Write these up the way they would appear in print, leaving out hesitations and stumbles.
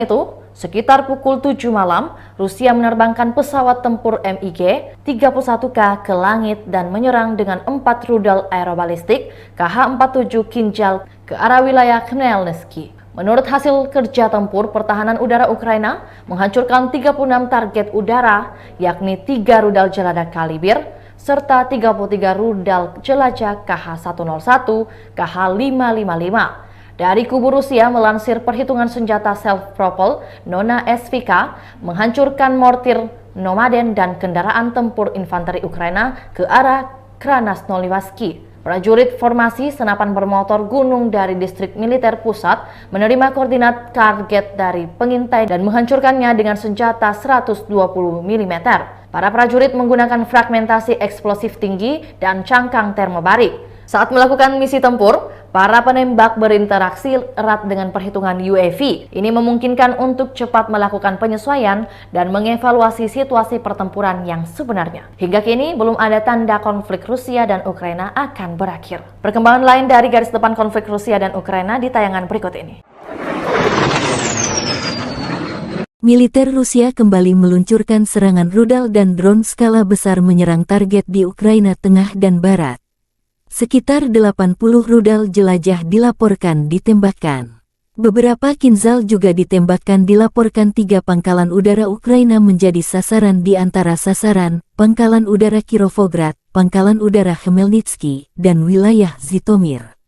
Itu, sekitar pukul 7 malam, Rusia menerbangkan pesawat tempur MiG-31K ke langit dan menyerang dengan 4 rudal aerobalistik Kh-47 Kinjal ke arah wilayah Khmelnytskyi. Menurut hasil kerja tempur, pertahanan udara Ukraina menghancurkan 36 target udara, yakni 3 rudal jelajah Kalibr, serta 33 rudal jelajah Kh-101, Kh-555. Dari kubu Rusia melansir perhitungan senjata self-propelled Nona SVK menghancurkan mortir Nomaden dan kendaraan tempur infanteri Ukraina ke arah Krasnoyarsk. Prajurit formasi senapan bermotor gunung dari distrik militer pusat menerima koordinat target dari pengintai dan menghancurkannya dengan senjata 120 mm. Para prajurit menggunakan fragmentasi eksplosif tinggi dan cangkang termobarik. Saat melakukan misi tempur, para penembak berinteraksi erat dengan perhitungan UAV. Ini memungkinkan untuk cepat melakukan penyesuaian dan mengevaluasi situasi pertempuran yang sebenarnya. Hingga kini, belum ada tanda konflik Rusia dan Ukraina akan berakhir. Perkembangan lain dari garis depan konflik Rusia dan Ukraina di tayangan berikut ini. Militer Rusia kembali meluncurkan serangan rudal dan drone skala besar menyerang target di Ukraina Tengah dan Barat. Sekitar 80 rudal jelajah dilaporkan ditembakkan. Beberapa Kinzhal juga ditembakkan. Dilaporkan 3 pangkalan udara Ukraina menjadi sasaran di antara sasaran, Pangkalan Udara Kirovograd, Pangkalan Udara Khmelnytskyi, dan wilayah Zhytomyr.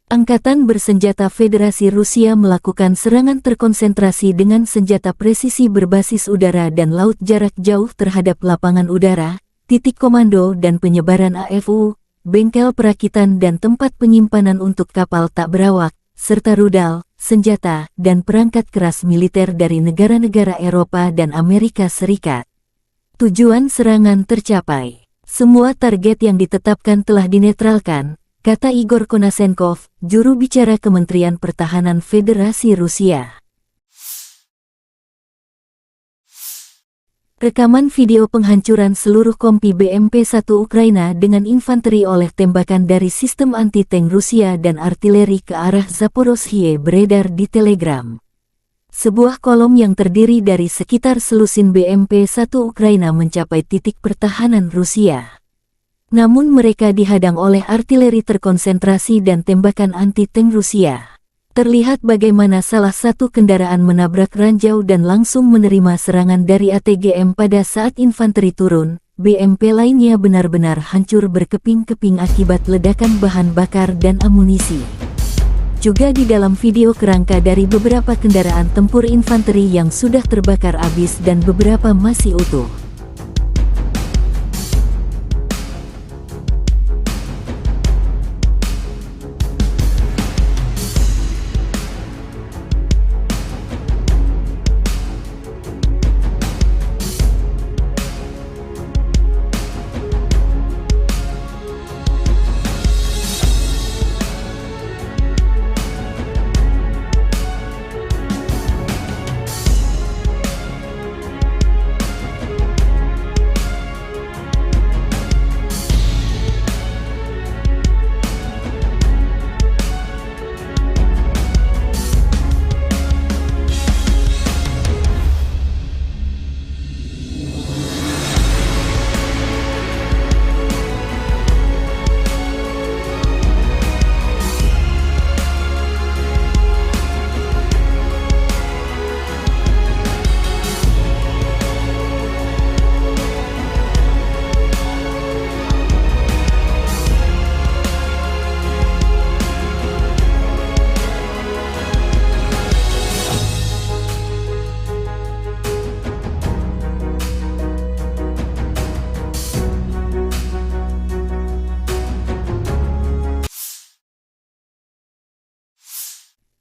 Angkatan bersenjata Federasi Rusia melakukan serangan terkonsentrasi dengan senjata presisi berbasis udara dan laut jarak jauh terhadap lapangan udara, titik komando dan penyebaran AFU, bengkel perakitan dan tempat penyimpanan untuk kapal tak berawak, serta rudal, senjata, dan perangkat keras militer dari negara-negara Eropa dan Amerika Serikat. Tujuan serangan tercapai. Semua target yang ditetapkan telah dinetralkan, kata Igor Konashenkov, juru bicara Kementerian Pertahanan Federasi Rusia. Rekaman video penghancuran seluruh kompi BMP-1 Ukraina dengan infanteri oleh tembakan dari sistem anti-tank Rusia dan artileri ke arah Zaporozhye beredar di Telegram. Sebuah kolom yang terdiri dari sekitar selusin BMP-1 Ukraina mencapai titik pertahanan Rusia. Namun mereka dihadang oleh artileri terkonsentrasi dan tembakan anti-tank Rusia. Terlihat bagaimana salah satu kendaraan menabrak ranjau dan langsung menerima serangan dari ATGM pada saat infanteri turun. BMP lainnya benar-benar hancur berkeping-keping akibat ledakan bahan bakar dan amunisi. Juga di dalam video kerangka dari beberapa kendaraan tempur infanteri yang sudah terbakar habis dan beberapa masih utuh.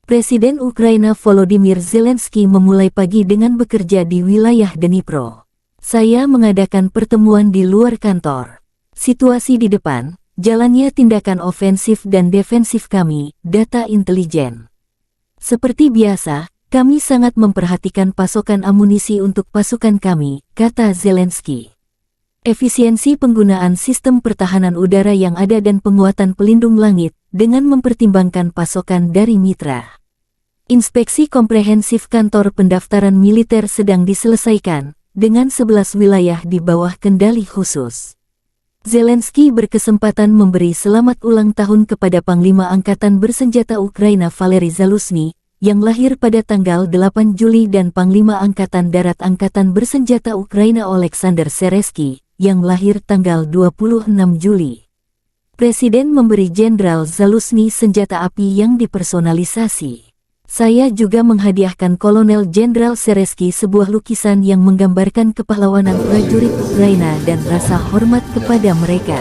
Presiden Ukraina Volodymyr Zelensky memulai pagi dengan bekerja di wilayah Dnipro. Saya mengadakan pertemuan di luar kantor. Situasi di depan, jalannya tindakan ofensif dan defensif kami, data intelijen. Seperti biasa, kami sangat memperhatikan pasokan amunisi untuk pasukan kami, kata Zelensky. Efisiensi penggunaan sistem pertahanan udara yang ada dan penguatan pelindung langit, dengan mempertimbangkan pasokan dari mitra. Inspeksi komprehensif kantor pendaftaran militer sedang diselesaikan, dengan 11 wilayah di bawah kendali khusus. Zelensky berkesempatan memberi selamat ulang tahun kepada Panglima Angkatan Bersenjata Ukraina Valery Zaluzhny, yang lahir pada tanggal 8 Juli dan Panglima Angkatan Darat Angkatan Bersenjata Ukraina Oleksandr Seresky, yang lahir tanggal 26 Juli. Presiden memberi Jenderal Zaluzhny senjata api yang dipersonalisasi. Saya juga menghadiahkan Kolonel Jenderal Seresky sebuah lukisan yang menggambarkan kepahlawanan prajurit Ukraina dan rasa hormat kepada mereka.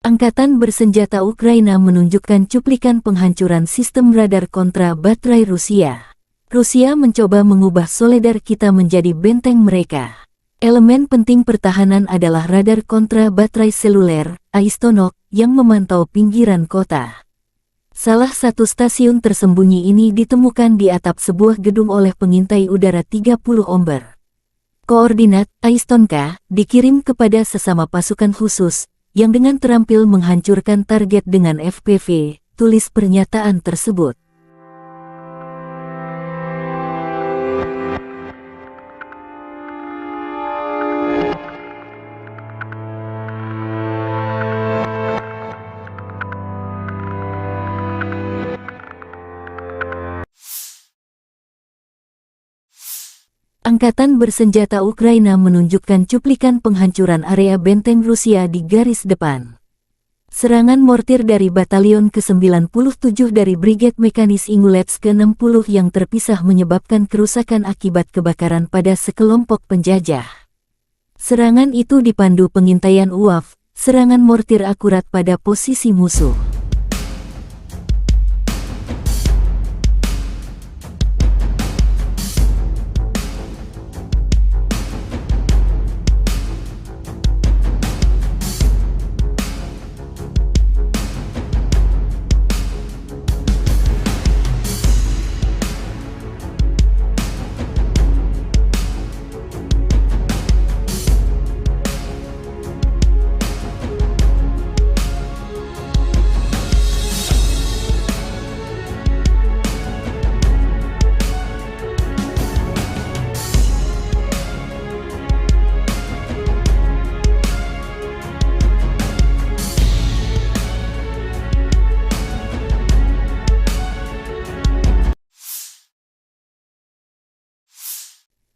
Angkatan Bersenjata Ukraina menunjukkan cuplikan penghancuran sistem radar kontra baterai Rusia. Rusia mencoba mengubah Soledar kita menjadi benteng mereka. Elemen penting pertahanan adalah radar kontra baterai seluler, Aistonok, yang memantau pinggiran kota. Salah satu stasiun tersembunyi ini ditemukan di atap sebuah gedung oleh pengintai udara 30 Omber. Koordinat Aistonka dikirim kepada sesama pasukan khusus, yang dengan terampil menghancurkan target dengan FPV, tulis pernyataan tersebut. Angkatan Bersenjata Ukraina menunjukkan cuplikan penghancuran area benteng Rusia di garis depan. Serangan mortir dari Batalion ke-97 dari Brigade Mekanis Ingulets ke-60 yang terpisah menyebabkan kerusakan akibat kebakaran pada sekelompok penjajah. Serangan itu dipandu pengintaian UAV, serangan mortir akurat pada posisi musuh.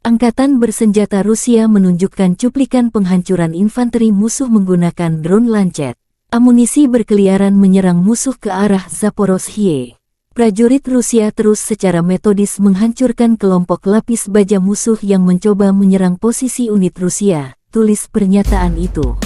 Angkatan Bersenjata Rusia menunjukkan cuplikan penghancuran infanteri musuh menggunakan drone Lancet. Amunisi berkeliaran menyerang musuh ke arah Zaporozhye. Prajurit Rusia terus secara metodis menghancurkan kelompok lapis baja musuh yang mencoba menyerang posisi unit Rusia, tulis pernyataan itu.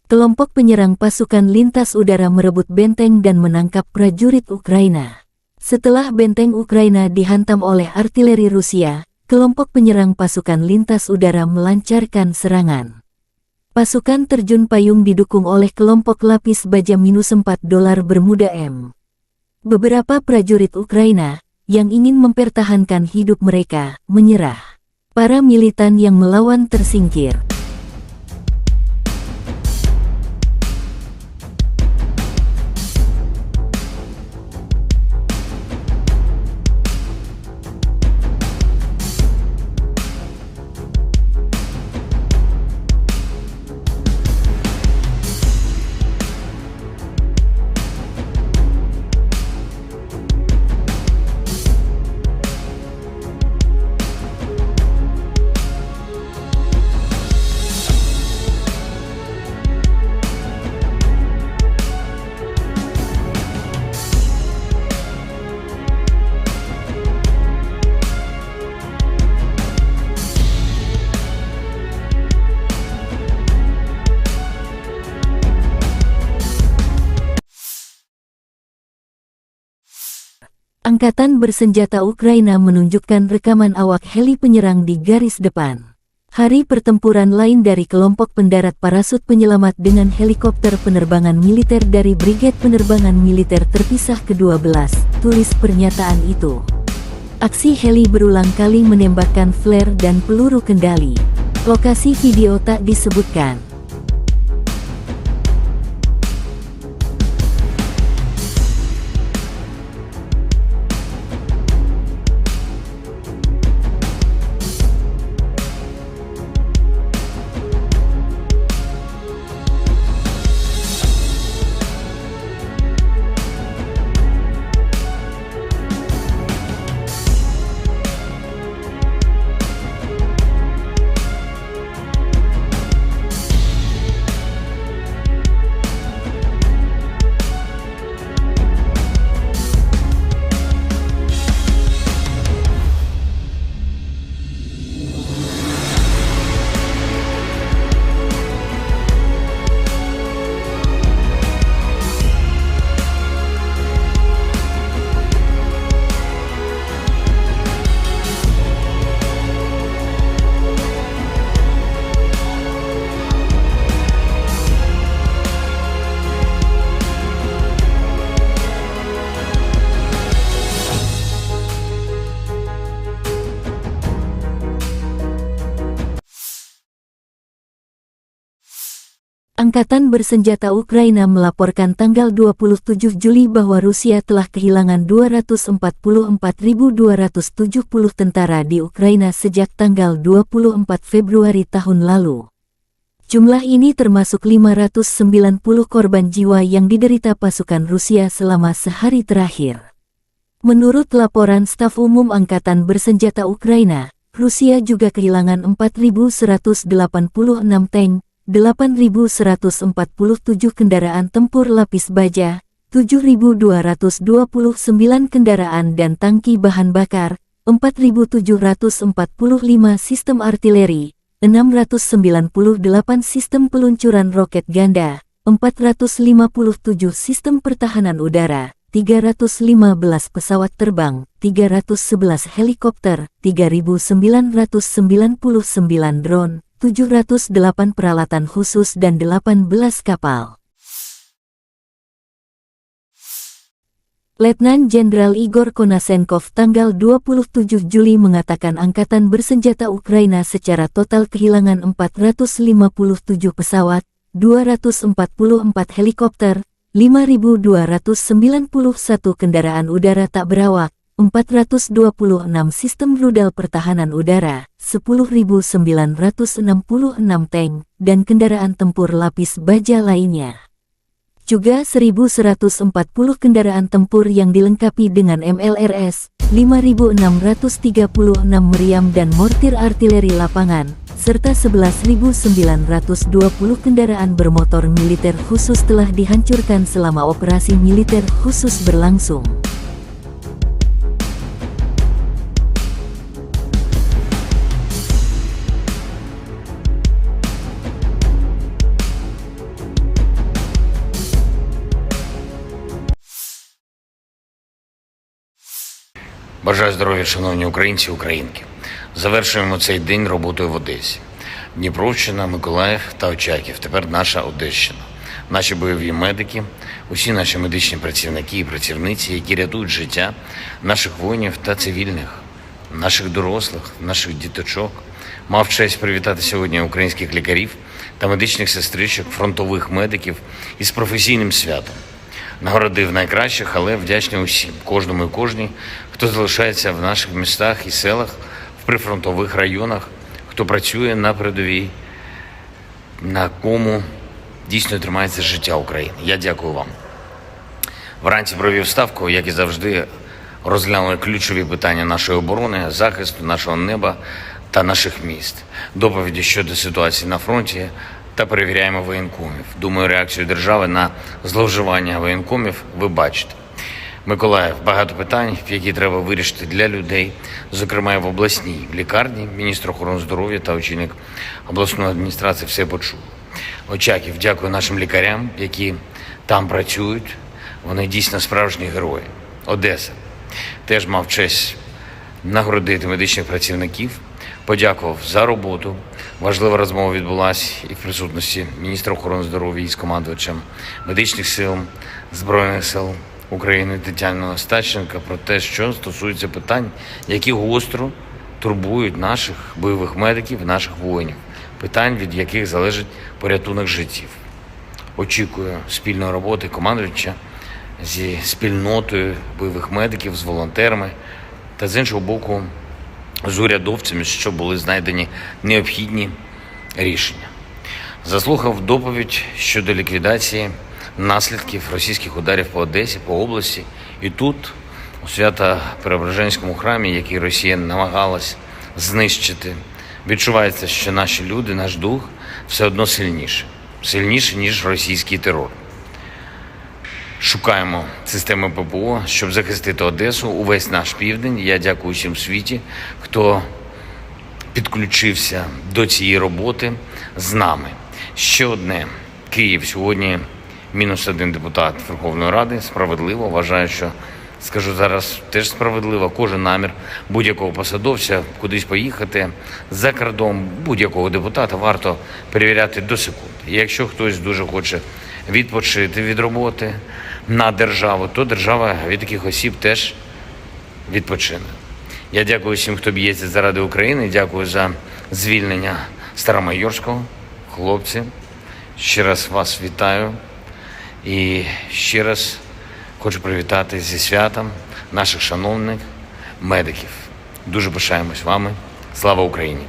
Kelompok penyerang pasukan lintas udara merebut benteng dan menangkap prajurit Ukraina. Setelah benteng Ukraina dihantam oleh artileri Rusia, kelompok penyerang pasukan lintas udara melancarkan serangan. Pasukan terjun payung didukung oleh kelompok lapis baja -4 dolar Bermuda M. Beberapa prajurit Ukraina, yang ingin mempertahankan hidup mereka, menyerah. Para militan yang melawan tersingkir. Angkatan bersenjata Ukraina menunjukkan rekaman awak heli penyerang di garis depan. Hari pertempuran lain dari kelompok pendarat parasut penyelamat dengan helikopter penerbangan militer dari Brigade Penerbangan Militer Terpisah ke-12, tulis pernyataan itu. Aksi heli berulang kali menembakkan flare dan peluru kendali. Lokasi video tak disebutkan. Angkatan bersenjata Ukraina melaporkan tanggal 27 Juli bahwa Rusia telah kehilangan 244.270 tentara di Ukraina sejak tanggal 24 Februari tahun lalu. Jumlah ini termasuk 590 korban jiwa yang diderita pasukan Rusia selama sehari terakhir. Menurut laporan Staf Umum Angkatan Bersenjata Ukraina, Rusia juga kehilangan 4.186 tank, 8.147 kendaraan tempur lapis baja, 7.229 kendaraan dan tangki bahan bakar, 4.745 sistem artileri, 698 sistem peluncuran roket ganda, 457 sistem pertahanan udara, 315 pesawat terbang, 311 helikopter, 3.999 drone, 708 peralatan khusus dan 18 kapal. Letnan Jenderal Igor Konasenkov tanggal 27 Juli mengatakan Angkatan Bersenjata Ukraina secara total kehilangan 457 pesawat, 244 helikopter, 5.291 kendaraan udara tak berawak, 426 sistem rudal pertahanan udara, 10.966 tank, dan kendaraan tempur lapis baja lainnya. Juga 1.140 kendaraan tempur yang dilengkapi dengan MLRS, 5.636 meriam dan mortir artileri lapangan, serta 11.920 kendaraan bermotor militer khusus telah dihancurkan selama operasi militer khusus berlangsung. Бажаю здоров'я, шановні українці і українки. Завершуємо цей день роботою в Одесі. Дніпровщина, Миколаїв та Очаків. Тепер наша Одещина. Наші бойові медики, усі наші медичні працівники і працівниці, які рятують життя наших воїнів та цивільних, наших дорослих, наших діточок. Мав честь привітати сьогодні українських лікарів та медичних сестричок, фронтових медиків із професійним святом. Нагородив найкращих, але вдячний усім, кожному і кожній, хто залишається в наших містах і селах, в прифронтових районах, хто працює на передовій, на кому дійсно тримається життя України. Я дякую вам. Вранці провів ставку, як і завжди, розглянули ключові питання нашої оборони, захисту нашого неба та наших міст, доповіді щодо ситуації на фронті та перевіряємо воєнкомів. Думаю, реакцію держави на зловживання воєнкомів ви бачите. Миколаїв, багато питань, які треба вирішити для людей, зокрема і в обласній лікарні. Міністр охорони здоров'я та очільник обласної адміністрації все почули. Очаків, дякую нашим лікарям, які там працюють. Вони дійсно справжні герої. Одеса. теж мав честь нагородити медичних працівників, подякував за роботу. Важлива розмова відбулася і в присутності міністра охорони здоров'я із командувачем медичних сил Збройних сил України Тетяною Остапченко про те, що стосується питань, які гостро турбують наших бойових медиків, наших воїнів, питань, від яких залежить порятунок життів. Очікую спільної роботи командувача зі спільнотою бойових медиків, з волонтерами та, з іншого боку, з урядовцями, щоб були знайдені необхідні рішення. Заслухав доповідь щодо ліквідації наслідків російських ударів по Одесі, по області. І тут, у Свято-Преображенському храмі, який Росія намагалась знищити, відчувається, що наші люди, наш дух все одно сильніше, ніж російський терор. Шукаємо системи ППО, щоб захистити Одесу, увесь наш південь. Я дякую всім в світі, хто підключився до цієї роботи з нами. Ще одне. Київ сьогодні -1 депутат Верховної Ради. Справедливо. Вважаю, що, скажу зараз, теж справедливо. Кожен намір будь-якого посадовця кудись поїхати за кордон, будь-якого депутата варто перевіряти до секунди. І якщо хтось дуже хоче відпочити від роботи на державу, то держава від таких осіб теж відпочине. Я дякую всім, хто б'ється заради України. Дякую за звільнення Старомайорського. Хлопці, ще раз вас вітаю. І ще раз хочу привітати зі святом наших шановних медиків. Дуже пишаємось вами. Слава Україні!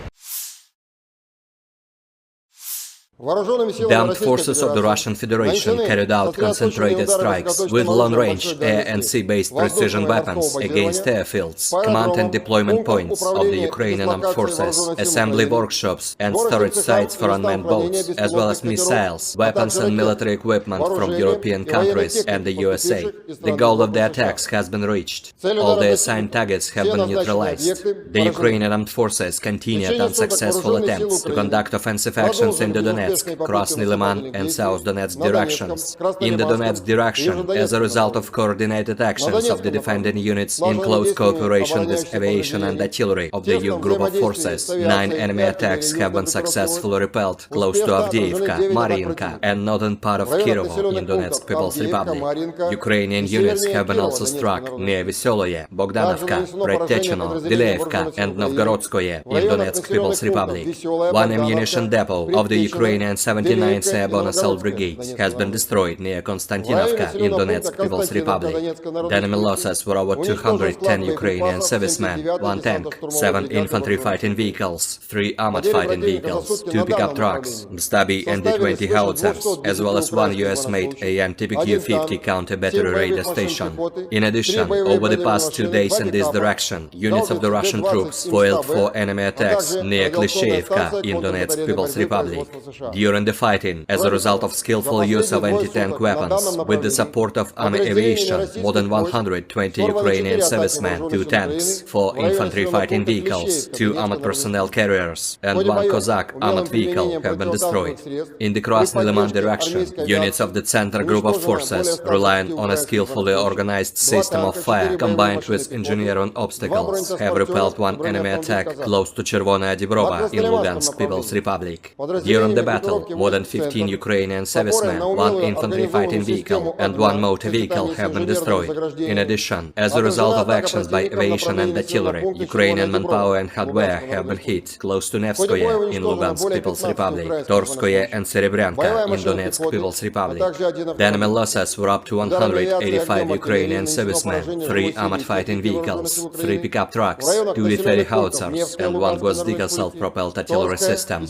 The armed forces of the Russian Federation carried out concentrated strikes with long-range air and sea-based precision weapons against airfields, command and deployment points of the Ukrainian armed forces, assembly workshops and storage sites for unmanned boats, as well as missiles, weapons and military equipment from European countries and the USA. The goal of the attacks has been reached. All the assigned targets have been neutralized. The Ukrainian armed forces continued unsuccessful attempts to conduct offensive actions in the Donetsk, Krasny Liman and South Donetsk directions. In the Donetsk direction, as a result of coordinated actions of the defending units in close cooperation with aviation and artillery of the Yug group of forces, 9 enemy attacks have been successfully repelled close to Avdiivka, Mariinka and northern part of Kirovo in Donetsk People's Republic. Ukrainian units have been also struck near Vesoloye, Bogdanovka, Predtechino, Dileevka and Novgorodskoye in Donetsk People's Republic. One ammunition depot of the Ukrainian 79th Airborne Assault Brigade has been destroyed near Konstantinovka in Donetsk People's Republic. The enemy losses were over 210 Ukrainian servicemen, 1 tank, 7 infantry fighting vehicles, 3 armored fighting vehicles, 2 pickup trucks, Stabi and D-20 howitzers, as well as 1 US-made AM TPQ-50 counter-battery radar station. In addition, over the past 2 days in this direction, units of the Russian troops foiled 4 enemy attacks near Klishchevka in Donetsk People's Republic. During the fighting, as a result of skillful use of anti-tank weapons, with the support of army aviation, more than 120 Ukrainian servicemen, 2 tanks, 4 infantry fighting vehicles, 2 armored personnel carriers, and 1 Cossack armored vehicle have been destroyed. In the Krasny Liman direction, units of the Center Group of Forces, relying on a skillfully organized system of fire combined with engineering obstacles, have repelled 1 enemy attack close to Chervonaya Dibrova in Lugansk People's Republic. During the battle, more than 15 Ukrainian servicemen, 1 infantry fighting vehicle, and 1 motor vehicle have been destroyed. In addition, as a result of actions by aviation and artillery, Ukrainian manpower and hardware have been hit close to Nevskoye in Lugansk People's Republic, Torskoye and Serebryanka in Donetsk People's Republic. The enemy losses were up to 185 Ukrainian servicemen, 3 armored fighting vehicles, 3 pickup trucks, 2 D-30 howitzers, and 1 Gvozdyka self-propelled artillery system.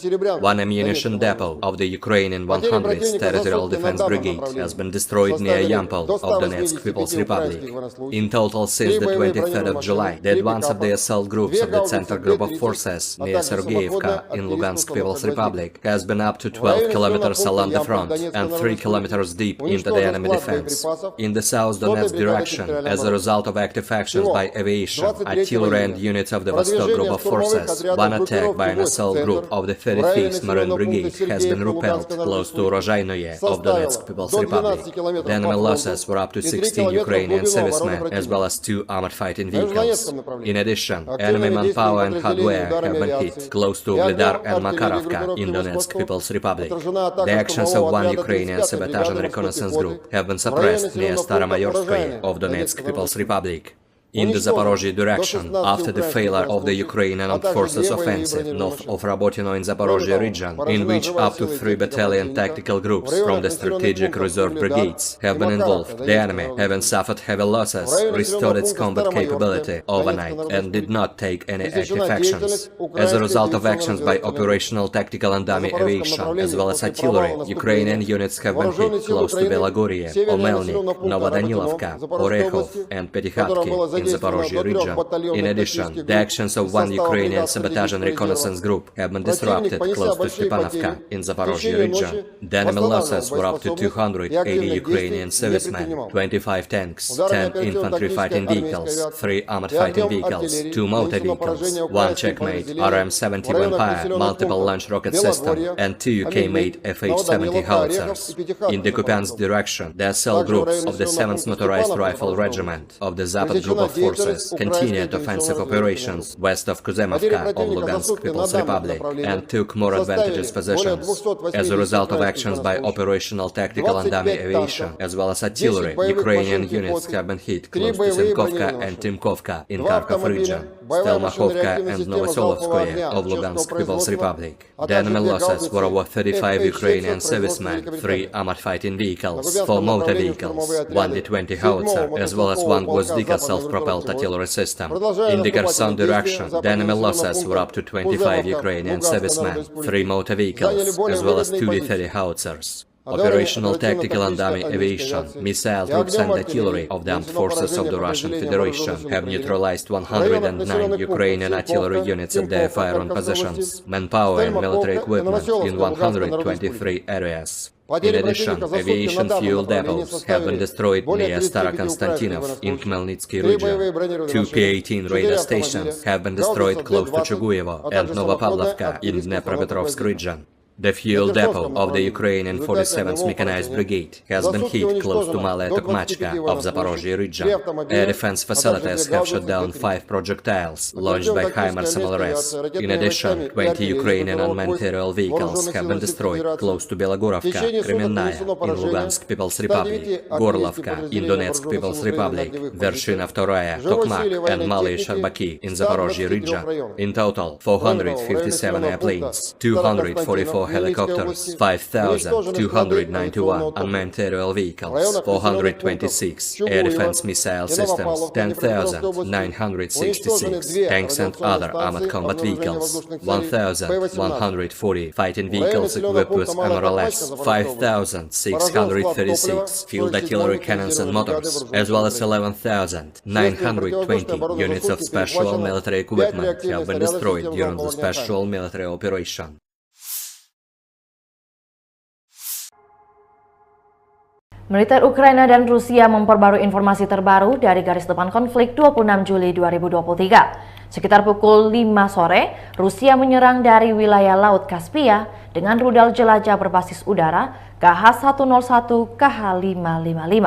1 ammunition depot of the Ukrainian 100th Territorial Defense Brigade has been destroyed near Yampol of Donetsk People's Republic. In total, since the 23rd of July, the advance of the assault groups of the Center Group of Forces near Sergeyevka in Lugansk People's Republic has been up to 12 kilometers along the front and 3 kilometers deep into the enemy defense. In the South Donetsk direction, as a result of active actions by aviation, artillery and units of the Vostok Group of Forces, 1 attack by an assault group of the 35th Marine Brigade has been repelled close to Rozhainoye of Donetsk People's Republic. The enemy losses were up to 16 Ukrainian servicemen as well as 2 armored fighting vehicles. In addition, enemy manpower and hardware have been hit close to Ugledar and Makarovka in Donetsk People's Republic. The actions of one Ukrainian sabotage and reconnaissance group have been suppressed near Staromayorskoye of Donetsk People's Republic. In the Zaporozhye direction, after the failure of the Ukrainian Armed Forces offensive north of Rabotino in Zaporozhye region, in which up to 3 battalion tactical groups from the strategic reserve brigades have been involved, the enemy, having suffered heavy losses, restored its combat capability overnight and did not take any active actions. As a result of actions by operational, tactical and dummy aviation, as well as artillery, Ukrainian units have been hit close to Belagorye, Omelnik, Novodanilovka, Orekhov and Petykhatki in Zaporozhye region. In addition, the actions of one Ukrainian sabotage and reconnaissance group have been disrupted close to Stepanovka in Zaporozhye region. The enemy losses were up to 280 Ukrainian servicemen, 25 tanks, 10 infantry fighting vehicles, 3 armored fighting vehicles, 2 motor vehicles, 1 Checkmate RM-70 Vampire multiple launch rocket system, and 2 UK-made FH-70 howitzers. In the Kupiansk direction, the assault groups of the 7th Motorized Rifle Regiment of the Zapad Group of Forces continued offensive operations west of Kuzemovka of Lugansk People's Republic and took more advantageous positions. As a result of actions by operational, tactical and dummy aviation, as well as artillery, Ukrainian units have been hit close to Sinkovka and Timkovka in Kharkov region, Stelmakhovka and Novosolovskoye of Lugansk People's Republic. The enemy losses were over 35 Ukrainian servicemen, 3 armored fighting vehicles, 4 motor vehicles, 1 D-20 howitzer, as well as 1 Gvozdika self-propelled artillery system. In the Kherson direction, the enemy losses were up to 25 Ukrainian servicemen, 3 motor vehicles, as well as 2 D-30 howitzers. Operational, tactical and dummy aviation, missile troops and artillery of the armed forces of the Russian Federation have neutralized 109 Ukrainian artillery units at their firing positions, manpower and military equipment in 123 areas. In addition, aviation fuel depots have been destroyed near Starokonstantinov in Khmelnytsky region. 2 P-18 radar stations have been destroyed close to Chuguyevo and Novopavlovka in Dnepropetrovsk region. The fuel depot of the Ukrainian 47th Mechanized Brigade has been hit close to Malaya Tokmachka of Zaporozhye region. Air defense facilities have shot down 5 projectiles launched by HIMARS MLRS. In addition, 20 Ukrainian unmanned aerial vehicles have been destroyed close to Belogorovka, Kremenная in Lugansk People's Republic, Gorlovka in Donetsk People's Republic, Vershina II, Tokmak and Malaya Sharbaki in Zaporozhye region. In total, 457 airplanes, 244 helicopters, 5,291 unmanned aerial vehicles, 426 air defense missile systems, 10,966 tanks and other armored combat vehicles, 1,140 fighting vehicles equipped with MRLS, 5,636 field artillery cannons and motors, as well as 11,920 units of special military equipment have been destroyed during the special military operation. Militer Ukraina dan Rusia memperbarui informasi terbaru dari garis depan konflik 26 Juli 2023. Sekitar pukul 5 sore, Rusia menyerang dari wilayah Laut Kaspia dengan rudal jelajah berbasis udara KH-101 KH-555.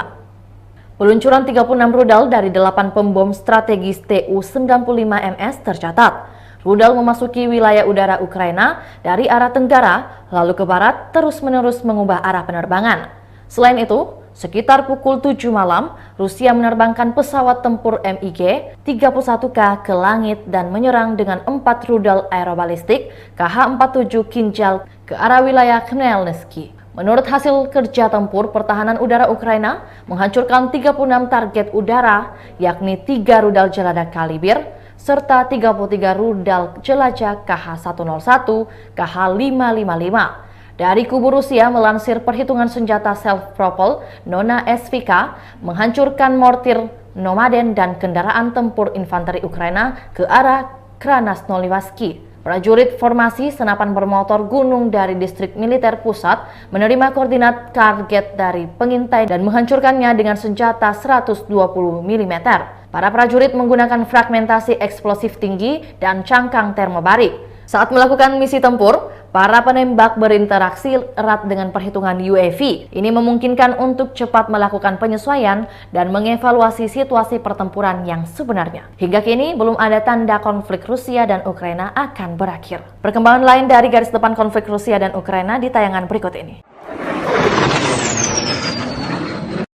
Peluncuran 36 rudal dari 8 pembom strategis Tu-95MS tercatat. Rudal memasuki wilayah udara Ukraina dari arah tenggara, lalu ke barat, terus-menerus mengubah arah penerbangan. Selain itu, sekitar pukul 7 malam, Rusia menerbangkan pesawat tempur MiG-31K ke langit dan menyerang dengan 4 rudal aerobalistik KH-47 Kinjal ke arah wilayah Khmelnytsky. Menurut hasil kerja tempur, pertahanan udara Ukraina menghancurkan 36 target udara, yakni 3 rudal jelajah Kalibir, serta 33 rudal jelajah KH-101, KH-555. Dari kubu Rusia melansir perhitungan senjata self-propelled Nona SVK menghancurkan mortir Nomaden dan kendaraan tempur infanteri Ukraina ke arah Krasnoyarsk. Prajurit formasi senapan bermotor gunung dari distrik militer pusat menerima koordinat target dari pengintai dan menghancurkannya dengan senjata 120 mm. Para prajurit menggunakan fragmentasi eksplosif tinggi dan cangkang termobarik. Saat melakukan misi tempur, Para penembak berinteraksi erat dengan perhitungan UAV. Ini memungkinkan untuk cepat melakukan penyesuaian dan mengevaluasi situasi pertempuran yang sebenarnya. Hingga kini belum ada tanda konflik Rusia dan Ukraina akan berakhir. Perkembangan lain dari garis depan konflik Rusia dan Ukraina di tayangan berikut ini.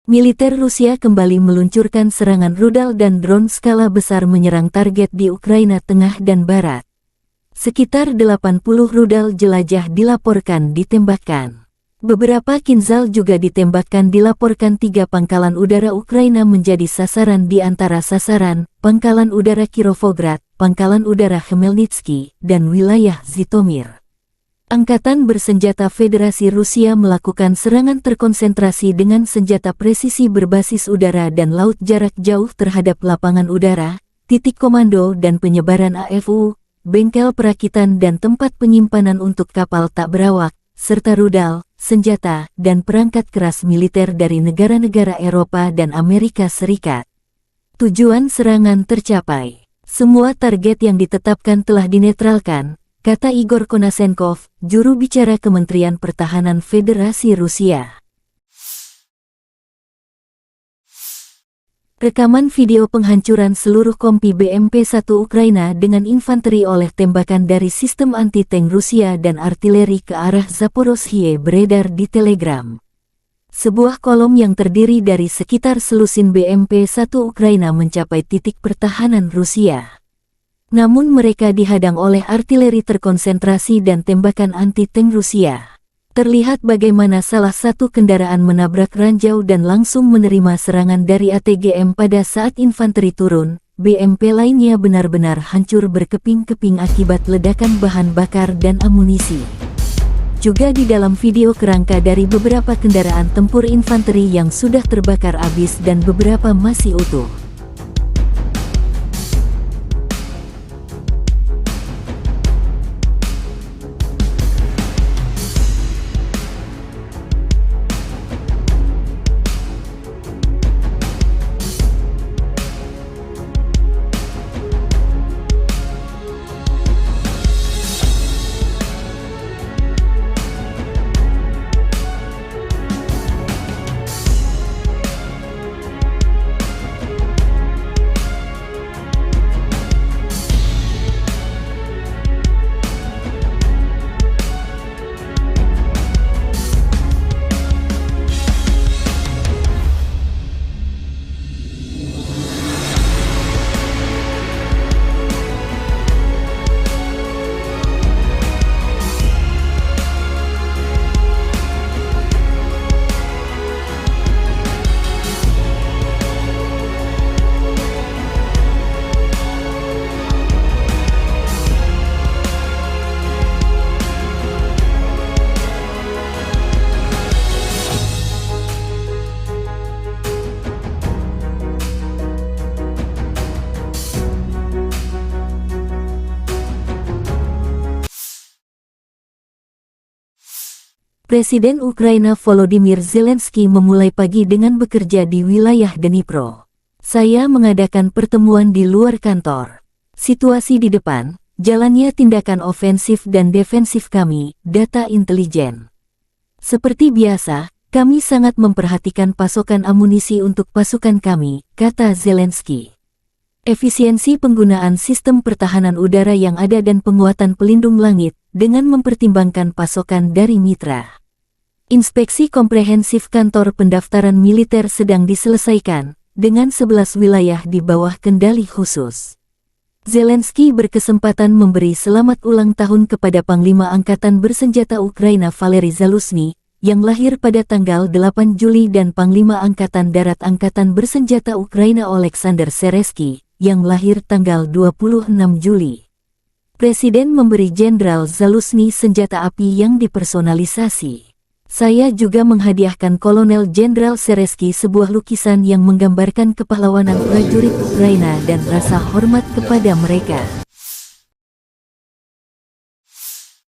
Militer Rusia kembali meluncurkan serangan rudal dan drone skala besar menyerang target di Ukraina Tengah dan Barat. Sekitar 80 rudal jelajah dilaporkan ditembakkan. Beberapa Kinzhal juga ditembakkan. Dilaporkan 3 pangkalan udara Ukraina menjadi sasaran di antara sasaran, Pangkalan Udara Kirovograd, Pangkalan Udara Khmelnytsky, dan wilayah Zhytomyr. Angkatan Bersenjata Federasi Rusia melakukan serangan terkonsentrasi dengan senjata presisi berbasis udara dan laut jarak jauh terhadap lapangan udara, titik komando dan penyebaran AFU, bengkel perakitan dan tempat penyimpanan untuk kapal tak berawak, serta rudal, senjata, dan perangkat keras militer dari negara-negara Eropa dan Amerika Serikat. Tujuan serangan tercapai. Semua target yang ditetapkan telah dinetralkan, kata Igor Konasenkov, juru bicara Kementerian Pertahanan Federasi Rusia. Rekaman video penghancuran seluruh kompi BMP-1 Ukraina dengan infanteri oleh tembakan dari sistem anti-tank Rusia dan artileri ke arah Zaporozhye beredar di Telegram. Sebuah kolom yang terdiri dari sekitar selusin BMP-1 Ukraina mencapai titik pertahanan Rusia. Namun mereka dihadang oleh artileri terkonsentrasi dan tembakan anti-tank Rusia. Terlihat bagaimana salah satu kendaraan menabrak ranjau dan langsung menerima serangan dari ATGM pada saat infanteri turun. BMP lainnya benar-benar hancur berkeping-keping akibat ledakan bahan bakar dan amunisi. Juga di dalam video kerangka dari beberapa kendaraan tempur infanteri yang sudah terbakar habis dan beberapa masih utuh. Presiden Ukraina Volodymyr Zelensky memulai pagi dengan bekerja di wilayah Dnipro. Saya mengadakan pertemuan di luar kantor. Situasi di depan, jalannya tindakan ofensif dan defensif kami, data intelijen. Seperti biasa, kami sangat memperhatikan pasokan amunisi untuk pasukan kami, kata Zelensky. Efisiensi penggunaan sistem pertahanan udara yang ada dan penguatan pelindung langit, dengan mempertimbangkan pasokan dari mitra. Inspeksi komprehensif kantor pendaftaran militer sedang diselesaikan, dengan 11 wilayah di bawah kendali khusus. Zelensky berkesempatan memberi selamat ulang tahun kepada Panglima Angkatan Bersenjata Ukraina Valery Zaluzhny, yang lahir pada tanggal 8 Juli dan Panglima Angkatan Darat Angkatan Bersenjata Ukraina Oleksandr Seresky, yang lahir tanggal 26 Juli. Presiden memberi Jenderal Zaluzhny senjata api yang dipersonalisasi. Saya juga menghadiahkan Kolonel Jenderal Seresky sebuah lukisan yang menggambarkan kepahlawanan prajurit Ukraina dan rasa hormat kepada mereka.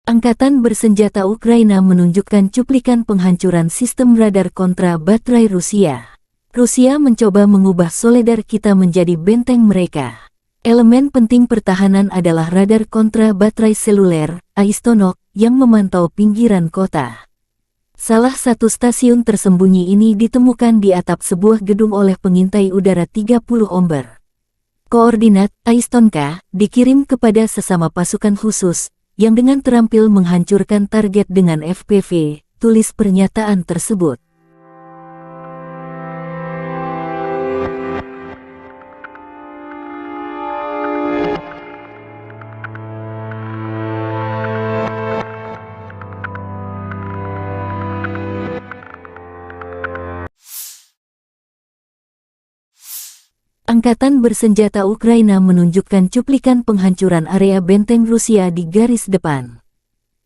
Angkatan Bersenjata Ukraina menunjukkan cuplikan penghancuran sistem radar kontra baterai Rusia. Rusia mencoba mengubah Soledar kita menjadi benteng mereka. Elemen penting pertahanan adalah radar kontra baterai seluler, Aistonok, yang memantau pinggiran kota. Salah satu stasiun tersembunyi ini ditemukan di atap sebuah gedung oleh pengintai udara 30 Omber. Koordinat Aistonka dikirim kepada sesama pasukan khusus, yang dengan terampil menghancurkan target dengan FPV, tulis pernyataan tersebut. Angkatan bersenjata Ukraina menunjukkan cuplikan penghancuran area benteng Rusia di garis depan.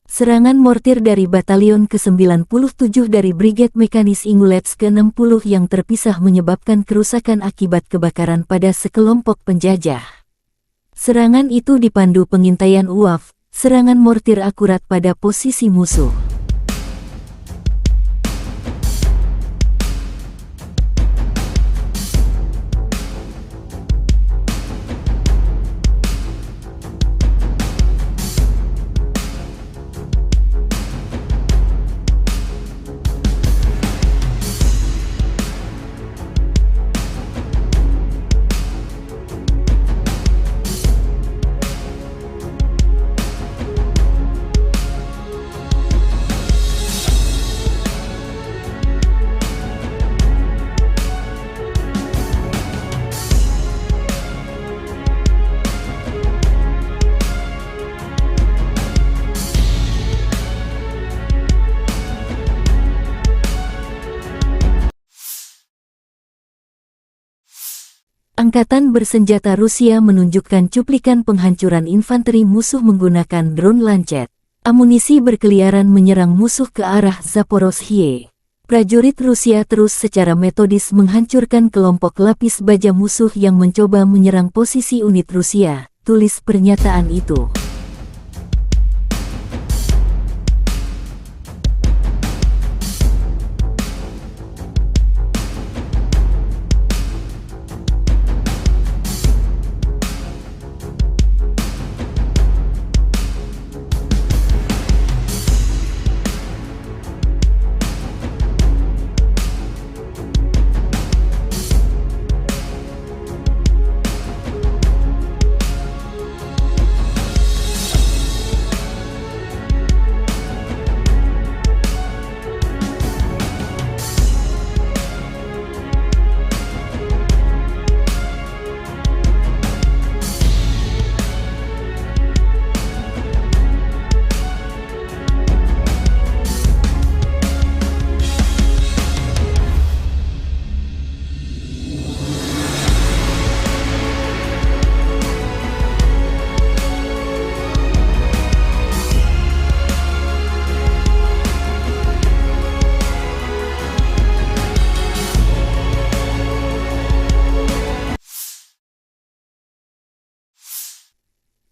Serangan mortir dari Batalion ke-97 dari Brigade Mekanis Ingulets ke-60 yang terpisah menyebabkan kerusakan akibat kebakaran pada sekelompok penjajah. Serangan itu dipandu pengintaian UAV, serangan mortir akurat pada posisi musuh. Angkatan bersenjata Rusia menunjukkan cuplikan penghancuran infanteri musuh menggunakan drone Lancet. Amunisi berkeliaran menyerang musuh ke arah Zaporozhye. Prajurit Rusia terus secara metodis menghancurkan kelompok lapis baja musuh yang mencoba menyerang posisi unit Rusia, tulis pernyataan itu.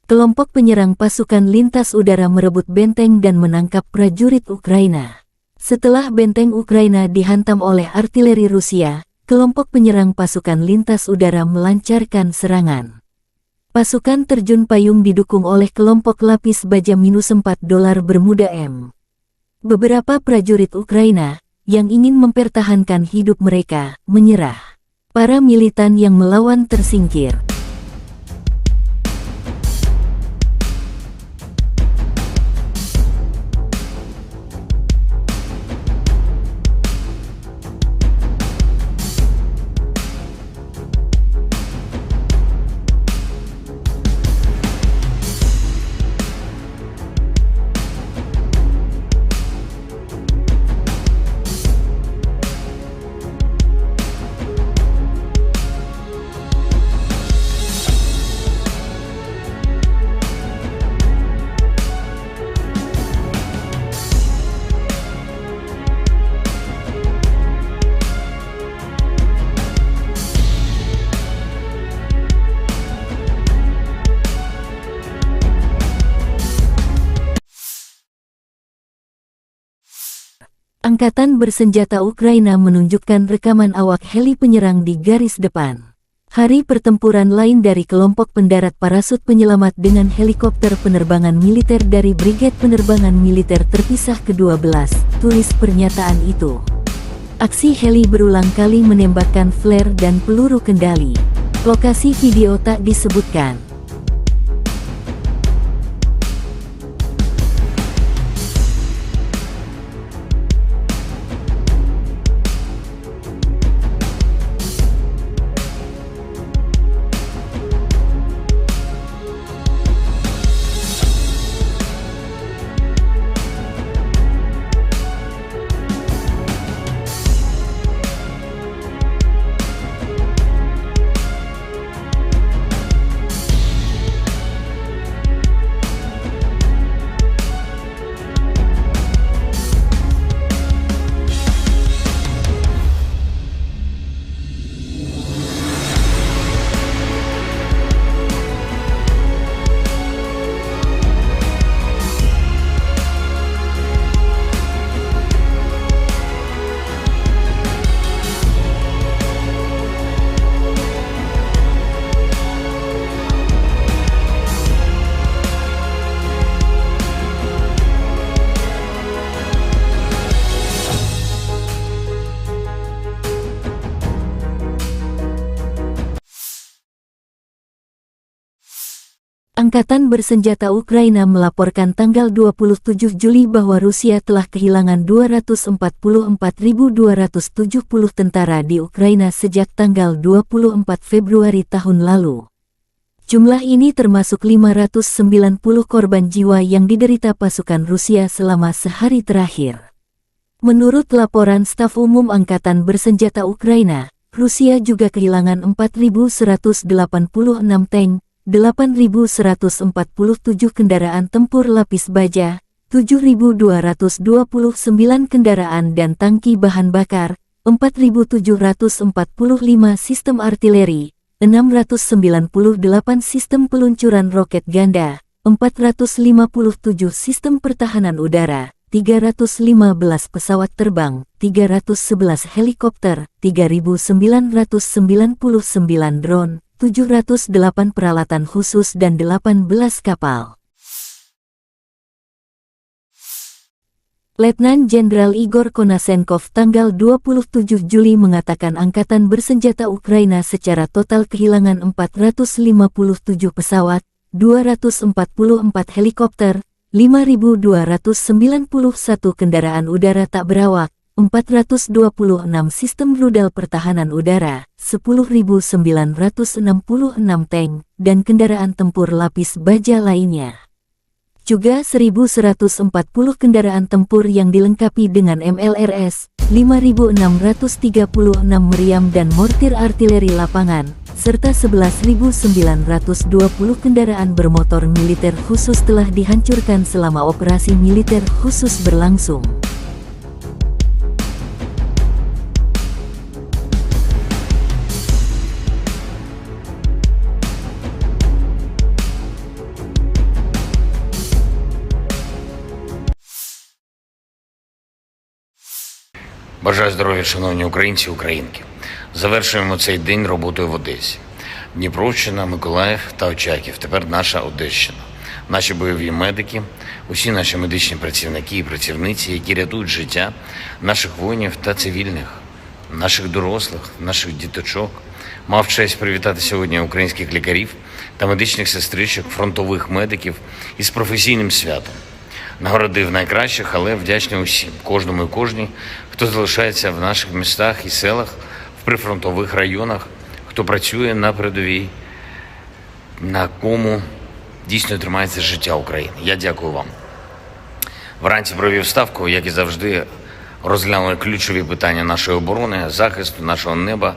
Kelompok penyerang pasukan lintas udara merebut benteng dan menangkap prajurit Ukraina. Setelah benteng Ukraina dihantam oleh artileri Rusia, kelompok penyerang pasukan lintas udara melancarkan serangan. Pasukan terjun payung didukung oleh kelompok lapis baja -4 dolar Bermuda M. Beberapa prajurit Ukraina, yang ingin mempertahankan hidup mereka, menyerah. Para militan yang melawan tersingkir. Angkatan bersenjata Ukraina menunjukkan rekaman awak heli penyerang di garis depan. Hari pertempuran lain dari kelompok pendarat parasut penyelamat dengan helikopter penerbangan militer dari Brigade Penerbangan Militer Terpisah ke-12, tulis pernyataan itu. Aksi heli berulang kali menembakkan flare dan peluru kendali. Lokasi video tak disebutkan. Angkatan Bersenjata Ukraina melaporkan tanggal 27 Juli bahwa Rusia telah kehilangan 244.270 tentara di Ukraina sejak tanggal 24 Februari tahun lalu. Jumlah ini termasuk 590 korban jiwa yang diderita pasukan Rusia selama sehari terakhir. Menurut laporan Staf Umum Angkatan Bersenjata Ukraina, Rusia juga kehilangan 4.186 tank, 8.147 kendaraan tempur lapis baja, 7.229 kendaraan dan tangki bahan bakar, 4.745 sistem artileri, 698 sistem peluncuran roket ganda, 457 sistem pertahanan udara, 315 pesawat terbang, 311 helikopter, 3.999 drone, 708 peralatan khusus dan 18 kapal. Letnan Jenderal Igor Konasenkov tanggal 27 Juli mengatakan Angkatan Bersenjata Ukraina secara total kehilangan 457 pesawat, 244 helikopter, 5.291 kendaraan udara tak berawak, 426 sistem rudal pertahanan udara, 10.966 tank, dan kendaraan tempur lapis baja lainnya. Juga 1.140 kendaraan tempur yang dilengkapi dengan MLRS, 5.636 meriam dan mortir artileri lapangan, serta 11.920 kendaraan bermotor militer khusus telah dihancurkan selama operasi militer khusus berlangsung. Бажаю здоров'я, шановні українці і українки. Завершуємо цей день роботою в Одесі. Дніпровщина, Миколаїв та Очаків. Тепер наша Одещина. Наші бойові медики, усі наші медичні працівники і працівниці, які рятують життя наших воїнів та цивільних, наших дорослих, наших діточок. Мав честь привітати сьогодні українських лікарів та медичних сестричок, фронтових медиків із професійним святом. Нагородив найкращих, але вдячний усім, кожному і кожній, хто залишається в наших містах і селах, в прифронтових районах, хто працює на передовій, на кому дійсно тримається життя України. Я дякую вам. Вранці провів ставку, як і завжди, розглянули ключові питання нашої оборони, захисту нашого неба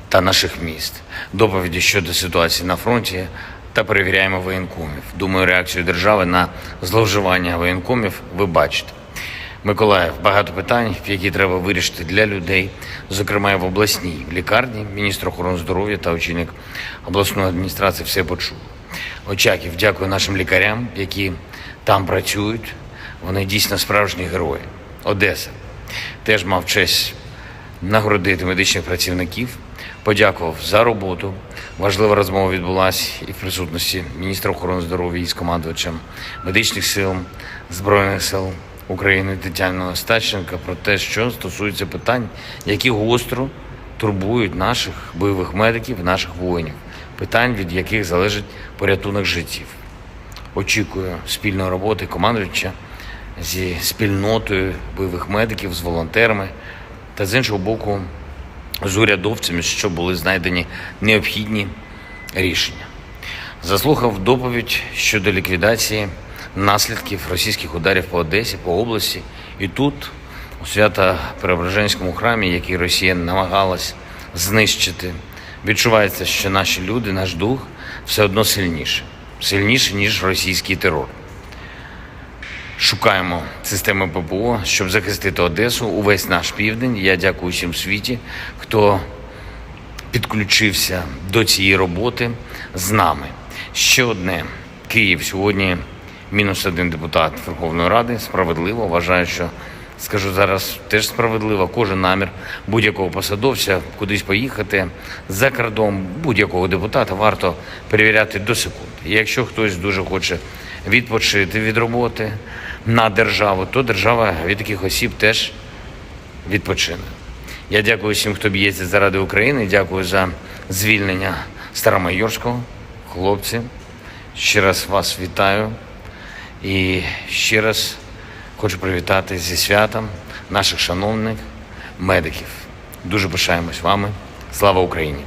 та наших міст, доповіді щодо ситуації на фронті та перевіряємо воєнкомів. Думаю, реакцію держави на зловживання воєнкомів ви бачите. Миколаїв, багато питань, які треба вирішити для людей, зокрема і в обласній лікарні. Міністр охорони здоров'я та очільник обласної адміністрації все почули. Очаків, дякую нашим лікарям, які там працюють. Вони дійсно справжні герої. Одеса. Теж мав честь нагородити медичних працівників, подякував за роботу, Важлива розмова відбулася і в присутності міністра охорони здоров'я із командувачем медичних сил Збройних сил України Тетяною Остапченко про те, що стосується питань, які гостро турбують наших бойових медиків, наших воїнів, питань, від яких залежить порятунок життів. Очікую спільної роботи командувача зі спільнотою бойових медиків, з волонтерами та, з іншого боку, з урядовцями, щоб були знайдені необхідні рішення. Заслухав доповідь щодо ліквідації наслідків російських ударів по Одесі, по області. І тут, у Свято-Преображенському храмі, який Росія намагалась знищити, відчувається, що наші люди, наш дух все одно сильніше, ніж російський терор. Шукаємо системи ППО, щоб захистити Одесу, увесь наш південь. Я дякую всім в світі, хто підключився до цієї роботи з нами. Ще одне. Київ сьогодні -1 депутат Верховної Ради. Справедливо. Вважаю, що, скажу зараз, теж справедливо. Кожен намір будь-якого посадовця кудись поїхати за кордон, будь-якого депутата варто перевіряти до секунди. І якщо хтось дуже хоче відпочити від роботи на державу, то держава від таких осіб теж відпочине. Я дякую всім, хто б'ється заради України. Дякую за звільнення Старомайорського. Хлопці, ще раз вас вітаю. І ще раз хочу привітати зі святом наших шановних медиків. Дуже пишаємось вами. Слава Україні!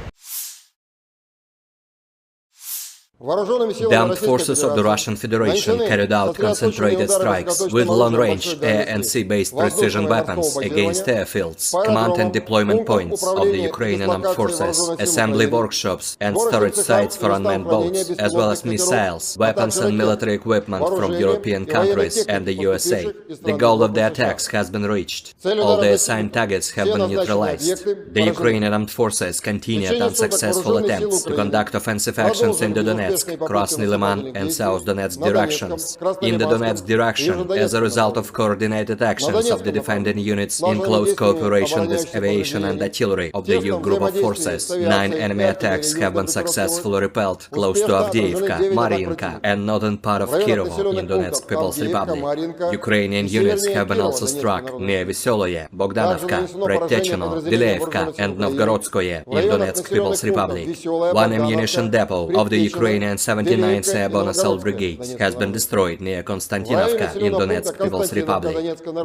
The armed forces of the Russian Federation carried out concentrated strikes with long-range air and sea-based precision weapons against airfields, command and deployment points of the Ukrainian armed forces, assembly workshops and storage sites for unmanned boats, as well as missiles, weapons and military equipment from European countries and the USA. The goal of the attacks has been reached. All the assigned targets have been neutralized. The Ukrainian armed forces continued unsuccessful attempts to conduct offensive actions in the Donetsk, Krasny Liman and South Donetsk directions. In the Donetsk direction, as a result of coordinated actions of the defending units in close cooperation with aviation and artillery of the EU group of forces, 9 enemy attacks have been successfully repelled close to Avdiivka, Mariinka and northern part of Kirovo in Donetsk People's Republic. Ukrainian units have been also struck near Vesoloye, Bogdanovka, Predtechino, Dileevka and Novgorodskoye in Donetsk People's Republic. One ammunition depot of the Ukrainian 79th Airborne Assault Brigade has been destroyed near Konstantinovka in Donetsk People's Republic.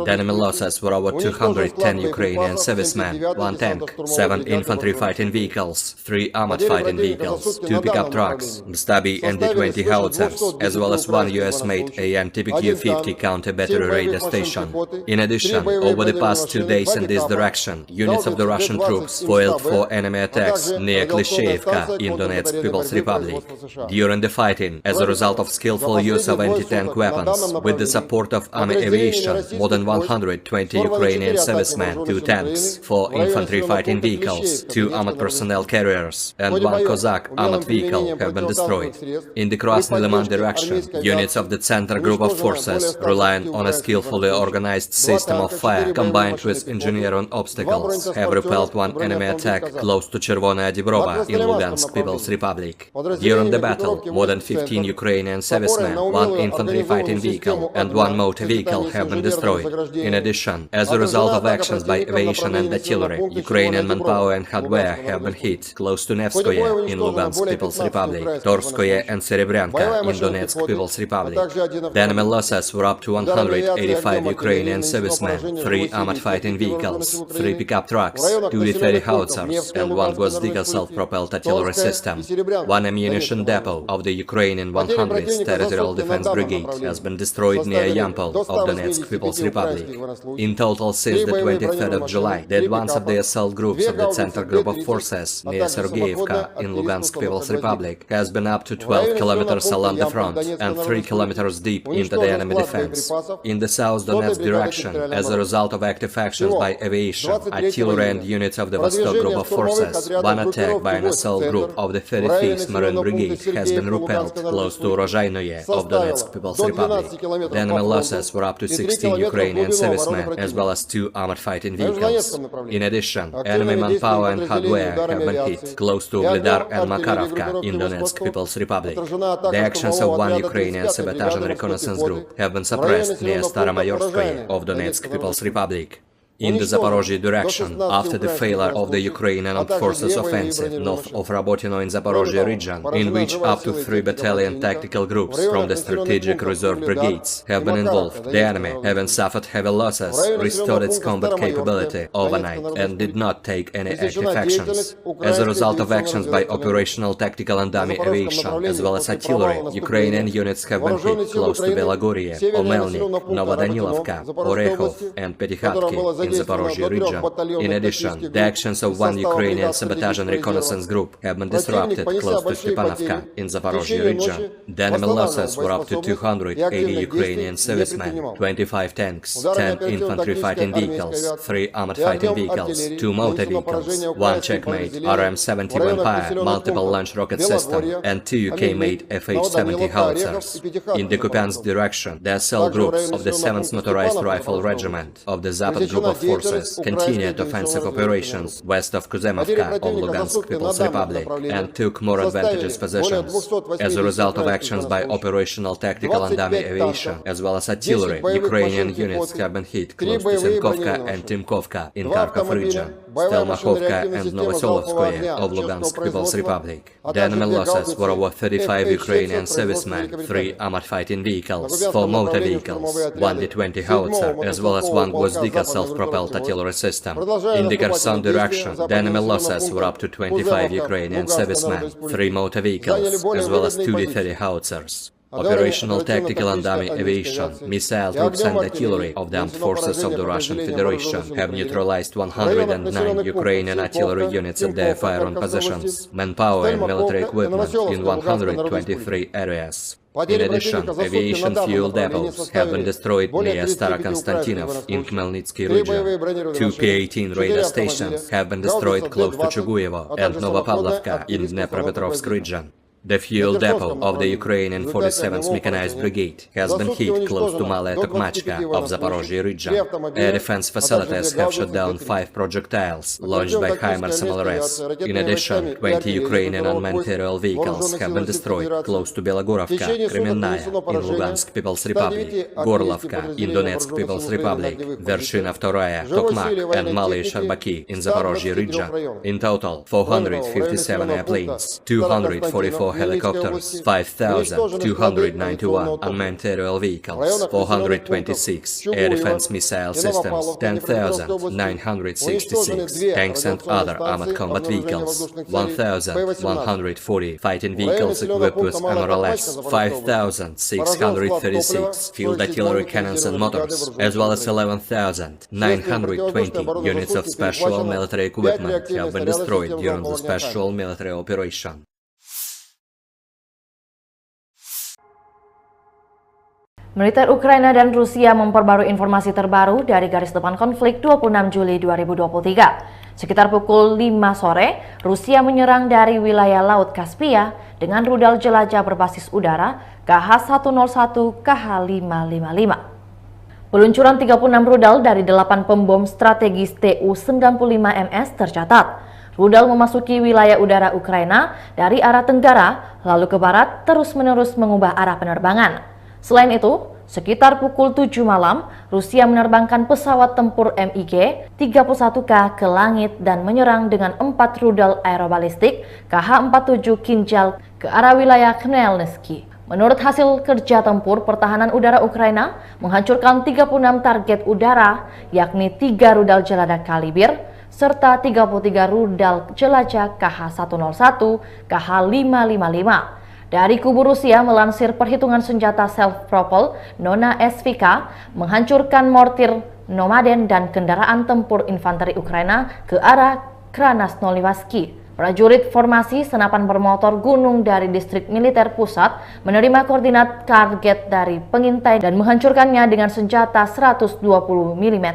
The enemy losses were over 210 Ukrainian servicemen, 1 tank, 7 infantry fighting vehicles, 3 armored fighting vehicles, 2 pickup trucks, Stabi and D-20 howitzers, as well as 1 US-made AM TPQ-50 counter-battery radar station. In addition, over the past 2 days in this direction, units of the Russian troops foiled 4 enemy attacks near Klishchevka in Donetsk People's Republic. During the fighting, as a result of skillful use of anti-tank weapons, with the support of army aviation, more than 120 Ukrainian servicemen, 2 tanks, 4 infantry fighting vehicles, 2 armored personnel carriers, and 1 Cossack armored vehicle have been destroyed. In the Krasny Liman direction, units of the Center Group of Forces, relying on a skillfully organized system of fire combined with engineering obstacles, have repelled 1 enemy attack close to Chervonaya Dibrova in Lugansk People's Republic. During the battle, more than 15 Ukrainian servicemen, 1 infantry fighting vehicle, and 1 motor vehicle have been destroyed. In addition, as a result of actions by aviation and artillery, Ukrainian manpower and hardware have been hit close to Nevskoye in Lugansk People's Republic, Torskoye and Serebryanka in Donetsk People's Republic. The enemy losses were up to 185 Ukrainian servicemen, 3 armored fighting vehicles, 3 pickup trucks, 2 D-30 howitzers, and 1 Gvozdyka self-propelled artillery system. 1 ammunition depot of the Ukrainian 100th Territorial Defense Brigade has been destroyed near Yampol of Donetsk People's Republic. In total, since the 23rd of July, the advance of the assault groups of the Center Group of Forces near Sergeyevka in Lugansk People's Republic has been up to 12 kilometers along the front and 3 kilometers deep into the enemy defense. In the South Donetsk direction, as a result of active actions by aviation, artillery and units of the Vostok Group of Forces, 1 attack by an assault group of the 35th Marine Brigade has been repelled close to Rozhainoye of Donetsk People's Republic. The enemy losses were up to 16 Ukrainian servicemen as well as 2 armored fighting vehicles. In addition, enemy manpower and hardware have been hit close to Ugledar and Makarovka in Donetsk People's Republic. The actions of one Ukrainian sabotage and reconnaissance group have been suppressed near Staromayorskoye of Donetsk People's Republic. In the Zaporozhye direction, after the failure of the Ukrainian Armed Forces offensive north of Rabotino in Zaporozhye region, in which up to 3 battalion tactical groups from the strategic reserve brigades have been involved, the enemy, having suffered heavy losses, restored its combat capability overnight and did not take any active actions. As a result of actions by operational, tactical and dummy aviation, as well as artillery, Ukrainian units have been hit close to Belagorye, Omelnik, Novodanilovka, Orekhov and Petykhatki in Zaporozhye region. In addition, the actions of one Ukrainian sabotage and reconnaissance group have been disrupted close to Stepanovka in Zaporozhye region. The enemy losses were up to 280 Ukrainian servicemen, 25 tanks, 10 infantry fighting vehicles, 3 armored fighting vehicles, 2 motor vehicles, 1 Checkmate RM-70 Vampire multiple launch rocket system, and 2 UK-made FH-70 howitzers. In the Kupiansk direction, the cell groups of the 7th Motorized Rifle Regiment of the Zapad Group of Forces continued offensive operations west of Kuzemovka of Lugansk People's Republic and took more advantageous positions. As a result of actions by operational, tactical and dummy aviation, as well as artillery, Ukrainian units have been hit close to Sinkovka and Timkovka in Kharkov region, Stelmakhovka and Novoselovskoye of Lugansk People's Republic. The enemy losses were over 35 Ukrainian servicemen, 3 armored fighting vehicles, 4 motor vehicles, 1 D-20 howitzer, as well as 1 Gvozdika self-propelled artillery system. In the Kherson direction, the enemy losses were up to 25 Ukrainian servicemen, 3 motor vehicles, as well as 2 D-30 howitzers. Operational, tactical and dummy aviation, missile troops and artillery of the armed forces of the Russian Federation have neutralized 109 Ukrainian artillery units at their firing positions, manpower and military equipment in 123 areas. In addition, aviation fuel depots have been destroyed near Starokonstantinov in Khmelnytsky region. 2 P-18 radar stations have been destroyed close to Chuguyevo and Novopavlovka in Dnepropetrovsk region. The fuel depot of the Ukrainian 47th Mechanized Brigade has been hit close to Malaya Tokmachka of Zaporozhye region. Air defense facilities have shot down 5 projectiles launched by HIMARS MLRS. In addition, 20 Ukrainian unmanned aerial vehicles have been destroyed close to Belogorovka, Kremenная in Lugansk People's Republic, Gorlovka in Donetsk People's Republic, Vershina II, Tokmak and Malaya Sharbaki in Zaporozhye region. In total, 457 airplanes, 244 helicopters, 5,291 unmanned aerial vehicles, 426 air defense missile systems, 10,966 tanks and other armored combat vehicles, 1,140 fighting vehicles equipped with MRLS, 5,636 field artillery cannons and motors, as well as 11,920 units of special military equipment have been destroyed during the special military operation. Militer Ukraina dan Rusia memperbarui informasi terbaru dari garis depan konflik 26 Juli 2023. Sekitar pukul 5 sore, Rusia menyerang dari wilayah Laut Kaspia dengan rudal jelajah berbasis udara KH-101 KH-555. Peluncuran 36 rudal dari 8 pembom strategis Tu-95MS tercatat. Rudal memasuki wilayah udara Ukraina dari arah tenggara, lalu ke barat, terus-menerus mengubah arah penerbangan. Selain itu, sekitar pukul 7 malam, Rusia menerbangkan pesawat tempur MiG-31K ke langit dan menyerang dengan 4 rudal aerobalistik KH-47 Kinjal ke arah wilayah Khmelnytsky. Menurut hasil kerja tempur, pertahanan udara Ukraina menghancurkan 36 target udara, yakni 3 rudal jelajah Kalibir, serta 33 rudal jelajah KH-101, KH-555. Dari kubu Rusia melansir perhitungan senjata self-propelled Nona SVK menghancurkan mortir Nomaden dan kendaraan tempur infanteri Ukraina ke arah Krasnoyarsk. Prajurit formasi senapan bermotor gunung dari distrik militer pusat menerima koordinat target dari pengintai dan menghancurkannya dengan senjata 120 mm.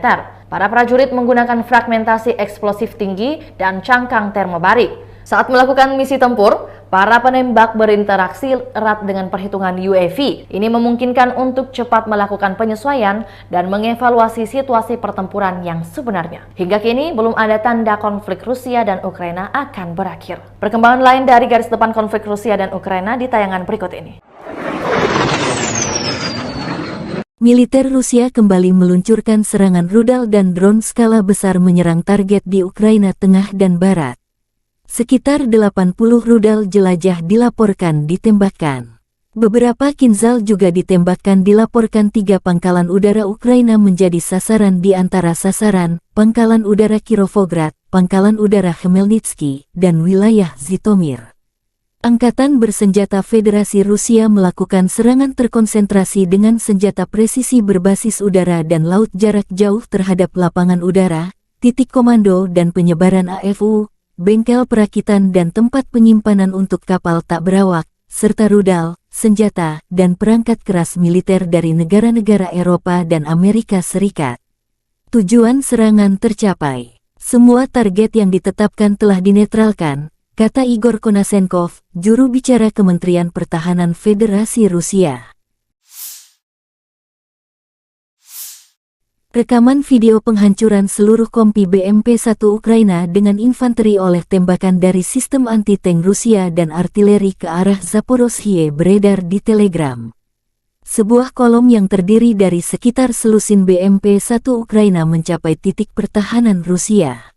Para prajurit menggunakan fragmentasi eksplosif tinggi dan cangkang termobarik. Saat melakukan misi tempur, Para penembak berinteraksi erat dengan perhitungan UAV. Ini memungkinkan untuk cepat melakukan penyesuaian dan mengevaluasi situasi pertempuran yang sebenarnya. Hingga kini belum ada tanda konflik Rusia dan Ukraina akan berakhir. Perkembangan lain dari garis depan konflik Rusia dan Ukraina di tayangan berikut ini. Militer Rusia kembali meluncurkan serangan rudal dan drone skala besar menyerang target di Ukraina Tengah dan Barat. Sekitar 80 rudal jelajah dilaporkan ditembakkan. Beberapa Kinzhal juga ditembakkan. Dilaporkan 3 pangkalan udara Ukraina menjadi sasaran di antara sasaran, Pangkalan Udara Kirovograd, Pangkalan Udara Khmelnytsky, dan wilayah Zhytomyr. Angkatan Bersenjata Federasi Rusia melakukan serangan terkonsentrasi dengan senjata presisi berbasis udara dan laut jarak jauh terhadap lapangan udara, titik komando dan penyebaran AFU, bengkel perakitan dan tempat penyimpanan untuk kapal tak berawak, serta rudal, senjata, dan perangkat keras militer dari negara-negara Eropa dan Amerika Serikat. Tujuan serangan tercapai. Semua target yang ditetapkan telah dinetralkan, kata Igor Konasenkov, juru bicara Kementerian Pertahanan Federasi Rusia. Rekaman video penghancuran seluruh kompi BMP-1 Ukraina dengan infanteri oleh tembakan dari sistem anti-tank Rusia dan artileri ke arah Zaporozhye beredar di Telegram. Sebuah kolom yang terdiri dari sekitar selusin BMP-1 Ukraina mencapai titik pertahanan Rusia.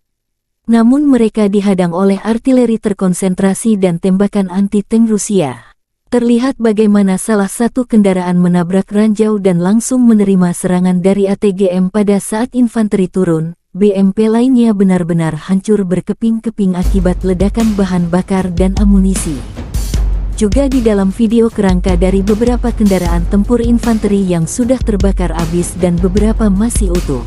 Namun mereka dihadang oleh artileri terkonsentrasi dan tembakan anti-tank Rusia. Terlihat bagaimana salah satu kendaraan menabrak ranjau dan langsung menerima serangan dari ATGM pada saat infanteri turun. BMP lainnya benar-benar hancur berkeping-keping akibat ledakan bahan bakar dan amunisi. Juga di dalam video kerangka dari beberapa kendaraan tempur infanteri yang sudah terbakar habis dan beberapa masih utuh.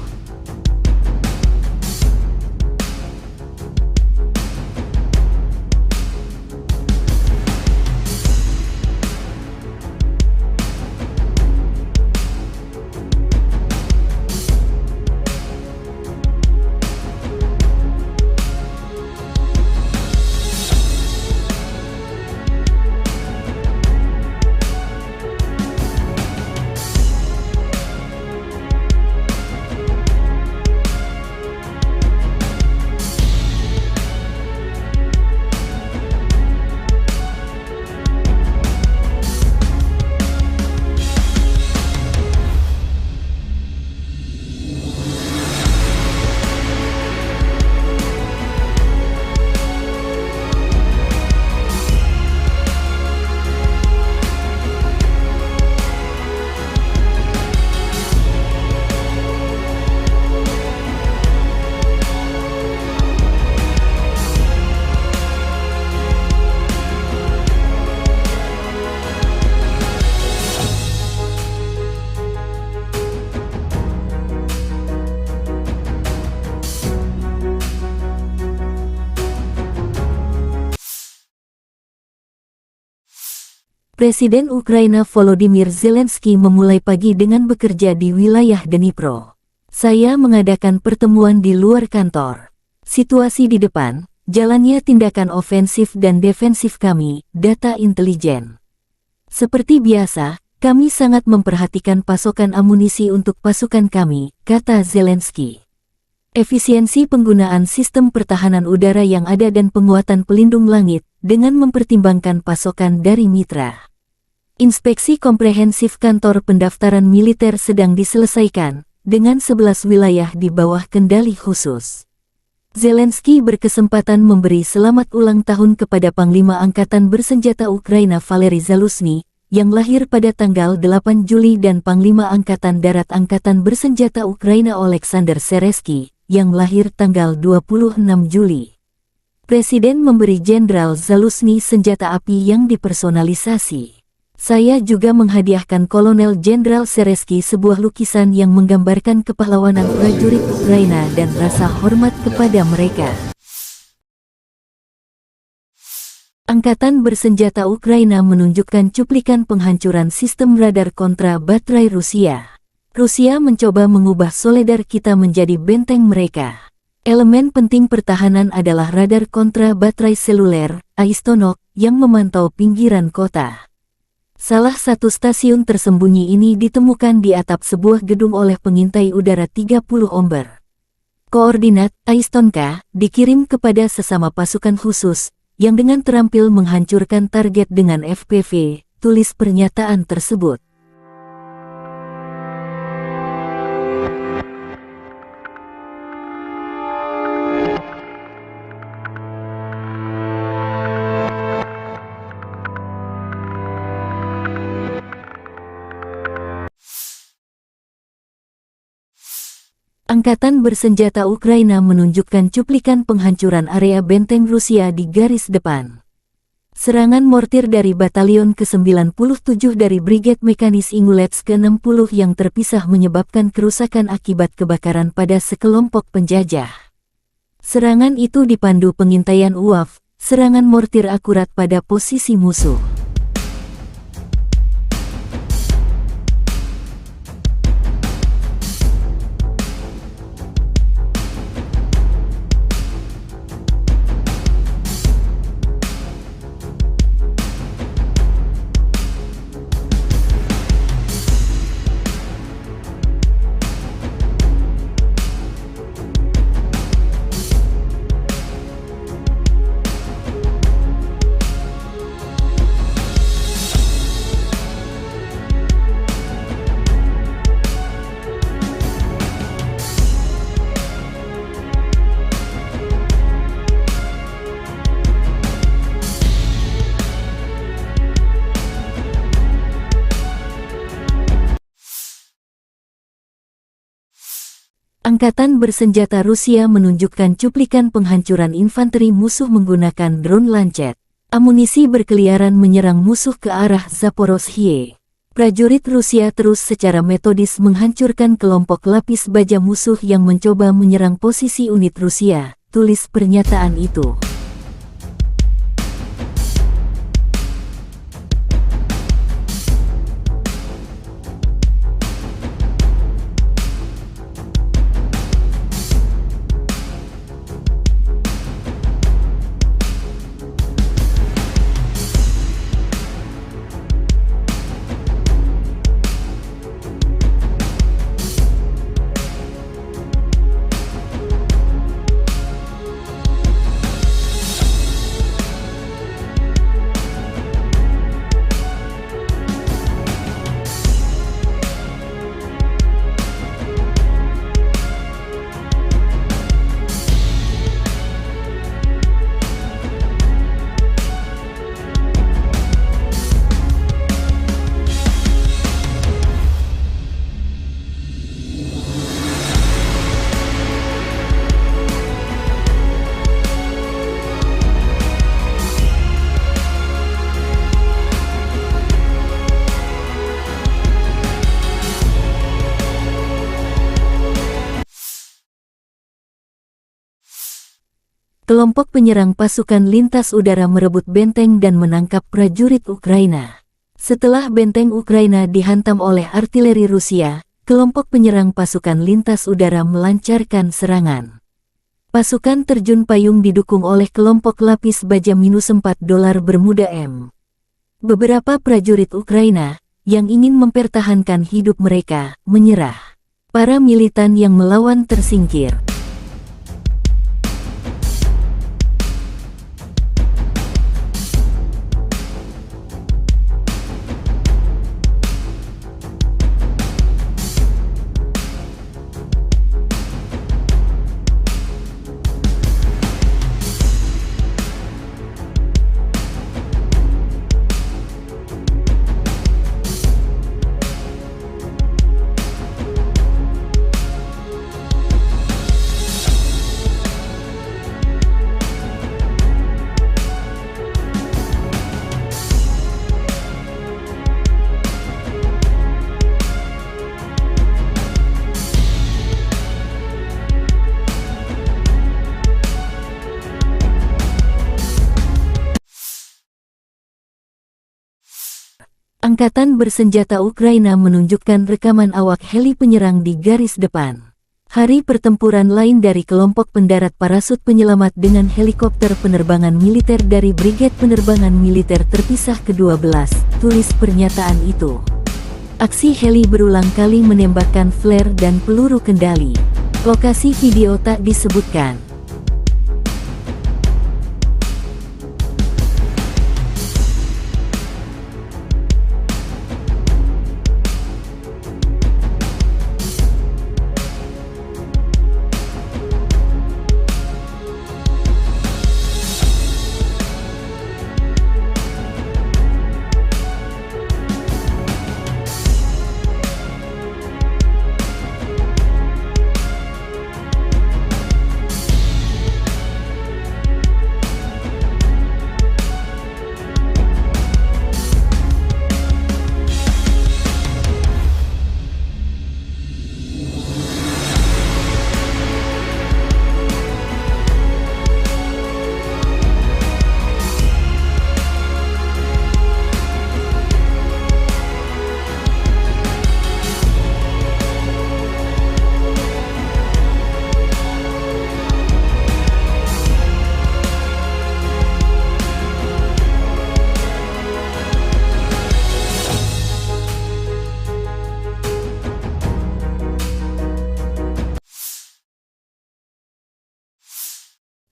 Presiden Ukraina Volodymyr Zelensky memulai pagi dengan bekerja di wilayah Dnipro. Saya mengadakan pertemuan di luar kantor. Situasi di depan, jalannya tindakan ofensif dan defensif kami, data intelijen. Seperti biasa, kami sangat memperhatikan pasokan amunisi untuk pasukan kami, kata Zelensky. Efisiensi penggunaan sistem pertahanan udara yang ada dan penguatan pelindung langit, dengan mempertimbangkan pasokan dari mitra. Inspeksi komprehensif kantor pendaftaran militer sedang diselesaikan, dengan 11 wilayah di bawah kendali khusus. Zelensky berkesempatan memberi selamat ulang tahun kepada Panglima Angkatan Bersenjata Ukraina Valery Zaluzhny, yang lahir pada tanggal 8 Juli dan Panglima Angkatan Darat Angkatan Bersenjata Ukraina Oleksandr Seresky, yang lahir tanggal 26 Juli. Presiden memberi Jenderal Zaluzhny senjata api yang dipersonalisasi. Saya juga menghadiahkan Kolonel Jenderal Seresky sebuah lukisan yang menggambarkan kepahlawanan prajurit Ukraina dan rasa hormat kepada mereka. Angkatan Bersenjata Ukraina menunjukkan cuplikan penghancuran sistem radar kontra baterai Rusia. Rusia mencoba mengubah Soledar kita menjadi benteng mereka. Elemen penting pertahanan adalah radar kontra baterai seluler, Aistonok, yang memantau pinggiran kota. Salah satu stasiun tersembunyi ini ditemukan di atap sebuah gedung oleh pengintai udara 30 Omber. Koordinat Aistonka dikirim kepada sesama pasukan khusus, yang dengan terampil menghancurkan target dengan FPV, tulis pernyataan tersebut. Angkatan bersenjata Ukraina menunjukkan cuplikan penghancuran area benteng Rusia di garis depan. Serangan mortir dari Batalion ke-97 dari Brigade Mekanis Ingulets ke-60 yang terpisah menyebabkan kerusakan akibat kebakaran pada sekelompok penjajah. Serangan itu dipandu pengintaian UAV, serangan mortir akurat pada posisi musuh. Angkatan bersenjata Rusia menunjukkan cuplikan penghancuran infanteri musuh menggunakan drone Lancet. Amunisi berkeliaran menyerang musuh ke arah Zaporozhye. Prajurit Rusia terus secara metodis menghancurkan kelompok lapis baja musuh yang mencoba menyerang posisi unit Rusia, tulis pernyataan itu. Kelompok penyerang pasukan lintas udara merebut benteng dan menangkap prajurit Ukraina. Setelah benteng Ukraina dihantam oleh artileri Rusia, kelompok penyerang pasukan lintas udara melancarkan serangan. Pasukan terjun payung didukung oleh kelompok lapis baja -4 dolar Bermuda M. Beberapa prajurit Ukraina, yang ingin mempertahankan hidup mereka, menyerah. Para militan yang melawan tersingkir. Angkatan bersenjata Ukraina menunjukkan rekaman awak heli penyerang di garis depan. Hari pertempuran lain dari kelompok pendarat parasut penyelamat dengan helikopter penerbangan militer dari Brigade Penerbangan Militer Terpisah ke-12, tulis pernyataan itu. Aksi heli berulang kali menembakkan flare dan peluru kendali. Lokasi video tak disebutkan.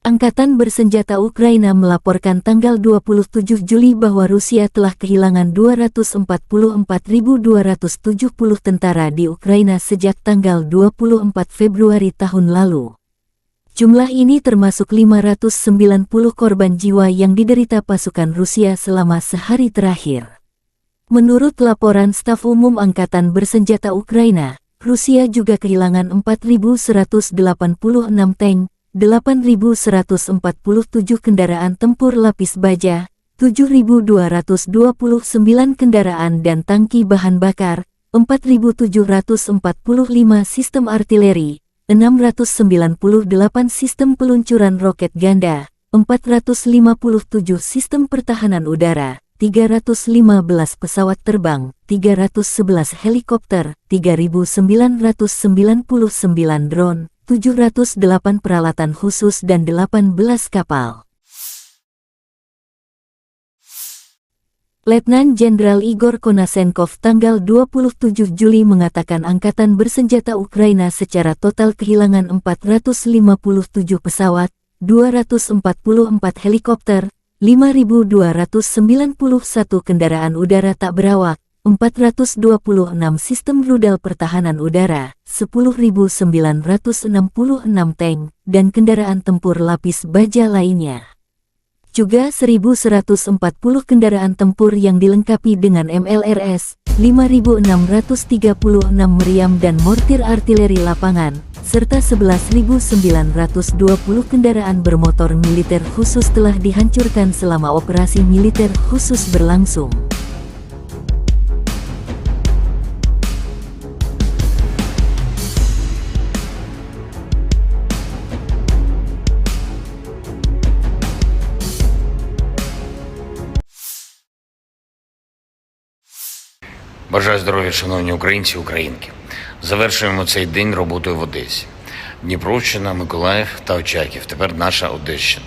Angkatan Bersenjata Ukraina melaporkan tanggal 27 Juli bahwa Rusia telah kehilangan 244.270 tentara di Ukraina sejak tanggal 24 Februari tahun lalu. Jumlah ini termasuk 590 korban jiwa yang diderita pasukan Rusia selama sehari terakhir. Menurut laporan Staf Umum Angkatan Bersenjata Ukraina, Rusia juga kehilangan 4.186 tank, 8.147 kendaraan tempur lapis baja, 7.229 kendaraan dan tangki bahan bakar, 4.745 sistem artileri, 698 sistem peluncuran roket ganda, 457 sistem pertahanan udara, 315 pesawat terbang, 311 helikopter, 3.999 drone, 708 peralatan khusus dan 18 kapal. Letnan Jenderal Igor Konasenkov tanggal 27 Juli mengatakan Angkatan Bersenjata Ukraina secara total kehilangan 457 pesawat, 244 helikopter, 5.291 kendaraan udara tak berawak, 426 sistem rudal pertahanan udara, 10.966 tank, dan kendaraan tempur lapis baja lainnya. Juga 1.140 kendaraan tempur yang dilengkapi dengan MLRS, 5.636 meriam dan mortir artileri lapangan, serta 11.920 kendaraan bermotor militer khusus telah dihancurkan selama operasi militer khusus berlangsung. Бажаю здоров'я, шановні українці і українки. Завершуємо цей день роботою в Одесі. Дніпровщина, Миколаїв та Очаків. Тепер наша Одещина.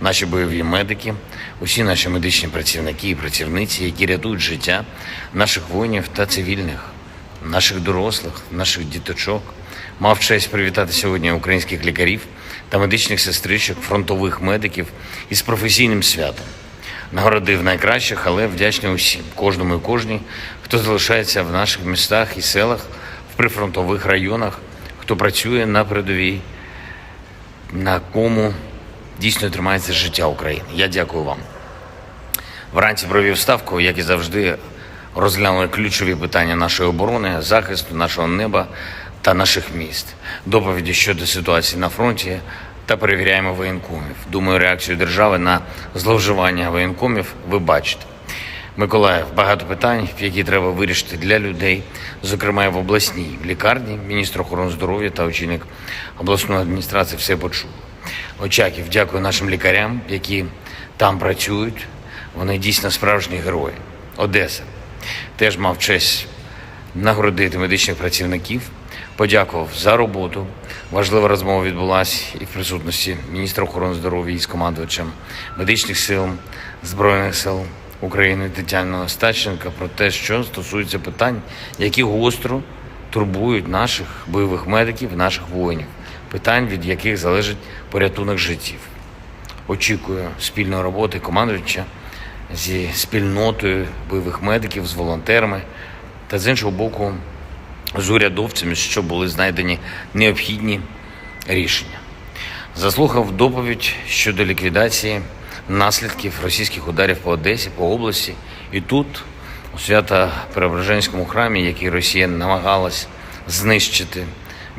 Наші бойові медики, усі наші медичні працівники і працівниці, які рятують життя наших воїнів та цивільних, наших дорослих, наших діточок. Мав честь привітати сьогодні українських лікарів та медичних сестричок, фронтових медиків із професійним святом. Нагородив найкращих, але вдячний усім, кожному і кожній, хто залишається в наших містах і селах, в прифронтових районах, хто працює на передовій, на кому дійсно тримається життя України. Я дякую вам. Вранці провів ставку, як і завжди, розглянули ключові питання нашої оборони, захисту нашого неба та наших міст, доповіді щодо ситуації на фронті та перевіряємо воєнкомів. Думаю, реакцію держави на зловживання воєнкомів ви бачите. Миколаїв, багато питань, які треба вирішити для людей, зокрема і в обласній лікарні. Міністр охорони здоров'я та очільник обласної адміністрації все почули. Очаків, дякую нашим лікарям, які там працюють. Вони дійсно справжні герої. Одеса. Теж мав честь нагородити медичних працівників, подякував за роботу. Важлива розмова відбулася і в присутності міністра охорони здоров'я із командувачем медичних сил Збройних сил України Тетяною Остапченко про те, що стосується питань, які гостро турбують наших бойових медиків, наших воїнів, питань, від яких залежить порятунок життів. Очікую спільної роботи командувача зі спільнотою бойових медиків, з волонтерами та, з іншого боку, з урядовцями, щоб були знайдені необхідні рішення. Заслухав доповідь щодо ліквідації наслідків російських ударів по Одесі, по області. І тут, у Свято-Преображенському храмі, який Росія намагалась знищити,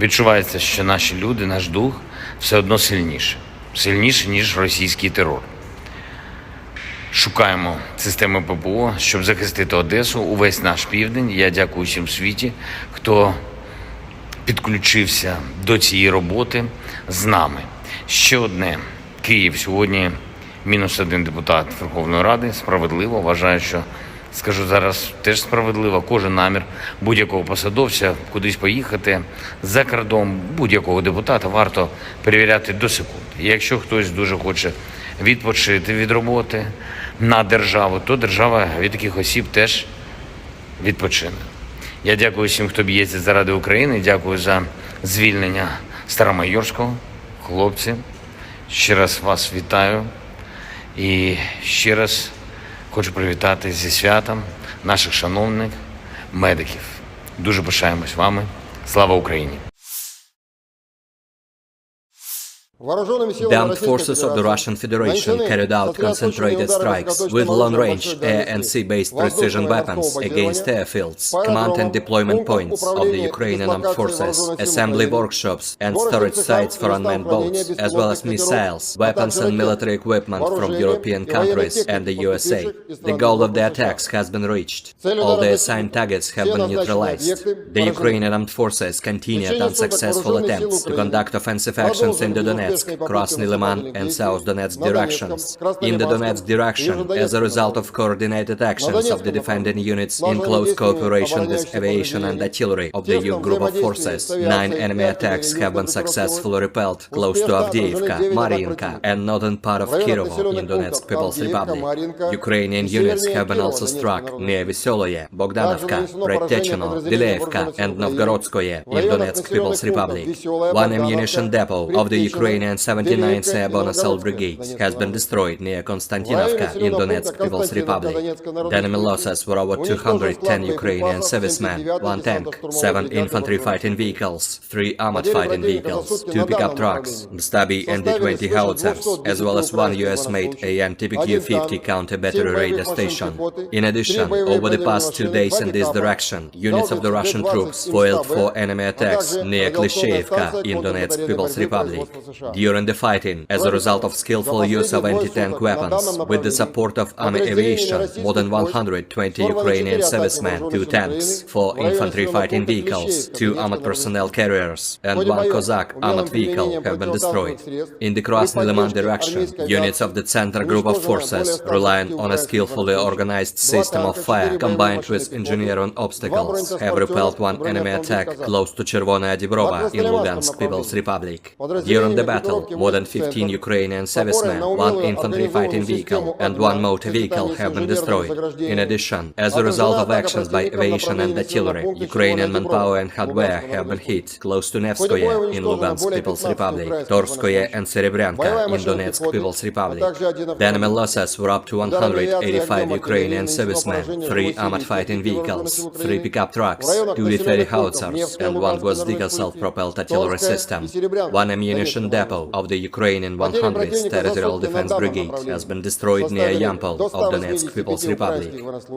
відчувається, що наші люди, наш дух все одно сильніше, ніж російський терор. Шукаємо системи ППО, щоб захистити Одесу, увесь наш південь. Я дякую всім в світі, хто підключився до цієї роботи з нами. Ще одне. Київ сьогодні -1 депутат Верховної Ради. Справедливо. Вважаю, що, скажу зараз, теж справедливо. Кожен намір будь-якого посадовця кудись поїхати за кордон, будь-якого депутата варто перевіряти до секунди. І якщо хтось дуже хоче відпочити від роботи на державу, то держава від таких осіб теж відпочине. Я дякую всім, хто б'ється заради України. Дякую за звільнення Старомайорського. Хлопці, ще раз вас вітаю. І ще раз хочу привітати зі святом наших шановних медиків. Дуже пишаємось вами. Слава Україні! The armed forces of the Russian Federation carried out concentrated strikes with long-range air and sea-based precision weapons against airfields, command and deployment points of the Ukrainian armed forces, assembly workshops and storage sites for unmanned boats, as well as missiles, weapons and military equipment from European countries and the USA. The goal of the attacks has been reached. All the assigned targets have been neutralized. The Ukrainian armed forces continued unsuccessful attempts to conduct offensive actions in the Donetsk, Krasny Liman and South Donetsk directions. In the Donetsk direction, as a result of coordinated actions of the defending units in close cooperation with aviation and artillery of the EU group of forces, 9 enemy attacks have been successfully repelled close to Avdiivka, Mariinka and northern part of Kirovo in Donetsk People's Republic. Ukrainian units have been also struck near Vesoloye, Bogdanovka, Predtechino, Dileevka and Novgorodskoye in Donetsk People's Republic. One ammunition depot of the Ukrainian 79th Airborne Assault Brigade has been destroyed near Konstantinovka in Donetsk People's Republic. The enemy losses were over 210 Ukrainian servicemen, 1 tank, 7 infantry fighting vehicles, 3 armored fighting vehicles, 2 pickup trucks, Stabi and D-20 howitzers, as well as 1 US-made AN TPQ-50 counter-battery radar station. In addition, over the past 2 days in this direction, units of the Russian troops foiled 4 enemy attacks near Klishchevka in Donetsk People's Republic. During the fighting, as a result of skillful use of anti-tank weapons, with the support of army aviation, more than 120 Ukrainian servicemen, 2 tanks, 4 infantry fighting vehicles, 2 armored personnel carriers, and 1 Cossack armored vehicle have been destroyed. In the Krasny Liman direction, units of the Center Group of Forces, relying on a skillfully organized system of fire combined with engineering obstacles, have repelled 1 enemy attack close to Chervonaya Dibrova in Lugansk People's Republic. During the battle, more than 15 Ukrainian servicemen, 1 infantry fighting vehicle, and 1 motor vehicle have been destroyed. In addition, as a result of actions by aviation and artillery, Ukrainian manpower and hardware have been hit close to Nevskoye in Lugansk People's Republic, Torskoye and Serebryanka in Donetsk People's Republic. The enemy losses were up to 185 Ukrainian servicemen, 3 armored fighting vehicles, 3 pickup trucks, 2 D-30 howitzers, and 1 Gvozdyka self-propelled artillery system. 1 ammunition depot of the Ukrainian 100th Territorial Defense Brigade has been destroyed near Yampol of Donetsk People's Republic.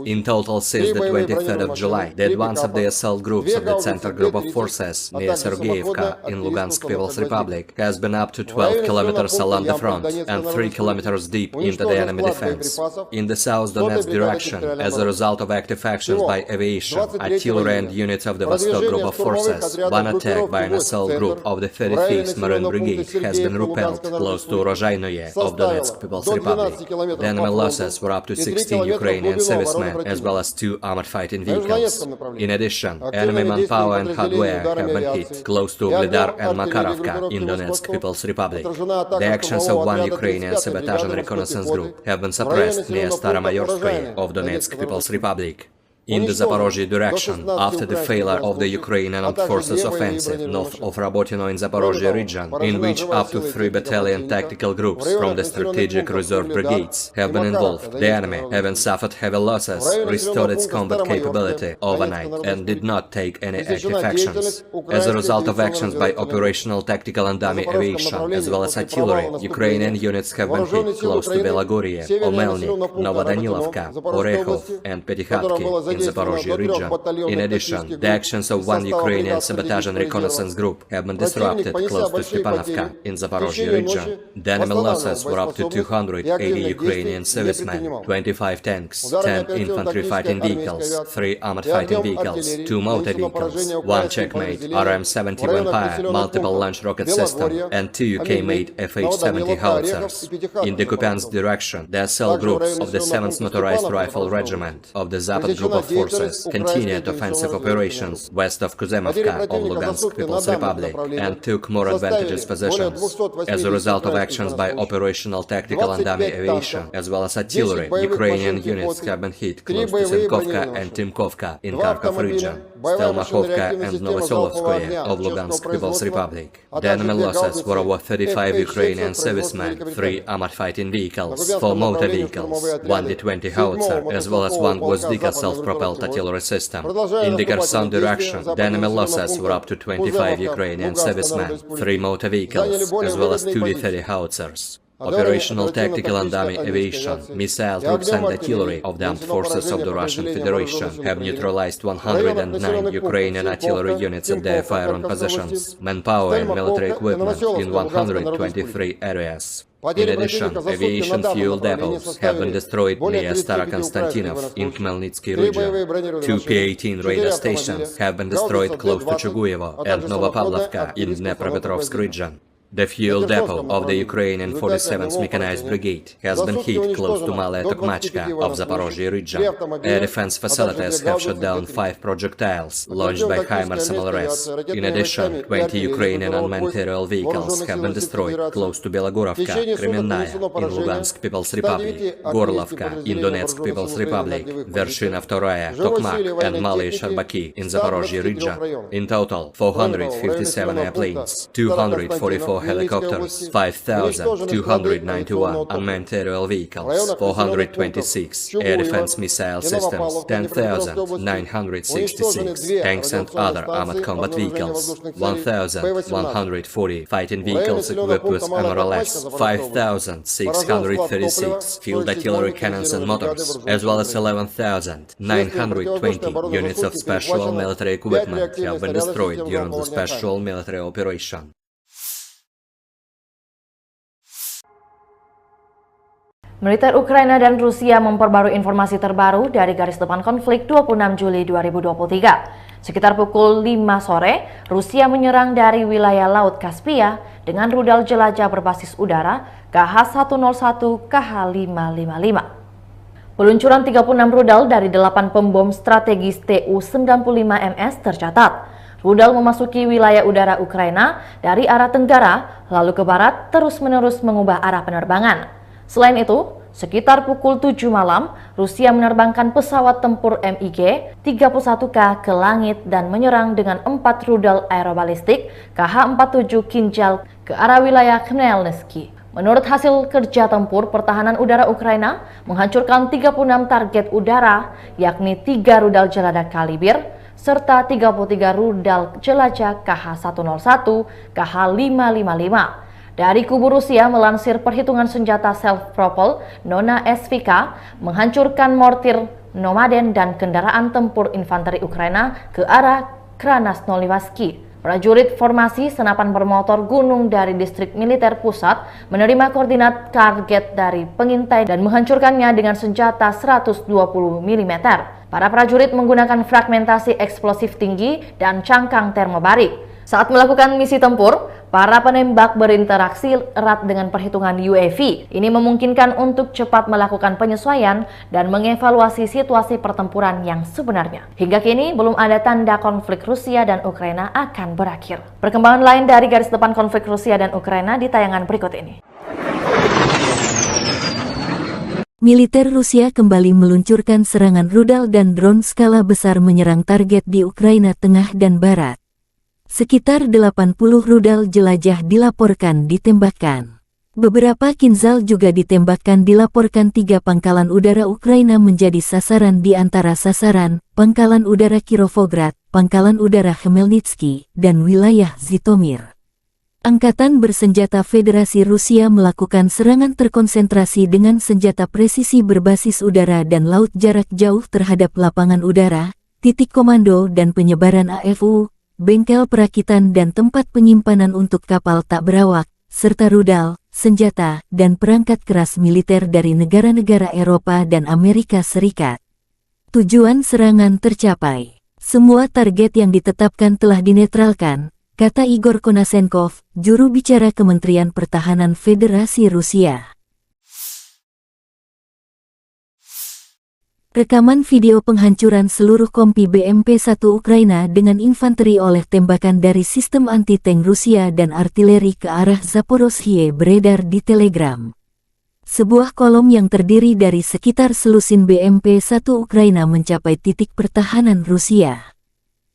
In total, since the 23rd of July, the advance of the assault groups of the Center Group of Forces near Sergeyevka in Lugansk People's Republic has been up to 12 kilometers along the front and 3 kilometers deep into the enemy defense. In the South Donetsk direction, as a result of active actions by aviation, artillery and units of the Vostok Group of Forces, 1 attack by an assault group of the 35th Marine Brigade has been repelled close to Rozhainoye of Donetsk People's Republic. The enemy losses were up to 16 Ukrainian servicemen as well as 2 armored fighting vehicles. In addition, enemy manpower and hardware have been hit close to Ugledar and Makarovka in Donetsk People's Republic. The actions of one Ukrainian sabotage and reconnaissance group have been suppressed near Staromayorskoye of Donetsk People's Republic. In the Zaporozhye direction, after the failure of the Ukrainian Armed Forces offensive north of Rabotino in Zaporozhye region, in which up to 3 battalion tactical groups from the strategic reserve brigades have been involved, the enemy, having suffered heavy losses, restored its combat capability overnight and did not take any active actions. As a result of actions by operational tactical and dummy aviation, as well as artillery, Ukrainian units have been hit close to Belagorye, Omelnik, Novodanilovka, Orekhov and Petykhatki in Zaporozhye region. In addition, the actions of one Ukrainian sabotage and reconnaissance group have been disrupted close to Stepanovka in Zaporozhye region. The enemy losses were up to 280 Ukrainian servicemen, 25 tanks, 10 infantry fighting vehicles, 3 armored fighting vehicles, 2 motor vehicles, 1 Checkmate RM-70 Vampire multiple launch rocket system, and 2 UK-made FH-70 howitzers. In the Kupiansk direction, the cell groups of the 7th Motorized Rifle Regiment of the Zapad Group of Forces continued offensive operations west of Kuzemovka of Lugansk People's Republic and took more advantageous positions. As a result of actions by operational tactical and dummy aviation, as well as artillery, Ukrainian units have been hit close to Sinkovka and Timkovka in Kharkov region, Stelmakhovka and Novoselovskoye of Lugansk People's Republic. The enemy losses were over 35 Ukrainian servicemen, 3 armored fighting vehicles, 4 motor vehicles, 1 D-20 howitzer, as well as 1 Gvozdika self-propelled artillery system. In the Kherson direction, the enemy losses were up to 25 Ukrainian servicemen, 3 motor vehicles, as well as 2 D-30 howitzers. Operational tactical and dummy aviation, missile troops and artillery of the armed forces of the Russian Federation have neutralized 109 Ukrainian artillery units at their firing positions, manpower and military equipment in 123 areas. In addition, aviation fuel depots have been destroyed near Starokonstantinov in Khmelnytsky region. 2 P-18 radar stations have been destroyed close to Chuguyevo and Novopavlovka in Dnepropetrovsk region. The fuel depot of the Ukrainian 47th Mechanized Brigade has been hit close to Malaya Tokmachka of Zaporozhye region. Air defense facilities have shot down 5 projectiles launched by HIMARS MLRS. In addition, 20 Ukrainian unmanned aerial vehicles have been destroyed close to Belogorovka, Kremenная in Lugansk People's Republic, Gorlovka in Donetsk People's Republic, Vershina II, Tokmak and Malaya Sharbaki in Zaporozhye region. In total, 457 airplanes, 244 helicopters, 5,291 unmanned aerial vehicles, 426 air defense missile systems, 10,966 tanks and other armored combat vehicles, 1,140 fighting vehicles equipped with MRLS, 5,636 field artillery cannons and motors, as well as 11,920 units of special military equipment have been destroyed during the special military operation. Militer Ukraina dan Rusia memperbarui informasi terbaru dari garis depan konflik 26 Juli 2023. Sekitar pukul 5 sore, Rusia menyerang dari wilayah Laut Kaspia dengan rudal jelajah berbasis udara KH-101 KH-555. Peluncuran 36 rudal dari 8 pembom strategis Tu-95MS tercatat. Rudal memasuki wilayah udara Ukraina dari arah tenggara, lalu ke barat, terus-menerus mengubah arah penerbangan. Selain itu, sekitar pukul 7 malam, Rusia menerbangkan pesawat tempur MiG-31K ke langit dan menyerang dengan 4 rudal aerobalistik KH-47 Kinjal ke arah wilayah Khmelnytsky. Menurut hasil kerja tempur, pertahanan udara Ukraina menghancurkan 36 target udara, yakni 3 rudal jelajah Kalibr, serta 33 rudal jelajah KH-101, KH-555. Dari kubu Rusia melansir perhitungan senjata self-propel Nona SVK menghancurkan mortir Nomaden dan kendaraan tempur infanteri Ukraina ke arah Krasnoyarsk. Prajurit formasi senapan bermotor gunung dari distrik militer pusat menerima koordinat target dari pengintai dan menghancurkannya dengan senjata 120 mm. Para prajurit menggunakan fragmentasi eksplosif tinggi dan cangkang termobarik. Saat melakukan misi tempur, Para penembak berinteraksi erat dengan perhitungan UAV. Ini memungkinkan untuk cepat melakukan penyesuaian dan mengevaluasi situasi pertempuran yang sebenarnya. Hingga kini, belum ada tanda konflik Rusia dan Ukraina akan berakhir. Perkembangan lain dari garis depan konflik Rusia dan Ukraina di tayangan berikut ini. Militer Rusia kembali meluncurkan serangan rudal dan drone skala besar menyerang target di Ukraina Tengah dan Barat. Sekitar 80 rudal jelajah dilaporkan ditembakkan. Beberapa Kinzhal juga ditembakkan. Dilaporkan 3 pangkalan udara Ukraina menjadi sasaran, di antara sasaran Pangkalan Udara Kirovograd, Pangkalan Udara Khmelnytsky, dan wilayah Zhytomyr. Angkatan Bersenjata Federasi Rusia melakukan serangan terkonsentrasi dengan senjata presisi berbasis udara dan laut jarak jauh terhadap lapangan udara, titik komando dan penyebaran AFU, bengkel perakitan dan tempat penyimpanan untuk kapal tak berawak, serta rudal, senjata, dan perangkat keras militer dari negara-negara Eropa dan Amerika Serikat. Tujuan serangan tercapai. Semua target yang ditetapkan telah dinetralkan, kata Igor Konasenkov, juru bicara Kementerian Pertahanan Federasi Rusia. Rekaman video penghancuran seluruh kompi BMP-1 Ukraina dengan infanteri oleh tembakan dari sistem anti-tank Rusia dan artileri ke arah Zaporozhye beredar di Telegram. Sebuah kolom yang terdiri dari sekitar selusin BMP-1 Ukraina mencapai titik pertahanan Rusia.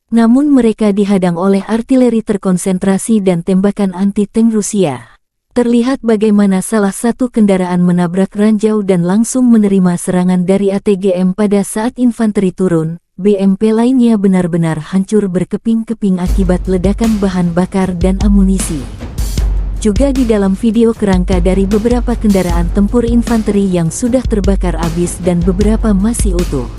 Namun mereka dihadang oleh artileri terkonsentrasi dan tembakan anti-tank Rusia. Terlihat bagaimana salah satu kendaraan menabrak ranjau dan langsung menerima serangan dari ATGM pada saat infanteri turun. BMP lainnya benar-benar hancur berkeping-keping akibat ledakan bahan bakar dan amunisi. Juga di dalam video kerangka dari beberapa kendaraan tempur infanteri yang sudah terbakar habis dan beberapa masih utuh.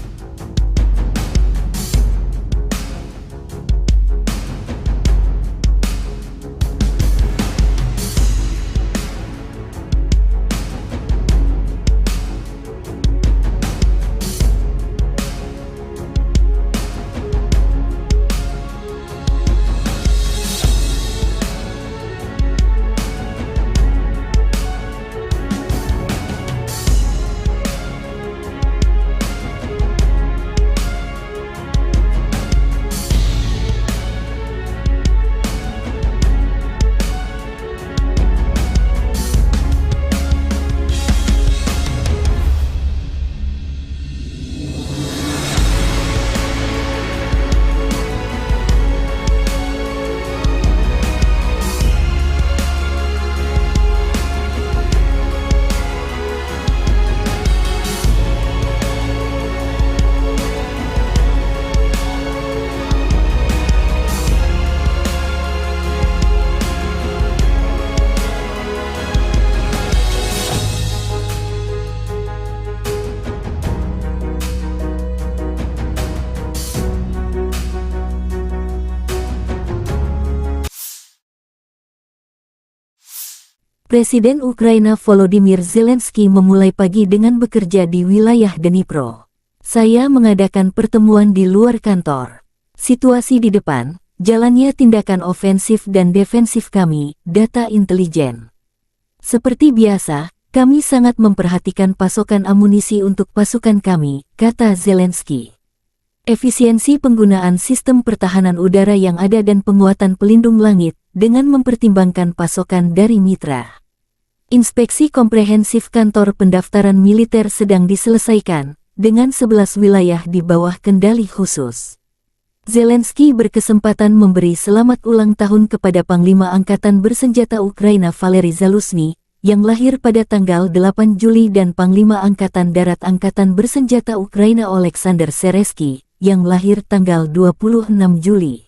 Presiden Ukraina Volodymyr Zelensky memulai pagi dengan bekerja di wilayah Dnipro. Saya mengadakan pertemuan di luar kantor. Situasi di depan, jalannya tindakan ofensif dan defensif kami, data intelijen. Seperti biasa, kami sangat memperhatikan pasokan amunisi untuk pasukan kami, kata Zelensky. Efisiensi penggunaan sistem pertahanan udara yang ada dan penguatan pelindung langit, dengan mempertimbangkan pasokan dari mitra. Inspeksi komprehensif kantor pendaftaran militer sedang diselesaikan, dengan 11 wilayah di bawah kendali khusus. Zelensky berkesempatan memberi selamat ulang tahun kepada Panglima Angkatan Bersenjata Ukraina Valery Zaluzhny, yang lahir pada tanggal 8 Juli dan Panglima Angkatan Darat Angkatan Bersenjata Ukraina Oleksandr Seresky, yang lahir tanggal 26 Juli.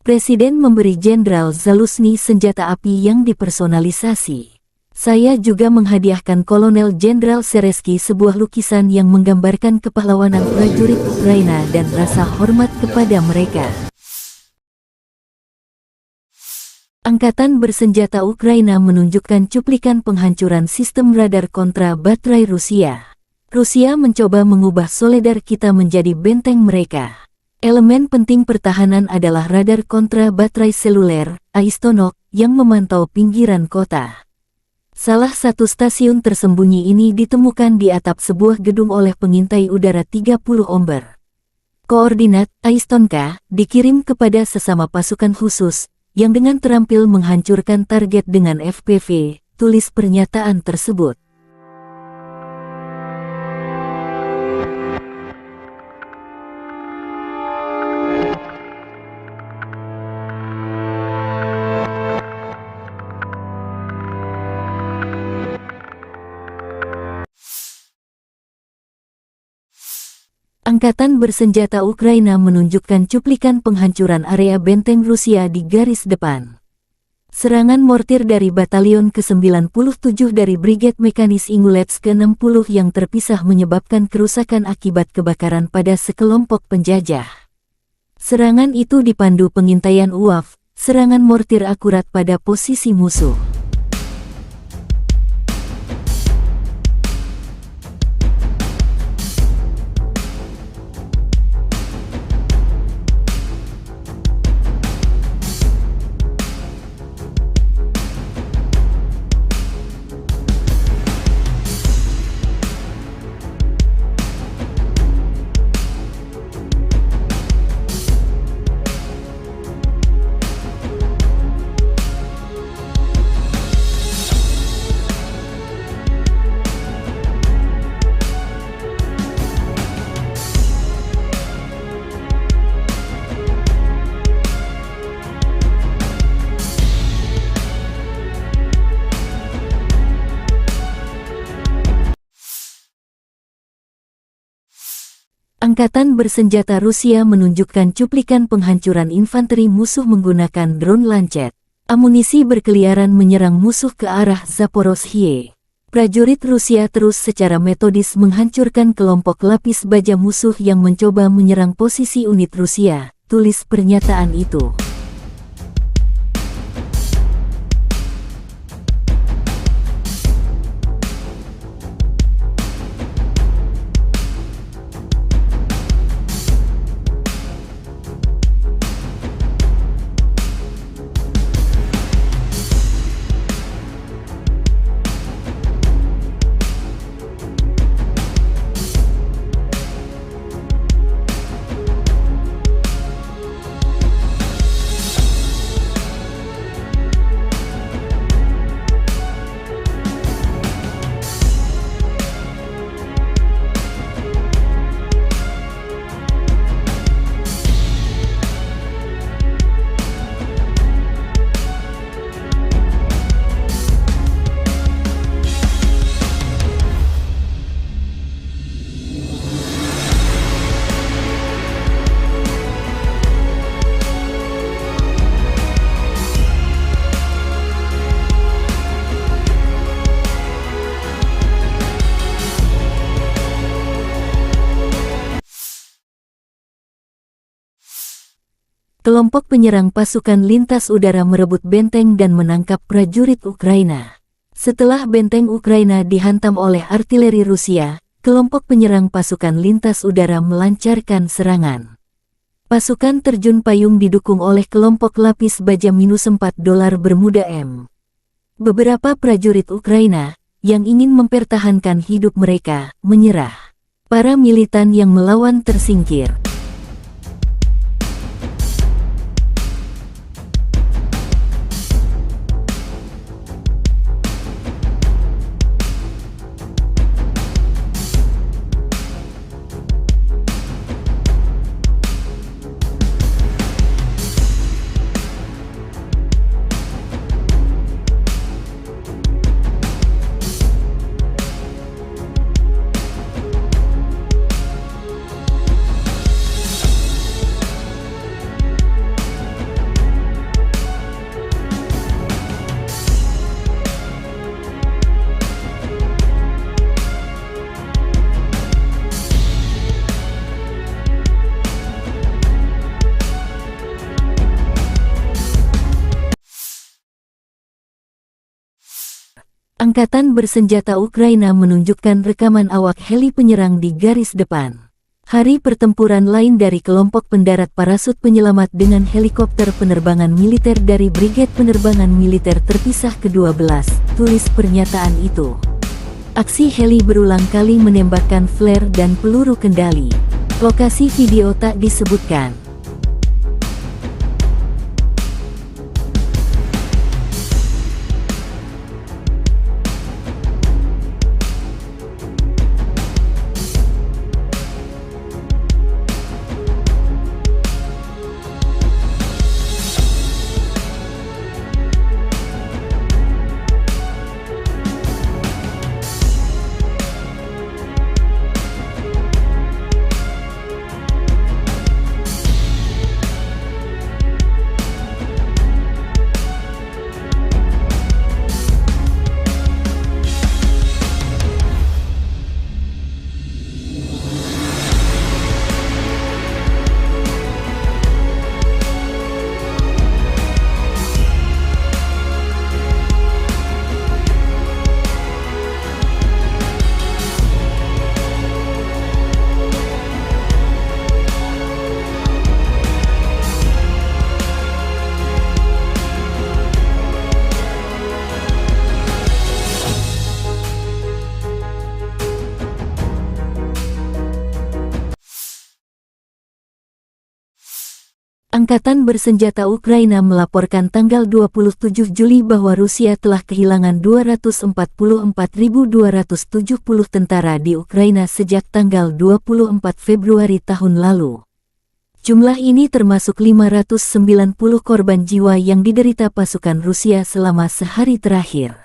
Presiden memberi Jenderal Zaluzhny senjata api yang dipersonalisasi. Saya juga menghadiahkan Kolonel Jenderal Seresky sebuah lukisan yang menggambarkan kepahlawanan prajurit Ukraina dan rasa hormat kepada mereka. Angkatan Bersenjata Ukraina menunjukkan cuplikan penghancuran sistem radar kontra baterai Rusia. Rusia mencoba mengubah Soledar kita menjadi benteng mereka. Elemen penting pertahanan adalah radar kontra baterai seluler, Aistonok, yang memantau pinggiran kota. Salah satu stasiun tersembunyi ini ditemukan di atap sebuah gedung oleh pengintai udara 30 Omber. Koordinat Aistonka dikirim kepada sesama pasukan khusus, yang dengan terampil menghancurkan target dengan FPV, tulis pernyataan tersebut. Angkatan bersenjata Ukraina menunjukkan cuplikan penghancuran area benteng Rusia di garis depan. Serangan mortir dari Batalion ke-97 dari Brigade Mekanis Ingulets ke-60 yang terpisah menyebabkan kerusakan akibat kebakaran pada sekelompok penjajah. Serangan itu dipandu pengintaian UAV, serangan mortir akurat pada posisi musuh. Angkatan bersenjata Rusia menunjukkan cuplikan penghancuran infanteri musuh menggunakan drone Lancet. Amunisi berkeliaran menyerang musuh ke arah Zaporozhye. Prajurit Rusia terus secara metodis menghancurkan kelompok lapis baja musuh yang mencoba menyerang posisi unit Rusia, tulis pernyataan itu. Kelompok penyerang pasukan lintas udara merebut benteng dan menangkap prajurit Ukraina. Setelah benteng Ukraina dihantam oleh artileri Rusia, kelompok penyerang pasukan lintas udara melancarkan serangan. Pasukan terjun payung didukung oleh kelompok lapis baja -4 dolar Bermuda M. Beberapa prajurit Ukraina, yang ingin mempertahankan hidup mereka, menyerah. Para militan yang melawan tersingkir. Angkatan bersenjata Ukraina menunjukkan rekaman awak heli penyerang di garis depan. Hari pertempuran lain dari kelompok pendarat parasut penyelamat dengan helikopter penerbangan militer dari Brigade Penerbangan Militer Terpisah ke-12, tulis pernyataan itu. Aksi heli berulang kali menembakkan flare dan peluru kendali. Lokasi video tak disebutkan. Angkatan Bersenjata Ukraina melaporkan tanggal 27 Juli bahwa Rusia telah kehilangan 244.270 tentara di Ukraina sejak tanggal 24 Februari tahun lalu. Jumlah ini termasuk 590 korban jiwa yang diderita pasukan Rusia selama sehari terakhir.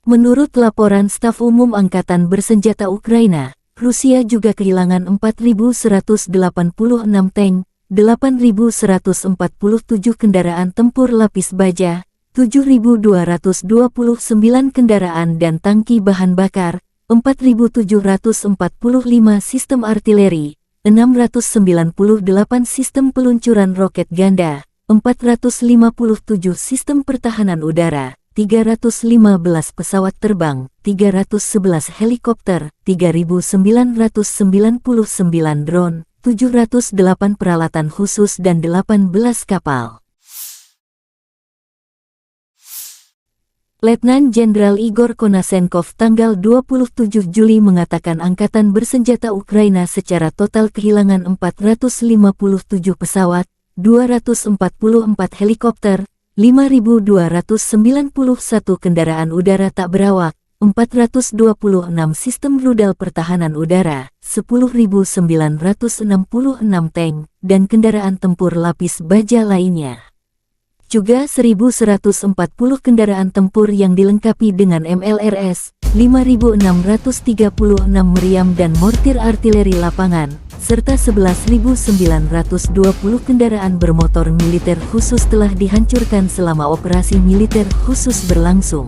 Menurut laporan Staf Umum Angkatan Bersenjata Ukraina, Rusia juga kehilangan 4.186 tank, 8.147 kendaraan tempur lapis baja, 7.229 kendaraan dan tangki bahan bakar, 4.745 sistem artileri, 698 sistem peluncuran roket ganda, 457 sistem pertahanan udara, 315 pesawat terbang, 311 helikopter, 3.999 drone, 708 peralatan khusus dan 18 kapal. Letnan Jenderal Igor Konasenkov tanggal 27 Juli mengatakan Angkatan Bersenjata Ukraina secara total kehilangan 457 pesawat, 244 helikopter, 5.291 kendaraan udara tak berawak, 426 sistem rudal pertahanan udara, 10.966 tank, dan kendaraan tempur lapis baja lainnya. Juga 1.140 kendaraan tempur yang dilengkapi dengan MLRS, 5.636 meriam dan mortir artileri lapangan, serta 11.920 kendaraan bermotor militer khusus telah dihancurkan selama operasi militer khusus berlangsung.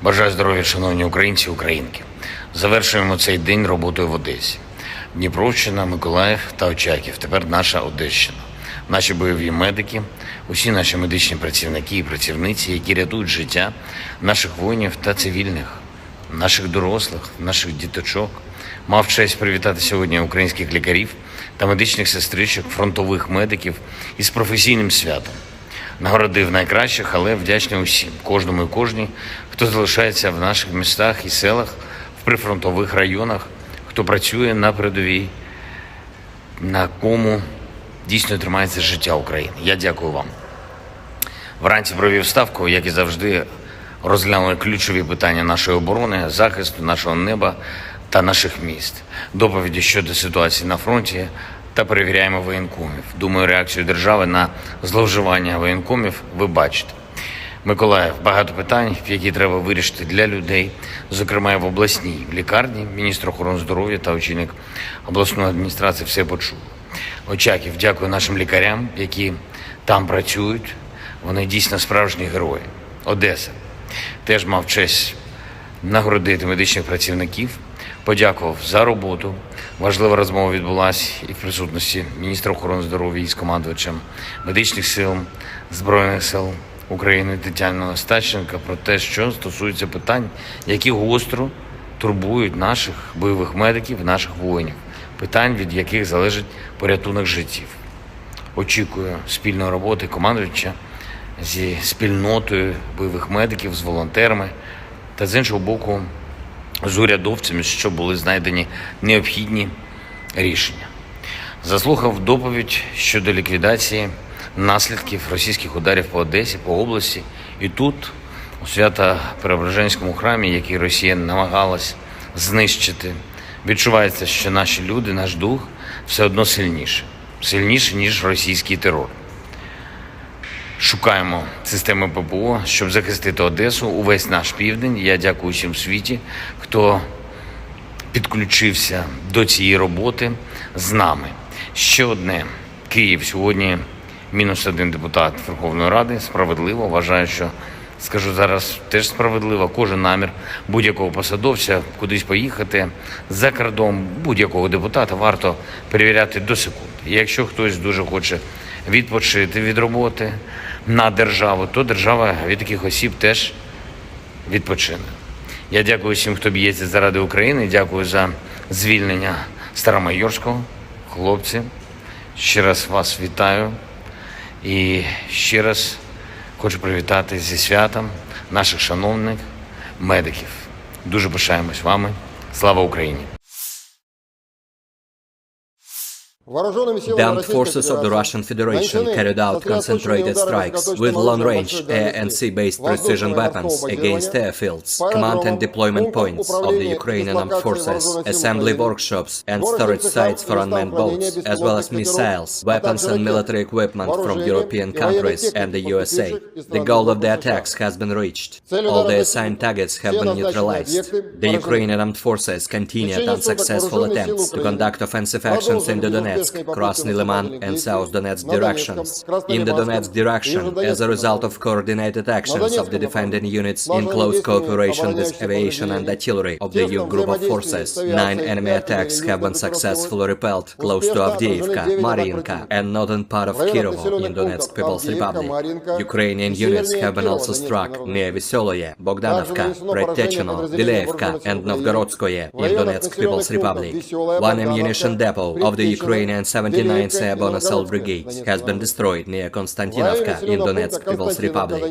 Бажаю здоров'я, шановні українці і українки. Завершуємо цей день роботою в Одесі. Дніпровщина, Миколаїв та Очаків. Тепер наша Одещина. Наші бойові медики, усі наші медичні працівники і працівниці, які рятують життя наших воїнів та цивільних, наших дорослих, наших діточок. Мав честь привітати сьогодні українських лікарів та медичних сестричок, фронтових медиків із професійним святом. Нагородив найкращих, але вдячний усім, кожному і кожній, хто залишається в наших містах і селах, в прифронтових районах, хто працює на передовій, на кому дійсно тримається життя України. Я дякую вам. Вранці провів ставку, як і завжди, розглянули ключові питання нашої оборони, захисту нашого неба та наших міст, доповіді щодо ситуації на фронті та перевіряємо воєнкомів. Думаю, реакцію держави на зловживання воєнкомів ви бачите. Миколаїв, багато питань, які треба вирішити для людей, зокрема і в обласній лікарні. Міністр охорони здоров'я та очільник обласної адміністрації все почув. Очаків, дякую нашим лікарям, які там працюють. Вони дійсно справжні герої. Одеса. Теж мав честь нагородити медичних працівників, подякував за роботу. Важлива розмова відбулася і в присутності міністра охорони здоров'я із командувачем медичних сил Збройних сил України Тетяною Остащенко про те, що стосується питань, які гостро турбують наших бойових медиків, наших воїнів, питань, від яких залежить порятунок життів. Очікую спільної роботи командувача зі спільнотою бойових медиків, з волонтерами та, з іншого боку, з урядовцями, щоб були знайдені необхідні рішення. Заслухав доповідь щодо ліквідації наслідків російських ударів по Одесі, по області. І тут, у Свято-Преображенському храмі, який Росія намагалась знищити, відчувається, що наші люди, наш дух все одно сильніше, ніж російський терор. Шукаємо системи ППО, щоб захистити Одесу, увесь наш південь. Я дякую всім в світі, хто підключився до цієї роботи з нами. Ще одне. Київ сьогодні -1 депутат Верховної Ради. Справедливо. Вважаю, що, скажу зараз, теж справедливо. Кожен намір будь-якого посадовця кудись поїхати за кордон, будь-якого депутата варто перевіряти до секунди. І якщо хтось дуже хоче відпочити від роботи на державу, то держава від таких осіб теж відпочине. Я дякую всім, хто б'ється заради України. Дякую за звільнення Старомайорського. Хлопці, ще раз вас вітаю. І ще раз хочу привітати зі святом наших шановних медиків. Дуже пишаємось вами. Слава Україні! The armed forces of the Russian Federation carried out concentrated strikes with long-range air and sea-based precision weapons against airfields, command and deployment points of the Ukrainian armed forces, assembly workshops and storage sites for unmanned boats, as well as missiles, weapons and military equipment from European countries and the USA. The goal of the attacks has been reached. All the assigned targets have been neutralized. The Ukrainian armed forces continued unsuccessful attempts to conduct offensive actions in the Donetsk, Krasny Liman and South Donetsk directions. In the Donetsk direction, as a result of coordinated actions of the defending units in close cooperation with aviation and artillery of the youth group of forces, 9 enemy attacks have been successfully repelled close to Avdiivka, Mariinka and northern part of Kirovo in Donetsk People's Republic. Ukrainian units have been also struck near Vesoloye, Bogdanovka, Predtechino, Dileevka and Novgorodskoye in Donetsk People's Republic. One ammunition depot of the Ukrainian 79th Airborne Assault Brigade has been destroyed near Konstantinovka in Donetsk People's Republic.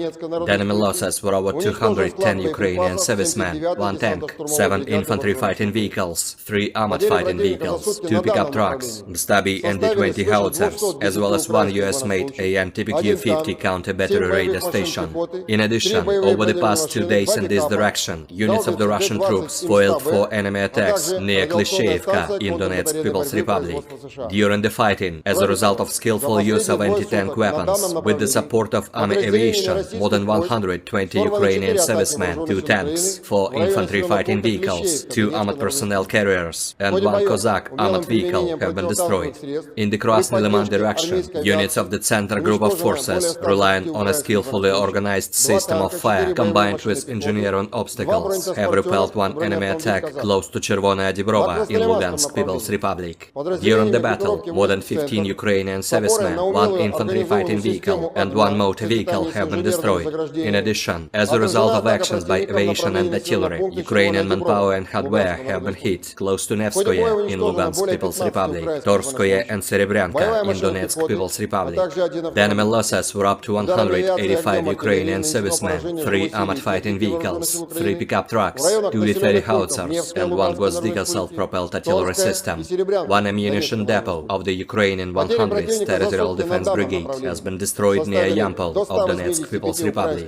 The enemy losses were over 210 Ukrainian servicemen, 1 tank, 7 infantry fighting vehicles, 3 armored fighting vehicles, 2 pickup trucks, Stabi and D-20 howitzers, as well as 1 US-made AN-TPQ-50 counter-battery radar station. In addition, over the past 2 days in this direction, units of the Russian troops foiled 4 enemy attacks near Klishchevka in Donetsk People's Republic. During the fighting, as a result of skillful use of anti-tank weapons, with the support of army aviation, more than 120 Ukrainian servicemen, 2 tanks, 4 infantry fighting vehicles, 2 armored personnel carriers, and 1 Cossack armored vehicle have been destroyed. In the Krasny Liman direction, units of the Center Group of Forces, relying on a skillfully organized system of fire combined with engineering obstacles, have repelled 1 enemy attack close to Chervonaya Dibrova in Lugansk People's Republic. During the battle, more than 15 Ukrainian servicemen, 1 infantry fighting vehicle, and 1 motor vehicle have been destroyed. In addition, as a result of actions by aviation and artillery, Ukrainian manpower and hardware have been hit close to Nevskoye in Lugansk People's Republic, Torskoye and Serebryanka in Donetsk People's Republic. The enemy losses were up to 185 Ukrainian servicemen, 3 armored fighting vehicles, 3 pickup trucks, 2 D-30 howitzers, and 1 Gvozdyka self-propelled artillery system. 1 ammunition depot of the Ukrainian 100th Territorial Defense Brigade has been destroyed near Yampol of Donetsk People's Republic.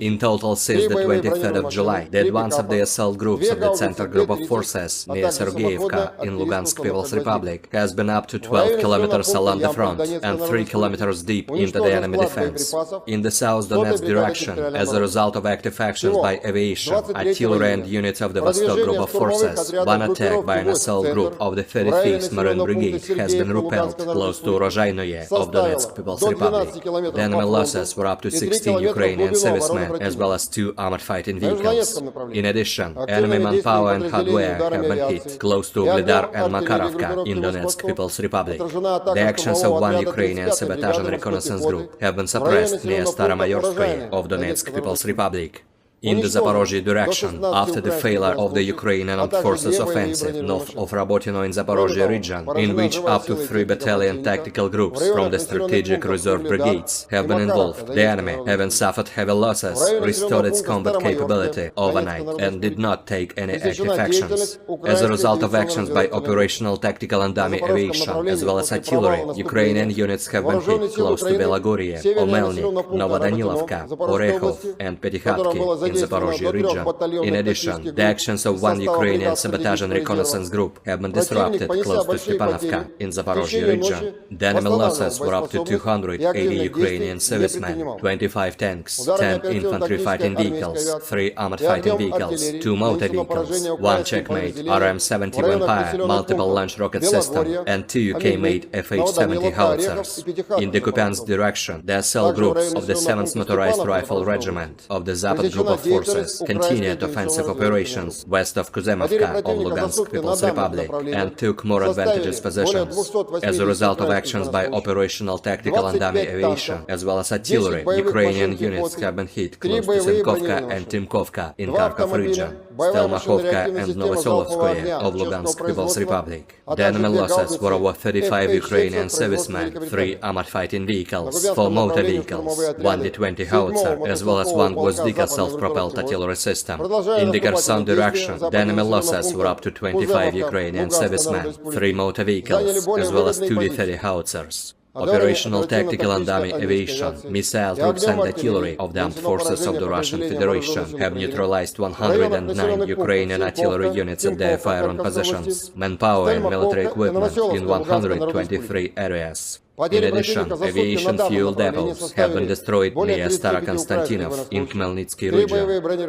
In total, since the 23rd of July, the advance of the assault groups of the Center Group of Forces near Sergeyevka in Lugansk People's Republic has been up to 12 kilometers along the front and 3 kilometers deep into the enemy defense. In the South Donetsk direction, as a result of active actions by aviation, artillery and units of the Vostok Group of Forces, 1 attack by an assault group of the 35th Marine Brigade has been repelled close to Rozhainoye of Donetsk People's Republic. The enemy losses were up to 16 Ukrainian servicemen as well as 2 armored fighting vehicles. In addition, enemy manpower and hardware have been hit close to Ugledar and Makarovka in Donetsk People's Republic. The actions of one Ukrainian sabotage and reconnaissance group have been suppressed near Staromayorskoye of Donetsk People's Republic. In the Zaporozhye direction, after the failure of the Ukrainian Armed Forces offensive north of Rabotino in Zaporozhye region, in which up to 3 battalion tactical groups from the strategic reserve brigades have been involved, the enemy, having suffered heavy losses, restored its combat capability overnight and did not take any active actions. As a result of actions by operational, tactical and dummy aviation, as well as artillery, Ukrainian units have been hit close to Belagorye, Omelnik, Novodanilovka, Orekhov and Petykhatki in Zaporozhye region. In addition, the actions of one Ukrainian sabotage and reconnaissance group have been disrupted close to Stepanovka in Zaporozhye region. The enemy losses were up to 280 Ukrainian servicemen, 25 tanks, 10 infantry fighting vehicles, 3 armored fighting vehicles, 2 motor vehicles, 1 Checkmate RM-70 Vampire multiple launch rocket system, and 2 UK-made FH-70 howitzers. In the Kupiansk direction, the cell groups of the 7th Motorized Rifle Regiment of the Zapad Group of Forces continued offensive operations west of Kuzemovka of Lugansk People's Republic and took more advantageous positions. As a result of actions by operational, tactical and dummy aviation, as well as artillery, Ukrainian units have been hit close to Senkovka and Timkovka in Kharkov region, Stelmakhovka and Novosolovskoye of Lugansk People's Republic. The enemy losses were over 35 Ukrainian servicemen, 3 armored fighting vehicles, 4 motor vehicles, 1 D-20 howitzer, as well as 1 Gvozdika self-propelled artillery system. In the Kherson direction, the enemy losses were up to 25 Ukrainian servicemen, 3 motor vehicles, as well as 2 D-30 howitzers. Operational, tactical and dummy aviation, missile troops and artillery of the armed forces of the Russian Federation have neutralized 109 Ukrainian artillery units at their fire-on positions, manpower and military equipment in 123 areas. In addition, aviation fuel depots have been destroyed near Starokonstantinov in Khmelnytsky region.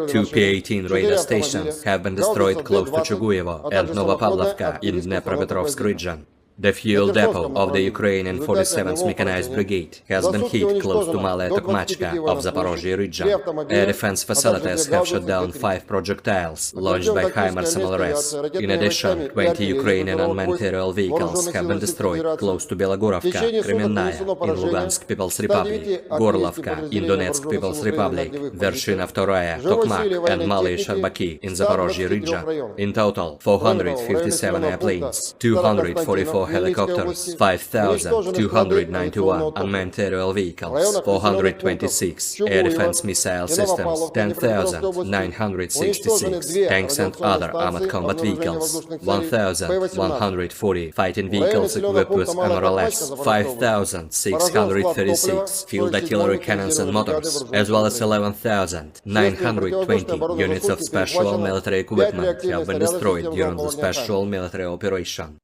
2 P-18 radar stations have been destroyed close to Chuguyevo and Novopavlovka in Dnepropetrovsk region. The fuel depot of the Ukrainian 47th Mechanized Brigade has been hit close to Malaya Tokmachka of Zaporozhye region. Air defense facilities have shot down 5 projectiles launched by HIMARS MLRS. In addition, 20 Ukrainian unmanned aerial vehicles have been destroyed close to Belogorovka, Kremenная in Lugansk People's Republic, Gorlovka in Donetsk People's Republic, Vershina II, Tokmak and Malaya Sharbaki in Zaporozhye region. In total, 457 airplanes, 244 helicopters, 5,291 unmanned aerial vehicles, 426 air defense missile systems, 10,966 tanks and other armored combat vehicles, 1,140 fighting vehicles equipped with MRLS, 5,636 field artillery cannons and motors, as well as 11,920 units of special military equipment have been destroyed during the special military operation.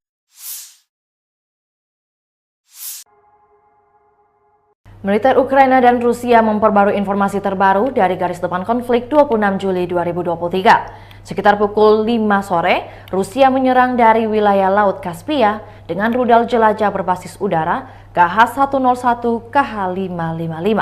Militer Ukraina dan Rusia memperbarui informasi terbaru dari garis depan konflik 26 Juli 2023. Sekitar pukul 5 sore, Rusia menyerang dari wilayah Laut Kaspia dengan rudal jelajah berbasis udara KH-101 KH-555.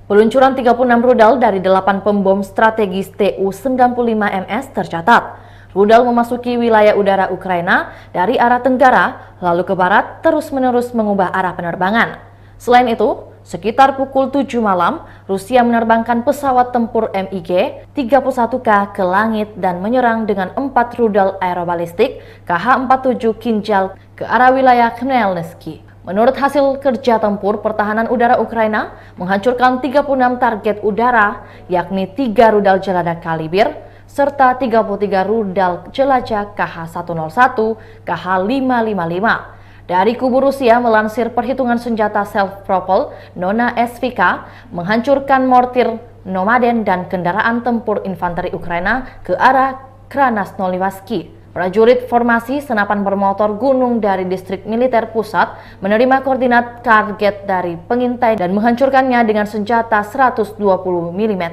Peluncuran 36 rudal dari 8 pembom strategis Tu-95MS tercatat. Rudal memasuki wilayah udara Ukraina dari arah tenggara, lalu ke barat terus-menerus mengubah arah penerbangan. Selain itu, sekitar pukul 7 malam, Rusia menerbangkan pesawat tempur MiG-31K ke langit dan menyerang dengan 4 rudal aerobalistik KH-47 Kinjal ke arah wilayah Khmelnytsky. Menurut hasil kerja tempur, pertahanan udara Ukraina menghancurkan 36 target udara, yakni 3 rudal jelajah kalibir, serta 33 rudal jelajah KH-101, KH-555. Dari kubu Rusia melansir perhitungan senjata self-propelled Nona SVK menghancurkan mortir Nomaden dan kendaraan tempur infanteri Ukraina ke arah Krasnoyarsk. Prajurit formasi senapan bermotor gunung dari distrik militer pusat menerima koordinat target dari pengintai dan menghancurkannya dengan senjata 120 mm.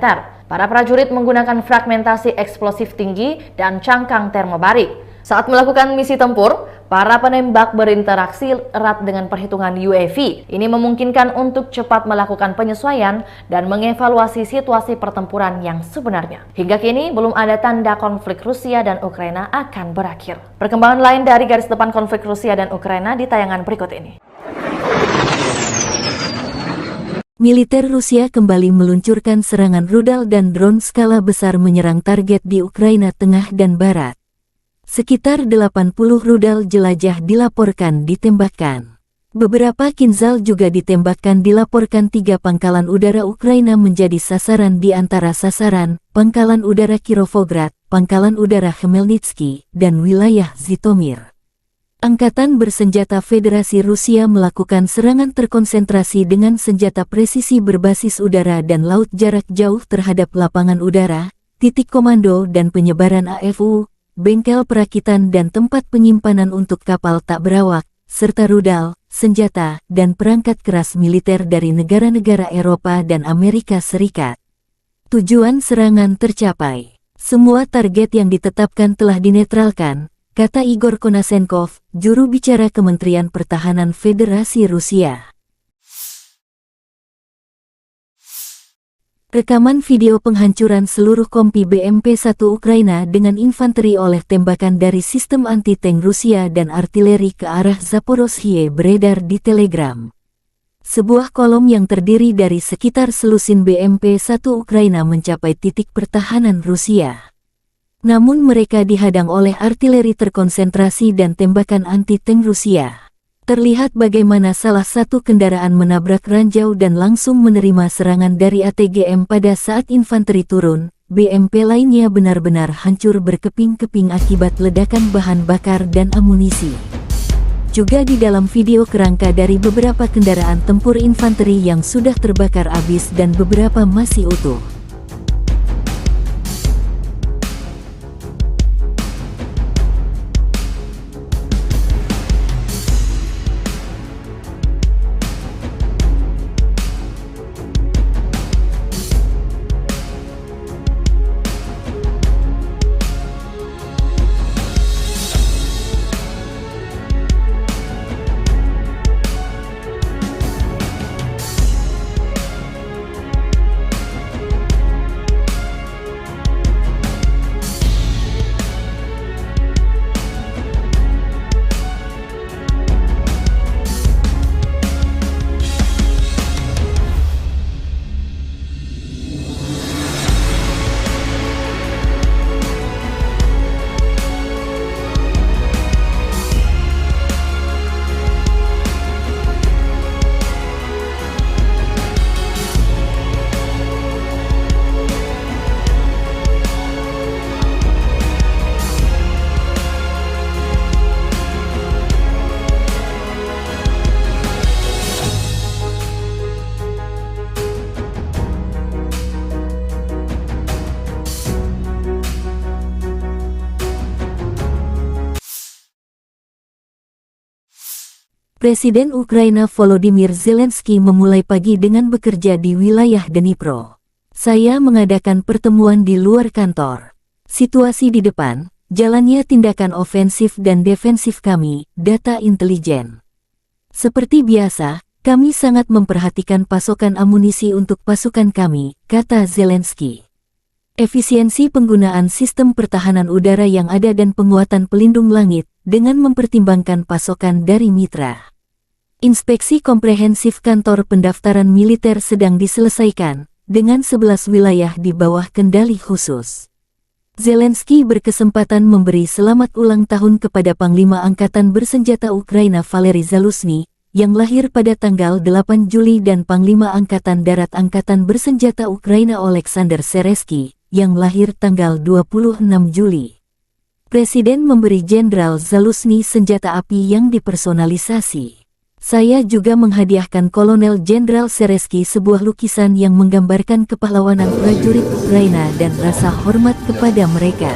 Para prajurit menggunakan fragmentasi eksplosif tinggi dan cangkang termobarik. Saat melakukan misi tempur, Para penembak berinteraksi erat dengan perhitungan UAV. Ini memungkinkan untuk cepat melakukan penyesuaian dan mengevaluasi situasi pertempuran yang sebenarnya. Hingga kini belum ada tanda konflik Rusia dan Ukraina akan berakhir. Perkembangan lain dari garis depan konflik Rusia dan Ukraina di tayangan berikut ini. Militer Rusia kembali meluncurkan serangan rudal dan drone skala besar menyerang target di Ukraina Tengah dan Barat. Sekitar 80 rudal jelajah dilaporkan ditembakkan. Beberapa Kinzhal juga ditembakkan dilaporkan 3 pangkalan udara Ukraina menjadi sasaran di antara sasaran, Pangkalan Udara Kirovograd, Pangkalan Udara Khmelnytsky, dan wilayah Zhytomyr. Angkatan bersenjata Federasi Rusia melakukan serangan terkonsentrasi dengan senjata presisi berbasis udara dan laut jarak jauh terhadap lapangan udara, titik komando dan penyebaran AFU, bengkel perakitan dan tempat penyimpanan untuk kapal tak berawak, serta rudal, senjata, dan perangkat keras militer dari negara-negara Eropa dan Amerika Serikat. Tujuan serangan tercapai. Semua target yang ditetapkan telah dinetralkan, kata Igor Konashenkov, juru bicara Kementerian Pertahanan Federasi Rusia. Rekaman video penghancuran seluruh kompi BMP-1 Ukraina dengan infanteri oleh tembakan dari sistem anti-tank Rusia dan artileri ke arah Zaporozhye beredar di Telegram. Sebuah kolom yang terdiri dari sekitar selusin BMP-1 Ukraina mencapai titik pertahanan Rusia. Namun mereka dihadang oleh artileri terkonsentrasi dan tembakan anti-tank Rusia. Terlihat bagaimana salah satu kendaraan menabrak ranjau dan langsung menerima serangan dari ATGM pada saat infanteri turun. BMP lainnya benar-benar hancur berkeping-keping akibat ledakan bahan bakar dan amunisi. Juga di dalam video kerangka dari beberapa kendaraan tempur infanteri yang sudah terbakar habis dan beberapa masih utuh. Presiden Ukraina Volodymyr Zelensky memulai pagi dengan bekerja di wilayah Dnipro. Saya mengadakan pertemuan di luar kantor. Situasi di depan, jalannya tindakan ofensif dan defensif kami, data intelijen. Seperti biasa, kami sangat memperhatikan pasokan amunisi untuk pasukan kami, kata Zelensky. Efisiensi penggunaan sistem pertahanan udara yang ada dan penguatan pelindung langit, dengan mempertimbangkan pasokan dari mitra. Inspeksi komprehensif kantor pendaftaran militer sedang diselesaikan, dengan 11 wilayah di bawah kendali khusus. Zelensky berkesempatan memberi selamat ulang tahun kepada Panglima Angkatan Bersenjata Ukraina Valery Zaluzhny, yang lahir pada tanggal 8 Juli dan Panglima Angkatan Darat Angkatan Bersenjata Ukraina Oleksandr Seresky, yang lahir tanggal 26 Juli. Presiden memberi Jenderal Zaluzhny senjata api yang dipersonalisasi. Saya juga menghadiahkan Kolonel Jenderal Seresky sebuah lukisan yang menggambarkan kepahlawanan prajurit Ukraina dan rasa hormat kepada mereka.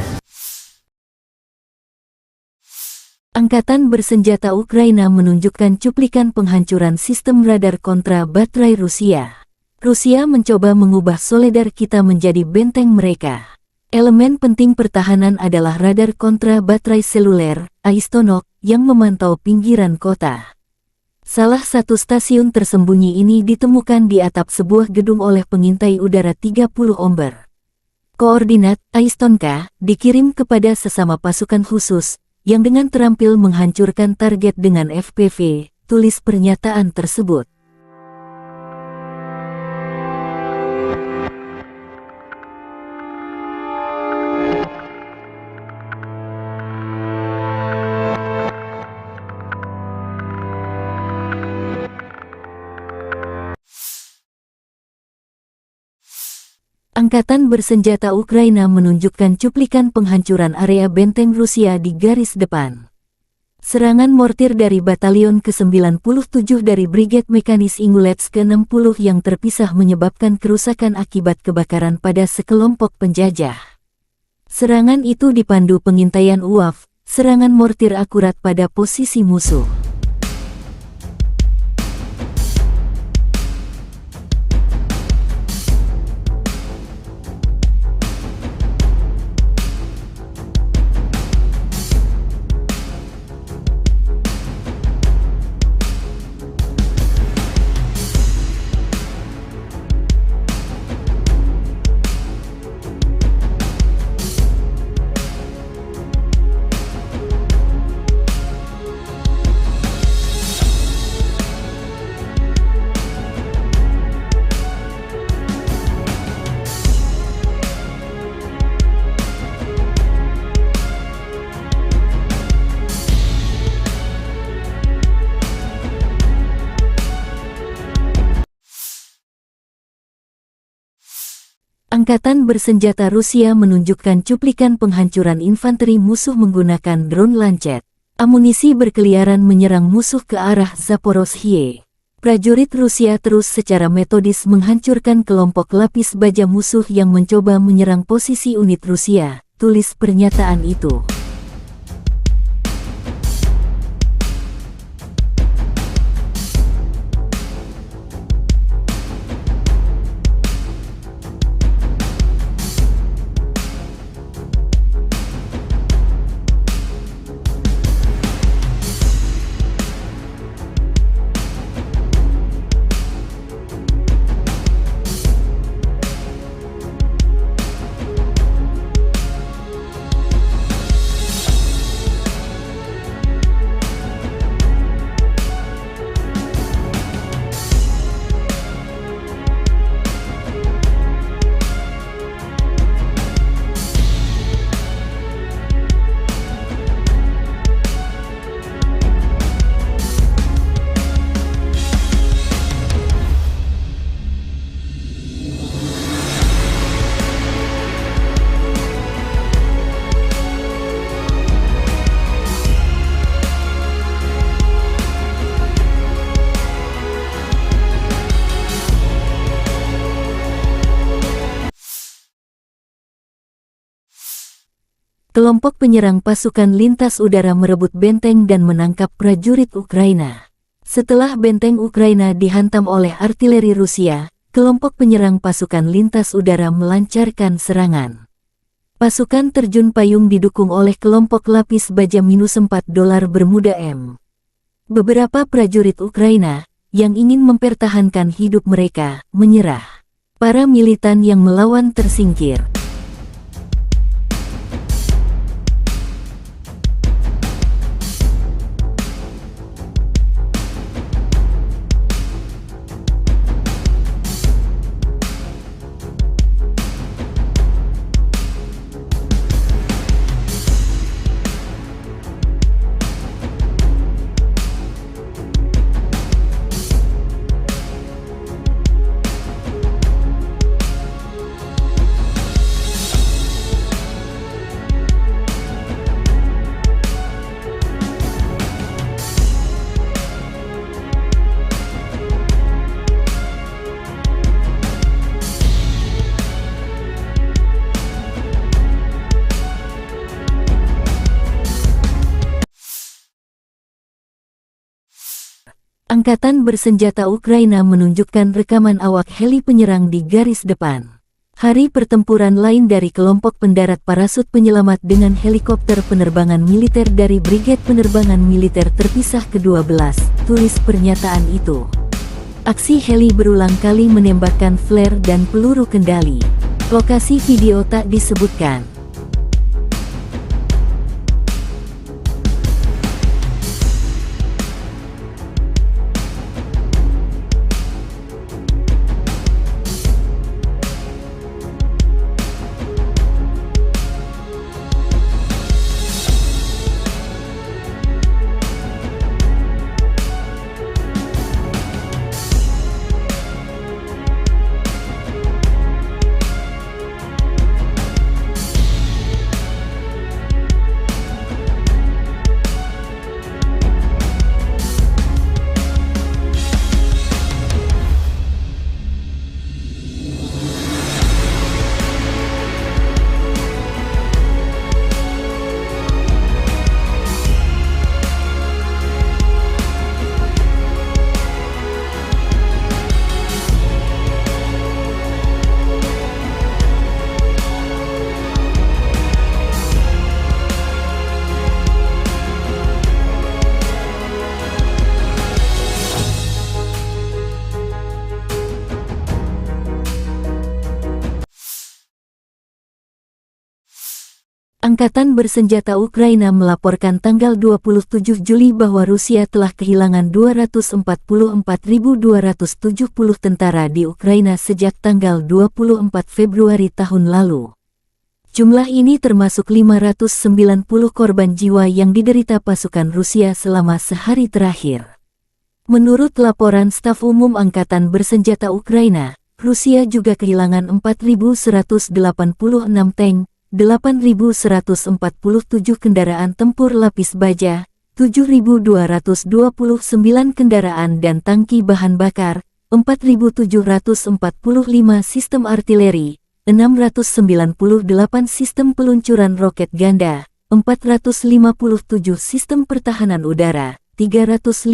Angkatan Bersenjata Ukraina menunjukkan cuplikan penghancuran sistem radar kontra baterai Rusia. Rusia mencoba mengubah Soledar kita menjadi benteng mereka. Elemen penting pertahanan adalah radar kontra baterai seluler, Aistonok, yang memantau pinggiran kota. Salah satu stasiun tersembunyi ini ditemukan di atap sebuah gedung oleh pengintai udara 30 Omber. Koordinat Aistonka dikirim kepada sesama pasukan khusus, yang dengan terampil menghancurkan target dengan FPV, tulis pernyataan tersebut. Angkatan bersenjata Ukraina menunjukkan cuplikan penghancuran area benteng Rusia di garis depan. Serangan mortir dari Batalion ke-97 dari Brigade Mekanis Ingulets ke-60 yang terpisah menyebabkan kerusakan akibat kebakaran pada sekelompok penjajah. Serangan itu dipandu pengintaian UAV, serangan mortir akurat pada posisi musuh. Angkatan bersenjata Rusia menunjukkan cuplikan penghancuran infanteri musuh menggunakan drone Lancet. Amunisi berkeliaran menyerang musuh ke arah Zaporozhye. Prajurit Rusia terus secara metodis menghancurkan kelompok lapis baja musuh yang mencoba menyerang posisi unit Rusia, tulis pernyataan itu. Kelompok penyerang pasukan lintas udara merebut benteng dan menangkap prajurit Ukraina. Setelah benteng Ukraina dihantam oleh artileri Rusia, kelompok penyerang pasukan lintas udara melancarkan serangan. Pasukan terjun payung didukung oleh kelompok lapis baja -4 dolar Bermuda M. Beberapa prajurit Ukraina, yang ingin mempertahankan hidup mereka, menyerah. Para militan yang melawan tersingkir. Angkatan bersenjata Ukraina menunjukkan rekaman awak heli penyerang di garis depan. Hari pertempuran lain dari kelompok pendarat parasut penyelamat dengan helikopter penerbangan militer dari Brigade Penerbangan Militer Terpisah ke-12, tulis pernyataan itu. Aksi heli berulang kali menembakkan flare dan peluru kendali. Lokasi video tak disebutkan. Angkatan bersenjata Ukraina melaporkan tanggal 27 Juli bahwa Rusia telah kehilangan 244.270 tentara di Ukraina sejak tanggal 24 Februari tahun lalu. Jumlah ini termasuk 590 korban jiwa yang diderita pasukan Rusia selama sehari terakhir. Menurut laporan Staf Umum Angkatan Bersenjata Ukraina, Rusia juga kehilangan 4.186 tank, 8.147 kendaraan tempur lapis baja, 7.229 kendaraan dan tangki bahan bakar, 4.745 sistem artileri, 698 sistem peluncuran roket ganda, 457 sistem pertahanan udara, 315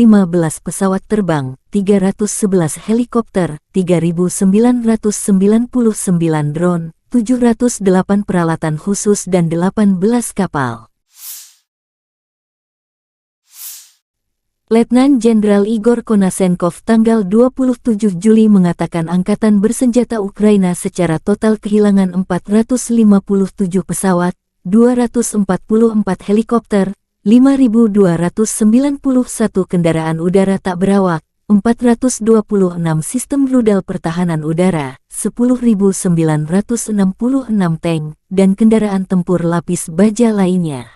pesawat terbang, 311 helikopter, 3.999 drone, 708 peralatan khusus dan 18 kapal. Letnan Jenderal Igor Konasenkov tanggal 27 Juli mengatakan Angkatan Bersenjata Ukraina secara total kehilangan 457 pesawat, 244 helikopter, 5.291 kendaraan udara tak berawak, 426 sistem rudal pertahanan udara, 10.966 tank, dan kendaraan tempur lapis baja lainnya.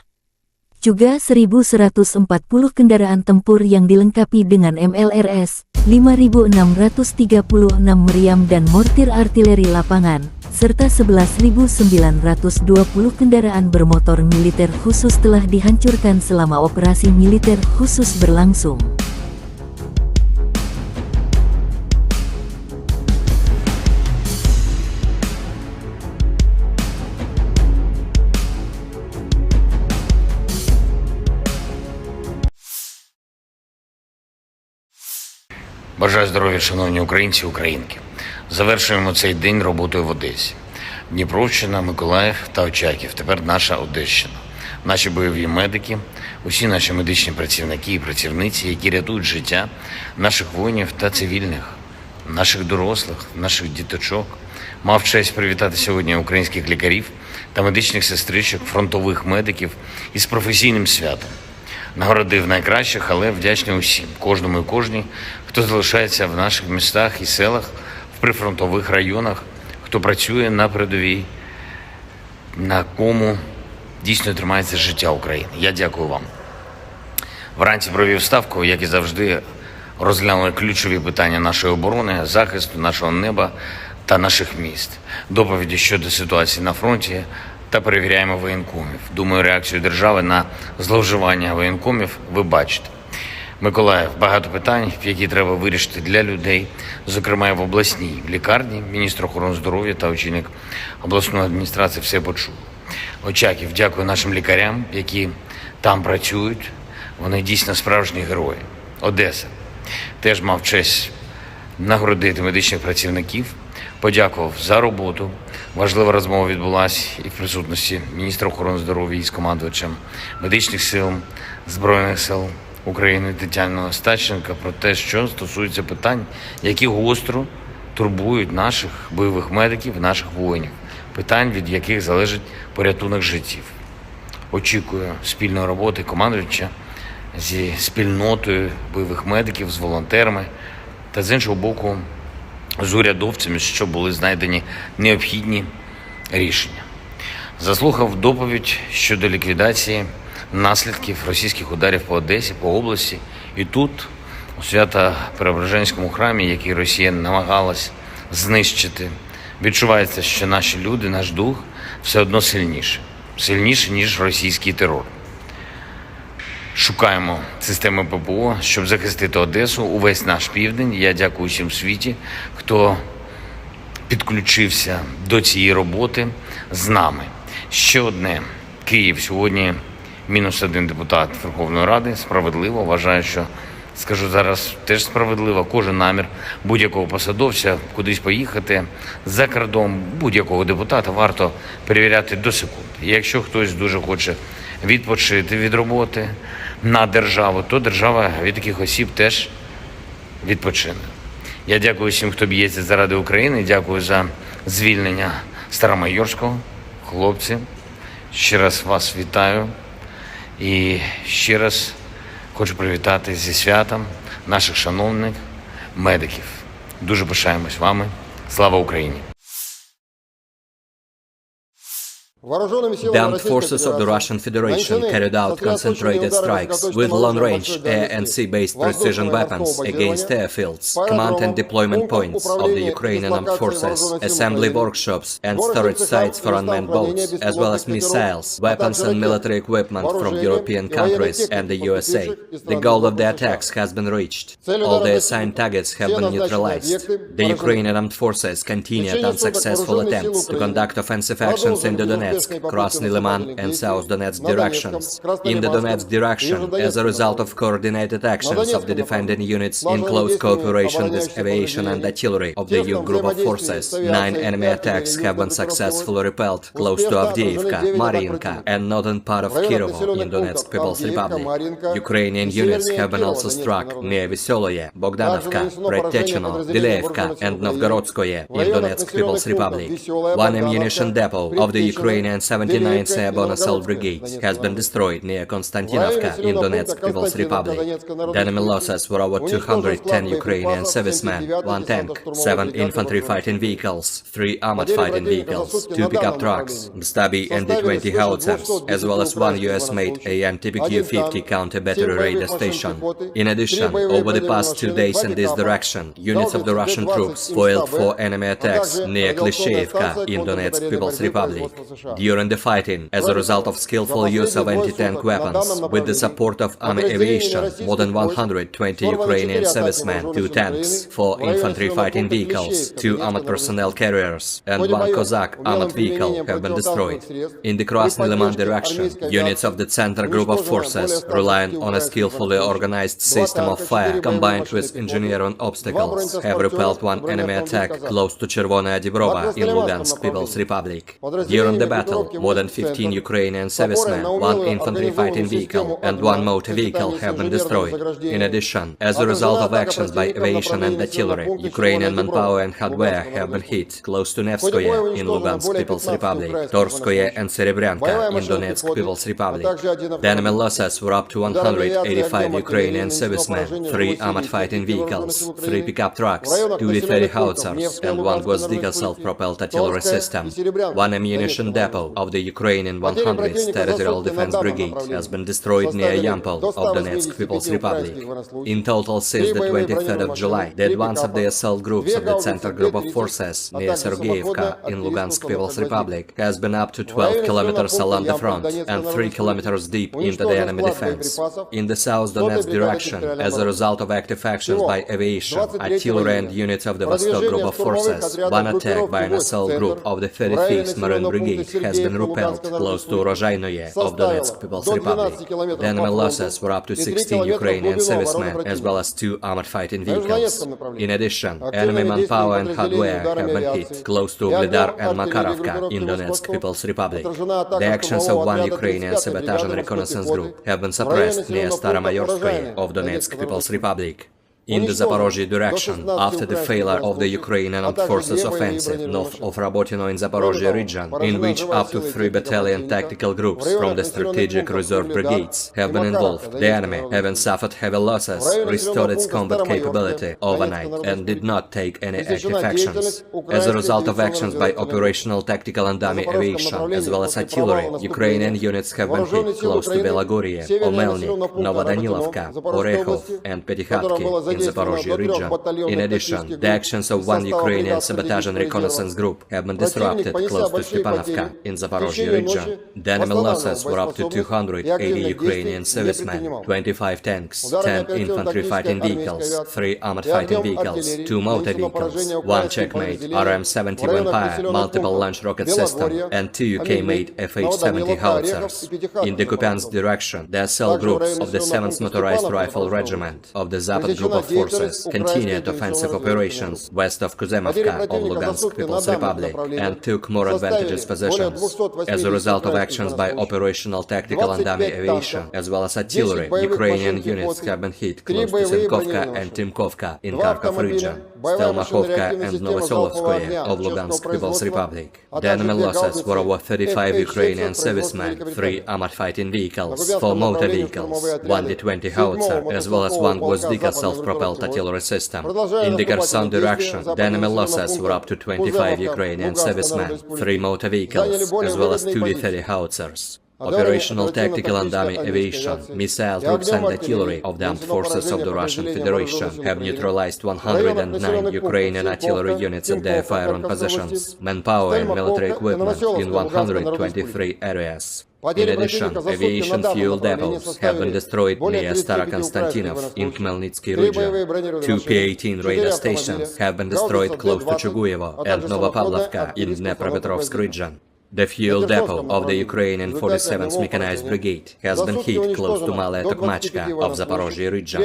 Juga 1.140 kendaraan tempur yang dilengkapi dengan MLRS, 5.636 meriam dan mortir artileri lapangan, serta 11.920 kendaraan bermotor militer khusus telah dihancurkan selama operasi militer khusus berlangsung. Бажаю здоров'я, шановні українці і українки. Завершуємо цей день роботою в Одесі. Дніпровщина, Миколаїв та Очаків. Тепер наша Одещина. Наші бойові медики, усі наші медичні працівники і працівниці, які рятують життя наших воїнів та цивільних, наших дорослих, наших діточок. Мав честь привітати сьогодні українських лікарів та медичних сестричок, фронтових медиків із професійним святом. Нагородив найкращих, але вдячний усім, кожному і кожній, хто залишається в наших містах і селах, в прифронтових районах, хто працює на передовій, на кому дійсно тримається життя України. Я дякую вам. Вранці провів ставку, як і завжди, розглянули ключові питання нашої оборони, захисту нашого неба та наших міст, доповіді щодо ситуації на фронті та перевіряємо воєнкомів. Думаю, реакцію держави на зловживання воєнкомів ви бачите. Миколаїв, багато питань, які треба вирішити для людей, зокрема і в обласній лікарні. Міністр охорони здоров'я та очільник обласної адміністрації все почув. Очаків, дякую нашим лікарям, які там працюють. Вони дійсно справжні герої. Одеса. Теж мав честь нагородити медичних працівників, подякував за роботу. Важлива розмова відбулася і в присутності міністра охорони здоров'я із командувачем медичних сил Збройних сил України Тетяною Остапченко про те, що стосується питань, які гостро турбують наших бойових медиків, наших воїнів, питань, від яких залежить порятунок життів. Очікую спільної роботи командувача зі спільнотою бойових медиків, з волонтерами та, з іншого боку, з урядовцями, щоб були знайдені необхідні рішення. Заслухав доповідь щодо ліквідації наслідків російських ударів по Одесі, по області. І тут, у Свято-Преображенському храмі, який Росія намагалась знищити, відчувається, що наші люди, наш дух все одно сильніше, ніж російський терор. Шукаємо системи ППО, щоб захистити Одесу, увесь наш південь. Я дякую всім світі, хто підключився до цієї роботи з нами. Ще одне. Київ. Сьогодні -1 депутат Верховної Ради. Справедливо. Вважаю, що, скажу зараз, теж справедливо. Кожен намір будь-якого посадовця кудись поїхати за кордон, будь-якого депутата варто перевіряти до секунди. І якщо хтось дуже хоче відпочити від роботи на державу, то держава від таких осіб теж відпочине. Я дякую всім, хто б'ється заради України. Дякую за звільнення Старомайорського. Хлопці, ще раз вас вітаю. І ще раз хочу привітати зі святом наших шановних медиків. Дуже пишаємось вами. Слава Україні! The armed forces of the Russian Federation carried out concentrated strikes with long-range air and sea-based precision weapons against airfields, command and deployment points of the Ukrainian armed forces, assembly workshops and storage sites for unmanned boats, as well as missiles, weapons and military equipment from European countries and the USA. The goal of the attacks has been reached. All the assigned targets have been neutralized. The Ukrainian armed forces continued unsuccessful attempts to conduct offensive actions in the Donetsk, Krasny Liman and South Donetsk directions. In the Donetsk direction, as a result of coordinated actions of the defending units in close cooperation with aviation and artillery of the EU group of forces, 9 enemy attacks have been successfully repelled close to Avdiivka, Mariinka and northern part of Kirovo in Donetsk People's Republic. Ukrainian units have been also struck near Veseloye, Bogdanovka, Predtechino, Dileevka and Novgorodskoye in Donetsk People's Republic. One ammunition depot of the Ukrainian 79th Airborne Assault Brigade has been destroyed near Konstantinovka in Donetsk People's Republic. The enemy losses were over 210 Ukrainian servicemen, 1 tank, 7 infantry fighting vehicles, 3 armored fighting vehicles, 2 pickup trucks, Stabi and D-20 howitzers, as well as 1 US-made AN-TPQ-50 counter-battery radar station. In addition, over the past 2 days in this direction, units of the Russian troops foiled 4 enemy attacks near Klishchevka in Donetsk People's Republic. During the fighting, as a result of skillful use of anti-tank weapons, with the support of army aviation, more than 120 Ukrainian servicemen, 2 tanks, 4 infantry fighting vehicles, 2 armored personnel carriers, and 1 Cossack armored vehicle have been destroyed. In the Krasny Liman direction, units of the Center Group of Forces, relying on a skillfully organized system of fire combined with engineering obstacles, have repelled 1 enemy attack close to Chervonaya Dibrova in Lugansk People's Republic. During the battle, more than 15 Ukrainian servicemen, 1 infantry fighting vehicle, and 1 motor vehicle have been destroyed. In addition, as a result of actions by aviation and artillery, Ukrainian manpower and hardware have been hit close to Nevskoye in Lugansk People's Republic, Torskoye and Serebryanka in Donetsk People's Republic. The enemy losses were up to 185 Ukrainian servicemen, 3 armored fighting vehicles, 3 pickup trucks, 2 D-30 howitzers, and 1 Gvozdika self-propelled artillery system. 1 ammunition depot of the Ukrainian 100th Territorial Defense Brigade has been destroyed near Yampol of Donetsk People's Republic. In total, since the 23rd of July, the advance of the assault groups of the Center Group of Forces near Sergeyevka in Lugansk People's Republic has been up to 12 kilometers along the front and 3 kilometers deep into the enemy defense. In the South Donetsk direction, as a result of active actions by aviation, artillery and units of the Vostok Group of Forces, 1 attack by an assault group of the 35th Marine Brigade has been repelled close to Rozhainoye of Donetsk People's Republic. The enemy losses were up to 16 Ukrainian servicemen as well as 2 armored fighting vehicles. In addition, enemy manpower and hardware have been hit close to Ugledar and Makarovka in Donetsk People's Republic. The actions of one Ukrainian sabotage and reconnaissance group have been suppressed near Staromayorskoye of Donetsk People's Republic. In the Zaporozhye direction, after the failure of the Ukrainian Armed Forces offensive north of Rabotino in Zaporozhye region, in which up to 3 battalion tactical groups from the strategic reserve brigades have been involved, the enemy, having suffered heavy losses, restored its combat capability overnight and did not take any active actions. As a result of actions by operational tactical and dummy aviation, as well as artillery, Ukrainian units have been hit close to Belagorye, Omelnik, Novodanilovka, Orekhov and Petykhatki in Zaporozhye region. In addition, the actions of one Ukrainian sabotage and reconnaissance group have been disrupted close to Stepanovka in Zaporozhye region. The enemy losses were up to 280 Ukrainian servicemen, 25 tanks, 10 infantry fighting vehicles, 3 armored fighting vehicles, 2 motor vehicles, 1 Checkmate RM-70 Vampire multiple launch rocket system, and 2 UK-made FH-70 howitzers. In the Kupiansk direction, the assault groups of the 7th Motorized Rifle Regiment of the Zapad Group of Forces continued offensive operations west of Kuzemovka of Lugansk People's Republic and took more advantageous positions. As a result of actions by operational tactical and dummy aviation, as well as artillery, Ukrainian units have been hit close to Senkovka and Timkovka in Kharkov region, Stelmakhovka and Novosolovskoye of Lugansk People's Republic. The enemy losses were over 35 Ukrainian servicemen, 3 armored fighting vehicles, 4 motor vehicles, 1 D-20 howitzer, as well as 1 Gvozdika self-propelled artillery system. In the Kherson direction, the enemy losses were up to 25 Ukrainian servicemen, 3 motor vehicles, as well as 2 D-30 howitzers. Operational tactical and dummy aviation, missile troops and artillery of the armed forces of the Russian Federation have neutralized 109 Ukrainian artillery units at their firing positions, manpower and military equipment in 123 areas. In addition, aviation fuel depots have been destroyed near Starokonstantinov in Khmelnytsky region. 2 P-18 radar stations have been destroyed close to Chuguyevo and Novopavlovka in Dnepropetrovsk region. The fuel depot of the Ukrainian 47th Mechanized Brigade has been hit close to Malaya Tokmachka of Zaporozhye region.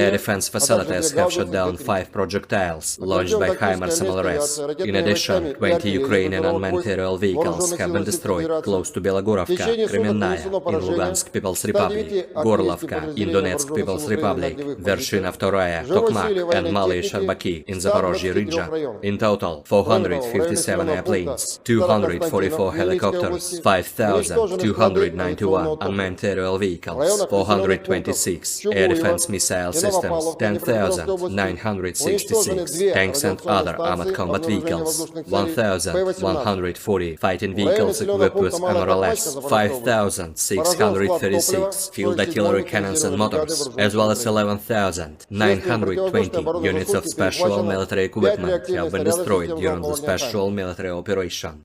Air defense facilities have shot down 5 projectiles launched by HIMARS MLRS. In addition, 20 Ukrainian unmanned aerial vehicles have been destroyed close to Belogorovka, Kremenная in Lugansk People's Republic, Gorlovka in Donetsk People's Republic, Vershina Vtoraya, Tokmak and Malaya Sharbaki in Zaporozhye region. In total, 457 airplanes, 244 helicopters, 5,291 unmanned aerial vehicles, 426 air defense missile systems, 10,966 tanks and other armored combat vehicles, 1,140 fighting vehicles equipped with MRLS, 5,636 field artillery cannons and motors, as well as 11,920 units of special military equipment have been destroyed during the special military operation.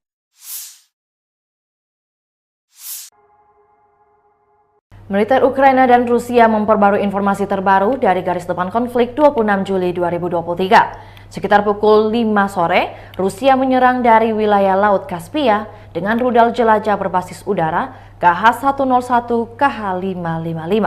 Militer Ukraina dan Rusia memperbarui informasi terbaru dari garis depan konflik 26 Juli 2023. Sekitar pukul 5 sore, Rusia menyerang dari wilayah Laut Kaspia dengan rudal jelajah berbasis udara KH-101 KH-555.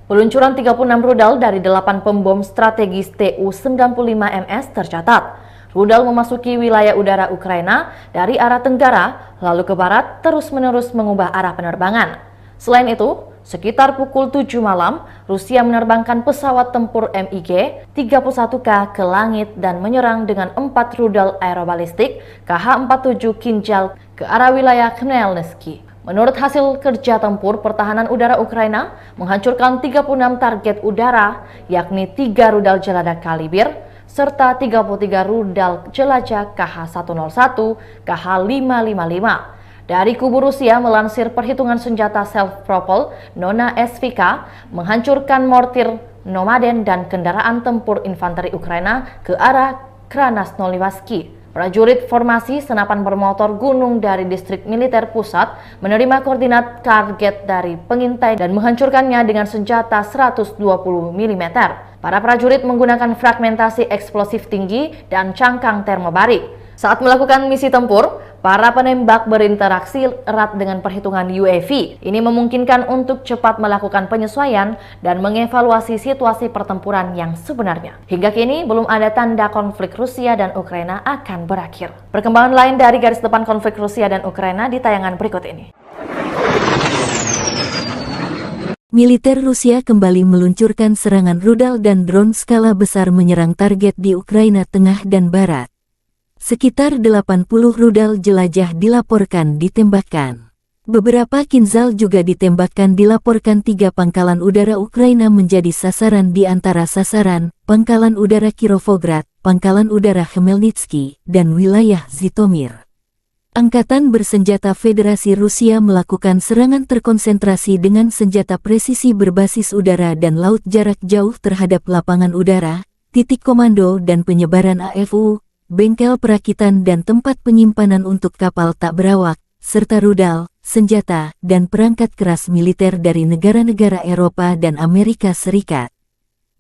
Peluncuran 36 rudal dari 8 pembom strategis Tu-95MS tercatat. Rudal memasuki wilayah udara Ukraina dari arah tenggara, lalu ke barat terus-menerus mengubah arah penerbangan. Selain itu, sekitar pukul 7 malam, Rusia menerbangkan pesawat tempur MiG-31K ke langit dan menyerang dengan 4 rudal aerobalistik KH-47 Kinjal ke arah wilayah Khmelnytsky. Menurut hasil kerja tempur, pertahanan udara Ukraina menghancurkan 36 target udara, yakni 3 rudal jelajah Kalibr, serta 33 rudal jelajah KH-101, KH-555. Dari kubu Rusia melansir perhitungan senjata self-propelled Nona SVK menghancurkan mortir Nomaden dan kendaraan tempur infanteri Ukraina ke arah Krasnoyarsk. Prajurit formasi senapan bermotor gunung dari distrik militer pusat menerima koordinat target dari pengintai dan menghancurkannya dengan senjata 120 mm. Para prajurit menggunakan fragmentasi eksplosif tinggi dan cangkang termobarik. Saat melakukan misi tempur, para penembak berinteraksi erat dengan perhitungan UAV. Ini memungkinkan untuk cepat melakukan penyesuaian dan mengevaluasi situasi pertempuran yang sebenarnya. Hingga kini, belum ada tanda konflik Rusia dan Ukraina akan berakhir. Perkembangan lain dari garis depan konflik Rusia dan Ukraina di tayangan berikut ini. Militer Rusia kembali meluncurkan serangan rudal dan drone skala besar menyerang target di Ukraina Tengah dan Barat. Sekitar 80 rudal jelajah dilaporkan ditembakkan. Beberapa Kinzhal juga ditembakkan dilaporkan 3 pangkalan udara Ukraina menjadi sasaran di antara sasaran, Pangkalan Udara Kirovograd, Pangkalan Udara Khmelnytsky, dan wilayah Zhytomyr. Angkatan Bersenjata Federasi Rusia melakukan serangan terkonsentrasi dengan senjata presisi berbasis udara dan laut jarak jauh terhadap lapangan udara, titik komando dan penyebaran AFU, bengkel perakitan dan tempat penyimpanan untuk kapal tak berawak, serta rudal, senjata, dan perangkat keras militer dari negara-negara Eropa dan Amerika Serikat.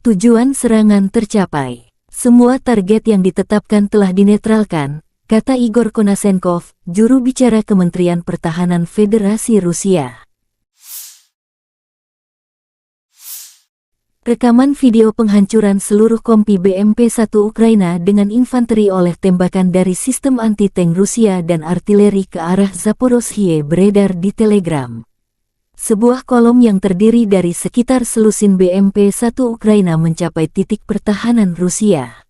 Tujuan serangan tercapai. Semua target yang ditetapkan telah dinetralkan, kata Igor Konashenkov, juru bicara Kementerian Pertahanan Federasi Rusia. Rekaman video penghancuran seluruh kompi BMP-1 Ukraina dengan infanteri oleh tembakan dari sistem anti-tank Rusia dan artileri ke arah Zaporozhye beredar di Telegram. Sebuah kolom yang terdiri dari sekitar selusin BMP-1 Ukraina mencapai titik pertahanan Rusia.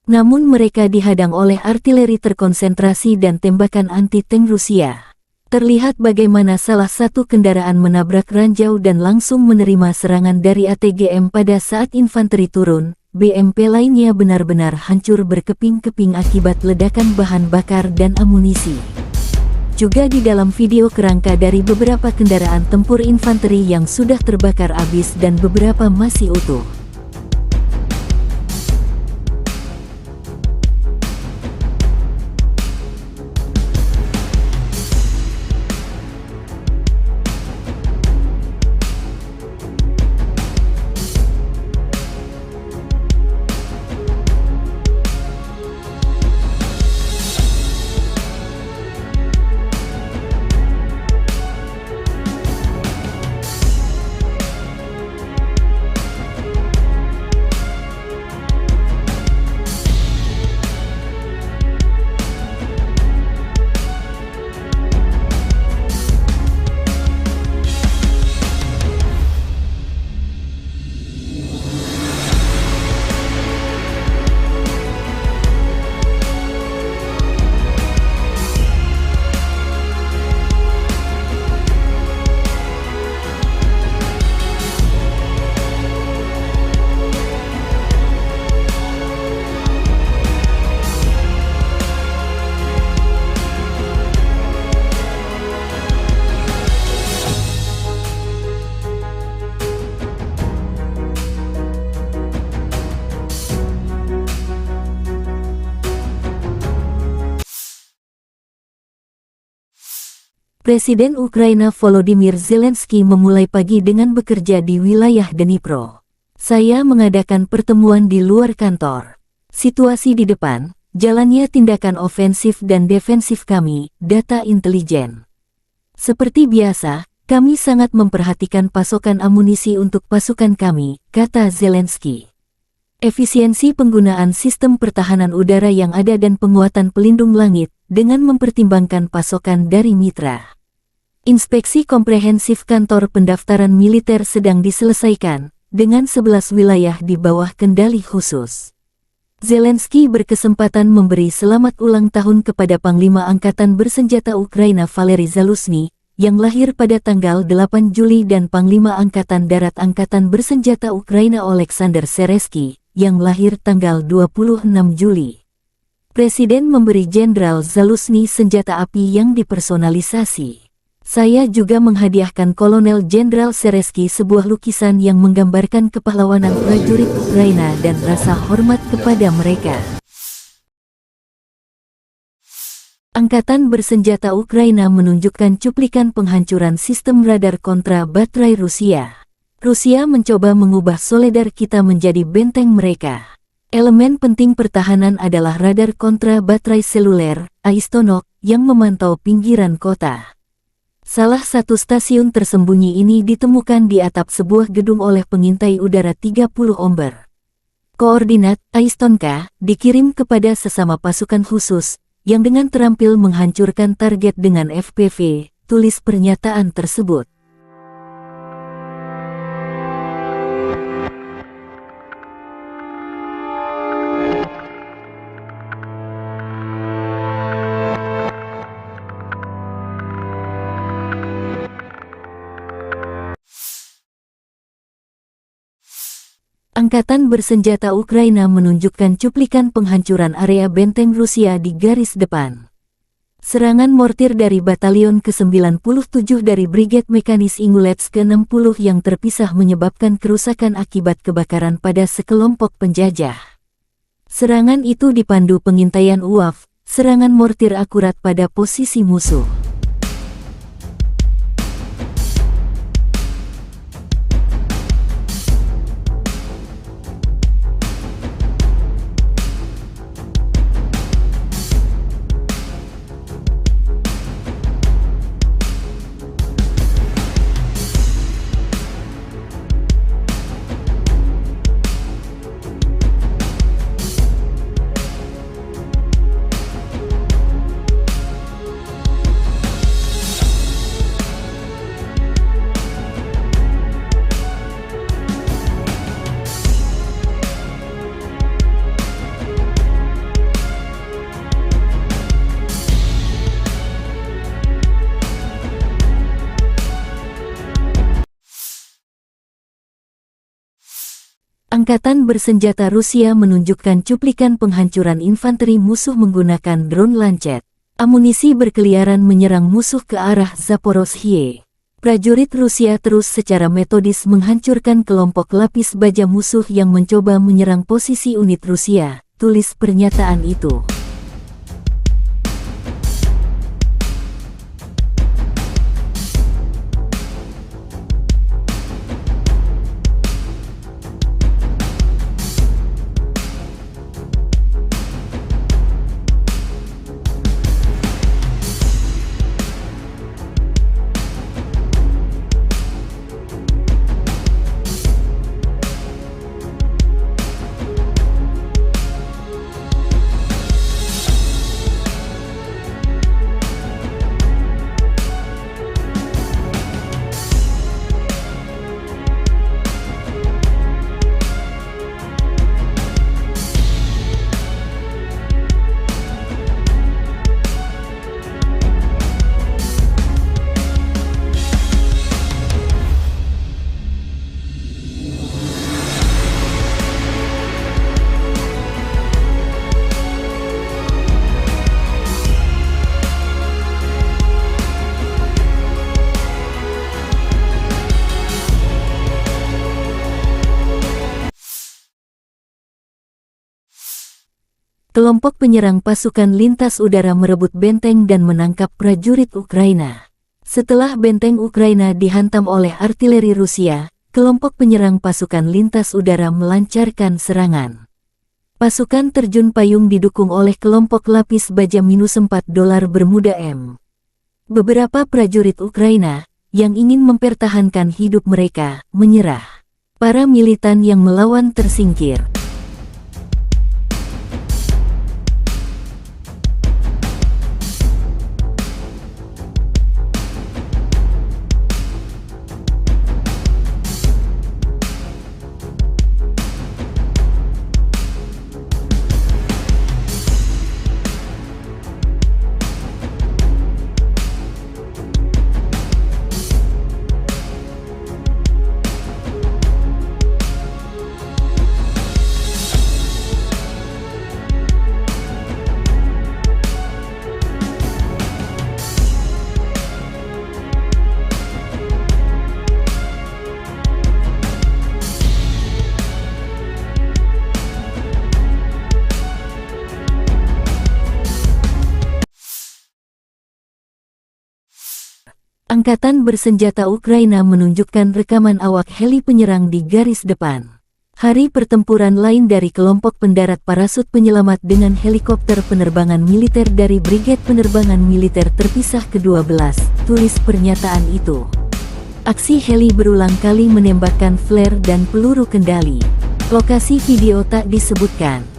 Namun mereka dihadang oleh artileri terkonsentrasi dan tembakan anti-tank Rusia. Terlihat bagaimana salah satu kendaraan menabrak ranjau dan langsung menerima serangan dari ATGM pada saat infanteri turun. BMP lainnya benar-benar hancur berkeping-keping akibat ledakan bahan bakar dan amunisi. Juga di dalam video kerangka dari beberapa kendaraan tempur infanteri yang sudah terbakar habis dan beberapa masih utuh. Presiden Ukraina Volodymyr Zelensky memulai pagi dengan bekerja di wilayah Dnipro. Saya mengadakan pertemuan di luar kantor. Situasi di depan, jalannya tindakan ofensif dan defensif kami, data intelijen. Seperti biasa, kami sangat memperhatikan pasokan amunisi untuk pasukan kami, kata Zelensky. Efisiensi penggunaan sistem pertahanan udara yang ada dan penguatan pelindung langit, dengan mempertimbangkan pasokan dari mitra. Inspeksi komprehensif kantor pendaftaran militer sedang diselesaikan, dengan 11 wilayah di bawah kendali khusus. Zelensky berkesempatan memberi selamat ulang tahun kepada Panglima Angkatan Bersenjata Ukraina Valery Zaluzhny, yang lahir pada tanggal 8 Juli dan Panglima Angkatan Darat Angkatan Bersenjata Ukraina Oleksandr Seresky, yang lahir tanggal 26 Juli. Presiden memberi Jenderal Zaluzhny senjata api yang dipersonalisasi. Saya juga menghadiahkan Kolonel Jenderal Seresky sebuah lukisan yang menggambarkan kepahlawanan prajurit Ukraina dan rasa hormat kepada mereka. Angkatan Bersenjata Ukraina menunjukkan cuplikan penghancuran sistem radar kontra baterai Rusia. Rusia mencoba mengubah Soledar kita menjadi benteng mereka. Elemen penting pertahanan adalah radar kontra baterai seluler, Aistonok, yang memantau pinggiran kota. Salah satu stasiun tersembunyi ini ditemukan di atap sebuah gedung oleh pengintai udara 30 Omber. Koordinat Aistonka dikirim kepada sesama pasukan khusus, yang dengan terampil menghancurkan target dengan FPV, tulis pernyataan tersebut. Angkatan bersenjata Ukraina menunjukkan cuplikan penghancuran area benteng Rusia di garis depan. Serangan mortir dari Batalion ke-97 dari Brigade Mekanis Ingulets ke-60 yang terpisah menyebabkan kerusakan akibat kebakaran pada sekelompok penjajah. Serangan itu dipandu pengintaian UAV, serangan mortir akurat pada posisi musuh. Angkatan bersenjata Rusia menunjukkan cuplikan penghancuran infanteri musuh menggunakan drone Lancet. Amunisi berkeliaran menyerang musuh ke arah Zaporozhye. Prajurit Rusia terus secara metodis menghancurkan kelompok lapis baja musuh yang mencoba menyerang posisi unit Rusia, tulis pernyataan itu. Kelompok penyerang pasukan lintas udara merebut benteng dan menangkap prajurit Ukraina. Setelah benteng Ukraina dihantam oleh artileri Rusia, kelompok penyerang pasukan lintas udara melancarkan serangan. Pasukan terjun payung didukung oleh kelompok lapis baja -4 dolar Bermuda M. Beberapa prajurit Ukraina, yang ingin mempertahankan hidup mereka, menyerah. Para militan yang melawan tersingkir. Angkatan bersenjata Ukraina menunjukkan rekaman awak heli penyerang di garis depan. Hari pertempuran lain dari kelompok pendarat parasut penyelamat dengan helikopter penerbangan militer dari Brigade Penerbangan Militer Terpisah ke-12, tulis pernyataan itu. Aksi heli berulang kali menembakkan flare dan peluru kendali. Lokasi video tak disebutkan.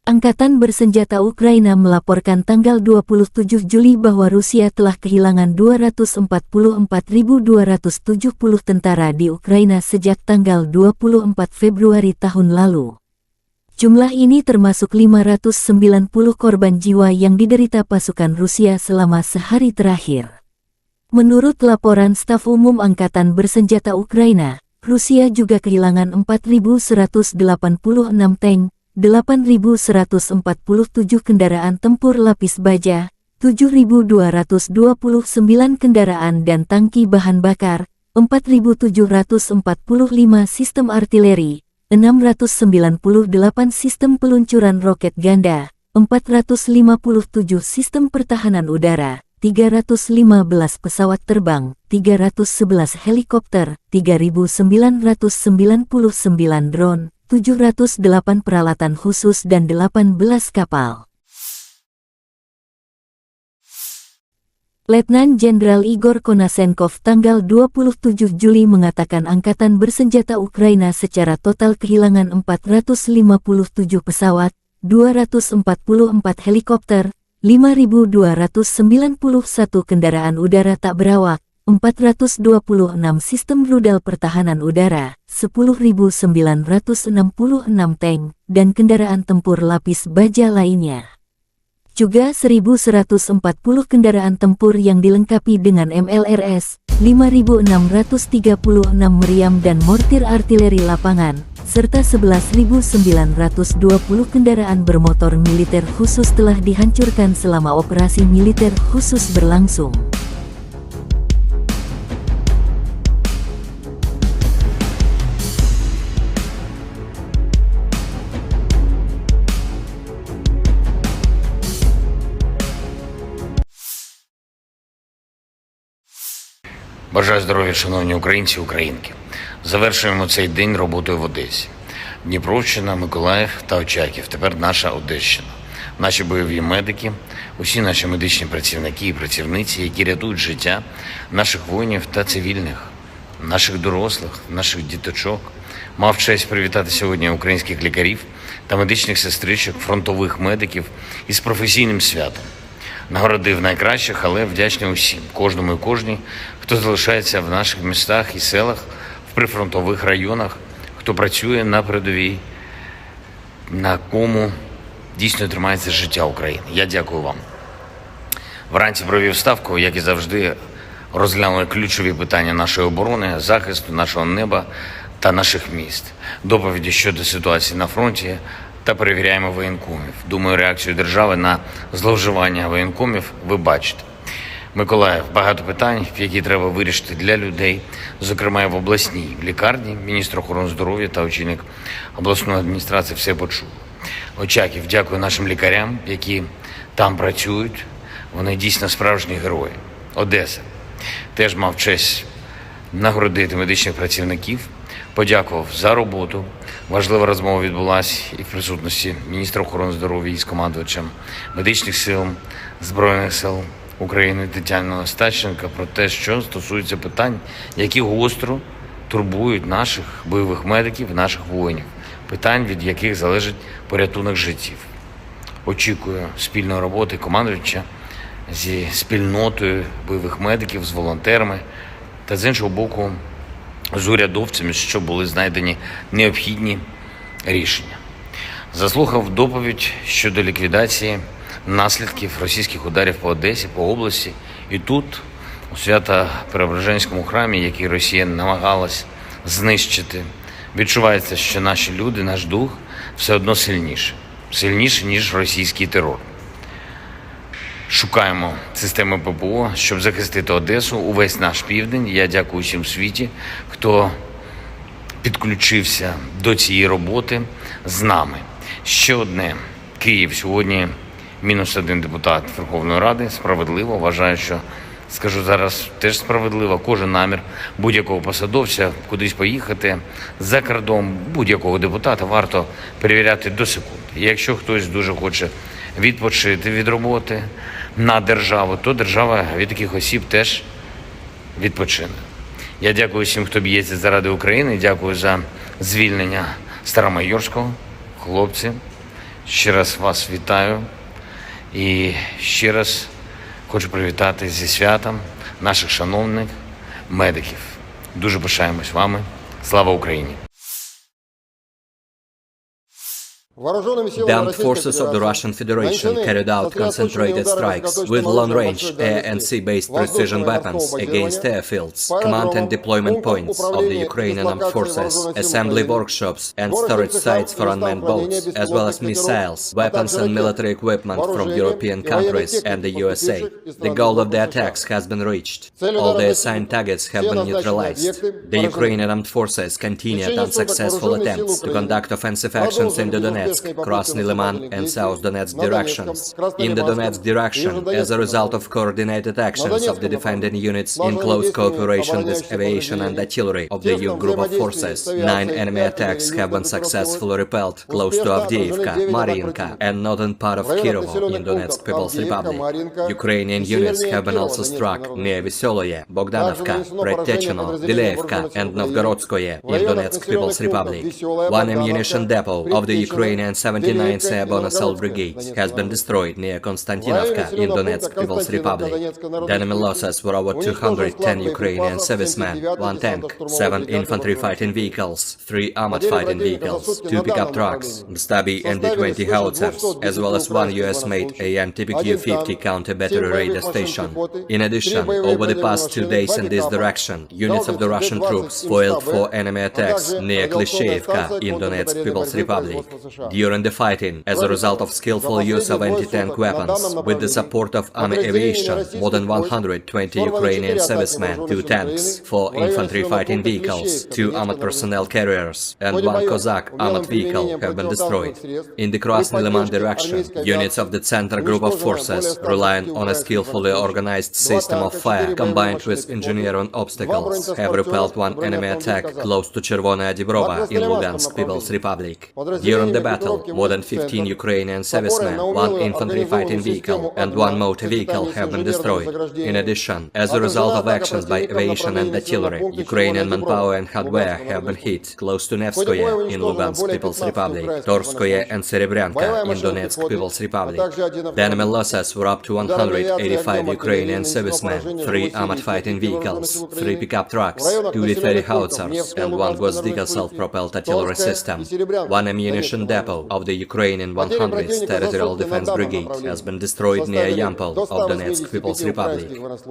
Angkatan bersenjata Ukraina melaporkan tanggal 27 Juli bahwa Rusia telah kehilangan 244.270 tentara di Ukraina sejak tanggal 24 Februari tahun lalu. Jumlah ini termasuk 590 korban jiwa yang diderita pasukan Rusia selama sehari terakhir. Menurut laporan Staf Umum Angkatan Bersenjata Ukraina, Rusia juga kehilangan 4.186 tank, 8.147 kendaraan tempur lapis baja, 7.229 kendaraan dan tangki bahan bakar, 4.745 sistem artileri, 698 sistem peluncuran roket ganda, 457 sistem pertahanan udara, 315 pesawat terbang, 311 helikopter, 3.999 drone, 708 peralatan khusus dan 18 kapal. Letnan Jenderal Igor Konasenkov tanggal 27 Juli mengatakan Angkatan Bersenjata Ukraina secara total kehilangan 457 pesawat, 244 helikopter, 5.291 kendaraan udara tak berawak, 426 sistem rudal pertahanan udara, 10.966 tank, dan kendaraan tempur lapis baja lainnya. Juga 1.140 kendaraan tempur yang dilengkapi dengan MLRS, 5.636 meriam dan mortir artileri lapangan, serta 11.920 kendaraan bermotor militer khusus telah dihancurkan selama operasi militer khusus berlangsung. Бажаю здоров'я, шановні українці і українки. Завершуємо цей день роботою в Одесі. Дніпровщина, Миколаїв та Очаків. Тепер наша Одещина. Наші бойові медики, усі наші медичні працівники і працівниці, які рятують життя наших воїнів та цивільних, наших дорослих, наших діточок. Мав честь привітати сьогодні українських лікарів та медичних сестричок, фронтових медиків із професійним святом. Нагородив найкращих, але вдячний усім, кожному і кожній, хто залишається в наших містах і селах, в прифронтових районах, хто працює на передовій, на кому дійсно тримається життя України. Я дякую вам. Вранці провів ставку, як і завжди, розглянули ключові питання нашої оборони, захисту нашого неба та наших міст, доповіді щодо ситуації на фронті та перевіряємо воєнкомів. Думаю, реакцію держави на зловживання воєнкомів ви бачите. Миколаїв, багато питань, які треба вирішити для людей, зокрема і в обласній лікарні. Міністр охорони здоров'я та очільник обласної адміністрації все почув. Очаків, дякую нашим лікарям, які там працюють. Вони дійсно справжні герої. Одеса. Теж мав честь нагородити медичних працівників, подякував за роботу, Важлива розмова відбулася і в присутності міністра охорони здоров'я із командувачем медичних сил Збройних сил України Тетяною Остапченко про те, що стосується питань, які гостро турбують наших бойових медиків, наших воїнів, питань, від яких залежить порятунок життів. Очікую спільної роботи командувача зі спільнотою бойових медиків, з волонтерами та, з іншого боку, з урядовцями, щоб були знайдені необхідні рішення. Заслухав доповідь щодо ліквідації наслідків російських ударів по Одесі, по області. І тут, у Свято-Преображенському храмі, який Росія намагалась знищити, відчувається, що наші люди, наш дух все одно сильніше, ніж російський терор. Шукаємо системи ППО, щоб захистити Одесу, увесь наш південь. Я дякую всім в світі, хто підключився до цієї роботи з нами. Ще одне. Київ. Сьогодні -1 депутат Верховної Ради. Справедливо. Вважаю, що, скажу зараз, теж справедливо. Кожен намір будь-якого посадовця кудись поїхати за кордон, будь-якого депутата варто перевіряти до секунди. І якщо хтось дуже хоче відпочити від роботи на державу, то держава від таких осіб теж відпочине. Я дякую всім, хто б'ється заради України. Дякую за звільнення Старомайорського. Хлопці, ще раз вас вітаю. І ще раз хочу привітати зі святом наших шановних медиків. Дуже пишаємось вами. Слава Україні! The armed forces of the Russian Federation carried out concentrated strikes with long-range air and sea-based precision weapons against airfields, command and deployment points of the Ukrainian armed forces, assembly workshops and storage sites for unmanned boats, as well as missiles, weapons and military equipment from European countries and the USA. The goal of the attacks has been reached. All the assigned targets have been neutralized. The Ukrainian armed forces continued unsuccessful attempts to conduct offensive actions in the Donetsk, Krasny Liman and South Donetsk directions. In the Donetsk direction, as a result of coordinated actions of the defending units in close cooperation with aviation and artillery of the EU group of forces, 9 enemy attacks have been successfully repelled close to Avdiivka, Mariinka and northern part of Kirovo in Donetsk People's Republic. Ukrainian units have been also struck near Veseloye, Bogdanovka, Predtechino, Dileevka and Novgorodskoye in Donetsk People's Republic. One ammunition depot of the Ukrainian 79th Airborne Assault Brigade has been destroyed near Konstantinovka in Donetsk People's Republic. The enemy losses were over 210 Ukrainian servicemen, 1 tank, 7 infantry fighting vehicles, 3 armored fighting vehicles, 2 pickup trucks, Stabi and D-20 howitzers, as well as 1 US-made AN-TPQ-50 counter-battery radar station. In addition, over the past 2 days in this direction, units of the Russian troops foiled 4 enemy attacks near Klishchevka in Donetsk People's Republic. During the fighting, as a result of skillful use of anti-tank weapons, with the support of army aviation, more than 120 Ukrainian servicemen, 2 tanks, 4 infantry fighting vehicles, 2 armored personnel carriers, and 1 Cossack armored vehicle have been destroyed. In the Krasny Liman direction, units of the Center Group of Forces, relying on a skillfully organized system of fire combined with engineering obstacles, have repelled 1 enemy attack close to Chervonaya Dibrova in Lugansk People's Republic. During the battle, more than 15 Ukrainian servicemen, 1 infantry fighting vehicle, and 1 motor vehicle have been destroyed. In addition, as a result of actions by aviation and artillery, Ukrainian manpower and hardware have been hit close to Nevskoye in Lugansk People's Republic, Torskoye and Serebryanka in Donetsk People's Republic. The enemy losses were up to 185 Ukrainian servicemen, 3 armored fighting vehicles, 3 pickup trucks, 2 D-30 howitzers, and 1 Gvozdyka self-propelled artillery system. 1 ammunition depot of the Ukrainian 100th Territorial Defense Brigade has been destroyed near Yampol of Donetsk People's Republic.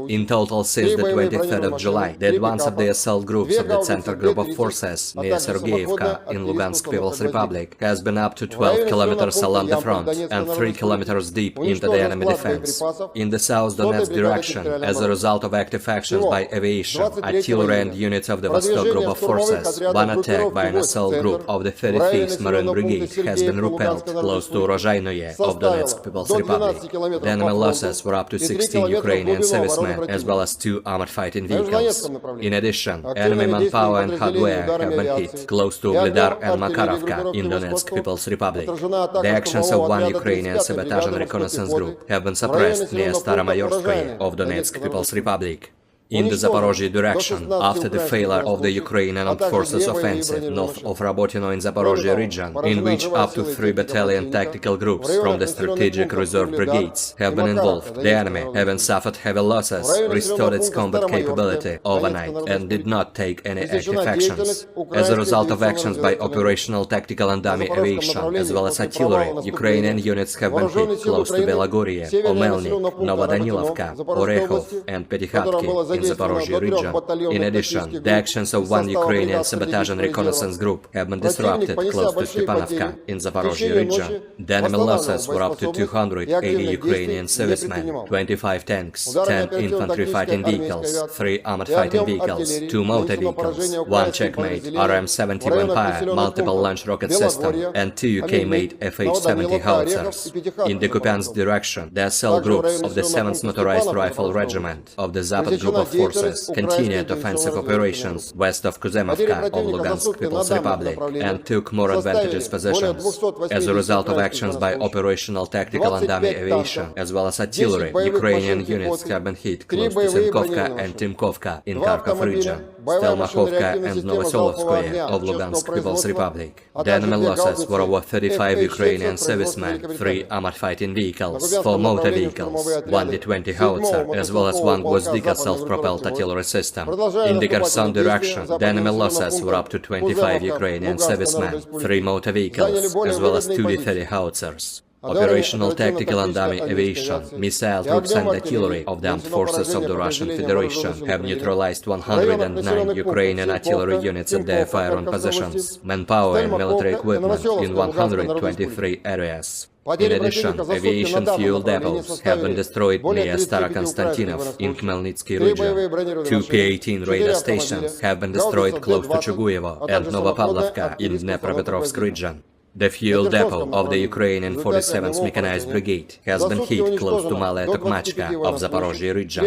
In total, since the 23rd of July, the advance of the assault groups of the Center Group of Forces near Sergeyevka in Lugansk People's Republic has been up to 12 kilometers along the front and 3 kilometers deep into the enemy defense. In the South Donetsk direction, as a result of active actions by aviation, artillery and units of the Vostok Group of Forces, 1 attack by an assault group of the 35th Marine Brigade has been repelled close to Rozhainoye of Donetsk People's Republic. The enemy losses were up to 16 Ukrainian servicemen as well as 2 armored fighting vehicles. In addition, enemy manpower and hardware have been hit close to Ugledar and Makarovka in Donetsk People's Republic. The actions of one Ukrainian sabotage and reconnaissance group have been suppressed near Staromayorskoye of Donetsk People's Republic. In the Zaporozhye direction, after the failure of the Ukrainian Armed Forces offensive north of Rabotino in Zaporozhye region, in which up to 3 battalion tactical groups from the strategic reserve brigades have been involved, the enemy, having suffered heavy losses, restored its combat capability overnight and did not take any active actions. As a result of actions by operational tactical and dummy aviation, as well as artillery, Ukrainian units have been hit close to Belagorye, Omelnik, Novodanilovka, Orekhov and Petykhatki in Zaporozhye region. In addition, the actions of one Ukrainian sabotage and reconnaissance group have been disrupted close to Stepanovka in Zaporozhye region. The enemy losses were up to 280 Ukrainian servicemen, 25 tanks, 10 infantry fighting vehicles, 3 armored fighting vehicles, 2 motor vehicles, 1 Checkmate RM-70 Vampire multiple launch rocket system, and 2 UK-made FH-70 howitzers. In the Kupiansk direction, the cell groups of the 7th Motorized Rifle Regiment of the Zapad Group of Forces continued offensive operations west of Kuzemovka of Lugansk People's Republic and took more advantageous positions. As a result of actions by operational tactical and dummy aviation, as well as artillery, Ukrainian units have been hit close to Zenkovka and Timkovka in Kharkov region, Stelmakhovka and Novosolovskoye of Lugansk People's Republic. The enemy losses were over 35 Ukrainian servicemen, 3 armored fighting vehicles, 4 motor vehicles, 1 D-20 howitzer, as well as 1 Gvozdika self-propelled artillery system. In the Kherson direction, the enemy losses were up to 25 Ukrainian servicemen, 3 motor vehicles, as well as 2 D-30 howitzers. Operational tactical and dummy aviation, missile troops and artillery of the armed forces of the Russian Federation have neutralized 109 Ukrainian artillery units at their firing positions, manpower and military equipment in 123 areas. In addition, aviation fuel depots have been destroyed near Starokonstantinov in Khmelnytsky region. 2 P-18 radar stations have been destroyed close to Chuguyevo and Novopavlovka in Dnepropetrovsk region. The fuel depot of the Ukrainian 47th Mechanized Brigade has been hit close to Malaya Tokmachka of Zaporozhye region.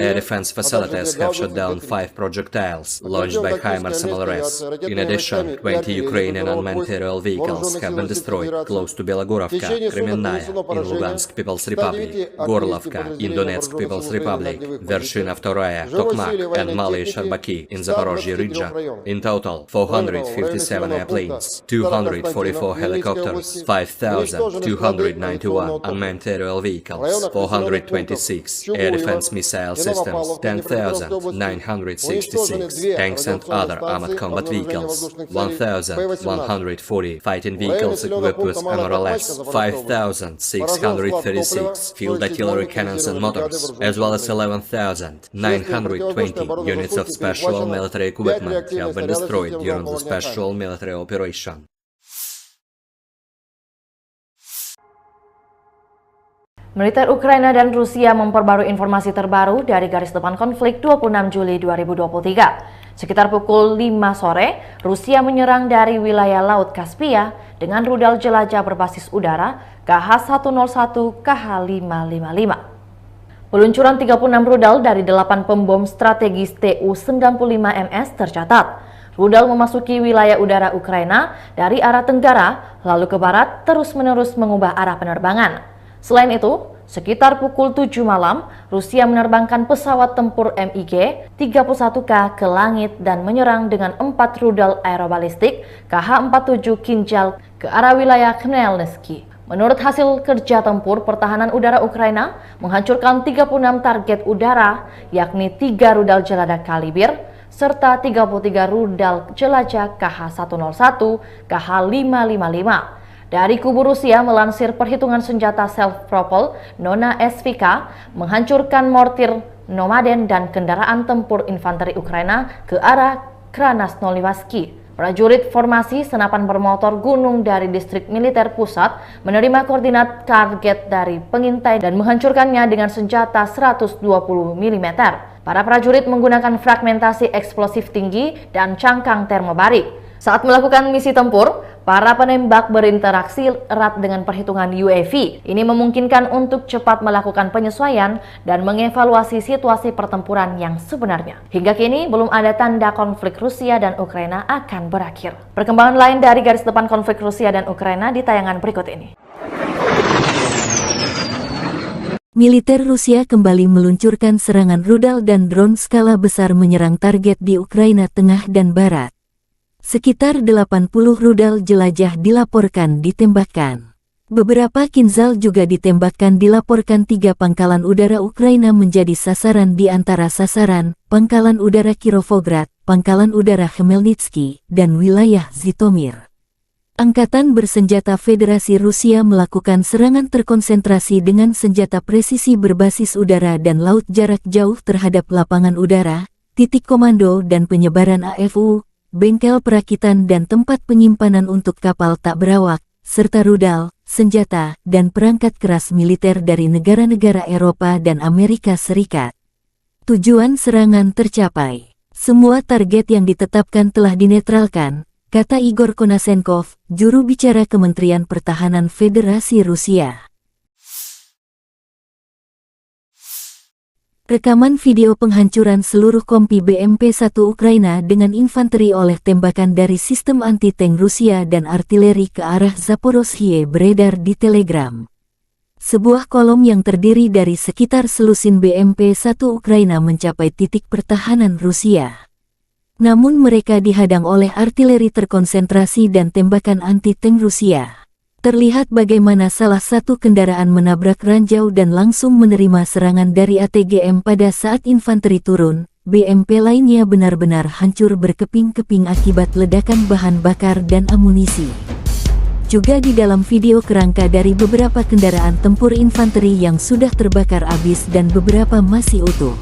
Air defense facilities have shot down 5 projectiles launched by HIMARS MLRS. In addition, 20 Ukrainian unmanned aerial vehicles have been destroyed close to Belogorovka, Kremenная in Lugansk People's Republic, Gorlovka in Donetsk People's Republic, Vershina II, Tokmak and Malaya Sharbaki in Zaporozhye region. In total, 457 airplanes, 244 helicopters, 5,291 unmanned aerial vehicles, 426 air defense missile systems, 10,966 tanks and other armored combat vehicles, 1,140 fighting vehicles equipped with MRLS, 5,636 field artillery cannons and motors, as well as 11,920 units of special military equipment have been destroyed during the special military operation. Militer Ukraina dan Rusia memperbarui informasi terbaru dari garis depan konflik 26 Juli 2023. Sekitar pukul 5 sore, Rusia menyerang dari wilayah Laut Kaspia dengan rudal jelajah berbasis udara KH-101 KH-555. Peluncuran 36 rudal dari 8 pembom strategis Tu-95MS tercatat. Rudal memasuki wilayah udara Ukraina dari arah tenggara, lalu ke barat, terus-menerus mengubah arah penerbangan. Selain itu, sekitar pukul 7 malam, Rusia menerbangkan pesawat tempur MiG-31K ke langit dan menyerang dengan 4 rudal aerobalistik KH-47 Kinjal ke arah wilayah Khmelnytsky. Menurut hasil kerja tempur, pertahanan udara Ukraina menghancurkan 36 target udara, yakni 3 rudal jelajah Kalibr, serta 33 rudal jelajah KH-101, KH-555. Dari kubu Rusia melansir perhitungan senjata self-propelled Nona SVK menghancurkan mortir Nomaden dan kendaraan tempur infanteri Ukraina ke arah Krasnoyarsk. Prajurit formasi senapan bermotor gunung dari distrik militer pusat menerima koordinat target dari pengintai dan menghancurkannya dengan senjata 120 mm. Para prajurit menggunakan fragmentasi eksplosif tinggi dan cangkang termobarik. Saat melakukan misi tempur, para penembak berinteraksi erat dengan perhitungan UAV. Ini memungkinkan untuk cepat melakukan penyesuaian dan mengevaluasi situasi pertempuran yang sebenarnya. Hingga kini, belum ada tanda konflik Rusia dan Ukraina akan berakhir. Perkembangan lain dari garis depan konflik Rusia dan Ukraina di tayangan berikut ini. Militer Rusia kembali meluncurkan serangan rudal dan drone skala besar menyerang target di Ukraina Tengah dan Barat. Sekitar 80 rudal jelajah dilaporkan ditembakkan. Beberapa Kinzhal juga ditembakkan dilaporkan 3 pangkalan udara Ukraina menjadi sasaran di antara sasaran, Pangkalan Udara Kirovograd, Pangkalan Udara Khmelnytsky, dan wilayah Zhytomyr. Angkatan Bersenjata Federasi Rusia melakukan serangan terkonsentrasi dengan senjata presisi berbasis udara dan laut jarak jauh terhadap lapangan udara, titik komando dan penyebaran AFU, bengkel perakitan dan tempat penyimpanan untuk kapal tak berawak, serta rudal, senjata, dan perangkat keras militer dari negara-negara Eropa dan Amerika Serikat. Tujuan serangan tercapai. Semua target yang ditetapkan telah dinetralkan, kata Igor Konashenkov, juru bicara Kementerian Pertahanan Federasi Rusia. Rekaman video penghancuran seluruh kompi BMP-1 Ukraina dengan infanteri oleh tembakan dari sistem anti-tank Rusia dan artileri ke arah Zaporozhye beredar di Telegram. Sebuah kolom yang terdiri dari sekitar selusin BMP-1 Ukraina mencapai titik pertahanan Rusia. Namun mereka dihadang oleh artileri terkonsentrasi dan tembakan anti-tank Rusia. Terlihat bagaimana salah satu kendaraan menabrak ranjau dan langsung menerima serangan dari ATGM pada saat infanteri turun. BMP lainnya benar-benar hancur berkeping-keping akibat ledakan bahan bakar dan amunisi. Juga di dalam video kerangka dari beberapa kendaraan tempur infanteri yang sudah terbakar habis dan beberapa masih utuh.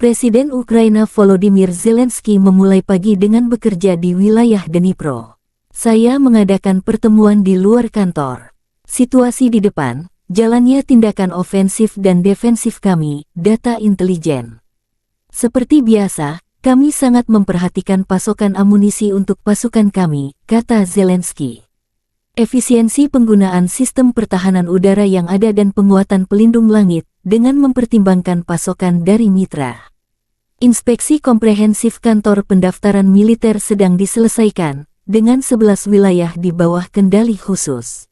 Presiden Ukraina Volodymyr Zelensky memulai pagi dengan bekerja di wilayah Dnipro. Saya mengadakan pertemuan di luar kantor. Situasi di depan, jalannya tindakan ofensif dan defensif kami, data intelijen. Seperti biasa, kami sangat memperhatikan pasokan amunisi untuk pasukan kami, kata Zelensky. Efisiensi penggunaan sistem pertahanan udara yang ada dan penguatan pelindung langit, dengan mempertimbangkan pasokan dari mitra. Inspeksi komprehensif kantor pendaftaran militer sedang diselesaikan, dengan 11 wilayah di bawah kendali khusus.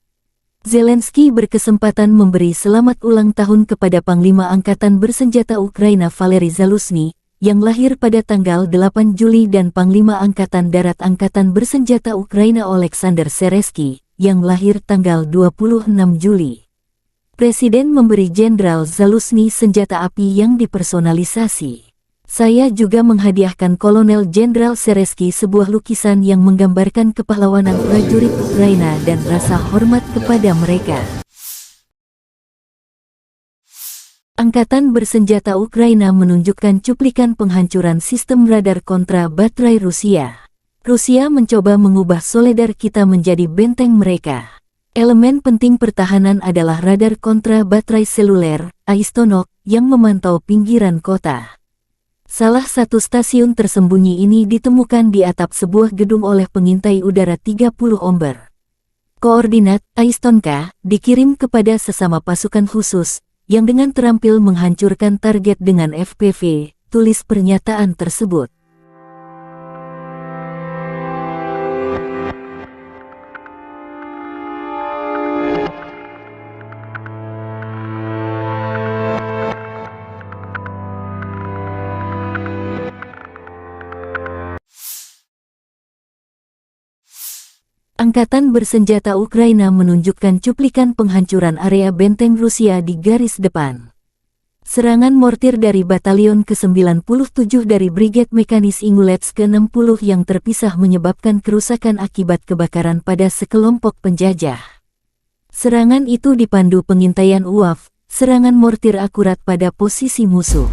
Zelensky berkesempatan memberi selamat ulang tahun kepada Panglima Angkatan Bersenjata Ukraina Valery Zaluzhny, yang lahir pada tanggal 8 Juli dan Panglima Angkatan Darat Angkatan Bersenjata Ukraina Oleksandr Seresky, yang lahir tanggal 26 Juli. Presiden memberi Jenderal Zaluzhny senjata api yang dipersonalisasi. Saya juga menghadiahkan Kolonel Jenderal Seresky sebuah lukisan yang menggambarkan kepahlawanan prajurit Ukraina dan rasa hormat kepada mereka. Angkatan Bersenjata Ukraina menunjukkan cuplikan penghancuran sistem radar kontra baterai Rusia. Rusia mencoba mengubah Soledar kita menjadi benteng mereka. Elemen penting pertahanan adalah radar kontra baterai seluler, Aistonok, yang memantau pinggiran kota. Salah satu stasiun tersembunyi ini ditemukan di atap sebuah gedung oleh pengintai udara 30 Omber. Koordinat Aistonka dikirim kepada sesama pasukan khusus, yang dengan terampil menghancurkan target dengan FPV, tulis pernyataan tersebut. Angkatan bersenjata Ukraina menunjukkan cuplikan penghancuran area benteng Rusia di garis depan. Serangan mortir dari Batalion ke-97 dari Brigade Mekanis Ingulets ke-60 yang terpisah menyebabkan kerusakan akibat kebakaran pada sekelompok penjajah. Serangan itu dipandu pengintaian UAV, serangan mortir akurat pada posisi musuh.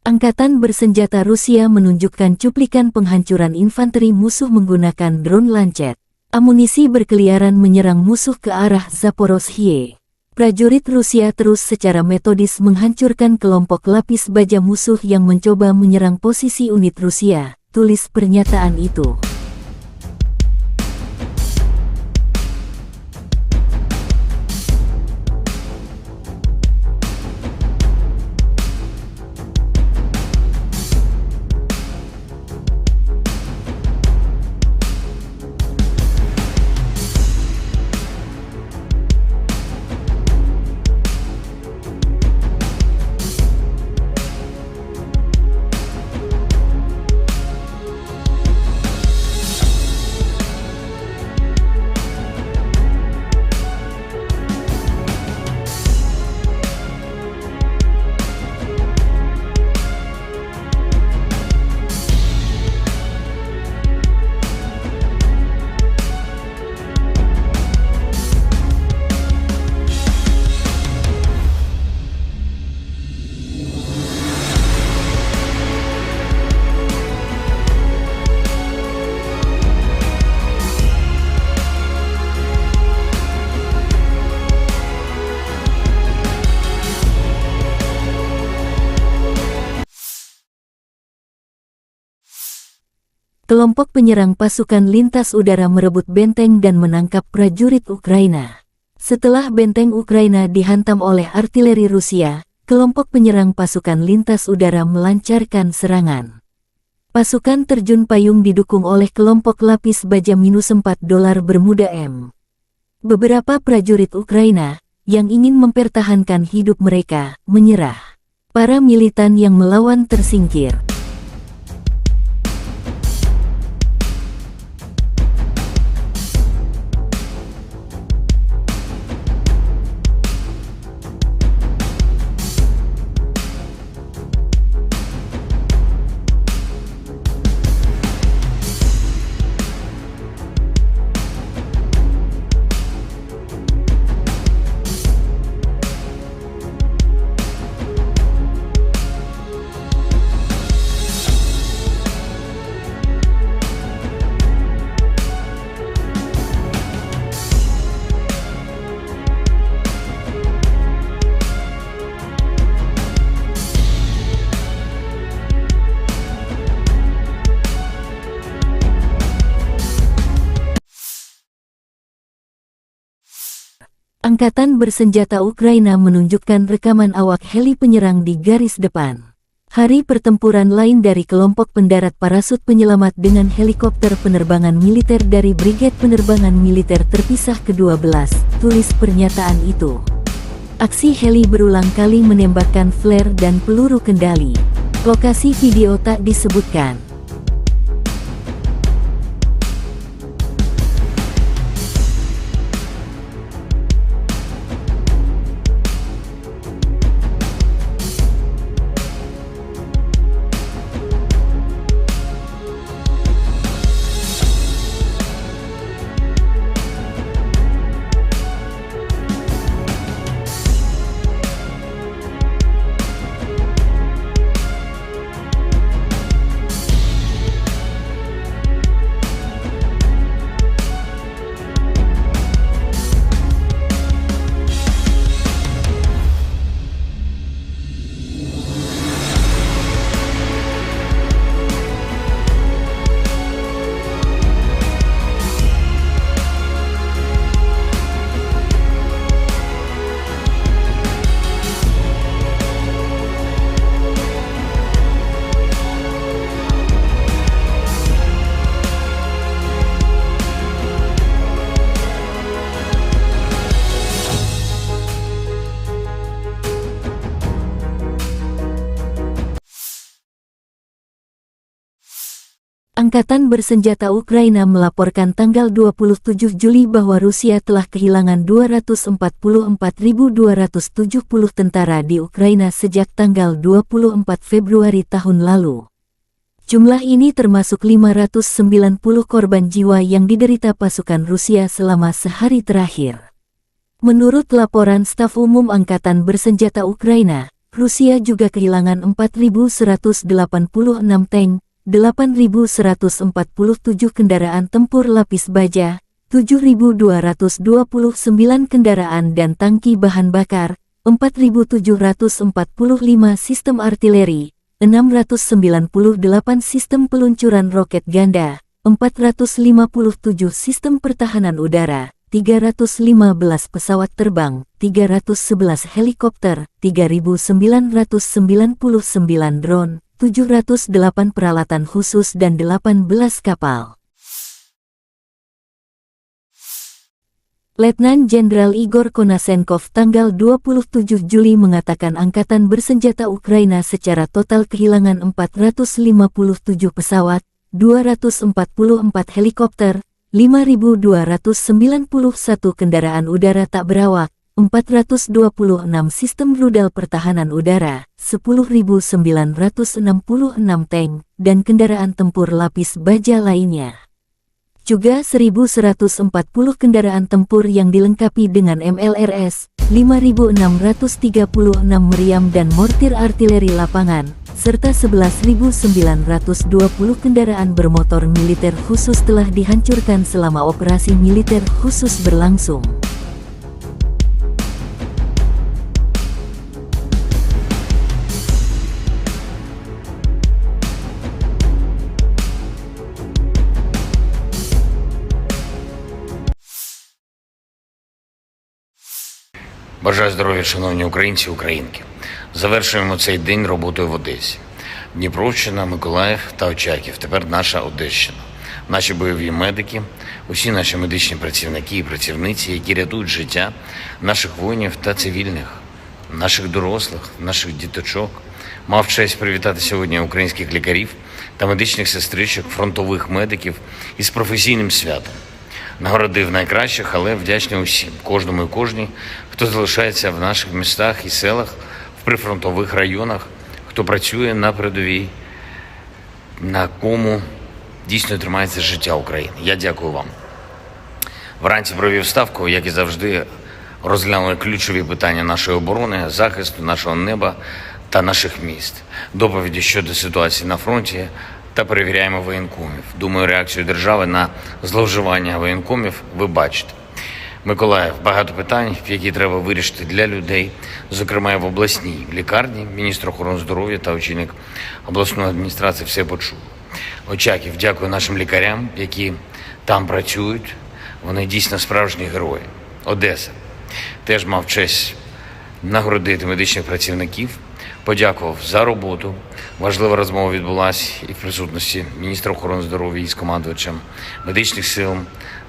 Angkatan bersenjata Rusia menunjukkan cuplikan penghancuran infanteri musuh menggunakan drone lancet. Amunisi berkeliaran menyerang musuh ke arah Zaporozhye. Prajurit Rusia terus secara metodis menghancurkan kelompok lapis baja musuh yang mencoba menyerang posisi unit Rusia, tulis pernyataan itu. Kelompok penyerang pasukan lintas udara merebut benteng dan menangkap prajurit Ukraina. Setelah benteng Ukraina dihantam oleh artileri Rusia, kelompok penyerang pasukan lintas udara melancarkan serangan. Pasukan terjun payung didukung oleh kelompok lapis baja -4 dolar Bermuda M. Beberapa prajurit Ukraina, yang ingin mempertahankan hidup mereka, menyerah. Para militan yang melawan tersingkir. Angkatan bersenjata Ukraina menunjukkan rekaman awak heli penyerang di garis depan. Hari pertempuran lain dari kelompok pendarat parasut penyelamat dengan helikopter penerbangan militer dari Brigade Penerbangan Militer Terpisah ke-12, tulis pernyataan itu. Aksi heli berulang kali menembakkan flare dan peluru kendali. Lokasi video tak disebutkan. Angkatan bersenjata Ukraina melaporkan tanggal 27 Juli bahwa Rusia telah kehilangan 244.270 tentara di Ukraina sejak tanggal 24 Februari tahun lalu. Jumlah ini termasuk 590 korban jiwa yang diderita pasukan Rusia selama sehari terakhir. Menurut laporan Staf Umum Angkatan Bersenjata Ukraina, Rusia juga kehilangan 4.186 tank, 8.147 kendaraan tempur lapis baja, 7.229 kendaraan dan tangki bahan bakar, 4.745 sistem artileri, 698 sistem peluncuran roket ganda, 457 sistem pertahanan udara, 315 pesawat terbang, 311 helikopter, 3.999 drone, 708 peralatan khusus dan 18 kapal. Letnan Jenderal Igor Konasenkov tanggal 27 Juli mengatakan Angkatan Bersenjata Ukraina secara total kehilangan 457 pesawat, 244 helikopter, 5.291 kendaraan udara tak berawak, 426 sistem rudal pertahanan udara, 10.966 tank, dan kendaraan tempur lapis baja lainnya. Juga 1.140 kendaraan tempur yang dilengkapi dengan MLRS, 5.636 meriam dan mortir artileri lapangan, serta 11.920 kendaraan bermotor militer khusus telah dihancurkan selama operasi militer khusus berlangsung. Бажаю здоров'я, шановні українці і українки. Завершуємо цей день роботою в Одесі. Дніпровщина, Миколаїв та Очаків. Тепер наша Одещина. Наші бойові медики, усі наші медичні працівники і працівниці, які рятують життя наших воїнів та цивільних, наших дорослих, наших діточок. Мав честь привітати сьогодні українських лікарів та медичних сестричок, фронтових медиків із професійним святом. Нагородив найкращих, але вдячний усім, кожному і кожній, хто залишається в наших містах і селах, в прифронтових районах, хто працює на передовій, на кому дійсно тримається життя України. Я дякую вам. Вранці провів ставку, як і завжди, розглянули ключові питання нашої оборони, захисту нашого неба та наших міст, доповіді щодо ситуації на фронті та перевіряємо воєнкомів. Думаю, реакцію держави на зловживання воєнкомів ви бачите. Миколаїв, багато питань, які треба вирішити для людей, зокрема і в обласній лікарні. Міністр охорони здоров'я та очільник обласної адміністрації все почув. Очаків, дякую нашим лікарям, які там працюють. Вони дійсно справжні герої. Одеса. Теж мав честь нагородити медичних працівників. подякував за роботу. Важлива розмова відбулася і в присутності міністра охорони здоров'я із командувачем медичних сил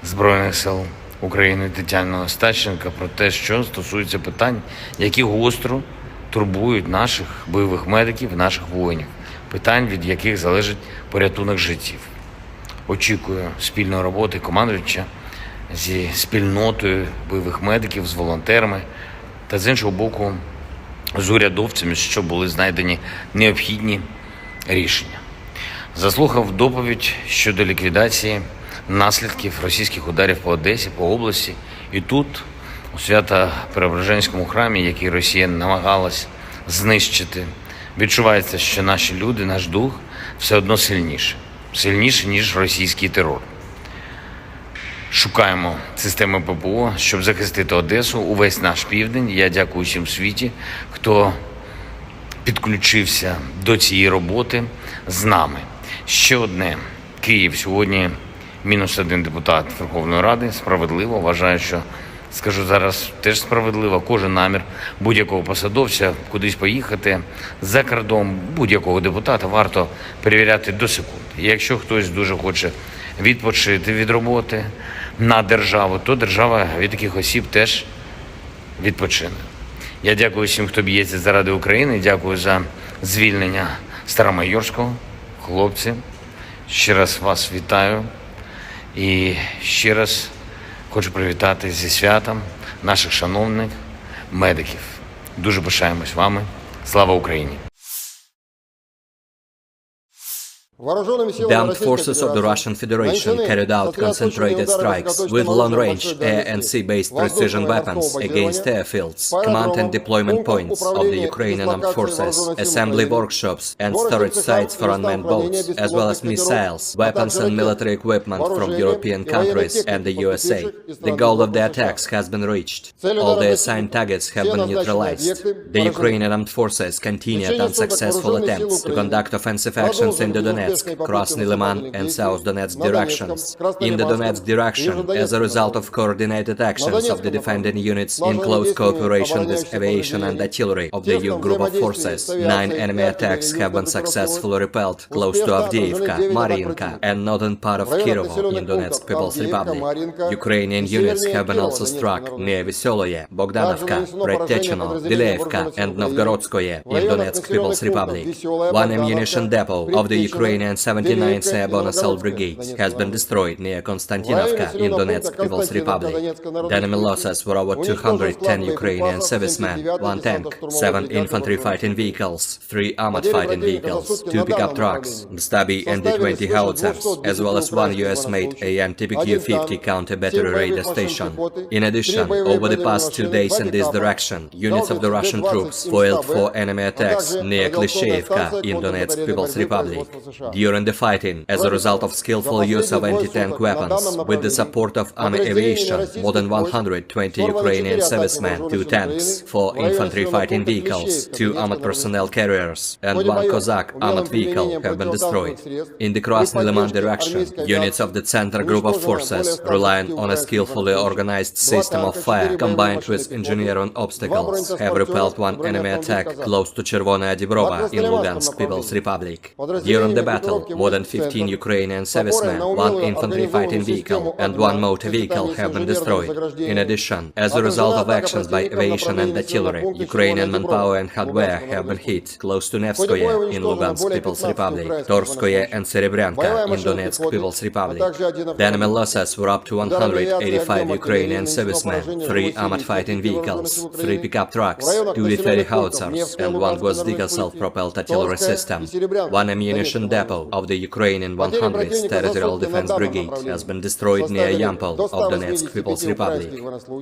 Збройних сил України Тетяни Остапченко про те, що стосується питань, які гостро турбують наших бойових медиків, наших воїнів, питань, від яких залежить порятунок життів. Очікую спільної роботи командувача зі спільнотою бойових медиків, з волонтерами та, з іншого боку, з урядовцями, щоб були знайдені необхідні рішення. Заслухав доповідь щодо ліквідації наслідків російських ударів по Одесі, по області. І тут, у Свято-Преображенському храмі, який Росія намагалась знищити, відчувається, що наші люди, наш дух все одно сильніше, ніж російський терор. Шукаємо системи ППО, щоб захистити Одесу, увесь наш південь. Я дякую всім в світі, хто підключився до цієї роботи з нами. Ще одне. Київ сьогодні -1 депутат Верховної Ради. Справедливо. Вважаю, що, скажу зараз, теж справедливо. Кожен намір будь-якого посадовця кудись поїхати за кордон, будь-якого депутата варто перевіряти до секунд. І якщо хтось дуже хоче відпочити від роботи на державу, то держава від таких осіб теж відпочине. Я дякую всім, хто б'ється заради України. Дякую за звільнення Старомайорського. Хлопці, ще раз вас вітаю. І ще раз хочу привітати зі святом наших шановних медиків. Дуже пишаємось вами. Слава Україні! The armed forces of the Russian Federation carried out concentrated strikes with long-range air and sea-based precision weapons against airfields, command and deployment points of the Ukrainian armed forces, assembly workshops and storage sites for unmanned boats, as well as missiles, weapons and military equipment from European countries and the USA. The goal of the attacks has been reached. All the assigned targets have been neutralized. The Ukrainian armed forces continued unsuccessful attempts to conduct offensive actions in the Donetsk, Krasny Liman and South Donetsk directions. In the Donetsk direction, as a result of coordinated actions of the defending units in close cooperation with aviation and artillery of the EU group of forces, 9 enemy attacks have been successfully repelled close to Avdiivka, Mariinka and northern part of Kirovo in Donetsk People's Republic. Ukrainian units have been also struck near Vesoloye, Bogdanovka, Predtechino, Vileevka and Novgorodskoye in Donetsk People's Republic. One ammunition depot of the Ukrainian 79th Airborne Assault Brigade has been destroyed near Konstantinovka in Donetsk People's Republic. The enemy losses were over 210 Ukrainian servicemen, 1 tank, 7 infantry fighting vehicles, 3 armored fighting vehicles, 2 pickup trucks, Stabi and D-20 howitzers, as well as 1 US-made AN-TPQ-50 counter-battery radar station. In addition, over the past 2 days in this direction, units of the Russian troops foiled 4 enemy attacks near Klishchevka in Donetsk People's Republic. During the fighting, as a result of skillful use of anti-tank weapons, with the support of army aviation, more than 120 Ukrainian servicemen, 2 tanks, 4 infantry fighting vehicles, 2 armored personnel carriers, and 1 Cossack armored vehicle have been destroyed. In the Krasny Liman direction, units of the Center Group of Forces, relying on a skillfully organized system of fire combined with engineering obstacles, have repelled 1 enemy attack close to Chervonaya Dibrova in Lugansk People's Republic. During the battle, more than 15 Ukrainian servicemen, 1 infantry fighting vehicle, and 1 motor vehicle have been destroyed. In addition, as a result of actions by aviation and artillery, Ukrainian manpower and hardware have been hit close to Nevskoye in Lugansk People's Republic, Torskoye and Serebryanka in Donetsk People's Republic. The enemy losses were up to 185 Ukrainian servicemen, 3 armored fighting vehicles, 3 pickup trucks, 2 D-30 howitzers, and 1 Gvozdyka self-propelled artillery system. 1 ammunition depot of the Ukrainian 100th Territorial Defense Brigade has been destroyed near Yampol of Donetsk People's Republic.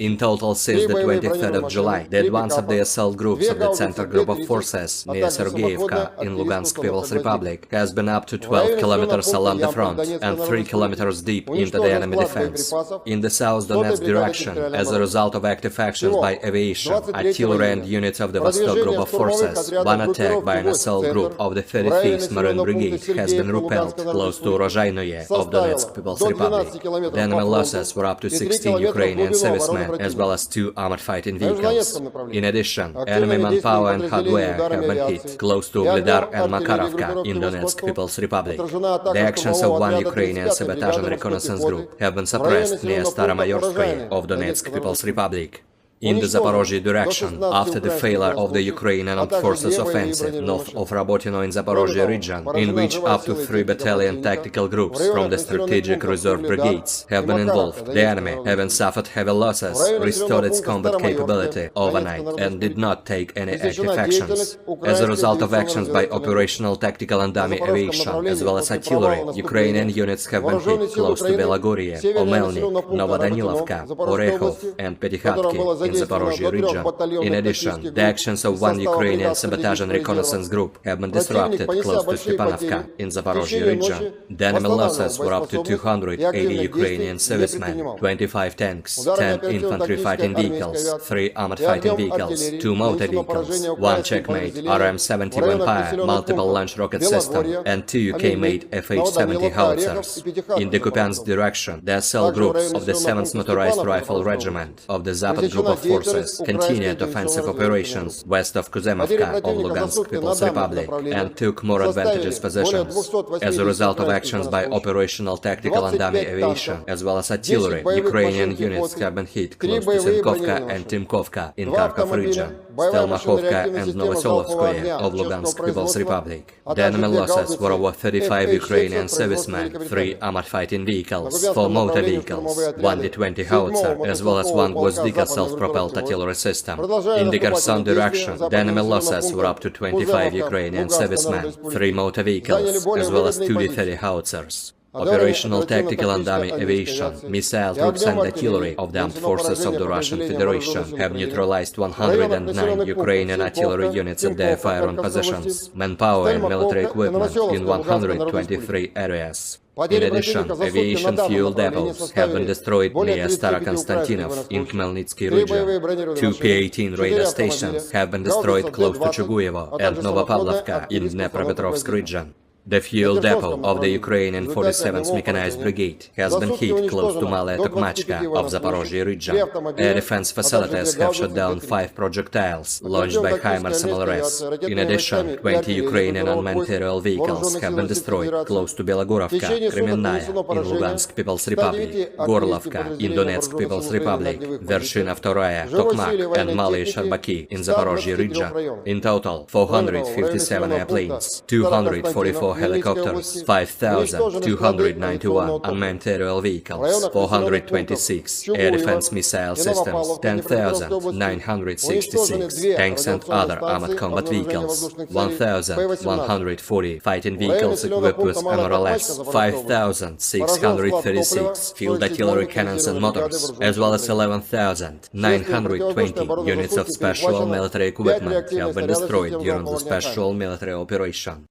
In total, since the 23rd of July, the advance of the assault groups of the Center Group of Forces near Sergeyevka in Lugansk People's Republic has been up to 12 kilometers along the front and 3 kilometers deep into the enemy defense. In the South Donetsk direction, as a result of active actions by aviation, artillery and units of the Vostok Group of Forces, 1 attack by an assault group of the 35th Marine Brigade has been repelled close to Rozhainoye of Donetsk People's Republic. The enemy losses were up to 16 Ukrainian servicemen as well as 2 armored fighting vehicles. In addition, enemy manpower and hardware have been hit close to Ugledar and Makarovka in Donetsk People's Republic. The actions of one Ukrainian sabotage and reconnaissance group have been suppressed near Staromayorskoye of Donetsk People's Republic. In the Zaporozhye direction, after the failure of the Ukrainian Armed Forces offensive north of Rabotino in Zaporozhye region, in which up to 3 battalion tactical groups from the strategic reserve brigades have been involved, the enemy, having suffered heavy losses, restored its combat capability overnight and did not take any active actions. As a result of actions by operational tactical and dummy aviation, as well as artillery, Ukrainian units have been hit close to Belagorye, Omelnik, Novodanilovka, Orekhov and Petykhatki in Zaporozhye region. In addition, the actions of one Ukrainian sabotage and reconnaissance group have been disrupted close to Stepanovka in Zaporozhye region. The enemy losses were up to 280 Ukrainian servicemen, 25 tanks, 10 infantry fighting vehicles, 3 armored fighting vehicles, 2 motor vehicles, 1 Checkmate RM-70 Vampire multiple launch rocket system, and 2 UK-made FH-70 howitzers. In the Kupiansk direction, the cell groups of the 7th Motorized Rifle Regiment of the Zapad Group of Forces continued offensive operations west of Kuzemovka of Lugansk People's Republic and took more advantageous positions. As a result of actions by operational tactical and dummy aviation, as well as artillery, Ukrainian units have been hit close to Zinkovka and Timkovka in Kharkov region, Stelmakhovka and Novoselovskoye of Lugansk People's Republic. The enemy losses were over 35 Ukrainian servicemen, 3 armored fighting vehicles, 4 motor vehicles, 1 D-20 howitzer, as well as 1 Gvozdika self-propelled artillery system. In the Kherson direction, the enemy losses were up to 25 Ukrainian servicemen, 3 motor vehicles, as well as 2 D-30 howitzers. Operational tactical and dummy aviation, missile troops and artillery of the armed forces of the Russian Federation have neutralized 109 Ukrainian artillery units at their firing positions, manpower and military equipment in 123 areas. In addition, aviation fuel depots have been destroyed near Starokonstantinov in Khmelnytsky region. 2 P-18 radar stations have been destroyed close to Chuguyevo and Novopavlovka in Dnepropetrovsk region. The fuel depot of the Ukrainian 47th Mechanized Brigade has been hit close to Malaya Tokmachka of Zaporozhye region. Air defense facilities have shot down 5 projectiles launched by HIMARS MLRS. In addition, 20 Ukrainian unmanned aerial vehicles have been destroyed close to Belogorovka, Kremenная in Lugansk People's Republic, Gorlovka in Donetsk People's Republic, Vershina Vtoraya, Tokmak and Malaya Sharbaki in Zaporozhye region. In total, 457 airplanes, 244 helicopters, 5,291 unmanned aerial vehicles, 426 air defense missile systems, 10,966 tanks and other armored combat vehicles, 1,140 fighting vehicles equipped with MRLS, 5,636 field artillery cannons and motors, as well as 11,920 units of special military equipment have been destroyed during the special military operation.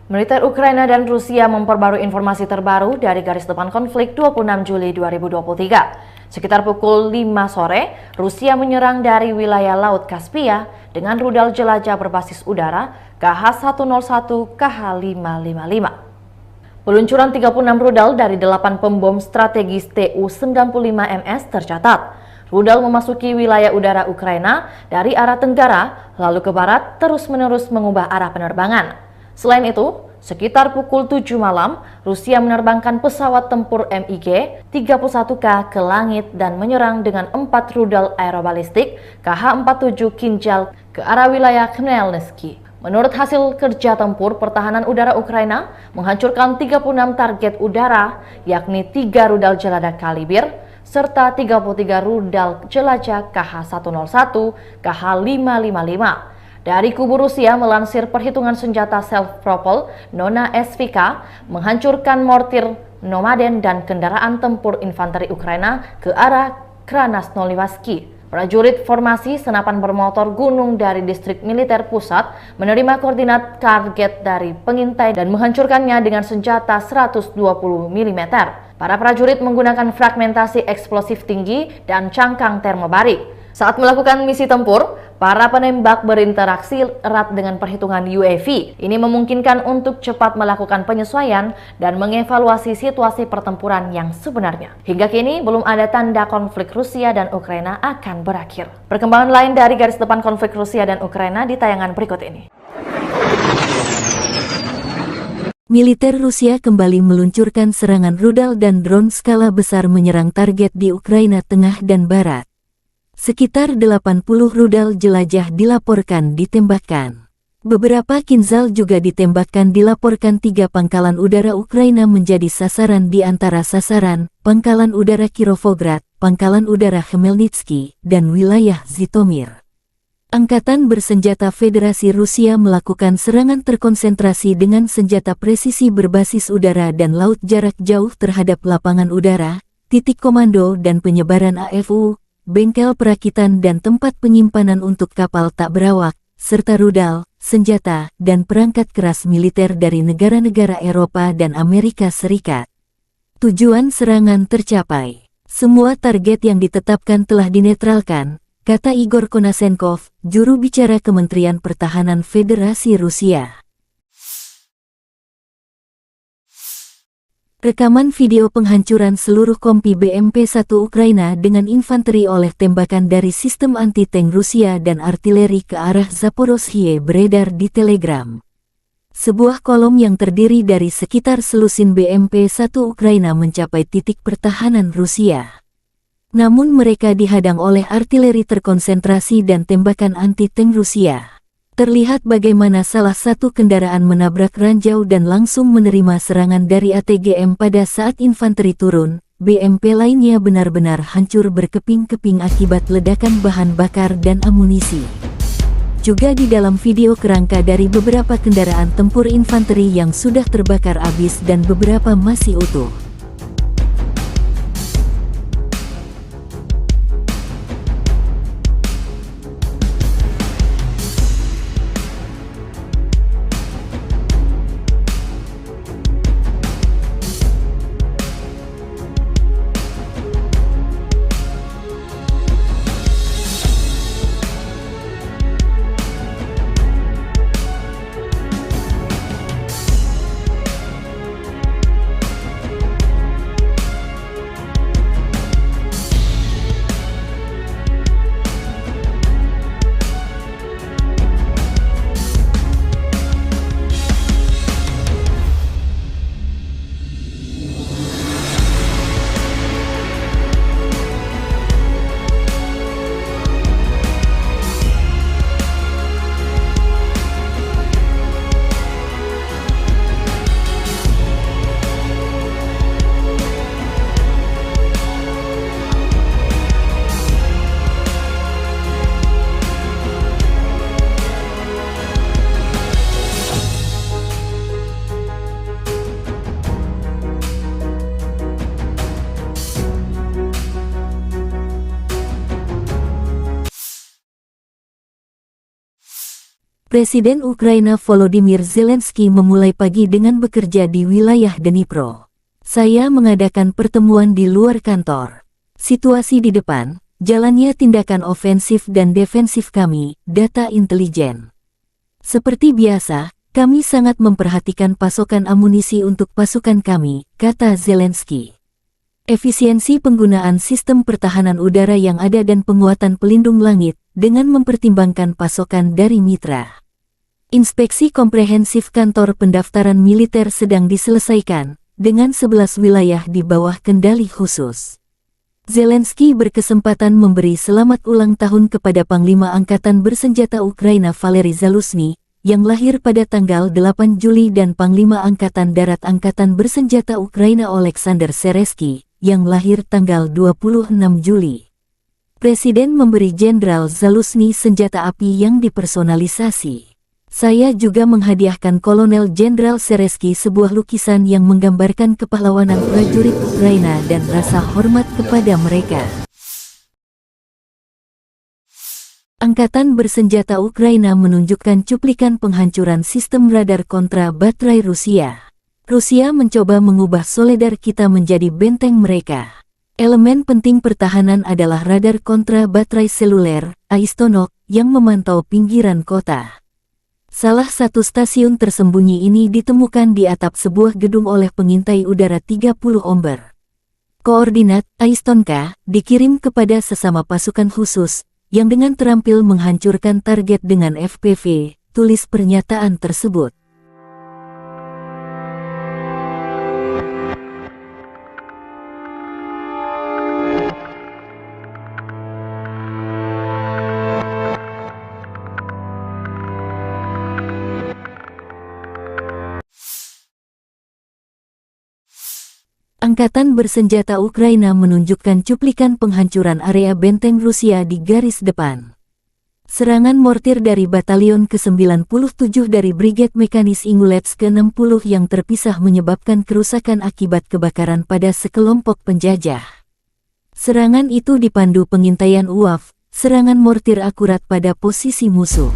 Militer Ukraina dan Rusia memperbarui informasi terbaru dari garis depan konflik 26 Juli 2023. Sekitar pukul 5 sore, Rusia menyerang dari wilayah Laut Kaspia dengan rudal jelajah berbasis udara KH-101 KH-555. Peluncuran 36 rudal dari 8 pembom strategis Tu-95MS tercatat. Rudal memasuki wilayah udara Ukraina dari arah tenggara, lalu ke barat, terus-menerus mengubah arah penerbangan. Selain itu, sekitar pukul 7 malam, Rusia menerbangkan pesawat tempur MiG-31K ke langit dan menyerang dengan 4 rudal aerobalistik KH-47 Kinjal ke arah wilayah Khmelnytsky. Menurut hasil kerja tempur, pertahanan udara Ukraina menghancurkan 36 target udara, yakni 3 rudal jelajah Kalibr, serta 33 rudal jelajah KH-101, KH-555. Dari kubu Rusia melansir perhitungan senjata self-propelled Nona SVK menghancurkan mortir Nomaden dan kendaraan tempur infanteri Ukraina ke arah Krasnoyarsk. Prajurit formasi senapan bermotor gunung dari distrik militer pusat menerima koordinat target dari pengintai dan menghancurkannya dengan senjata 120 mm. Para prajurit menggunakan fragmentasi eksplosif tinggi dan cangkang termobarik. Saat melakukan misi tempur, Para penembak berinteraksi erat dengan perhitungan UAV. Ini memungkinkan untuk cepat melakukan penyesuaian dan mengevaluasi situasi pertempuran yang sebenarnya. Hingga kini belum ada tanda konflik Rusia dan Ukraina akan berakhir. Perkembangan lain dari garis depan konflik Rusia dan Ukraina di tayangan berikut ini. Militer Rusia kembali meluncurkan serangan rudal dan drone skala besar menyerang target di Ukraina Tengah dan Barat. Sekitar 80 rudal jelajah dilaporkan ditembakkan. Beberapa Kinzhal juga ditembakkan, dilaporkan 3 pangkalan udara Ukraina menjadi sasaran, di antara sasaran Pangkalan Udara Kirovograd, Pangkalan Udara Khmelnytsky, dan wilayah Zhytomyr. Angkatan Bersenjata Federasi Rusia melakukan serangan terkonsentrasi dengan senjata presisi berbasis udara dan laut jarak jauh terhadap lapangan udara, titik komando dan penyebaran AFU, bengkel perakitan dan tempat penyimpanan untuk kapal tak berawak, serta rudal, senjata, dan perangkat keras militer dari negara-negara Eropa dan Amerika Serikat. Tujuan serangan tercapai. Semua target yang ditetapkan telah dinetralkan, kata Igor Konashenkov, juru bicara Kementerian Pertahanan Federasi Rusia. Rekaman video penghancuran seluruh kompi BMP-1 Ukraina dengan infanteri oleh tembakan dari sistem anti-tank Rusia dan artileri ke arah Zaporozhye beredar di Telegram. Sebuah kolom yang terdiri dari sekitar selusin BMP-1 Ukraina mencapai titik pertahanan Rusia. Namun mereka dihadang oleh artileri terkonsentrasi dan tembakan anti-tank Rusia. Terlihat bagaimana salah satu kendaraan menabrak ranjau dan langsung menerima serangan dari ATGM pada saat infanteri turun. BMP lainnya benar-benar hancur berkeping-keping akibat ledakan bahan bakar dan amunisi. Juga di dalam video kerangka dari beberapa kendaraan tempur infanteri yang sudah terbakar habis dan beberapa masih utuh. Presiden Ukraina Volodymyr Zelensky memulai pagi dengan bekerja di wilayah Dnipro. Saya mengadakan pertemuan di luar kantor. Situasi di depan, jalannya tindakan ofensif dan defensif kami, data intelijen. Seperti biasa, kami sangat memperhatikan pasokan amunisi untuk pasukan kami, kata Zelensky. Efisiensi penggunaan sistem pertahanan udara yang ada dan penguatan pelindung langit, dengan mempertimbangkan pasokan dari mitra. Inspeksi komprehensif kantor pendaftaran militer sedang diselesaikan, dengan 11 wilayah di bawah kendali khusus. Zelensky berkesempatan memberi selamat ulang tahun kepada Panglima Angkatan Bersenjata Ukraina Valery Zaluzhny, yang lahir pada tanggal 8 Juli dan Panglima Angkatan Darat Angkatan Bersenjata Ukraina Oleksandr Seresky, yang lahir tanggal 26 Juli. Presiden memberi Jenderal Zaluzhny senjata api yang dipersonalisasi. Saya juga menghadiahkan Kolonel Jenderal Seresky sebuah lukisan yang menggambarkan kepahlawanan prajurit Ukraina dan rasa hormat kepada mereka. Angkatan Bersenjata Ukraina menunjukkan cuplikan penghancuran sistem radar kontra baterai Rusia. Rusia mencoba mengubah Soledar kita menjadi benteng mereka. Elemen penting pertahanan adalah radar kontra baterai seluler, Aistonok, yang memantau pinggiran kota. Salah satu stasiun tersembunyi ini ditemukan di atap sebuah gedung oleh pengintai udara 30 Omber. Koordinat Aistonka dikirim kepada sesama pasukan khusus, yang dengan terampil menghancurkan target dengan FPV, tulis pernyataan tersebut. Angkatan bersenjata Ukraina menunjukkan cuplikan penghancuran area benteng Rusia di garis depan. Serangan mortir dari Batalion ke-97 dari Brigade Mekanis Ingulets ke-60 yang terpisah menyebabkan kerusakan akibat kebakaran pada sekelompok penjajah. Serangan itu dipandu pengintaian UAV, serangan mortir akurat pada posisi musuh.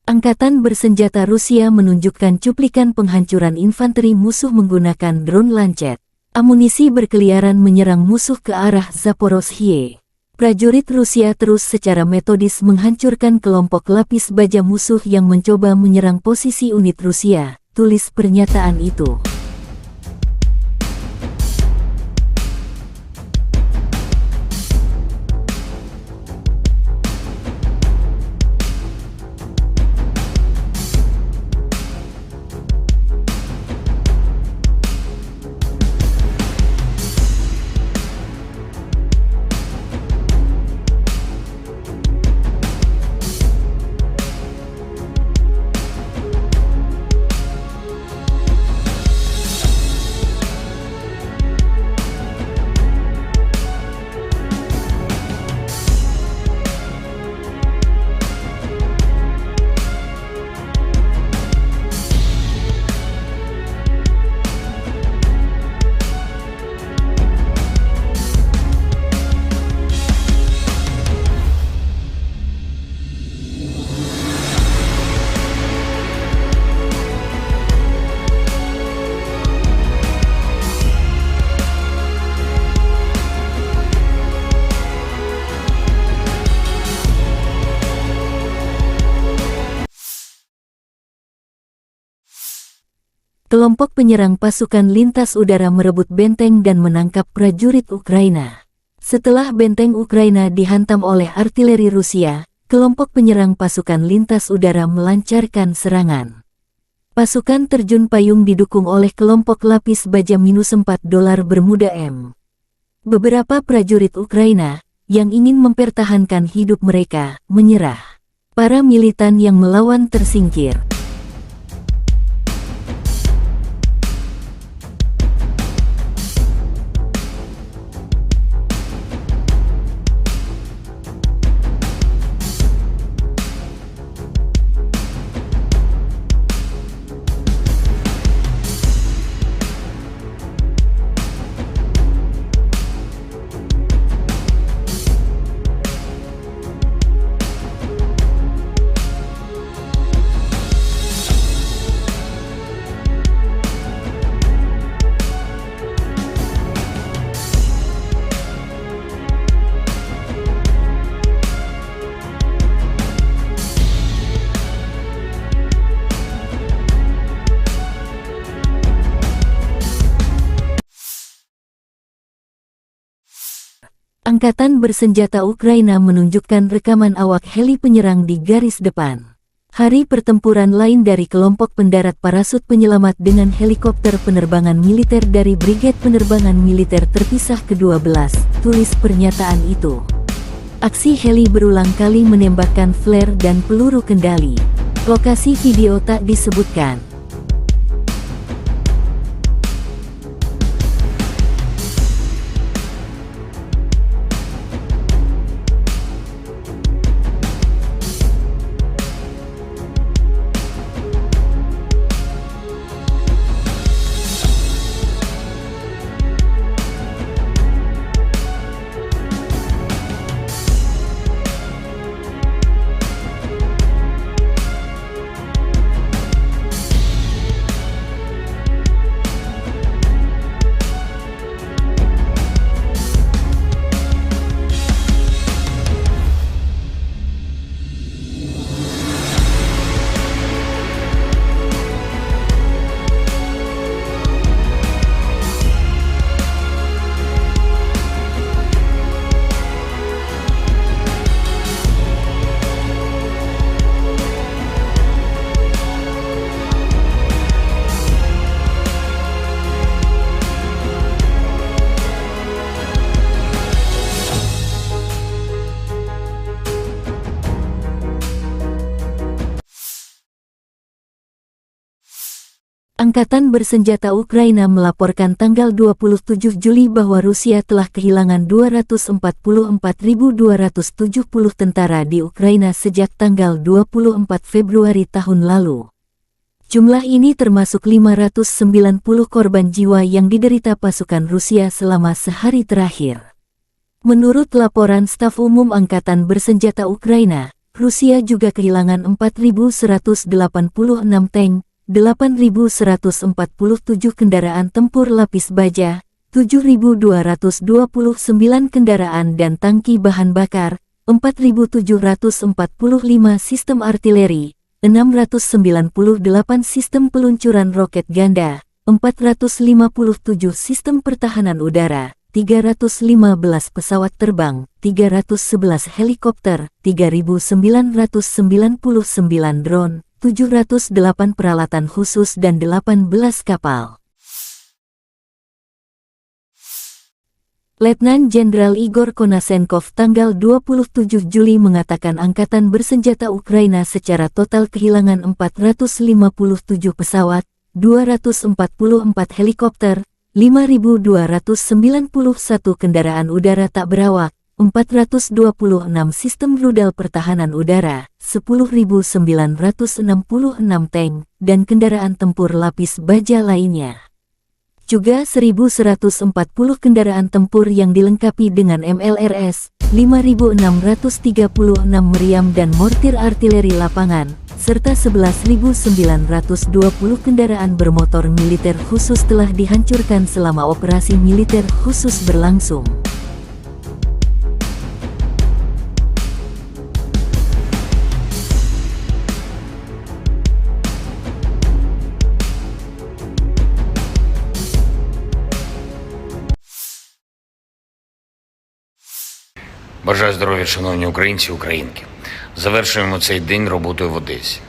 Angkatan bersenjata Rusia menunjukkan cuplikan penghancuran infanteri musuh menggunakan drone Lancet. Amunisi berkeliaran menyerang musuh ke arah Zaporozhye. Prajurit Rusia terus secara metodis menghancurkan kelompok lapis baja musuh yang mencoba menyerang posisi unit Rusia, tulis pernyataan itu. Kelompok penyerang pasukan lintas udara merebut benteng dan menangkap prajurit Ukraina. Setelah benteng Ukraina dihantam oleh artileri Rusia, kelompok penyerang pasukan lintas udara melancarkan serangan. Pasukan terjun payung didukung oleh kelompok lapis baja -4 dolar Bermuda M. Beberapa prajurit Ukraina, yang ingin mempertahankan hidup mereka, menyerah. Para militan yang melawan tersingkir. Angkatan bersenjata Ukraina menunjukkan rekaman awak heli penyerang di garis depan. Hari pertempuran lain dari kelompok pendarat parasut penyelamat dengan helikopter penerbangan militer dari Brigade Penerbangan Militer Terpisah ke-12, tulis pernyataan itu. Aksi heli berulang kali menembakkan flare dan peluru kendali. Lokasi video tak disebutkan. Angkatan Bersenjata Ukraina melaporkan tanggal 27 Juli bahwa Rusia telah kehilangan 244.270 tentara di Ukraina sejak tanggal 24 Februari tahun lalu. Jumlah ini termasuk 590 korban jiwa yang diderita pasukan Rusia selama sehari terakhir. Menurut laporan Staf Umum Angkatan Bersenjata Ukraina, Rusia juga kehilangan 4.186 tank, 8.147 kendaraan tempur lapis baja, 7.229 kendaraan dan tangki bahan bakar, 4.745 sistem artileri, 698 sistem peluncuran roket ganda, 457 sistem pertahanan udara, 315 pesawat terbang, 311 helikopter, 3.999 drone, 708 peralatan khusus dan 18 kapal. Letnan Jenderal Igor Konasenkov tanggal 27 Juli mengatakan Angkatan Bersenjata Ukraina secara total kehilangan 457 pesawat, 244 helikopter, 5.291 kendaraan udara tak berawak, 426 sistem rudal pertahanan udara, 10.966 tank, dan kendaraan tempur lapis baja lainnya. Juga 1.140 kendaraan tempur yang dilengkapi dengan MLRS, 5.636 meriam dan mortir artileri lapangan, serta 11.920 kendaraan bermotor militer khusus telah dihancurkan selama operasi militer khusus berlangsung. Бажаю здоров'я, шановні українці і українки. Завершуємо цей день роботою в Одесі.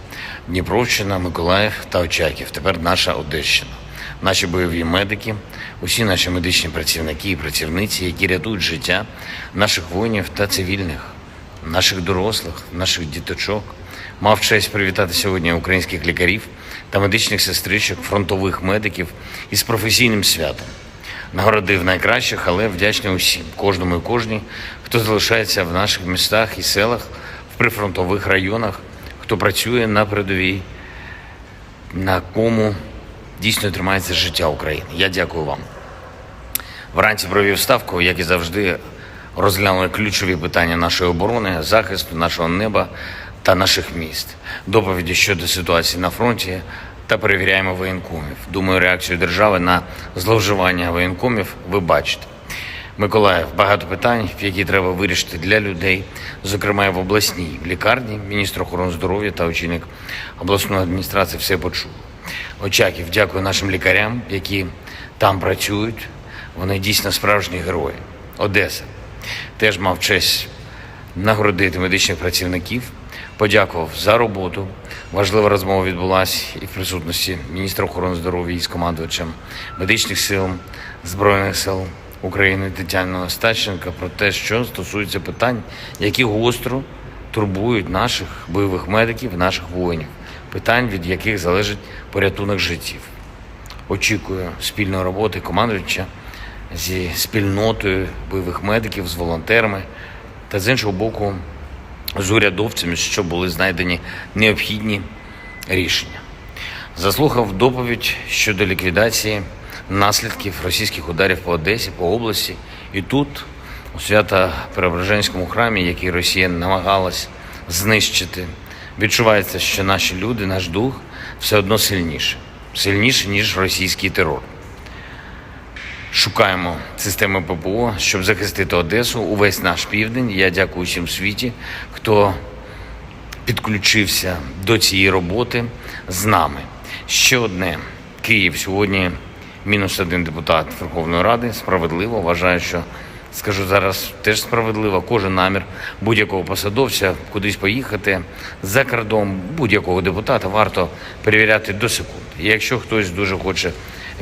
Дніпровщина, Миколаїв та Очаків. Тепер наша Одещина. Наші бойові медики, усі наші медичні працівники і працівниці, які рятують життя наших воїнів та цивільних, наших дорослих, наших діточок. Мав честь привітати сьогодні українських лікарів та медичних сестричок, фронтових медиків із професійним святом. Нагородив найкращих, але вдячний усім, кожному і кожній, хто залишається в наших містах і селах, в прифронтових районах, хто працює на передовій, на кому дійсно тримається життя України. Я дякую вам. Вранці провів ставку, як і завжди, розглянули ключові питання нашої оборони, захисту нашого неба та наших міст, доповіді щодо ситуації на фронті та перевіряємо воєнкомів. Думаю, реакцію держави на зловживання воєнкомів ви бачите. Миколаїв, багато питань, які треба вирішити для людей, зокрема і в обласній лікарні. Міністр охорони здоров'я та очільник обласної адміністрації все почули. Очаків, дякую нашим лікарям, які там працюють. Вони дійсно справжні герої. Одеса. Теж мав честь нагородити медичних працівників, подякував за роботу. Важлива розмова відбулася і в присутності міністра охорони здоров'я із командувачем медичних сил Збройних сил України Тетяною Остапченко про те, що стосується питань, які гостро турбують наших бойових медиків, наших воїнів, питань, від яких залежить порятунок життів. Очікую спільної роботи командувача зі спільнотою бойових медиків, з волонтерами та, з іншого боку, з урядовцями, щоб були знайдені необхідні рішення. Заслухав доповідь щодо ліквідації наслідків російських ударів по Одесі, по області. І тут, у Свято-Преображенському храмі, який Росія намагалась знищити, відчувається, що наші люди, наш дух все одно сильніше, ніж російський терор. Шукаємо системи ППО, щоб захистити Одесу, увесь наш південь. Я дякую всім в світі, хто підключився до цієї роботи з нами. Ще одне. Київ сьогодні -1 депутат Верховної Ради. Справедливо. Вважаю, що, скажу зараз, теж справедливо. Кожен намір будь-якого посадовця кудись поїхати за кордон, будь-якого депутата варто перевіряти до секунди. І якщо хтось дуже хоче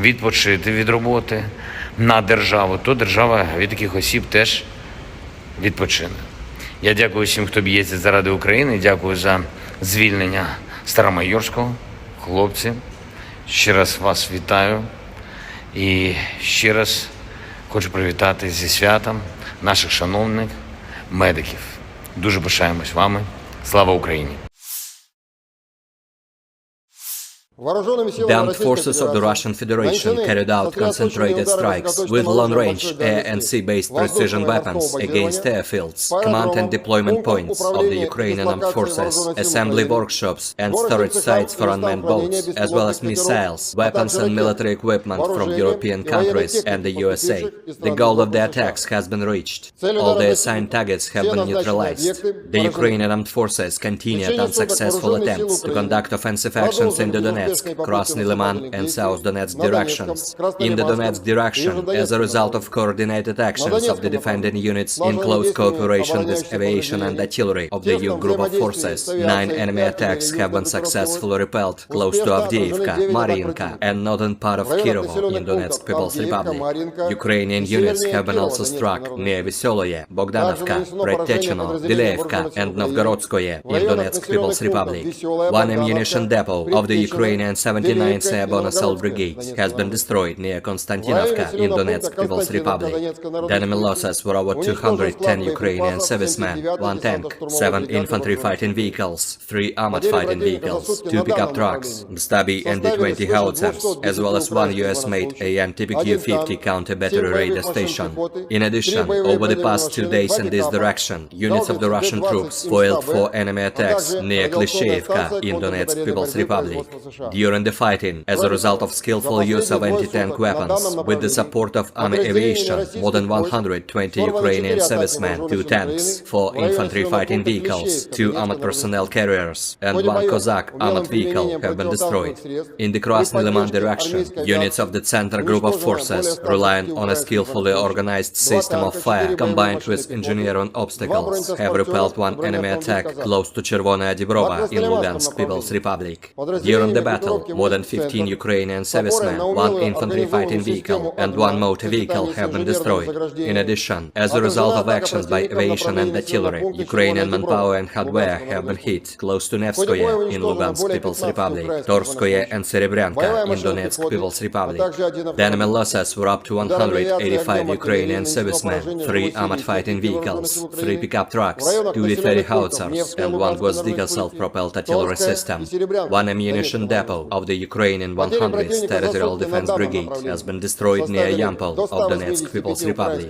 відпочити від роботи на державу, то держава від таких осіб теж відпочине. Я дякую всім, хто б'ється заради України. Дякую за звільнення Старомайорського. Хлопці, ще раз вас вітаю. І ще раз хочу привітати зі святом наших шановних медиків. Дуже пишаємось вами. Слава Україні! The armed forces of the Russian Federation carried out concentrated strikes with long-range air and sea-based precision weapons against airfields, command and deployment points of the Ukrainian armed forces, assembly workshops and storage sites for unmanned boats, as well as missiles, weapons and military equipment from European countries and the USA. The goal of the attacks has been reached. All the assigned targets have been neutralized. The Ukrainian armed forces continued unsuccessful attempts to conduct offensive actions in the Donetsk, Krasny Liman and South Donetsk directions. In the Donetsk direction, as a result of coordinated actions of the defending units in close cooperation with aviation and artillery of the EU group of forces, 9 enemy attacks have been successfully repelled close to Avdiivka, Mariinka and northern part of Kirovo in Donetsk People's Republic. Ukrainian units have been also struck near Veseloye, Bogdanovka, Predtechino, Vileevka and Novgorodskoye in Donetsk People's Republic. One ammunition depot of the Ukrainian 79th Airborne Assault Brigade has been destroyed near Konstantinovka in Donetsk People's Republic. The enemy losses were over 210 Ukrainian servicemen, 1 tank, 7 infantry fighting vehicles, 3 armored fighting vehicles, 2 pickup trucks, Stabi and D-20 howitzers, as well as 1 US-made AN TPQ-50 counter-battery radar station. In addition, over the past 2 days in this direction, units of the Russian troops foiled 4 enemy attacks near Klishchevka in Donetsk People's Republic. During the fighting, as a result of skillful use of anti-tank weapons, with the support of army aviation, more than 120 Ukrainian servicemen, 2 tanks, 4 infantry fighting vehicles, 2 armored personnel carriers, and 1 Cossack armored vehicle have been destroyed. In the Krasny Liman direction, units of the Center Group of Forces, relying on a skillfully organized system of fire combined with engineering obstacles, have repelled 1 enemy attack close to Chervonaya Dibrova in Lugansk People's Republic. During the battle, more than 15 Ukrainian servicemen, 1 infantry fighting vehicle, and 1 motor vehicle have been destroyed. In addition, as a result of actions by aviation and artillery, Ukrainian manpower and hardware have been hit close to Nevskoye in Lugansk People's Republic, Torskoye and Serebryanka in Donetsk People's Republic. The enemy losses were up to 185 Ukrainian servicemen, 3 armored fighting vehicles, 3 pickup trucks, 2 D-30 howitzers, and 1 Gvozdyka self-propelled artillery system. 1 ammunition depot of the Ukrainian 100th Territorial Defense Brigade has been destroyed near Yampol of Donetsk People's Republic.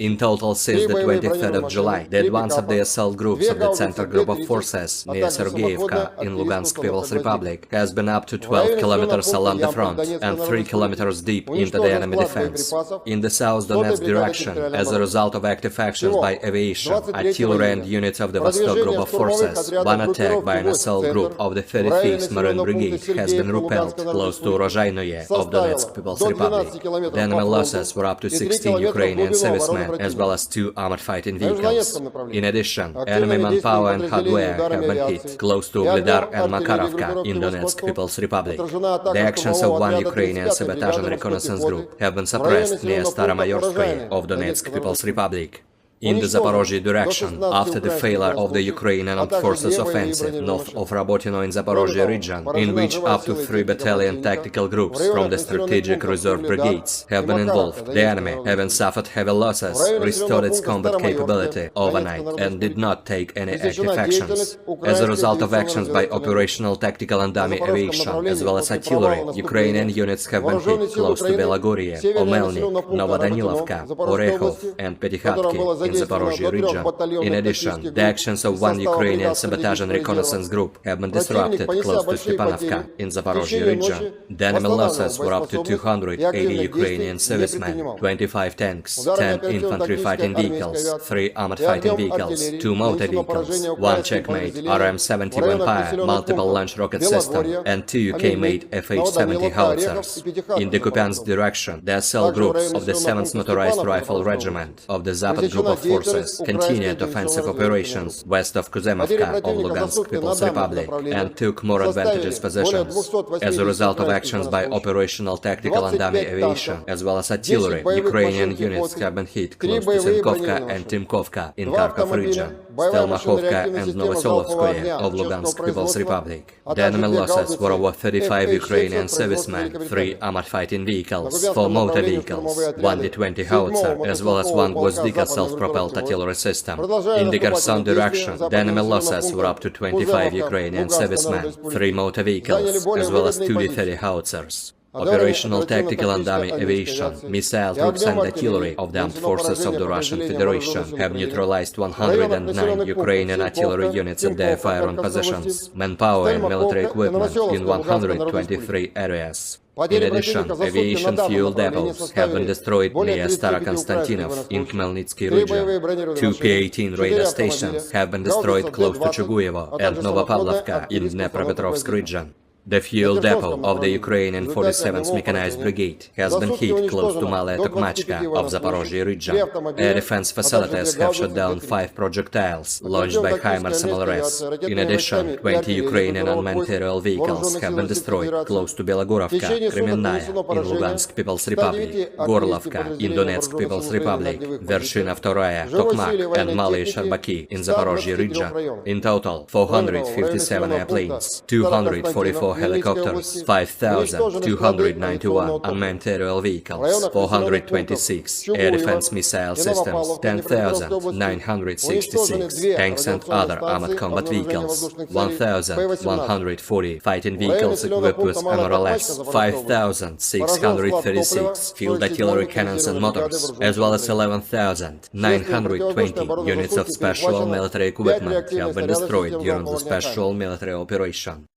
In total, since the 23rd of July, the advance of the assault groups of the Center Group of Forces near Sergeyevka in Lugansk People's Republic has been up to 12 kilometers along the front and 3 kilometers deep into the enemy defense. In the South Donetsk direction, as a result of active actions by aviation, artillery and units of the Vostok Group of Forces, 1 attack by an assault group of the 35th Marine Brigade has been repelled close to Rozhainoye of Donetsk People's Republic. The enemy losses were up to 16 Ukrainian servicemen as well as 2 armored fighting vehicles. In addition, enemy manpower and hardware have been hit close to Ugledar and Makarovka in Donetsk People's Republic. The actions of one Ukrainian sabotage and reconnaissance group have been suppressed near Staromayorskoye of Donetsk People's Republic. In the Zaporozhye direction, after the failure of the Ukrainian Armed Forces offensive north of Rabotino in Zaporozhye region, in which up to 3 battalion tactical groups from the strategic reserve brigades have been involved, the enemy, having suffered heavy losses, restored its combat capability overnight and did not take any active actions. As a result of actions by operational tactical and dummy aviation, as well as artillery, Ukrainian units have been hit close to Belagorye, Omelnik, Novodanilovka, Orekhov and Petykhatki in Zaporozhye region. In addition, the actions of one Ukrainian sabotage and reconnaissance group have been disrupted close to Stepanovka in Zaporozhye region. The enemy losses were up to 280 Ukrainian servicemen, 25 tanks, 10 infantry fighting vehicles, 3 armored fighting vehicles, 2 motor vehicles, 1 Checkmate RM-70 Vampire multiple launch rocket system, and 2 UK-made FH-70 howitzers. In the Kupiansk direction, the SL groups of the 7th Motorized Rifle Regiment of the Zapad Group of Forces continued offensive operations west of Kuzemovka of Lugansk People's Republic and took more advantageous positions. As a result of actions by operational tactical and dummy aviation, as well as artillery, Ukrainian units have been hit close to Sinkovka and Timkovka in Kharkov region, Stelmakhovka and Novoselovskoye of Lugansk People's Republic. The enemy losses were over 35 Ukrainian servicemen, 3 armored fighting vehicles, 4 motor vehicles, 1 D-20 howitzer, as well as 1 Gvozdika self-propelled artillery system. In the Kherson direction, the enemy losses were up to 25 Ukrainian servicemen, 3 motor vehicles, as well as 2 D-30 howitzers. Operational tactical and dummy aviation, missile troops and artillery of the armed forces of the Russian Federation have neutralized 109 Ukrainian artillery units at their firing positions, manpower and military equipment in 123 areas. In addition, aviation fuel depots have been destroyed near Starokonstantinov in Khmelnytsky region. 2 P-18 radar stations have been destroyed close to Chuguyevo and Novopavlovka in Dnepropetrovsk region. The fuel depot of the Ukrainian 47th Mechanized Brigade has been hit close to Malaya Tokmachka of Zaporozhye region. Air defense facilities have shot down 5 projectiles launched by HIMARS MLRS. In addition, 20 Ukrainian unmanned aerial vehicles have been destroyed close to Belogorovka, Kremenная in Lugansk People's Republic, Gorlovka in Donetsk People's Republic, Vershina Vtoraya, Tokmak and Malaya Sharbaki in Zaporozhye region. In total, 457 airplanes, 244 helicopters, 5,291 unmanned aerial vehicles, 426 air defense missile systems, 10,966 tanks and other armored combat vehicles, 1,140 fighting vehicles equipped with MRLS, 5,636 field artillery cannons and motors, as well as 11,920 units of special military equipment have been destroyed during the special military operation.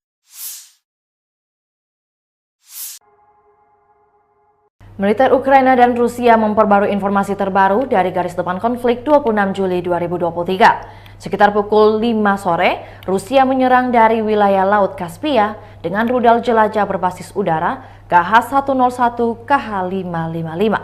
Militer Ukraina dan Rusia memperbarui informasi terbaru dari garis depan konflik 26 Juli 2023. Sekitar pukul 5 sore, Rusia menyerang dari wilayah Laut Kaspia dengan rudal jelajah berbasis udara KH-101 KH-555.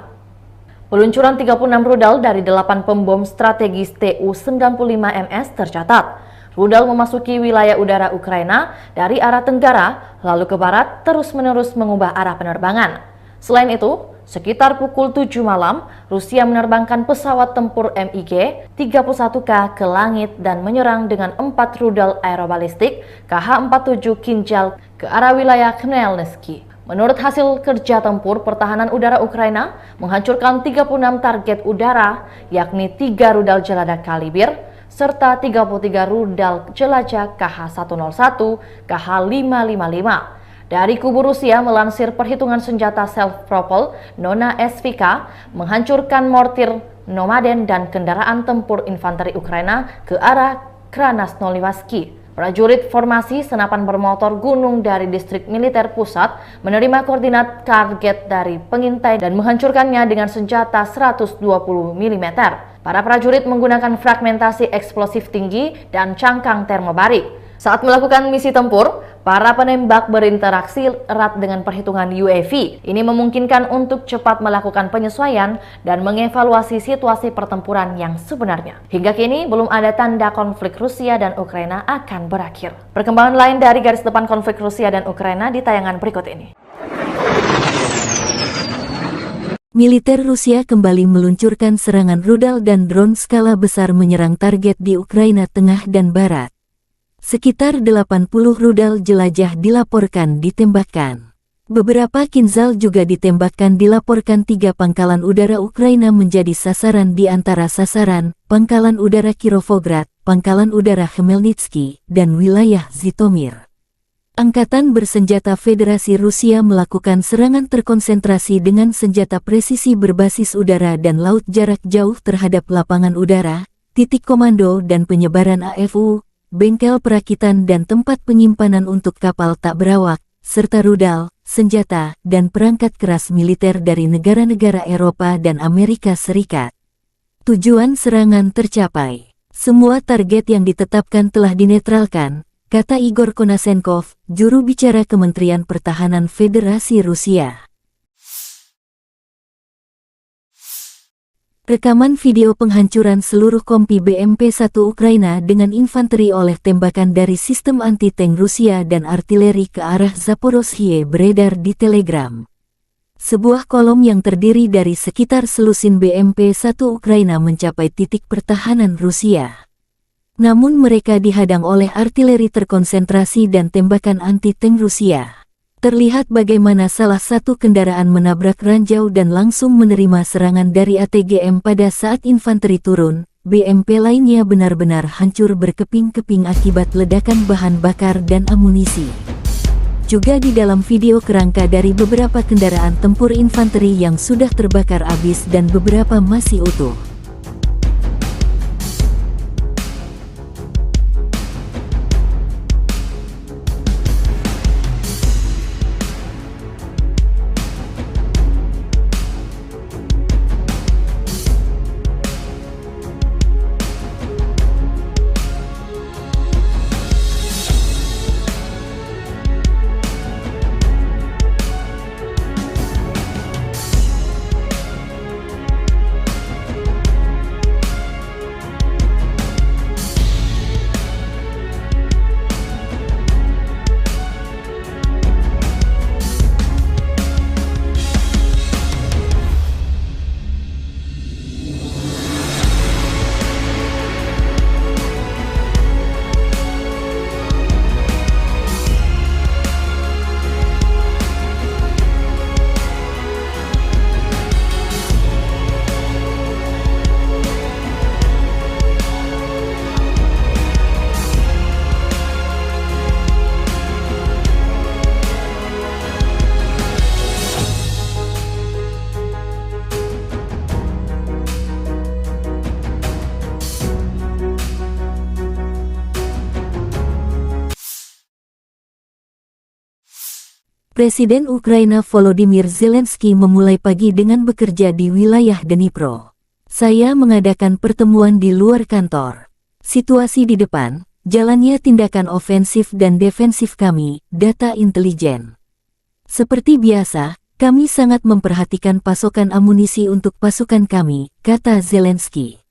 Peluncuran 36 rudal dari 8 pembom strategis Tu-95MS tercatat. Rudal memasuki wilayah udara Ukraina dari arah tenggara, lalu ke barat, terus-menerus mengubah arah penerbangan. Selain itu, sekitar pukul 7 malam, Rusia menerbangkan pesawat tempur MiG-31K ke langit dan menyerang dengan 4 rudal aerobalistik KH-47 Kinjal ke arah wilayah Khmelnytsky. Menurut hasil kerja tempur, pertahanan udara Ukraina menghancurkan 36 target udara, yakni 3 rudal jelajah Kalibir, serta 33 rudal jelajah KH-101, KH-555. Dari kubu Rusia melansir perhitungan senjata self-propelled Nona SVK menghancurkan mortir Nomaden dan kendaraan tempur infanteri Ukraina ke arah Krasnoyarsk. Prajurit formasi senapan bermotor gunung dari distrik militer pusat menerima koordinat target dari pengintai dan menghancurkannya dengan senjata 120 mm. Para prajurit menggunakan fragmentasi eksplosif tinggi dan cangkang termobarik. Saat melakukan misi tempur, para penembak berinteraksi erat dengan perhitungan UAV. Ini memungkinkan untuk cepat melakukan penyesuaian dan mengevaluasi situasi pertempuran yang sebenarnya. Hingga kini, belum ada tanda konflik Rusia dan Ukraina akan berakhir. Perkembangan lain dari garis depan konflik Rusia dan Ukraina di tayangan berikut ini. Militer Rusia kembali meluncurkan serangan rudal dan drone skala besar menyerang target di Ukraina Tengah dan Barat. Sekitar 80 rudal jelajah dilaporkan ditembakkan. Beberapa Kinzhal juga ditembakkan dilaporkan 3 pangkalan udara Ukraina menjadi sasaran di antara sasaran, Pangkalan Udara Kirovograd, Pangkalan Udara Khmelnytsky, dan wilayah Zhytomyr. Angkatan Bersenjata Federasi Rusia melakukan serangan terkonsentrasi dengan senjata presisi berbasis udara dan laut jarak jauh terhadap lapangan udara, titik komando dan penyebaran AFU, bengkel perakitan dan tempat penyimpanan untuk kapal tak berawak, serta rudal, senjata, dan perangkat keras militer dari negara-negara Eropa dan Amerika Serikat. Tujuan serangan tercapai. Semua target yang ditetapkan telah dinetralkan, kata Igor Konasenkov, juru bicara Kementerian Pertahanan Federasi Rusia. Rekaman video penghancuran seluruh kompi BMP-1 Ukraina dengan infanteri oleh tembakan dari sistem anti-tank Rusia dan artileri ke arah Zaporozhye beredar di Telegram. Sebuah kolom yang terdiri dari sekitar selusin BMP-1 Ukraina mencapai titik pertahanan Rusia. Namun mereka dihadang oleh artileri terkonsentrasi dan tembakan anti-tank Rusia. Terlihat bagaimana salah satu kendaraan menabrak ranjau dan langsung menerima serangan dari ATGM pada saat infanteri turun. BMP lainnya benar-benar hancur berkeping-keping akibat ledakan bahan bakar dan amunisi. Juga di dalam video kerangka dari beberapa kendaraan tempur infanteri yang sudah terbakar habis dan beberapa masih utuh. Presiden Ukraina Volodymyr Zelensky memulai pagi dengan bekerja di wilayah Dnipro. Saya mengadakan pertemuan di luar kantor. Situasi di depan, jalannya tindakan ofensif dan defensif kami, data intelijen. Seperti biasa, kami sangat memperhatikan pasokan amunisi untuk pasukan kami, kata Zelensky.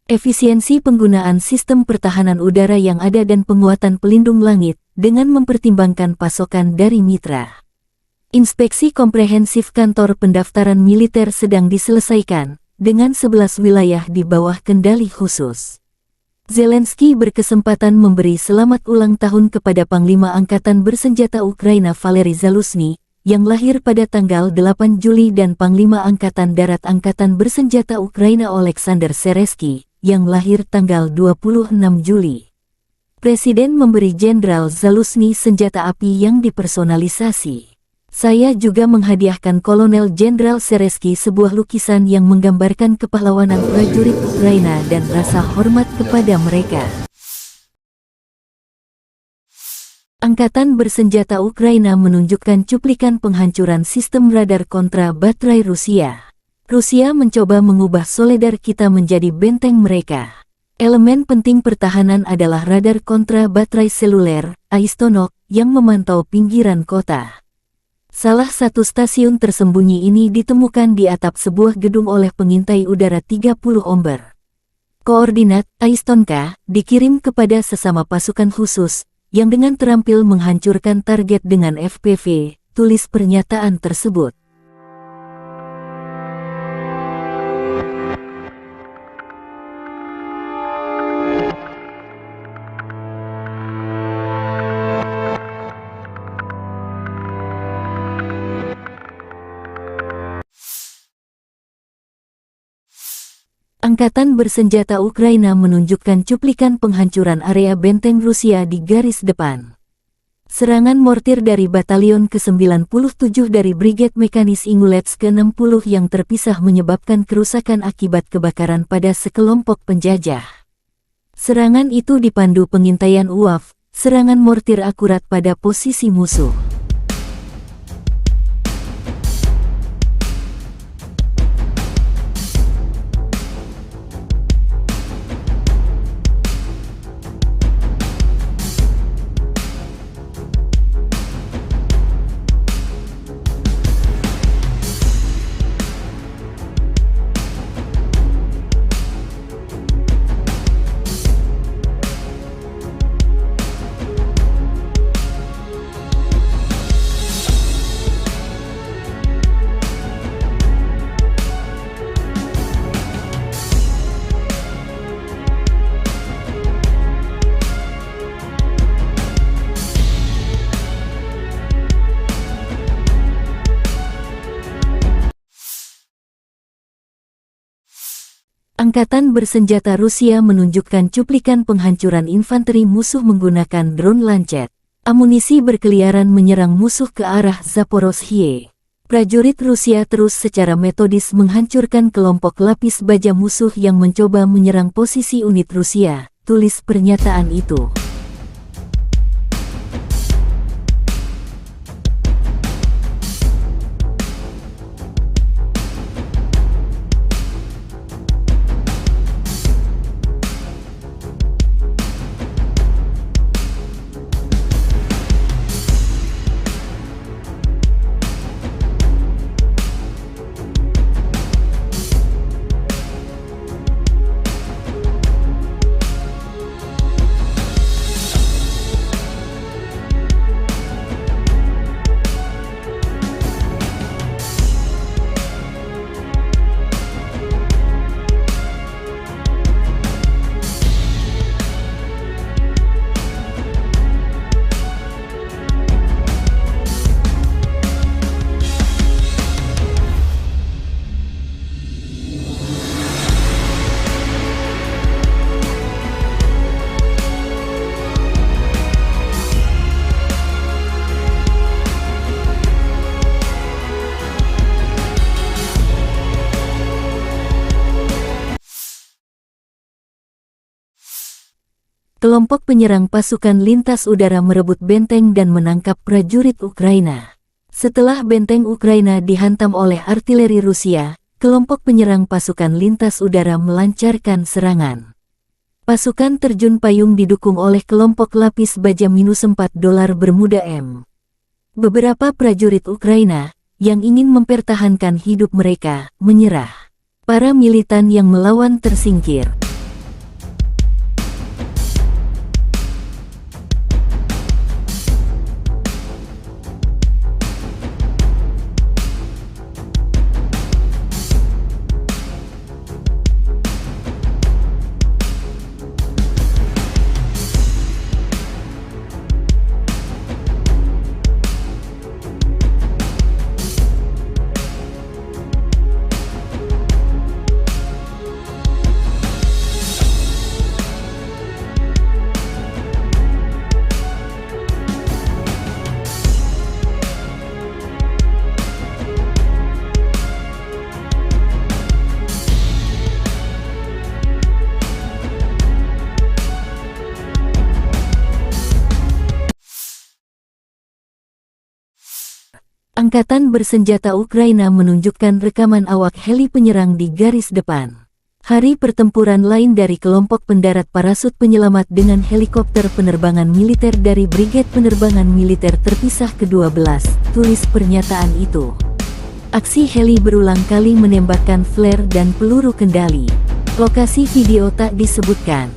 Efisiensi penggunaan sistem pertahanan udara yang ada dan penguatan pelindung langit, dengan mempertimbangkan pasokan dari mitra. Inspeksi komprehensif kantor pendaftaran militer sedang diselesaikan, dengan 11 wilayah di bawah kendali khusus. Zelensky berkesempatan memberi selamat ulang tahun kepada Panglima Angkatan Bersenjata Ukraina Valery Zaluzhny, yang lahir pada tanggal 8 Juli dan Panglima Angkatan Darat Angkatan Bersenjata Ukraina Oleksandr Seresky, yang lahir tanggal 26 Juli. Presiden memberi Jenderal Zaluzhny senjata api yang dipersonalisasi. Saya juga menghadiahkan Kolonel Jenderal Seresky sebuah lukisan yang menggambarkan kepahlawanan prajurit Ukraina dan rasa hormat kepada mereka. Angkatan Bersenjata Ukraina menunjukkan cuplikan penghancuran sistem radar kontra baterai Rusia. Rusia mencoba mengubah Soledar kita menjadi benteng mereka. Elemen penting pertahanan adalah radar kontra baterai seluler, Aistonok, yang memantau pinggiran kota. Salah satu stasiun tersembunyi ini ditemukan di atap sebuah gedung oleh pengintai udara 30 Omber. Koordinat Aistonka dikirim kepada sesama pasukan khusus, yang dengan terampil menghancurkan target dengan FPV, tulis pernyataan tersebut. Angkatan bersenjata Ukraina menunjukkan cuplikan penghancuran area benteng Rusia di garis depan. Serangan mortir dari Batalion ke-97 dari Brigade Mekanis Ingulets ke-60 yang terpisah menyebabkan kerusakan akibat kebakaran pada sekelompok penjajah. Serangan itu dipandu pengintaian UAV, serangan mortir akurat pada posisi musuh. Angkatan bersenjata Rusia menunjukkan cuplikan penghancuran infanteri musuh menggunakan drone lancet. Amunisi berkeliaran menyerang musuh ke arah Zaporozhye. Prajurit Rusia terus secara metodis menghancurkan kelompok lapis baja musuh yang mencoba menyerang posisi unit Rusia, tulis pernyataan itu. Kelompok penyerang pasukan lintas udara merebut benteng dan menangkap prajurit Ukraina. Setelah benteng Ukraina dihantam oleh artileri Rusia, kelompok penyerang pasukan lintas udara melancarkan serangan. Pasukan terjun payung didukung oleh kelompok lapis baja -4 dolar Bermuda M. Beberapa prajurit Ukraina, yang ingin mempertahankan hidup mereka, menyerah. Para militan yang melawan tersingkir. Angkatan bersenjata Ukraina menunjukkan rekaman awak heli penyerang di garis depan. Hari pertempuran lain dari kelompok pendarat parasut penyelamat dengan helikopter penerbangan militer dari Brigade Penerbangan Militer Terpisah ke-12, tulis pernyataan itu. Aksi heli berulang kali menembakkan flare dan peluru kendali. Lokasi video tak disebutkan.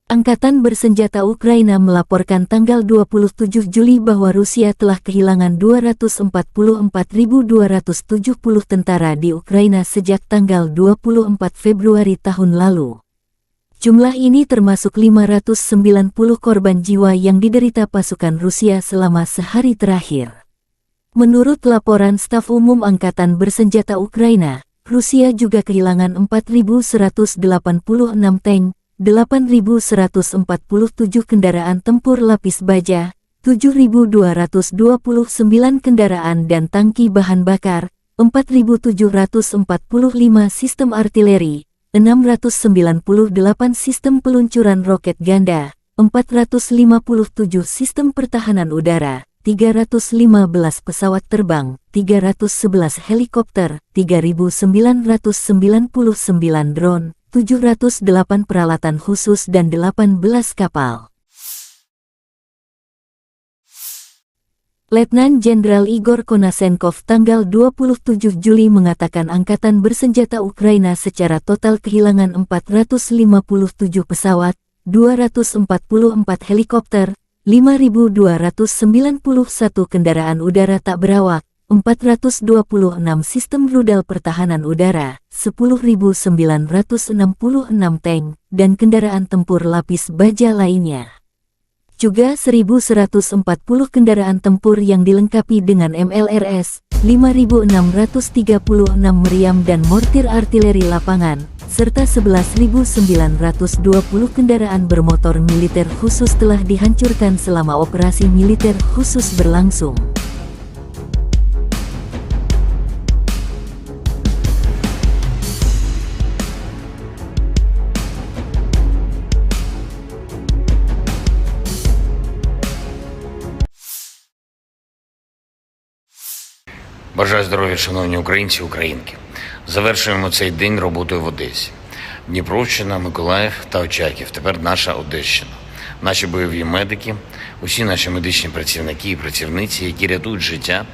Angkatan Bersenjata Ukraina melaporkan tanggal 27 Juli bahwa Rusia telah kehilangan 244.270 tentara di Ukraina sejak tanggal 24 Februari tahun lalu. Jumlah ini termasuk 590 korban jiwa yang diderita pasukan Rusia selama sehari terakhir. Menurut laporan Staf Umum Angkatan Bersenjata Ukraina, Rusia juga kehilangan 4.186 tank, 8.147 kendaraan tempur lapis baja, 7.229 kendaraan dan tangki bahan bakar, 4.745 sistem artileri, 698 sistem peluncuran roket ganda, 457 sistem pertahanan udara, 315 pesawat terbang, 311 helikopter, 3.999 drone, 708 peralatan khusus dan 18 kapal. Letnan Jenderal Igor Konasenkov tanggal 27 Juli mengatakan Angkatan Bersenjata Ukraina secara total kehilangan 457 pesawat, 244 helikopter, 5.291 kendaraan udara tak berawak, 426 sistem rudal pertahanan udara, 10.966 tank, dan kendaraan tempur lapis baja lainnya. Juga 1.140 kendaraan tempur yang dilengkapi dengan MLRS, 5.636 meriam dan mortir artileri lapangan, serta 11.920 kendaraan bermotor militer khusus telah dihancurkan selama operasi militer khusus berlangsung. Бажаю здоров'я, шановні українці і українки. Завершуємо цей день роботою в Одесі. Дніпровщина, Миколаїв та Очаків. Тепер наша Одещина. Наші бойові медики, усі наші медичні працівники і працівниці, які рятують життя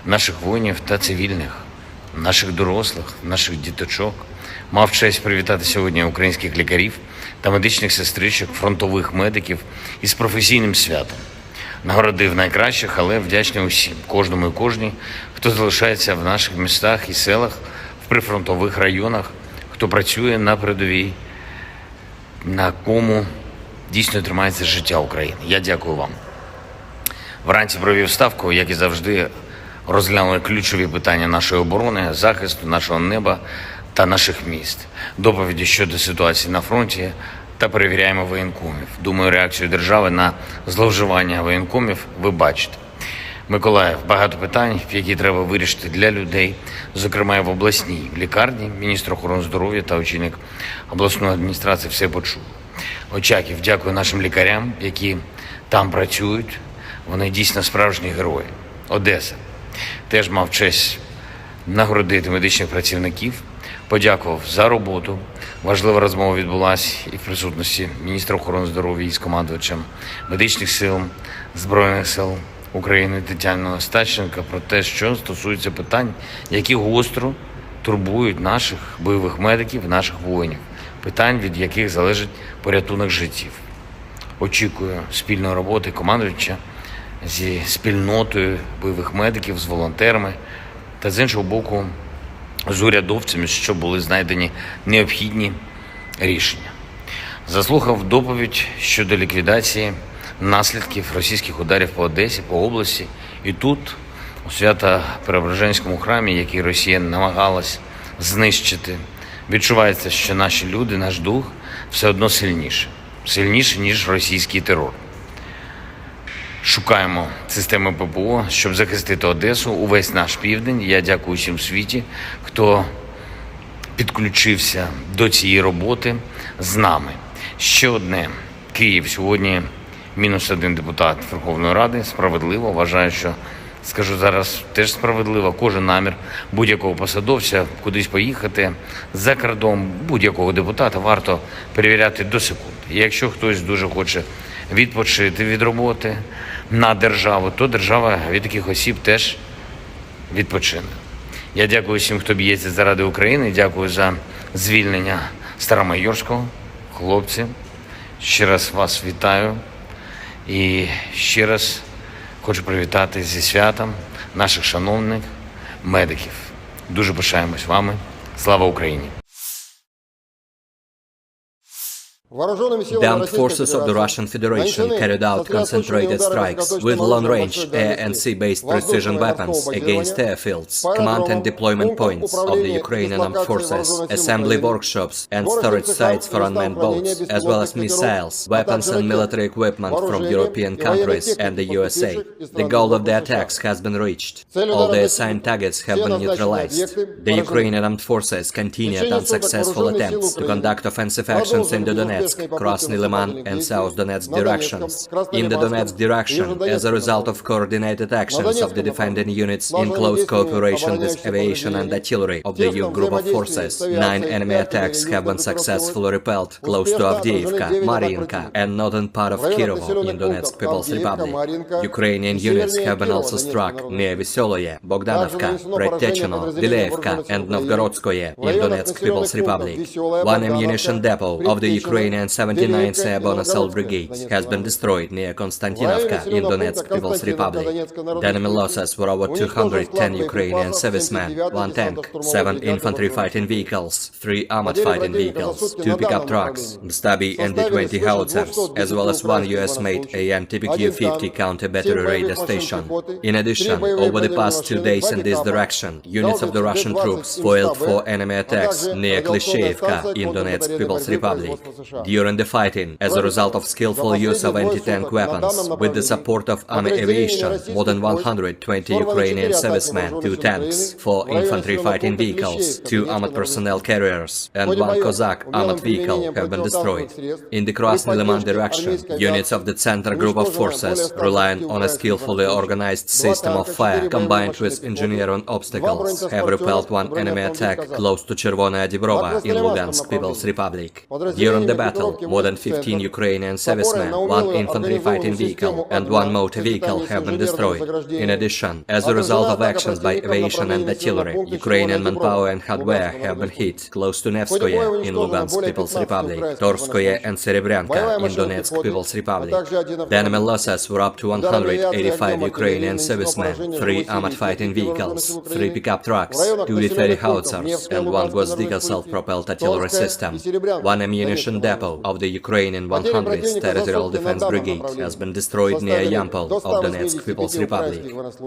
наших воїнів та цивільних, наших дорослих, наших діточок. Мав честь привітати сьогодні українських лікарів та медичних сестричок, фронтових медиків із професійним святом. Нагородив найкращих, але вдячний усім, кожному і кожній, хто залишається в наших містах і селах, в прифронтових районах, хто працює на передовій, на кому дійсно тримається життя України. Я дякую вам. Вранці провів ставку, як і завжди, розглянули ключові питання нашої оборони, захисту нашого неба та наших міст, доповіді щодо ситуації на фронті та перевіряємо воєнкомів. Думаю, реакцію держави на зловживання воєнкомів ви бачите. Миколаїв, багато питань, які треба вирішити для людей, зокрема і в обласній лікарні. Міністр охорони здоров'я та очільник обласної адміністрації все почули. Очаків, дякую нашим лікарям, які там працюють. Вони дійсно справжні герої. Одеса. Теж мав честь нагородити медичних працівників, подякував за роботу, Важлива розмова відбулася і в присутності міністра охорони здоров'я із командувачем медичних сил Збройних сил України Тетяною Остапченко про те, що стосується питань, які гостро турбують наших бойових медиків, наших воїнів, питань, від яких залежить порятунок життів. Очікую спільної роботи командувача зі спільнотою бойових медиків, з волонтерами та, з іншого боку, з урядовцями, щоб були знайдені необхідні рішення. Заслухав доповідь щодо ліквідації наслідків російських ударів по Одесі, по області. І тут, у Свято-Преображенському храмі, який Росія намагалась знищити, відчувається, що наші люди, наш дух все одно сильніше, ніж російський терор. Шукаємо системи ППО, щоб захистити Одесу, увесь наш південь. Я дякую всім в світі, хто підключився до цієї роботи з нами. Ще одне. Київ сьогодні -1 депутат Верховної Ради. Справедливо. Вважаю, що, скажу зараз, теж справедливо. Кожен намір будь-якого посадовця кудись поїхати за кордон, будь-якого депутата варто перевіряти до секунди. І якщо хтось дуже хоче відпочити від роботи на державу, то держава від таких осіб теж відпочине. Я дякую всім, хто б'ється заради України. Дякую за звільнення Старомайорського. Хлопці, ще раз вас вітаю. І ще раз хочу привітати зі святом наших шановних медиків. Дуже пишаємось вами. Слава Україні! The armed forces of the Russian Federation carried out concentrated strikes with long-range air and sea-based precision weapons against airfields, command and deployment points of the Ukrainian armed forces, assembly workshops and storage sites for unmanned boats, as well as missiles, weapons and military equipment from European countries and the USA. The goal of the attacks has been reached. All the assigned targets have been neutralized. The Ukrainian armed forces continued unsuccessful attempts to conduct offensive actions in the Donetsk, Krasny Liman and South Donetsk directions. In the Donetsk direction, as a result of coordinated actions of the defending units in close cooperation with aviation and artillery of the EU group of forces, 9 enemy attacks have been successfully repelled close to Avdiivka, Mariinka and northern part of Kirovo in Donetsk People's Republic. Ukrainian units have been also struck near Vesoloye, Bogdanovka, Predtechino, Vileevka and Novgorodskoye in Donetsk People's Republic. One ammunition depot of the Ukrainian 79th Airborne Assault Brigade has been destroyed near Konstantinovka in Donetsk People's Republic. The enemy losses were over 210 Ukrainian servicemen, 1 tank, 7 infantry fighting vehicles, 3 armored fighting vehicles, 2 pickup trucks, Stabi and D-20 howitzers, as well as 1 US-made AN TPQ-50 counter-battery radar station. In addition, over the past 2 days in this direction, units of the Russian troops foiled 4 enemy attacks near Klishchevka in Donetsk People's Republic. During the fighting, as a result of skillful use of anti-tank weapons, with the support of army aviation, more than 120 Ukrainian servicemen, 2 tanks, 4 infantry fighting vehicles, 2 armored personnel carriers, and 1 Cossack armored vehicle have been destroyed. In the Krasny Liman direction, units of the Center Group of Forces, relying on a skillfully organized system of fire combined with engineering obstacles, have repelled 1 enemy attack close to Chervonaya Dibrova in Lugansk People's Republic. During the battle, more than 15 Ukrainian servicemen, 1 infantry fighting vehicle, and 1 motor vehicle have been destroyed. In addition, as a result of actions by aviation and artillery, Ukrainian manpower and hardware have been hit close to Nevskoye in Lugansk People's Republic, Torskoye and Serebryanka in Donetsk People's Republic. The enemy losses were up to 185 Ukrainian servicemen, 3 armored fighting vehicles, 3 pickup trucks, 2 D-30 howitzers, and 1 Gvozdyka self-propelled artillery system. 1 ammunition depot of the Ukrainian 100th Territorial Defense Brigade has been destroyed near Yampol of Donetsk People's Republic.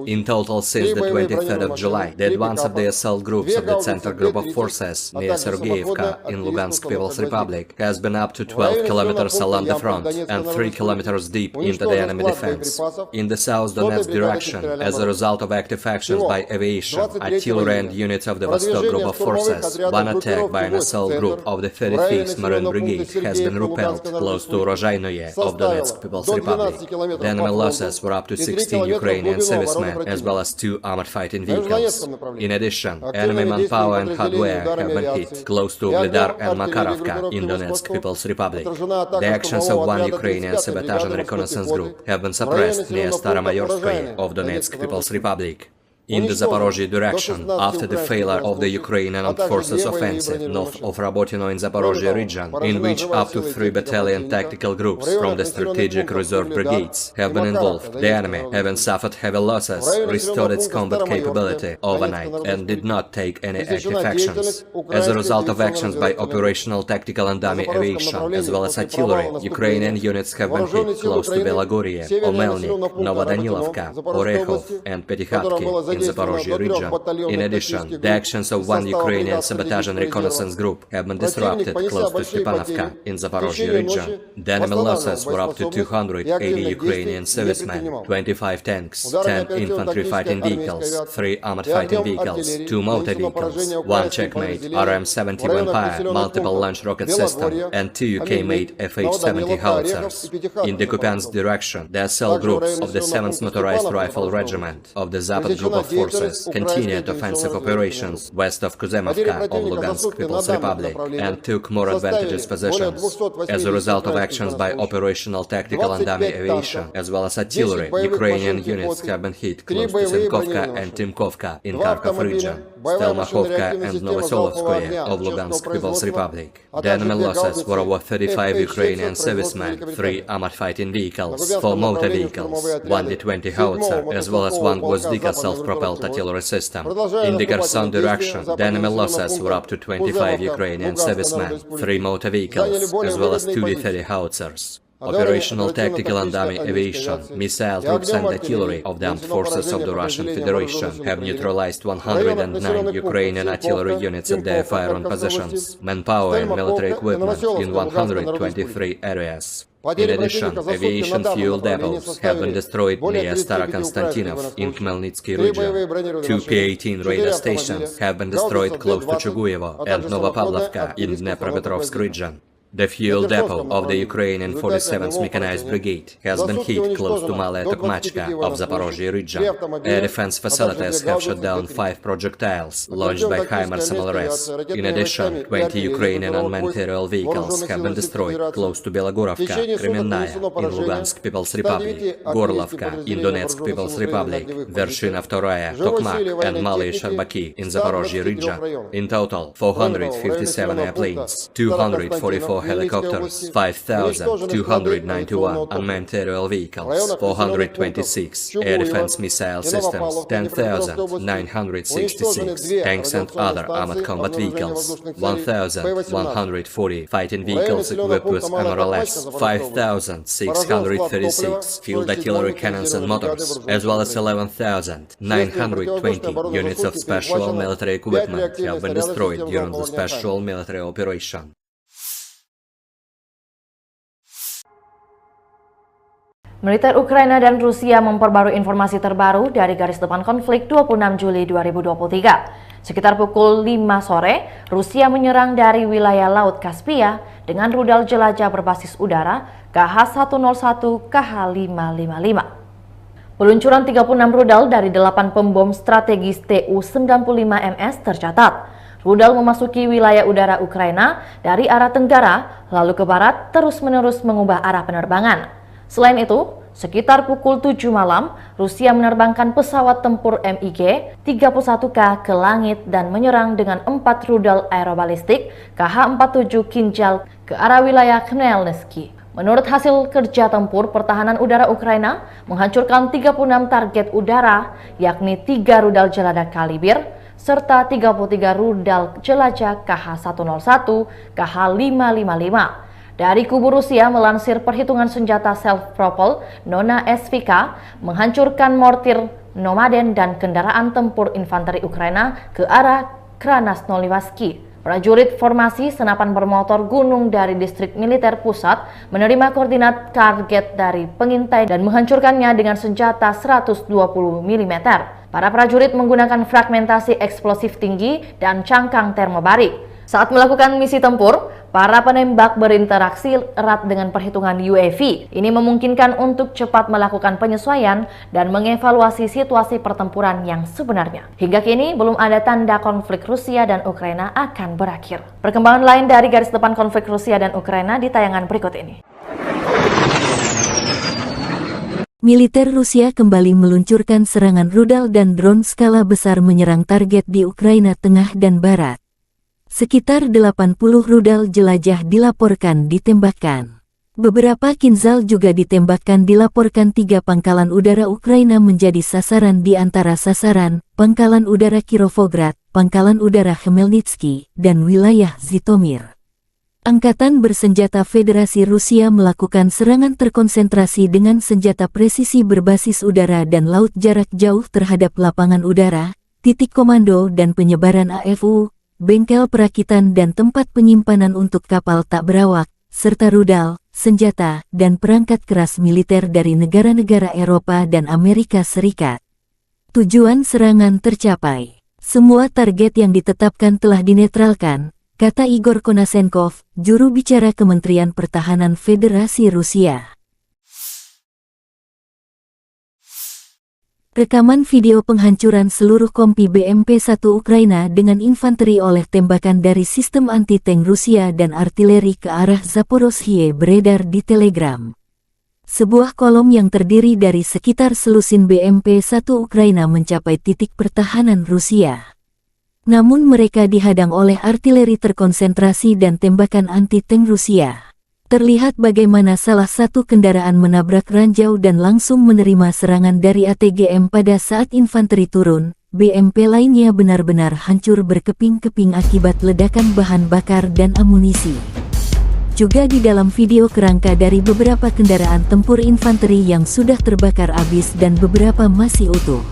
In total, since the 23rd of July, the advance of the assault groups of the Center Group of Forces near Sergeyevka in Lugansk People's Republic has been up to 12 kilometers along the front and 3 kilometers deep into the enemy defense. In the South Donetsk direction, as a result of active actions by aviation, artillery and units of the Vostok Group of Forces, 1 attack by an assault group of the 35th Marine Brigade has been repelled close to Rozhainoye of Donetsk People's Republic. The enemy losses were up to 16 Ukrainian servicemen as well as 2 armored fighting vehicles. In addition, enemy manpower and hardware have been hit close to Ugledar and Makarovka in Donetsk People's Republic. The actions of one Ukrainian sabotage and reconnaissance group have been suppressed near Staromayorskoye of Donetsk People's Republic. In the Zaporozhye direction, after the failure of the Ukrainian Armed Forces offensive north of Rabotino in Zaporozhye region, in which up to 3 battalion tactical groups from the strategic reserve brigades have been involved, the enemy, having suffered heavy losses, restored its combat capability overnight and did not take any active actions. As a result of actions by operational tactical and dummy aviation, as well as artillery, Ukrainian units have been hit close to Belagorye, Omelnik, Novodanilovka, Orekhov and Petykhatki in Zaporozhye region. In addition, the actions of one Ukrainian sabotage and reconnaissance group have been disrupted close to Stepanovka in Zaporozhye region. The enemy losses were up to 280 Ukrainian servicemen, 25 tanks, 10 infantry fighting vehicles, 3 armored fighting vehicles, 2 motor vehicles, 1 Checkmate RM-70 Vampire multiple launch rocket system, and 2 UK-made FH-70 howitzers. In the Kupiansk direction, the cell groups of the 7th Motorized Rifle Regiment of the Zapad Group of Forces continued offensive operations west of Kuzemovka of Lugansk People's Republic and took more advantageous positions. As a result of actions by operational tactical and dummy aviation, as well as artillery, Ukrainian units have been hit close to Zinkovka and Timkovka in Kharkov region, Stelmakhovka and Novoselovskoye of Lugansk People's Republic. The enemy losses were over 35 Ukrainian servicemen, 3 armored fighting vehicles, 4 motor vehicles, 1 D-20 howitzer, as well as 1 Gvozdika self-propelled artillery system. In the Kherson direction, the enemy losses were up to 25 Ukrainian servicemen, 3 motor vehicles, as well as 2 D-30 howitzers. Operational tactical and dummy aviation, missile troops and artillery of the armed forces of the Russian Federation have neutralized 109 Ukrainian artillery units at their firing positions, manpower and military equipment in 123 areas. In addition, aviation fuel depots have been destroyed near Starokonstantinov in Khmelnytsky region. 2 P-18 radar stations have been destroyed close to Chuguyevo and Novopavlovka in Dnepropetrovsk region. The fuel depot of the Ukrainian 47th Mechanized Brigade has been hit close to Malaya Tokmachka of Zaporozhye region. Air defense facilities have shot down 5 projectiles launched by HIMARS MLRS. In addition, 20 Ukrainian unmanned aerial vehicles have been destroyed close to Belogorovka, Kremenная in Lugansk People's Republic, Gorlovka in Donetsk People's Republic, Vershina II, Tokmak and Malaya Sharbaki in Zaporozhye region. In total, 457 airplanes, 244 helicopters, 5,291 unmanned aerial vehicles, 426 air defense missile systems, 10,966 tanks and other armored combat vehicles, 1,140 fighting vehicles equipped with MRLS, 5,636 field artillery cannons and motors, as well as 11,920 units of special military equipment have been destroyed during the special military operation. Militer Ukraina dan Rusia memperbarui informasi terbaru dari garis depan konflik 26 Juli 2023. Sekitar pukul 5 sore, Rusia menyerang dari wilayah Laut Kaspia dengan rudal jelajah berbasis udara KH-101 KH-555. Peluncuran 36 rudal dari 8 pembom strategis Tu-95MS tercatat. Rudal memasuki wilayah udara Ukraina dari arah tenggara, lalu ke barat terus-menerus mengubah arah penerbangan. Selain itu, sekitar pukul 7 malam, Rusia menerbangkan pesawat tempur MiG-31K ke langit dan menyerang dengan 4 rudal aerobalistik KH-47 Kinjal ke arah wilayah Khmelnytsky. Menurut hasil kerja tempur, pertahanan udara Ukraina menghancurkan 36 target udara, yakni 3 rudal jelajah Kalibr, serta 33 rudal jelajah KH-101, KH-555. Dari kubu Rusia melansir perhitungan senjata self-propel Nona SVK menghancurkan mortir Nomaden dan kendaraan tempur infanteri Ukraina ke arah Krasnoyarsk. Prajurit formasi senapan bermotor gunung dari distrik militer pusat menerima koordinat target dari pengintai dan menghancurkannya dengan senjata 120 mm. Para prajurit menggunakan fragmentasi eksplosif tinggi dan cangkang termobarik. Saat melakukan misi tempur, para penembak berinteraksi erat dengan perhitungan UAV. Ini memungkinkan untuk cepat melakukan penyesuaian dan mengevaluasi situasi pertempuran yang sebenarnya. Hingga kini, belum ada tanda konflik Rusia dan Ukraina akan berakhir. Perkembangan lain dari garis depan konflik Rusia dan Ukraina di tayangan berikut ini. Militer Rusia kembali meluncurkan serangan rudal dan drone skala besar menyerang target di Ukraina Tengah dan Barat. Sekitar 80 rudal jelajah dilaporkan ditembakkan. Beberapa Kinzhal juga ditembakkan dilaporkan 3 pangkalan udara Ukraina menjadi sasaran di antara sasaran, Pangkalan Udara Kirovograd, Pangkalan Udara Khmelnytsky, dan wilayah Zhytomyr. Angkatan Bersenjata Federasi Rusia melakukan serangan terkonsentrasi dengan senjata presisi berbasis udara dan laut jarak jauh terhadap lapangan udara, titik komando dan penyebaran AFU, bengkel perakitan dan tempat penyimpanan untuk kapal tak berawak, serta rudal, senjata, dan perangkat keras militer dari negara-negara Eropa dan Amerika Serikat. Tujuan serangan tercapai. Semua target yang ditetapkan telah dinetralkan, kata Igor Konasenkov, juru bicara Kementerian Pertahanan Federasi Rusia. Rekaman video penghancuran seluruh kompi BMP-1 Ukraina dengan infanteri oleh tembakan dari sistem anti-tank Rusia dan artileri ke arah Zaporozhye beredar di Telegram. Sebuah kolom yang terdiri dari sekitar selusin BMP-1 Ukraina mencapai titik pertahanan Rusia. Namun mereka dihadang oleh artileri terkonsentrasi dan tembakan anti-tank Rusia. Terlihat bagaimana salah satu kendaraan menabrak ranjau dan langsung menerima serangan dari ATGM pada saat infanteri turun. BMP lainnya benar-benar hancur berkeping-keping akibat ledakan bahan bakar dan amunisi. Juga di dalam video kerangka dari beberapa kendaraan tempur infanteri yang sudah terbakar habis dan beberapa masih utuh.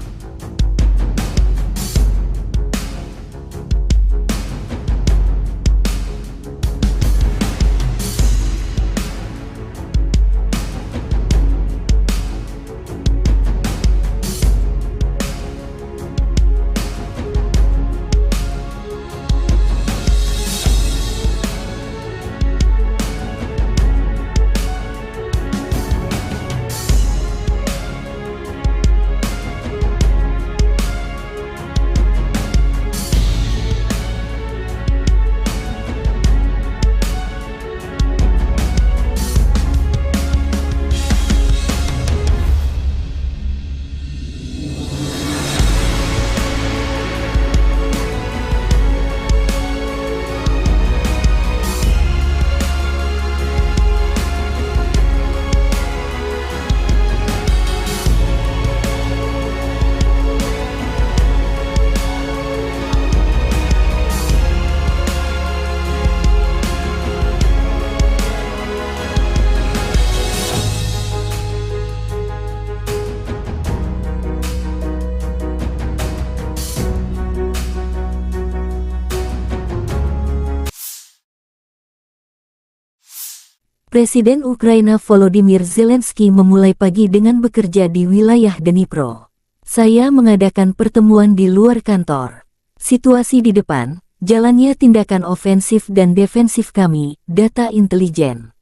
Presiden Ukraina Volodymyr Zelensky memulai pagi dengan bekerja di wilayah Dnipro. Saya mengadakan pertemuan di luar kantor. Situasi di depan, jalannya tindakan ofensif dan defensif kami, data intelijen.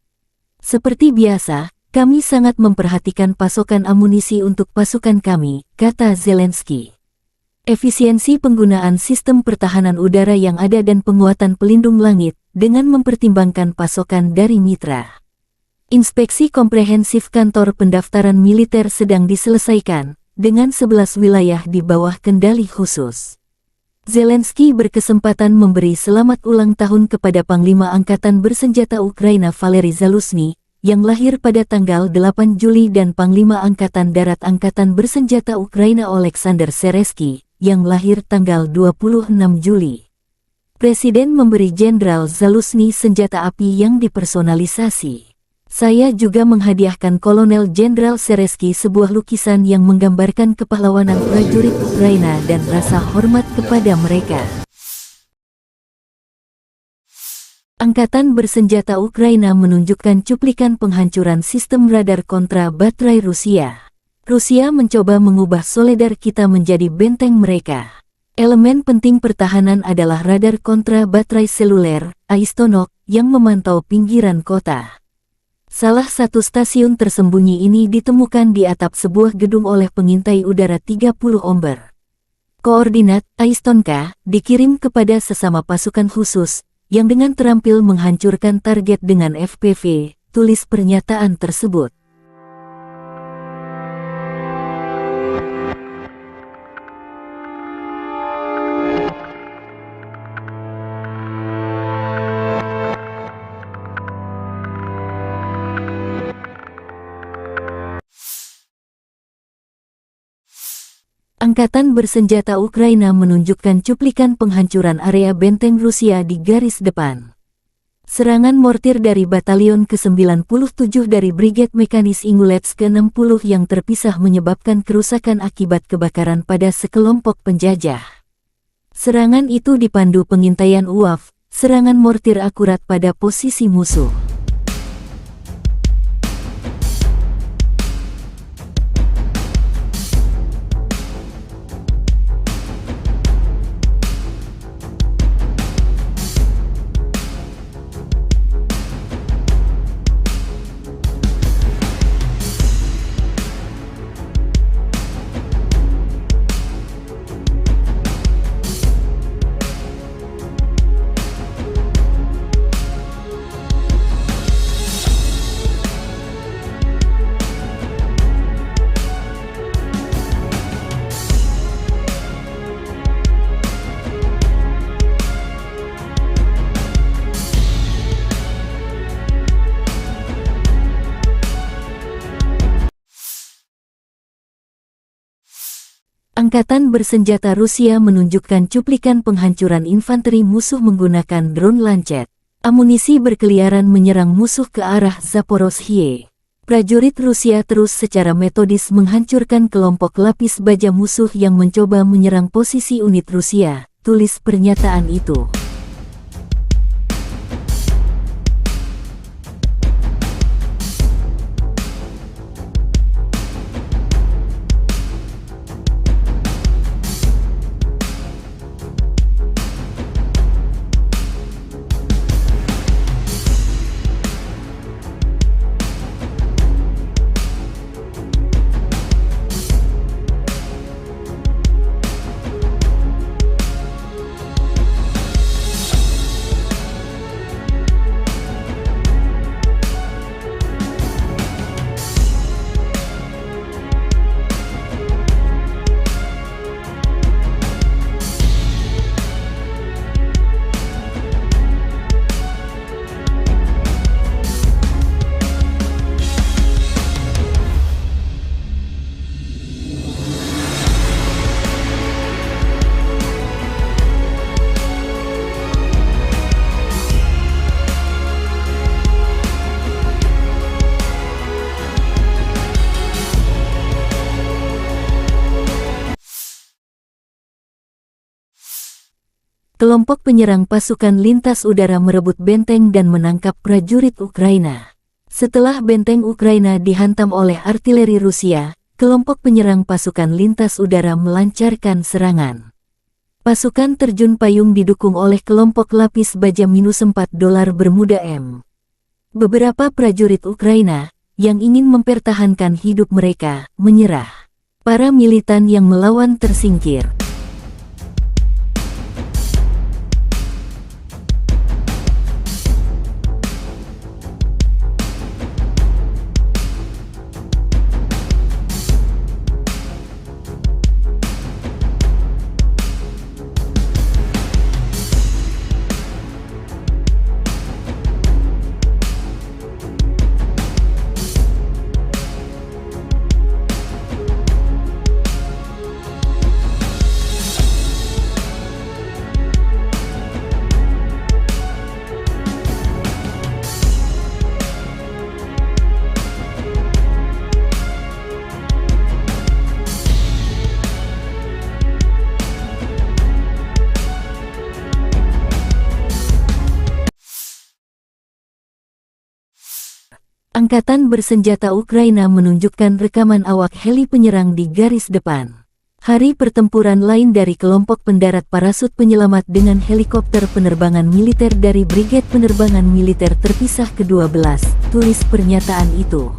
Seperti biasa, kami sangat memperhatikan pasokan amunisi untuk pasukan kami, kata Zelensky. Efisiensi penggunaan sistem pertahanan udara yang ada dan penguatan pelindung langit, dengan mempertimbangkan pasokan dari mitra. Inspeksi komprehensif kantor pendaftaran militer sedang diselesaikan, dengan 11 wilayah di bawah kendali khusus. Zelensky berkesempatan memberi selamat ulang tahun kepada Panglima Angkatan Bersenjata Ukraina Valery Zaluzhny, yang lahir pada tanggal 8 Juli dan Panglima Angkatan Darat Angkatan Bersenjata Ukraina Oleksandr Seresky, yang lahir tanggal 26 Juli. Presiden memberi Jenderal Zaluzhny senjata api yang dipersonalisasi. Saya juga menghadiahkan Kolonel Jenderal Seresky sebuah lukisan yang menggambarkan kepahlawanan prajurit Ukraina dan rasa hormat kepada mereka. Angkatan Bersenjata Ukraina menunjukkan cuplikan penghancuran sistem radar kontra baterai Rusia. Rusia mencoba mengubah Soledar kita menjadi benteng mereka. Elemen penting pertahanan adalah radar kontra baterai seluler, Aistonok, yang memantau pinggiran kota. Salah satu stasiun tersembunyi ini ditemukan di atap sebuah gedung oleh pengintai udara 30 Omber. Koordinat Aistonka dikirim kepada sesama pasukan khusus, yang dengan terampil menghancurkan target dengan FPV, tulis pernyataan tersebut. Angkatan bersenjata Ukraina menunjukkan cuplikan penghancuran area benteng Rusia di garis depan. Serangan mortir dari Batalion ke-97 dari Brigade Mekanis Ingulets ke-60 yang terpisah menyebabkan kerusakan akibat kebakaran pada sekelompok penjajah. Serangan itu dipandu pengintaian UAV, serangan mortir akurat pada posisi musuh. Angkatan bersenjata Rusia menunjukkan cuplikan penghancuran infanteri musuh menggunakan drone Lancet. Amunisi berkeliaran menyerang musuh ke arah Zaporozhye. Prajurit Rusia terus secara metodis menghancurkan kelompok lapis baja musuh yang mencoba menyerang posisi unit Rusia, tulis pernyataan itu. Kelompok penyerang pasukan lintas udara merebut benteng dan menangkap prajurit Ukraina. Setelah benteng Ukraina dihantam oleh artileri Rusia, kelompok penyerang pasukan lintas udara melancarkan serangan. Pasukan terjun payung didukung oleh kelompok lapis baja -4 dolar Bermuda M. Beberapa prajurit Ukraina, yang ingin mempertahankan hidup mereka, menyerah. Para militan yang melawan tersingkir. Angkatan bersenjata Ukraina menunjukkan rekaman awak heli penyerang di garis depan. Hari pertempuran lain dari kelompok pendarat parasut penyelamat dengan helikopter penerbangan militer dari Brigade Penerbangan Militer Terpisah ke-12, tulis pernyataan itu.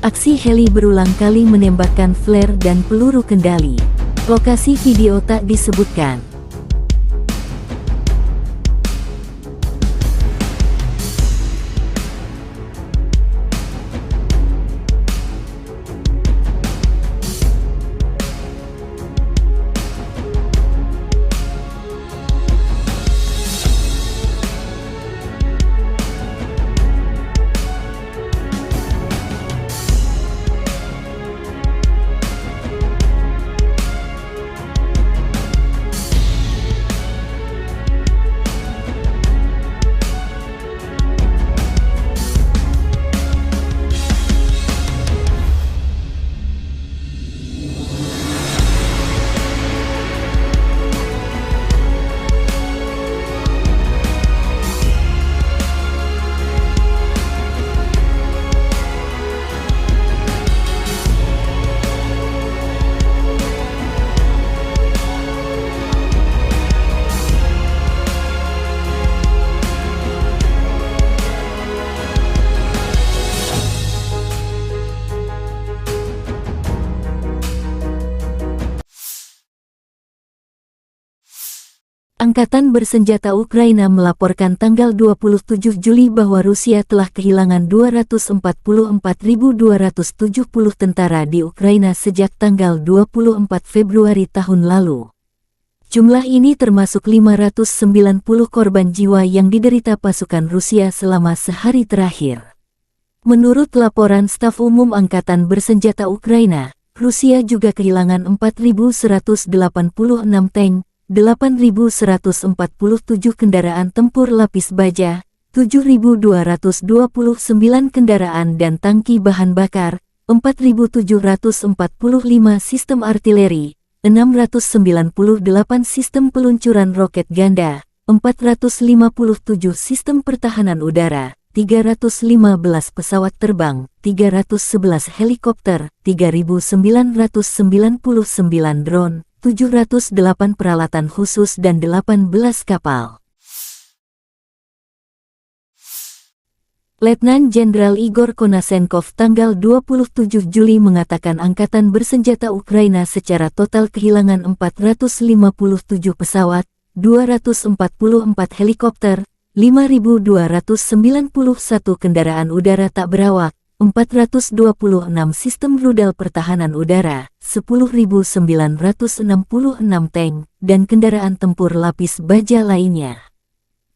Aksi heli berulang kali menembakkan flare dan peluru kendali. Lokasi video tak disebutkan. Angkatan bersenjata Ukraina melaporkan tanggal 27 Juli bahwa Rusia telah kehilangan 244.270 tentara di Ukraina sejak tanggal 24 Februari tahun lalu. Jumlah ini termasuk 590 korban jiwa yang diderita pasukan Rusia selama sehari terakhir. Menurut laporan Staf Umum Angkatan Bersenjata Ukraina, Rusia juga kehilangan 4.186 tank, 8.147 kendaraan tempur lapis baja, 7.229 kendaraan dan tangki bahan bakar, 4.745 sistem artileri, 698 sistem peluncuran roket ganda, 457 sistem pertahanan udara, 315 pesawat terbang, 311 helikopter, 3.999 drone, 708 peralatan khusus dan 18 kapal. Letnan Jenderal Igor Konasenkov tanggal 27 Juli mengatakan Angkatan Bersenjata Ukraina secara total kehilangan 457 pesawat, 244 helikopter, 5.291 kendaraan udara tak berawak, 426 sistem rudal pertahanan udara, 10.966 tank, dan kendaraan tempur lapis baja lainnya.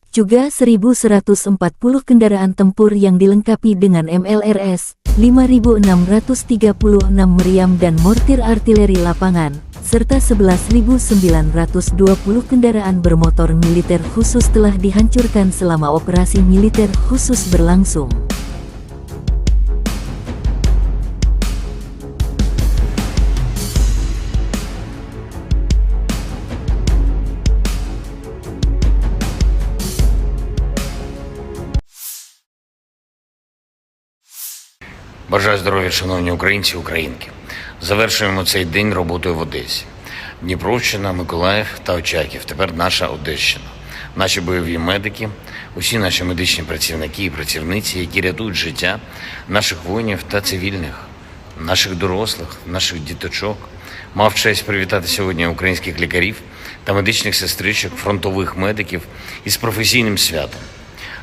Juga 1.140 kendaraan tempur yang dilengkapi dengan MLRS, 5.636 meriam dan mortir artileri lapangan, serta 11.920 kendaraan bermotor militer khusus telah dihancurkan selama operasi militer khusus berlangsung. Бажаю здоров'я, шановні українці і українки. Завершуємо цей день роботою в Одесі. Дніпровщина, Миколаїв та Очаків. Тепер наша Одещина. Наші бойові медики, усі наші медичні працівники і працівниці, які рятують життя наших воїнів та цивільних, наших дорослих, наших діточок. Мав честь привітати сьогодні українських лікарів та медичних сестричок, фронтових медиків із професійним святом.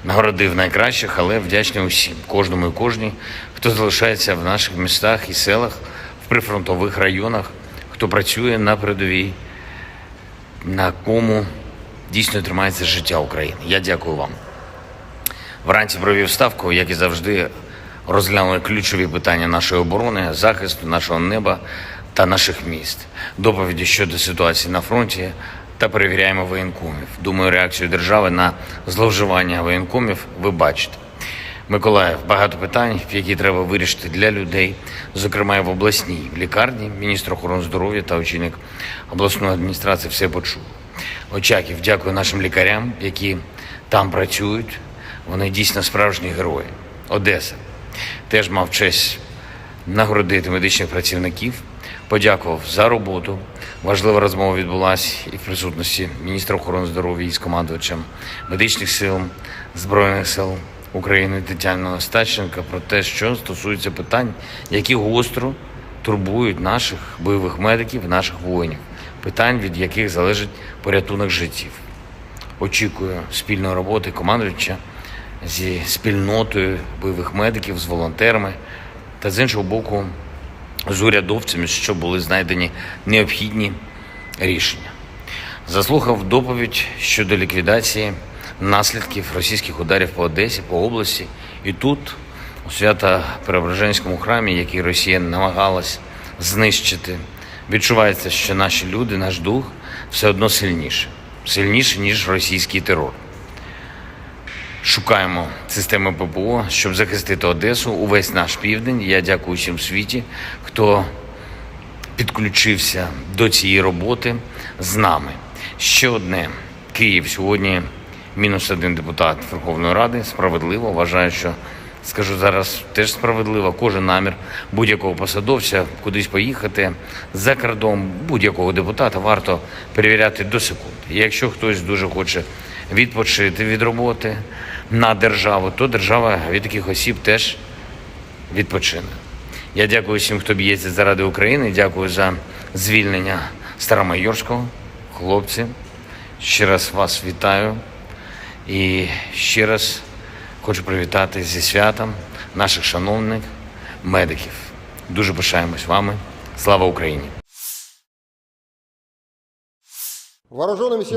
Нагородив найкращих, але вдячний усім, кожному і кожній, хто залишається в наших містах і селах, в прифронтових районах, хто працює на передовій, на кому дійсно тримається життя України. Я дякую вам. Вранці провів ставку, як і завжди, розглянули ключові питання нашої оборони, захисту нашого неба та наших міст, доповіді щодо ситуації на фронті та перевіряємо воєнкомів. Думаю, реакцію держави на зловживання воєнкомів ви бачите. Миколаїв, багато питань, які треба вирішити для людей, зокрема і в обласній лікарні. Міністр охорони здоров'я та очільник обласної адміністрації все почув. Очаків, дякую нашим лікарям, які там працюють. Вони дійсно справжні герої. Одеса. Теж мав честь нагородити медичних працівників. Подякував за роботу, Важлива розмова відбулася і в присутності міністра охорони здоров'я із командувачем медичних сил Збройних сил України Тетяною Остапченко про те, що стосується питань, які гостро турбують наших бойових медиків, наших воїнів, питань, від яких залежить порятунок життів. Очікую спільної роботи командувача зі спільнотою бойових медиків, з волонтерами та, з іншого боку, з урядовцями, щоб були знайдені необхідні рішення. Заслухав доповідь щодо ліквідації наслідків російських ударів по Одесі, по області. І тут, у Свято-Преображенському храмі, який Росія намагалась знищити, відчувається, що наші люди, наш дух все одно сильніше, ніж російський терор. Шукаємо системи ППО, щоб захистити Одесу, увесь наш південь. Я дякую всім в світі, хто підключився до цієї роботи з нами. Ще одне. Київ сьогодні -1 депутат Верховної Ради. Справедливо. Вважаю, що, скажу зараз, теж справедливо. Кожен намір будь-якого посадовця кудись поїхати за кордон, будь-якого депутата варто перевіряти до секунди. Якщо хтось дуже хоче відпочити від роботи на державу, то держава від таких осіб теж відпочине. Я дякую всім, хто б'ється заради України. Дякую за звільнення Старомайорського. Хлопці, ще раз вас вітаю. І ще раз хочу привітати зі святом наших шановних медиків. Дуже пишаємось вами. Слава Україні!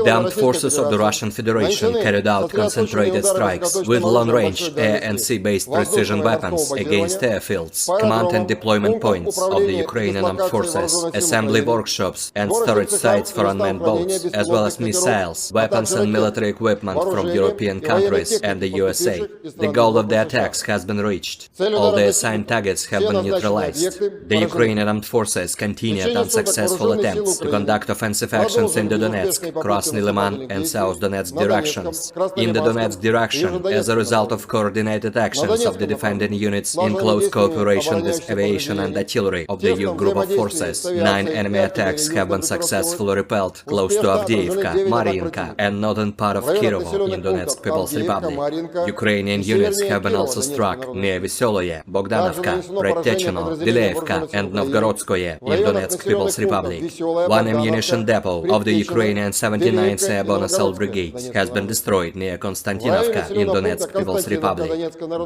The armed forces of the Russian Federation carried out concentrated strikes with long-range air and sea-based precision weapons against airfields, command and deployment points of the Ukrainian armed forces, assembly workshops and storage sites for unmanned boats, as well as missiles, weapons and military equipment from European countries and the USA. The goal of the attacks has been reached. All the assigned targets have been neutralized. The Ukrainian armed forces continued unsuccessful attempts to conduct offensive actions in the Donetsk, Krasny Liman and South Donetsk directions. In the Donetsk direction, as a result of coordinated actions of the defending units in close cooperation with aviation and artillery of the EU group of forces, 9 enemy attacks have been successfully repelled close to Avdiivka, Mariinka and northern part of Kirovo in Donetsk People's Republic. Ukrainian units have been also struck near Vesoloye, Bogdanovka, Predtechino, Dileevka and Novgorodskoye in Donetsk People's Republic. One ammunition depot of the Ukrainian 79th Airborne Assault Brigade has been destroyed near Konstantinovka in Donetsk People's Republic.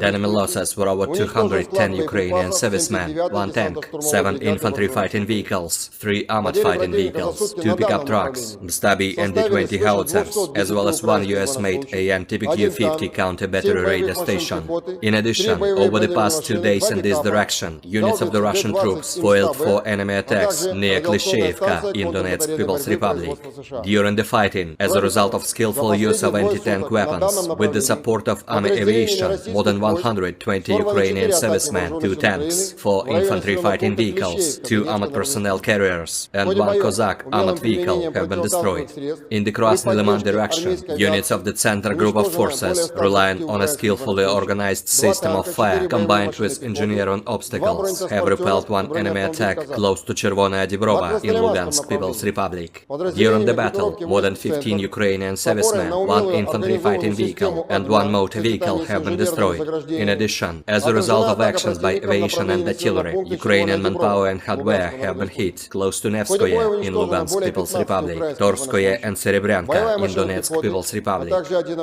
The enemy losses were over 210 Ukrainian servicemen, 1 tank, 7 infantry fighting vehicles, 3 armored fighting vehicles, 2 pickup trucks, Stabi and D-20 howitzers, as well as 1 US-made AN-TPQ-50 counter-battery radar station. In addition, over the past 2 days in this direction, units of the Russian troops foiled 4 enemy attacks near Klishchevka in Donetsk People's Republic. During the fighting, as a result of skillful use of anti-tank weapons, with the support of army aviation, more than 120 Ukrainian servicemen, 2 tanks, 4 infantry fighting vehicles, 2 armored personnel carriers, and 1 Cossack armored vehicle have been destroyed. In the Krasny Liman direction, units of the Center Group of Forces, relying on a skillfully organized system of fire combined with engineering obstacles, have repelled 1 enemy attack close to Chervonaya Dibrova in Lugansk People's Republic. During the battle, more than 15 Ukrainian servicemen, 1 infantry fighting vehicle, and 1 motor vehicle have been destroyed. In addition, as a result of actions by aviation and artillery, Ukrainian manpower and hardware have been hit close to Nevskoye in Lugansk People's Republic, Torskoye and Serebryanka in Donetsk People's Republic.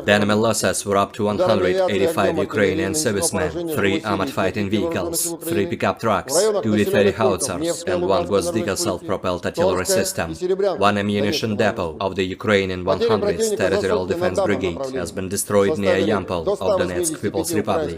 The enemy losses were up to 185 Ukrainian servicemen, 3 armored fighting vehicles, 3 pickup trucks, 2 D-30 howitzers, and 1 Gvozdyka self-propelled artillery system. 1 ammunition depot of the Ukrainian 100th Territorial Defense Brigade has been destroyed near Yampol of Donetsk People's Republic.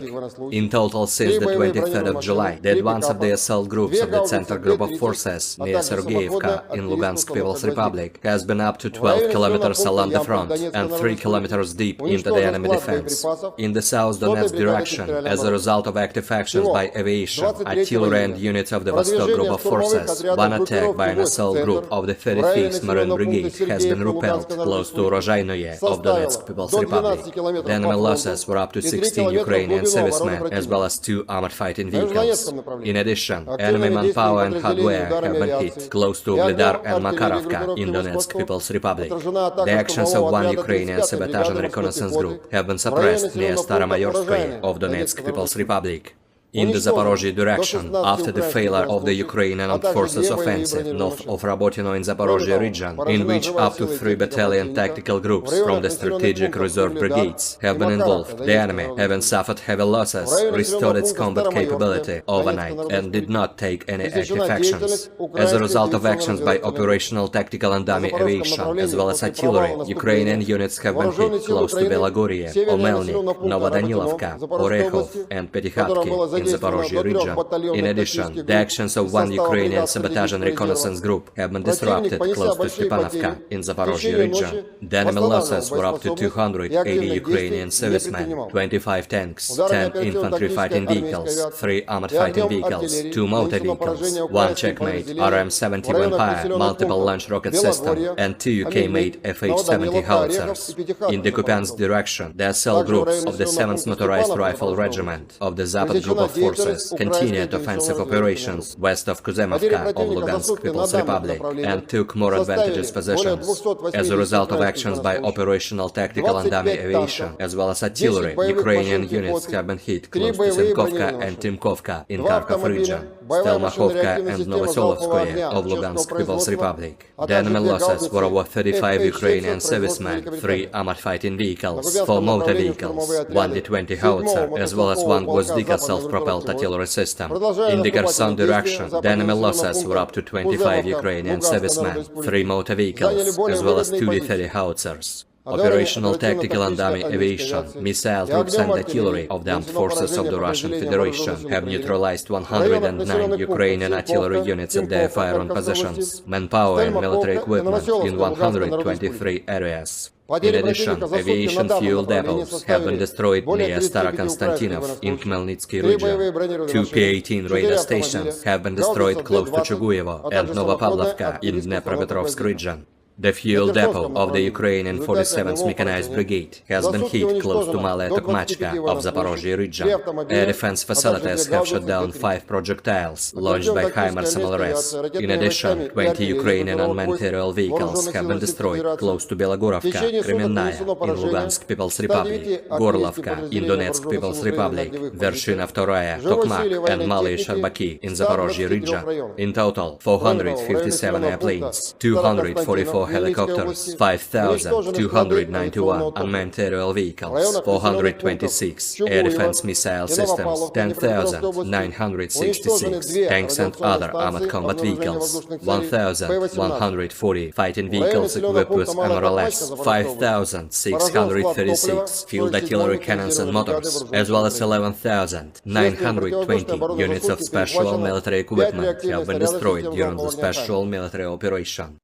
In total, since the 23rd of July, the advance of the assault groups of the Center Group of Forces near Sergeyevka in Lugansk People's Republic has been up to 12 kilometers along the front and 3 kilometers deep into the enemy defense. In the South Donetsk direction, as a result of active actions by aviation, artillery and units of the Vostok Group of Forces, 1 attack by an assault group of the 35th Marine Brigade has been repelled close to Rozhainoye of Donetsk People's Republic. The enemy losses were up to 16 Ukrainian servicemen as well as 2 armored fighting vehicles. In addition, enemy manpower and hardware have been hit close to Ugledar and Makarovka in Donetsk People's Republic. The actions of one Ukrainian sabotage and reconnaissance group have been suppressed near Staromayorskoye of Donetsk People's Republic. In the Zaporozhye direction, after the failure of the Ukrainian Armed Forces offensive north of Rabotino in Zaporozhye region, in which up to 3 battalion tactical groups from the strategic reserve brigades have been involved, the enemy, having suffered heavy losses, restored its combat capability overnight and did not take any active actions. As a result of actions by operational tactical and dummy aviation, as well as artillery, Ukrainian units have been hit close to Belagorye, Omelnik, Novodanilovka, Orekhov and Petykhatki in Zaporozhye region. In addition, the actions of one Ukrainian sabotage and reconnaissance group have been disrupted close to Stepanovka in Zaporozhye region. The enemy losses were up to 280 Ukrainian servicemen, 25 tanks, 10 infantry fighting vehicles, 3 armored fighting vehicles, 2 motor vehicles, 1 Checkmate RM-70 Vampire multiple launch rocket system, and 2 UK-made FH-70 howitzers. In the Kupiansk direction, the cell groups of the 7th Motorized Rifle Regiment of the Zapad Group of Forces continued offensive operations west of Kuzemovka of Lugansk People's Republic and took more advantageous positions. As a result of actions by operational tactical and dummy aviation, as well as artillery, Ukrainian units have been hit close to Senkovka and Timkovka in Kharkov region, Stelmachovka and Novosolovskoye of Lugansk People's Republic. The enemy losses were over 35 Ukrainian servicemen, 3 armored fighting vehicles, 4 motor vehicles, 1 D-20 howitzer, as well as 1 Gvozdika self-propelled artillery system. In the Kherson direction, the enemy losses were up to 25 Ukrainian servicemen, 3 motor vehicles, as well as 2 D-30 howitzers. Operational tactical and dummy aviation, missile troops and artillery of the armed forces of the Russian Federation have neutralized 109 Ukrainian artillery units at their fire-on positions, manpower and military equipment in 123 areas. In addition, aviation fuel depots have been destroyed near Starokonstantinov in Khmelnytsky region. 2 P-18 radar stations have been destroyed close to Chuguyevo and Novopavlovka in Dnepropetrovsk region. The fuel depot of the Ukrainian 47th Mechanized Brigade has been hit close to Malaya Tokmachka of Zaporozhye region. Air defense facilities have shot down 5 projectiles launched by HIMARS MLRS. In addition, 20 Ukrainian unmanned aerial vehicles have been destroyed close to Belogorovka, Kremenная in Lugansk People's Republic, Gorlovka in Donetsk People's Republic, Vershina II, Tokmak and Malaya Sharbaki in Zaporozhye region. In total, 457 airplanes, 244 helicopters, 5,291 unmanned aerial vehicles, 426 air defense missile systems, 10,966 tanks and other armored combat vehicles, 1,140 fighting vehicles equipped with MRLS, 5,636 field artillery cannons and motors, as well as 11,920 units of special military equipment have been destroyed during the special military operation.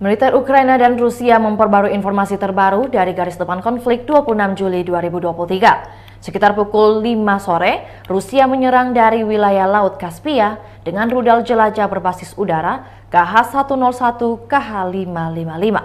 Militer Ukraina dan Rusia memperbarui informasi terbaru dari garis depan konflik 26 Juli 2023. Sekitar pukul 5 sore, Rusia menyerang dari wilayah Laut Kaspia dengan rudal jelajah berbasis udara KH-101 KH-555.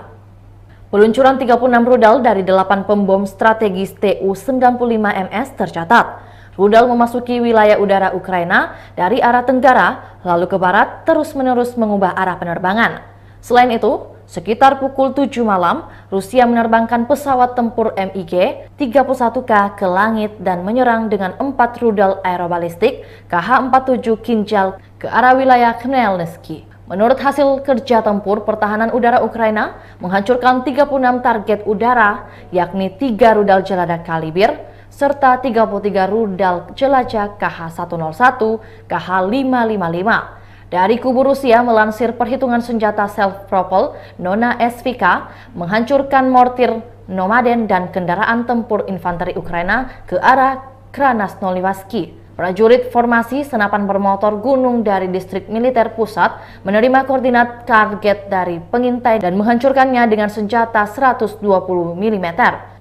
Peluncuran 36 rudal dari 8 pembom strategis Tu-95MS tercatat. Rudal memasuki wilayah udara Ukraina dari arah tenggara, lalu ke barat terus-menerus mengubah arah penerbangan. Selain itu, sekitar pukul 7 malam, Rusia menerbangkan pesawat tempur MiG-31K ke langit dan menyerang dengan 4 rudal aerobalistik KH-47 Kinjal ke arah wilayah Khmelnytsky. Menurut hasil kerja tempur, pertahanan udara Ukraina menghancurkan 36 target udara, yakni 3 rudal jelajah Kalibr, serta 33 rudal jelajah KH-101, KH-555. Dari kubu Rusia melansir perhitungan senjata self-propel Nona SVK menghancurkan mortir Nomaden dan kendaraan tempur infanteri Ukraina ke arah Krasnoyarsk. Prajurit formasi senapan bermotor gunung dari distrik militer pusat menerima koordinat target dari pengintai dan menghancurkannya dengan senjata 120 mm.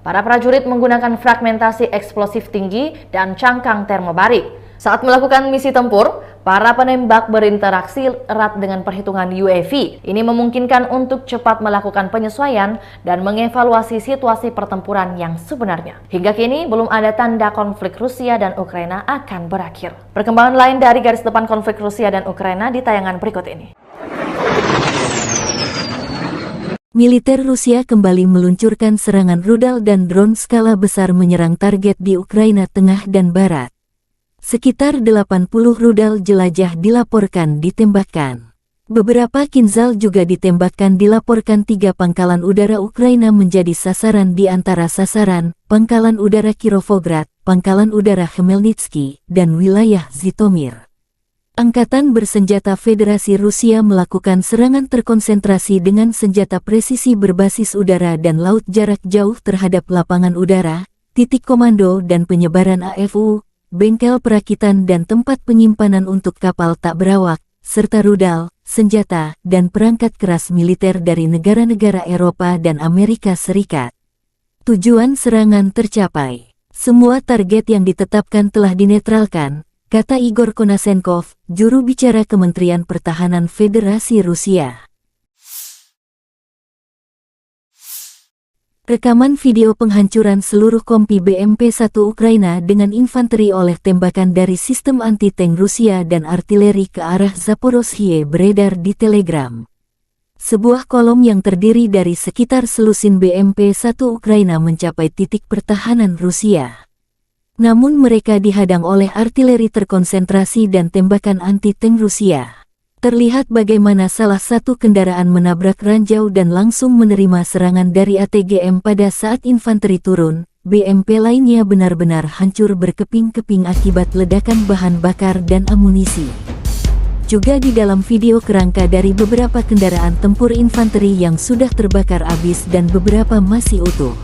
Para prajurit menggunakan fragmentasi eksplosif tinggi dan cangkang termobarik. Saat melakukan misi tempur, Para penembak berinteraksi erat dengan perhitungan UAV. Ini memungkinkan untuk cepat melakukan penyesuaian dan mengevaluasi situasi pertempuran yang sebenarnya. Hingga kini belum ada tanda konflik Rusia dan Ukraina akan berakhir. Perkembangan lain dari garis depan konflik Rusia dan Ukraina di tayangan berikut ini. Militer Rusia kembali meluncurkan serangan rudal dan drone skala besar menyerang target di Ukraina Tengah dan Barat. Sekitar 80 rudal jelajah dilaporkan ditembakkan. Beberapa Kinzhal juga ditembakkan dilaporkan 3 pangkalan udara Ukraina menjadi sasaran di antara sasaran, Pangkalan Udara Kirovograd, Pangkalan Udara Khmelnytsky, dan wilayah Zhytomyr. Angkatan Bersenjata Federasi Rusia melakukan serangan terkonsentrasi dengan senjata presisi berbasis udara dan laut jarak jauh terhadap lapangan udara, titik komando dan penyebaran AFU, bengkel perakitan dan tempat penyimpanan untuk kapal tak berawak, serta rudal, senjata, dan perangkat keras militer dari negara-negara Eropa dan Amerika Serikat. Tujuan serangan tercapai. Semua target yang ditetapkan telah dinetralkan, kata Igor Konasenkov, juru bicara Kementerian Pertahanan Federasi Rusia. Rekaman video penghancuran seluruh kompi BMP-1 Ukraina dengan infanteri oleh tembakan dari sistem anti-tank Rusia dan artileri ke arah Zaporozhye beredar di Telegram. Sebuah kolom yang terdiri dari sekitar selusin BMP-1 Ukraina mencapai titik pertahanan Rusia. Namun mereka dihadang oleh artileri terkonsentrasi dan tembakan anti-tank Rusia. Terlihat bagaimana salah satu kendaraan menabrak ranjau dan langsung menerima serangan dari ATGM pada saat infanteri turun. BMP lainnya benar-benar hancur berkeping-keping akibat ledakan bahan bakar dan amunisi. Juga di dalam video kerangka dari beberapa kendaraan tempur infanteri yang sudah terbakar habis dan beberapa masih utuh.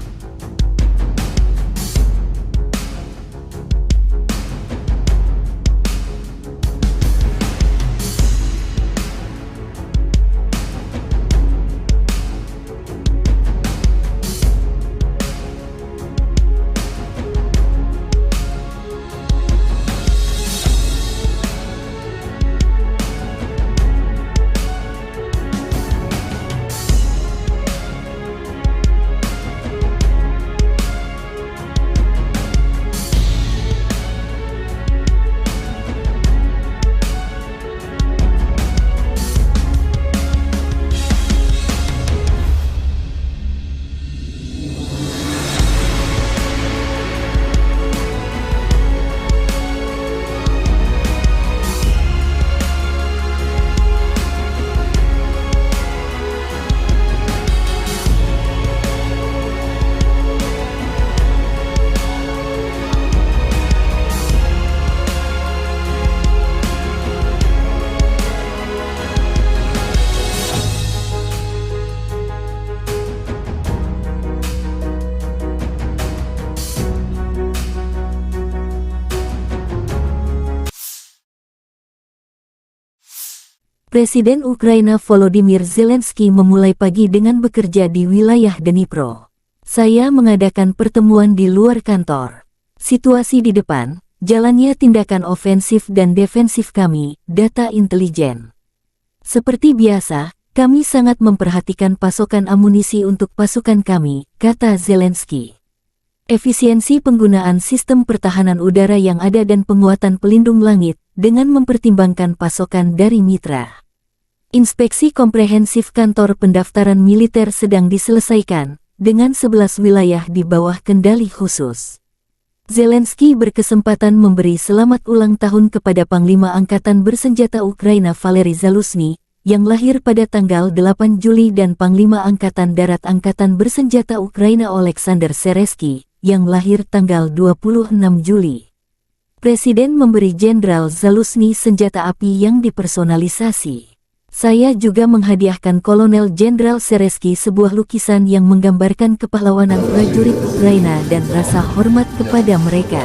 Presiden Ukraina Volodymyr Zelensky memulai pagi dengan bekerja di wilayah Dnipro. Saya mengadakan pertemuan di luar kantor. Situasi di depan, jalannya tindakan ofensif dan defensif kami, data intelijen. Seperti biasa, kami sangat memperhatikan pasokan amunisi untuk pasukan kami, kata Zelensky. Efisiensi penggunaan sistem pertahanan udara yang ada dan penguatan pelindung langit, dengan mempertimbangkan pasokan dari mitra. Inspeksi komprehensif kantor pendaftaran militer sedang diselesaikan, dengan 11 wilayah di bawah kendali khusus. Zelensky berkesempatan memberi selamat ulang tahun kepada Panglima Angkatan Bersenjata Ukraina Valery Zaluzhny, yang lahir pada tanggal 8 Juli dan Panglima Angkatan Darat Angkatan Bersenjata Ukraina Oleksandr Seresky, yang lahir tanggal 26 Juli. Presiden memberi Jenderal Zaluzhny senjata api yang dipersonalisasi. Saya juga menghadiahkan Kolonel Jenderal Seresky sebuah lukisan yang menggambarkan kepahlawanan prajurit Ukraina dan rasa hormat kepada mereka.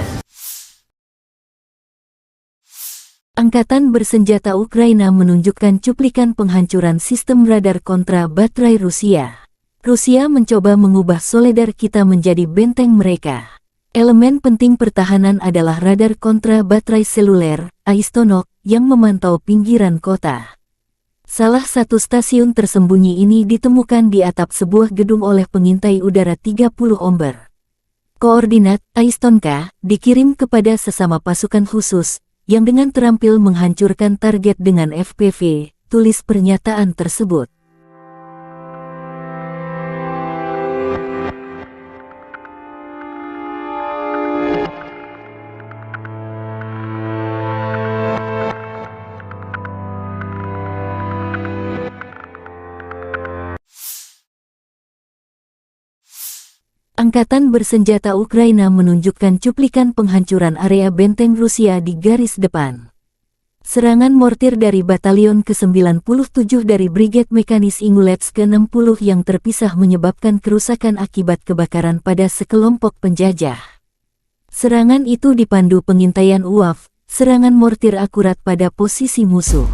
Angkatan Bersenjata Ukraina menunjukkan cuplikan penghancuran sistem radar kontra baterai Rusia. Rusia mencoba mengubah Soledar kita menjadi benteng mereka. Elemen penting pertahanan adalah radar kontra baterai seluler, Aistonok, yang memantau pinggiran kota. Salah satu stasiun tersembunyi ini ditemukan di atap sebuah gedung oleh pengintai udara 30 Omber. Koordinat Aistonka dikirim kepada sesama pasukan khusus, yang dengan terampil menghancurkan target dengan FPV, tulis pernyataan tersebut. Angkatan bersenjata Ukraina menunjukkan cuplikan penghancuran area benteng Rusia di garis depan. Serangan mortir dari Batalion ke-97 dari Brigade Mekanis Ingulets ke-60 yang terpisah menyebabkan kerusakan akibat kebakaran pada sekelompok penjajah. Serangan itu dipandu pengintaian UAV, serangan mortir akurat pada posisi musuh.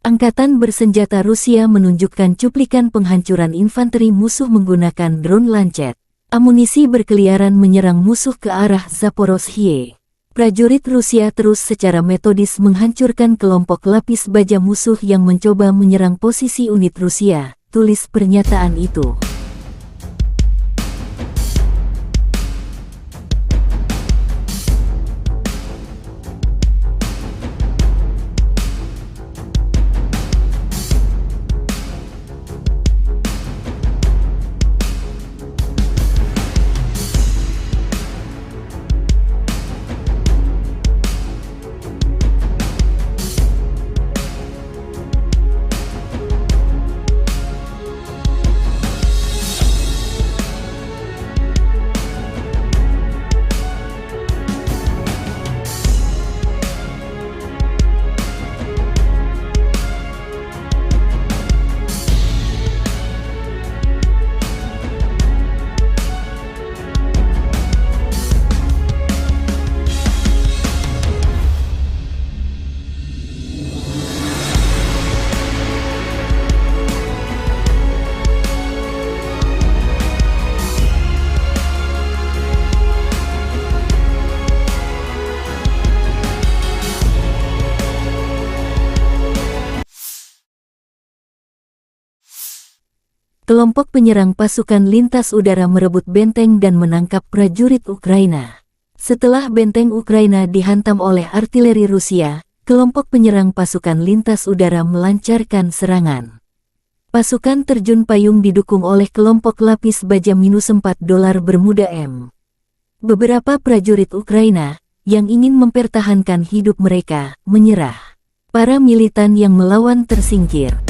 Angkatan bersenjata Rusia menunjukkan cuplikan penghancuran infanteri musuh menggunakan drone Lancet. Amunisi berkeliaran menyerang musuh ke arah Zaporozhye. Prajurit Rusia terus secara metodis menghancurkan kelompok lapis baja musuh yang mencoba menyerang posisi unit Rusia, tulis pernyataan itu. Kelompok penyerang pasukan lintas udara merebut benteng dan menangkap prajurit Ukraina. Setelah benteng Ukraina dihantam oleh artileri Rusia, kelompok penyerang pasukan lintas udara melancarkan serangan. Pasukan terjun payung didukung oleh kelompok lapis baja -4 dolar Bermuda M. Beberapa prajurit Ukraina, yang ingin mempertahankan hidup mereka, menyerah. Para militan yang melawan tersingkir.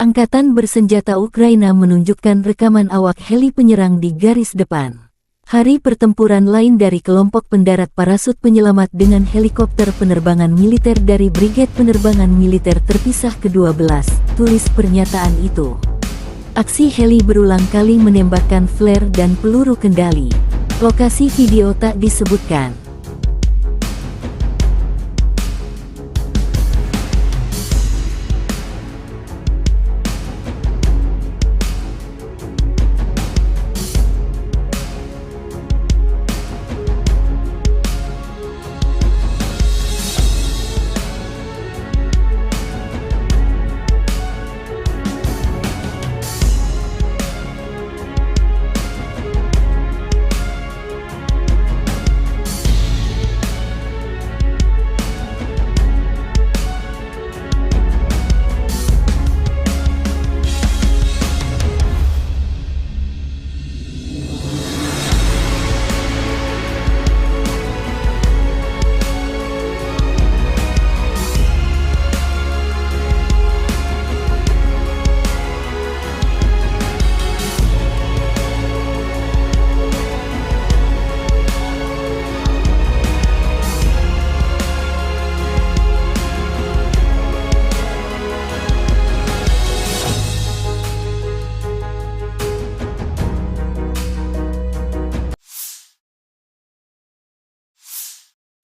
Angkatan bersenjata Ukraina menunjukkan rekaman awak heli penyerang di garis depan. Hari pertempuran lain dari kelompok pendarat parasut penyelamat dengan helikopter penerbangan militer dari Brigade Penerbangan Militer Terpisah ke-12, tulis pernyataan itu. Aksi heli berulang kali menembakkan flare dan peluru kendali. Lokasi video tak disebutkan.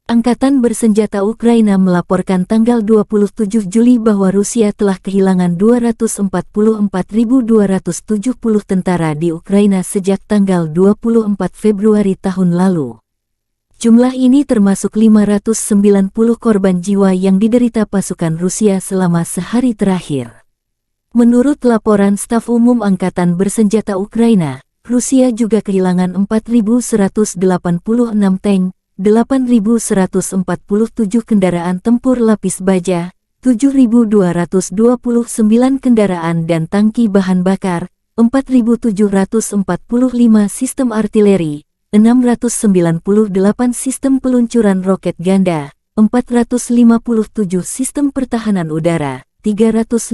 Angkatan Bersenjata Ukraina melaporkan tanggal 27 Juli bahwa Rusia telah kehilangan 244.270 tentara di Ukraina sejak tanggal 24 Februari tahun lalu. Jumlah ini termasuk 590 korban jiwa yang diderita pasukan Rusia selama sehari terakhir. Menurut laporan Staf Umum Angkatan Bersenjata Ukraina, Rusia juga kehilangan 4.186 tank, 8.147 kendaraan tempur lapis baja, 7.229 kendaraan dan tangki bahan bakar, 4.745 sistem artileri, 698 sistem peluncuran roket ganda, 457 sistem pertahanan udara, 315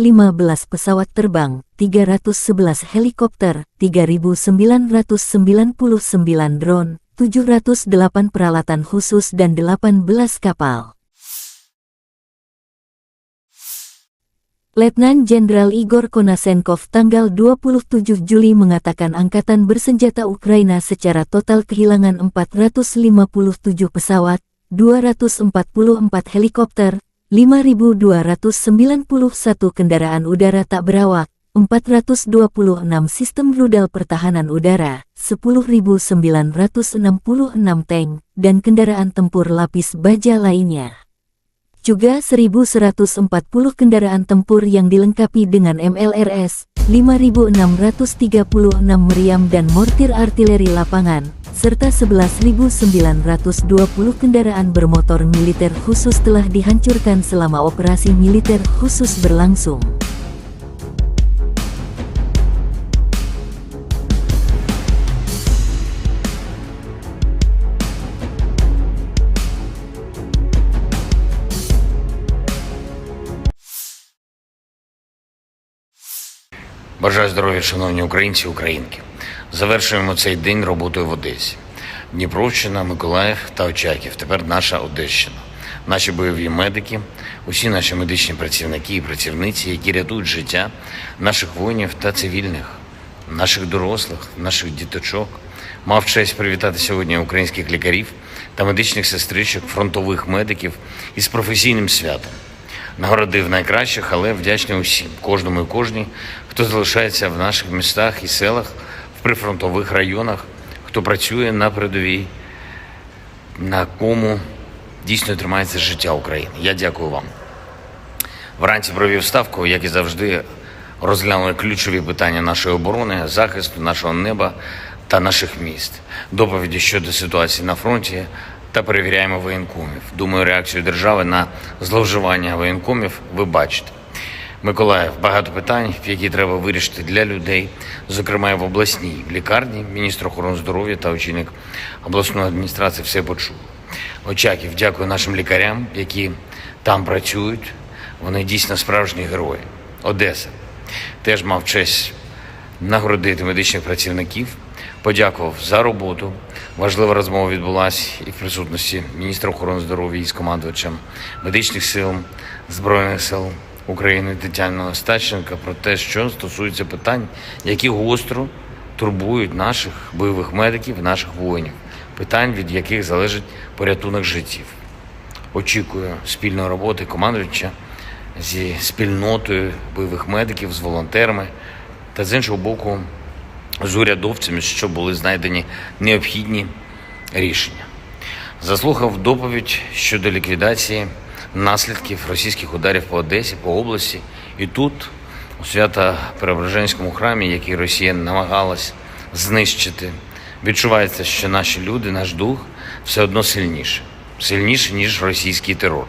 pesawat terbang, 311 helikopter, 3.999 drone, 708 peralatan khusus dan 18 kapal. Letnan Jenderal Igor Konasenkov tanggal 27 Juli mengatakan Angkatan Bersenjata Ukraina secara total kehilangan 457 pesawat, 244 helikopter, 5.291 kendaraan udara tak berawak, 426 sistem rudal pertahanan udara, 10.966 tank, dan kendaraan tempur lapis baja lainnya. Juga 1.140 kendaraan tempur yang dilengkapi dengan MLRS, 5.636 meriam dan mortir artileri lapangan, serta 11.920 kendaraan bermotor militer khusus telah dihancurkan selama operasi militer khusus berlangsung. Бажаю здоров'я, шановні українці і українки. Завершуємо цей день роботою в Одесі. Дніпровщина, Миколаїв та Очаків. Тепер наша Одещина. Наші бойові медики, усі наші медичні працівники і працівниці, які рятують життя наших воїнів та цивільних, наших дорослих, наших діточок. Мав честь привітати сьогодні українських лікарів та медичних сестричок, фронтових медиків із професійним святом. Нагородив найкращих, але вдячний усім, кожному і кожній, хто залишається в наших містах і селах, в прифронтових районах, хто працює на передовій, на кому дійсно тримається життя України. Я дякую вам. Вранці провів ставку, як і завжди, розглянули ключові питання нашої оборони, захисту нашого неба та наших міст, доповіді щодо ситуації на фронті та перевіряємо воєнкомів. Думаю, реакцію держави на зловживання воєнкомів ви бачите. Миколаїв, багато питань, які треба вирішити для людей, зокрема і в обласній лікарні. Міністр охорони здоров'я та очільник обласної адміністрації все почули. Очаків, дякую нашим лікарям, які там працюють. Вони дійсно справжні герої. Одеса. Теж мав честь нагородити медичних працівників. Подякував за роботу, Важлива розмова відбулася і в присутності міністра охорони здоров'я із командувачем медичних сил Збройних сил України Тетяною Остащенко про те, що стосується питань, які гостро турбують наших бойових медиків, наших воїнів, питань, від яких залежить порятунок життів. Очікую спільної роботи командувача зі спільнотою бойових медиків, з волонтерами та, з іншого боку, з урядовцями, щоб були знайдені необхідні рішення. Заслухав доповідь щодо ліквідації наслідків російських ударів по Одесі, по області. І тут, у Свято-Преображенському храмі, який Росія намагалась знищити, відчувається, що наші люди, наш дух все одно сильніше, ніж російський терор.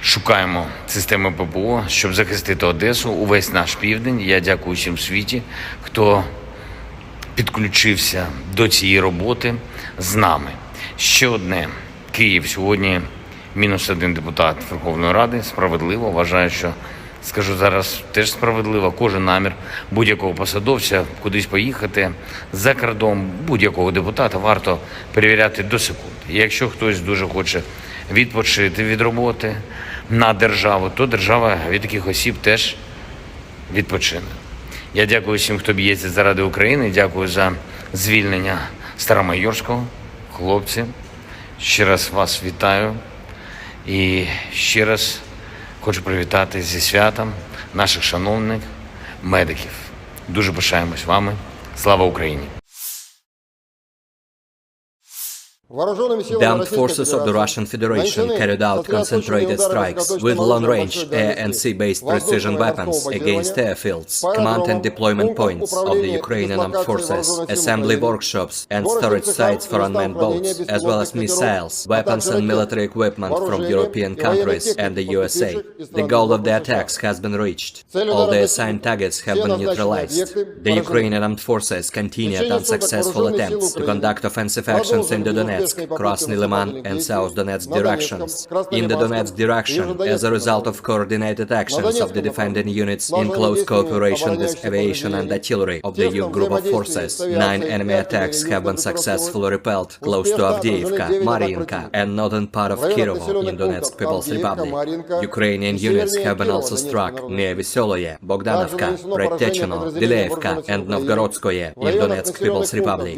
Шукаємо системи ППО, щоб захистити Одесу, увесь наш південь. Я дякую всім в світі, хто підключився до цієї роботи з нами. Ще одне. Київ. Сьогодні -1 депутат Верховної Ради. Справедливо. Вважаю, що, скажу зараз, теж справедливо. Кожен намір будь-якого посадовця кудись поїхати за кордон, будь-якого депутата варто перевіряти до секунди. І якщо хтось дуже хоче відпочити від роботи на державу, то держава від таких осіб теж відпочине. Я дякую всім, хто б'ється заради України. Дякую за звільнення Старомайорського. Хлопці, ще раз вас вітаю. І ще раз хочу привітати зі святом наших шановних медиків. Дуже пишаємось вами. Слава Україні! The armed forces of the Russian Federation carried out concentrated strikes with long-range air and sea-based precision weapons against airfields, command and deployment points of the Ukrainian armed forces, assembly workshops and storage sites for unmanned boats, as well as missiles, weapons and military equipment from European countries and the USA. The goal of the attacks has been reached. All the assigned targets have been neutralized. The Ukrainian armed forces continued unsuccessful attempts to conduct offensive actions in the Donetsk, Krasny Liman and South Donetsk directions. In the Donetsk direction, as a result of coordinated actions of the defending units in close cooperation with aviation and artillery of the youth group of forces, 9 enemy attacks have been successfully repelled close to Avdiivka, Mariinka and northern part of Kirovo in Donetsk People's Republic. Ukrainian units have been also struck near Vesoloye, Bogdanovka, Predtechino, Dileevka and Novgorodskoye in Donetsk People's Republic.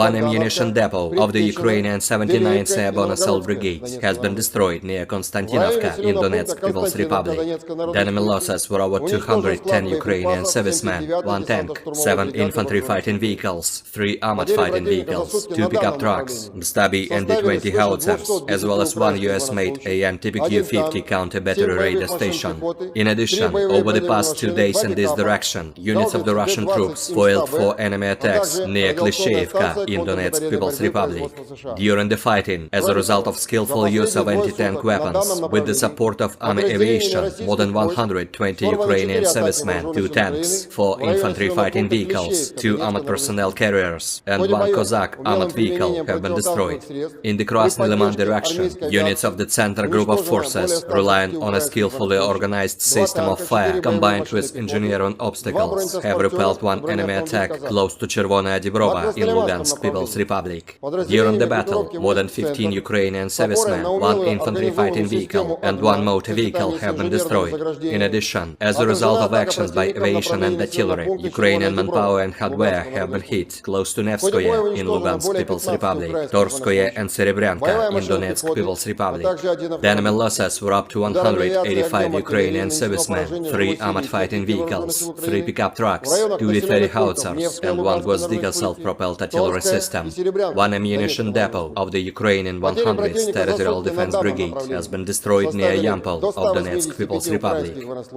One ammunition depot of the Ukrainian 79th Airborne Assault Brigade has been destroyed near Konstantinovka in Donetsk People's Republic. The enemy losses were over 210 Ukrainian servicemen, 1 tank, 7 infantry fighting vehicles, 3 armored fighting vehicles, 2 pickup trucks, Stabi and D-20 howitzers, as well as 1 US-made AN-TPQ-50 counter-battery radar station. In addition, over the past 2 days in this direction, units of the Russian troops foiled 4 enemy attacks near Klishchevka in Donetsk People's Republic. During the fighting, as a result of skillful use of anti-tank weapons, with the support of army aviation, more than 120 Ukrainian servicemen, 2 tanks, 4 infantry fighting vehicles, 2 armored personnel carriers, and 1 Cossack armored vehicle have been destroyed. In the Krasny Liman direction, units of the Center Group of Forces, relying on a skillfully organized system of fire combined with engineering obstacles, have repelled 1 enemy attack close to Chervonaya Dibrova in Lugansk People's Republic. During the battle, more than 15 Ukrainian servicemen, 1 infantry fighting vehicle, and 1 motor vehicle have been destroyed. In addition, as a result of actions by aviation and artillery, Ukrainian manpower and hardware have been hit close to Nevskoye in Lugansk People's Republic, Torskoye and Serebryanka in Donetsk People's Republic. The enemy losses were up to 185 Ukrainian servicemen, 3 armored fighting vehicles, 3 pickup trucks, 2 D-30 howitzers, and 1 Gvozdyka self-propelled artillery system. 1 ammunition depot of the Ukrainian 100th Territorial Defense Brigade has been destroyed near Yampol of Donetsk People's Republic.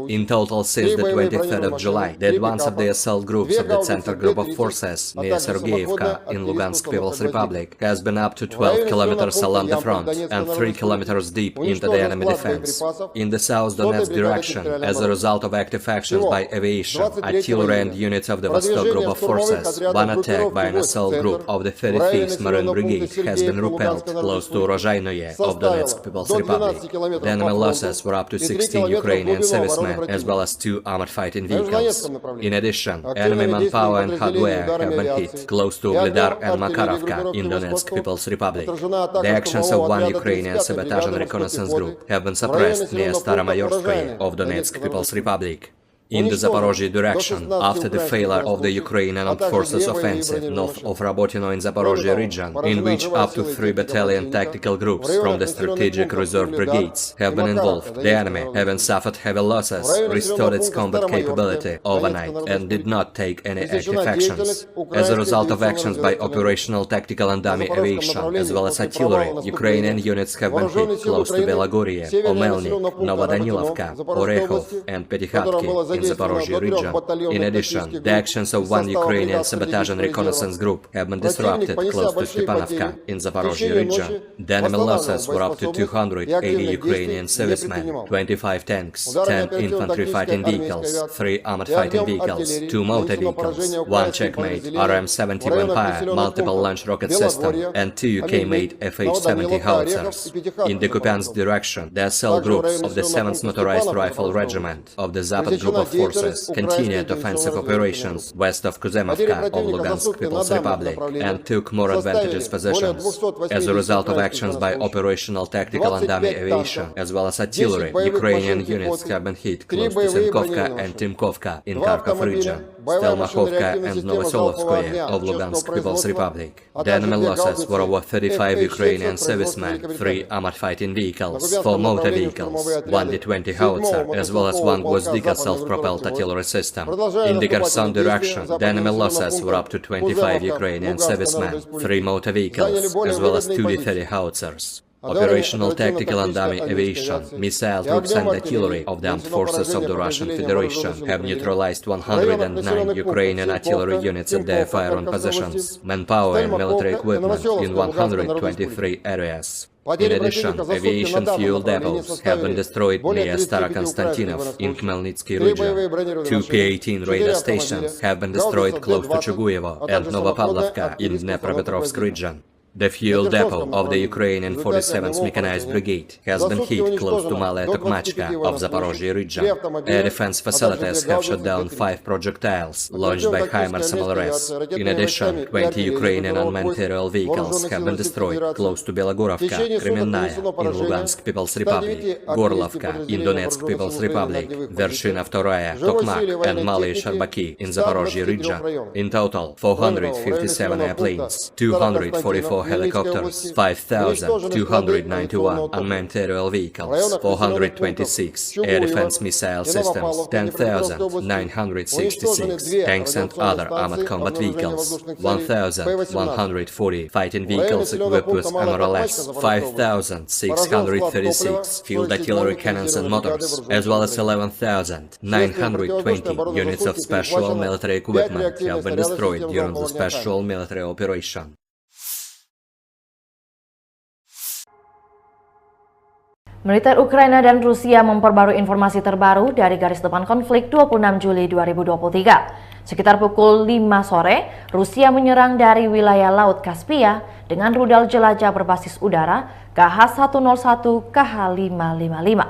In total, since the 23rd of July, the advance of the assault groups of the Center Group of Forces near Sergeyevka in Lugansk People's Republic has been up to 12 kilometers along the front and 3 kilometers deep into the enemy defense. In the South Donetsk direction, as a result of active actions by aviation, artillery and units of the Vostok Group of Forces, 1 attack by an assault group of the 35th Marine Brigade has been repelled close to Rozhainoye of Donetsk People's Republic. The enemy losses were up to 16 Ukrainian servicemen as well as 2 armored fighting vehicles. In addition, enemy manpower and hardware have been hit close to Ugledar and Makarovka in Donetsk People's Republic. The actions of one Ukrainian sabotage and reconnaissance group have been suppressed near Staromayorskoye of Donetsk People's Republic. In the Zaporozhye direction, after the failure of the Ukrainian Armed Forces offensive north of Rabotino in Zaporozhye region, in which up to 3 battalion tactical groups from the strategic reserve brigades have been involved, the enemy, having suffered heavy losses, restored its combat capability overnight and did not take any active actions. As a result of actions by operational, tactical and dummy aviation, as well as artillery, Ukrainian units have been hit close to Belagorye, Omelnik, Novodanilovka, Orekhov and Petykhatki in Zaporozhye region. In addition, the actions of one Ukrainian sabotage and reconnaissance group have been disrupted close to Stepanovka in Zaporozhye region. The enemy losses were up to 280 Ukrainian servicemen, 25 tanks, 10 infantry fighting vehicles, 3 armored fighting vehicles, 2 motor vehicles, 1 Checkmate RM-70 Vampire multiple launch rocket system, and 2 UK-made FH-70 howitzers. In the Kupiansk direction, the cell groups of the 7th Motorized Rifle Regiment of the Zapad Group of Forces continued offensive operations west of Kuzemovka of Lugansk People's Republic and took more advantageous positions. As a result of actions by operational, tactical and dummy aviation, as well as artillery, Ukrainian units have been hit close to Senkovka and Timkovka in Kharkov region, Stelmakhovka and Novosolovskoye of Lugansk People's Republic. The enemy losses were over 35 Ukrainian servicemen, 3 armored fighting vehicles, 4 motor vehicles, 1 D-20 howitzer, as well as 1 Gvozdika self-propelled artillery system. In the Kherson direction, the enemy losses were up to 25 Ukrainian servicemen, 3 motor vehicles, as well as 2 D-30 howitzers. Operational, tactical and dummy aviation, missile troops and artillery of the armed forces of the Russian Federation have neutralized 109 Ukrainian artillery units at their fire-on positions, manpower and military equipment in 123 areas. In addition, aviation fuel depots have been destroyed near Starokonstantinov in Khmelnytsky region. 2 P-18 radar stations have been destroyed close to Chuguyevo and Novopavlovka in Dnepropetrovsk region. The fuel depot of the Ukrainian 47th Mechanized Brigade has been hit close to Malaya Tokmachka of Zaporozhye region. Air defense facilities have shot down 5 projectiles launched by HIMARS MLRS. In addition, 20 Ukrainian unmanned aerial vehicles have been destroyed close to Belogorovka, Kremenная in Lugansk People's Republic, Gorlovka in Donetsk People's Republic, Vershina II, Tokmak and Malaya Sharbaki in Zaporozhye region. In total, 457 airplanes, 244 helicopters, 5,291 unmanned aerial vehicles, 426 air defense missile systems, 10,966 tanks and other armored combat vehicles, 1,140 fighting vehicles equipped with MRLS, 5,636 field artillery cannons and motors, as well as 11,920 units of special military equipment have been destroyed during the special military operation. Militer Ukraina dan Rusia memperbarui informasi terbaru dari garis depan konflik 26 Juli 2023. Sekitar pukul 5 sore, Rusia menyerang dari wilayah Laut Kaspia dengan rudal jelajah berbasis udara KH-101 KH-555.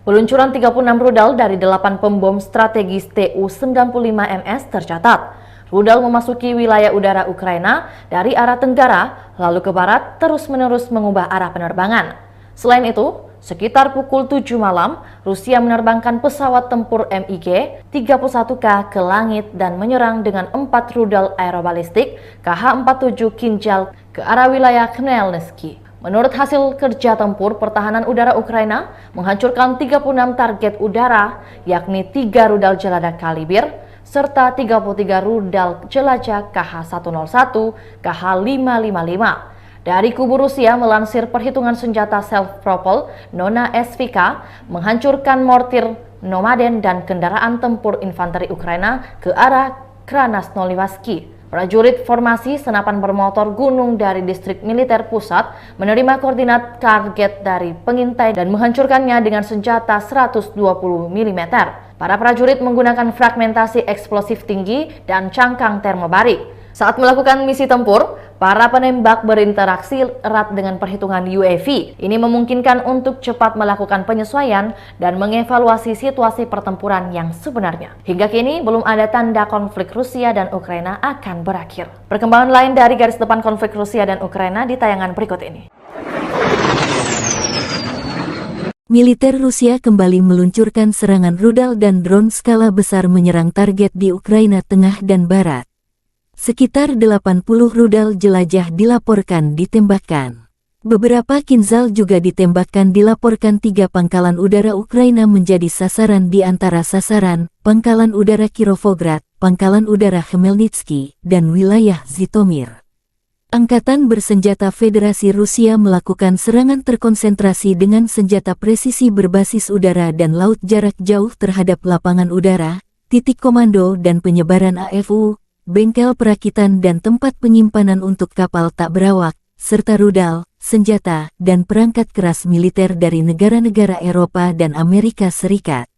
Peluncuran 36 rudal dari 8 pembom strategis Tu-95MS tercatat. Rudal memasuki wilayah udara Ukraina dari arah tenggara, lalu ke barat terus-menerus mengubah arah penerbangan. Selain itu, sekitar pukul 7 malam, Rusia menerbangkan pesawat tempur MiG-31K ke langit dan menyerang dengan 4 rudal aerobalistik KH-47 Kinjal ke arah wilayah Khmelnytsky. Menurut hasil kerja tempur, pertahanan udara Ukraina menghancurkan 36 target udara, yakni 3 rudal jelajah Kalibr, serta 33 rudal jelajah KH-101, KH-555. Dari kubu Rusia melansir perhitungan senjata self-propelled Nona SVK menghancurkan mortir Nomaden dan kendaraan tempur infanteri Ukraina ke arah Krasnoyarsk. Prajurit formasi senapan bermotor gunung dari distrik militer pusat menerima koordinat target dari pengintai dan menghancurkannya dengan senjata 120 mm. Para prajurit menggunakan fragmentasi eksplosif tinggi dan cangkang termobarik. Saat melakukan misi tempur, para penembak berinteraksi erat dengan perhitungan UAV. Ini memungkinkan untuk cepat melakukan penyesuaian dan mengevaluasi situasi pertempuran yang sebenarnya. Hingga kini, belum ada tanda konflik Rusia dan Ukraina akan berakhir. Perkembangan lain dari garis depan konflik Rusia dan Ukraina di tayangan berikut ini. Militer Rusia kembali meluncurkan serangan rudal dan drone skala besar menyerang target di Ukraina Tengah dan Barat. Sekitar 80 rudal jelajah dilaporkan ditembakkan. Beberapa Kinzhal juga ditembakkan dilaporkan 3 pangkalan udara Ukraina menjadi sasaran di antara sasaran, Pangkalan Udara Kirovograd, Pangkalan Udara Khmelnytsky, dan wilayah Zhytomyr. Angkatan Bersenjata Federasi Rusia melakukan serangan terkonsentrasi dengan senjata presisi berbasis udara dan laut jarak jauh terhadap lapangan udara, titik komando dan penyebaran AFU, bengkel perakitan dan tempat penyimpanan untuk kapal tak berawak, serta rudal, senjata, dan perangkat keras militer dari negara-negara Eropa dan Amerika Serikat.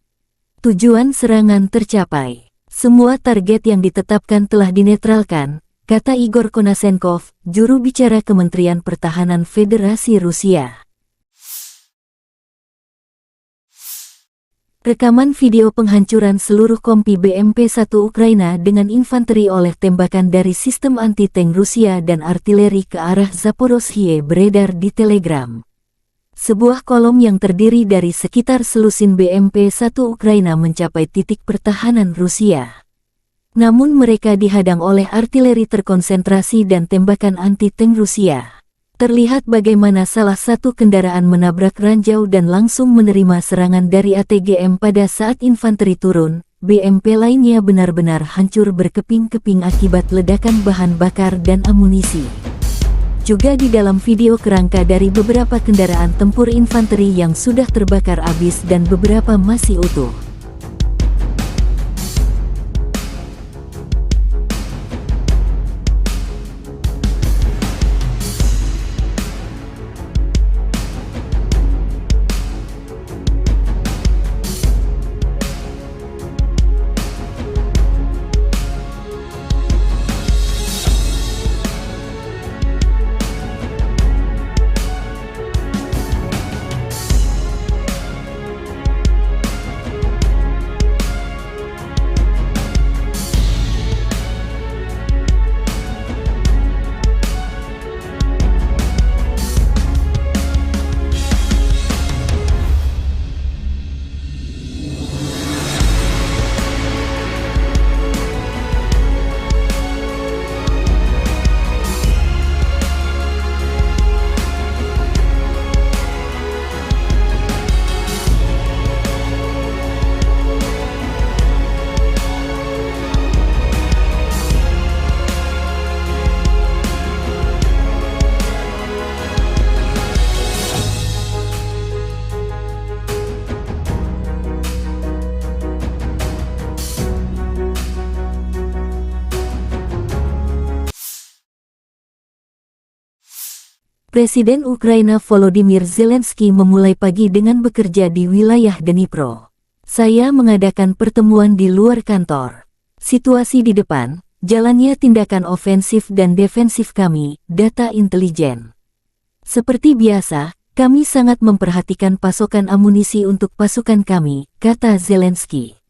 Tujuan serangan tercapai. Semua target yang ditetapkan telah dinetralkan, kata Igor Konashenkov, juru bicara Kementerian Pertahanan Federasi Rusia. Rekaman video penghancuran seluruh kompi BMP-1 Ukraina dengan infanteri oleh tembakan dari sistem anti-tank Rusia dan artileri ke arah Zaporozhye beredar di Telegram. Sebuah kolom yang terdiri dari sekitar selusin BMP-1 Ukraina mencapai titik pertahanan Rusia. Namun mereka dihadang oleh artileri terkonsentrasi dan tembakan anti-tank Rusia. Terlihat bagaimana salah satu kendaraan menabrak ranjau dan langsung menerima serangan dari ATGM pada saat infanteri turun. BMP lainnya benar-benar hancur berkeping-keping akibat ledakan bahan bakar dan amunisi. Juga di dalam video kerangka dari beberapa kendaraan tempur infanteri yang sudah terbakar habis dan beberapa masih utuh. Presiden Ukraina Volodymyr Zelensky memulai pagi dengan bekerja di wilayah Dnipro. Saya mengadakan pertemuan di luar kantor. Situasi di depan, jalannya tindakan ofensif dan defensif kami, data intelijen. Seperti biasa, kami sangat memperhatikan pasokan amunisi untuk pasukan kami, kata Zelensky.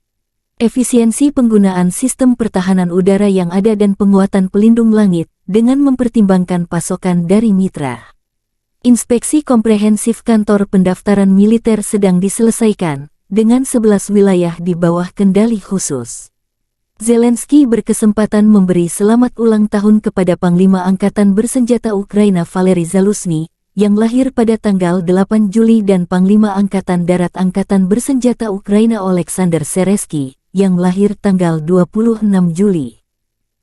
Efisiensi penggunaan sistem pertahanan udara yang ada dan penguatan pelindung langit, dengan mempertimbangkan pasokan dari mitra. Inspeksi komprehensif kantor pendaftaran militer sedang diselesaikan, dengan 11 wilayah di bawah kendali khusus. Zelensky berkesempatan memberi selamat ulang tahun kepada Panglima Angkatan Bersenjata Ukraina Valery Zaluzhny, yang lahir pada tanggal 8 Juli dan Panglima Angkatan Darat Angkatan Bersenjata Ukraina Oleksandr Seresky, yang lahir tanggal 26 Juli.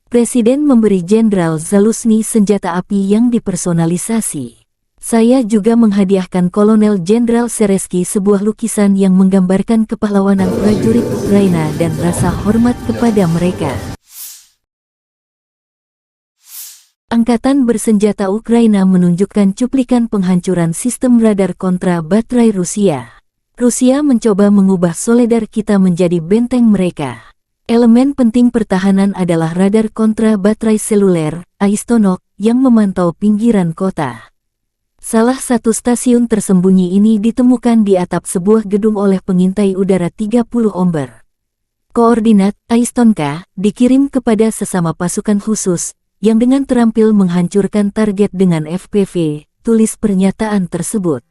Presiden memberi Jenderal Zaluzhny senjata api yang dipersonalisasi. Saya juga menghadiahkan Kolonel Jenderal Seresky sebuah lukisan yang menggambarkan kepahlawanan prajurit Ukraina dan rasa hormat kepada mereka. Angkatan Bersenjata Ukraina menunjukkan cuplikan penghancuran sistem radar kontra baterai Rusia. Rusia mencoba mengubah Soledar kita menjadi benteng mereka. Elemen penting pertahanan adalah radar kontra baterai seluler, Aistonok, yang memantau pinggiran kota. Salah satu stasiun tersembunyi ini ditemukan di atap sebuah gedung oleh pengintai udara 30 Omber. Koordinat Aistonka dikirim kepada sesama pasukan khusus, yang dengan terampil menghancurkan target dengan FPV, tulis pernyataan tersebut.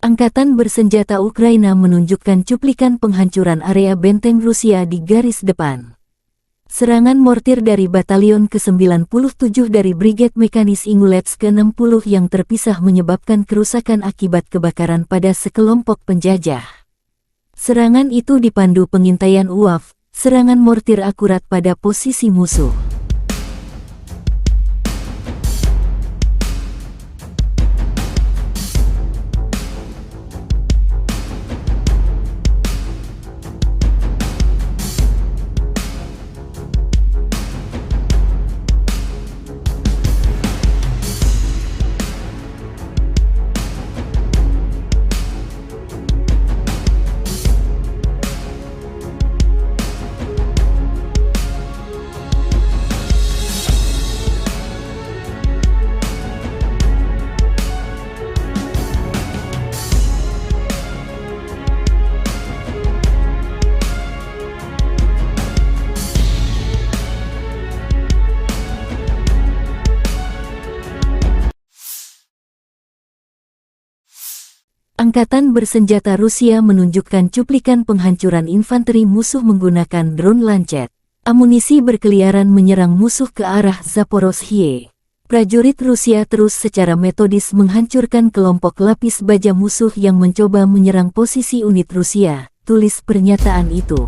Angkatan bersenjata Ukraina menunjukkan cuplikan penghancuran area benteng Rusia di garis depan. Serangan mortir dari Batalion ke-97 dari Brigade Mekanis Ingulets ke-60 yang terpisah menyebabkan kerusakan akibat kebakaran pada sekelompok penjajah. Serangan itu dipandu pengintaian UAV, serangan mortir akurat pada posisi musuh. Angkatan bersenjata Rusia menunjukkan cuplikan penghancuran infanteri musuh menggunakan drone Lancet. Amunisi berkeliaran menyerang musuh ke arah Zaporozhye. Prajurit Rusia terus secara metodis menghancurkan kelompok lapis baja musuh yang mencoba menyerang posisi unit Rusia, tulis pernyataan itu.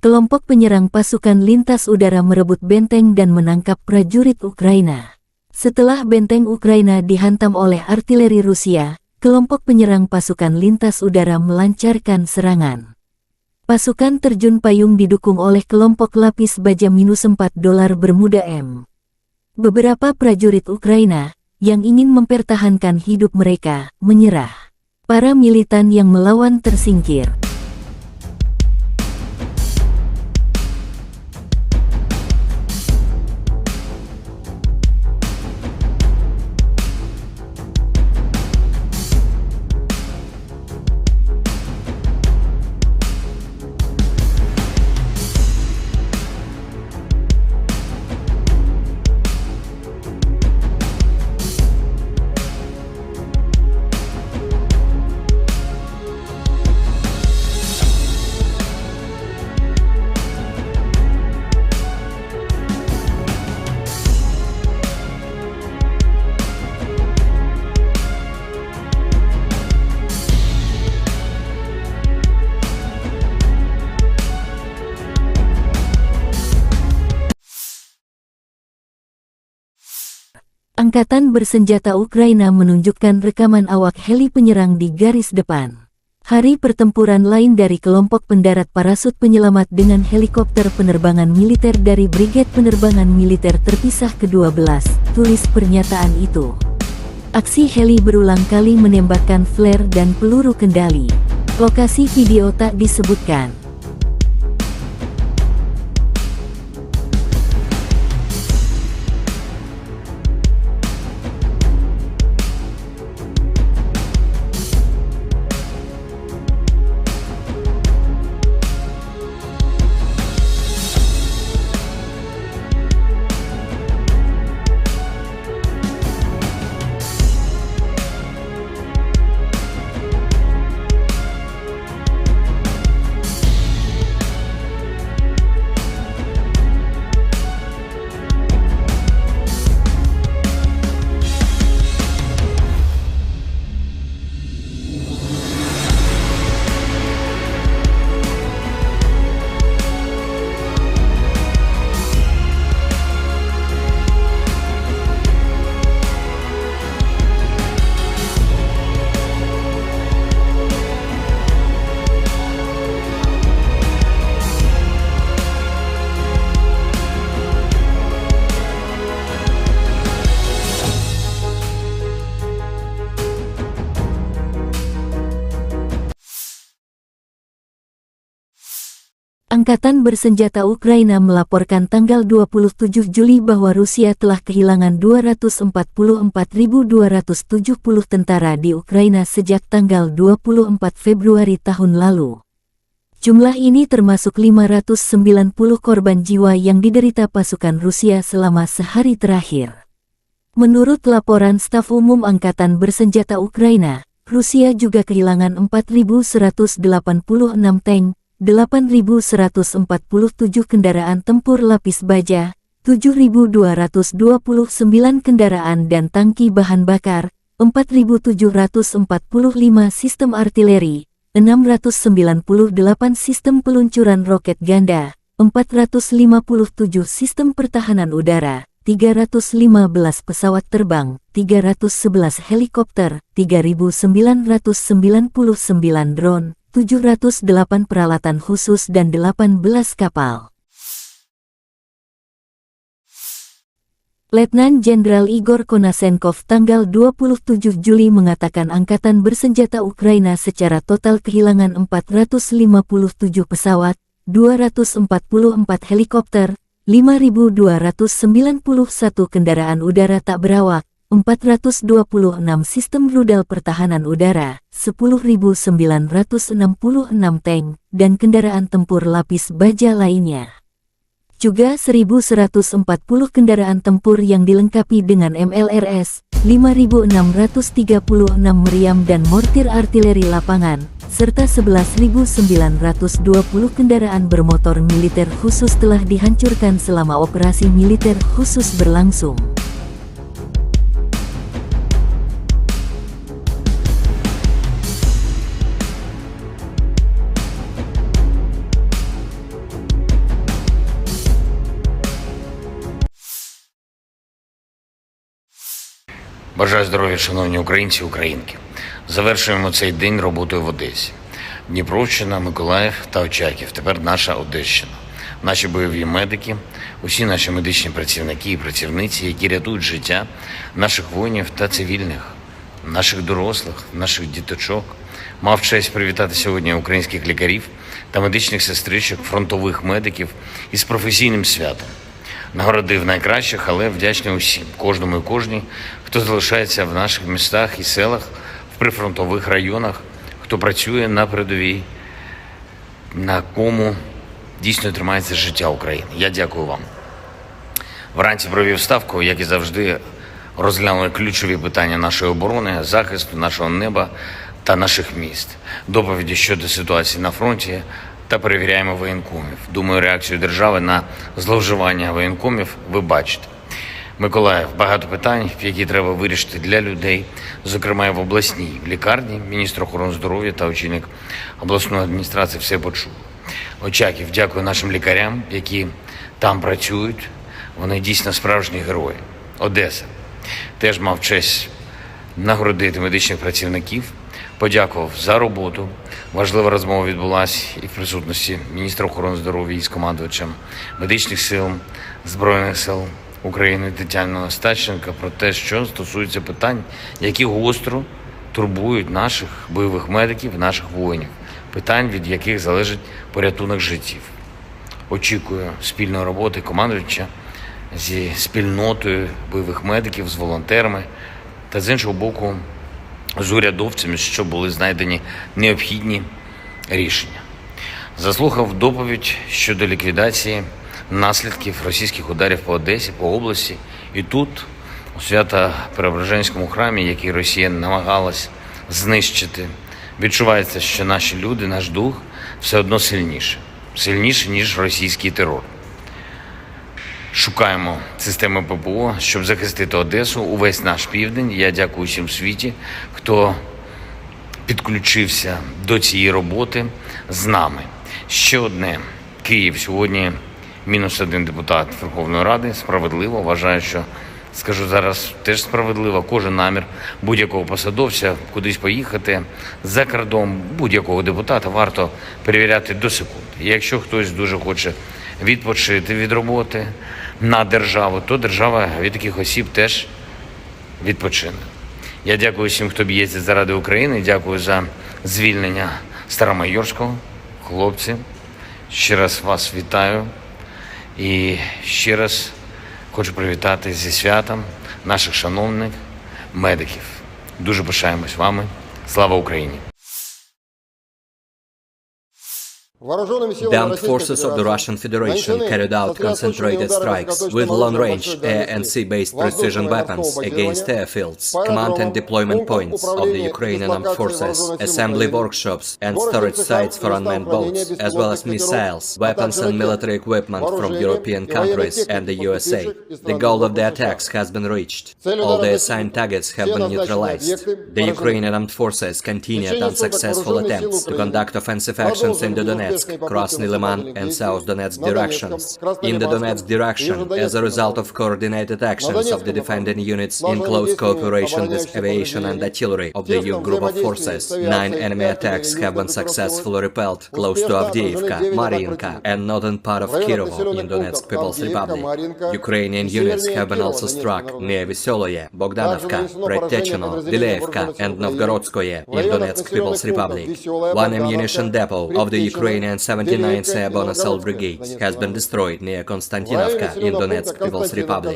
Kelompok penyerang pasukan lintas udara merebut benteng dan menangkap prajurit Ukraina. Setelah benteng Ukraina dihantam oleh artileri Rusia, kelompok penyerang pasukan lintas udara melancarkan serangan. Pasukan terjun payung didukung oleh kelompok lapis baja -4 dolar Bermuda M. Beberapa prajurit Ukraina, yang ingin mempertahankan hidup mereka, menyerah. Para militan yang melawan tersingkir. Angkatan bersenjata Ukraina menunjukkan rekaman awak heli penyerang di garis depan. Hari pertempuran lain dari kelompok pendarat parasut penyelamat dengan helikopter penerbangan militer dari Brigade Penerbangan Militer Terpisah ke-12, tulis pernyataan itu. Aksi heli berulang kali menembakkan flare dan peluru kendali. Lokasi video tak disebutkan. Angkatan bersenjata Ukraina melaporkan tanggal 27 Juli bahwa Rusia telah kehilangan 244.270 tentara di Ukraina sejak tanggal 24 Februari tahun lalu. Jumlah ini termasuk 590 korban jiwa yang diderita pasukan Rusia selama sehari terakhir. Menurut laporan Staf Umum Angkatan Bersenjata Ukraina, Rusia juga kehilangan 4.186 tank, 8.147 kendaraan tempur lapis baja, 7.229 kendaraan dan tangki bahan bakar, 4.745 sistem artileri, 698 sistem peluncuran roket ganda, 457 sistem pertahanan udara, 315 pesawat terbang, 311 helikopter, 3.999 drone, 708 peralatan khusus dan 18 kapal. Letnan Jenderal Igor Konasenkov tanggal 27 Juli mengatakan Angkatan Bersenjata Ukraina secara total kehilangan 457 pesawat, 244 helikopter, 5.291 kendaraan udara tak berawak, 426 sistem rudal pertahanan udara, 10.966 tank, dan kendaraan tempur lapis baja lainnya. Juga 1.140 kendaraan tempur yang dilengkapi dengan MLRS, 5.636 meriam dan mortir artileri lapangan, serta 11.920 kendaraan bermotor militer khusus telah dihancurkan selama operasi militer khusus berlangsung. Бажаю здоров'я, шановні українці і українки. Завершуємо цей день роботою в Одесі. Дніпровщина, Миколаїв та Очаків. Тепер наша Одещина. Наші бойові медики, усі наші медичні працівники і працівниці, які рятують життя наших воїнів та цивільних, наших дорослих, наших діточок. Мав честь привітати сьогодні українських лікарів та медичних сестричок, фронтових медиків із професійним святом. Нагородив найкращих, але вдячний усім, кожному і кожній, хто залишається в наших містах і селах, в прифронтових районах, хто працює на передовій, на кому дійсно тримається життя України. Я дякую вам. Вранці провів ставку, як і завжди, розглянули ключові питання нашої оборони, захисту нашого неба та наших міст, доповіді щодо ситуації на фронті та перевіряємо воєнкомів. Думаю, реакцію держави на зловживання воєнкомів ви бачите. Миколаїв, багато питань, які треба вирішити для людей, зокрема і в обласній лікарні. Міністр охорони здоров'я та очільник обласної адміністрації все почув. Очаків, дякую нашим лікарям, які там працюють. Вони дійсно справжні герої. Одеса. Теж мав честь нагородити медичних працівників, подякував за роботу. Важлива розмова відбулася і в присутності міністра охорони здоров'я із командувачем медичних сил Збройних сил України Тетяни Остапченко про те, що стосується питань, які гостро турбують наших бойових медиків, наших воїнів, питань, від яких залежить порятунок життів. Очікую спільної роботи командувача зі спільнотою бойових медиків, з волонтерами та, з іншого боку, з урядовцями, щоб були знайдені необхідні рішення. Заслухав доповідь щодо ліквідації наслідків російських ударів по Одесі, по області. І тут, у Свято-Преображенському храмі, який Росія намагалась знищити, відчувається, що наші люди, наш дух все одно сильніше, ніж російський терор. Шукаємо системи ППО, щоб захистити Одесу, увесь наш південь. Я дякую всім в світі, хто підключився до цієї роботи з нами. Ще одне. Київ. Сьогодні -1 депутат Верховної Ради. Справедливо. Вважаю, що, скажу зараз, теж справедливо. Кожен намір будь-якого посадовця кудись поїхати за кордон, будь-якого депутата варто перевіряти до секунди. І якщо хтось дуже хоче відпочити від роботи на державу, то держава від таких осіб теж відпочине. Я дякую всім, хто б'ється заради України. Дякую за звільнення Старомайорського. Хлопці, ще раз вас вітаю. І ще раз хочу привітати зі святом наших шановних медиків. Дуже пишаємось вами. Слава Україні! The armed forces of the Russian Federation carried out concentrated strikes with long-range air and sea-based precision weapons against airfields, command and deployment points of the Ukrainian armed forces, assembly workshops and storage sites for unmanned boats, as well as missiles, weapons and military equipment from European countries and the USA. The goal of the attacks has been reached. All the assigned targets have been neutralized. The Ukrainian armed forces continued unsuccessful attempts to conduct offensive actions in the Donetsk, Krasny Liman and South Donetsk directions. In the Donetsk direction, as a result of coordinated actions of the defending units in close cooperation with aviation and artillery of the EU group of forces, 9 enemy attacks have been successfully repelled close to Avdiivka, Mariinka and northern part of Kirovo in Donetsk People's Republic. Ukrainian units have been also struck near Veseloye, Bogdanovka, Predtechino, Dileevka and Novgorodskoye in Donetsk People's Republic. One ammunition depot of the Ukrainian 79th Airborne Assault Brigade has been destroyed near Konstantinovka in Donetsk People's Republic.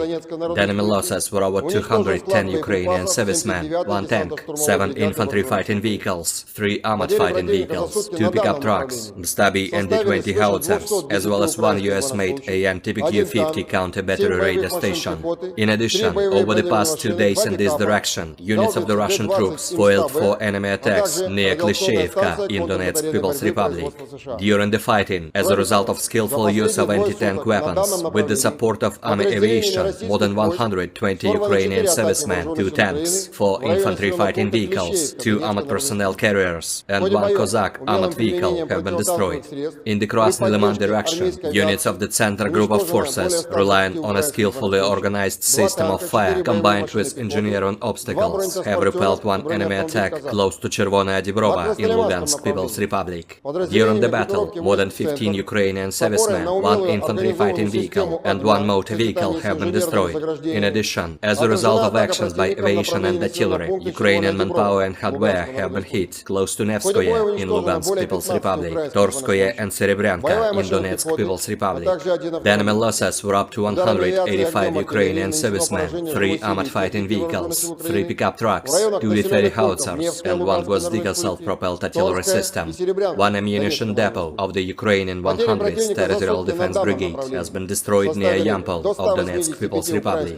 The enemy losses were over 210 Ukrainian servicemen, 1 tank, 7 infantry fighting vehicles, 3 armored fighting vehicles, 2 pickup trucks, Stabi and D-20 howitzers, as well as 1 US-made AN-TPQ-50 counter-battery radar station. In addition, over the past 2 days in this direction, units of the Russian troops foiled 4 enemy attacks near Klishchevka in Donetsk People's Republic. During the fighting, as a result of skillful use of anti-tank weapons, with the support of army aviation, more than 120 Ukrainian servicemen, 2 tanks, 4 infantry fighting vehicles, 2 armored personnel carriers, and 1 Cossack armored vehicle have been destroyed. In the Krasny Liman direction, units of the Center Group of Forces, relying on a skillfully organized system of fire combined with engineering obstacles, have repelled 1 enemy attack close to Chervonaya Dibrova in Lugansk People's Republic. During the battle, more than 15 Ukrainian servicemen, 1 infantry fighting vehicle, and 1 motor vehicle have been destroyed. In addition, as a result of actions by aviation and artillery, Ukrainian manpower and hardware have been hit close to Nevskoye in Lugansk People's Republic, Torskoye and Serebryanka in Donetsk People's Republic. The enemy losses were up to 185 Ukrainian servicemen, 3 armored fighting vehicles, 3 pickup trucks, 2 D-30 howitzers, and 1 Gvozdyka self-propelled artillery system. 1 ammunition depot of the Ukrainian 100th Territorial Defense Brigade has been destroyed near Yampol of Donetsk People's Republic.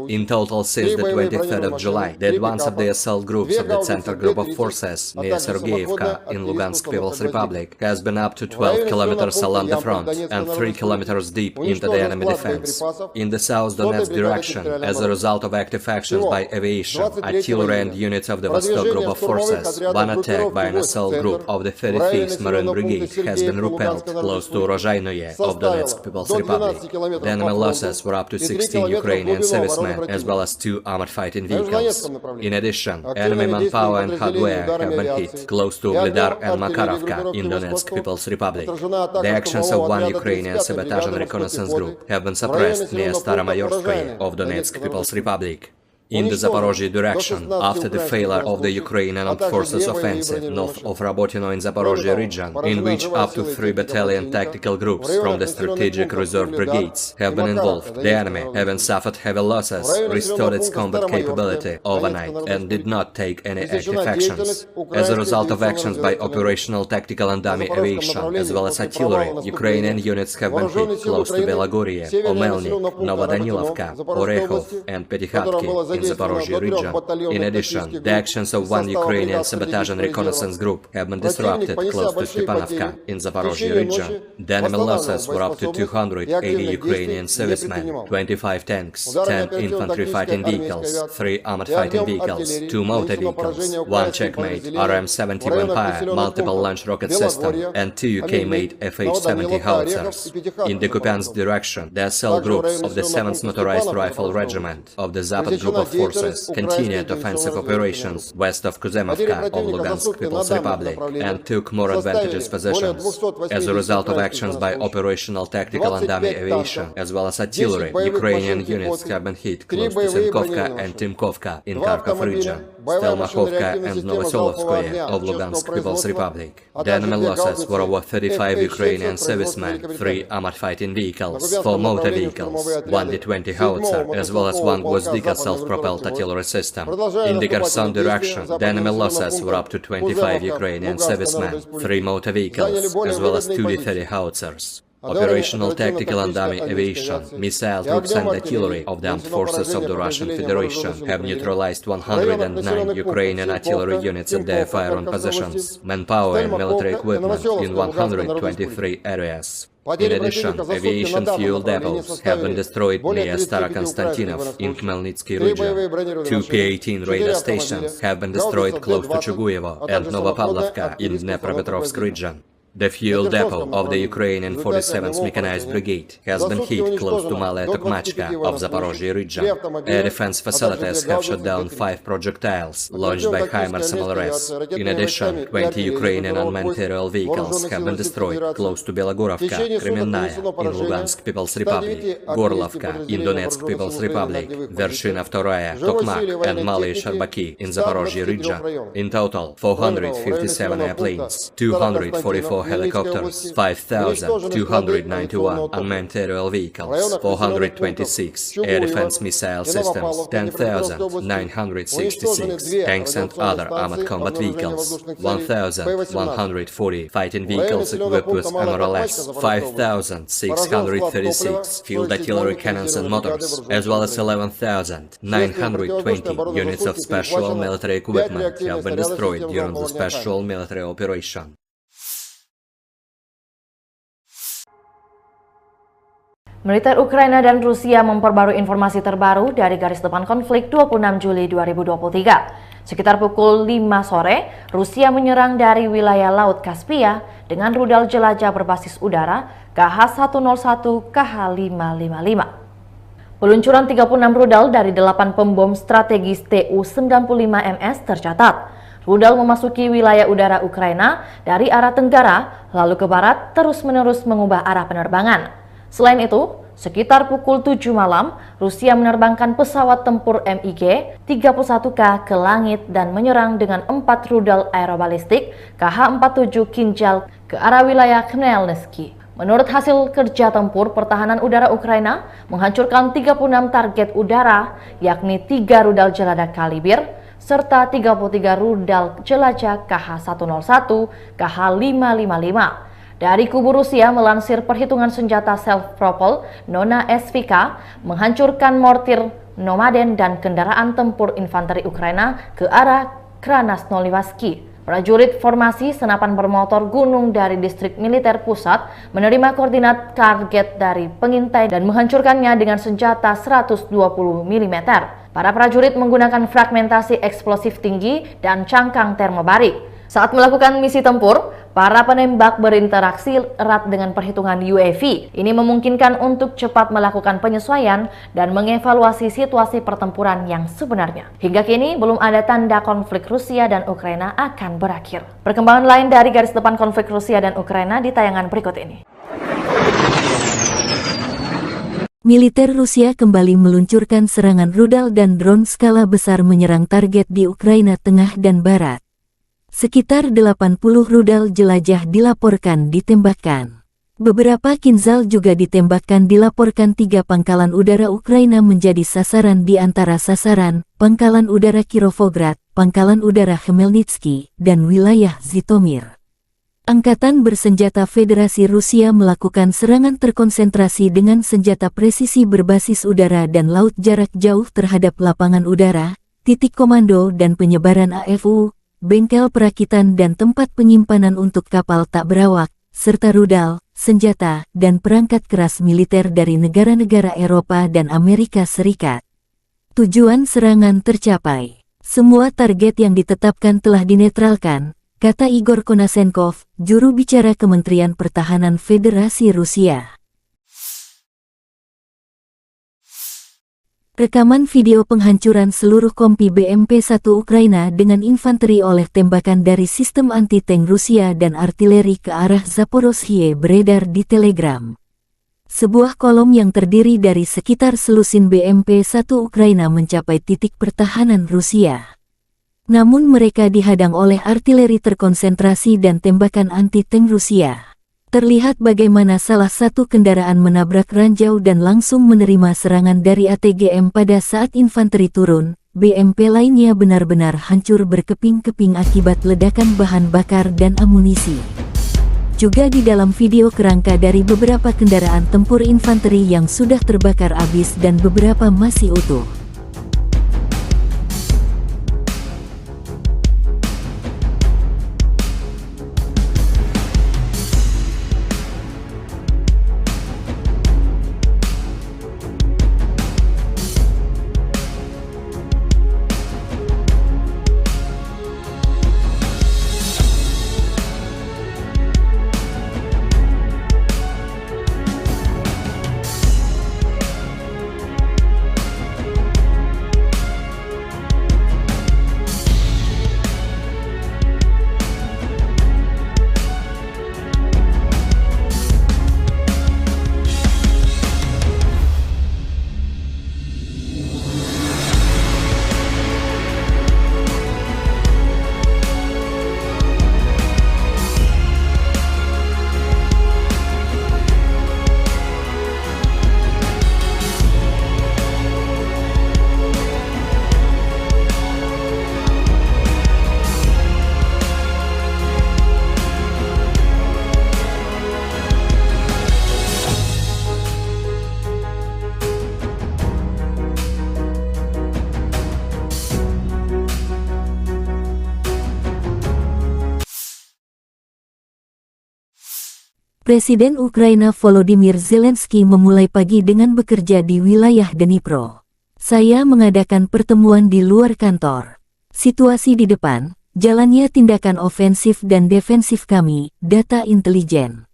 In total, since the 23rd of July, the advance of the assault groups of the Center Group of Forces near Sergeyevka in Lugansk People's Republic has been up to 12 kilometers along the front and 3 kilometers deep into the enemy defense. In the South Donetsk direction, as a result of active actions by aviation, artillery and units of the Vostok Group of Forces, 1 attack by an assault group of the 35th Marine Brigade has been repelled close to Rozhainoye of Donetsk People's Republic. The enemy losses were up to 16 Ukrainian servicemen as well as 2 armored fighting vehicles. In addition, enemy manpower and hardware have been hit close to Ugledar and Makarovka in Donetsk People's Republic. The actions of one Ukrainian sabotage and reconnaissance group have been suppressed near Staromayorskoye of Donetsk People's Republic. In the Zaporozhye direction, after the failure of the Ukrainian Armed Forces offensive north of Rabotino in Zaporozhye region, in which up to 3 battalion tactical groups from the strategic reserve brigades have been involved, the enemy, having suffered heavy losses, restored its combat capability overnight and did not take any active actions. As a result of actions by operational tactical and dummy aviation, as well as artillery, Ukrainian units have been hit close to Belagorye, Omelnik, Novodanilovka, Orekhov and Petykhatki in Zaporozhye region. In addition, the actions of one Ukrainian sabotage and reconnaissance group have been disrupted close to Stepanovka in Zaporozhye region. The enemy losses were up to 280 Ukrainian servicemen, 25 tanks, 10 infantry fighting vehicles, 3 armored fighting vehicles, 2 motor vehicles, 1 Checkmate RM-70 Vampire multiple launch rocket system, and 2 UK-made FH-70 howitzers. In the Kupiansk direction, the cell groups of the 7th Motorized Rifle Regiment of the Zapad Group of Forces continued offensive operations west of Kuzemovka of Lugansk People's Republic and took more advantageous positions. As a result of actions by operational tactical and dummy aviation, as well as artillery, Ukrainian units have been hit close to Senkovka and Timkovka in Kharkov region, Stelmakhovka and Novoselovskoye of Lugansk People's Republic. The enemy losses were over 35 Ukrainian servicemen, 3 armored fighting vehicles, 4 motor vehicles, 1 D-20 howitzer, as well as 1 Gvozdika self-propelled artillery system. In the Kherson direction, the enemy losses were up to 25 Ukrainian servicemen, 3 motor vehicles, as well as 2 D-30 howitzers. Operational tactical and dummy aviation, missile troops and artillery of the armed forces of the Russian Federation have neutralized 109 Ukrainian artillery units at their firing positions, manpower and military equipment in 123 areas. In addition, aviation fuel depots have been destroyed near Starokonstantinov in Khmelnytsky region. 2 P-18 radar stations have been destroyed close to Chuguyevo and Novopavlovka in Dnepropetrovsk region. The fuel depot of the Ukrainian 47th Mechanized Brigade has been hit close to Malaya Tokmachka of Zaporozhye region. Air defense facilities have shot down 5 projectiles launched by HIMARS MLRS. In addition, 20 Ukrainian unmanned aerial vehicles have been destroyed close to Belogorovka, Kremenная in Lugansk People's Republic, Gorlovka in Donetsk People's Republic, Vershina II, Tokmak and Malaya Sharbaki in Zaporozhye region. In total, 457 airplanes, 244 helicopters, 5,291 unmanned aerial vehicles, 426 air defense missile systems, 10,966 tanks and other armored combat vehicles, 1,140 fighting vehicles equipped with MRLS, 5,636 field artillery cannons and motors, as well as 11,920 units of special military equipment have been destroyed during the special military operation. Militer Ukraina dan Rusia memperbarui informasi terbaru dari garis depan konflik 26 Juli 2023. Sekitar pukul 5 sore, Rusia menyerang dari wilayah Laut Kaspia dengan rudal jelajah berbasis udara KH-101 KH-555. Peluncuran 36 rudal dari 8 pembom strategis Tu-95MS tercatat. Rudal memasuki wilayah udara Ukraina dari arah tenggara, lalu ke barat, terus-menerus mengubah arah penerbangan. Selain itu, sekitar pukul 7 malam, Rusia menerbangkan pesawat tempur MiG-31K ke langit dan menyerang dengan 4 rudal aerobalistik KH-47 Kinjal ke arah wilayah Khmelnytsky. Menurut hasil kerja tempur, pertahanan udara Ukraina menghancurkan 36 target udara, yakni 3 rudal jelajah Kalibr, serta 33 rudal jelajah KH-101, KH-555. Dari kubu Rusia melansir perhitungan senjata self-propelled Nona SVK menghancurkan mortir Nomaden dan kendaraan tempur infanteri Ukraina ke arah Krasnoyarsk. Prajurit formasi senapan bermotor gunung dari distrik militer pusat menerima koordinat target dari pengintai dan menghancurkannya dengan senjata 120 mm. Para prajurit menggunakan fragmentasi eksplosif tinggi dan cangkang termobarik. Saat melakukan misi tempur, para penembak berinteraksi erat dengan perhitungan UAV. Ini memungkinkan untuk cepat melakukan penyesuaian dan mengevaluasi situasi pertempuran yang sebenarnya. Hingga kini belum ada tanda konflik Rusia dan Ukraina akan berakhir. Perkembangan lain dari garis depan konflik Rusia dan Ukraina di tayangan berikut ini. Militer Rusia kembali meluncurkan serangan rudal dan drone skala besar menyerang target di Ukraina Tengah dan Barat. Sekitar 80 rudal jelajah dilaporkan ditembakkan. Beberapa Kinzhal juga ditembakkan dilaporkan 3 pangkalan udara Ukraina menjadi sasaran di antara sasaran, Pangkalan Udara Kirovograd, Pangkalan Udara Khmelnytsky, dan wilayah Zhytomyr. Angkatan Bersenjata Federasi Rusia melakukan serangan terkonsentrasi dengan senjata presisi berbasis udara dan laut jarak jauh terhadap lapangan udara, titik komando dan penyebaran AFU, bengkel perakitan dan tempat penyimpanan untuk kapal tak berawak, serta rudal, senjata, dan perangkat keras militer dari negara-negara Eropa dan Amerika Serikat. Tujuan serangan tercapai. Semua target yang ditetapkan telah dinetralkan, kata Igor Konasenkov, juru bicara Kementerian Pertahanan Federasi Rusia. Rekaman video penghancuran seluruh kompi BMP-1 Ukraina dengan infanteri oleh tembakan dari sistem anti-tank Rusia dan artileri ke arah Zaporozhye beredar di Telegram. Sebuah kolom yang terdiri dari sekitar selusin BMP-1 Ukraina mencapai titik pertahanan Rusia. Namun mereka dihadang oleh artileri terkonsentrasi dan tembakan anti-tank Rusia. Terlihat bagaimana salah satu kendaraan menabrak ranjau dan langsung menerima serangan dari ATGM pada saat infanteri turun. BMP lainnya benar-benar hancur berkeping-keping akibat ledakan bahan bakar dan amunisi. Juga di dalam video kerangka dari beberapa kendaraan tempur infanteri yang sudah terbakar habis dan beberapa masih utuh. Presiden Ukraina Volodymyr Zelensky memulai pagi dengan bekerja di wilayah Dnipro. Saya mengadakan pertemuan di luar kantor. Situasi di depan, jalannya tindakan ofensif dan defensif kami, data intelijen.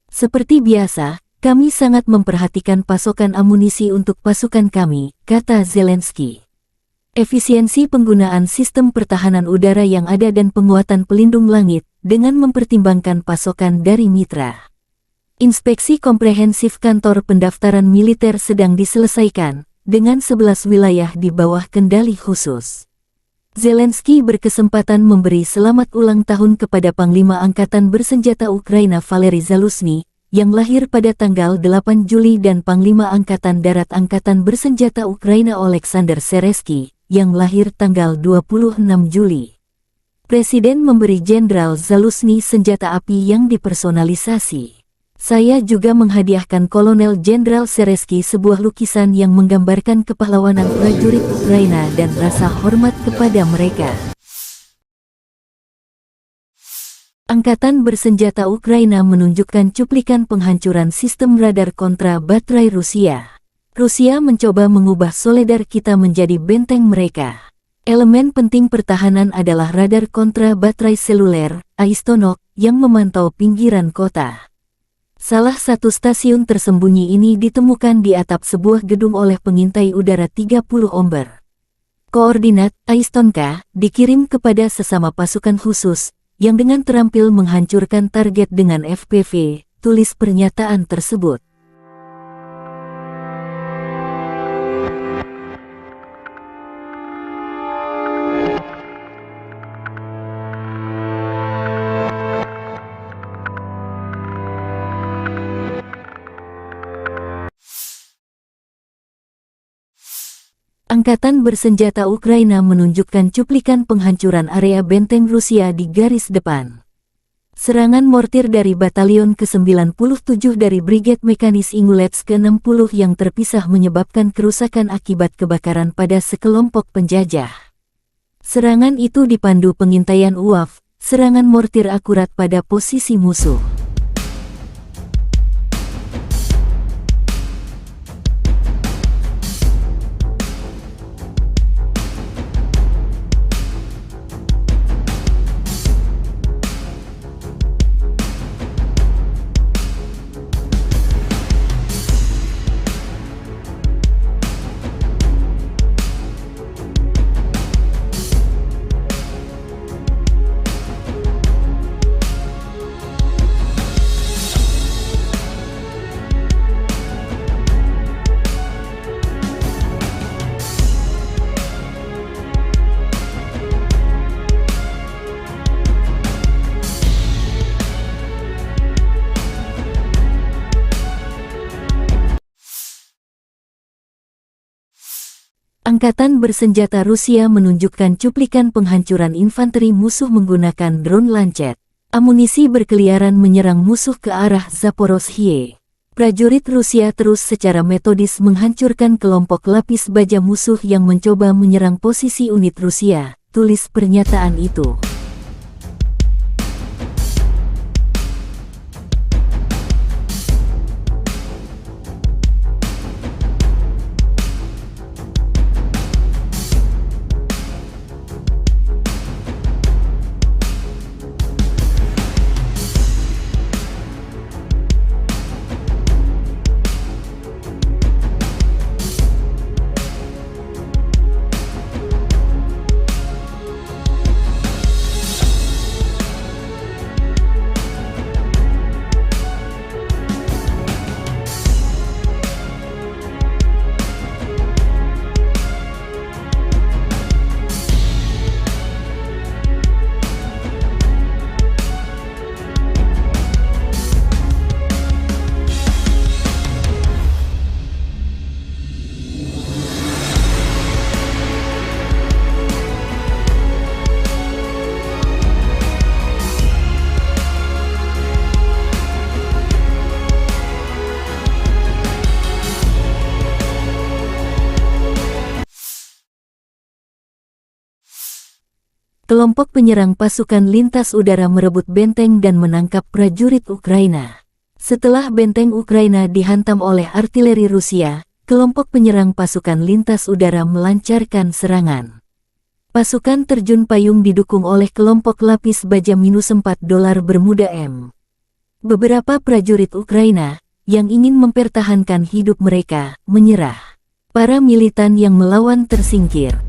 Seperti biasa, kami sangat memperhatikan pasokan amunisi untuk pasukan kami, kata Zelensky. Efisiensi penggunaan sistem pertahanan udara yang ada dan penguatan pelindung langit, dengan mempertimbangkan pasokan dari mitra. Inspeksi komprehensif kantor pendaftaran militer sedang diselesaikan, dengan 11 wilayah di bawah kendali khusus. Zelensky berkesempatan memberi selamat ulang tahun kepada Panglima Angkatan Bersenjata Ukraina Valery Zaluzhny, yang lahir pada tanggal 8 Juli dan Panglima Angkatan Darat Angkatan Bersenjata Ukraina Oleksandr Seresky, yang lahir tanggal 26 Juli. Presiden memberi Jenderal Zaluzhny senjata api yang dipersonalisasi. Saya juga menghadiahkan Kolonel Jenderal Seresky sebuah lukisan yang menggambarkan kepahlawanan prajurit Ukraina dan rasa hormat kepada mereka. Angkatan Bersenjata Ukraina menunjukkan cuplikan penghancuran sistem radar kontra baterai Rusia. Rusia mencoba mengubah Soledar kita menjadi benteng mereka. Elemen penting pertahanan adalah radar kontra baterai seluler, Aistonok, yang memantau pinggiran kota. Salah satu stasiun tersembunyi ini ditemukan di atap sebuah gedung oleh pengintai udara 30 Omber. Koordinat Aistonka dikirim kepada sesama pasukan khusus, yang dengan terampil menghancurkan target dengan FPV, tulis pernyataan tersebut. Angkatan bersenjata Ukraina menunjukkan cuplikan penghancuran area benteng Rusia di garis depan. Serangan mortir dari Batalion ke-97 dari Brigade Mekanis Ingulets ke-60 yang terpisah menyebabkan kerusakan akibat kebakaran pada sekelompok penjajah. Serangan itu dipandu pengintaian UAV, serangan mortir akurat pada posisi musuh. Angkatan bersenjata Rusia menunjukkan cuplikan penghancuran infanteri musuh menggunakan drone lancet. Amunisi berkeliaran menyerang musuh ke arah Zaporozhye. Prajurit Rusia terus secara metodis menghancurkan kelompok lapis baja musuh yang mencoba menyerang posisi unit Rusia, tulis pernyataan itu. Kelompok penyerang pasukan lintas udara merebut benteng dan menangkap prajurit Ukraina. Setelah benteng Ukraina dihantam oleh artileri Rusia, kelompok penyerang pasukan lintas udara melancarkan serangan. Pasukan terjun payung didukung oleh kelompok lapis baja -4 dolar Bermuda M. Beberapa prajurit Ukraina, yang ingin mempertahankan hidup mereka, menyerah. Para militan yang melawan tersingkir.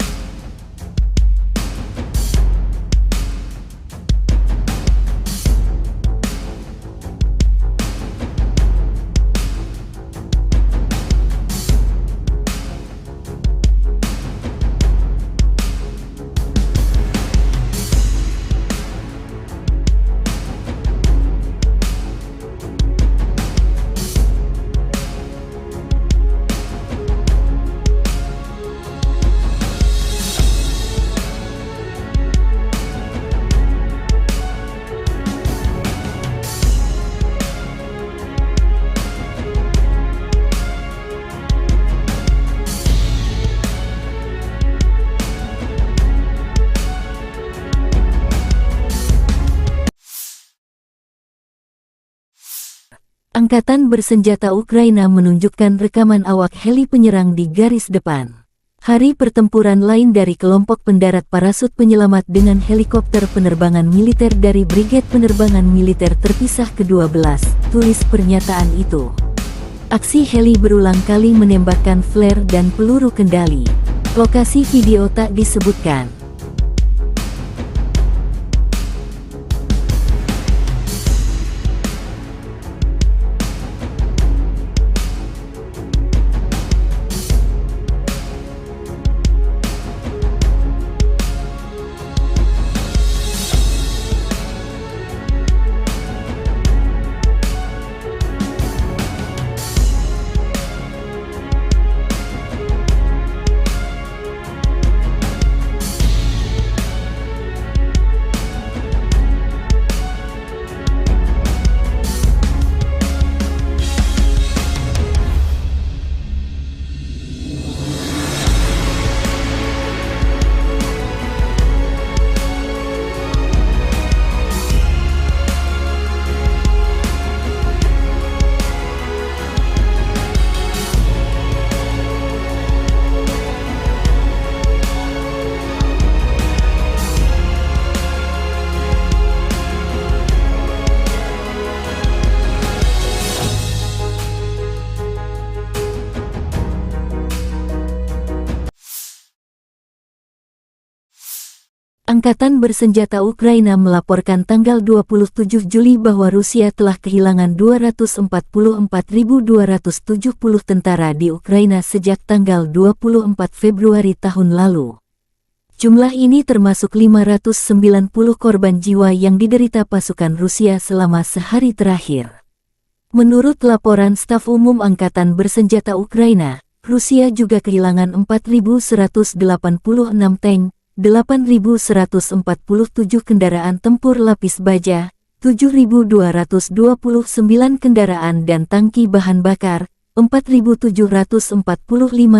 Angkatan bersenjata Ukraina menunjukkan rekaman awak heli penyerang di garis depan. Hari pertempuran lain dari kelompok pendarat parasut penyelamat dengan helikopter penerbangan militer dari Brigade Penerbangan Militer Terpisah ke-12, tulis pernyataan itu. Aksi heli berulang kali menembakkan flare dan peluru kendali. Lokasi video tak disebutkan. Angkatan bersenjata Ukraina melaporkan tanggal 27 Juli bahwa Rusia telah kehilangan 244.270 tentara di Ukraina sejak tanggal 24 Februari tahun lalu. Jumlah ini termasuk 590 korban jiwa yang diderita pasukan Rusia selama sehari terakhir. Menurut laporan Staf Umum Angkatan Bersenjata Ukraina, Rusia juga kehilangan 4.186 tank, 8.147 kendaraan tempur lapis baja, 7.229 kendaraan dan tangki bahan bakar, 4.745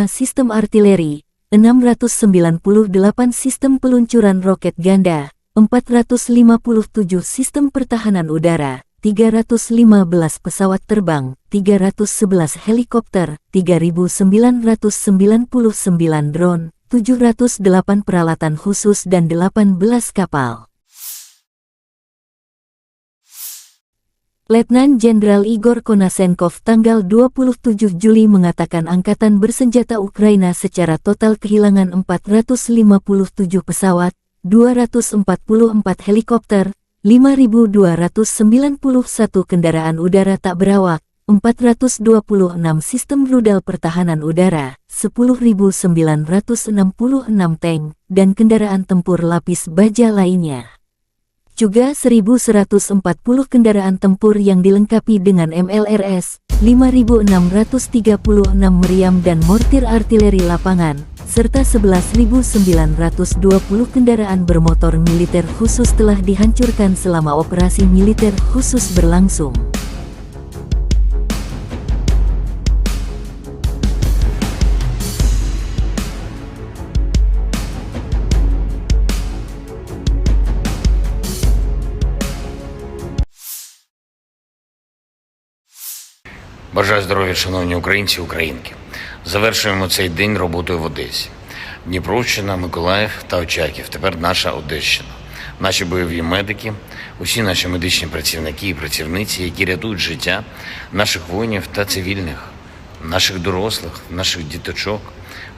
sistem artileri, 698 sistem peluncuran roket ganda, 457 sistem pertahanan udara, 315 pesawat terbang, 311 helikopter, 3.999 drone, 708 peralatan khusus dan 18 kapal. Letnan Jenderal Igor Konasenkov tanggal 27 Juli mengatakan Angkatan Bersenjata Ukraina secara total kehilangan 457 pesawat, 244 helikopter, 5.291 kendaraan udara tak berawak, 426 sistem rudal pertahanan udara, 10.966 tank, dan kendaraan tempur lapis baja lainnya. Juga 1.140 kendaraan tempur yang dilengkapi dengan MLRS, 5.636 meriam dan mortir artileri lapangan, serta 11.920 kendaraan bermotor militer khusus telah dihancurkan selama operasi militer khusus berlangsung. Бажаю здоров'я, шановні українці і українки. Завершуємо цей день роботою в Одесі. Дніпровщина, Миколаїв та Очаків. Тепер наша Одещина. Наші бойові медики, усі наші медичні працівники і працівниці, які рятують життя наших воїнів та цивільних, наших дорослих, наших діточок.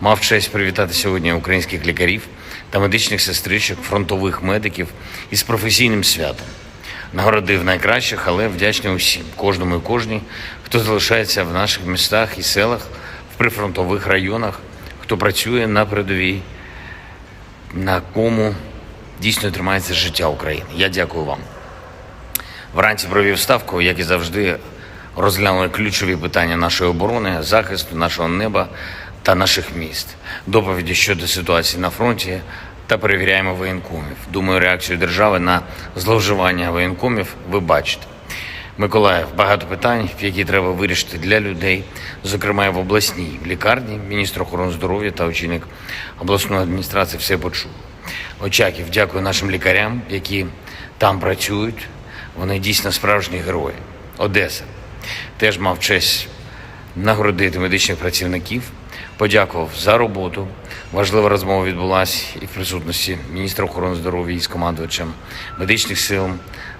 Мав честь привітати сьогодні українських лікарів та медичних сестричок, фронтових медиків із професійним святом. Нагородив найкращих, але вдячний усім, кожному і кожній, хто залишається в наших містах і селах, в прифронтових районах, хто працює на передовій, на кому дійсно тримається життя України. Я дякую вам. Вранці провів ставку, як і завжди, розглянули ключові питання нашої оборони, захисту нашого неба та наших міст, доповіді щодо ситуації на фронті та перевіряємо воєнкомів. Думаю, реакцію держави на зловживання воєнкомів ви бачите. Миколаїв, багато питань, які треба вирішити для людей, зокрема і в обласній лікарні. Міністр охорони здоров'я та очільник обласної адміністрації все почув. Очаків, дякую нашим лікарям, які там працюють. Вони дійсно справжні герої. Одеса. Теж мав честь нагородити медичних працівників. Подякував за роботу, Важлива розмова відбулася і в присутності міністра охорони здоров'я із командувачем медичних сил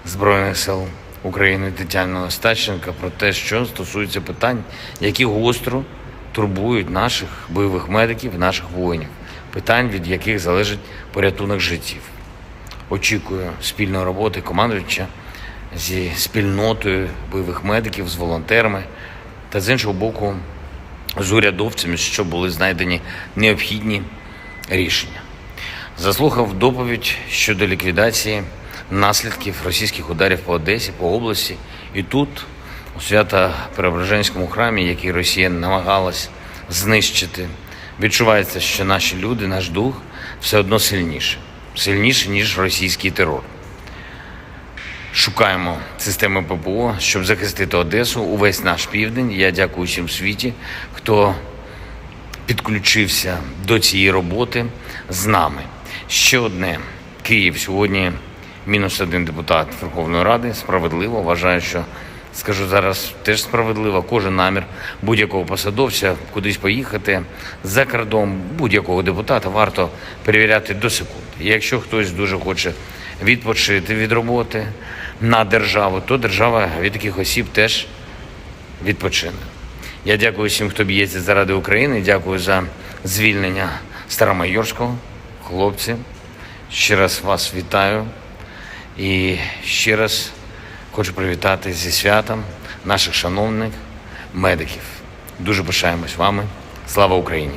Збройних сил України Тетяною Остапченко про те, що стосується питань, які гостро турбують наших бойових медиків, наших воїнів, питань, від яких залежить порятунок життів. Очікую спільної роботи командувача зі спільнотою бойових медиків, з волонтерами та, з іншого боку, з урядовцями, щоб були знайдені необхідні рішення. Заслухав доповідь щодо ліквідації наслідків російських ударів по Одесі, по області. І тут, у Свято-Преображенському храмі, який Росія намагалась знищити, відчувається, що наші люди, наш дух все одно сильніше, ніж російський терор. Шукаємо системи ППО, щоб захистити Одесу, увесь наш південь. Я дякую всім в світі, хто підключився до цієї роботи з нами. Ще одне. Київ. Сьогодні -1 депутат Верховної Ради. Справедливо. Вважаю, що, скажу зараз, теж справедливо. Кожен намір будь-якого посадовця кудись поїхати за кордон, будь-якого депутата варто перевіряти до секунди. І якщо хтось дуже хоче відпочити від роботи на державу, то держава від таких осіб теж відпочине. Я дякую всім, хто б'ється заради України. Дякую за звільнення Старомайорського. Хлопці, ще раз вас вітаю. І ще раз хочу привітати зі святом наших шановних медиків. Дуже пишаємось вами. Слава Україні!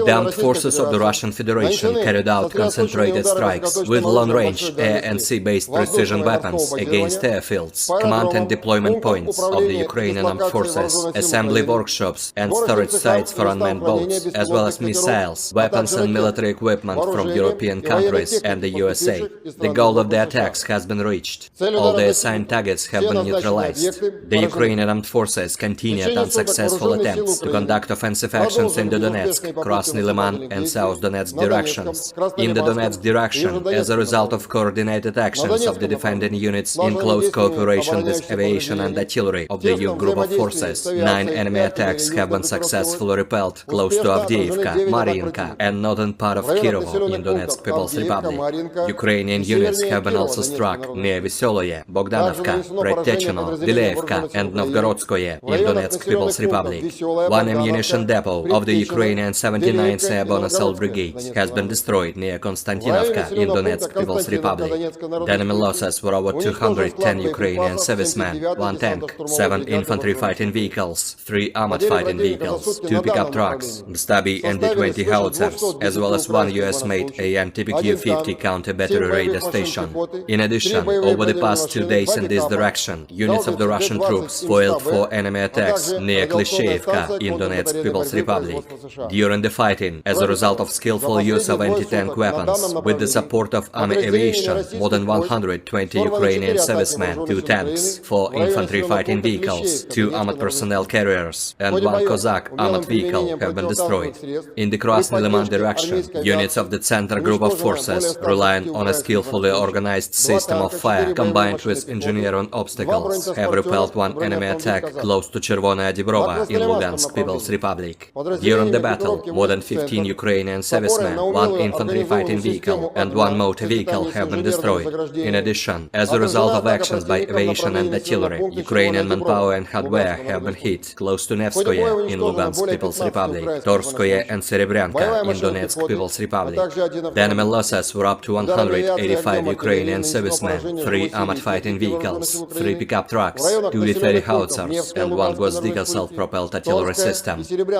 The armed forces of the Russian Federation carried out concentrated strikes with long-range air and sea-based precision weapons against airfields, command and deployment points of the Ukrainian armed forces, assembly workshops and storage sites for unmanned boats, as well as missiles, weapons and military equipment from European countries and the USA. The goal of the attacks has been reached. All the assigned targets have been neutralized. The Ukrainian armed forces continued unsuccessful attempts to conduct offensive actions in the Donetsk, Krasny Liman and South Donetsk directions. In the Donetsk direction, as a result of coordinated actions of the defending units in close cooperation with aviation and artillery of the EU group of forces, 9 enemy attacks have been successfully repelled close to Avdiivka, Mariinka and northern part of Kirovo in Donetsk People's Republic. Ukrainian units have been also struck near Veseloye, Bogdanovka, Predtechino, Vileevka and Novgorodskoye in Donetsk People's Republic. One ammunition depot of the Ukrainian 79th Airborne Assault Brigade has been destroyed near Konstantinovka in Donetsk People's Republic. The enemy losses were over 210 Ukrainian servicemen, 1 tank, 7 infantry fighting vehicles, 3 armored fighting vehicles, 2 pickup trucks, Stabi and D-20 howitzers, as well as 1 US-made AN-TPQ-50 counter-battery radar station. In addition, over the past 2 days in this direction, units of the Russian troops foiled 4 enemy attacks near Klishchevka in Donetsk People's Republic. During the fighting, as a result of skillful use of anti-tank weapons, with the support of army aviation, more than 120 Ukrainian servicemen, 2 tanks, 4 infantry fighting vehicles, 2 armored personnel carriers, and 1 Cossack armored vehicle have been destroyed. In the Krasny Liman direction, units of the Center Group of Forces, relying on a skillfully organized system of fire combined with engineering obstacles, have repelled 1 enemy attack close to Chervonaya Dibrova in Lugansk People's Republic. During the battle, more than 15 Ukrainian servicemen, 1 infantry fighting vehicle, and 1 motor vehicle have been destroyed. In addition, as a result of actions by aviation and artillery, Ukrainian manpower and hardware have been hit close to Nevskoye in Lugansk People's Republic, Torskoye and Serebryanka in Donetsk People's Republic. The enemy losses were up to 185 Ukrainian servicemen, 3 armored fighting vehicles, 3 pickup trucks, 2 D-30 howitzers, and 1 Gvozdyka self-propelled artillery system.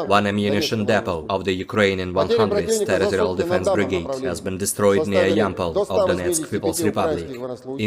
1 ammunition depot of the Ukrainian 100th Territorial Defense Brigade has been destroyed near Yampol of Donetsk People's Republic.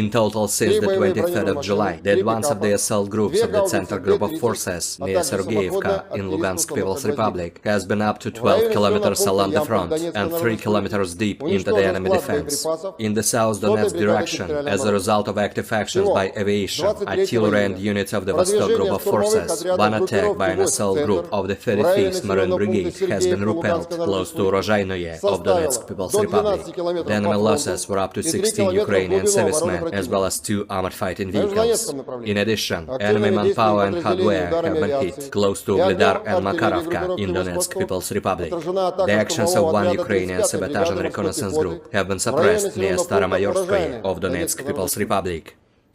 In total, since the 23rd of July, the advance of the assault groups of the Center Group of Forces near Sergeyevka in Lugansk People's Republic has been up to 12 kilometers along the front and 3 kilometers deep into the enemy defense. In the South Donetsk direction, as a result of active actions by aviation, artillery and units of the Vostok Group of Forces, 1 attack by an assault group of the 35th Marine Brigade has been repelled close to Rozhainoye of Donetsk People's Republic. The enemy losses were up to 16 Ukrainian servicemen as well as 2 armored fighting vehicles. In addition, enemy manpower and hardware have been hit close to Ugledar and Makarovka in Donetsk People's Republic. The actions of one Ukrainian sabotage and reconnaissance group have been suppressed near Staromayorskoye of Donetsk People's Republic.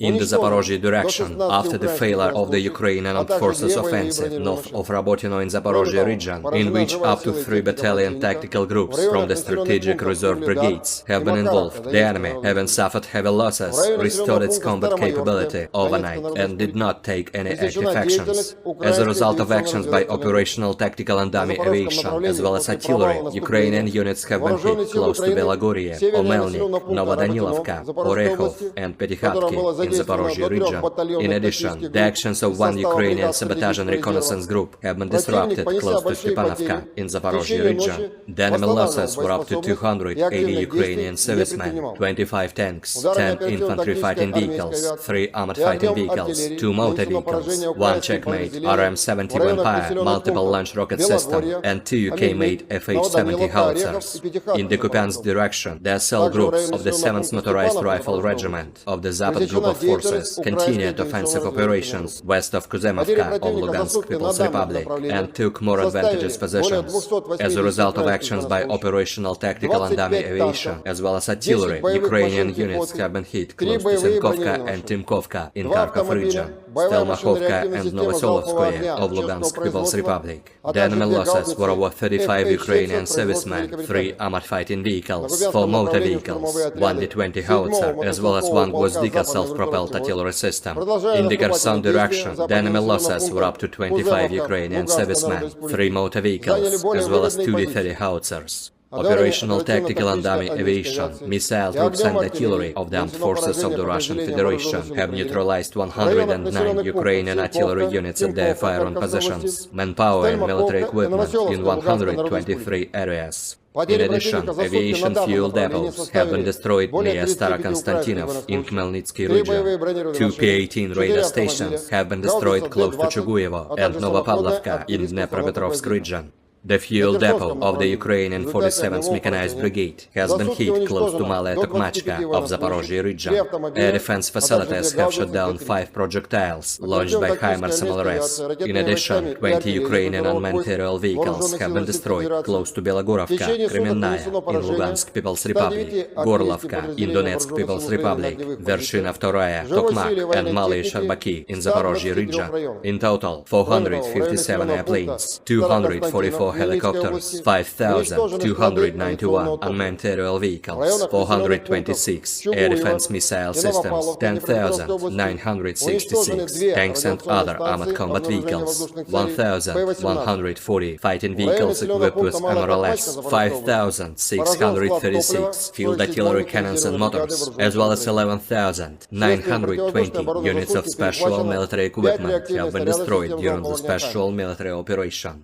In the Zaporozhye direction, after the failure of the Ukrainian Armed Forces offensive north of Rabotino in Zaporozhye region, in which up to 3 battalion tactical groups from the strategic reserve brigades have been involved, the enemy, having suffered heavy losses, restored its combat capability overnight and did not take any active actions. As a result of actions by operational tactical and dummy aviation, as well as artillery, Ukrainian units have been hit close to Belagorye, Omelnik, Novodanilovka, Orekhov and Petykhatki in Zaporozhye region. In addition, the actions of one Ukrainian sabotage and reconnaissance group have been disrupted close to Stepanovka in Zaporozhye region. The enemy losses were up to 280 Ukrainian servicemen, 25 tanks, 10 infantry fighting vehicles, 3 armored fighting vehicles, 2 motor vehicles, 1 Checkmate RM-70 Vampire multiple launch rocket system, and 2 UK-made FH-70 howitzers. In the Kupiansk direction, the cell groups of the 7th Motorized Rifle Regiment of the Zapad Group of Forces continued offensive operations west of Kuzemovka of Lugansk People's Republic and took more advantageous positions. As a result of actions by operational tactical and dummy aviation, as well as artillery, Ukrainian units have been hit close to Zenkovka and Timkovka in Kharkov region, Stelmakhovka and Novosolovskoye of Lugansk People's Republic. The enemy losses were over 35 Ukrainian servicemen, 3 armored fighting vehicles, 4 motor vehicles, 1 D-20 howitzer, as well as 1 Gvozdika self-propelled artillery system. In the Kherson direction, the enemy losses were up to 25 Ukrainian servicemen, 3 motor vehicles, as well as 2 D-30 howitzers. Operational tactical and dummy aviation, missile troops and artillery of the armed forces of the Russian Federation have neutralized 109 Ukrainian artillery units at their firing positions, manpower and military equipment in 123 areas. In addition, aviation fuel depots have been destroyed near Starokonstantinov in Khmelnytsky region. 2 P-18 radar stations have been destroyed close to Chuguyevo and Novopavlovka in Dnepropetrovsk region. The fuel depot of the Ukrainian 47th Mechanized Brigade has been hit close to Malaya Tokmachka of Zaporozhye region. Air defense facilities have shot down 5 projectiles launched by HIMARS MLRS. In addition, 20 Ukrainian unmanned aerial vehicles have been destroyed close to Belogorovka, Kremenная in Lugansk People's Republic, Gorlovka in Donetsk People's Republic, Vershina Vtoraya, Tokmak and Malaya Sharbaki in Zaporozhye region. In total, 457 airplanes, 244 helicopters, 5,291 unmanned aerial vehicles, 426 air defense missile systems, 10,966 tanks and other armored combat vehicles, 1,140 fighting vehicles equipped with MRLS, 5,636 field artillery cannons and motors, as well as 11,920 units of special military equipment have been destroyed during the special military operation.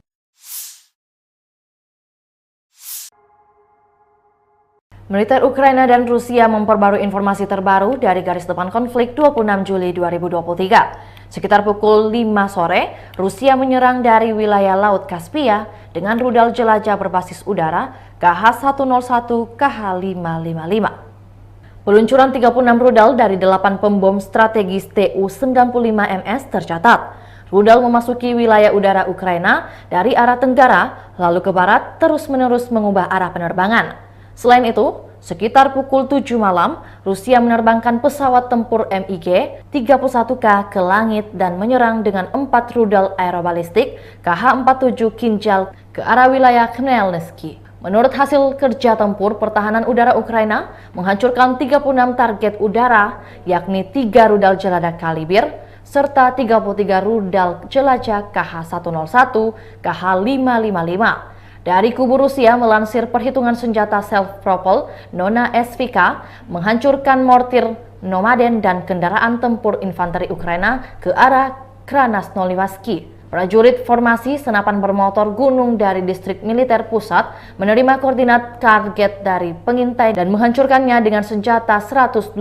Militer Ukraina dan Rusia memperbarui informasi terbaru dari garis depan konflik 26 Juli 2023. Sekitar pukul 5 sore, Rusia menyerang dari wilayah Laut Kaspia dengan rudal jelajah berbasis udara KH-101 KH-555. Peluncuran 36 rudal dari 8 pembom strategis Tu-95MS tercatat. Rudal memasuki wilayah udara Ukraina dari arah tenggara, lalu ke barat, terus-menerus mengubah arah penerbangan. Selain itu, sekitar pukul 7 malam, Rusia menerbangkan pesawat tempur MiG-31K ke langit dan menyerang dengan 4 rudal aerobalistik KH-47 Kinjal ke arah wilayah Khmelnytsky. Menurut hasil kerja tempur, pertahanan udara Ukraina menghancurkan 36 target udara, yakni 3 rudal jelajah Kalibr, serta 33 rudal jelajah KH-101, KH-555. Dari kubu Rusia melansir perhitungan senjata self-propelled Nona SVK menghancurkan mortir Nomaden dan kendaraan tempur infanteri Ukraina ke arah Krasnoyarsk. Prajurit formasi senapan bermotor gunung dari distrik militer pusat menerima koordinat target dari pengintai dan menghancurkannya dengan senjata 120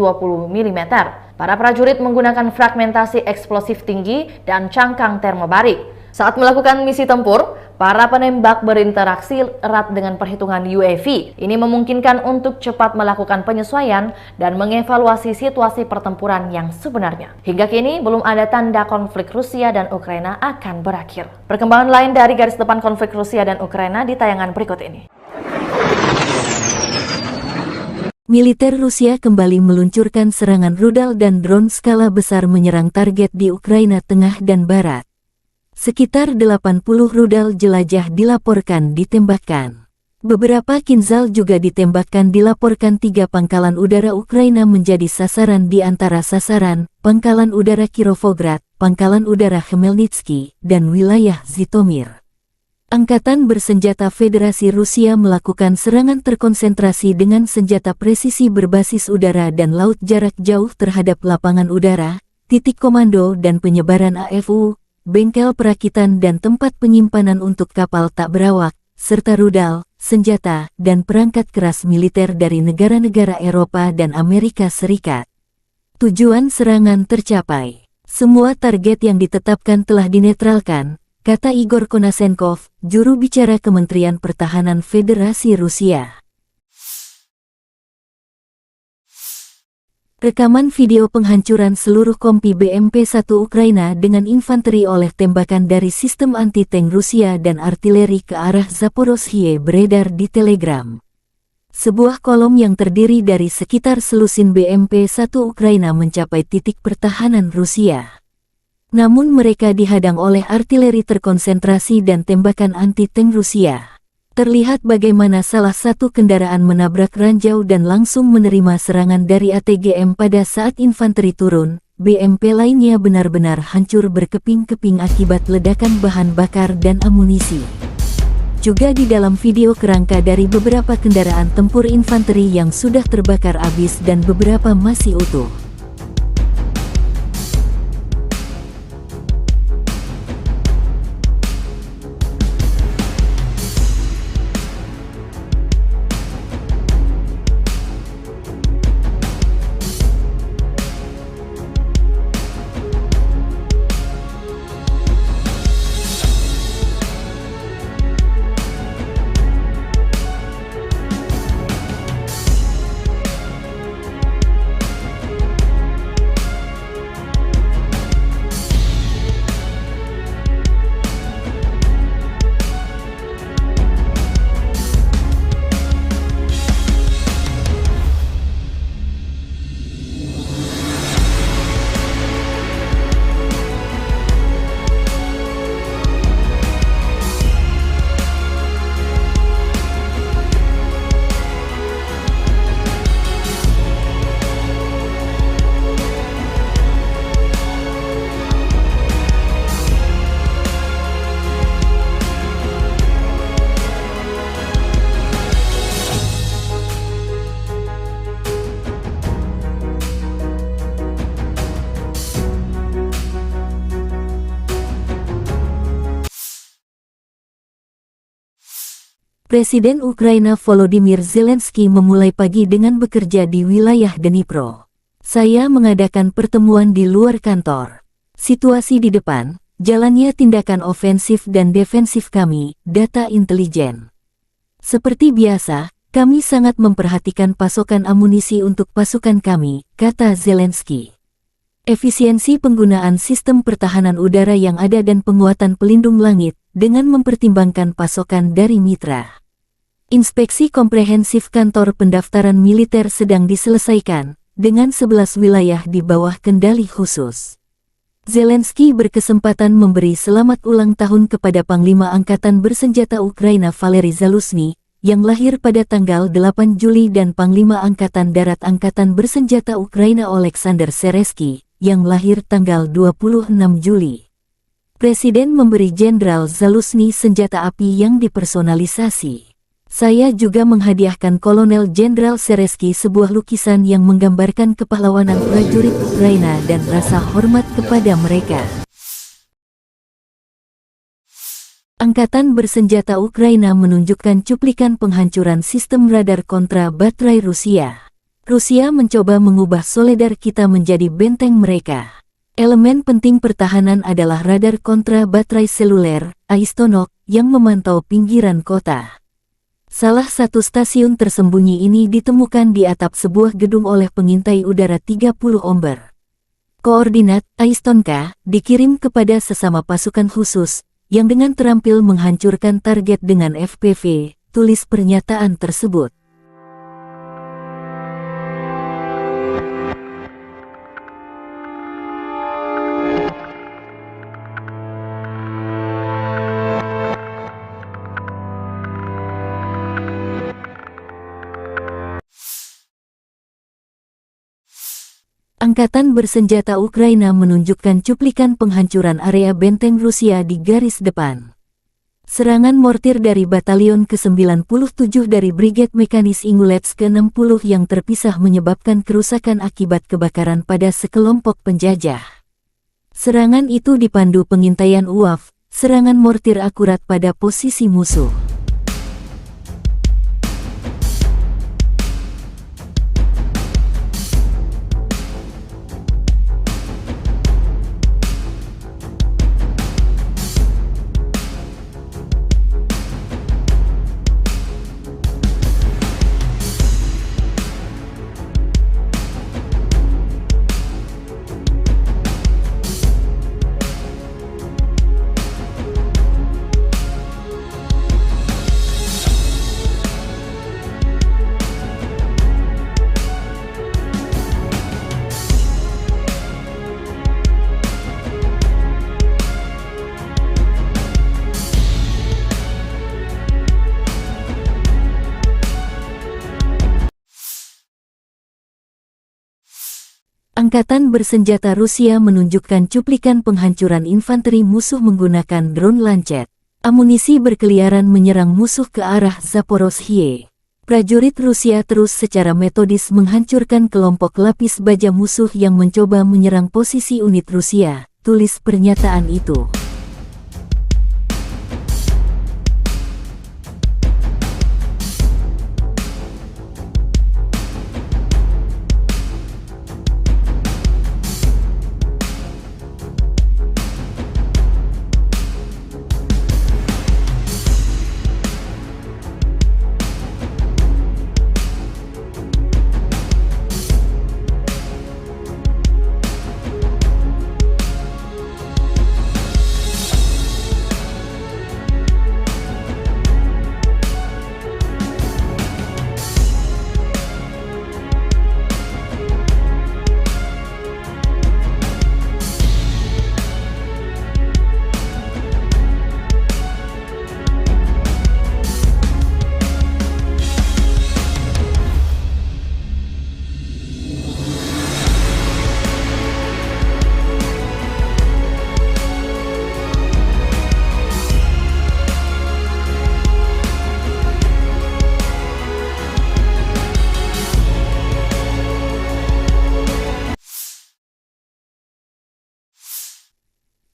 mm. Para prajurit menggunakan fragmentasi eksplosif tinggi dan cangkang termobarik. Saat melakukan misi tempur, Para penembak berinteraksi erat dengan perhitungan UAV. Ini memungkinkan untuk cepat melakukan penyesuaian dan mengevaluasi situasi pertempuran yang sebenarnya. Hingga kini belum ada tanda konflik Rusia dan Ukraina akan berakhir. Perkembangan lain dari garis depan konflik Rusia dan Ukraina di tayangan berikut ini. Militer Rusia kembali meluncurkan serangan rudal dan drone skala besar menyerang target di Ukraina Tengah dan Barat. Sekitar 80 rudal jelajah dilaporkan ditembakkan. Beberapa Kinzhal juga ditembakkan, dilaporkan 3 pangkalan udara Ukraina menjadi sasaran, di antara sasaran Pangkalan Udara Kirovograd, Pangkalan Udara Khmelnytsky, dan wilayah Zhytomyr. Angkatan Bersenjata Federasi Rusia melakukan serangan terkonsentrasi dengan senjata presisi berbasis udara dan laut jarak jauh terhadap lapangan udara, titik komando dan penyebaran AFU, bengkel perakitan dan tempat penyimpanan untuk kapal tak berawak, serta rudal, senjata, dan perangkat keras militer dari negara-negara Eropa dan Amerika Serikat. Tujuan serangan tercapai. Semua target yang ditetapkan telah dinetralkan, kata Igor Konashenkov, juru bicara Kementerian Pertahanan Federasi Rusia. Rekaman video penghancuran seluruh kompi BMP-1 Ukraina dengan infanteri oleh tembakan dari sistem anti-tank Rusia dan artileri ke arah Zaporozhye beredar di Telegram. Sebuah kolom yang terdiri dari sekitar selusin BMP-1 Ukraina mencapai titik pertahanan Rusia. Namun mereka dihadang oleh artileri terkonsentrasi dan tembakan anti-tank Rusia. Terlihat bagaimana salah satu kendaraan menabrak ranjau dan langsung menerima serangan dari ATGM pada saat infanteri turun. BMP lainnya benar-benar hancur berkeping-keping akibat ledakan bahan bakar dan amunisi. Juga di dalam video kerangka dari beberapa kendaraan tempur infanteri yang sudah terbakar habis dan beberapa masih utuh. Presiden Ukraina Volodymyr Zelensky memulai pagi dengan bekerja di wilayah Dnipro. Saya mengadakan pertemuan di luar kantor. Situasi di depan, jalannya tindakan ofensif dan defensif kami, data intelijen. Seperti biasa, kami sangat memperhatikan pasokan amunisi untuk pasukan kami, kata Zelensky. Efisiensi penggunaan sistem pertahanan udara yang ada dan penguatan pelindung langit, dengan mempertimbangkan pasokan dari mitra. Inspeksi komprehensif kantor pendaftaran militer sedang diselesaikan, dengan 11 wilayah di bawah kendali khusus. Zelensky berkesempatan memberi selamat ulang tahun kepada Panglima Angkatan Bersenjata Ukraina Valery Zaluzhny, yang lahir pada tanggal 8 Juli dan Panglima Angkatan Darat Angkatan Bersenjata Ukraina Oleksandr Seresky, yang lahir tanggal 26 Juli. Presiden memberi Jenderal Zaluzhny senjata api yang dipersonalisasi. Saya juga menghadiahkan Kolonel Jenderal Seresky sebuah lukisan yang menggambarkan kepahlawanan prajurit Ukraina dan rasa hormat kepada mereka. Angkatan Bersenjata Ukraina menunjukkan cuplikan penghancuran sistem radar kontra baterai Rusia. Rusia mencoba mengubah Soledar kita menjadi benteng mereka. Elemen penting pertahanan adalah radar kontra baterai seluler, Aistonok, yang memantau pinggiran kota. Salah satu stasiun tersembunyi ini ditemukan di atap sebuah gedung oleh pengintai udara 30 Omber. Koordinat Aistonka dikirim kepada sesama pasukan khusus, yang dengan terampil menghancurkan target dengan FPV, tulis pernyataan tersebut. Angkatan bersenjata Ukraina menunjukkan cuplikan penghancuran area benteng Rusia di garis depan. Serangan mortir dari Batalion ke-97 dari Brigade Mekanis Ingulets ke-60 yang terpisah menyebabkan kerusakan akibat kebakaran pada sekelompok penjajah. Serangan itu dipandu pengintaian UAV, serangan mortir akurat pada posisi musuh. Angkatan bersenjata Rusia menunjukkan cuplikan penghancuran infanteri musuh menggunakan drone Lancet. Amunisi berkeliaran menyerang musuh ke arah Zaporozhye. Prajurit Rusia terus secara metodis menghancurkan kelompok lapis baja musuh yang mencoba menyerang posisi unit Rusia, tulis pernyataan itu.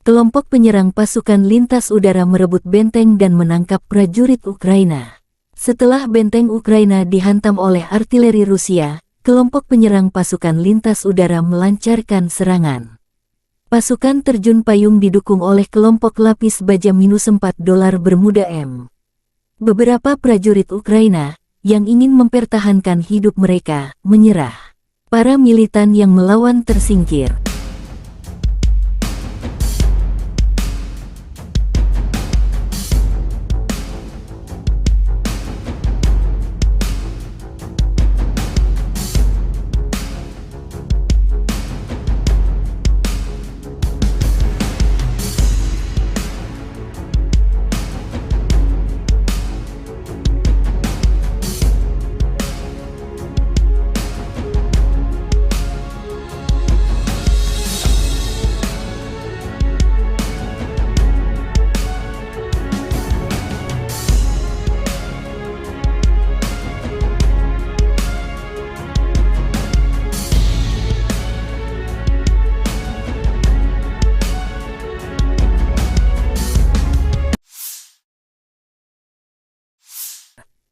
Kelompok penyerang pasukan lintas udara merebut benteng dan menangkap prajurit Ukraina. Setelah benteng Ukraina dihantam oleh artileri Rusia, kelompok penyerang pasukan lintas udara melancarkan serangan. Pasukan terjun payung didukung oleh kelompok lapis baja -4 dolar Bermuda M. Beberapa prajurit Ukraina, yang ingin mempertahankan hidup mereka, menyerah. Para militan yang melawan tersingkir.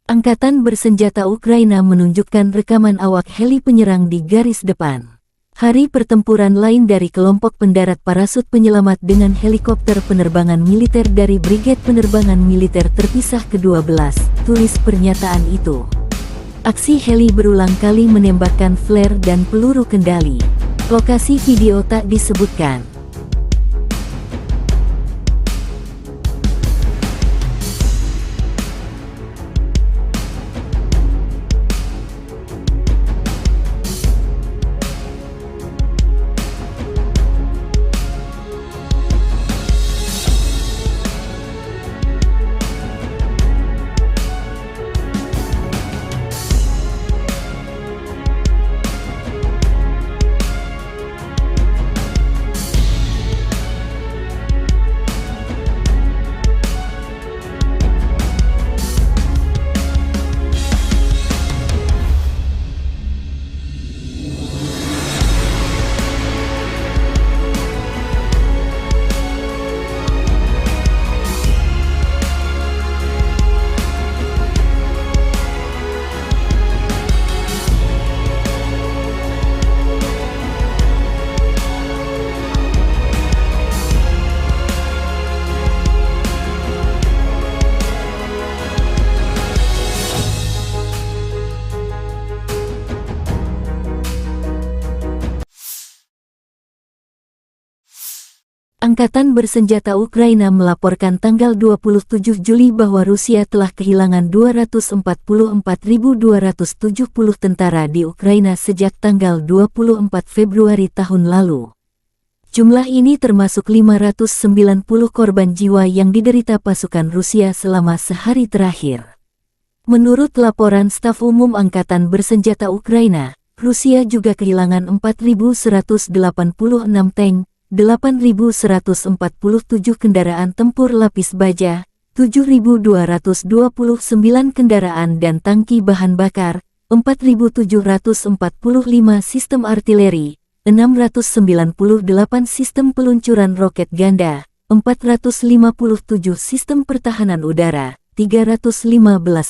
Angkatan bersenjata Ukraina menunjukkan rekaman awak heli penyerang di garis depan. Hari pertempuran lain dari kelompok pendarat parasut penyelamat dengan helikopter penerbangan militer dari Brigade Penerbangan Militer Terpisah ke-12, tulis pernyataan itu. Aksi heli berulang kali menembakkan flare dan peluru kendali. Lokasi video tak disebutkan. Angkatan Bersenjata Ukraina melaporkan tanggal 27 Juli bahwa Rusia telah kehilangan 244.270 tentara di Ukraina sejak tanggal 24 Februari tahun lalu. Jumlah ini termasuk 590 korban jiwa yang diderita pasukan Rusia selama sehari terakhir. Menurut laporan Staf Umum Angkatan Bersenjata Ukraina, Rusia juga kehilangan 4.186 tank, 8.147 kendaraan tempur lapis baja, 7.229 kendaraan dan tangki bahan bakar, 4.745 sistem artileri, 698 sistem peluncuran roket ganda, 457 sistem pertahanan udara, 315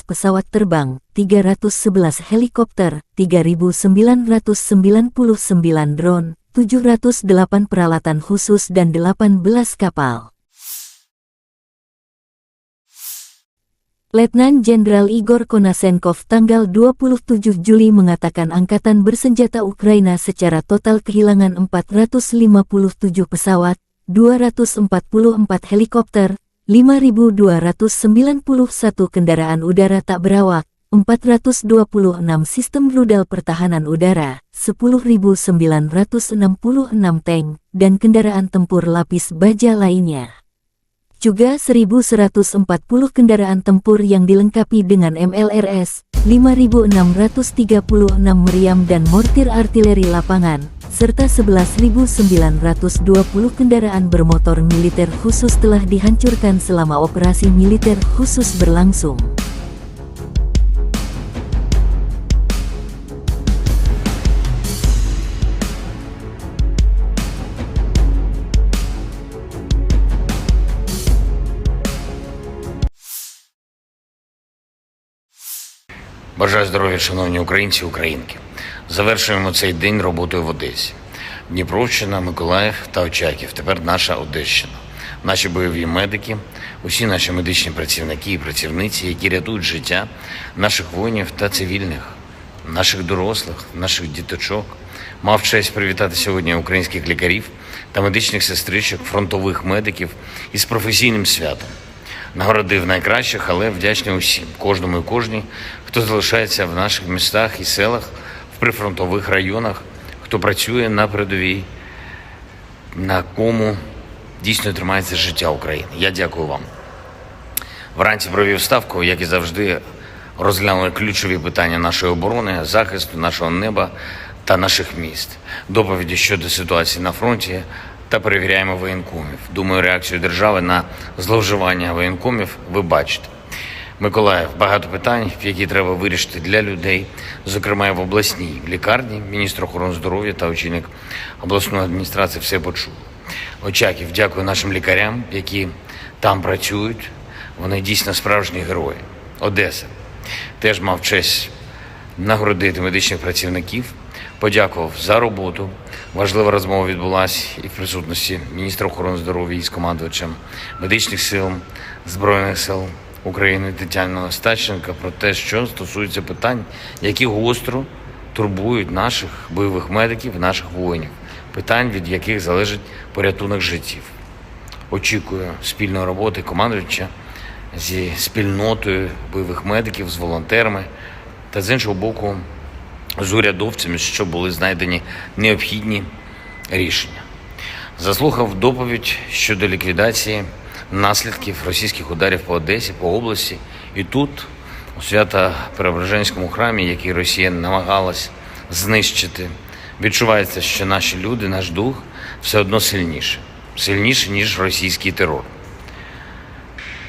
pesawat terbang, 311 helikopter, 3.999 drone, 708 peralatan khusus dan 18 kapal. Letnan Jenderal Igor Konasenkov tanggal 27 Juli mengatakan Angkatan Bersenjata Ukraina secara total kehilangan 457 pesawat, 244 helikopter, 5.291 kendaraan udara tak berawak, 426 sistem rudal pertahanan udara, 10.966 tank, dan kendaraan tempur lapis baja lainnya. Juga 1.140 kendaraan tempur yang dilengkapi dengan MLRS, 5.636 meriam dan mortir artileri lapangan, serta 11.920 kendaraan bermotor militer khusus telah dihancurkan selama operasi militer khusus berlangsung. Бажаю здоров'я, шановні українці і українки. Завершуємо цей день роботою в Одесі. Дніпровщина, Миколаїв та Очаків. Тепер наша Одещина. Наші бойові медики, усі наші медичні працівники і працівниці, які рятують життя наших воїнів та цивільних, наших дорослих, наших діточок. Мав честь привітати сьогодні українських лікарів та медичних сестричок, фронтових медиків із професійним святом. Нагородив найкращих, але вдячний усім, кожному і кожній, хто залишається в наших містах і селах, в прифронтових районах, хто працює на передовій, на кому дійсно тримається життя України. Я дякую вам. Вранці провів ставку, як і завжди, розглянули ключові питання нашої оборони, захисту нашого неба та наших міст, доповіді щодо ситуації на фронті та перевіряємо воєнкомів. Думаю, реакцію держави на зловживання воєнкомів ви бачите. Миколаїв, багато питань, які треба вирішити для людей, зокрема і в обласній лікарні. Міністр охорони здоров'я та очільник обласної адміністрації все почули. Очаків, дякую нашим лікарям, які там працюють. Вони дійсно справжні герої. Одеса. Теж мав честь нагородити медичних працівників, подякував за роботу, Важлива розмова відбулася і в присутності міністра охорони здоров'я із командувачем медичних сил Збройних сил України Тетяною Остапченко про те, що стосується питань, які гостро турбують наших бойових медиків і наших воїнів, питань, від яких залежить порятунок життів. Очікую спільної роботи командувача зі спільнотою бойових медиків, з волонтерами та, з іншого боку, з урядовцями, щоб були знайдені необхідні рішення. Заслухав доповідь щодо ліквідації наслідків російських ударів по Одесі, по області. І тут, у Свято-Преображенському храмі, який Росія намагалась знищити, відчувається, що наші люди, наш дух все одно сильніше, ніж російський терор.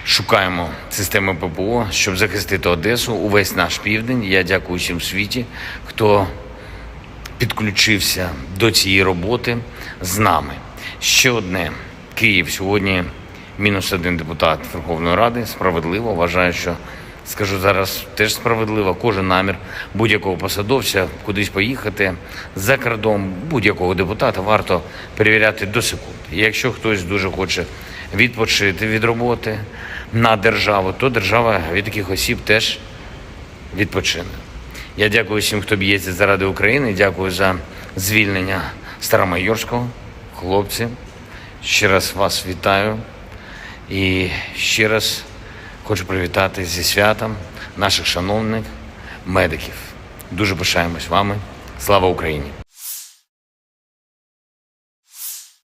Шукаємо системи ППО, щоб захистити Одесу, увесь наш південь. Я дякую всім в світі, хто підключився до цієї роботи з нами. Ще одне. Київ сьогодні -1 депутат Верховної Ради. Справедливо. Вважаю, що, скажу зараз, теж справедливо. Кожен намір будь-якого посадовця кудись поїхати за кордон, будь-якого депутата варто перевіряти до секунди. І якщо хтось дуже хоче відпочити від роботи на державу, то держава від таких осіб теж відпочине. Я дякую всім, хто б'ється заради України. Дякую за звільнення Старомайорського. Хлопці, ще раз вас вітаю. І ще раз хочу привітати зі святом наших шановних медиків. Дуже пишаємось вами. Слава Україні!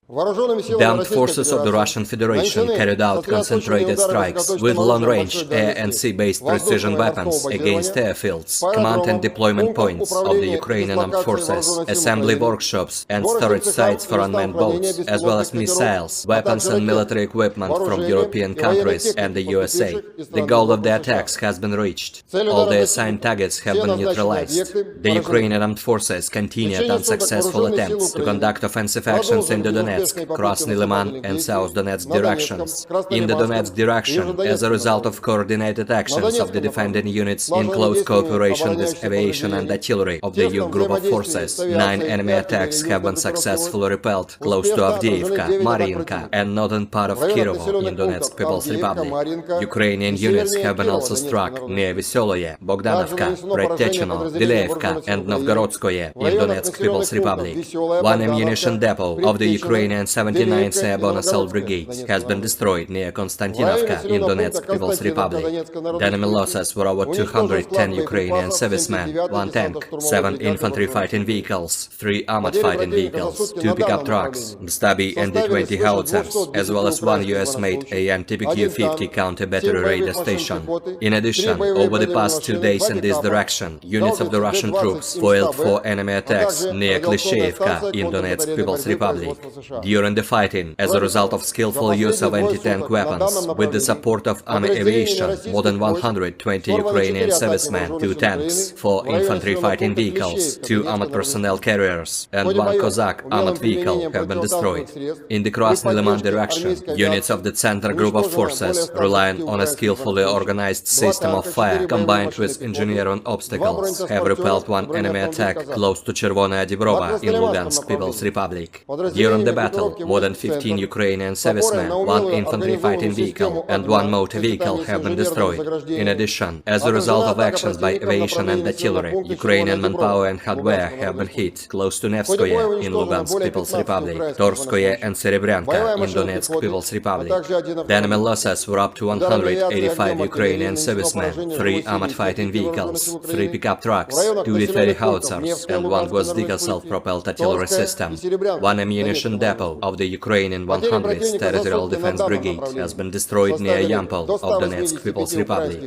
The armed forces of the Russian Federation carried out concentrated strikes with long-range air and sea-based precision weapons against airfields, command and deployment points of the Ukrainian armed forces, assembly workshops and storage sites for unmanned boats, as well as missiles, weapons and military equipment from European countries and the USA. The goal of the attacks has been reached. All the assigned targets have been neutralized. The Ukrainian armed forces continued unsuccessful attempts to conduct offensive actions in the Donetsk, Krasny Liman and South Donetsk directions. In the Donetsk direction, as a result of coordinated actions of the defending units in close cooperation with aviation and artillery of the EU group of forces, 9 enemy attacks have been successfully repelled close to Avdiivka, Mariinka and northern part of Kirovo in Donetsk People's Republic. Ukrainian units have been also struck near Veseloye, Bogdanovka, Predtechino, Vileevka and Novgorodskoye in Donetsk People's Republic. One ammunition depot of the Ukrainian 79th Airborne Assault Brigade has been destroyed near Konstantinovka in Donetsk People's Republic. The enemy losses were over 210 Ukrainian servicemen, 1 tank, 7 infantry fighting vehicles, 3 armored fighting vehicles, 2 pickup trucks, Stabi and D-20 howitzers, as well as 1 US-made AN TPQ-50 counter-battery radar station. In addition, over the past 2 days in this direction, units of the Russian troops foiled 4 enemy attacks near Klishchevka in Donetsk People's Republic. During the fighting, as a result of skillful use of anti-tank weapons, with the support of army aviation, more than 120 Ukrainian servicemen, 2 tanks, 4 infantry fighting vehicles, 2 armored personnel carriers, and 1 Cossack armored vehicle have been destroyed. In the Krasny Liman direction, units of the Center Group of Forces, relying on a skillfully organized system of fire combined with engineering obstacles, have repelled 1 enemy attack close to Chervonaya Dibrova in Lugansk People's Republic. During the battle, more than 15 Ukrainian servicemen, 1 infantry fighting vehicle, and 1 motor vehicle have been destroyed. In addition, as a result of actions by aviation and artillery, Ukrainian manpower and hardware have been hit close to Nevskoye in Lugansk People's Republic, Torskoye and Serebryanka in Donetsk People's Republic. The enemy losses were up to 185 Ukrainian servicemen, 3 armored fighting vehicles, 3 pickup trucks, 2 D-30 howitzers, and 1 Gvozdyka self-propelled artillery system. 1 ammunition depot of the Ukrainian 100th Territorial Defense Brigade has been destroyed near Yampol of Donetsk People's Republic.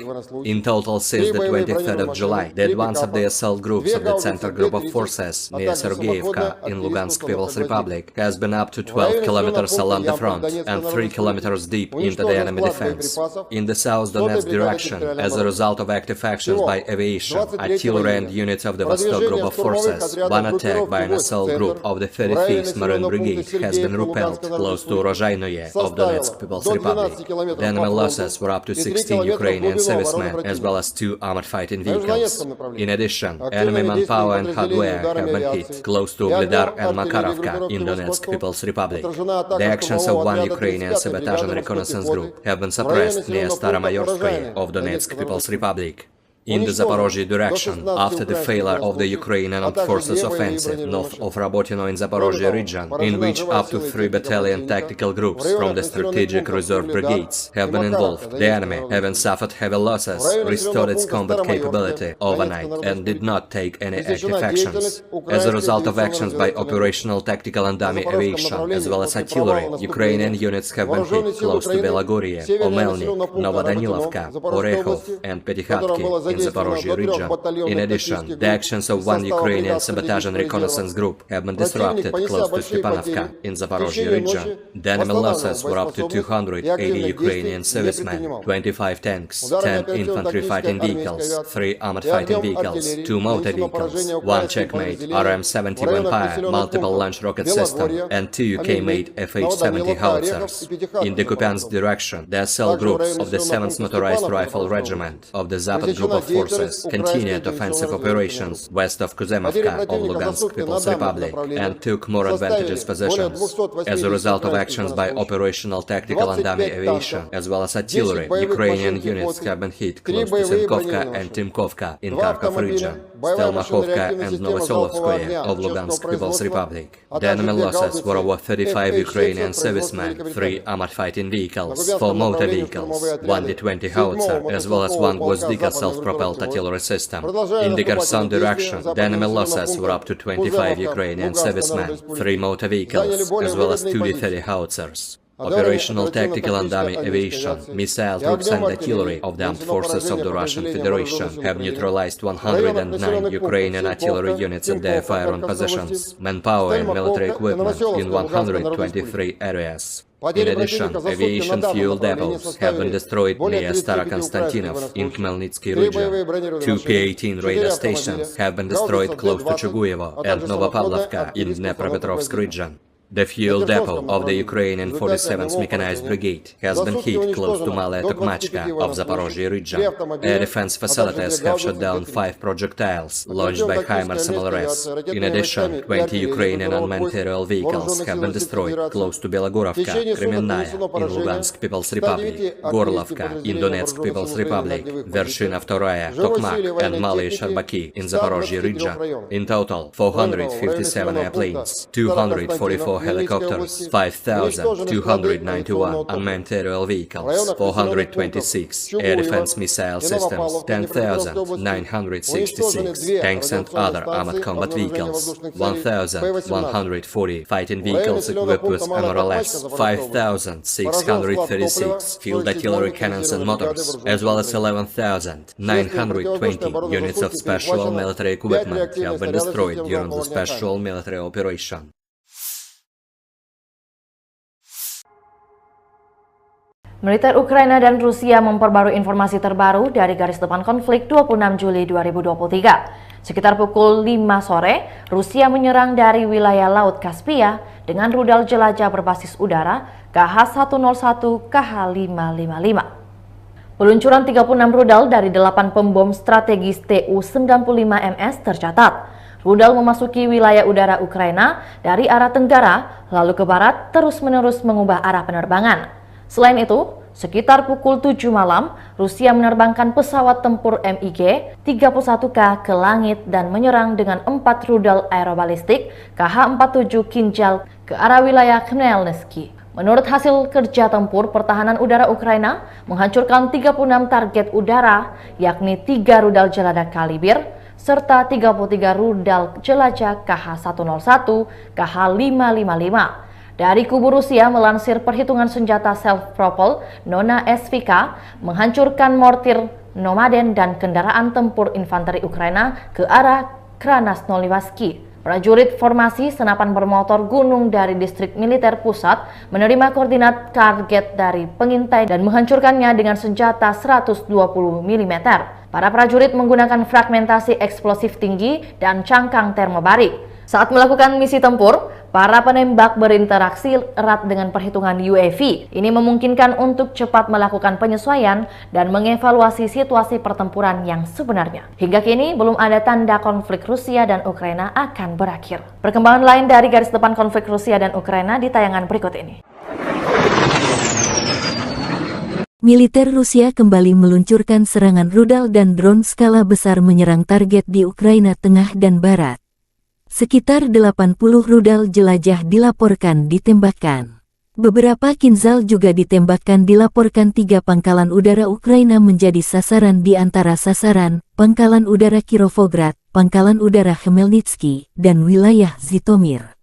In total, since the 23rd of July, the advance of the assault groups of the Center Group of Forces near Sergeyevka in Lugansk People's Republic has been up to 12 kilometers along the front and 3 kilometers deep into the enemy defense. In the South Donetsk direction, as a result of active actions by aviation, artillery and units of the Vostok Group of Forces, 1 attack by an assault group of the 35th Marine Brigade has been repelled close to Rozhainoye of Donetsk People's Republic. The enemy losses were up to 16 Ukrainian servicemen as well as 2 armored fighting vehicles. In addition, enemy manpower and hardware have been hit close to Ugledar and Makarovka in Donetsk People's Republic. The actions of one Ukrainian sabotage and reconnaissance group have been suppressed near Staromayorskoye of Donetsk People's Republic. In the Zaporozhye direction, after the failure of the Ukrainian Armed Forces offensive north of Rabotino in Zaporozhye region, in which up to 3 battalion tactical groups from the strategic reserve brigades have been involved, the enemy, having suffered heavy losses, restored its combat capability overnight and did not take any active actions. As a result of actions by operational tactical and dummy aviation, as well as artillery, Ukrainian units have been hit close to Belagorye, Omelnik, Novodanilovka, Orekhov and Petykhatki in Zaporozhye region. In addition, the actions of one Ukrainian sabotage and reconnaissance group have been disrupted close to Stepanovka in Zaporozhye region. The enemy losses were up to 280 Ukrainian servicemen, 25 tanks, 10 infantry fighting vehicles, 3 armored fighting vehicles, 2 motor vehicles, 1 Checkmate RM-70 Vampire multiple launch rocket system, and 2 UK-made FH-70 howitzers. In the Kupiansk direction, the SL groups of the 7th Motorized Rifle Regiment of the Zapad Group of Forces continued offensive operations west of Kuzemovka of Lugansk People's Republic and took more advantageous positions. As a result of actions by operational tactical and dummy aviation, as well as artillery, Ukrainian units have been hit close to Simkovka and Timkovka in Kharkov region, Stelmakhovka and Novoselovskoye of Lugansk People's Republic. The enemy losses were over 35 Ukrainian servicemen, 3 armored fighting vehicles, 4 motor vehicles, 1 D-20 howitzer, as well as 1 Gvozdika self-propelled artillery system. In the Kherson direction, the enemy losses were up to 25 Ukrainian servicemen, 3 motor vehicles, as well as 2 D-30 howitzers. Operational tactical and dummy aviation, missile troops and artillery of the armed forces of the Russian Federation have neutralized 109 Ukrainian artillery units at their firing positions, manpower and military equipment in 123 areas. In addition, aviation fuel depots have been destroyed near Starokonstantinov in Khmelnytsky region. 2 P-18 radar stations have been destroyed close to Chuguyevo and Novopavlovka in Dnepropetrovsk region. The fuel depot of the Ukrainian 47th Mechanized Brigade has been hit close to Malaya Tokmachka of Zaporozhye region. Air defense facilities have shot down 5 projectiles launched by HIMARS MLRS. In addition, 20 Ukrainian unmanned aerial vehicles have been destroyed close to Belogorovka, Kremenная in Lugansk People's Republic, Gorlovka in Donetsk People's Republic, Vershina Vtoraya, Tokmak and Malaya Sharbaki in Zaporozhye region. In total, 457 airplanes, 244 helicopters, 5,291 unmanned aerial vehicles, 426 air defense missile systems, 10,966 tanks and other armored combat vehicles, 1,140 fighting vehicles equipped with MRLS, 5,636 field artillery cannons and motors, as well as 11,920 units of special military equipment have been destroyed during the special military operation. Militer Ukraina dan Rusia memperbarui informasi terbaru dari garis depan konflik 26 Juli 2023. Sekitar pukul 5 sore, Rusia menyerang dari wilayah Laut Kaspia dengan rudal jelajah berbasis udara KH-101 KH-555. Peluncuran 36 rudal dari 8 pembom strategis Tu-95MS tercatat. Rudal memasuki wilayah udara Ukraina dari arah tenggara, lalu ke barat, terus-menerus mengubah arah penerbangan. Selain itu, sekitar pukul 7 malam, Rusia menerbangkan pesawat tempur MiG-31K ke langit dan menyerang dengan 4 rudal aerobalistik KH-47 Kinjal ke arah wilayah Khmelnytsky. Menurut hasil kerja tempur, pertahanan udara Ukraina menghancurkan 36 target udara, yakni 3 rudal jelajah Kalibr, serta 33 rudal jelajah KH-101, KH-555. Dari kubu Rusia melansir perhitungan senjata self-propelled Nona SVK menghancurkan mortir Nomaden dan kendaraan tempur infanteri Ukraina ke arah Krasnoyarsk. Prajurit formasi senapan bermotor gunung dari distrik militer pusat menerima koordinat target dari pengintai dan menghancurkannya dengan senjata 120 mm. Para prajurit menggunakan fragmentasi eksplosif tinggi dan cangkang termobarik. Saat melakukan misi tempur, Para penembak berinteraksi erat dengan perhitungan UAV. Ini memungkinkan untuk cepat melakukan penyesuaian dan mengevaluasi situasi pertempuran yang sebenarnya. Hingga kini belum ada tanda konflik Rusia dan Ukraina akan berakhir. Perkembangan lain dari garis depan konflik Rusia dan Ukraina di tayangan berikut ini. Militer Rusia kembali meluncurkan serangan rudal dan drone skala besar menyerang target di Ukraina Tengah dan Barat. Sekitar 80 rudal jelajah dilaporkan ditembakkan. Beberapa Kinzhal juga ditembakkan, dilaporkan 3 pangkalan udara Ukraina menjadi sasaran, di antara sasaran Pangkalan Udara Kirovograd, Pangkalan Udara Khmelnytsky, dan wilayah Zhytomyr.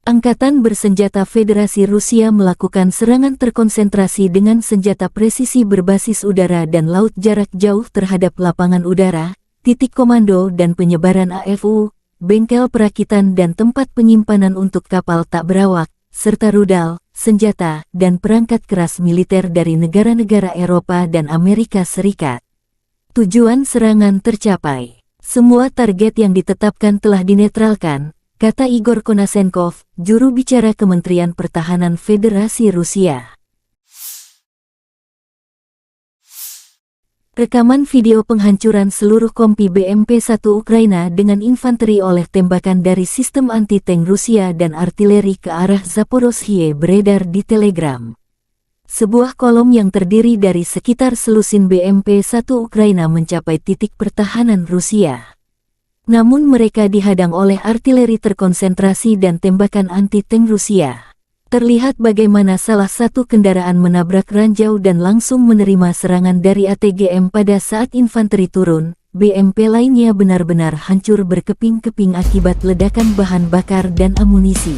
Angkatan Bersenjata Federasi Rusia melakukan serangan terkonsentrasi dengan senjata presisi berbasis udara dan laut jarak jauh terhadap lapangan udara, titik komando dan penyebaran AFU, bengkel perakitan dan tempat penyimpanan untuk kapal tak berawak, serta rudal, senjata, dan perangkat keras militer dari negara-negara Eropa dan Amerika Serikat. Tujuan serangan tercapai. Semua target yang ditetapkan telah dinetralkan, kata Igor Konashenkov, juru bicara Kementerian Pertahanan Federasi Rusia. Rekaman video penghancuran seluruh kompi BMP-1 Ukraina dengan infanteri oleh tembakan dari sistem anti-tank Rusia dan artileri ke arah Zaporozhye beredar di Telegram. Sebuah kolom yang terdiri dari sekitar selusin BMP-1 Ukraina mencapai titik pertahanan Rusia. Namun mereka dihadang oleh artileri terkonsentrasi dan tembakan anti-tank Rusia. Terlihat bagaimana salah satu kendaraan menabrak ranjau dan langsung menerima serangan dari ATGM pada saat infanteri turun. BMP lainnya benar-benar hancur berkeping-keping akibat ledakan bahan bakar dan amunisi.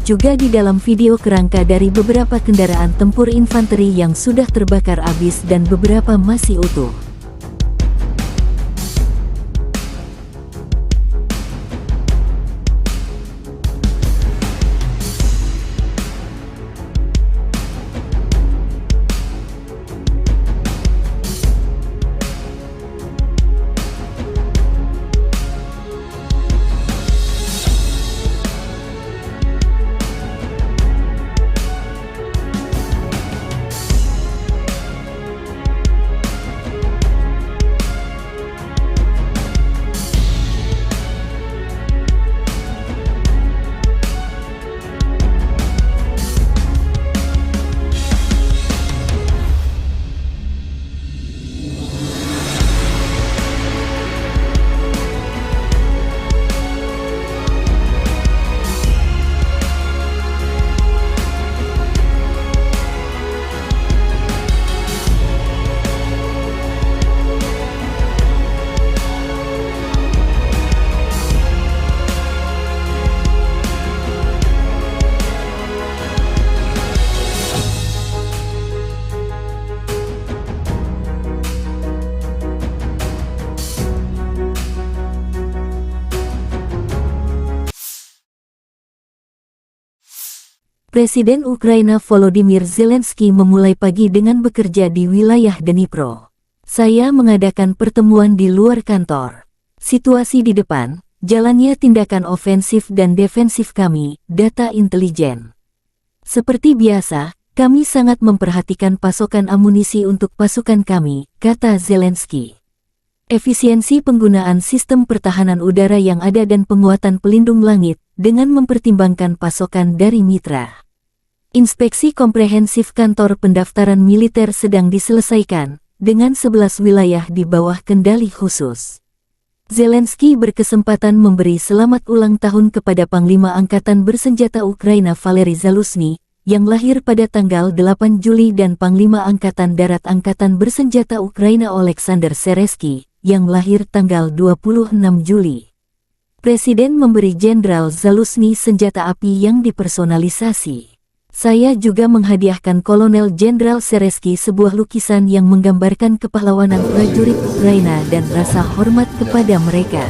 Juga di dalam video kerangka dari beberapa kendaraan tempur infanteri yang sudah terbakar habis dan beberapa masih utuh. Presiden Ukraina Volodymyr Zelensky memulai pagi dengan bekerja di wilayah Dnipro. Saya mengadakan pertemuan di luar kantor. Situasi di depan, jalannya tindakan ofensif dan defensif kami, data intelijen. Seperti biasa, kami sangat memperhatikan pasokan amunisi untuk pasukan kami, kata Zelensky. Efisiensi penggunaan sistem pertahanan udara yang ada dan penguatan pelindung langit, dengan mempertimbangkan pasokan dari mitra. Inspeksi komprehensif kantor pendaftaran militer sedang diselesaikan, dengan 11 wilayah di bawah kendali khusus. Zelensky berkesempatan memberi selamat ulang tahun kepada Panglima Angkatan Bersenjata Ukraina Valery Zaluzhny, yang lahir pada tanggal 8 Juli dan Panglima Angkatan Darat Angkatan Bersenjata Ukraina Oleksandr Seresky, yang lahir tanggal 26 Juli. Presiden memberi Jenderal Zaluzhny senjata api yang dipersonalisasi. Saya juga menghadiahkan Kolonel Jenderal Seresky sebuah lukisan yang menggambarkan kepahlawanan prajurit Ukraina dan rasa hormat kepada mereka.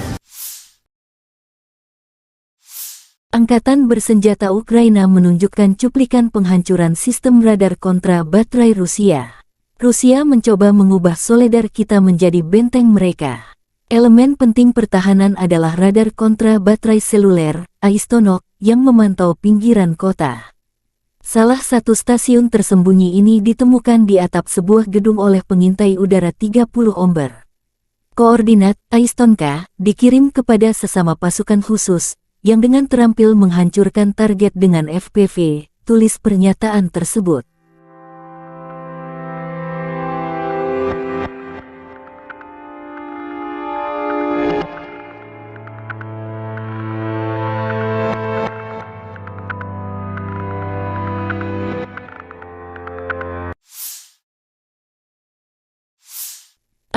Angkatan Bersenjata Ukraina menunjukkan cuplikan penghancuran sistem radar kontra baterai Rusia. Rusia mencoba mengubah Soledar kita menjadi benteng mereka. Elemen penting pertahanan adalah radar kontra baterai seluler, Aistonok, yang memantau pinggiran kota. Salah satu stasiun tersembunyi ini ditemukan di atap sebuah gedung oleh pengintai udara 30 Omber. Koordinat Aistonka dikirim kepada sesama pasukan khusus, yang dengan terampil menghancurkan target dengan FPV, tulis pernyataan tersebut.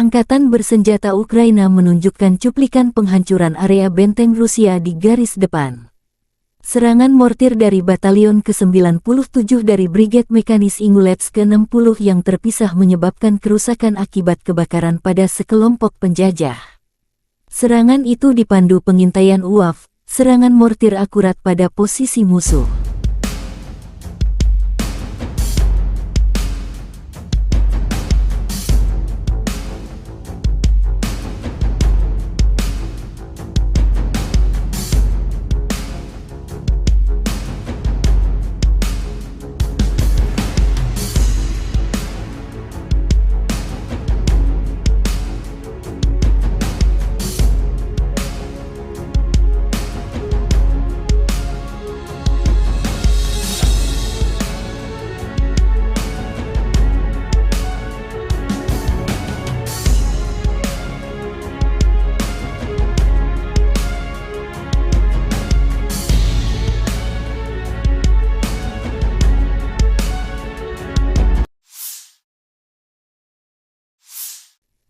Angkatan bersenjata Ukraina menunjukkan cuplikan penghancuran area benteng Rusia di garis depan. Serangan mortir dari Batalion ke-97 dari Brigade Mekanis Ingulets ke-60 yang terpisah menyebabkan kerusakan akibat kebakaran pada sekelompok penjajah. Serangan itu dipandu pengintaian UAV, serangan mortir akurat pada posisi musuh.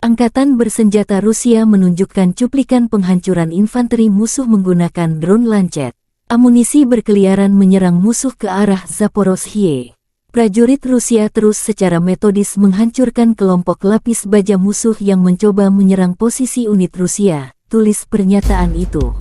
Angkatan bersenjata Rusia menunjukkan cuplikan penghancuran infanteri musuh menggunakan drone Lancet. Amunisi berkeliaran menyerang musuh ke arah Zaporozhye. Prajurit Rusia terus secara metodis menghancurkan kelompok lapis baja musuh yang mencoba menyerang posisi unit Rusia, tulis pernyataan itu.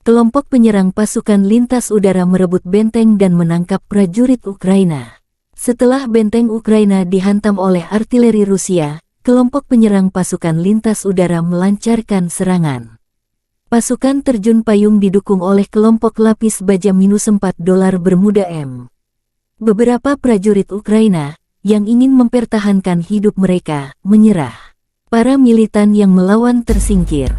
Kelompok penyerang pasukan lintas udara merebut benteng dan menangkap prajurit Ukraina. Setelah benteng Ukraina dihantam oleh artileri Rusia, kelompok penyerang pasukan lintas udara melancarkan serangan. Pasukan terjun payung didukung oleh kelompok lapis baja -4 dolar Bermuda M. Beberapa prajurit Ukraina, yang ingin mempertahankan hidup mereka, menyerah. Para militan yang melawan tersingkir.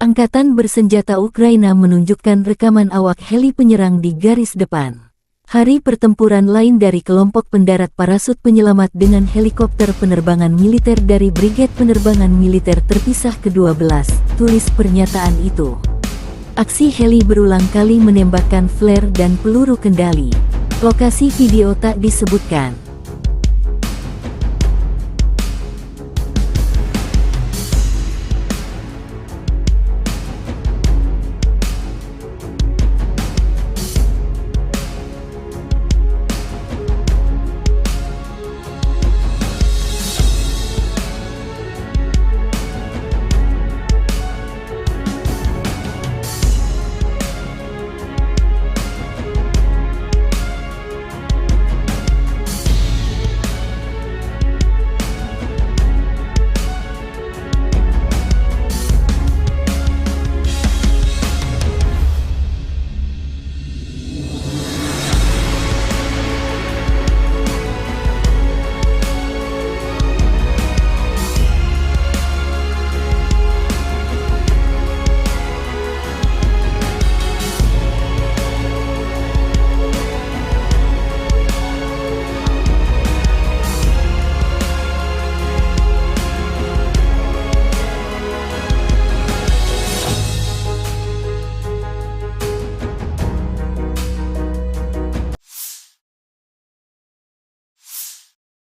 Angkatan bersenjata Ukraina menunjukkan rekaman awak heli penyerang di garis depan. Hari pertempuran lain dari kelompok pendarat parasut penyelamat dengan helikopter penerbangan militer dari Brigade Penerbangan Militer Terpisah ke-12, tulis pernyataan itu. Aksi heli berulang kali menembakkan flare dan peluru kendali. Lokasi video tak disebutkan.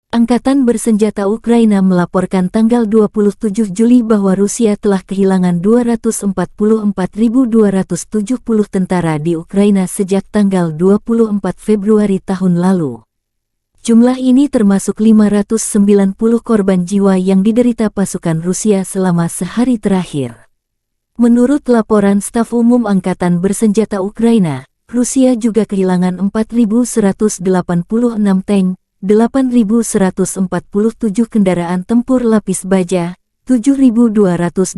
Angkatan Bersenjata Ukraina melaporkan tanggal 27 Juli bahwa Rusia telah kehilangan 244.270 tentara di Ukraina sejak tanggal 24 Februari tahun lalu. Jumlah ini termasuk 590 korban jiwa yang diderita pasukan Rusia selama sehari terakhir. Menurut laporan Staf Umum Angkatan Bersenjata Ukraina, Rusia juga kehilangan 4.186 tank, 8.147 kendaraan tempur lapis baja, 7.229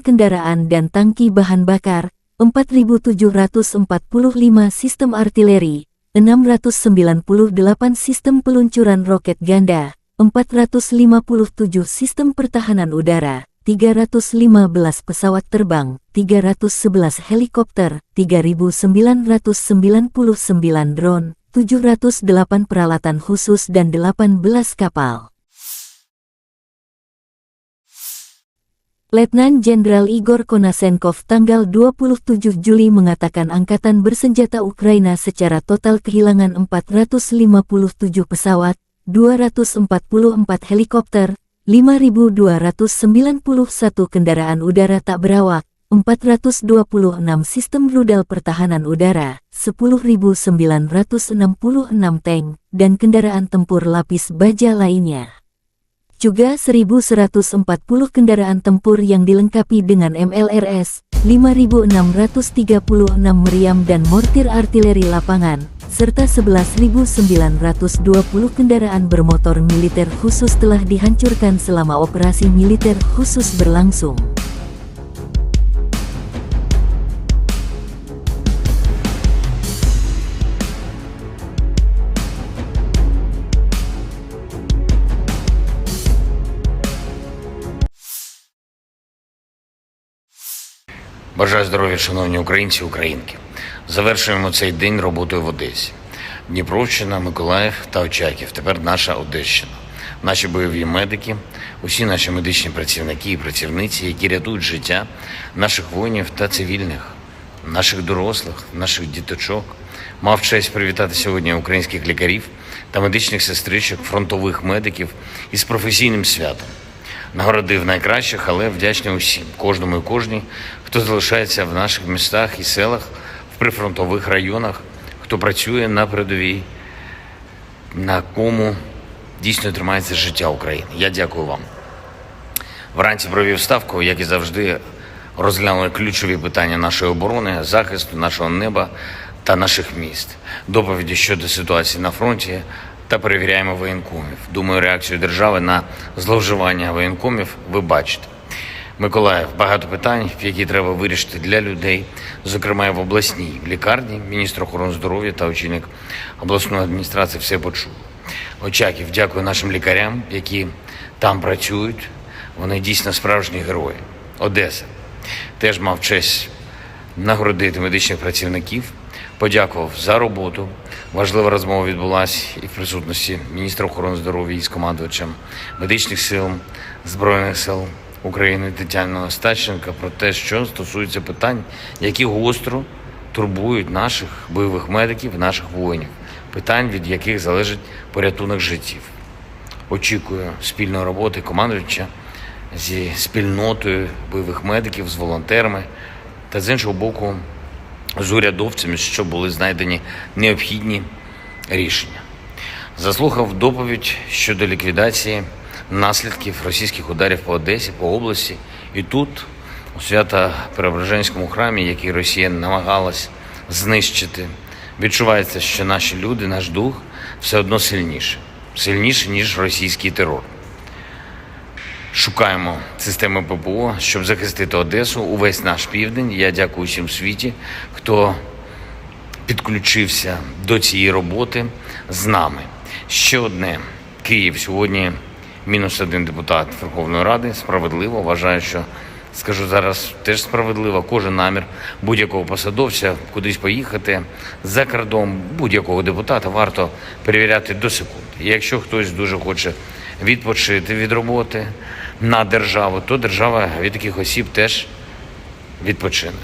kendaraan dan tangki bahan bakar, 4.745 sistem artileri, 698 sistem peluncuran roket ganda, 457 sistem pertahanan udara, 315 pesawat terbang, 311 helikopter, 3.999 drone, 708 peralatan khusus dan 18 kapal. Letnan Jenderal Igor Konasenkov tanggal 27 Juli mengatakan Angkatan Bersenjata Ukraina secara total kehilangan 457 pesawat, 244 helikopter, 5.291 kendaraan udara tak berawak, 426 sistem rudal pertahanan udara, 10.966 tank, dan kendaraan tempur lapis baja lainnya. Juga 1.140 kendaraan tempur yang dilengkapi dengan MLRS, 5.636 meriam dan mortir artileri lapangan, serta 11.920 kendaraan bermotor militer khusus telah dihancurkan selama operasi militer khusus berlangsung. Бажаю здоров'я, шановні українці і українки. Завершуємо цей день роботою в Одесі. Дніпровщина, Миколаїв та Очаків. Тепер наша Одещина. Наші бойові медики, усі наші медичні працівники і працівниці, які рятують життя наших воїнів та цивільних, наших дорослих, наших діточок. Мав честь привітати сьогодні українських лікарів та медичних сестричок, фронтових медиків із професійним святом. Нагородив найкращих, але вдячний усім, кожному і кожній, хто залишається в наших містах і селах, в прифронтових районах, хто працює на передовій, на кому дійсно тримається життя України. Я дякую вам. Вранці провів ставку, як і завжди, розглянули ключові питання нашої оборони, захисту нашого неба та наших міст, доповіді щодо ситуації на фронті та перевіряємо воєнкомів. Думаю, реакцію держави на зловживання воєнкомів ви бачите. Миколаїв, багато питань, які треба вирішити для людей, зокрема і в обласній лікарні. Міністр охорони здоров'я та очільник обласної адміністрації все почули. Очаків, дякую нашим лікарям, які там працюють. Вони дійсно справжні герої. Одеса. Теж мав честь нагородити медичних працівників, подякував за роботу, Важлива розмова відбулася і в присутності міністра охорони здоров'я із командувачем медичних сил Збройних сил України Тетяною Остапченко про те, що стосується питань, які гостро турбують наших бойових медиків, наших воїнів, питань, від яких залежить порятунок життів. Очікую спільної роботи командувача зі спільнотою бойових медиків, з волонтерами та, з іншого боку, з урядовцями, щоб були знайдені необхідні рішення. Заслухав доповідь щодо ліквідації наслідків російських ударів по Одесі, по області. І тут, у Свято-Преображенському храмі, який Росія намагалась знищити, відчувається, що наші люди, наш дух все одно сильніше, ніж російський терор. Шукаємо системи ППО, щоб захистити Одесу, увесь наш південь. Я дякую всім в світі, хто підключився до цієї роботи з нами. Ще одне. Київ сьогодні -1 депутат Верховної Ради. Справедливо. Вважаю, що, скажу зараз, теж справедливо. Кожен намір будь-якого посадовця кудись поїхати за кордон, будь-якого депутата варто перевіряти до секунди. І якщо хтось дуже хоче відпочити від роботи на державу, то держава від таких осіб теж відпочине.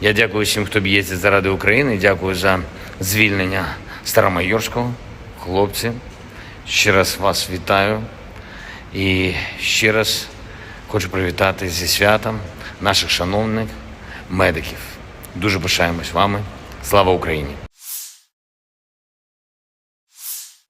Я дякую всім, хто б'ється заради України. Дякую за звільнення Старомайорського. Хлопці, ще раз вас вітаю. І ще раз хочу привітати зі святом наших шановних медиків. Дуже пишаємось вами. Слава Україні!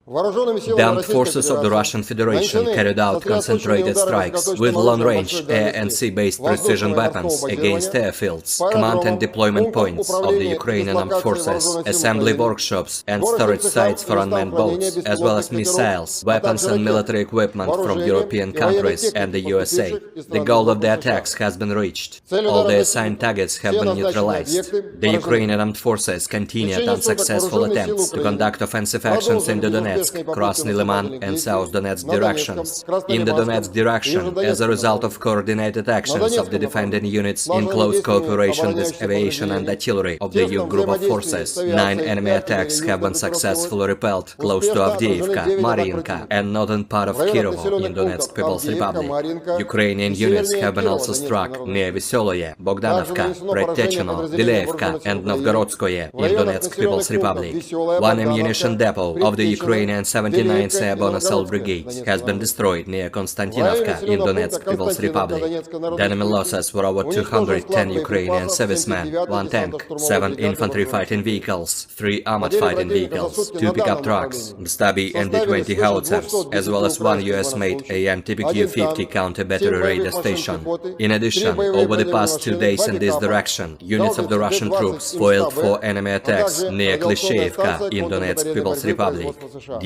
The armed forces of the Russian Federation carried out concentrated strikes with long-range air and sea-based precision weapons against airfields, command and deployment points of the Ukrainian armed forces, assembly workshops and storage sites for unmanned boats, as well as missiles, weapons and military equipment from European countries and the USA. The goal of the attacks has been reached. All the assigned targets have been neutralized. The Ukrainian armed forces continued unsuccessful attempts to conduct offensive actions in the Donetsk, Krasny Liman and South Donetsk directions. In the Donetsk direction, as a result of coordinated actions of the defending units in close cooperation with aviation and artillery of the EU group of forces, 9 enemy attacks have been successfully repelled close to Avdiivka, Mariinka and northern part of Kirovo in Donetsk People's Republic. Ukrainian units have been also struck near Veseloye, Bogdanovka, Predtechino, Vileevka and Novgorodskoye in Donetsk People's Republic. One ammunition depot of the Ukrainian 79th Airborne Assault Brigade has been destroyed near Konstantinovka in Donetsk People's Republic. The enemy losses were over 210 Ukrainian servicemen, 1 tank, 7 infantry fighting vehicles, 3 armored fighting vehicles, 2 pickup trucks, Stabi and D-20 howitzers, as well as 1 US-made AM TPQ-50 counter-battery radar station. In addition, over the past 2 days in this direction, units of the Russian troops foiled 4 enemy attacks near Klishchevka in Donetsk People's Republic.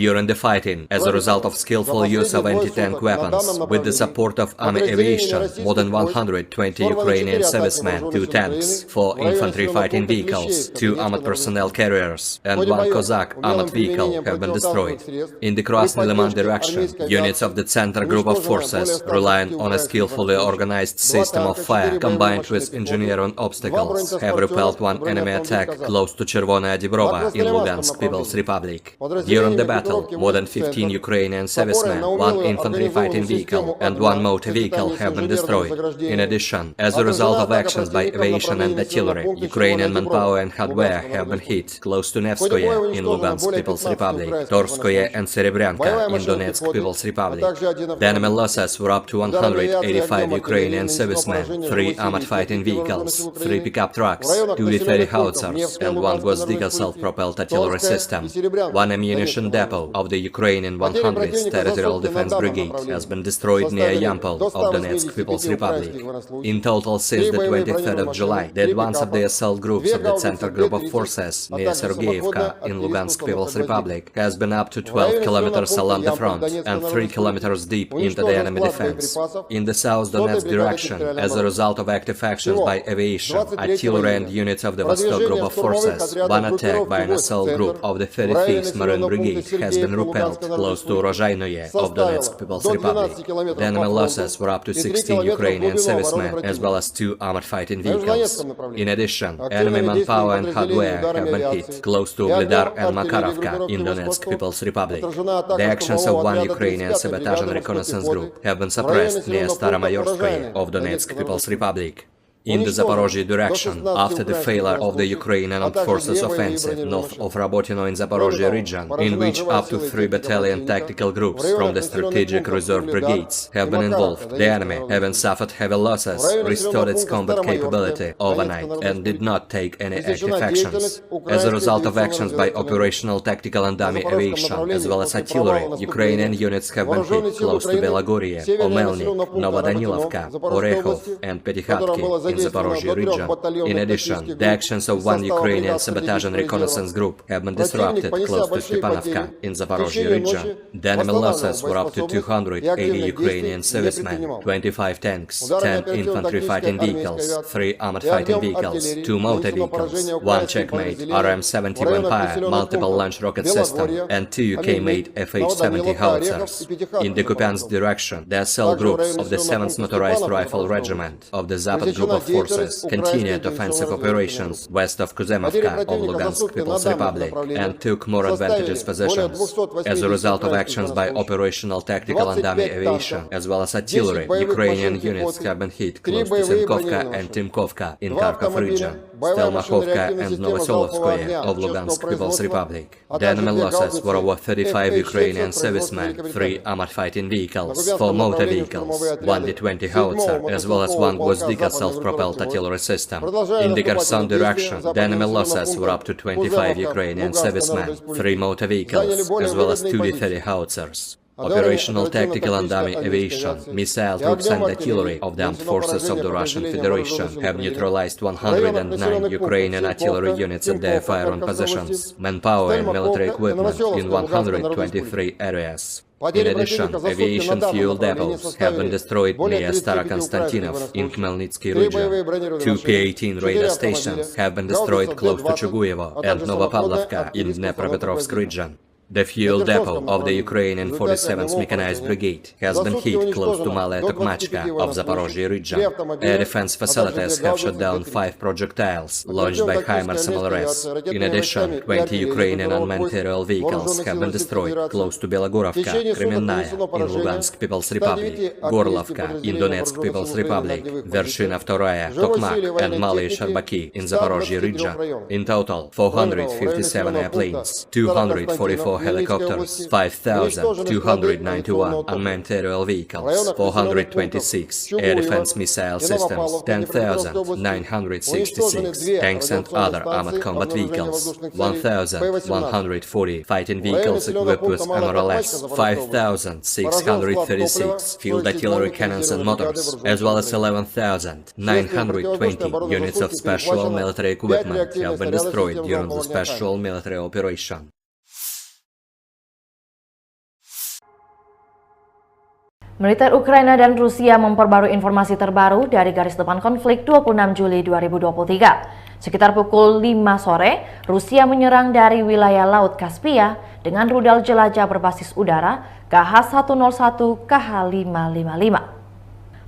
During the fighting, as a result of skillful use of anti-tank weapons, with the support of army aviation, more than 120 Ukrainian servicemen, 2 tanks, 4 infantry fighting vehicles, 2 armored personnel carriers, and 1 Cossack armored vehicle have been destroyed. In the Krasny Liman direction, units of the Center Group of Forces, relying on a skillfully organized system of fire combined with engineering obstacles, have repelled 1 enemy attack close to Chervonaya Dibrova in Lugansk People's Republic. During the battle, more than 15 Ukrainian servicemen, 1 infantry fighting vehicle, and 1 motor vehicle have been destroyed. In addition, as a result of actions by aviation and artillery, Ukrainian manpower and hardware have been hit close to Nevskoye in Lugansk People's Republic, Torskoye and Serebryanka in Donetsk People's Republic. The enemy losses were up to 185 Ukrainian servicemen, 3 armored fighting vehicles, 3 pickup trucks, 2 D-30 howitzers, and 1 Gvozdyka self-propelled artillery system. 1 ammunition depot of the Ukrainian 100th Territorial Defense Brigade has been destroyed near Yampol of Donetsk People's Republic. In total, since the 23rd of July, the advance of the assault groups of the Center Group of Forces near Sergeyevka in Lugansk People's Republic has been up to 12 kilometers along the front and 3 kilometers deep into the enemy defense. In the South Donetsk direction, as a result of active actions by aviation, artillery and units of the Vostok Group of Forces, 1 attack by an assault group of the 35th Marine Brigade has been repelled close to Rozhainoye of Donetsk People's Republic. The enemy losses were up to 16 Ukrainian servicemen as well as 2 armored fighting vehicles. In addition, enemy manpower and hardware have been hit close to Ugledar and Makarovka in Donetsk People's Republic. The actions of one Ukrainian sabotage and reconnaissance group have been suppressed near Staromayorskoye of Donetsk People's Republic. In the Zaporozhye direction, after the failure of the Ukrainian Armed Forces offensive north of Rabotino in Zaporozhye region, in which up to 3 battalion tactical groups from the strategic reserve brigades have been involved, the enemy, having suffered heavy losses, restored its combat capability overnight and did not take any active actions. As a result of actions by operational tactical and dummy aviation, as well as artillery, Ukrainian units have been hit close to Belagorye, Omelnik, Novodanilovka, Orekhov and Petykhatki in Zaporozhye region. In addition, the actions of one Ukrainian sabotage and reconnaissance group have been disrupted close to Stepanovka in Zaporozhye region. The enemy losses were up to 280 Ukrainian servicemen, 25 tanks, 10 infantry fighting vehicles, 3 armored fighting vehicles, 2 motor vehicles, 1 Checkmate RM-70 Vampire multiple launch rocket system, and 2 UK-made FH-70 howitzers. In the Kupiansk direction, the SL groups of the 7th Motorized Rifle Regiment of the Zapad Group of Forces continued offensive operations west of Kuzemovka of Lugansk People's Republic and took more advantageous positions. As a result of actions by operational tactical and dummy aviation, as well as artillery, Ukrainian units have been hit close to Simkovka and Timkovka in Kharkov region, Stelmakhovka and Novosolovskoye of Lugansk People's Republic. The enemy losses were over 35 Ukrainian servicemen, 3 armored fighting vehicles, 4 motor vehicles, 1 D-20 howitzer, as well as 1 Gvozdika self-propelled artillery system. In the Kherson direction, the enemy losses were up to 25 Ukrainian servicemen, 3 motor vehicles, as well as 2 D-30 howitzers. Operational tactical and dummy aviation, missile troops and artillery of the armed forces of the Russian Federation have neutralized 109 Ukrainian artillery units at their firing positions, manpower and military equipment in 123 areas. In addition, aviation fuel depots have been destroyed near Starokonstantinov in Khmelnytsky region. 2 P-18 radar stations have been destroyed close to Chuguyevo and Novopavlovka in Dnepropetrovsk region. The fuel depot of the Ukrainian 47th Mechanized Brigade has been hit close to Malaya Tokmachka of Zaporozhye region. Air defense facilities have shot down 5 projectiles launched by HIMARS MLRS. In addition, 20 Ukrainian unmanned aerial vehicles have been destroyed close to Belogorovka, Kremenная in Lugansk People's Republic, Gorlovka in Donetsk People's Republic, Vershina Vtoraya, Tokmak and Malaya Sharbaki in Zaporozhye region. In total, 457 airplanes, 244 helicopters, 5,291 unmanned aerial vehicles, 426 air defense missile systems, 10,966 tanks and other armored combat vehicles, 1,140 fighting vehicles equipped with MRLS, 5,636 field artillery cannons and motors, as well as 11,920 units of special military equipment have been destroyed during the special military operation. Militer Ukraina dan Rusia memperbarui informasi terbaru dari garis depan konflik 26 Juli 2023. Sekitar pukul 5 sore, Rusia menyerang dari wilayah Laut Kaspia dengan rudal jelajah berbasis udara KH-101 KH-555.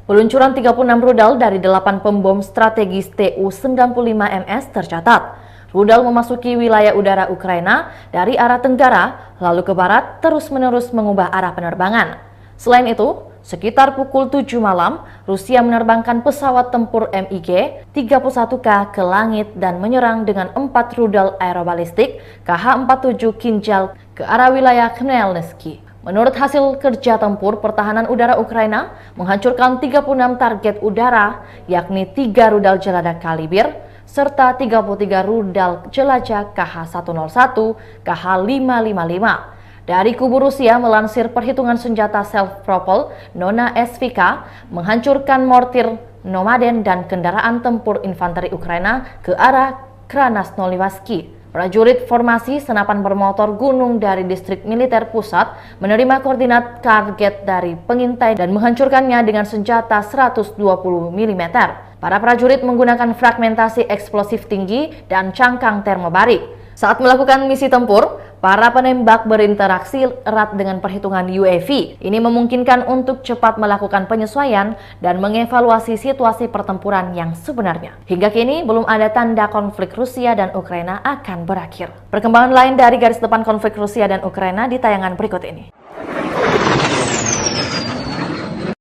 Peluncuran 36 rudal dari 8 pembom strategis Tu-95MS tercatat. Rudal memasuki wilayah udara Ukraina dari arah tenggara, lalu ke barat, terus-menerus mengubah arah penerbangan. Selain itu, sekitar pukul 7 malam, Rusia menerbangkan pesawat tempur MiG-31K ke langit dan menyerang dengan 4 rudal aerobalistik KH-47 Kinjal ke arah wilayah Khmelnytsky. Menurut hasil kerja tempur, pertahanan udara Ukraina menghancurkan 36 target udara, yakni 3 rudal jelajah Kalibir, serta 33 rudal jelajah KH-101, KH-555. Dari kubu Rusia melansir perhitungan senjata self-propelled Nona SVK menghancurkan mortir Nomaden dan kendaraan tempur infanteri Ukraina ke arah Krasnoyarsk. Prajurit formasi senapan bermotor gunung dari distrik militer pusat menerima koordinat target dari pengintai dan menghancurkannya dengan senjata 120 mm. Para prajurit menggunakan fragmentasi eksplosif tinggi dan cangkang termobarik. Saat melakukan misi tempur, Para penembak berinteraksi erat dengan perhitungan UAV. Ini memungkinkan untuk cepat melakukan penyesuaian dan mengevaluasi situasi pertempuran yang sebenarnya. Hingga kini belum ada tanda konflik Rusia dan Ukraina akan berakhir. Perkembangan lain dari garis depan konflik Rusia dan Ukraina di tayangan berikut ini.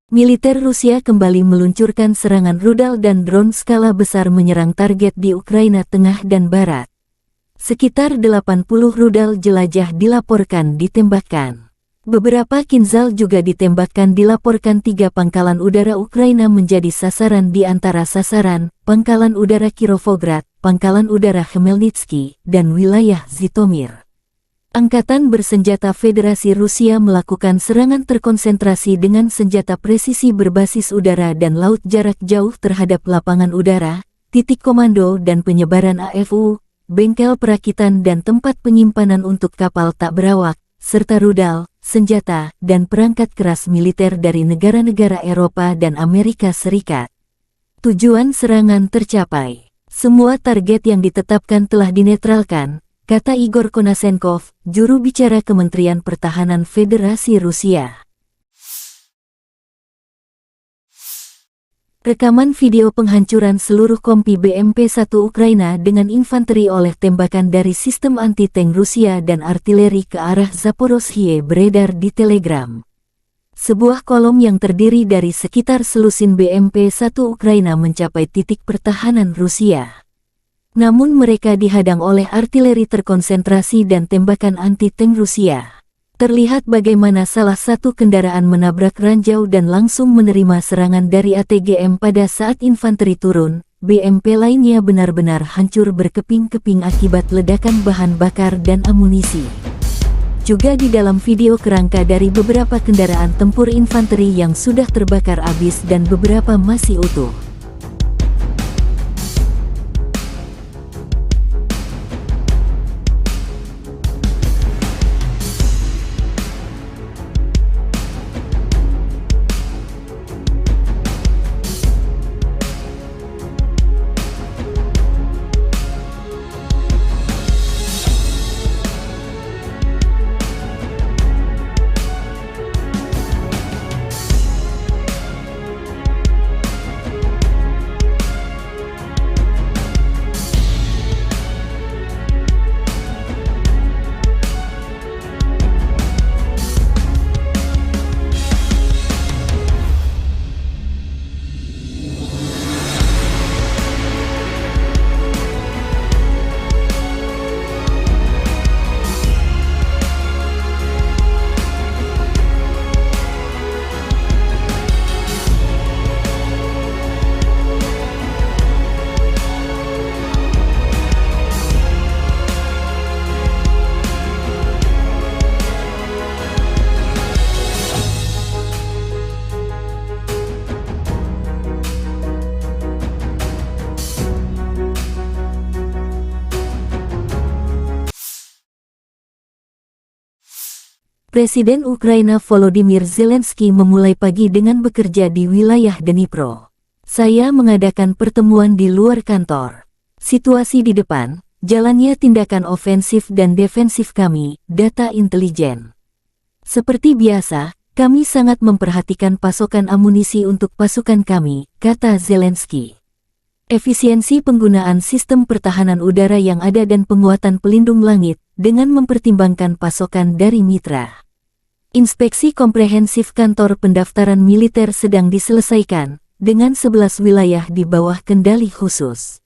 Militer Rusia kembali meluncurkan serangan rudal dan drone skala besar menyerang target di Ukraina Tengah dan Barat. Sekitar 80 rudal jelajah dilaporkan ditembakkan. Beberapa Kinzhal juga ditembakkan. Dilaporkan 3 pangkalan udara Ukraina menjadi sasaran, di antara sasaran Pangkalan Udara Kirovograd, Pangkalan Udara Khmelnytsky, dan wilayah Zhytomyr. Angkatan Bersenjata Federasi Rusia melakukan serangan terkonsentrasi dengan senjata presisi berbasis udara dan laut jarak jauh terhadap lapangan udara, titik komando dan penyebaran AFU, bengkel perakitan dan tempat penyimpanan untuk kapal tak berawak, serta rudal, senjata, dan perangkat keras militer dari negara-negara Eropa dan Amerika Serikat. Tujuan serangan tercapai. Semua target yang ditetapkan telah dinetralkan, kata Igor Konashenkov, juru bicara Kementerian Pertahanan Federasi Rusia. Rekaman video penghancuran seluruh kompi BMP-1 Ukraina dengan infanteri oleh tembakan dari sistem anti-tank Rusia dan artileri ke arah Zaporozhye beredar di Telegram. Sebuah kolom yang terdiri dari sekitar selusin BMP-1 Ukraina mencapai titik pertahanan Rusia. Namun mereka dihadang oleh artileri terkonsentrasi dan tembakan anti-tank Rusia. Terlihat bagaimana salah satu kendaraan menabrak ranjau dan langsung menerima serangan dari ATGM. Pada saat infanteri turun, BMP lainnya benar-benar hancur berkeping-keping akibat ledakan bahan bakar dan amunisi. Juga di dalam video kerangka dari beberapa kendaraan tempur infanteri yang sudah terbakar habis dan beberapa masih utuh. Presiden Ukraina Volodymyr Zelensky memulai pagi dengan bekerja di wilayah Dnipro. Saya mengadakan pertemuan di luar kantor. Situasi di depan, jalannya tindakan ofensif dan defensif kami, data intelijen. Seperti biasa, kami sangat memperhatikan pasokan amunisi untuk pasukan kami, kata Zelensky. Efisiensi penggunaan sistem pertahanan udara yang ada dan penguatan pelindung langit, dengan mempertimbangkan pasokan dari mitra. Inspeksi komprehensif kantor pendaftaran militer sedang diselesaikan, dengan 11 wilayah di bawah kendali khusus.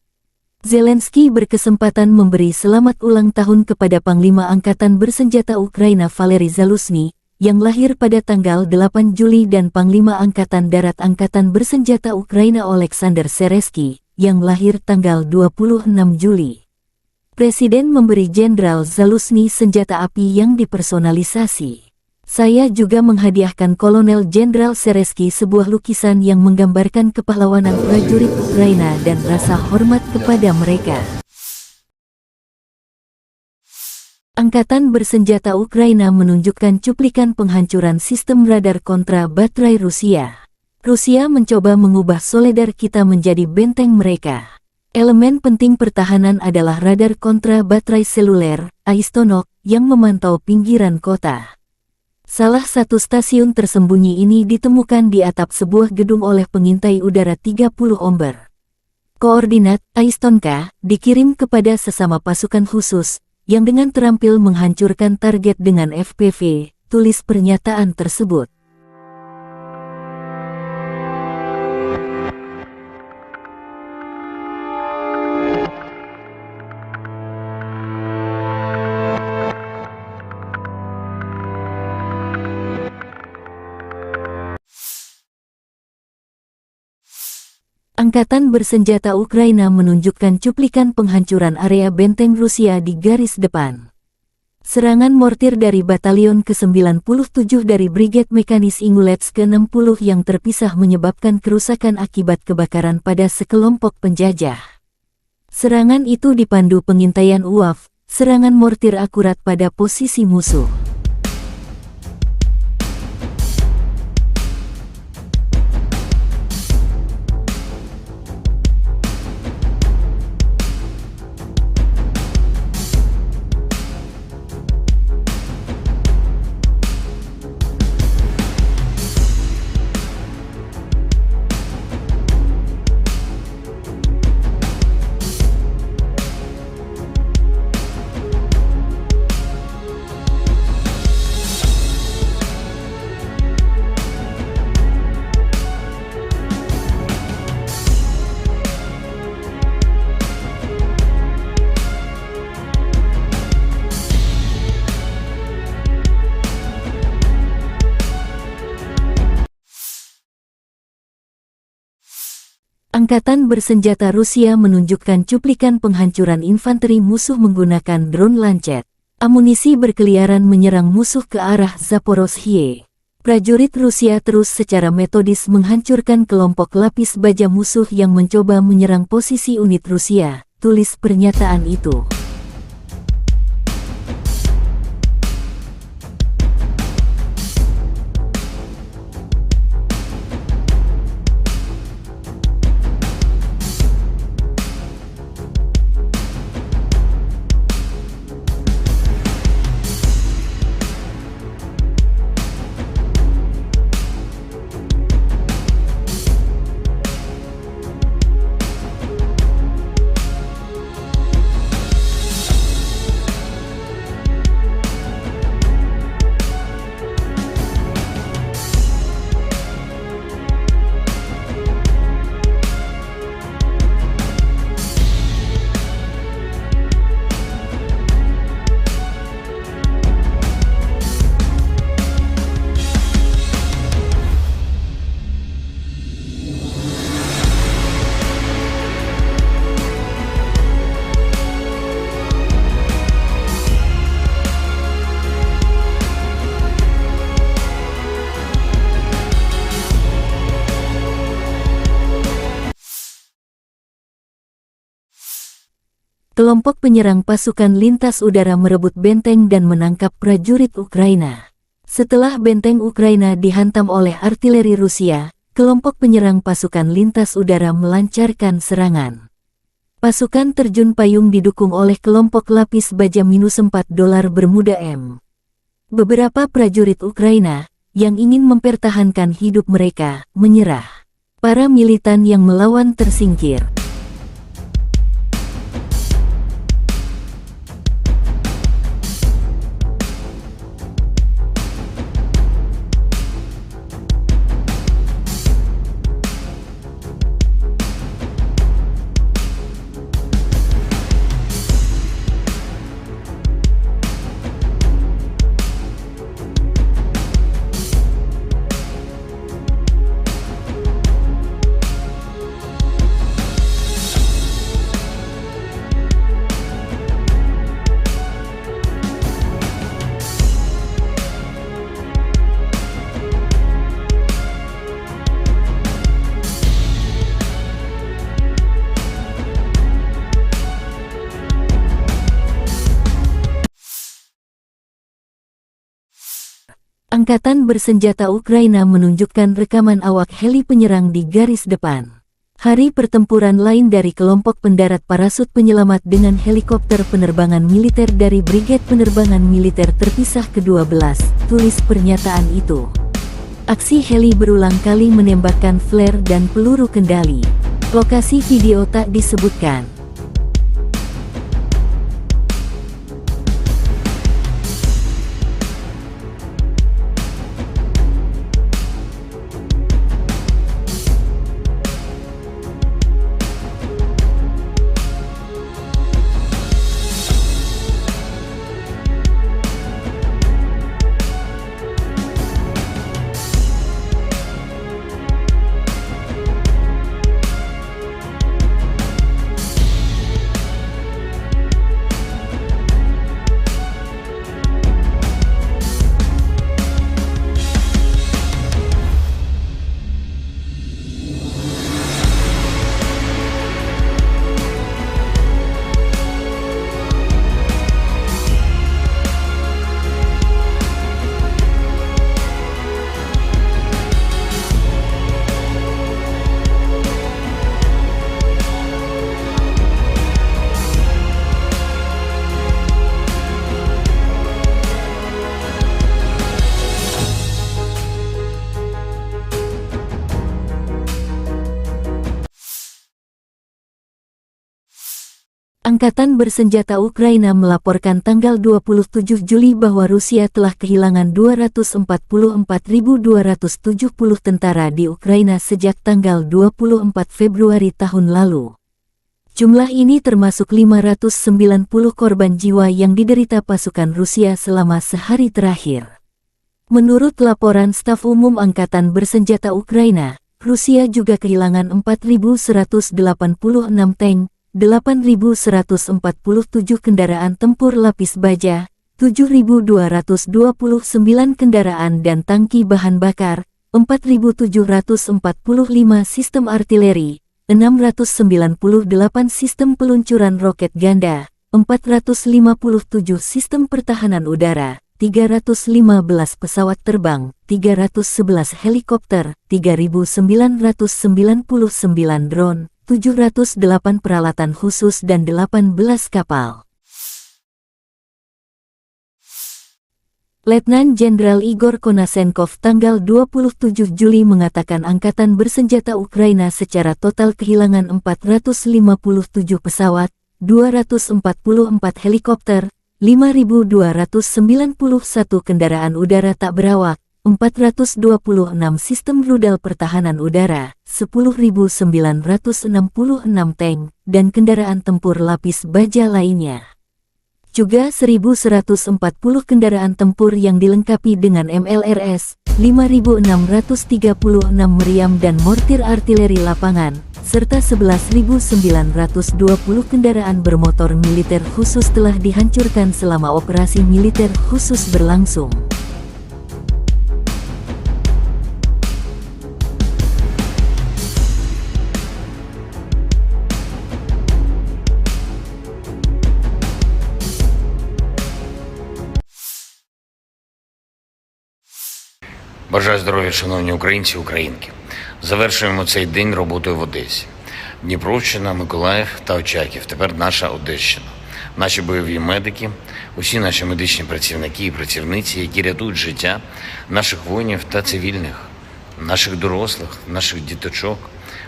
Zelensky berkesempatan memberi selamat ulang tahun kepada Panglima Angkatan Bersenjata Ukraina Valery Zaluzhny, yang lahir pada tanggal 8 Juli dan Panglima Angkatan Darat Angkatan Bersenjata Ukraina Oleksandr Seresky, yang lahir tanggal 26 Juli. Presiden memberi Jenderal Zaluzhny senjata api yang dipersonalisasi. Saya juga menghadiahkan Kolonel Jenderal Seresky sebuah lukisan yang menggambarkan kepahlawanan prajurit Ukraina dan rasa hormat kepada mereka. Angkatan Bersenjata Ukraina menunjukkan cuplikan penghancuran sistem radar kontra baterai Rusia. Rusia mencoba mengubah Soledar kita menjadi benteng mereka. Elemen penting pertahanan adalah radar kontra baterai seluler, Aistonok, yang memantau pinggiran kota. Salah satu stasiun tersembunyi ini ditemukan di atap sebuah gedung oleh pengintai udara 30 Omber. Koordinat Aistonka dikirim kepada sesama pasukan khusus, yang dengan terampil menghancurkan target dengan FPV, tulis pernyataan tersebut. Angkatan bersenjata Ukraina menunjukkan cuplikan penghancuran area benteng Rusia di garis depan. Serangan mortir dari Batalion ke-97 dari Brigade Mekanis Ingulets ke-60 yang terpisah menyebabkan kerusakan akibat kebakaran pada sekelompok penjajah. Serangan itu dipandu pengintaian UAV, serangan mortir akurat pada posisi musuh. Angkatan bersenjata Rusia menunjukkan cuplikan penghancuran infanteri musuh menggunakan drone lancet. Amunisi berkeliaran menyerang musuh ke arah Zaporozhye. Prajurit Rusia terus secara metodis menghancurkan kelompok lapis baja musuh yang mencoba menyerang posisi unit Rusia, tulis pernyataan itu. Kelompok penyerang pasukan lintas udara merebut benteng dan menangkap prajurit Ukraina. Setelah benteng Ukraina dihantam oleh artileri Rusia, kelompok penyerang pasukan lintas udara melancarkan serangan. Pasukan terjun payung didukung oleh kelompok lapis baja -4 dolar Bermuda M. Beberapa prajurit Ukraina, yang ingin mempertahankan hidup mereka, menyerah. Para militan yang melawan tersingkir. Angkatan bersenjata Ukraina menunjukkan rekaman awak heli penyerang di garis depan. Hari pertempuran lain dari kelompok pendarat parasut penyelamat dengan helikopter penerbangan militer dari Brigade Penerbangan Militer Terpisah ke-12, tulis pernyataan itu. Aksi heli berulang kali menembakkan flare dan peluru kendali. Lokasi video tak disebutkan. Angkatan Bersenjata Ukraina melaporkan tanggal 27 Juli bahwa Rusia telah kehilangan 244.270 tentara di Ukraina sejak tanggal 24 Februari tahun lalu. Jumlah ini termasuk 590 korban jiwa yang diderita pasukan Rusia selama sehari terakhir. Menurut laporan Staf Umum Angkatan Bersenjata Ukraina, Rusia juga kehilangan 4.186 tank, 8.147 kendaraan tempur lapis baja, 7.229 kendaraan dan tangki bahan bakar, 4.745 sistem artileri, 698 sistem peluncuran roket ganda, 457 sistem pertahanan udara, 315 pesawat terbang, 311 helikopter, 3.999 drone, 708 peralatan khusus dan 18 kapal. Letnan Jenderal Igor Konasenkov tanggal 27 Juli mengatakan Angkatan Bersenjata Ukraina secara total kehilangan 457 pesawat, 244 helikopter, 5.291 kendaraan udara tak berawak, 426 sistem rudal pertahanan udara, 10.966 tank, dan kendaraan tempur lapis baja lainnya. Juga 1.140 kendaraan tempur yang dilengkapi dengan MLRS, 5.636 meriam dan mortir artileri lapangan, serta 11.920 kendaraan bermotor militer khusus telah dihancurkan selama operasi militer khusus berlangsung. Бажаю здоров'я, шановні українці і українки. Завершуємо цей день роботою в Одесі. Дніпровщина, Миколаїв та Очаків. Тепер наша Одещина. Наші бойові медики, усі наші медичні працівники і працівниці, які рятують життя наших воїнів та цивільних, наших дорослих, наших діточок.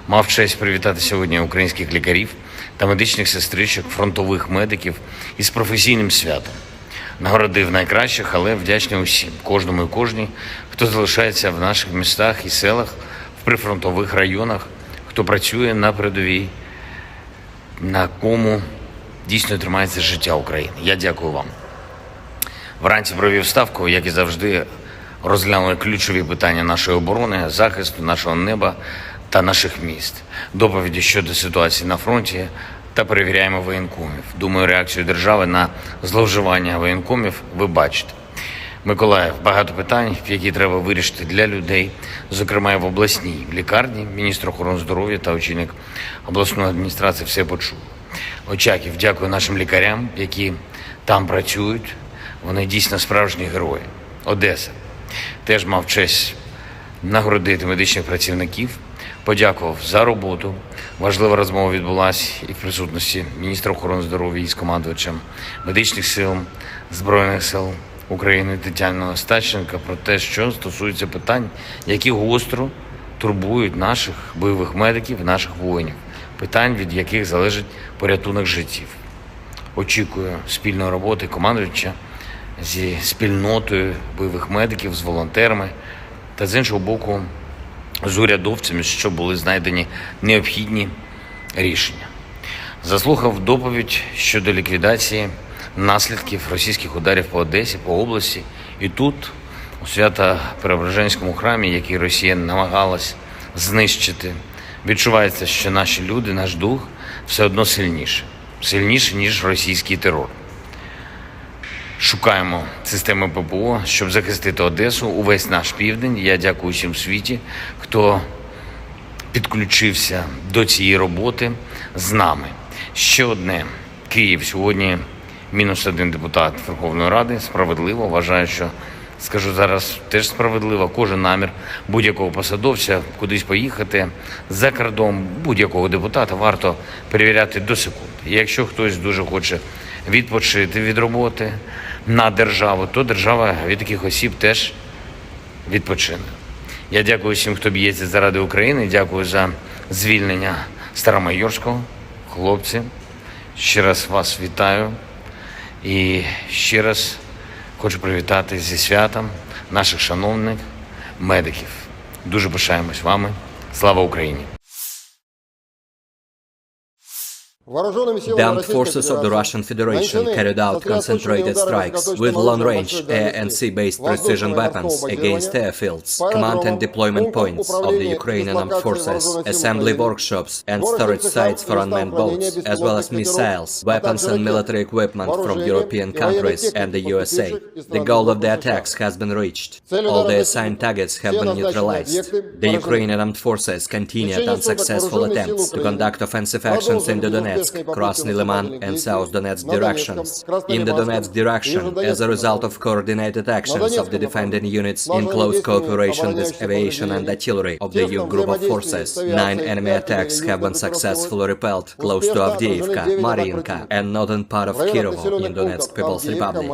Мав честь привітати сьогодні українських лікарів та медичних сестричок, фронтових медиків із професійним святом. Нагородив найкращих, але вдячний усім, кожному і кожній, хто залишається в наших містах і селах, в прифронтових районах, хто працює на передовій, на кому дійсно тримається життя України. Я дякую вам. Вранці провів ставку, як і завжди, розглянули ключові питання нашої оборони, захисту нашого неба та наших міст, доповіді щодо ситуації на фронті та перевіряємо воєнкомів. Думаю, реакцію держави на зловживання воєнкомів ви бачите. Миколаїв, багато питань, які треба вирішити для людей, зокрема і в обласній лікарні. Міністр охорони здоров'я та очільник обласної адміністрації все почув. Очаків, дякую нашим лікарям, які там працюють. Вони дійсно справжні герої. Одеса. Теж мав честь нагородити медичних працівників. подякував за роботу. Важлива розмова відбулася і в присутності міністра охорони здоров'я із командувачем медичних сил Збройних сил України Тетяною Остапченко про те, що стосується питань, які гостро турбують наших бойових медиків, наших воїнів, питань, від яких залежить порятунок життів. Очікую спільної роботи командувача зі спільнотою бойових медиків, з волонтерами та, з іншого боку, з урядовцями, щоб були знайдені необхідні рішення. Заслухав доповідь щодо ліквідації наслідків російських ударів по Одесі, по області. І тут, у Свято-Преображенському храмі, який Росія намагалась знищити, відчувається, що наші люди, наш дух все одно сильніше, ніж російський терор. Шукаємо системи ППО, щоб захистити Одесу, увесь наш південь. Я дякую всім в світі, хто підключився до цієї роботи з нами. Ще одне. Київ сьогодні -1 депутат Верховної Ради. Справедливо. Вважаю, що, скажу зараз, теж справедливо. Кожен намір будь-якого посадовця кудись поїхати за кордон, будь-якого депутата варто перевіряти до секунди. Якщо хтось дуже хоче відпочити від роботи на державу, то держава від таких осіб теж відпочине. Я дякую всім, хто б'ється заради України. Дякую за звільнення Старомайорського. Хлопці, ще раз вас вітаю. І ще раз хочу привітати зі святом наших шановних медиків. Дуже пишаємось вами. Слава Україні! The armed forces of the Russian Federation carried out concentrated strikes with long-range air and sea-based precision weapons against airfields, command and deployment points of the Ukrainian armed forces, assembly workshops and storage sites for unmanned boats, as well as missiles, weapons and military equipment from European countries and the USA. The goal of the attacks has been reached. All the assigned targets have been neutralized. The Ukrainian armed forces continued unsuccessful attempts to conduct offensive actions in the Donetsk, Krasny Liman and South Donetsk directions. In the Donetsk direction, as a result of coordinated actions of the defending units in close cooperation with aviation and artillery of the EU group of forces, 9 enemy attacks have been successfully repelled close to Avdiivka, Mariinka and northern part of Kirovo in Donetsk People's Republic.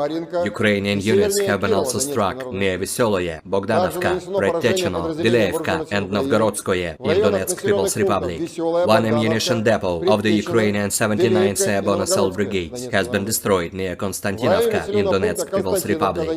Ukrainian units have been also struck near Vesoloye, Bogdanovka, Predtechino, Vileevka and Novgorodskoye in Donetsk People's Republic. One ammunition depot of the Ukrainian 79th Airborne Assault Brigade has been destroyed near Konstantinovka in Donetsk People's Republic.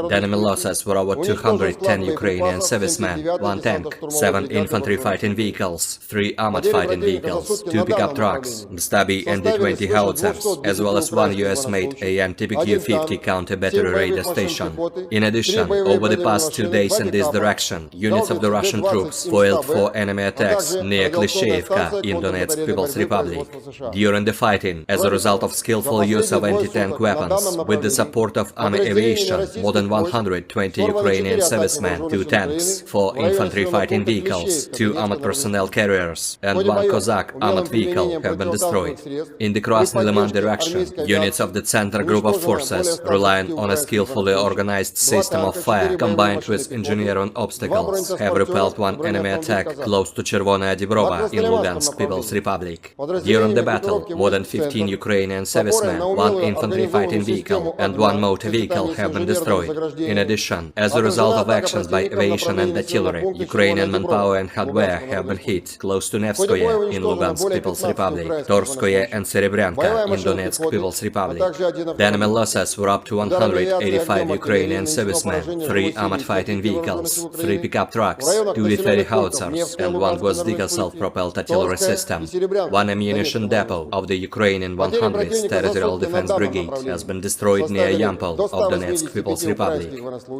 The enemy losses were over 210 Ukrainian servicemen, 1 tank, 7 infantry fighting vehicles, 3 armored fighting vehicles, 2 pickup trucks, the Stabi and the-20 howitzers, as well as 1 US-made AN TPQ-50 counter-battery radar station. In addition, over the past 2 days in this direction, units of the Russian troops foiled 4 enemy attacks near Klishchevka in Donetsk People's Republic. During the fighting, as a result of skillful use of anti-tank weapons, with the support of army aviation, more than 120 Ukrainian servicemen, 2 tanks, 4 infantry fighting vehicles, 2 armored personnel carriers, and 1 Cossack armored vehicle have been destroyed. In the Krasny Liman direction, units of the Center Group of Forces, relying on a skillfully organized system of fire combined with engineering obstacles, have repelled 1 enemy attack close to Chervonaya Dibrova in Lugansk People's Republic. During the battle, more than 15 Ukrainian servicemen, 1 infantry fighting vehicle, and 1 motor vehicle have been destroyed. In addition, as a result of actions by aviation and artillery, Ukrainian manpower and hardware have been hit close to Nevskoye in Lugansk People's Republic, Torskoye and Serebryanka in Donetsk People's Republic. The enemy losses were up to 185 Ukrainian servicemen, 3 armored fighting vehicles, 3 pickup trucks, 2 D-30 howitzers, and 1 Gvozdyka self-propelled artillery system. 1 ammunition depot of the Ukrainian 100th Territorial Defense Brigade has been destroyed near Yampol of Donetsk People's Republic.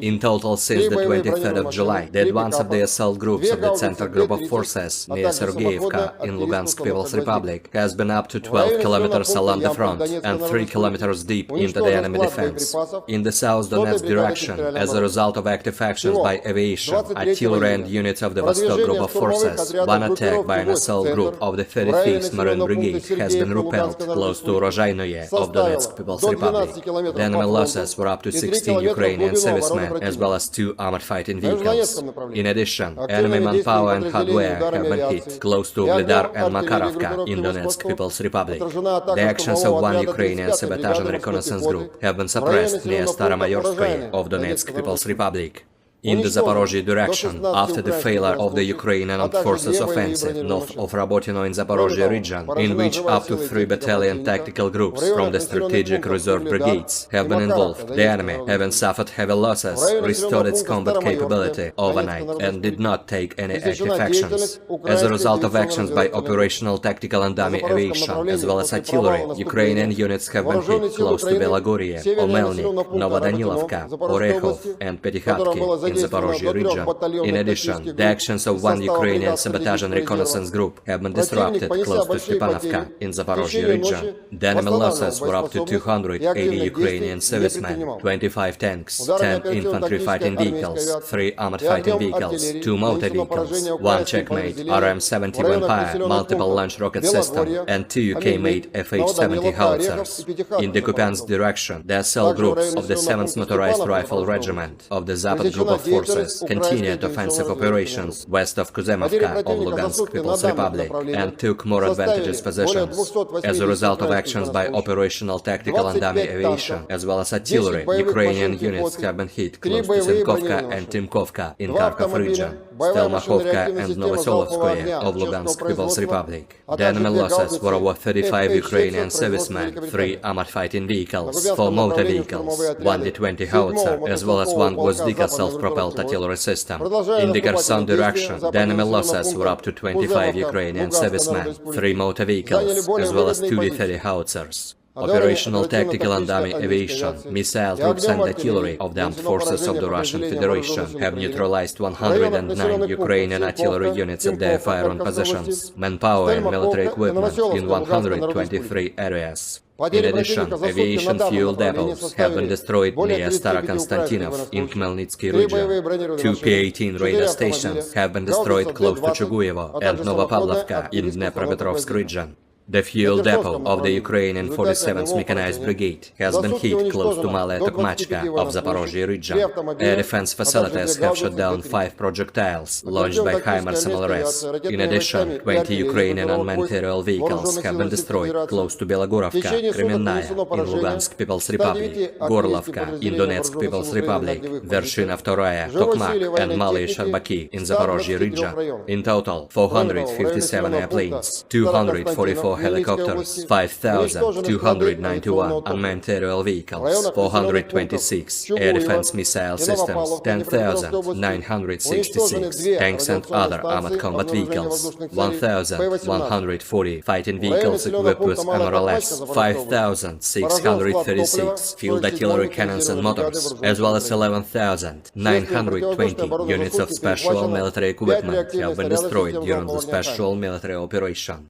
In total, since the 23rd of July, the advance of the assault groups of the Center Group of Forces near Sergeyevka in Lugansk People's Republic has been up to 12 kilometers along the front and 3 kilometers deep into the enemy defense. In the South Donetsk direction, as a result of active actions by aviation, artillery and units of the Vostok Group of Forces, 1 attack by an assault group of the 35th Marine Brigade has been repelled close to Rozhainoye of Donetsk People's Republic. The enemy losses were up to 16 Ukrainian servicemen as well as 2 armored fighting vehicles. In addition, enemy manpower and hardware have been hit close to Ugledar and Makarovka in Donetsk People's Republic. The actions of one Ukrainian sabotage and reconnaissance group have been suppressed near Staromayorskoye of Donetsk People's Republic. In the Zaporozhye direction, after the failure of the Ukrainian Armed Forces offensive north of Rabotino in Zaporozhye region, in which up to 3 battalion tactical groups from the strategic reserve brigades have been involved, the enemy, having suffered heavy losses, restored its combat capability overnight and did not take any active actions. As a result of actions by operational tactical and dummy aviation, as well as artillery, Ukrainian units have been hit close to Belagorye, Omelnik, Novodanilovka, Orekhov and Petykhatki in Zaporozhye region. In addition, the actions of one Ukrainian sabotage and reconnaissance group have been disrupted close to Stepanovka in Zaporozhye region. The enemy losses were up to 280 Ukrainian servicemen, 25 tanks, 10 infantry fighting vehicles, 3 armored fighting vehicles, 2 motor vehicles, 1 Checkmate RM-70 Vampire multiple launch rocket system, and 2 UK-made FH-70 howitzers. In the Kupiansk direction, the cell groups of the 7th Motorized Rifle Regiment of the Zapad Group of Forces continued offensive operations west of Kuzemovka of Lugansk People's Republic and took more advantageous positions. As a result of actions by operational tactical and dummy aviation, as well as artillery, Ukrainian units have been hit close to Zinkovka and Timkovka in Kharkov region, Stelmakhovka and Novoselovskoye of Lugansk People's Republic. The enemy losses were over 35 Ukrainian servicemen, 3 armored fighting vehicles, 4 motor vehicles, 1 D-20 howitzer, as well as 1 Gvozdika self-propelled artillery system. In the Kherson direction, the enemy losses were up to 25 Ukrainian servicemen, 3 motor vehicles, as well as 2 D-30 howitzers. Operational tactical and dummy aviation, missile troops and artillery of the armed forces of the Russian Federation have neutralized 109 Ukrainian artillery units at their firing positions, manpower and military equipment in 123 areas. In addition, aviation fuel depots have been destroyed near Starokonstantinov in Khmelnytsky region. 2 P-18 radar stations have been destroyed close to Chuguyevo and Novopavlovka in Dnepropetrovsk region. The fuel depot of the Ukrainian 47th Mechanized Brigade has been hit close to Malaya Tokmachka of Zaporozhye region. Air defense facilities have shot down 5 projectiles launched by HIMARS MLRS. In addition, 20 Ukrainian unmanned aerial vehicles have been destroyed close to Belogorovka, Kremenная in Lugansk People's Republic, Gorlovka in Donetsk People's Republic, Vershina II, Tokmak and Malaya Sharbaki in Zaporozhye region. In total, 457 airplanes, 244 helicopters, 5,291 unmanned aerial vehicles, 426 air defense missile systems, 10,966 tanks and other armored combat vehicles, 1,140 fighting vehicles equipped with MRLS, 5,636 field artillery cannons and motors, as well as 11,920 units of special military equipment have been destroyed during the special military operation.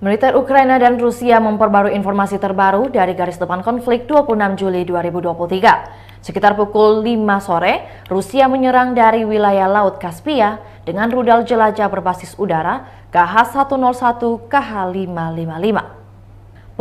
Militer Ukraina dan Rusia memperbarui informasi terbaru dari garis depan konflik 26 Juli 2023. Sekitar pukul 5 sore, Rusia menyerang dari wilayah Laut Kaspia dengan rudal jelajah berbasis udara KH-101 KH-555.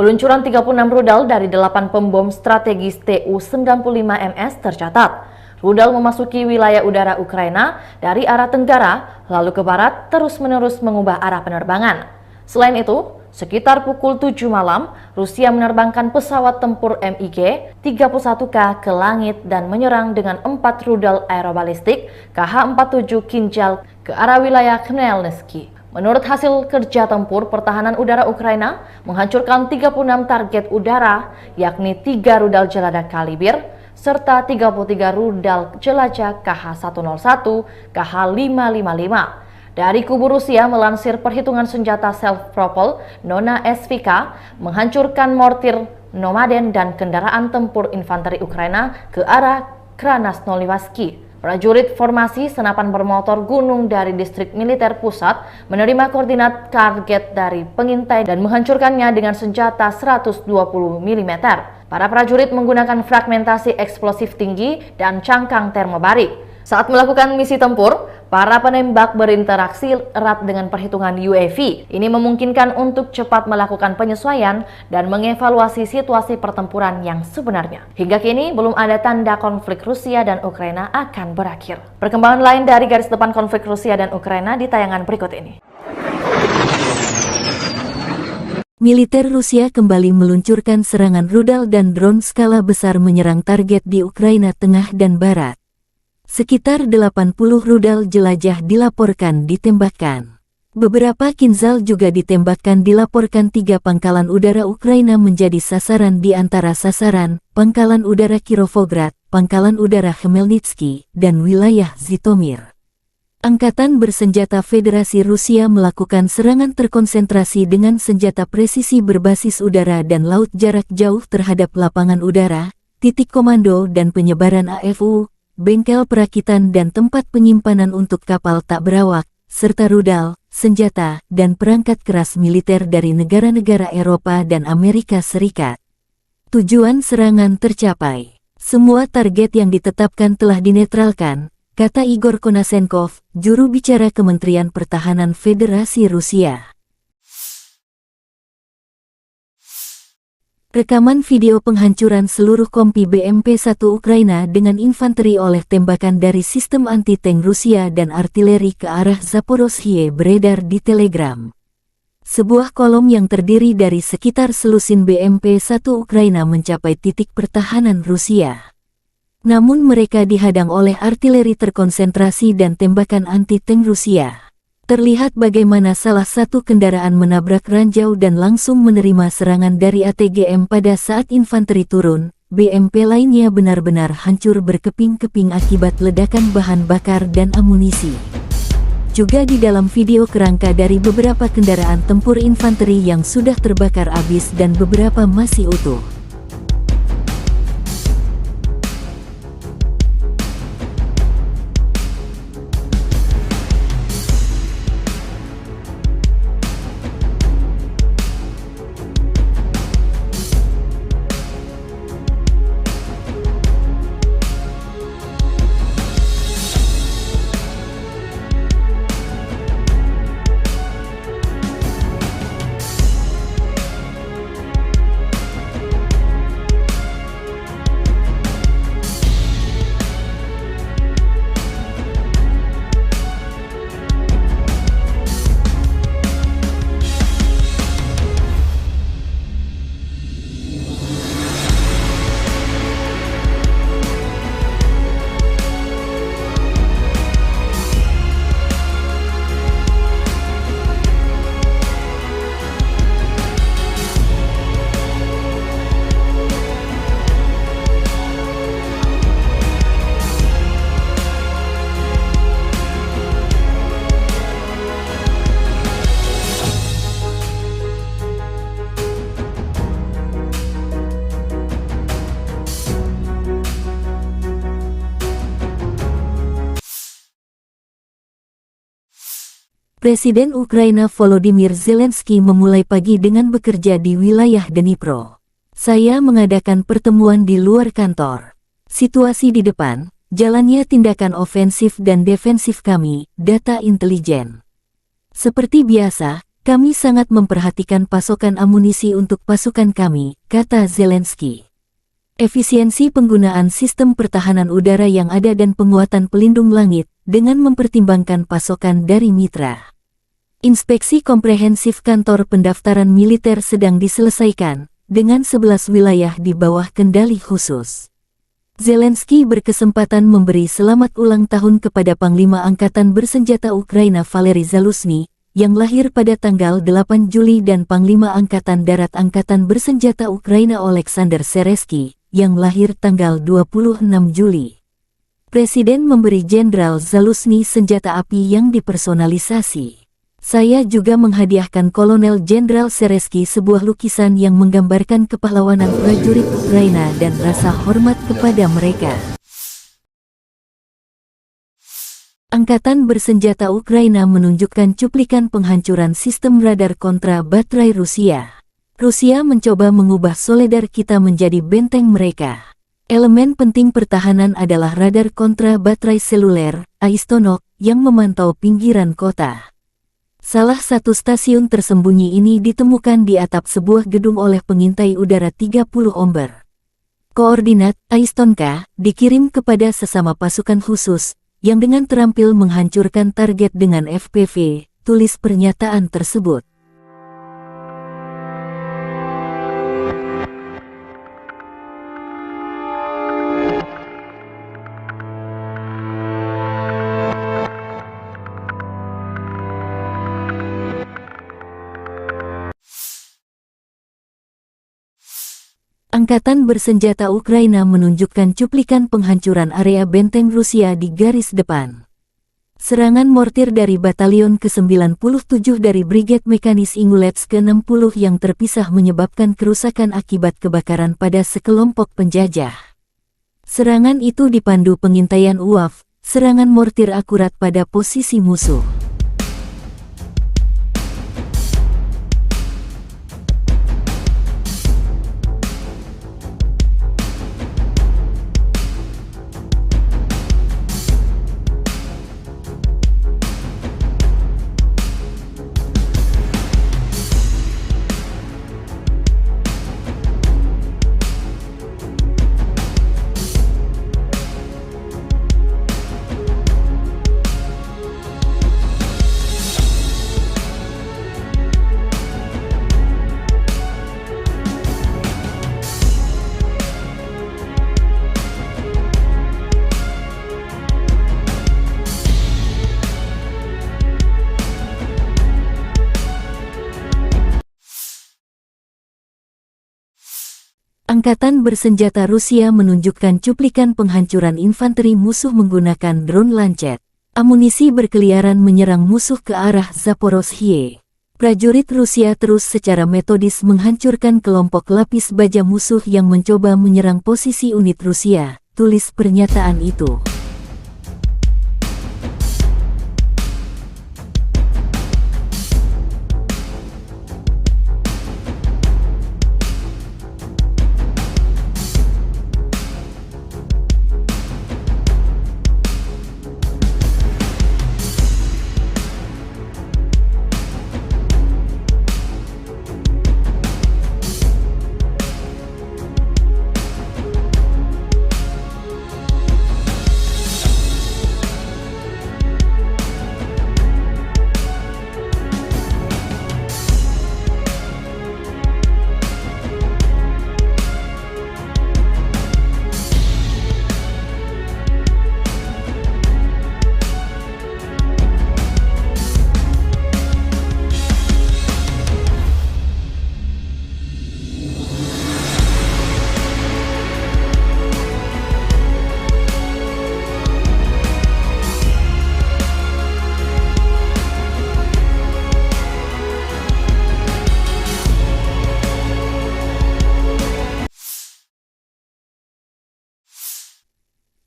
Peluncuran 36 rudal dari 8 pembom strategis Tu-95MS tercatat. Rudal memasuki wilayah udara Ukraina dari arah tenggara, lalu ke barat terus-menerus mengubah arah penerbangan. Selain itu, sekitar pukul 7 malam, Rusia menerbangkan pesawat tempur MiG-31K ke langit dan menyerang dengan 4 rudal aerobalistik KH-47 Kinjal ke arah wilayah Khmelnytsky. Menurut hasil kerja tempur, pertahanan udara Ukraina menghancurkan 36 target udara, yakni 3 rudal jelajah Kalibir, serta 33 rudal jelajah KH-101, KH-555. Dari kubu Rusia melansir perhitungan senjata self-propel Nona SVK menghancurkan mortir Nomaden dan kendaraan tempur infanteri Ukraina ke arah Krasnoyarsk. Prajurit formasi senapan bermotor gunung dari distrik militer pusat menerima koordinat target dari pengintai dan menghancurkannya dengan senjata 120 mm. Para prajurit menggunakan fragmentasi eksplosif tinggi dan cangkang termobarik. Saat melakukan misi tempur, Para penembak berinteraksi erat dengan perhitungan UAV. Ini memungkinkan untuk cepat melakukan penyesuaian dan mengevaluasi situasi pertempuran yang sebenarnya. Hingga kini belum ada tanda konflik Rusia dan Ukraina akan berakhir. Perkembangan lain dari garis depan konflik Rusia dan Ukraina di tayangan berikut ini. Militer Rusia kembali meluncurkan serangan rudal dan drone skala besar menyerang target di Ukraina Tengah dan Barat. Sekitar 80 rudal jelajah dilaporkan ditembakkan. Beberapa Kinzhal juga ditembakkan dilaporkan 3 pangkalan udara Ukraina menjadi sasaran di antara sasaran, Pangkalan Udara Kirovograd, Pangkalan Udara Khmelnytsky, dan wilayah Zhytomyr. Angkatan Bersenjata Federasi Rusia melakukan serangan terkonsentrasi dengan senjata presisi berbasis udara dan laut jarak jauh terhadap lapangan udara, titik komando dan penyebaran AFU, bengkel perakitan dan tempat penyimpanan untuk kapal tak berawak, serta rudal, senjata, dan perangkat keras militer dari negara-negara Eropa dan Amerika Serikat. Tujuan serangan tercapai. Semua target yang ditetapkan telah dinetralkan, kata Igor Konasenkov, juru bicara Kementerian Pertahanan Federasi Rusia. Rekaman video penghancuran seluruh kompi BMP-1 Ukraina dengan infanteri oleh tembakan dari sistem anti-tank Rusia dan artileri ke arah Zaporozhye beredar di Telegram. Sebuah kolom yang terdiri dari sekitar selusin BMP-1 Ukraina mencapai titik pertahanan Rusia. Namun mereka dihadang oleh artileri terkonsentrasi dan tembakan anti-tank Rusia. Terlihat bagaimana salah satu kendaraan menabrak ranjau dan langsung menerima serangan dari ATGM pada saat infanteri turun. BMP lainnya benar-benar hancur berkeping-keping akibat ledakan bahan bakar dan amunisi. Juga di dalam video kerangka dari beberapa kendaraan tempur infanteri yang sudah terbakar habis dan beberapa masih utuh. Presiden Ukraina Volodymyr Zelensky memulai pagi dengan bekerja di wilayah Dnipro. Saya mengadakan pertemuan di luar kantor. Situasi di depan, jalannya tindakan ofensif dan defensif kami, data intelijen. Seperti biasa, kami sangat memperhatikan pasokan amunisi untuk pasukan kami, kata Zelensky. Efisiensi penggunaan sistem pertahanan udara yang ada dan penguatan pelindung langit, dengan mempertimbangkan pasokan dari mitra. Inspeksi komprehensif kantor pendaftaran militer sedang diselesaikan, dengan 11 wilayah di bawah kendali khusus. Zelensky berkesempatan memberi selamat ulang tahun kepada Panglima Angkatan Bersenjata Ukraina Valery Zaluzhny, yang lahir pada tanggal 8 Juli dan Panglima Angkatan Darat Angkatan Bersenjata Ukraina Oleksandr Seresky, yang lahir tanggal 26 Juli. Presiden memberi Jenderal Zaluzhny senjata api yang dipersonalisasi. Saya juga menghadiahkan Kolonel Jenderal Seresky sebuah lukisan yang menggambarkan kepahlawanan prajurit Ukraina dan rasa hormat kepada mereka. Angkatan Bersenjata Ukraina menunjukkan cuplikan penghancuran sistem radar kontra baterai Rusia. Rusia mencoba mengubah Soledar kita menjadi benteng mereka. Elemen penting pertahanan adalah radar kontra baterai seluler, Aistonok, yang memantau pinggiran kota. Salah satu stasiun tersembunyi ini ditemukan di atap sebuah gedung oleh pengintai udara 30 Omber. Koordinat Aistonka dikirim kepada sesama pasukan khusus, yang dengan terampil menghancurkan target dengan FPV, tulis pernyataan tersebut. Angkatan bersenjata Ukraina menunjukkan cuplikan penghancuran area benteng Rusia di garis depan. Serangan mortir dari Batalion ke-97 dari Brigade Mekanis Ingulets ke-60 yang terpisah menyebabkan kerusakan akibat kebakaran pada sekelompok penjajah. Serangan itu dipandu pengintaian UAV, serangan mortir akurat pada posisi musuh. Angkatan bersenjata Rusia menunjukkan cuplikan penghancuran infanteri musuh menggunakan drone Lancet. Amunisi berkeliaran menyerang musuh ke arah Zaporozhye. Prajurit Rusia terus secara metodis menghancurkan kelompok lapis baja musuh yang mencoba menyerang posisi unit Rusia, tulis pernyataan itu.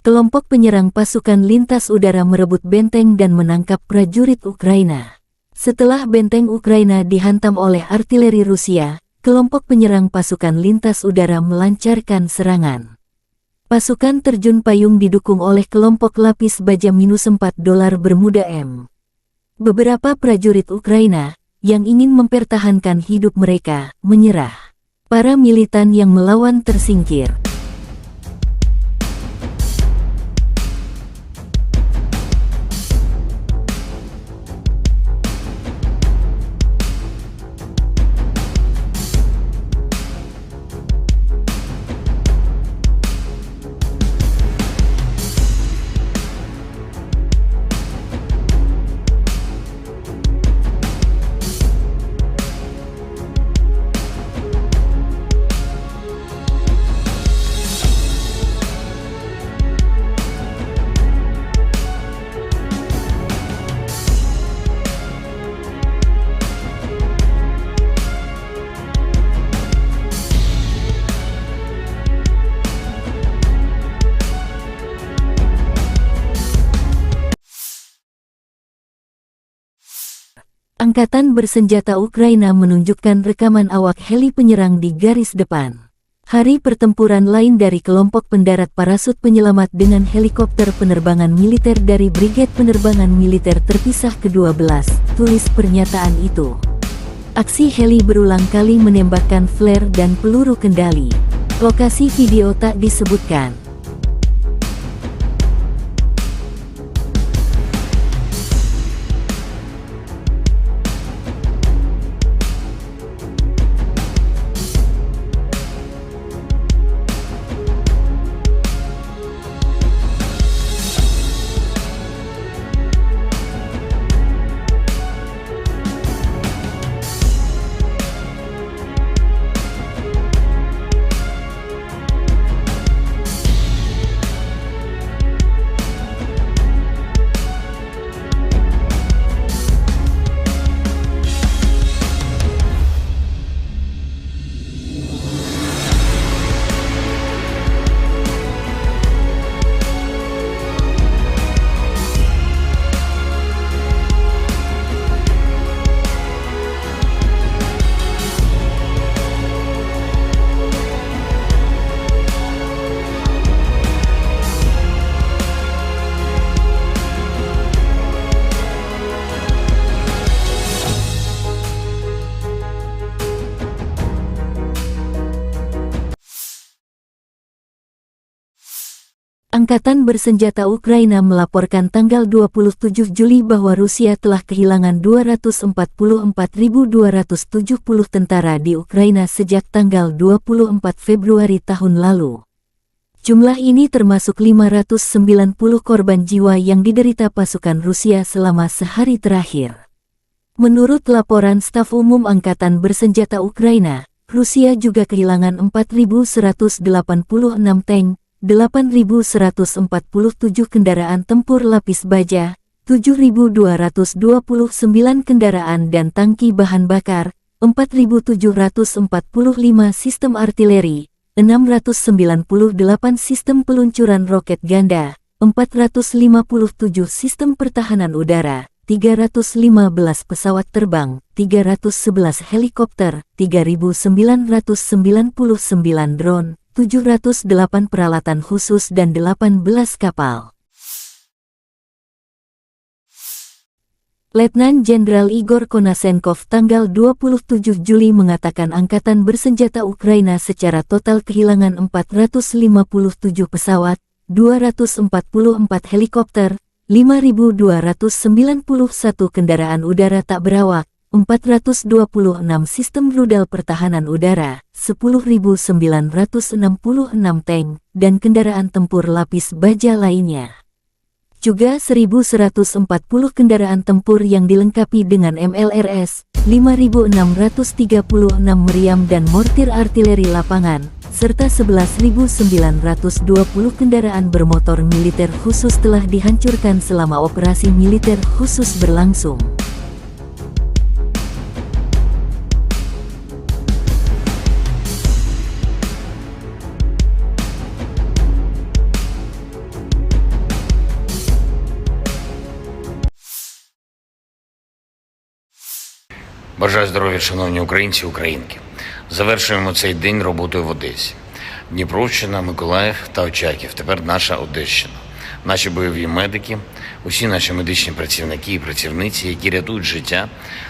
Kelompok penyerang pasukan lintas udara merebut benteng dan menangkap prajurit Ukraina. Setelah benteng Ukraina dihantam oleh artileri Rusia, kelompok penyerang pasukan lintas udara melancarkan serangan. Pasukan terjun payung didukung oleh kelompok lapis baja -4 dolar Bermuda M. Beberapa prajurit Ukraina, yang ingin mempertahankan hidup mereka, menyerah. Para militan yang melawan tersingkir. Angkatan bersenjata Ukraina menunjukkan rekaman awak heli penyerang di garis depan. Hari pertempuran lain dari kelompok pendarat parasut penyelamat dengan helikopter penerbangan militer dari Brigade Penerbangan Militer Terpisah ke-12, tulis pernyataan itu. Aksi heli berulang kali menembakkan flare dan peluru kendali. Lokasi video tak disebutkan. Angkatan Bersenjata Ukraina melaporkan tanggal 27 Juli bahwa Rusia telah kehilangan 244.270 tentara di Ukraina sejak tanggal 24 Februari tahun lalu. Jumlah ini termasuk 590 korban jiwa yang diderita pasukan Rusia selama sehari terakhir. Menurut laporan Staf Umum Angkatan Bersenjata Ukraina, Rusia juga kehilangan 4.186 tank, 8.147 kendaraan tempur lapis baja, 7.229 kendaraan dan tangki bahan bakar, 4.745 sistem artileri, 698 sistem peluncuran roket ganda, 457 sistem pertahanan udara, 315 pesawat terbang, 311 helikopter, 3.999 drone, 708 peralatan khusus dan 18 kapal. Letnan Jenderal Igor Konasenkov tanggal 27 Juli mengatakan Angkatan Bersenjata Ukraina secara total kehilangan 457 pesawat, 244 helikopter, 5.291 kendaraan udara tak berawak, 426 sistem rudal pertahanan udara, 10.966 tank, dan kendaraan tempur lapis baja lainnya. Juga 1.140 kendaraan tempur yang dilengkapi dengan MLRS, 5.636 meriam dan mortir artileri lapangan, serta 11.920 kendaraan bermotor militer khusus telah dihancurkan selama operasi militer khusus berlangsung. Бажаю здоров'я, шановні українці і українки. Завершуємо цей день роботою в Одесі. Дніпровщина, Миколаїв та Очаків. Тепер наша Одещина. Наші бойові медики, усі наші медичні працівники і працівниці, які рятують життя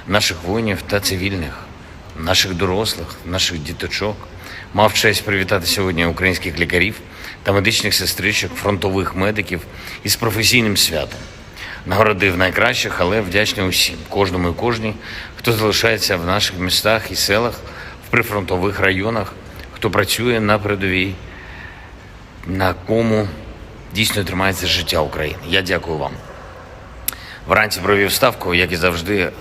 наших воїнів та цивільних, наших дорослих, наших діточок. Мав честь привітати сьогодні українських лікарів та медичних сестричок, фронтових медиків із професійним святом. Нагородив найкращих, але вдячний усім, кожному і кожній, хто залишається в наших містах і селах, в прифронтових районах, хто працює на передовій, на кому дійсно тримається життя України. Я дякую вам. Вранці провів ставку, як і завжди,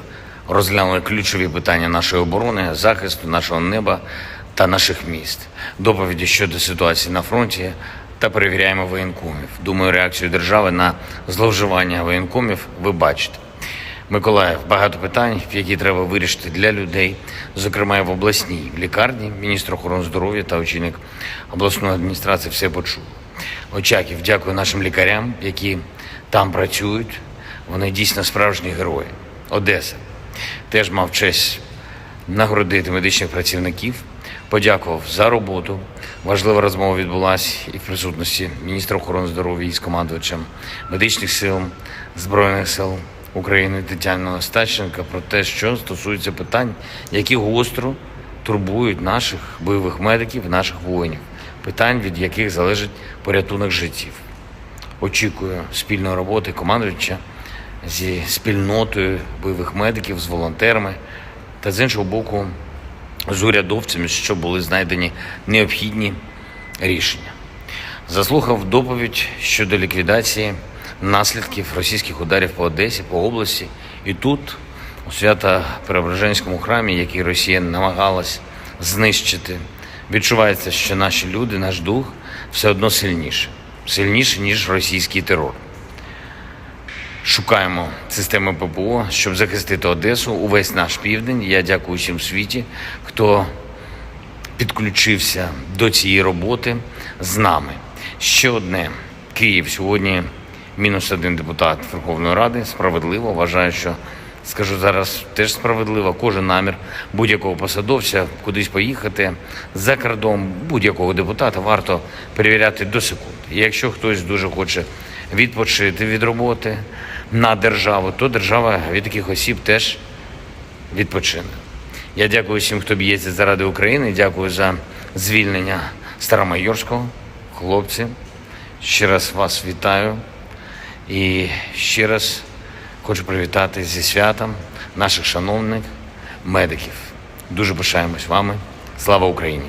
розглянули ключові питання нашої оборони, захисту нашого неба та наших міст, доповіді щодо ситуації на фронті та перевіряємо воєнкомів. Думаю, реакцію держави на зловживання воєнкомів ви бачите. Миколаїв, багато питань, які треба вирішити для людей, зокрема і в обласній лікарні. Міністр охорони здоров'я та очільник обласної адміністрації все почув. Очаків, дякую нашим лікарям, які там працюють. Вони дійсно справжні герої. Одеса. Теж мав честь нагородити медичних працівників, подякував за роботу. Важлива розмова відбулася і в присутності міністра охорони здоров'я із командувачем медичних сил Збройних сил України Тетяни Остащенко про те, що стосується питань, які гостро турбують наших бойових медиків, наших воїнів, питань, від яких залежить порятунок життів. Очікую спільної роботи командувача зі спільнотою бойових медиків, з волонтерами та з іншого боку з урядовцями, щоб були знайдені необхідні рішення. Заслухав доповідь щодо ліквідації наслідків російських ударів по Одесі, по області. І тут, у Свято-Преображенському храмі, який Росія намагалась знищити, відчувається, що наші люди, наш дух все одно сильніше, ніж російський терор. Шукаємо системи ППО, щоб захистити Одесу, увесь наш південь. Я дякую всім в світі, хто підключився до цієї роботи з нами. Ще одне. Київ сьогодні -1 депутат Верховної Ради. Справедливо. Вважаю, що, скажу зараз, теж справедливо. Кожен намір будь-якого посадовця кудись поїхати за кордон, будь-якого депутата варто перевіряти до секунди. І якщо хтось дуже хоче відпочити від роботи на державу, то держава від таких осіб теж відпочине. Я дякую всім, хто б'ється заради України. Дякую за звільнення Старомайорського. Хлопці, ще раз вас вітаю. І ще раз хочу привітати зі святом наших шановних медиків. Дуже пишаємось вами. Слава Україні!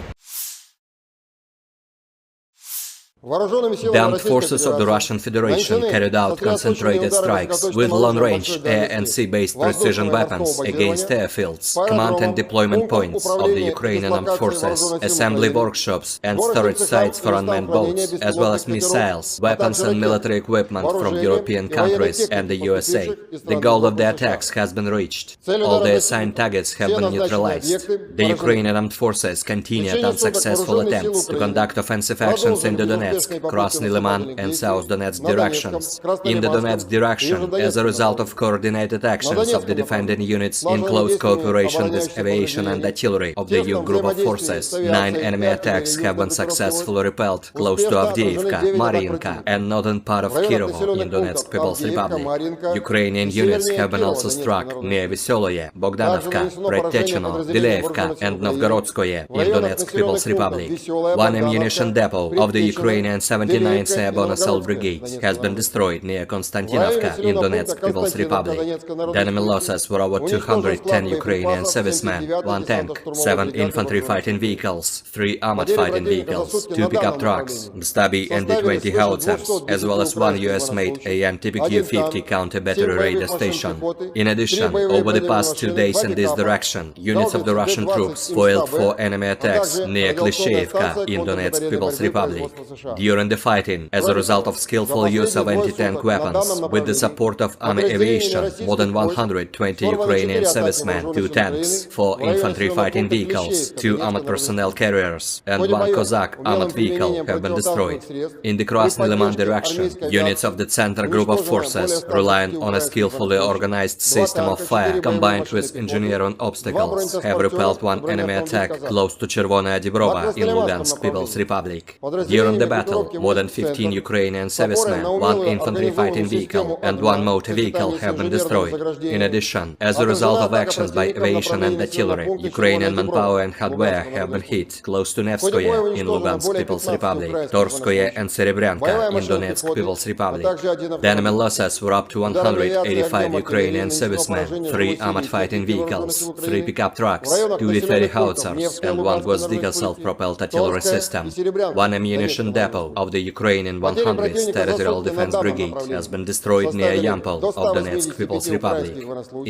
The armed forces of the Russian Federation carried out concentrated strikes with long-range air and sea-based precision weapons against airfields, command and deployment points of the Ukrainian armed forces, assembly workshops and storage sites for unmanned boats, as well as missiles, weapons and military equipment from European countries and the USA. The goal of the attacks has been reached. All the assigned targets have been neutralized. The Ukrainian armed forces continued unsuccessful attempts to conduct offensive actions in the Donetsk, Krasny Liman and South Donetsk directions. In the Donetsk direction, as a result of coordinated actions of the defending units in close cooperation with aviation and artillery of the EU group of forces, 9 enemy attacks have been successfully repelled close to Avdiivka, Mariinka and northern part of Kirovo in Donetsk People's Republic. Ukrainian units have been also struck near Vesoloye, Bogdanovka, Predtechino, Dileevka and Novgorodskoye in Donetsk People's Republic. One ammunition depot of the Ukrainian 79th Airborne Assault Brigade has been destroyed near Konstantinovka in Donetsk People's Republic. The enemy losses were over 210 Ukrainian servicemen, 1 tank, 7 infantry fighting vehicles, 3 armored fighting vehicles, 2 pickup trucks, the Stabi and the-20 howitzers, as well as 1 US-made AN-TPQ-50 counter-battery radar station. In addition, over the past 2 days in this direction, units of the Russian troops foiled 4 enemy attacks near Klishchevka in Donetsk People's Republic. During the fighting, as a result of skillful use of anti-tank weapons, with the support of army aviation, more than 120 Ukrainian servicemen, 2 tanks, 4 infantry fighting vehicles, 2 armored personnel carriers, and 1 Cossack armored vehicle have been destroyed. In the Krasny Liman direction, units of the Center Group of Forces, relying on a skillfully organized system of fire combined with engineering obstacles, have repelled 1 enemy attack close to Chervonaya Dibrova in Lugansk People's Republic. During the battle, more than 15 Ukrainian servicemen, 1 infantry fighting vehicle, and 1 motor vehicle have been destroyed. In addition, as a result of actions by aviation and artillery, Ukrainian manpower and hardware have been hit close to Nevskoye in Lugansk People's Republic, Torskoye and Serebryanka in Donetsk People's Republic. The enemy losses were up to 185 Ukrainian servicemen, 3 armored fighting vehicles, 3 pickup trucks, 2 D-30 howitzers, and 1 Gvozdyka self-propelled artillery system. 1 ammunition depot of the Ukrainian 100th Territorial Defense Brigade has been destroyed near Yampol of Donetsk People's Republic.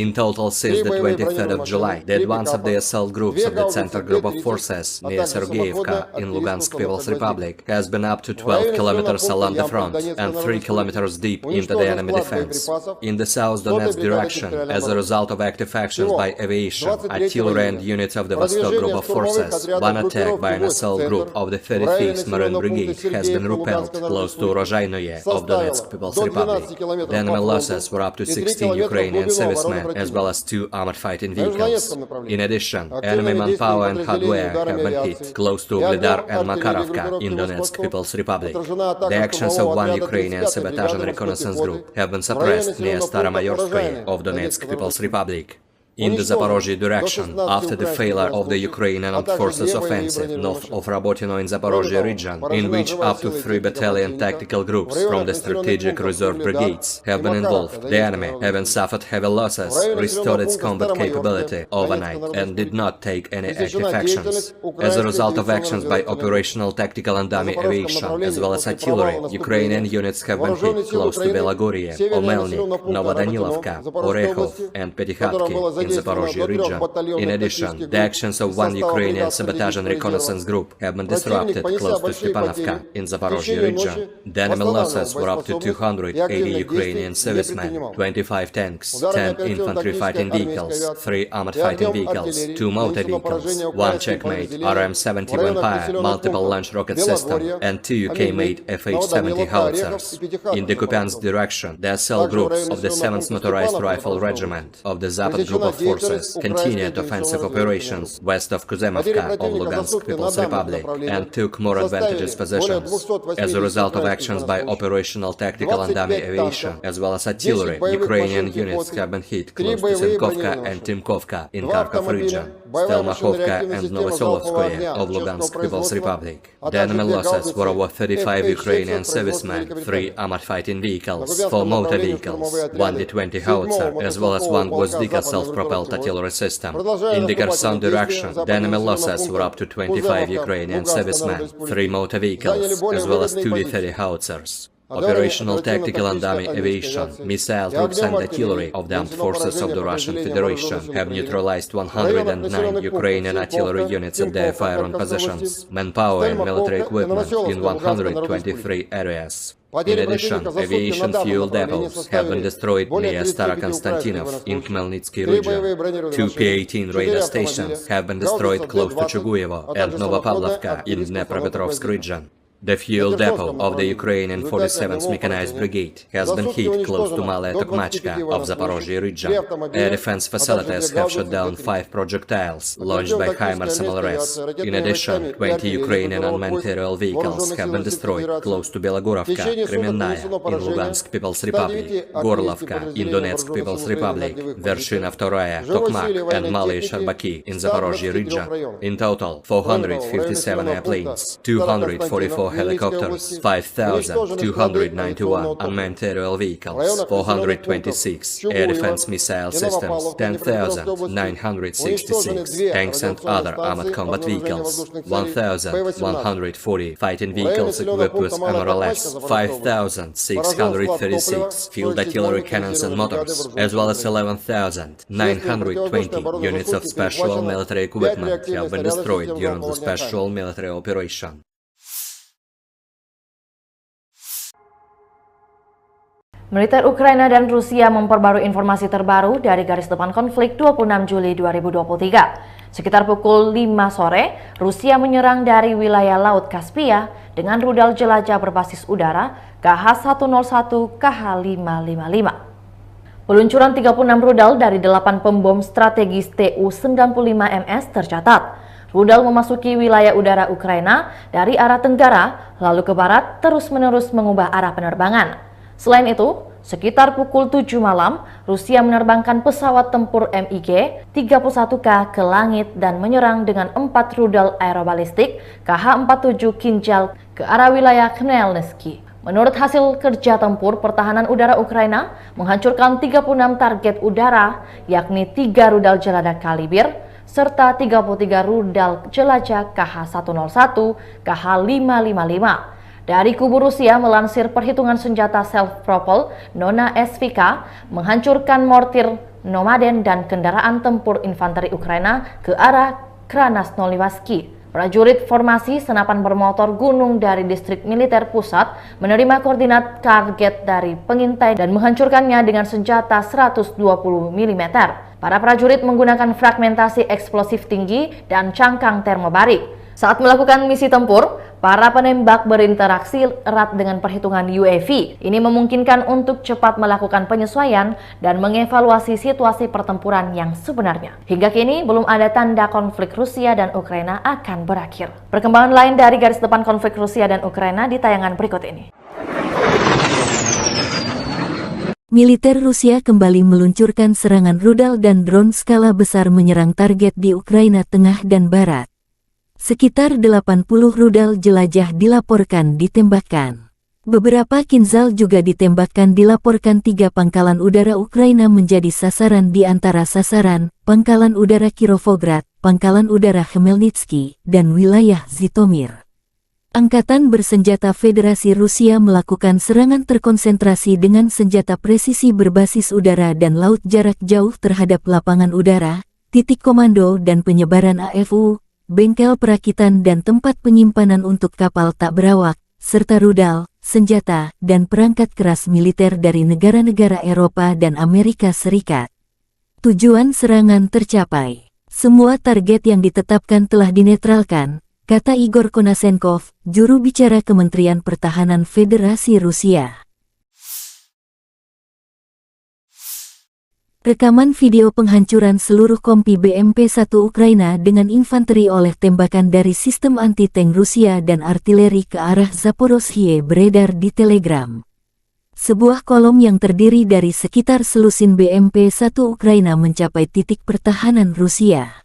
In total, since the 23rd of July, the advance of the assault groups of the Center Group of Forces near Sergeyevka in Lugansk People's Republic has been up to 12 kilometers along the front and 3 kilometers deep into the enemy defense. In the South Donetsk direction, as a result of active actions by aviation, artillery and units of the Vostok Group of Forces, 1 attack by an assault group of the 35th Marine Brigade has been repelled close to Rozhainoye of Donetsk People's Republic. The enemy losses were up to 16 Ukrainian servicemen as well as 2 armored fighting vehicles. In addition, enemy manpower and hardware have been hit close to Ugledar and Makarovka in Donetsk People's Republic. The actions of one Ukrainian sabotage and reconnaissance group have been suppressed near Staromayorskoye of Donetsk People's Republic. In the Zaporozhye direction, after the failure of the Ukrainian Armed Forces offensive north of Rabotino in Zaporozhye region, in which up to 3 battalion tactical groups from the strategic reserve brigades have been involved, the enemy, having suffered heavy losses, restored its combat capability overnight and did not take any active actions. As a result of actions by operational, tactical and dummy aviation, as well as artillery, Ukrainian units have been hit close to Belagorye, Omelnik, Novodanilovka, Orekhov and Petykhatki in Zaporozhye region. In addition, the actions of one Ukrainian sabotage and reconnaissance group have been disrupted close to Stepanovka in Zaporozhye region. The enemy losses were up to 280 Ukrainian servicemen, 25 tanks, 10 infantry fighting vehicles, 3 armored fighting vehicles, 2 motor vehicles, 1 Checkmate RM-70 Vampire multiple launch rocket system, and 2 UK-made FH-70 howitzers. In the Kupiansk direction, the cell groups of the 7th Motorized Rifle Regiment of the Zapad Group of Forces continued offensive operations west of Kuzemovka of Lugansk People's Republic and took more advantageous positions. As a result of actions by operational, tactical and dummy aviation, as well as artillery, Ukrainian units have been hit close to Senkovka and Timkovka in Kharkov region, Stelmakhovka and Novosolovskoye of Lugansk People's Republic. The enemy losses were over 35 Ukrainian servicemen, 3 armored fighting vehicles, 4 motor vehicles, 1 D-20 howitzer, as well as 1 Gvozdika self-propelled artillery system. In the Kherson direction, the enemy losses were up to 25 Ukrainian servicemen, 3 motor vehicles, as well as 2 D-30 howitzers. Operational, tactical and dummy aviation, missile troops and artillery of the armed forces of the Russian Federation have neutralized 109 Ukrainian artillery units at their fire-on positions, manpower and military equipment in 123 areas. In addition, aviation fuel depots have been destroyed near Starokonstantinov in Khmelnytsky region. 2 P-18 radar stations have been destroyed close to Chuguyevo and Novopavlovka in Dnepropetrovsk region. The fuel depot of the Ukrainian 47th Mechanized Brigade has been hit close to Malaya Tokmachka of Zaporozhye region. Air defense facilities have shot down 5 projectiles launched by HIMARS MLRS. In addition, 20 Ukrainian unmanned aerial vehicles have been destroyed close to Belogorovka, Kremenная in Lugansk People's Republic, Gorlovka in Donetsk People's Republic, Vershina II, Tokmak and Malaya Sharbaki in Zaporozhye region. In total, 457 airplanes, 244 helicopters, 5,291 unmanned aerial vehicles, 426 air defense missile systems, 10,966 tanks and other armored combat vehicles, 1,140 fighting vehicles equipped with MRLS, 5,636 field artillery cannons and motors, as well as 11,920 units of special military equipment have been destroyed during the special military operation. Militer Ukraina dan Rusia memperbarui informasi terbaru dari garis depan konflik 26 Juli 2023. Sekitar pukul 5 sore, Rusia menyerang dari wilayah Laut Kaspia dengan rudal jelajah berbasis udara KH-101 KH-555. Peluncuran 36 rudal dari 8 pembom strategis Tu-95MS tercatat. Rudal memasuki wilayah udara Ukraina dari arah tenggara, lalu ke barat terus-menerus mengubah arah penerbangan. Selain itu, sekitar pukul 7 malam, Rusia menerbangkan pesawat tempur MiG-31K ke langit dan menyerang dengan 4 rudal aerobalistik KH-47 Kinjal ke arah wilayah Khmelnytsky. Menurut hasil kerja tempur, pertahanan udara Ukraina menghancurkan 36 target udara, yakni 3 rudal jelajah Kalibr, serta 33 rudal jelajah KH-101, KH-555. Dari kubu Rusia melansir perhitungan senjata self-propelled Nona SVK menghancurkan mortir Nomaden dan kendaraan tempur infanteri Ukraina ke arah Krasnoyarsk. Prajurit formasi senapan bermotor gunung dari distrik militer pusat menerima koordinat target dari pengintai dan menghancurkannya dengan senjata 120 mm. Para prajurit menggunakan fragmentasi eksplosif tinggi dan cangkang termobarik. Saat melakukan misi tempur, para penembak berinteraksi erat dengan perhitungan UAV. Ini memungkinkan untuk cepat melakukan penyesuaian dan mengevaluasi situasi pertempuran yang sebenarnya. Hingga kini, belum ada tanda konflik Rusia dan Ukraina akan berakhir. Perkembangan lain dari garis depan konflik Rusia dan Ukraina di tayangan berikut ini. Militer Rusia kembali meluncurkan serangan rudal dan drone skala besar menyerang target di Ukraina Tengah dan Barat. Sekitar 80 rudal jelajah dilaporkan ditembakkan. Beberapa Kinzhal juga ditembakkan dilaporkan 3 pangkalan udara Ukraina menjadi sasaran di antara sasaran, Pangkalan Udara Kirovograd, Pangkalan Udara Khmelnytsky, dan wilayah Zhytomyr. Angkatan Bersenjata Federasi Rusia melakukan serangan terkonsentrasi dengan senjata presisi berbasis udara dan laut jarak jauh terhadap lapangan udara, titik komando dan penyebaran AFU, bengkel perakitan dan tempat penyimpanan untuk kapal tak berawak, serta rudal, senjata, dan perangkat keras militer dari negara-negara Eropa dan Amerika Serikat. Tujuan serangan tercapai. Semua target yang ditetapkan telah dinetralkan, kata Igor Konashenkov, juru bicara Kementerian Pertahanan Federasi Rusia. Rekaman video penghancuran seluruh kompi BMP-1 Ukraina dengan infanteri oleh tembakan dari sistem anti-tank Rusia dan artileri ke arah Zaporozhye beredar di Telegram. Sebuah kolom yang terdiri dari sekitar selusin BMP-1 Ukraina mencapai titik pertahanan Rusia.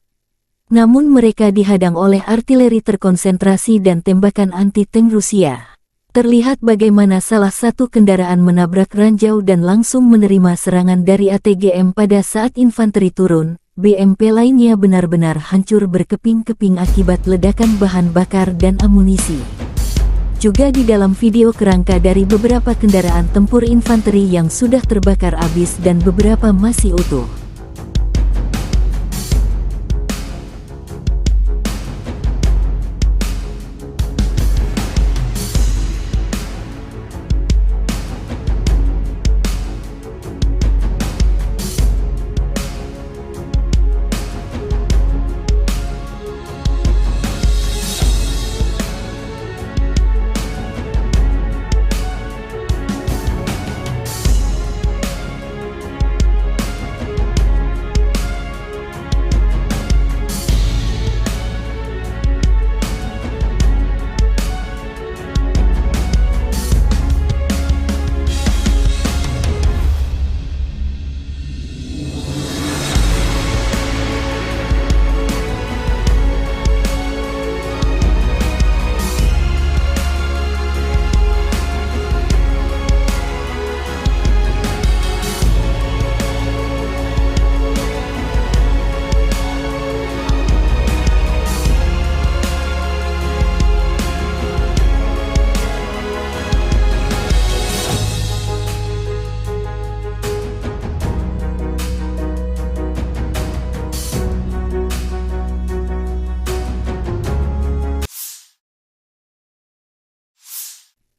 Namun mereka dihadang oleh artileri terkonsentrasi dan tembakan anti-tank Rusia. Terlihat bagaimana salah satu kendaraan menabrak ranjau dan langsung menerima serangan dari ATGM pada saat infanteri turun. BMP lainnya benar-benar hancur berkeping-keping akibat ledakan bahan bakar dan amunisi. Juga di dalam video kerangka dari beberapa kendaraan tempur infanteri yang sudah terbakar habis dan beberapa masih utuh.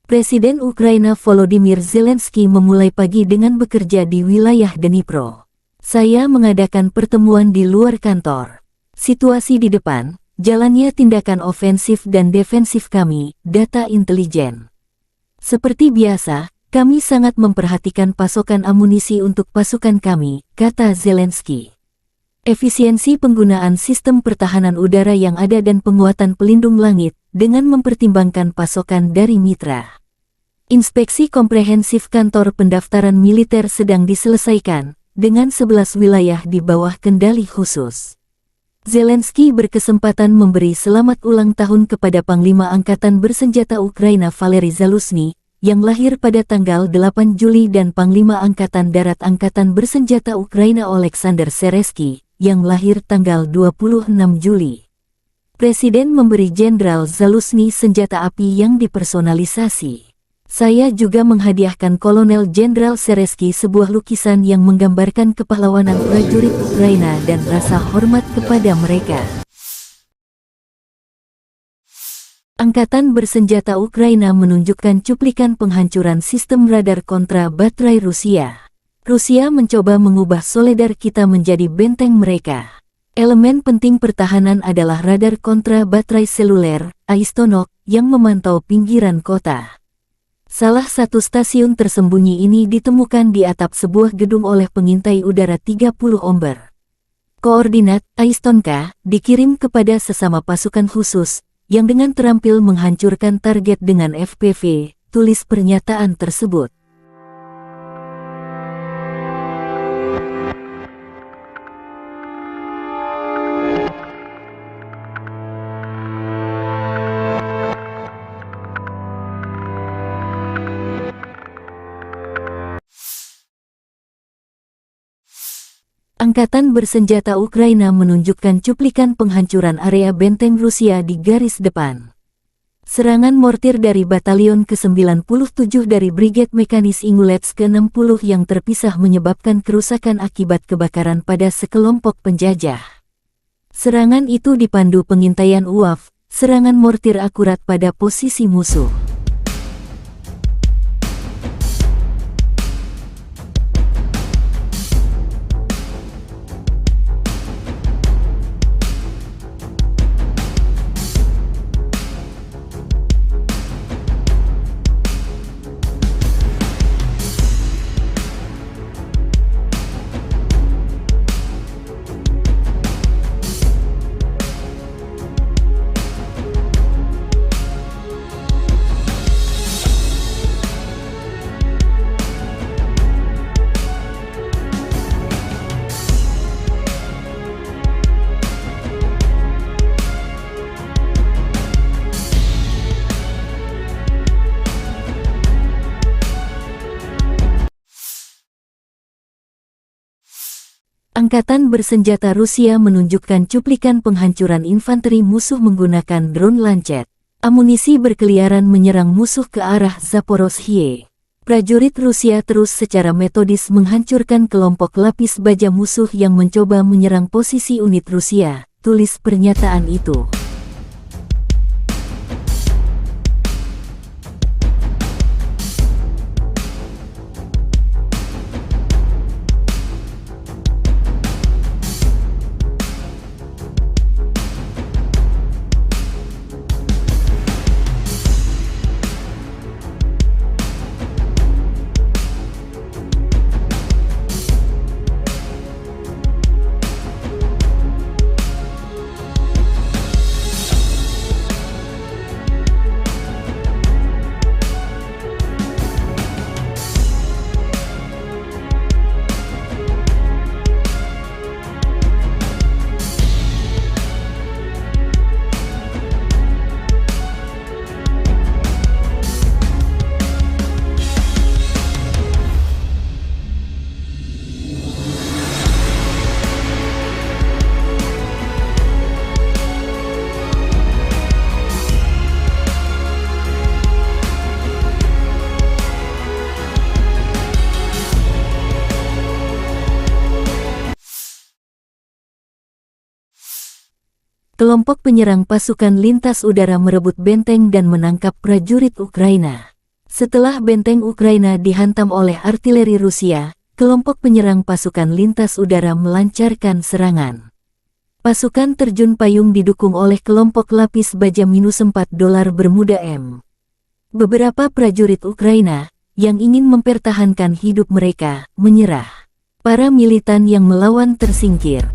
Presiden Ukraina Volodymyr Zelensky memulai pagi dengan bekerja di wilayah Dnipro. Saya mengadakan pertemuan di luar kantor. Situasi di depan, jalannya tindakan ofensif dan defensif kami, data intelijen. Seperti biasa, kami sangat memperhatikan pasokan amunisi untuk pasukan kami, kata Zelensky. Efisiensi penggunaan sistem pertahanan udara yang ada dan penguatan pelindung langit, dengan mempertimbangkan pasokan dari mitra. Inspeksi komprehensif kantor pendaftaran militer sedang diselesaikan, dengan 11 wilayah di bawah kendali khusus. Zelensky berkesempatan memberi selamat ulang tahun kepada Panglima Angkatan Bersenjata Ukraina Valery Zaluzhny, yang lahir pada tanggal 8 Juli dan Panglima Angkatan Darat Angkatan Bersenjata Ukraina Oleksandr Seresky, yang lahir tanggal 26 Juli. Presiden memberi Jenderal Zaluzhny senjata api yang dipersonalisasi. Saya juga menghadiahkan Kolonel Jenderal Seresky sebuah lukisan yang menggambarkan kepahlawanan prajurit Ukraina dan rasa hormat kepada mereka. Angkatan Bersenjata Ukraina menunjukkan cuplikan penghancuran sistem radar kontra baterai Rusia. Rusia mencoba mengubah Soledar kita menjadi benteng mereka. Elemen penting pertahanan adalah radar kontra baterai seluler, Aistonok, yang memantau pinggiran kota. Salah satu stasiun tersembunyi ini ditemukan di atap sebuah gedung oleh pengintai udara 30 Omber. Koordinat Aistonka dikirim kepada sesama pasukan khusus, yang dengan terampil menghancurkan target dengan FPV, tulis pernyataan tersebut. Angkatan bersenjata Ukraina menunjukkan cuplikan penghancuran area benteng Rusia di garis depan. Serangan mortir dari Batalion ke-97 dari Brigade Mekanis Ingulets ke-60 yang terpisah menyebabkan kerusakan akibat kebakaran pada sekelompok penjajah. Serangan itu dipandu pengintaian UAV, serangan mortir akurat pada posisi musuh. Angkatan bersenjata Rusia menunjukkan cuplikan penghancuran infanteri musuh menggunakan drone Lancet. Amunisi berkeliaran menyerang musuh ke arah Zaporozhye. Prajurit Rusia terus secara metodis menghancurkan kelompok lapis baja musuh yang mencoba menyerang posisi unit Rusia, tulis pernyataan itu. Kelompok penyerang pasukan lintas udara merebut benteng dan menangkap prajurit Ukraina. Setelah benteng Ukraina dihantam oleh artileri Rusia, kelompok penyerang pasukan lintas udara melancarkan serangan. Pasukan terjun payung didukung oleh kelompok lapis baja -4 dolar Bermuda M. Beberapa prajurit Ukraina, yang ingin mempertahankan hidup mereka, menyerah. Para militan yang melawan tersingkir.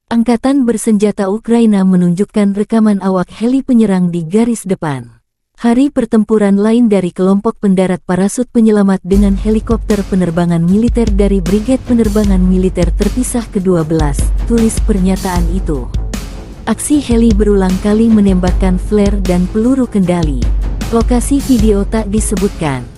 Angkatan bersenjata Ukraina menunjukkan rekaman awak heli penyerang di garis depan. Hari pertempuran lain dari kelompok pendarat parasut penyelamat dengan helikopter penerbangan militer dari Brigade Penerbangan Militer Terpisah ke-12, tulis pernyataan itu. Aksi heli berulang kali menembakkan flare dan peluru kendali. Lokasi video tak disebutkan.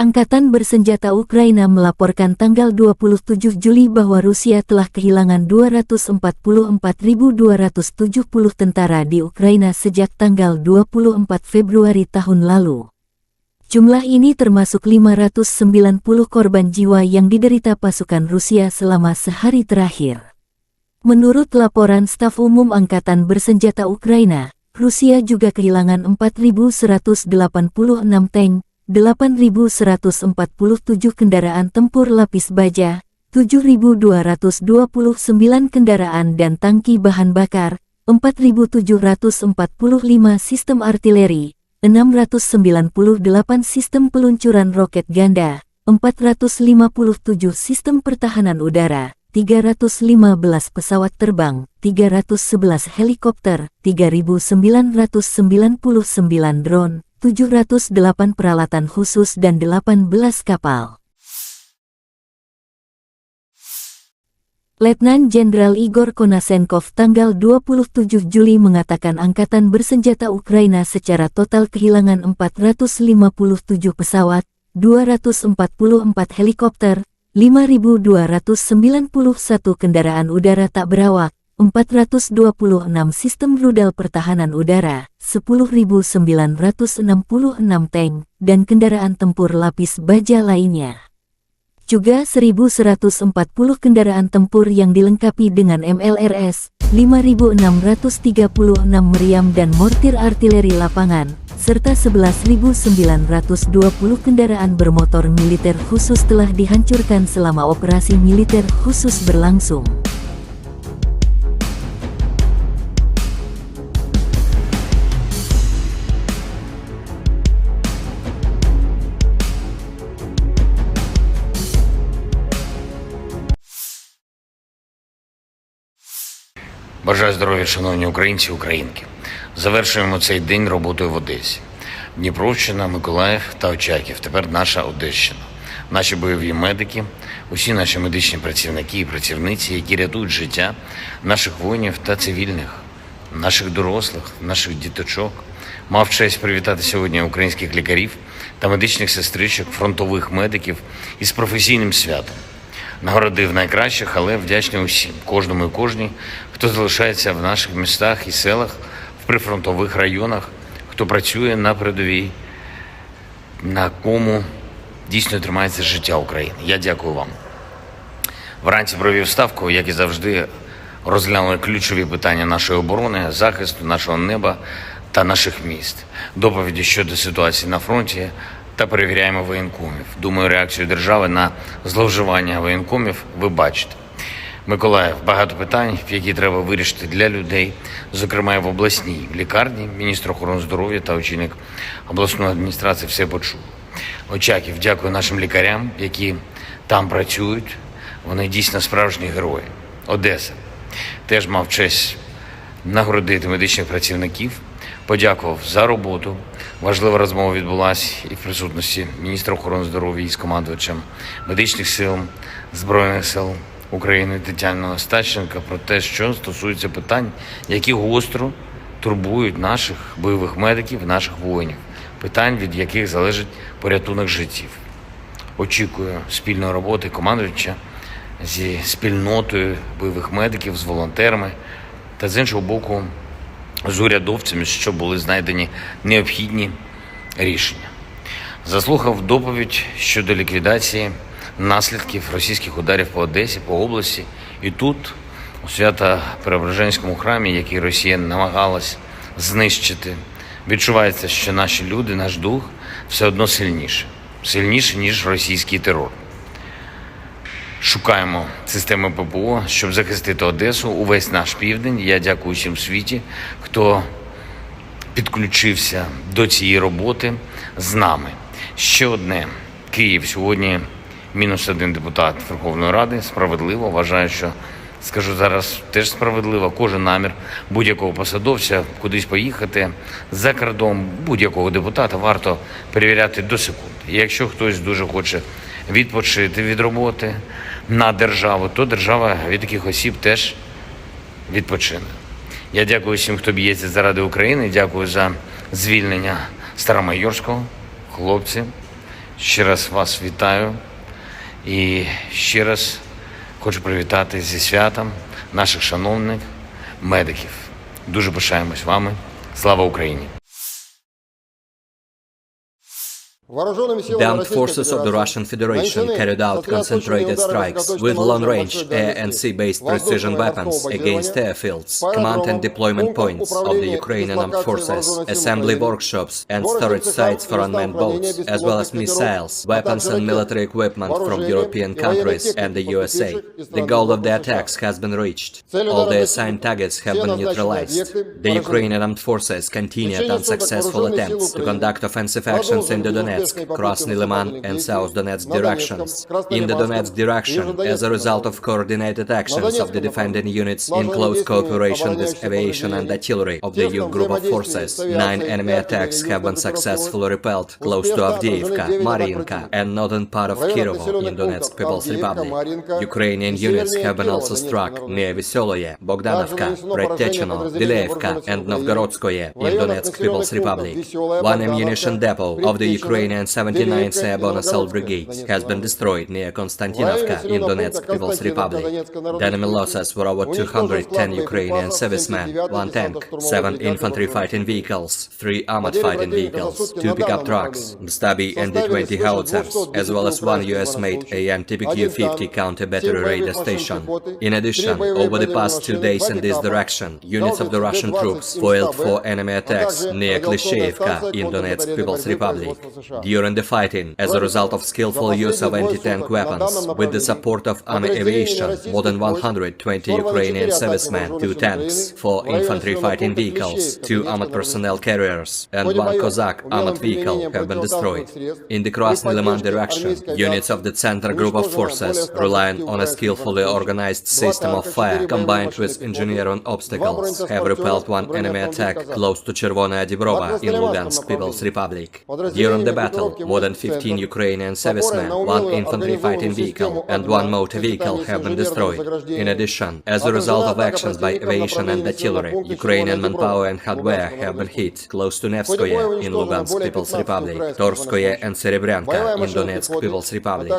Angkatan bersenjata Ukraina melaporkan tanggal 27 Juli bahwa Rusia telah kehilangan 244.270 tentara di Ukraina sejak tanggal 24 Februari tahun lalu. Jumlah ini termasuk 590 korban jiwa yang diderita pasukan Rusia selama sehari terakhir. Menurut laporan Staf Umum Angkatan Bersenjata Ukraina, Rusia juga kehilangan 4.186 tank, 8.147 kendaraan tempur lapis baja, 7.229 kendaraan dan tangki bahan bakar, 4.745 sistem artileri, 698 sistem peluncuran roket ganda, 457 sistem pertahanan udara, 315 pesawat terbang, 311 helikopter, 3.999 drone, 708 peralatan khusus dan 18 kapal. Letnan Jenderal Igor Konasenkov tanggal 27 Juli mengatakan Angkatan Bersenjata Ukraina secara total kehilangan 457 pesawat, 244 helikopter, 5.291 kendaraan udara tak berawak, 426 sistem rudal pertahanan udara, 10.966 tank, dan kendaraan tempur lapis baja lainnya. Juga 1.140 kendaraan tempur yang dilengkapi dengan MLRS, 5.636 meriam dan mortir artileri lapangan, serta 11.920 kendaraan bermotor militer khusus telah dihancurkan selama operasi militer khusus berlangsung. Бажаю здоров'я, шановні українці і українки. Завершуємо цей день роботою в Одесі. Дніпровщина, Миколаїв та Очаків. Тепер наша Одещина. Наші бойові медики, усі наші медичні працівники і працівниці, які рятують життя наших воїнів та цивільних, наших дорослих, наших діточок. Мав честь привітати сьогодні українських лікарів та медичних сестричок, фронтових медиків із професійним святом. Нагородив найкращих, але вдячний усім, кожному і кожній, хто залишається в наших містах і селах, в прифронтових районах, хто працює на передовій, на кому дійсно тримається життя України. Я дякую вам. Вранці провів ставку, як і завжди, розглянули ключові питання нашої оборони, захисту нашого неба та наших міст, доповіді щодо ситуації на фронті та перевіряємо воєнкомів. Думаю, реакцію держави на зловживання воєнкомів ви бачите. Миколаїв, багато питань, які треба вирішити для людей, зокрема і в обласній лікарні. Міністр охорони здоров'я та очільник обласної адміністрації все почув. Очаків, дякую нашим лікарям, які там працюють. Вони дійсно справжні герої. Одеса. Теж мав честь нагородити медичних працівників. Подякував за роботу, Важлива розмова відбулася і в присутності міністра охорони здоров'я із командувачем медичних сил Збройних сил України Тетяною Остапченко про те, що стосується питань, які гостро турбують наших бойових медиків, наших воїнів, питань, від яких залежить порятунок життів. Очікую спільної роботи командувача зі спільнотою бойових медиків, з волонтерами та, з іншого боку, з урядовцями, щоб були знайдені необхідні рішення. Заслухав доповідь щодо ліквідації наслідків російських ударів по Одесі, по області. І тут, у Свято-Преображенському храмі, який Росія намагалась знищити, відчувається, що наші люди, наш дух все одно сильніше, ніж російський терор. Шукаємо системи ППО, щоб захистити Одесу, увесь наш південь. Я дякую всім в світі, хто підключився до цієї роботи з нами. Ще одне. Київ. Сьогодні -1 депутат Верховної Ради. Справедливо. Вважаю, що, скажу зараз, теж справедливо. Кожен намір будь-якого посадовця кудись поїхати за кордон, будь-якого депутата варто перевіряти до секунди. І якщо хтось дуже хоче відпочити від роботи на державу, то держава від таких осіб теж відпочине. Я дякую всім, хто б'ється заради України. Дякую за звільнення Старомайорського. Хлопці, ще раз вас вітаю. І ще раз хочу привітати зі святом наших шановних медиків. Дуже пишаємось вами. Слава Україні! The armed forces of the Russian Federation carried out concentrated strikes with long-range air and sea-based precision weapons against airfields, command and deployment points of the Ukrainian armed forces, assembly workshops and storage sites for unmanned boats, as well as missiles, weapons and military equipment from European countries and the USA. The goal of the attacks has been reached. All the assigned targets have been neutralized. The Ukrainian armed forces continued unsuccessful attempts to conduct offensive actions in the Donetsk, Krasny Liman and South Donetsk directions. In the Donetsk direction, as a result of coordinated actions of the defending units in close cooperation with aviation and artillery of the EU group of forces, 9 enemy attacks have been successfully repelled close to Avdiivka, Mariinka and northern part of Kirovo in Donetsk People's Republic. Ukrainian units have been also struck near Veseloye, Bogdanovka, Predtechino, Dileevka and Novgorodskoye in Donetsk People's Republic. One ammunition depot of the Ukrainian 79th Airborne Assault Brigade has been destroyed near Konstantinovka in Donetsk People's Republic. The enemy losses were over 210 Ukrainian servicemen, 1 tank, 7 infantry fighting vehicles, 3 armored fighting vehicles, 2 pickup trucks, Stabi and D-20 howitzers, as well as 1 US-made AN-TPQ-50 counter-battery radar station. In addition, over the past 2 days in this direction, units of the Russian troops foiled 4 enemy attacks near Klishchevka in Donetsk People's Republic. During the fighting, as a result of skillful use of anti-tank weapons, with the support of army aviation, more than 120 Ukrainian servicemen, 2 tanks, 4 infantry fighting vehicles, 2 armored personnel carriers, and 1 Cossack armored vehicle have been destroyed. In the Krasny Liman direction, units of the Center Group of Forces, relying on a skillfully organized system of fire combined with engineering obstacles, have repelled 1 enemy attack close to Chervonaya Dibrova in Lugansk People's Republic. During the battle, more than 15 Ukrainian servicemen, 1 infantry fighting vehicle, and 1 motor vehicle have been destroyed. In addition, as a result of actions by aviation and artillery, Ukrainian manpower and hardware have been hit close to Nevskoye in Lugansk People's Republic, Torskoye and Serebryanka in Donetsk People's Republic.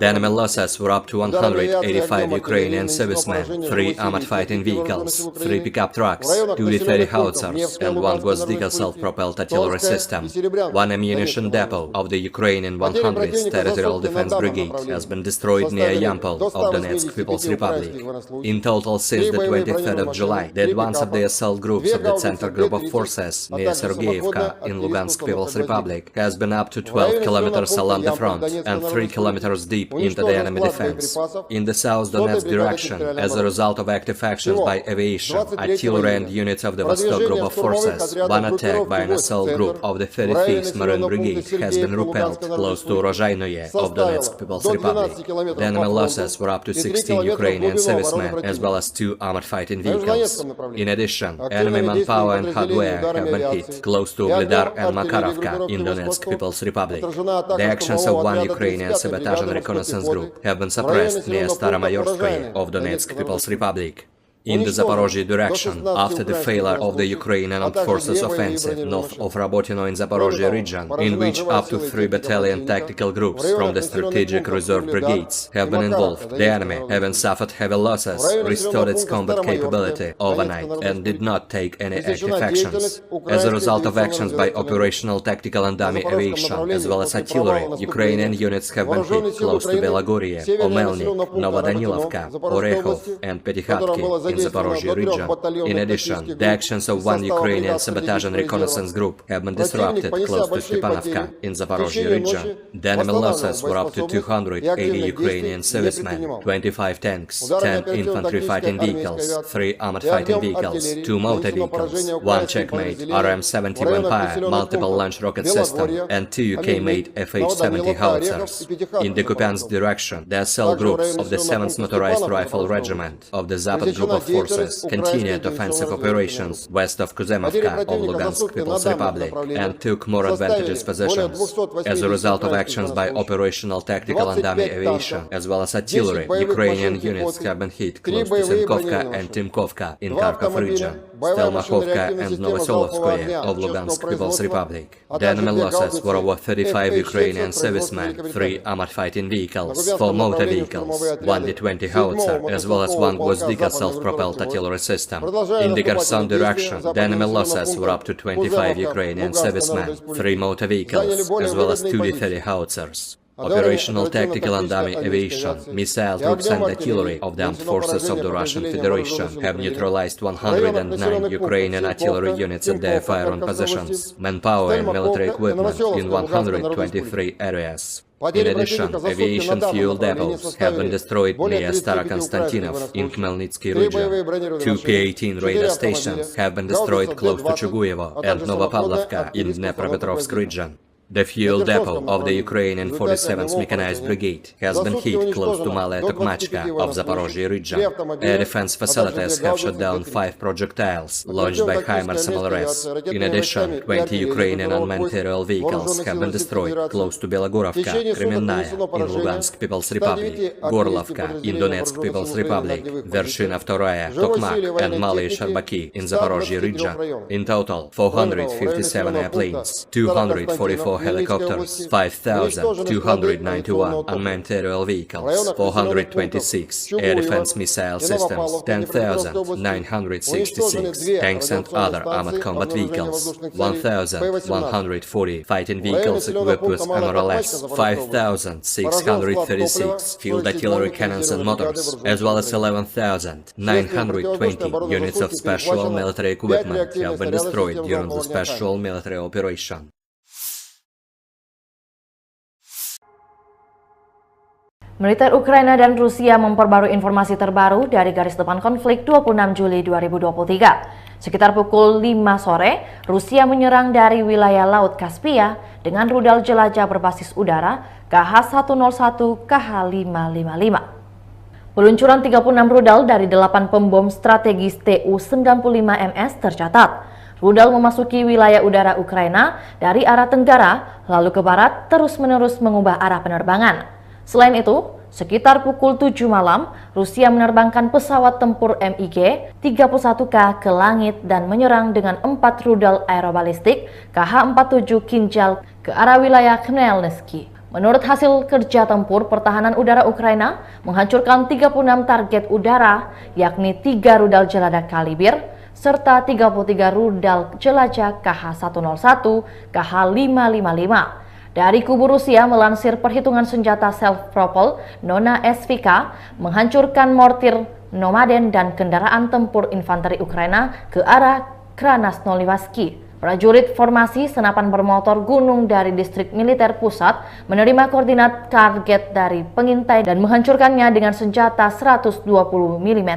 The enemy losses were up to 185 Ukrainian servicemen, 3 armored fighting vehicles, 3 pickup trucks, 2 D-30 howitzers, and 1 Gvozdika self-propelled artillery system. 1 ammunition depot of the Ukrainian 100th Territorial Defense Brigade has been destroyed near Yampol of Donetsk People's Republic. In total, since the 23rd of July, the advance of the assault groups of the Center Group of Forces near Sergeyevka in Lugansk People's Republic has been up to 12 kilometers along the front and 3 kilometers deep into the enemy defense. In the South Donetsk direction, as a result of active actions by aviation, artillery and units of the Vostok Group of Forces, 1 attack by an assault group of the 35th Marine Brigade has been repelled close to Rozhainoye of Donetsk People's Republic. The enemy losses were up to 16 Ukrainian servicemen as well as 2 armored fighting vehicles. In addition, enemy manpower and hardware have been hit close to Ugledar and Makarovka in Donetsk People's Republic. The actions of one Ukrainian sabotage and reconnaissance group have been suppressed near Staromayorskoye of Donetsk People's Republic. In the Zaporozhye direction, after the failure of the Ukrainian Armed Forces offensive north of Rabotino in Zaporozhye region, in which up to 3 battalion tactical groups from the strategic reserve brigades have been involved, the enemy, having suffered heavy losses, restored its combat capability overnight and did not take any active actions. As a result of actions by operational tactical and dummy aviation, as well as artillery, Ukrainian units have been hit close to Belagorye, Omelnik, Novodanilovka, Orekhov and Petykhatki in Zaporozhye region. In addition, the actions of one Ukrainian sabotage and reconnaissance group have been disrupted close to Stepanovka in Zaporozhye region. The enemy losses were up to 280 Ukrainian servicemen, 25 tanks, 10 infantry fighting vehicles, 3 armored fighting vehicles, 2 motor vehicles, 1 Checkmate RM-70 Vampire multiple launch rocket system, and 2 UK-made FH-70 howitzers. In the Kupiansk direction, the cell groups of the 7th Motorized Rifle Regiment of the Zapad Group of Forces continued offensive operations west of Kuzemovka of Lugansk People's Republic and took more advantageous positions. As a result of actions by operational tactical and dummy aviation, as well as artillery, Ukrainian units have been hit close to Zenkovka and Timkovka in Kharkov region, Stelmakhovka and Novosolovskoye of Lugansk People's Republic. The enemy losses were over 35 Ukrainian servicemen, 3 armored fighting vehicles, 4 motor vehicles, 1 D-20 howitzer, as well as 1 Gvozdika self-propelled artillery system. In the Kherson direction, the enemy losses were up to 25 Ukrainian servicemen, 3 motor vehicles, as well as 2 D-30 howitzers. Operational tactical and dummy aviation, missile troops and artillery of the armed forces of the Russian Federation have neutralized 109 Ukrainian artillery units at their firing positions, manpower and military equipment in 123 areas. In addition, aviation fuel depots have been destroyed near Starokonstantinov in Khmelnytsky region. 2 P-18 radar stations have been destroyed close to Chuguyevo and Novopavlovka in Dnepropetrovsk region. The fuel depot of the Ukrainian 47th Mechanized Brigade has been hit close to Malaya Tokmachka of Zaporozhye region. Air defense facilities have shot down 5 projectiles launched by HIMARS MLRS. In addition, 20 Ukrainian unmanned aerial vehicles have been destroyed close to Belogorovka, Kremenная in Lugansk People's Republic, Gorlovka in Donetsk People's Republic, Vershina II, Tokmak and Malaya Sharbaki in Zaporozhye region. In total, 457 airplanes, 244 helicopters, 5,291 unmanned aerial vehicles, 426 air defense missile systems, 10,966 tanks and other armored combat vehicles, 1,140 fighting vehicles equipped with MRLS, 5,636 field artillery cannons and motors, as well as 11,920 units of special military equipment have been destroyed during the special military operation. Militer Ukraina dan Rusia memperbarui informasi terbaru dari garis depan konflik 26 Juli 2023. Sekitar pukul 5 sore, Rusia menyerang dari wilayah Laut Kaspia dengan rudal jelajah berbasis udara KH-101 KH-555. Peluncuran 36 rudal dari 8 pembom strategis Tu-95MS tercatat. Rudal memasuki wilayah udara Ukraina dari arah tenggara, lalu ke barat, terus-menerus mengubah arah penerbangan. Selain itu, sekitar pukul 7 malam, Rusia menerbangkan pesawat tempur MiG-31K ke langit dan menyerang dengan 4 rudal aerobalistik KH-47 Kinjal ke arah wilayah Khmelnytsky. Menurut hasil kerja tempur, pertahanan udara Ukraina menghancurkan 36 target udara, yakni 3 rudal jelajah Kalibr, serta 33 rudal jelajah KH-101, KH-555. Dari kubu Rusia melansir perhitungan senjata self-propelled Nona SVK menghancurkan mortir Nomaden dan kendaraan tempur infanteri Ukraina ke arah Krasnoyarsk. Prajurit formasi senapan bermotor gunung dari distrik militer pusat menerima koordinat target dari pengintai dan menghancurkannya dengan senjata 120 mm.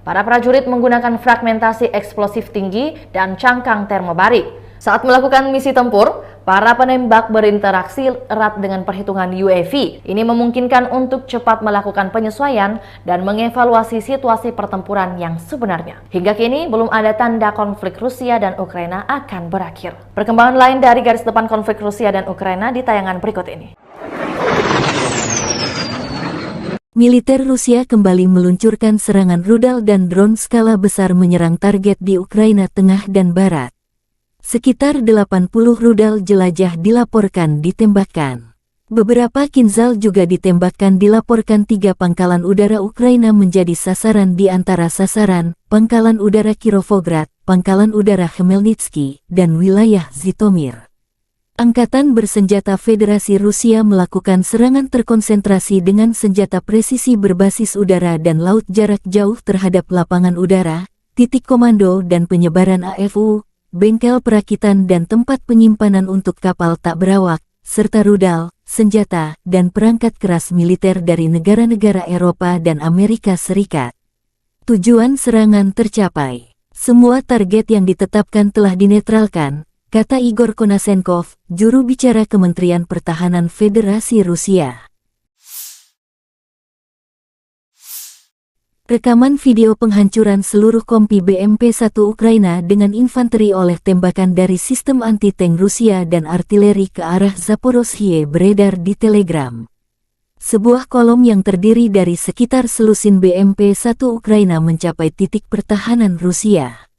Para prajurit menggunakan fragmentasi eksplosif tinggi dan cangkang termobarik. Saat melakukan misi tempur, para penembak berinteraksi erat dengan perhitungan UAV. Ini memungkinkan untuk cepat melakukan penyesuaian dan mengevaluasi situasi pertempuran yang sebenarnya. Hingga kini belum ada tanda konflik Rusia dan Ukraina akan berakhir. Perkembangan lain dari garis depan konflik Rusia dan Ukraina di tayangan berikut ini. Militer Rusia kembali meluncurkan serangan rudal dan drone skala besar menyerang target di Ukraina Tengah dan Barat. Sekitar 80 rudal jelajah dilaporkan ditembakkan. Beberapa Kinzhal juga ditembakkan dilaporkan 3 pangkalan udara Ukraina menjadi sasaran di antara sasaran, Pangkalan Udara Kirovograd, Pangkalan Udara Khmelnytsky, dan wilayah Zhytomyr. Angkatan Bersenjata Federasi Rusia melakukan serangan terkonsentrasi dengan senjata presisi berbasis udara dan laut jarak jauh terhadap lapangan udara, titik komando dan penyebaran AFU, bengkel perakitan dan tempat penyimpanan untuk kapal tak berawak, serta rudal, senjata, dan perangkat keras militer dari negara-negara Eropa dan Amerika Serikat. Tujuan serangan tercapai. Semua target yang ditetapkan telah dinetralkan, kata Igor Konashenkov, juru bicara Kementerian Pertahanan Federasi Rusia. Rekaman video penghancuran seluruh kompi BMP-1 Ukraina dengan infanteri oleh tembakan dari sistem anti-tank Rusia dan artileri ke arah Zaporozhye beredar di Telegram. Sebuah kolom yang terdiri dari sekitar selusin BMP-1 Ukraina mencapai titik pertahanan Rusia.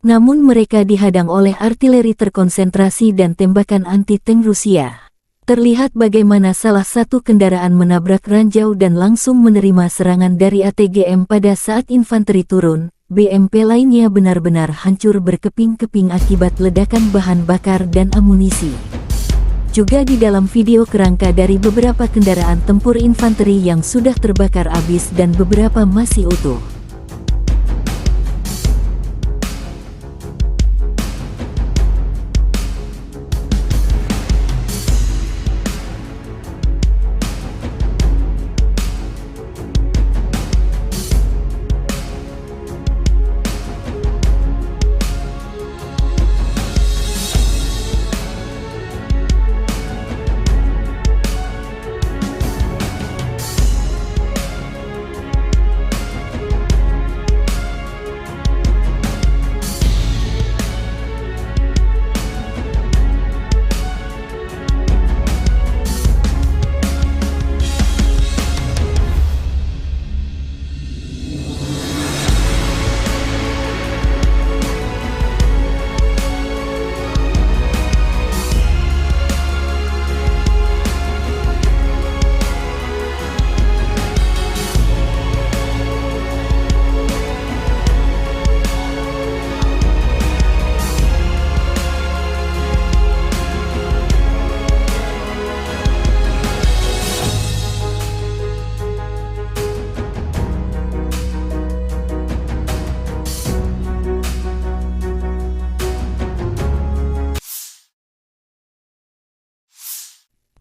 Namun mereka dihadang oleh artileri terkonsentrasi dan tembakan anti-tank Rusia. Terlihat bagaimana salah satu kendaraan menabrak ranjau dan langsung menerima serangan dari ATGM pada saat infanteri turun. BMP lainnya benar-benar hancur berkeping-keping akibat ledakan bahan bakar dan amunisi. Juga di dalam video kerangka dari beberapa kendaraan tempur infanteri yang sudah terbakar habis dan beberapa masih utuh.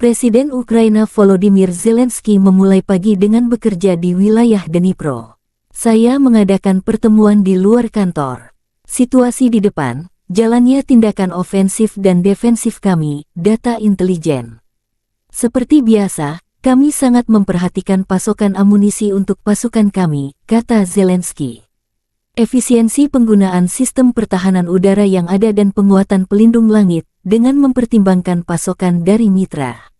Presiden Ukraina Volodymyr Zelensky memulai pagi dengan bekerja di wilayah Dnipro. Saya mengadakan pertemuan di luar kantor. Situasi di depan, jalannya tindakan ofensif dan defensif kami, data intelijen. Seperti biasa, kami sangat memperhatikan pasokan amunisi untuk pasukan kami, kata Zelensky. Efisiensi penggunaan sistem pertahanan udara yang ada dan penguatan pelindung langit, dengan mempertimbangkan pasokan dari mitra.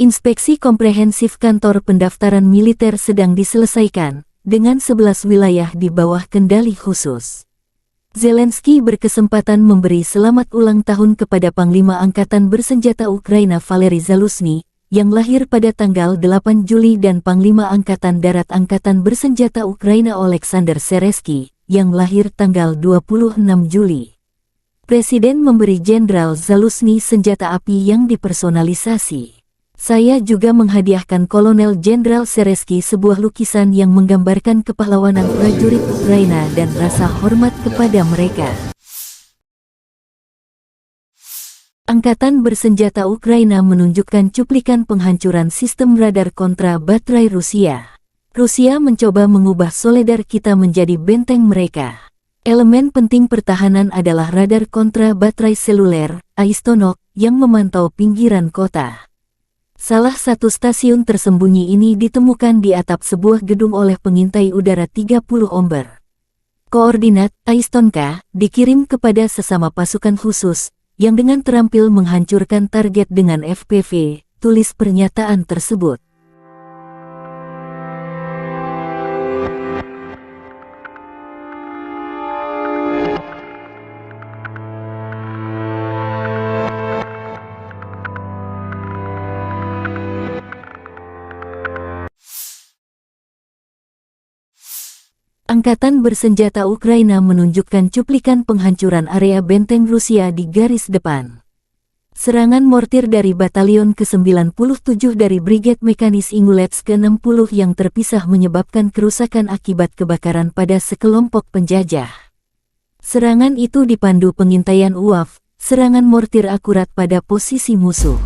Inspeksi komprehensif kantor pendaftaran militer sedang diselesaikan, dengan 11 wilayah di bawah kendali khusus. Zelensky berkesempatan memberi selamat ulang tahun kepada Panglima Angkatan Bersenjata Ukraina Valery Zaluzhny, yang lahir pada tanggal 8 Juli dan Panglima Angkatan Darat Angkatan Bersenjata Ukraina Oleksandr Seresky, yang lahir tanggal 26 Juli. Presiden memberi Jenderal Zaluzhny senjata api yang dipersonalisasi. Saya juga menghadiahkan Kolonel Jenderal Seresky sebuah lukisan yang menggambarkan kepahlawanan prajurit Ukraina dan rasa hormat kepada mereka. Angkatan Bersenjata Ukraina menunjukkan cuplikan penghancuran sistem radar kontra baterai Rusia. Rusia mencoba mengubah Soledar kita menjadi benteng mereka. Elemen penting pertahanan adalah radar kontra baterai seluler, Aistonok, yang memantau pinggiran kota. Salah satu stasiun tersembunyi ini ditemukan di atap sebuah gedung oleh pengintai udara 30 Omber. Koordinat Aistonka dikirim kepada sesama pasukan khusus yang dengan terampil menghancurkan target dengan FPV, tulis pernyataan tersebut. Angkatan bersenjata Ukraina menunjukkan cuplikan penghancuran area benteng Rusia di garis depan. Serangan mortir dari Batalion ke-97 dari Brigade Mekanis Ingulets ke-60 yang terpisah menyebabkan kerusakan akibat kebakaran pada sekelompok penjajah. Serangan itu dipandu pengintaian UAV, serangan mortir akurat pada posisi musuh.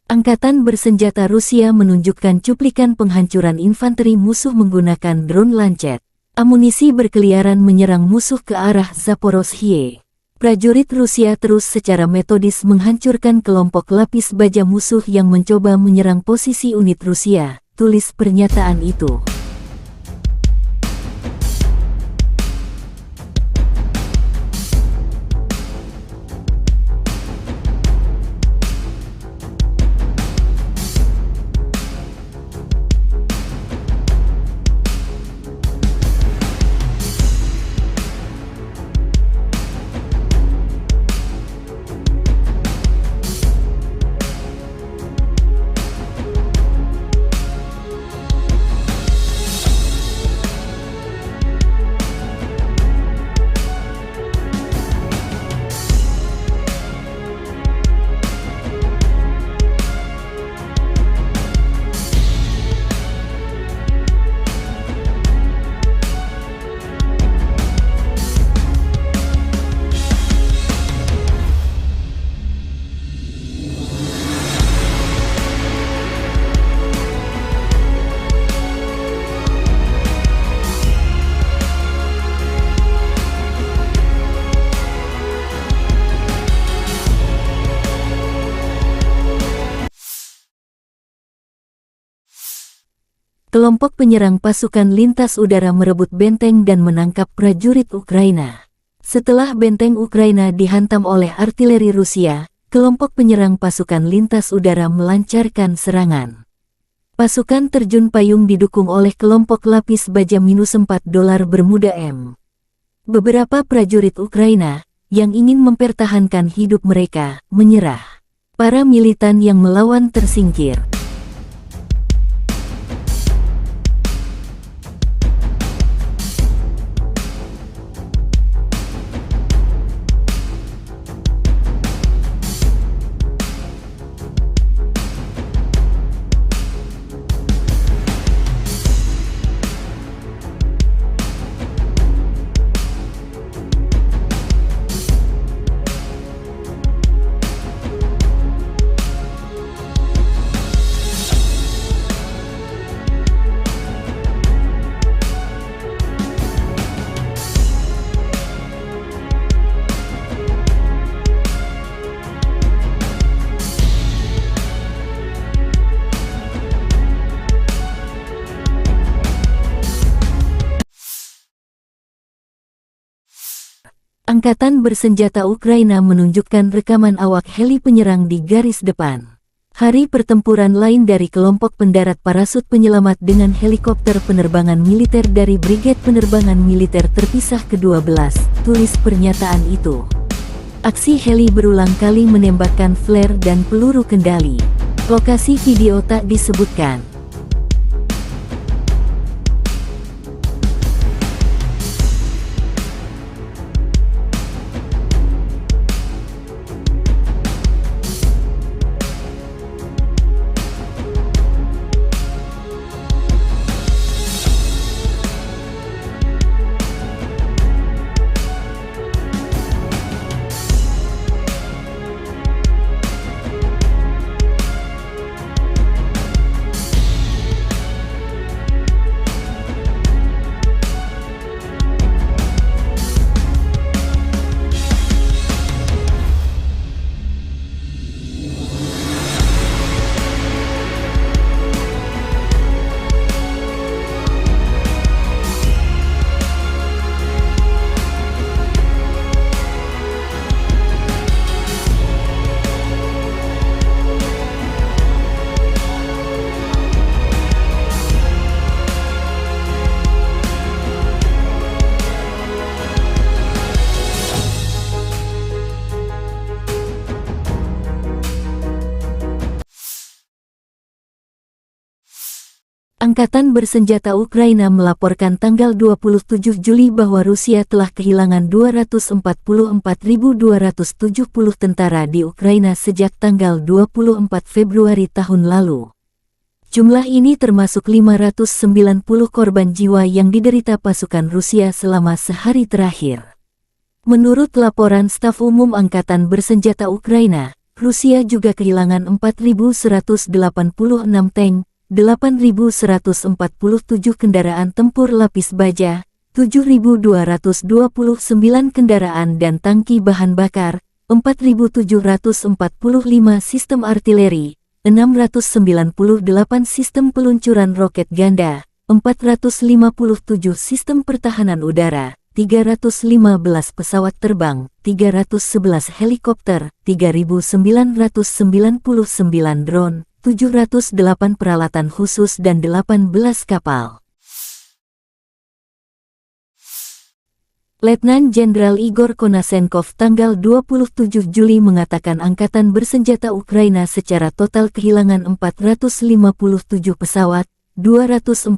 Angkatan bersenjata Rusia menunjukkan cuplikan penghancuran infanteri musuh menggunakan drone lancet. Amunisi berkeliaran menyerang musuh ke arah Zaporozhye. Prajurit Rusia terus secara metodis menghancurkan kelompok lapis baja musuh yang mencoba menyerang posisi unit Rusia, tulis pernyataan itu. Kelompok penyerang pasukan lintas udara merebut benteng dan menangkap prajurit Ukraina. Setelah benteng Ukraina dihantam oleh artileri Rusia, kelompok penyerang pasukan lintas udara melancarkan serangan. Pasukan terjun payung didukung oleh kelompok lapis baja -4 dolar Bermuda M. Beberapa prajurit Ukraina yang ingin mempertahankan hidup mereka menyerah. Para militan yang melawan tersingkir. Angkatan bersenjata Ukraina menunjukkan rekaman awak heli penyerang di garis depan. Hari pertempuran lain dari kelompok pendarat parasut penyelamat dengan helikopter penerbangan militer dari Brigade Penerbangan Militer Terpisah ke-12, tulis pernyataan itu. Aksi heli berulang kali menembakkan flare dan peluru kendali. Lokasi video tak disebutkan. Angkatan bersenjata Ukraina melaporkan tanggal 27 Juli bahwa Rusia telah kehilangan 244.270 tentara di Ukraina sejak tanggal 24 Februari tahun lalu. Jumlah ini termasuk 590 korban jiwa yang diderita pasukan Rusia selama sehari terakhir. Menurut laporan Staf Umum Angkatan Bersenjata Ukraina, Rusia juga kehilangan 4.186 tank, 8.147 kendaraan tempur lapis baja, 7.229 kendaraan dan tangki bahan bakar, 4.745 sistem artileri, 698 sistem peluncuran roket ganda, 457 sistem pertahanan udara, 315 pesawat terbang, 311 helikopter, 3.999 drone, 708 peralatan khusus dan 18 kapal. Letnan Jenderal Igor Konasenkov tanggal 27 Juli mengatakan Angkatan Bersenjata Ukraina secara total kehilangan 457 pesawat, 244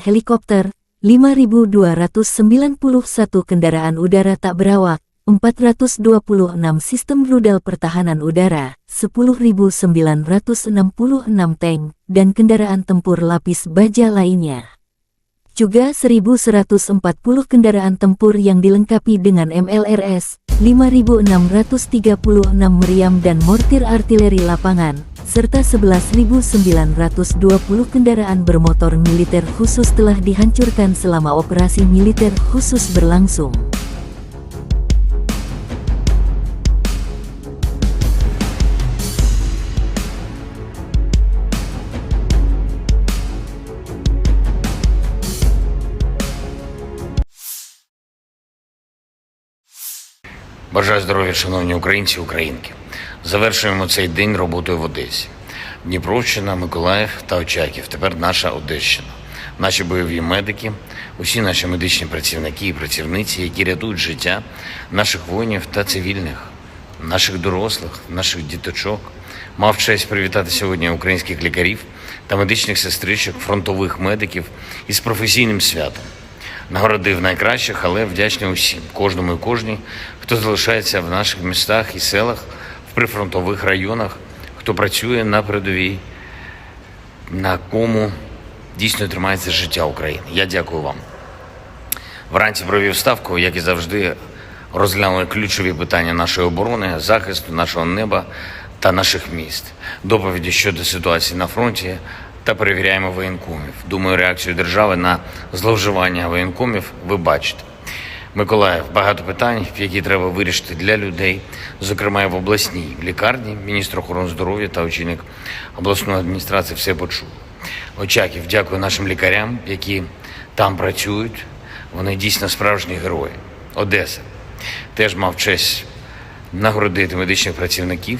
helikopter, 5.291 kendaraan udara tak berawak, 426 sistem rudal pertahanan udara, 10.966 tank, dan kendaraan tempur lapis baja lainnya. Juga 1.140 kendaraan tempur yang dilengkapi dengan MLRS, 5.636 meriam dan mortir artileri lapangan, serta 11.920 kendaraan bermotor militer khusus telah dihancurkan selama operasi militer khusus berlangsung. Бажаю здоров'я, шановні українці і українки. Завершуємо цей день роботою в Одесі. Дніпровщина, Миколаїв та Очаків. Тепер наша Одещина. Наші бойові медики, усі наші медичні працівники і працівниці, які рятують життя наших воїнів та цивільних, наших дорослих, наших діточок. Мав честь привітати сьогодні українських лікарів та медичних сестричок, фронтових медиків із професійним святом. Нагородив найкращих, але вдячний усім, кожному і кожній, хто залишається в наших містах і селах, в прифронтових районах, хто працює на передовій, на кому дійсно тримається життя України. Я дякую вам. Вранці провів ставку, як і завжди, розглянули ключові питання нашої оборони, захисту нашого неба та наших міст, доповіді щодо ситуації на фронті та перевіряємо воєнкомів. Думаю, реакцію держави на зловживання воєнкомів ви бачите. Миколаїв, багато питань, які треба вирішити для людей, зокрема і в обласній лікарні. Міністр охорони здоров'я та очільник обласної адміністрації все почув. Очаків, дякую нашим лікарям, які там працюють. Вони дійсно справжні герої. Одеса. Теж мав честь нагородити медичних працівників.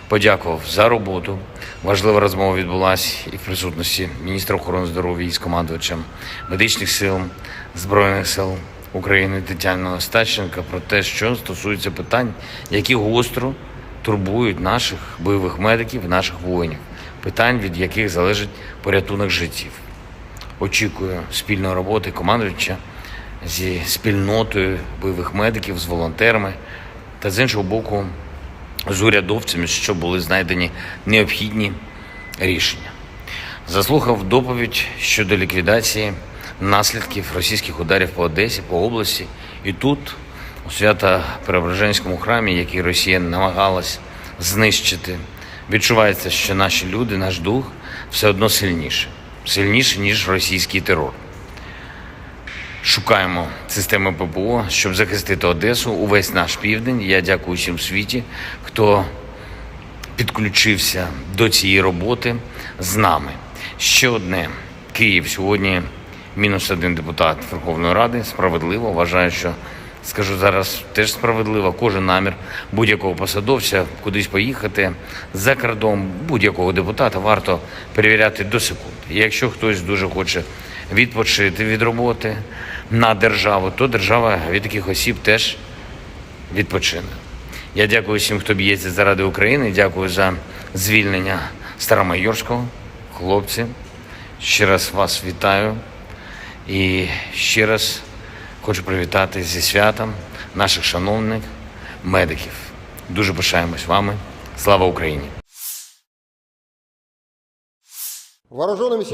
Подякував за роботу, Важлива розмова відбулася і в присутності міністра охорони здоров'я із командувачем медичних сил Збройних сил України Тетяни Остапченко про те, що стосується питань, які гостро турбують наших бойових медиків, наших воїнів, питань, від яких залежить порятунок життів. Очікую спільної роботи командувача зі спільнотою бойових медиків, з волонтерами та, з іншого боку, з урядовцями, щоб були знайдені необхідні рішення. Заслухав доповідь щодо ліквідації наслідків російських ударів по Одесі, по області. І тут, у Свято-Преображенському храмі, який Росія намагалась знищити, відчувається, що наші люди, наш дух все одно сильніше, ніж російський терор. Шукаємо системи ППО, щоб захистити Одесу, увесь наш південь. Я дякую всім в світі, хто підключився до цієї роботи з нами. Ще одне. Київ сьогодні -1 депутат Верховної Ради. Справедливо. Вважаю, що, скажу зараз, теж справедливо. Кожен намір будь-якого посадовця кудись поїхати за кордон, будь-якого депутата варто перевіряти до секунди. І якщо хтось дуже хоче відпочити від роботи на державу, то держава від таких осіб теж відпочине. Я дякую всім, хто б'ється заради України. Дякую за звільнення Старомайорського. Хлопці, ще раз вас вітаю. І ще раз хочу привітати зі святом наших шановних медиків. Дуже пишаємось вами. Слава Україні!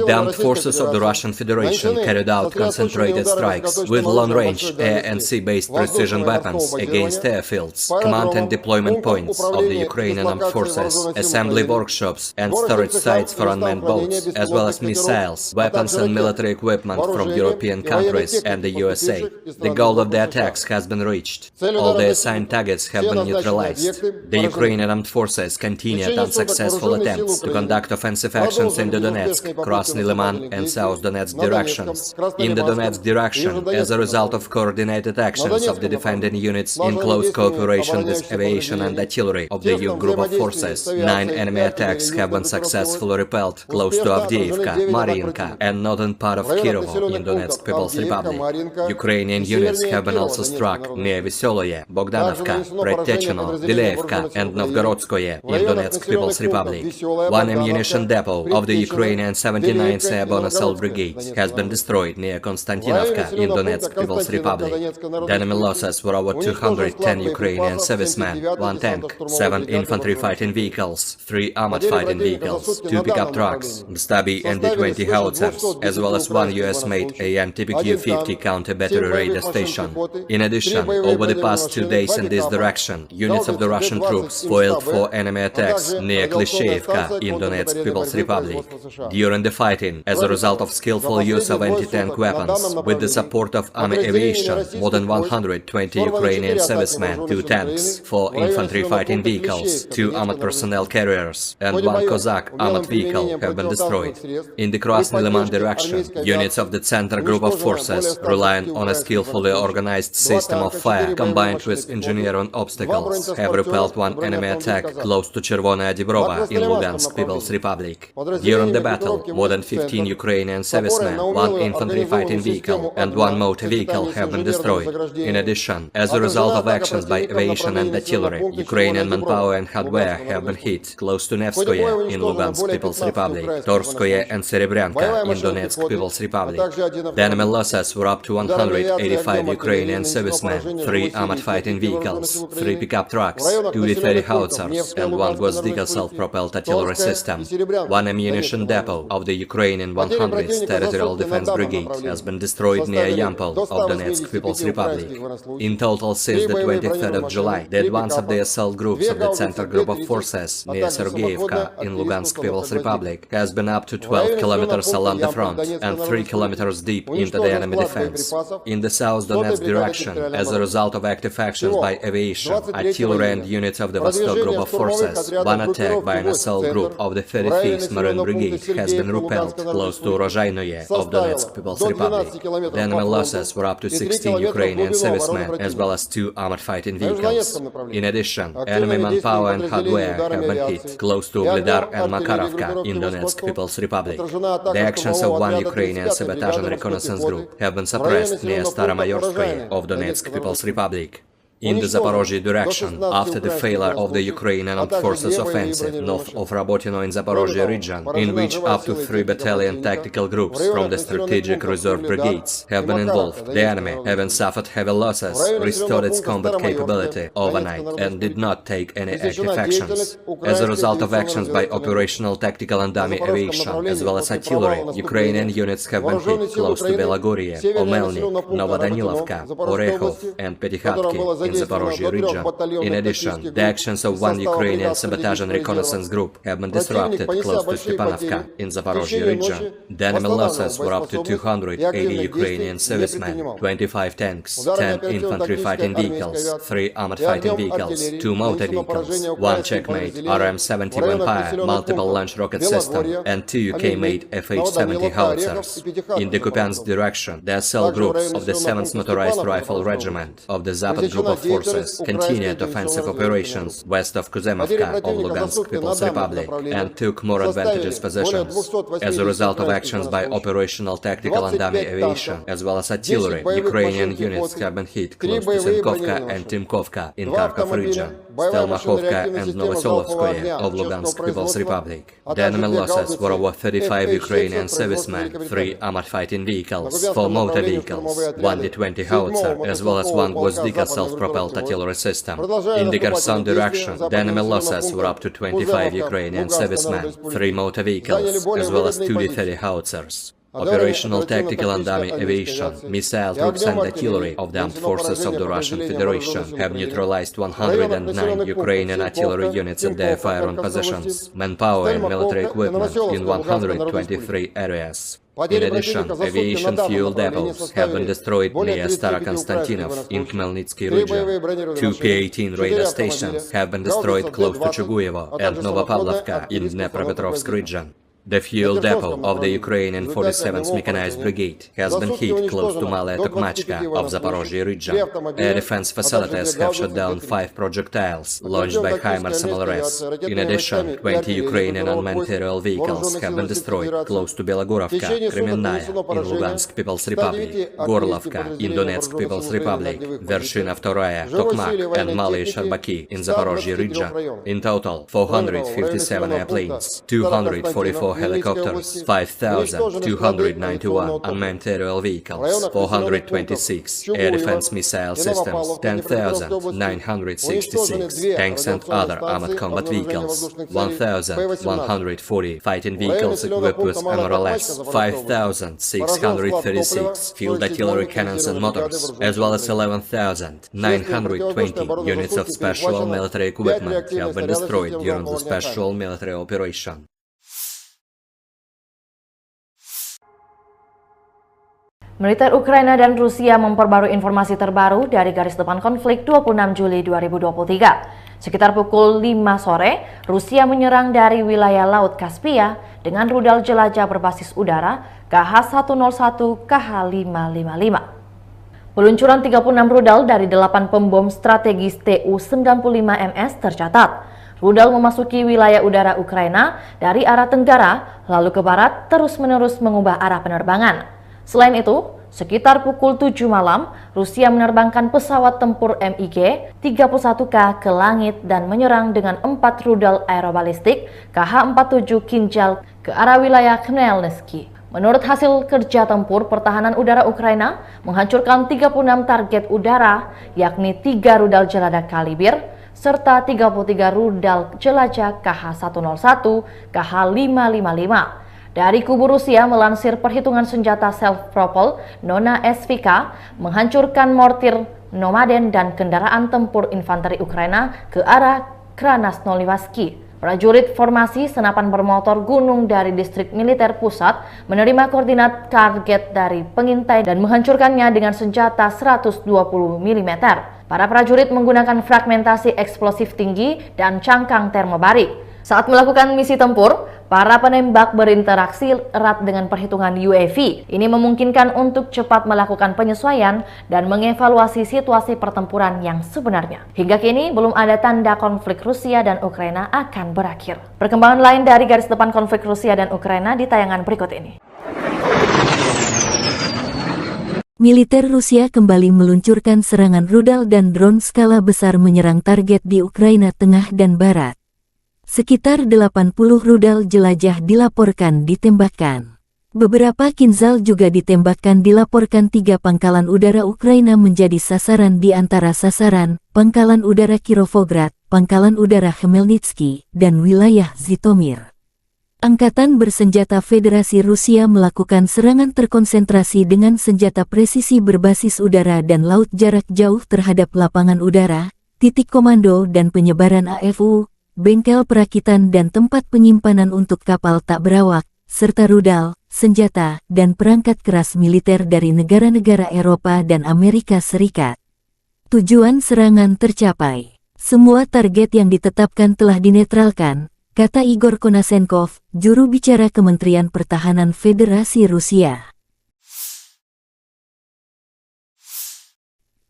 The armed forces of the Russian Federation carried out concentrated strikes with long-range air and sea-based precision weapons against airfields, command and deployment points of the Ukrainian armed forces, assembly workshops and storage sites for unmanned boats, as well as missiles, weapons and military equipment from European countries and the USA. The goal of the attacks has been reached. All the assigned targets have been neutralized. The Ukrainian armed forces continued unsuccessful attempts to conduct offensive actions in the Donetsk, Krasny Liman and South Donetsk directions. In the Donetsk direction, as a result of coordinated actions of the defending units in close cooperation with aviation and artillery of the EU group of forces, 9 enemy attacks have been successfully repelled close to Avdiivka, Mariinka and northern part of Kirovo in Donetsk People's Republic. Ukrainian units have been also struck near Veseloye, Bogdanovka, Predtechino, Vileevka and Novgorodskoye in Donetsk People's Republic. One ammunition depot of the Ukrainian 79th Airborne Assault Brigade has been destroyed near Konstantinovka in Donetsk People's Republic. The enemy losses were over 210 Ukrainian servicemen, 1 tank, 7 infantry fighting vehicles, 3 armored fighting vehicles, 2 pickup trucks, Stabi and D-20 howitzers, as well as 1 US-made AN TPQ-50 counter-battery radar station. In addition, over the past 2 days in this direction, units of the Russian troops foiled 4 enemy attacks near Klishchevka in Donetsk People's Republic. During the fighting, as a result of skillful use of anti-tank weapons, with the support of army aviation, more than 120 Ukrainian servicemen, 2 tanks, 4 infantry fighting vehicles, 2 armored personnel carriers, and 1 Cossack armored vehicle have been destroyed. In the Krasny Liman direction, units of the Center Group of Forces, relying on a skillfully organized system of fire combined with engineering obstacles, have repelled 1 enemy attack close to Chervonaya Dibrova in Lugansk People's Republic. During the battle, more than 15 Ukrainian servicemen, 1 infantry fighting vehicle, and 1 motor vehicle have been destroyed. In addition, as a result of actions by aviation and artillery, Ukrainian manpower and hardware have been hit close to Nevskoye in Lugansk People's Republic, Torskoye and Serebryanka in Donetsk People's Republic. The enemy losses were up to 185 Ukrainian servicemen, 3 armored fighting vehicles, 3 pickup trucks, 2 D-30 howitzers, and 1 Gvozdyka self-propelled artillery system. 1 ammunition depot of the Ukrainian 100th Territorial Defense Brigade has been destroyed near Yampol of Donetsk People's Republic. In total, since the 23rd of July, the advance of the assault groups of the Center Group of Forces near Sergeyevka in Lugansk People's Republic has been up to 12 kilometers along the front and 3 kilometers deep into the enemy defense. In the South Donetsk direction, as a result of active actions by aviation, artillery and units of the Vostok Group of Forces, 1 attack by an assault group of the 35th Marine Brigade has been repelled close to Rozhainoye of Donetsk People's Republic. The enemy losses were up to 16 Ukrainian servicemen as well as 2 armored fighting vehicles. In addition, enemy manpower and hardware have been hit close to Ugledar and Makarovka in Donetsk People's Republic. The actions of one Ukrainian sabotage and reconnaissance group have been suppressed near Staromayorskoye of Donetsk People's Republic. In the Zaporozhye direction, after the failure of the Ukrainian Armed Forces offensive north of Rabotino in Zaporozhye region, in which up to 3 battalion tactical groups from the strategic reserve brigades have been involved, the enemy, having suffered heavy losses, restored its combat capability overnight and did not take any active actions. As a result of actions by operational tactical and dummy aviation, as well as artillery, Ukrainian units have been hit close to Belagorye, Omelnik, Novodanilovka, Orekhov and Petykhatki in Zaporozhye region. In addition, the actions of one Ukrainian sabotage and reconnaissance group have been disrupted close to Stepanovka in Zaporozhye region. The enemy losses were up to 280 Ukrainian servicemen, 25 tanks, 10 infantry fighting vehicles, 3 armored fighting vehicles, 2 motor vehicles, 1 Checkmate RM-70 Vampire multiple launch rocket system, and 2 UK-made FH-70 howitzers. In the Kupiansk direction, the assault groups of the 7th Motorized Rifle Regiment of the Zapad Group of Forces continued offensive operations west of Kuzemovka of Lugansk People's Republic and took more advantageous positions. As a result of actions by operational tactical and dummy aviation, as well as artillery, Ukrainian units have been hit close to Zinkovka and Timkovka in Kharkov region, Stelmakhovka and Novoselovskoye of Lugansk People's Republic. The enemy losses were over 35 Ukrainian servicemen, 3 armored fighting vehicles, 4 motor vehicles, 1 D-20 howitzer, as well as 1 Gvozdika self-propelled artillery system. In the Kherson direction, the enemy losses were up to 25 Ukrainian servicemen, 3 motor vehicles, as well as 2 D-30 howitzers. Operational tactical and dummy aviation, missile troops and artillery of the armed forces of the Russian Federation have neutralized 109 Ukrainian artillery units at their firing positions, manpower and military equipment in 123 areas. In addition, aviation fuel depots have been destroyed near Starokonstantinov in Khmelnytsky region. 2 P-18 radar stations have been destroyed close to Chuguyevo and Novopavlovka in Dnepropetrovsk region. The fuel depot of the Ukrainian 47th Mechanized Brigade has been hit close to Malaya Tokmachka of Zaporozhye region. Air defense facilities have shot down 5 projectiles launched by HIMARS MLRS. In addition, 20 Ukrainian unmanned aerial vehicles have been destroyed close to Belogorovka, Kremenная in Lugansk People's Republic, Gorlovka in Donetsk People's Republic, Vershina Vtoraya, Tokmak and Malaya Sharbaki in Zaporozhye region. In total, 457 airplanes, 244 helicopters, 5,291 unmanned aerial vehicles, 426 air defense missile systems, 10,966 tanks and other armored combat vehicles, 1,140 fighting vehicles equipped with MRLS, 5,636 field artillery cannons and motors, as well as 11,920 units of special military equipment have been destroyed during the special military operation. Militer Ukraina dan Rusia memperbarui informasi terbaru dari garis depan konflik 26 Juli 2023. Sekitar pukul 5 sore, Rusia menyerang dari wilayah Laut Kaspia dengan rudal jelajah berbasis udara KH-101 KH-555. Peluncuran 36 rudal dari 8 pembom strategis Tu-95MS tercatat. Rudal memasuki wilayah udara Ukraina dari arah tenggara, lalu ke barat terus-menerus mengubah arah penerbangan. Selain itu, sekitar pukul 7 malam, Rusia menerbangkan pesawat tempur MiG-31K ke langit dan menyerang dengan 4 rudal aerobalistik KH-47 Kinjal ke arah wilayah Khmelnytsky. Menurut hasil kerja tempur, pertahanan udara Ukraina menghancurkan 36 target udara, yakni 3 rudal jelajah Kalibr, serta 33 rudal jelajah KH-101, KH-555. Dari kubu Rusia melansir perhitungan senjata self-propelled Nona SVK menghancurkan mortir Nomaden dan kendaraan tempur infanteri Ukraina ke arah Krasnoyarsk. Prajurit formasi senapan bermotor gunung dari distrik militer pusat menerima koordinat target dari pengintai dan menghancurkannya dengan senjata 120 mm. Para prajurit menggunakan fragmentasi eksplosif tinggi dan cangkang termobarik. Saat melakukan misi tempur, Para penembak berinteraksi erat dengan perhitungan UAV. Ini memungkinkan untuk cepat melakukan penyesuaian dan mengevaluasi situasi pertempuran yang sebenarnya. Hingga kini belum ada tanda konflik Rusia dan Ukraina akan berakhir. Perkembangan lain dari garis depan konflik Rusia dan Ukraina di tayangan berikut ini. Militer Rusia kembali meluncurkan serangan rudal dan drone skala besar menyerang target di Ukraina Tengah dan Barat. Sekitar 80 rudal jelajah dilaporkan ditembakkan. Beberapa Kinzhal juga ditembakkan dilaporkan 3 pangkalan udara Ukraina menjadi sasaran di antara sasaran, Pangkalan Udara Kirovograd, Pangkalan Udara Khmelnytsky, dan wilayah Zhytomyr. Angkatan Bersenjata Federasi Rusia melakukan serangan terkonsentrasi dengan senjata presisi berbasis udara dan laut jarak jauh terhadap lapangan udara, titik komando dan penyebaran AFU, bengkel perakitan dan tempat penyimpanan untuk kapal tak berawak, serta rudal, senjata, dan perangkat keras militer dari negara-negara Eropa dan Amerika Serikat. Tujuan serangan tercapai. Semua target yang ditetapkan telah dinetralkan, kata Igor Konashenkov, juru bicara Kementerian Pertahanan Federasi Rusia.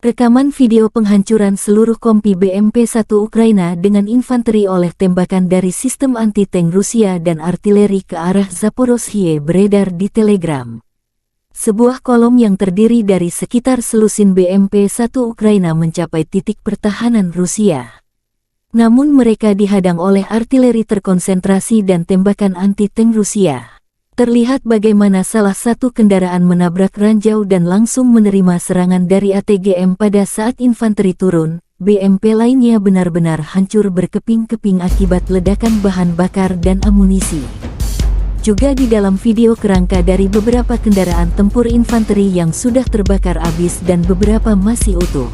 Rekaman video penghancuran seluruh kompi BMP-1 Ukraina dengan infanteri oleh tembakan dari sistem anti-tank Rusia dan artileri ke arah Zaporozhye beredar di Telegram. Sebuah kolom yang terdiri dari sekitar selusin BMP-1 Ukraina mencapai titik pertahanan Rusia. Namun mereka dihadang oleh artileri terkonsentrasi dan tembakan anti-tank Rusia. Terlihat bagaimana salah satu kendaraan menabrak ranjau dan langsung menerima serangan dari ATGM pada saat infanteri turun. BMP lainnya benar-benar hancur berkeping-keping akibat ledakan bahan bakar dan amunisi. Juga di dalam video kerangka dari beberapa kendaraan tempur infanteri yang sudah terbakar habis dan beberapa masih utuh.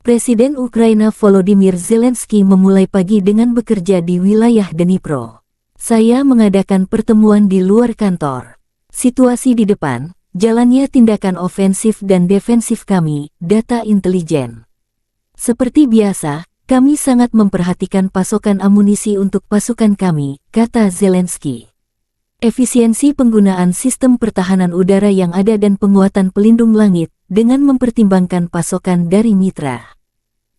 Presiden Ukraina Volodymyr Zelensky memulai pagi dengan bekerja di wilayah Dnipro. Saya mengadakan pertemuan di luar kantor. Situasi di depan, jalannya tindakan ofensif dan defensif kami, data intelijen. Seperti biasa, kami sangat memperhatikan pasokan amunisi untuk pasukan kami, kata Zelensky. Efisiensi penggunaan sistem pertahanan udara yang ada dan penguatan pelindung langit, dengan mempertimbangkan pasokan dari mitra.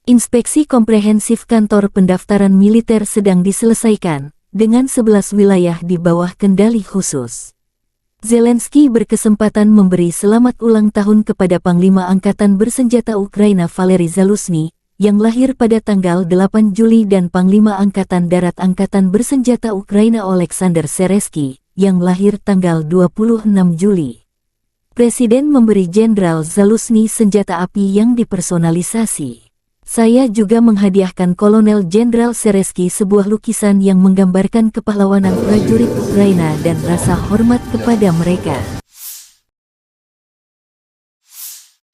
Inspeksi komprehensif kantor pendaftaran militer sedang diselesaikan, dengan 11 wilayah di bawah kendali khusus. Zelensky berkesempatan memberi selamat ulang tahun kepada Panglima Angkatan Bersenjata Ukraina Valery Zaluzhny, yang lahir pada tanggal 8 Juli dan Panglima Angkatan Darat Angkatan Bersenjata Ukraina Oleksandr Seresky, yang lahir tanggal 26 Juli. Presiden memberi Jenderal Zaluzhny senjata api yang dipersonalisasi. Saya juga menghadiahkan Kolonel Jenderal Seresky sebuah lukisan yang menggambarkan kepahlawanan prajurit Ukraina dan rasa hormat kepada mereka.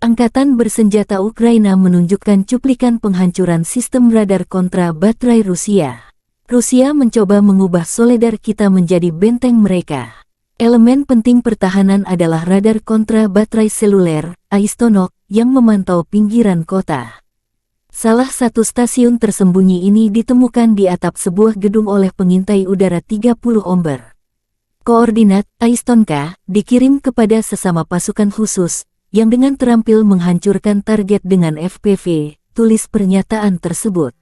Angkatan Bersenjata Ukraina menunjukkan cuplikan penghancuran sistem radar kontra baterai Rusia. Rusia mencoba mengubah Soledar kita menjadi benteng mereka. Elemen penting pertahanan adalah radar kontra baterai seluler, Aistonok, yang memantau pinggiran kota. Salah satu stasiun tersembunyi ini ditemukan di atap sebuah gedung oleh pengintai udara 30 Omber. Koordinat Aistonka dikirim kepada sesama pasukan khusus, yang dengan terampil menghancurkan target dengan FPV, tulis pernyataan tersebut.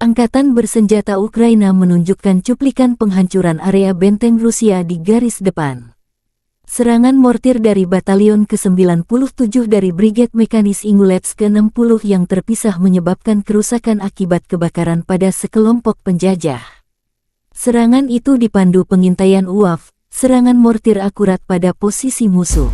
Angkatan bersenjata Ukraina menunjukkan cuplikan penghancuran area benteng Rusia di garis depan. Serangan mortir dari Batalion ke-97 dari Brigade Mekanis Ingulets ke-60 yang terpisah menyebabkan kerusakan akibat kebakaran pada sekelompok penjajah. Serangan itu dipandu pengintaian UAV, serangan mortir akurat pada posisi musuh.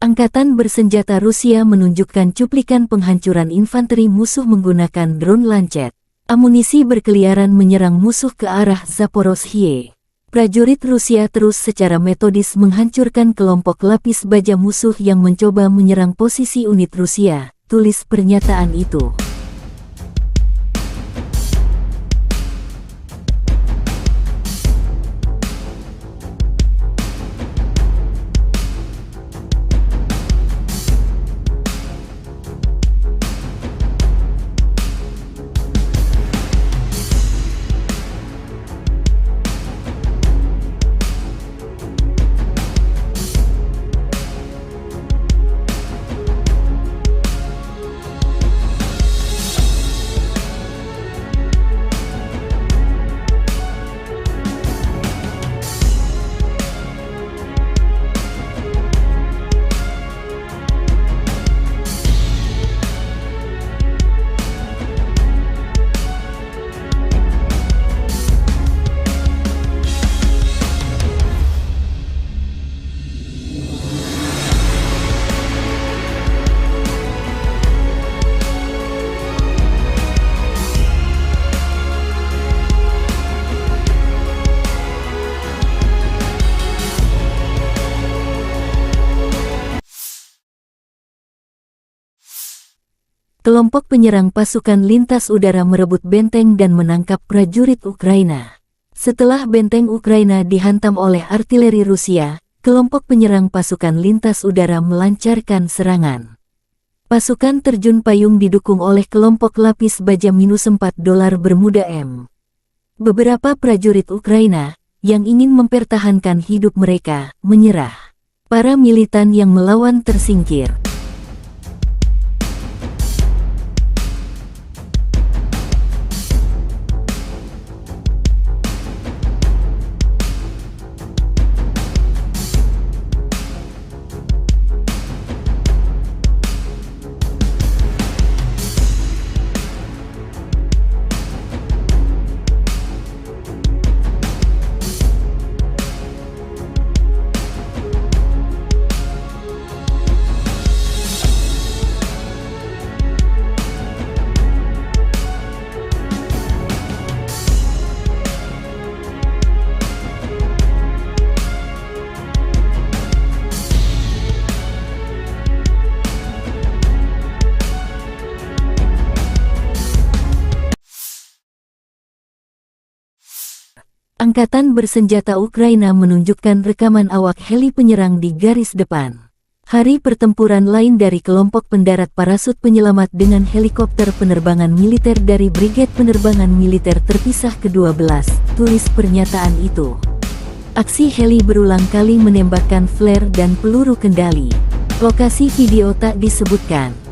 Angkatan bersenjata Rusia menunjukkan cuplikan penghancuran infanteri musuh menggunakan drone Lancet. Amunisi berkeliaran menyerang musuh ke arah Zaporozhye. Prajurit Rusia terus secara metodis menghancurkan kelompok lapis baja musuh yang mencoba menyerang posisi unit Rusia, tulis pernyataan itu. Kelompok penyerang pasukan lintas udara merebut benteng dan menangkap prajurit Ukraina. Setelah benteng Ukraina dihantam oleh artileri Rusia, kelompok penyerang pasukan lintas udara melancarkan serangan. Pasukan terjun payung didukung oleh kelompok lapis baja -4 dolar Bermuda M. Beberapa prajurit Ukraina, yang ingin mempertahankan hidup mereka, menyerah. Para militan yang melawan tersingkir. Angkatan bersenjata Ukraina menunjukkan rekaman awak heli penyerang di garis depan. Hari pertempuran lain dari kelompok pendarat parasut penyelamat dengan helikopter penerbangan militer dari Brigade Penerbangan Militer Terpisah ke-12, tulis pernyataan itu. Aksi heli berulang kali menembakkan flare dan peluru kendali. Lokasi video tak disebutkan.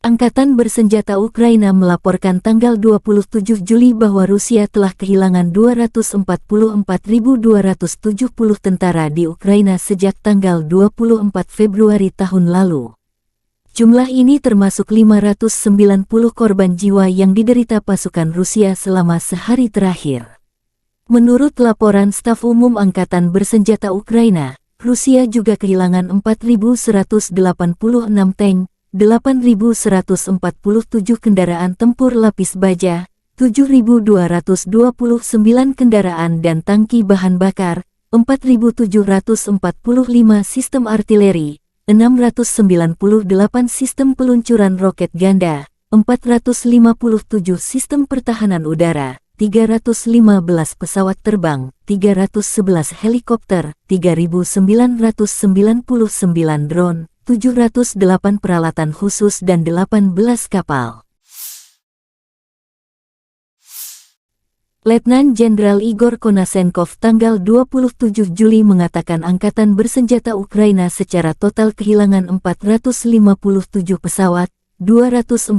Angkatan bersenjata Ukraina melaporkan tanggal 27 Juli bahwa Rusia telah kehilangan 244.270 tentara di Ukraina sejak tanggal 24 Februari tahun lalu. Jumlah ini termasuk 590 korban jiwa yang diderita pasukan Rusia selama sehari terakhir. Menurut laporan Staf Umum Angkatan Bersenjata Ukraina, Rusia juga kehilangan 4.186 tank, 8.147 kendaraan tempur lapis baja, 7.229 kendaraan dan tangki bahan bakar, 4.745 sistem artileri, 698 sistem peluncuran roket ganda, 457 sistem pertahanan udara, 315 pesawat terbang, 311 helikopter, 3.999 drone, 708 peralatan khusus dan 18 kapal. Letnan Jenderal Igor Konasenkov tanggal 27 Juli mengatakan Angkatan Bersenjata Ukraina secara total kehilangan 457 pesawat, 244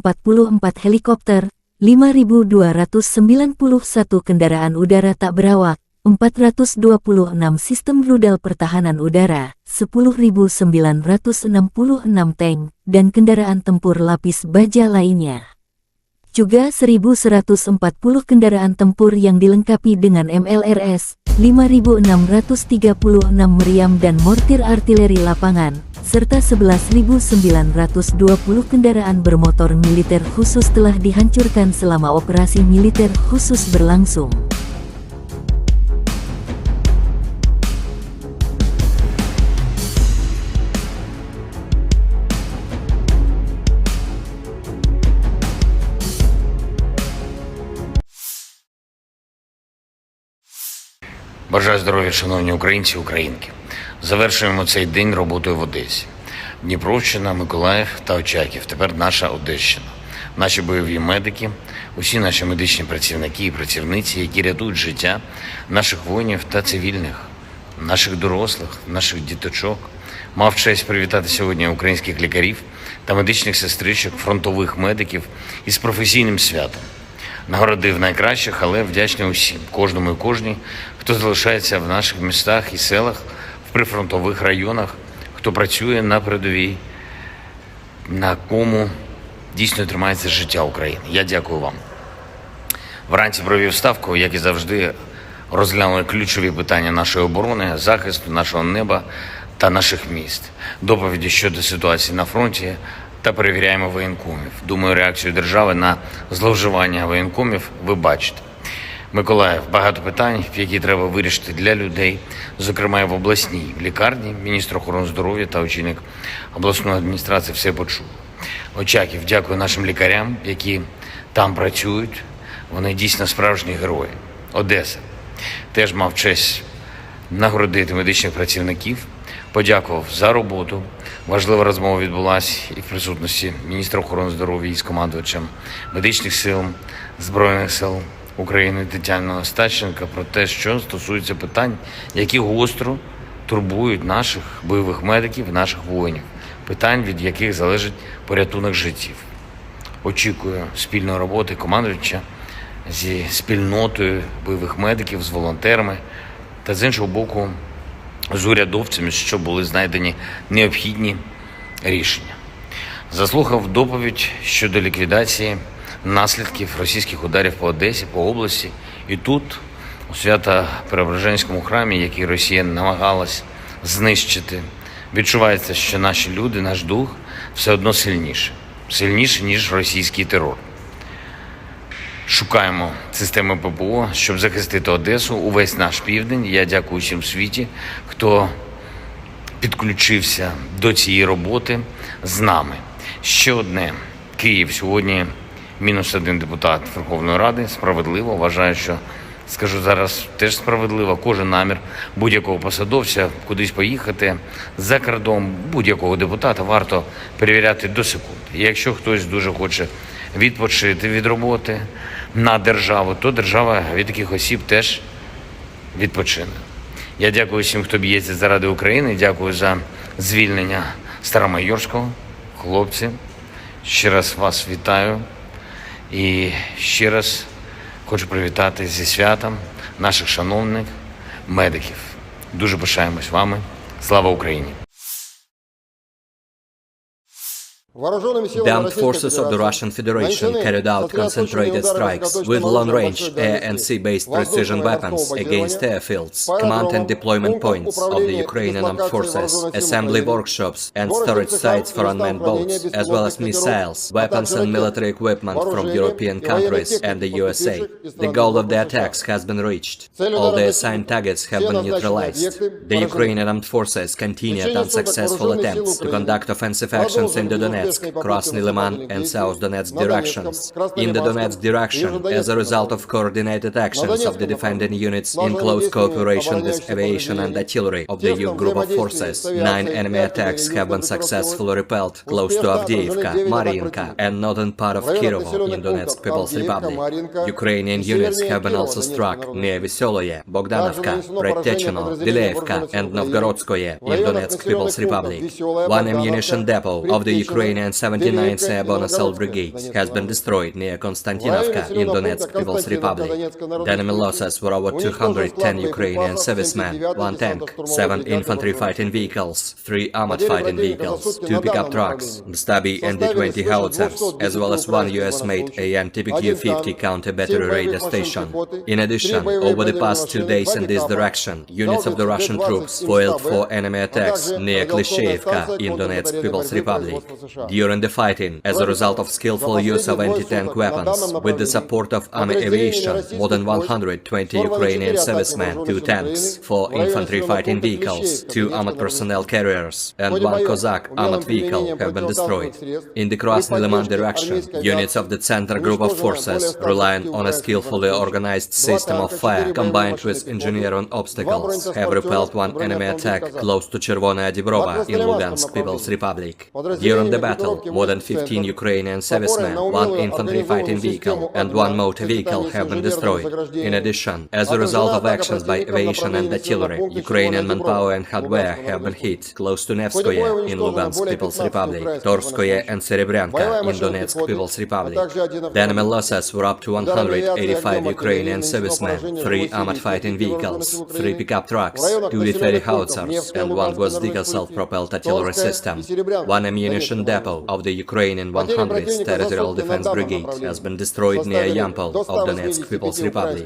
helikopter, 5.291 kendaraan udara tak berawak, 426 sistem rudal pertahanan udara, 10.966 tank, dan kendaraan tempur lapis baja lainnya. Juga 1.140 kendaraan tempur yang dilengkapi dengan MLRS, 5.636 meriam dan mortir artileri lapangan, serta 11.920 kendaraan bermotor militer khusus telah dihancurkan selama operasi militer khusus berlangsung. Бажаю здоров'я, шановні українці і українки. Завершуємо цей день роботою в Одесі. Дніпровщина, Миколаїв та Очаків. Тепер наша Одещина. Наші бойові медики, усі наші медичні працівники і працівниці, які рятують життя наших воїнів та цивільних, наших дорослих, наших діточок. Мав честь привітати сьогодні українських лікарів та медичних сестричок, фронтових медиків із професійним святом. Нагородив найкращих, але вдячний усім, кожному і кожній, хто залишається в наших містах і селах, в прифронтових районах, хто працює на передовій, на кому дійсно тримається життя України. Я дякую вам. Вранці провів ставку, як і завжди, розглянули ключові питання нашої оборони, захисту нашого неба та наших міст, доповіді щодо ситуації на фронті та перевіряємо воєнкомів. Думаю, реакцію держави на зловживання воєнкомів ви бачите. Миколаїв, багато питань, які треба вирішити для людей, зокрема і в обласній лікарні. Міністр охорони здоров'я та очільник обласної адміністрації все почув. Очаків, дякую нашим лікарям, які там працюють. Вони дійсно справжні герої. Одеса. Теж мав честь нагородити медичних працівників, подякував за роботу. Важлива розмова відбулася і в присутності міністра охорони здоров'я із командувачем медичних сил Збройних сил України Тетяною Остапченко про те, що стосується питань, які гостро турбують наших бойових медиків, наших воїнів, питань, від яких залежить порятунок життів. Очікую спільної роботи командувача зі спільнотою бойових медиків, з волонтерами та, з іншого боку, з урядовцями, щоб були знайдені необхідні рішення. Заслухав доповідь щодо ліквідації наслідків російських ударів по Одесі, по області. І тут, у Свято-Преображенському храмі, який Росія намагалась знищити, відчувається, що наші люди, наш дух все одно сильніше, ніж російський терор. Шукаємо системи ППО, щоб захистити Одесу, увесь наш південь. Я дякую всім в світі, хто підключився до цієї роботи з нами. Ще одне. Київ. Сьогодні -1 депутат Верховної Ради. Справедливо. Вважаю, що, скажу зараз, теж справедливо. Кожен намір будь-якого посадовця кудись поїхати за кордон, будь-якого депутата варто перевіряти до секунди. І якщо хтось дуже хоче відпочити від роботи на державу, то держава від таких осіб теж відпочине. Я дякую всім, хто б'ється заради України. Дякую за звільнення Старомайорського. Хлопці, ще раз вас вітаю. І ще раз хочу привітати зі святом наших шановних медиків. Дуже пишаємось вами. Слава Україні! The armed forces of the Russian Federation carried out concentrated strikes with long-range air and sea-based precision weapons against airfields, command and deployment points of the Ukrainian armed forces, assembly workshops and storage sites for unmanned boats, as well as missiles, weapons and military equipment from European countries and the USA. The goal of the attacks has been reached. All the assigned targets have been neutralized. The Ukrainian armed forces continued unsuccessful attempts to conduct offensive actions in the Donetsk, Krasny Liman and South Donetsk directions. In the Donetsk direction, as a result of coordinated actions of the defending units in close cooperation with aviation and artillery of the EU group of forces, 9 enemy attacks have been successfully repelled close to Avdiivka, Mariinka and northern part of Kirovo in Donetsk People's Republic. Ukrainian units have been also struck near Veseloye, Bogdanovka, Predtechino, Dileevka and Novgorodskoye in Donetsk People's Republic. One ammunition depot of the Ukrainian 79th Airborne Assault Brigade has been destroyed near Konstantinovka in Donetsk People's Republic. The enemy losses were over 210 Ukrainian servicemen, 1 tank, 7 infantry fighting vehicles, 3 armored fighting vehicles, 2 pickup trucks, Stabi and D-20 howitzers, as well as 1 US-made AN TPQ-50 counter-battery radar station. In addition, over the past 2 days in this direction, units of the Russian troops foiled 4 enemy attacks near Klishchevka in Donetsk People's Republic. During the fighting, as a result of skillful use of anti-tank weapons, with the support of army aviation, more than 120 Ukrainian servicemen, 2 tanks, 4 infantry fighting vehicles, 2 armored personnel carriers, and 1 Cossack armored vehicle have been destroyed. In the Krasny Liman direction, units of the Center Group of Forces, relying on a skillfully organized system of fire combined with engineering obstacles, have repelled 1 enemy attack close to Chervonaya Dibrova in Lugansk People's Republic. During the battle, more than 15 Ukrainian servicemen, 1 infantry fighting vehicle, and 1 motor vehicle have been destroyed. In addition, as a result of actions by aviation and artillery, Ukrainian manpower and hardware have been hit close to Nevskoye in Lugansk People's Republic, Torskoye and Serebryanka in Donetsk People's Republic. The enemy losses were up to 185 Ukrainian servicemen, 3 armored fighting vehicles, 3 pickup trucks, 2 D-30 howitzers, and 1 Gvozdyka self-propelled artillery system. 1 ammunition depot of the Ukrainian 100th Territorial Defense Brigade has been destroyed near Yampol of Donetsk People's Republic.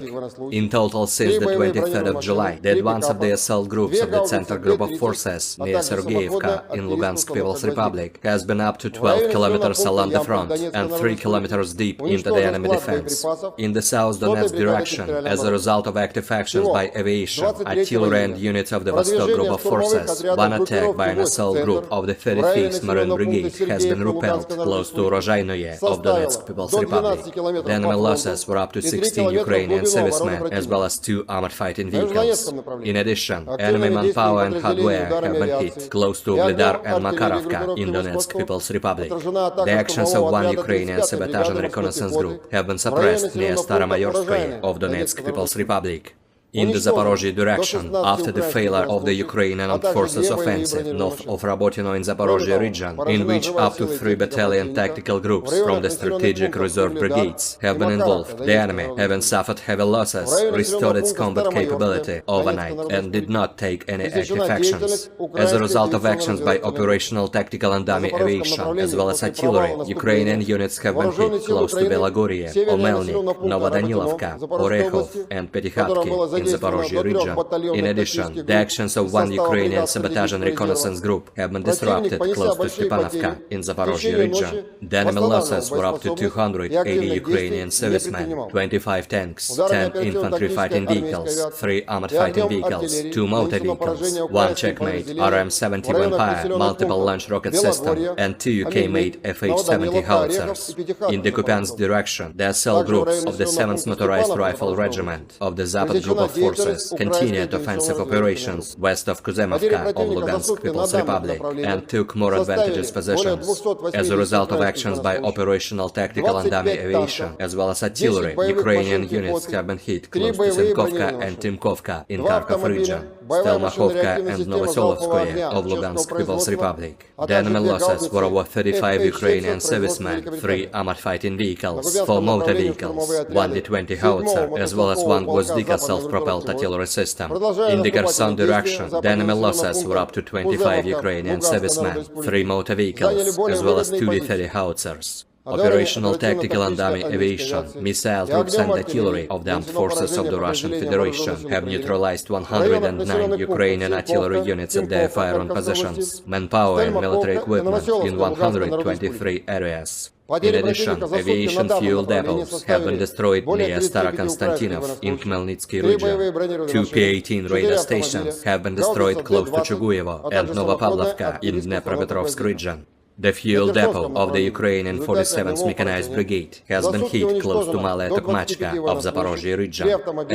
In total, since the 23rd of July, the advance of the assault groups of the Center Group of Forces near Sergeyevka in Lugansk People's Republic has been up to 12 kilometers along the front and 3 kilometers deep into the enemy defense. In the South Donetsk direction, as a result of active actions by aviation, artillery and units of the Vostok Group of Forces, 1 attack by an assault group of the 35th Marine Brigade has been repelled close to Rozhainoye of Donetsk People's Republic. The enemy losses were up to 16 Ukrainian servicemen as well as 2 armored fighting vehicles. In addition, enemy manpower and hardware have been hit close to Ugledar and Makarovka in Donetsk People's Republic. The actions of one Ukrainian sabotage and reconnaissance group have been suppressed near Staromayorskoye of Donetsk People's Republic. In the Zaporozhye direction, after the failure of the Ukrainian Armed Forces offensive north of Rabotino in Zaporozhye region, in which up to 3 battalion tactical groups from the strategic reserve brigades have been involved, the enemy, having suffered heavy losses, restored its combat capability overnight and did not take any active actions. As a result of actions by operational tactical and dummy aviation, as well as artillery, Ukrainian units have been hit close to Belagorye, Omelnik, Novodanilovka, Orekhov and Petykhatki in Zaporozhye region. In addition, the actions of one Ukrainian sabotage and reconnaissance group have been disrupted close to Stepanovka in Zaporozhye region. The enemy losses were up to 280 Ukrainian servicemen, 25 tanks, 10 infantry fighting vehicles, 3 armored fighting vehicles, 2 motor vehicles, 1 Checkmate RM-70 Vampire multiple launch rocket system, and 2 UK-made FH-70 howitzers. In the Kupiansk direction, the assault groups of the 7th Motorized Rifle Regiment of the Zapad Group of Forces continued offensive operations west of Kuzemovka of Lugansk People's Republic and took more advantageous positions. As a result of actions by operational tactical and dummy aviation, as well as artillery, Ukrainian units have been hit close to Zenkovka and Timkovka in Kharkov region, Stelmakhovka and Novoselovskoye of Lugansk People's Republic. The enemy losses were over 35 Ukrainian servicemen, 3 armored fighting vehicles, 4 motor vehicles, 1 D-20 howitzer, as well as 1 Gvozdika self-propelled artillery system. In the Kherson direction, the enemy losses were up to 25 Ukrainian servicemen, 3 motor vehicles, as well as 2 D-30 howitzers. Operational tactical and dummy aviation, missile troops and artillery of the armed forces of the Russian Federation have neutralized 109 Ukrainian artillery units at their firing positions, manpower and military equipment in 123 areas. In addition, aviation fuel depots have been destroyed near Starokonstantinov in Khmelnytsky region. 2 P-18 radar stations have been destroyed close to Chuguyevo and Novopavlovka in Dnepropetrovsk region. The fuel depot of the Ukrainian 47th Mechanized Brigade has been hit close to Malaya Tokmachka of Zaporozhye region.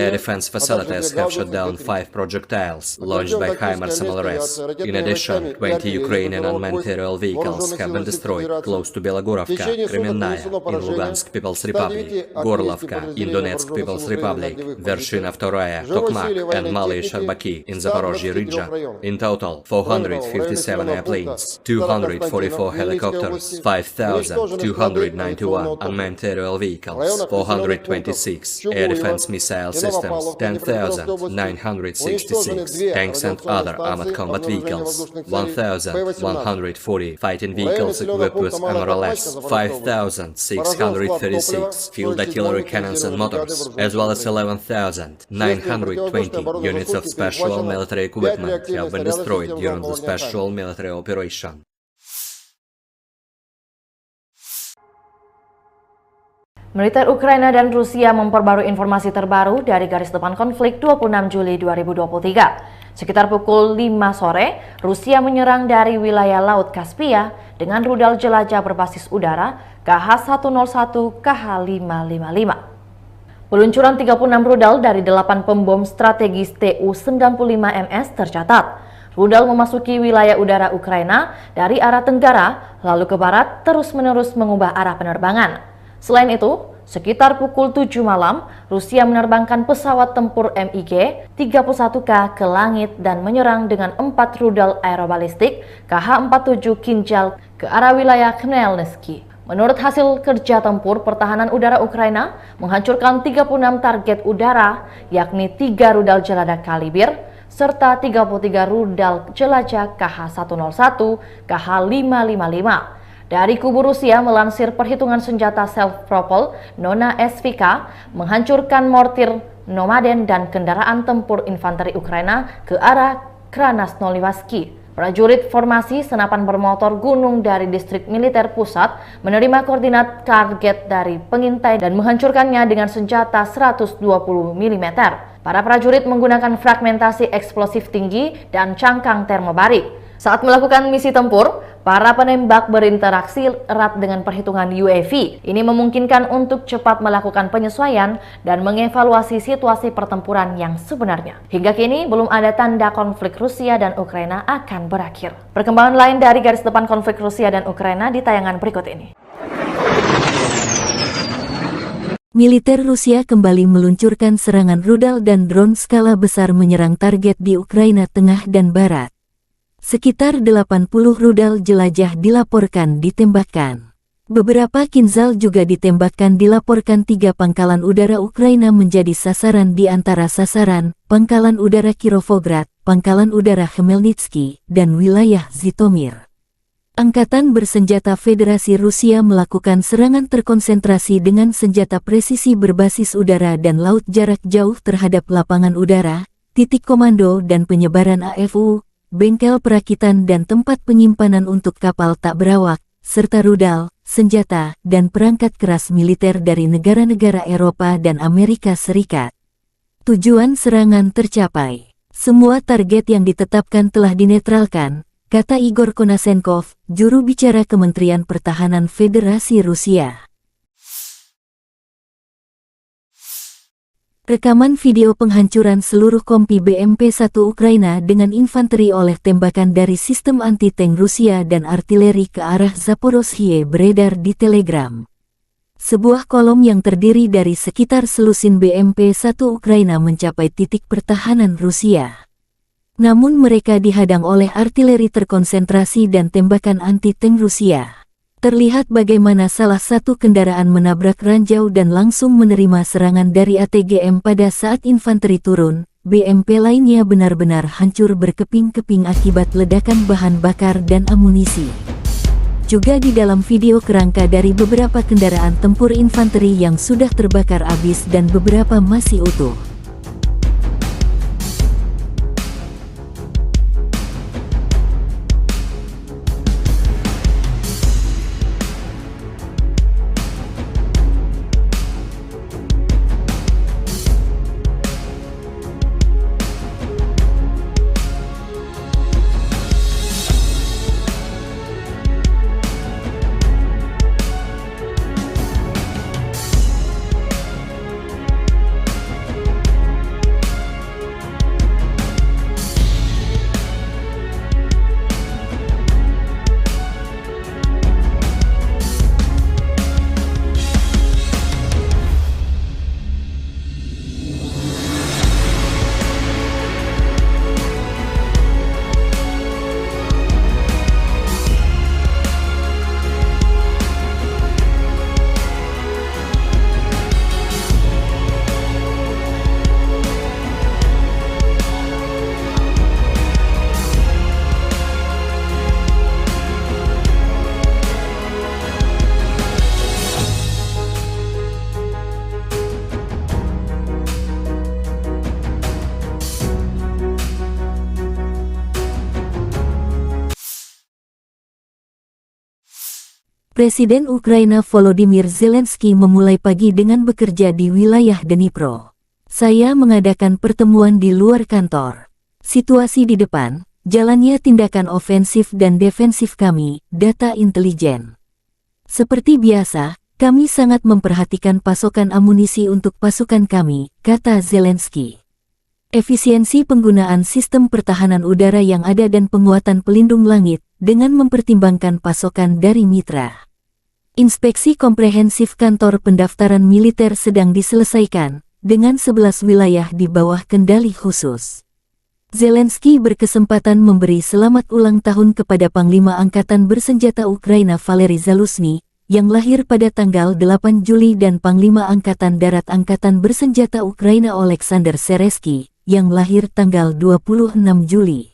Air defense facilities have shot down 5 projectiles launched by HIMARS MLRS. In addition, 20 Ukrainian unmanned aerial vehicles have been destroyed close to Belogorovka, Kremenная in Lugansk People's Republic, Gorlovka in Donetsk People's Republic, Vershina II, Tokmak and Malaya Sharbaki in Zaporozhye region. In total, 457 airplanes, 244 helicopters, 5,291 unmanned aerial vehicles, 426 air defense missile systems, 10,966 tanks and other armored combat vehicles, 1,140 fighting vehicles equipped with MRLS, 5,636 field artillery cannons and motors, as well as 11,920 units of special military equipment have been destroyed during the special military operation. Militer Ukraina dan Rusia memperbarui informasi terbaru dari garis depan konflik 26 Juli 2023. Sekitar pukul 5 sore, Rusia menyerang dari wilayah Laut Kaspia dengan rudal jelajah berbasis udara KH-101 KH-555. Peluncuran 36 rudal dari 8 pembom strategis Tu-95MS tercatat. Rudal memasuki wilayah udara Ukraina dari arah tenggara, lalu ke barat terus-menerus mengubah arah penerbangan. Selain itu, sekitar pukul 7 malam, Rusia menerbangkan pesawat tempur MiG-31K ke langit dan menyerang dengan 4 rudal aerobalistik KH-47 Kinjal ke arah wilayah Khmelnytsky. Menurut hasil kerja tempur, pertahanan udara Ukraina menghancurkan 36 target udara, yakni 3 rudal jelajah Kalibr, serta 33 rudal jelajah KH-101, KH-555. Dari kubu Rusia melansir perhitungan senjata self-propelled Nona SVK menghancurkan mortir Nomaden dan kendaraan tempur infanteri Ukraina ke arah Krasnoyarsk. Prajurit formasi senapan bermotor gunung dari distrik militer pusat menerima koordinat target dari pengintai dan menghancurkannya dengan senjata 120 mm. Para prajurit menggunakan fragmentasi eksplosif tinggi dan cangkang termobarik. Saat melakukan misi tempur, Para penembak berinteraksi erat dengan perhitungan UAV. Ini memungkinkan untuk cepat melakukan penyesuaian dan mengevaluasi situasi pertempuran yang sebenarnya. Hingga kini belum ada tanda konflik Rusia dan Ukraina akan berakhir. Perkembangan lain dari garis depan konflik Rusia dan Ukraina di tayangan berikut ini. Militer Rusia kembali meluncurkan serangan rudal dan drone skala besar menyerang target di Ukraina Tengah dan Barat. Sekitar 80 rudal jelajah dilaporkan ditembakkan. Beberapa Kinzhal juga ditembakkan dilaporkan 3 pangkalan udara Ukraina menjadi sasaran di antara sasaran, Pangkalan Udara Kirovograd, Pangkalan Udara Khmelnytsky, dan wilayah Zhytomyr. Angkatan bersenjata Federasi Rusia melakukan serangan terkonsentrasi dengan senjata presisi berbasis udara dan laut jarak jauh terhadap lapangan udara, titik komando dan penyebaran AFU, bengkel perakitan dan tempat penyimpanan untuk kapal tak berawak, serta rudal, senjata, dan perangkat keras militer dari negara-negara Eropa dan Amerika Serikat. Tujuan serangan tercapai. Semua target yang ditetapkan telah dinetralkan, kata Igor Konashenkov, juru bicara Kementerian Pertahanan Federasi Rusia. Rekaman video penghancuran seluruh kompi BMP-1 Ukraina dengan infanteri oleh tembakan dari sistem anti-tank Rusia dan artileri ke arah Zaporozhye beredar di Telegram. Sebuah kolom yang terdiri dari sekitar selusin BMP-1 Ukraina mencapai titik pertahanan Rusia. Namun mereka dihadang oleh artileri terkonsentrasi dan tembakan anti-tank Rusia. Terlihat bagaimana salah satu kendaraan menabrak ranjau dan langsung menerima serangan dari ATGM pada saat infanteri turun. BMP lainnya benar-benar hancur berkeping-keping akibat ledakan bahan bakar dan amunisi. Juga di dalam video kerangka dari beberapa kendaraan tempur infanteri yang sudah terbakar habis dan beberapa masih utuh. Presiden Ukraina Volodymyr Zelensky memulai pagi dengan bekerja di wilayah Dnipro. Saya mengadakan pertemuan di luar kantor. Situasi di depan, jalannya tindakan ofensif dan defensif kami, data intelijen. Seperti biasa, kami sangat memperhatikan pasokan amunisi untuk pasukan kami, kata Zelensky. Efisiensi penggunaan sistem pertahanan udara yang ada dan penguatan pelindung langit, dengan mempertimbangkan pasokan dari mitra. Inspeksi komprehensif kantor pendaftaran militer sedang diselesaikan, dengan 11 wilayah di bawah kendali khusus. Zelensky berkesempatan memberi selamat ulang tahun kepada Panglima Angkatan Bersenjata Ukraina Valery Zaluzhny, yang lahir pada tanggal 8 Juli dan Panglima Angkatan Darat Angkatan Bersenjata Ukraina Oleksandr Seresky, yang lahir tanggal 26 Juli.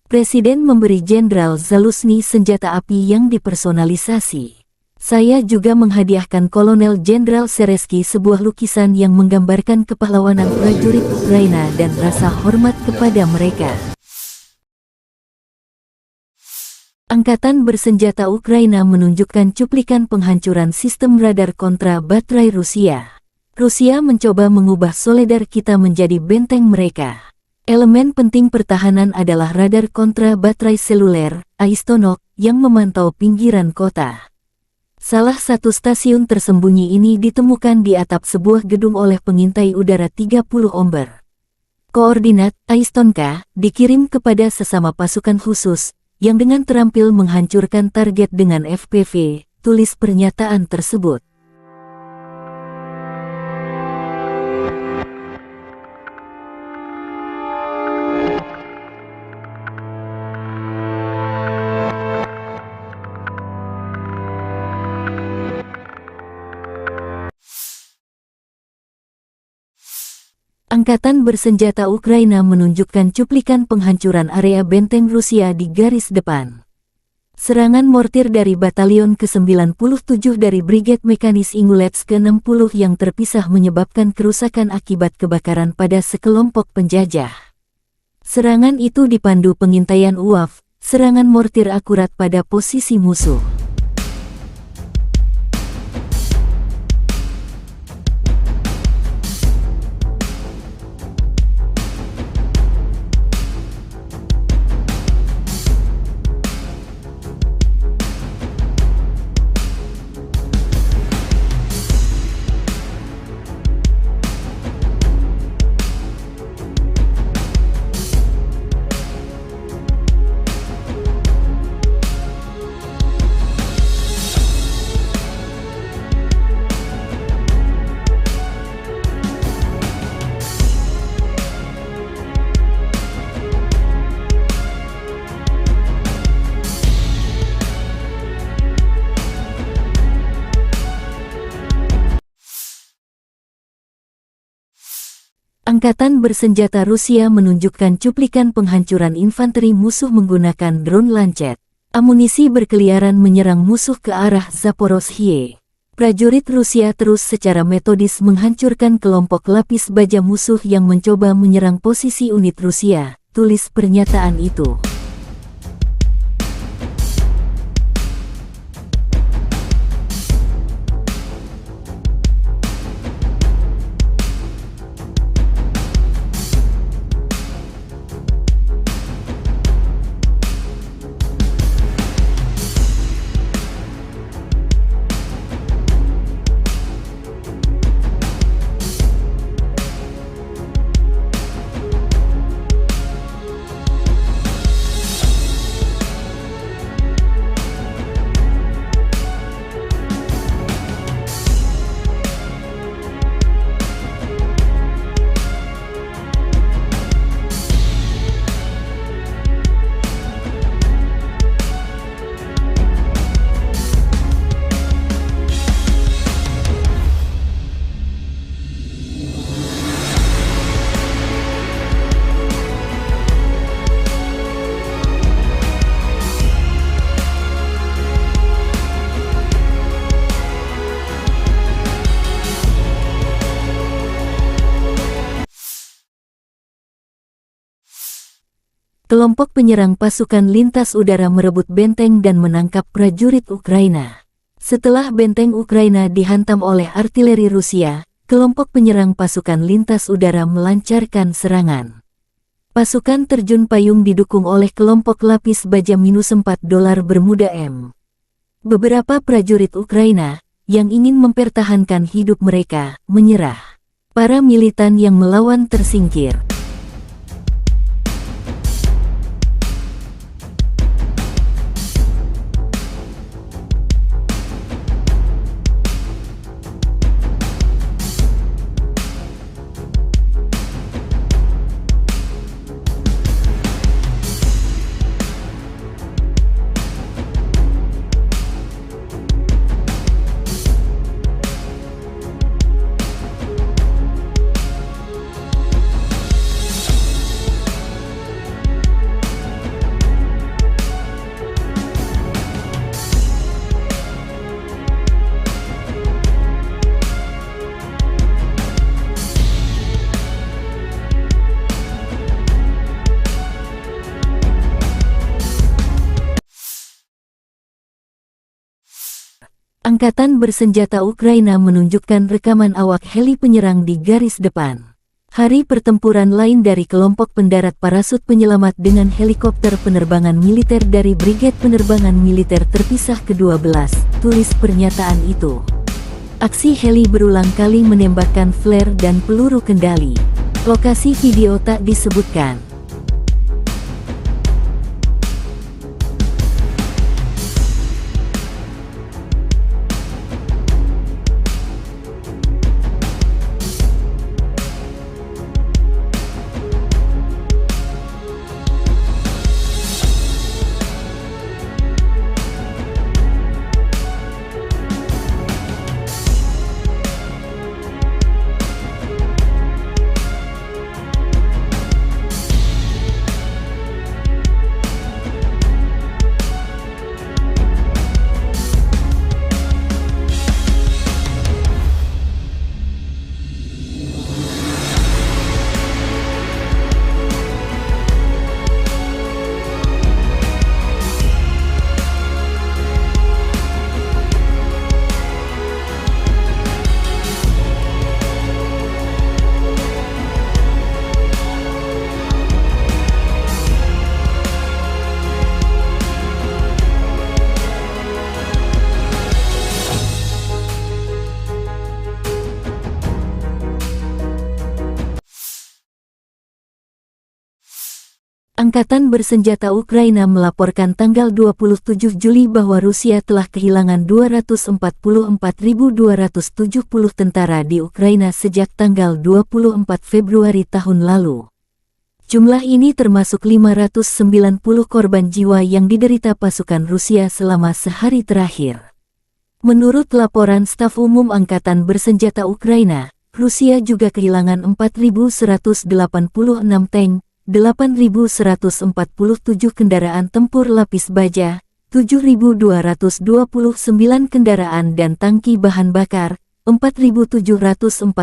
Presiden memberi Jenderal Zaluzhny senjata api yang dipersonalisasi. Saya juga menghadiahkan Kolonel Jenderal Seresky sebuah lukisan yang menggambarkan kepahlawanan prajurit Ukraina dan rasa hormat kepada mereka. Angkatan Bersenjata Ukraina menunjukkan cuplikan penghancuran sistem radar kontra baterai Rusia. Rusia mencoba mengubah Soledar kita menjadi benteng mereka. Elemen penting pertahanan adalah radar kontra baterai seluler, Aistonok, yang memantau pinggiran kota. Salah satu stasiun tersembunyi ini ditemukan di atap sebuah gedung oleh pengintai udara 30 Omber. Koordinat Aistonka dikirim kepada sesama pasukan khusus, yang dengan terampil menghancurkan target dengan FPV, tulis pernyataan tersebut. Angkatan bersenjata Ukraina menunjukkan cuplikan penghancuran area benteng Rusia di garis depan. Serangan mortir dari Batalion ke-97 dari Brigade Mekanis Ingulets ke-60 yang terpisah menyebabkan kerusakan akibat kebakaran pada sekelompok penjajah. Serangan itu dipandu pengintaian UAV, serangan mortir akurat pada posisi musuh. Angkatan bersenjata Rusia menunjukkan cuplikan penghancuran infanteri musuh menggunakan drone lancet. Amunisi berkeliaran menyerang musuh ke arah Zaporozhye. Prajurit Rusia terus secara metodis menghancurkan kelompok lapis baja musuh yang mencoba menyerang posisi unit Rusia, tulis pernyataan itu. Kelompok penyerang pasukan lintas udara merebut benteng dan menangkap prajurit Ukraina. Setelah benteng Ukraina dihantam oleh artileri Rusia, kelompok penyerang pasukan lintas udara melancarkan serangan. Pasukan terjun payung didukung oleh kelompok lapis baja -4 dolar Bermuda M. Beberapa prajurit Ukraina, yang ingin mempertahankan hidup mereka, menyerah. Para militan yang melawan tersingkir. Angkatan bersenjata Ukraina menunjukkan rekaman awak heli penyerang di garis depan. Hari pertempuran lain dari kelompok pendarat parasut penyelamat dengan helikopter penerbangan militer dari Brigade Penerbangan Militer Terpisah ke-12, tulis pernyataan itu. Aksi heli berulang kali menembakkan flare dan peluru kendali. Lokasi video tak disebutkan. Angkatan Bersenjata Ukraina melaporkan tanggal 27 Juli bahwa Rusia telah kehilangan 244.270 tentara di Ukraina sejak tanggal 24 Februari tahun lalu. Jumlah ini termasuk 590 korban jiwa yang diderita pasukan Rusia selama sehari terakhir. Menurut laporan Staf Umum Angkatan Bersenjata Ukraina, Rusia juga kehilangan 4.186 tank, 8.147 kendaraan tempur lapis baja, 7.229 kendaraan dan tangki bahan bakar, 4.745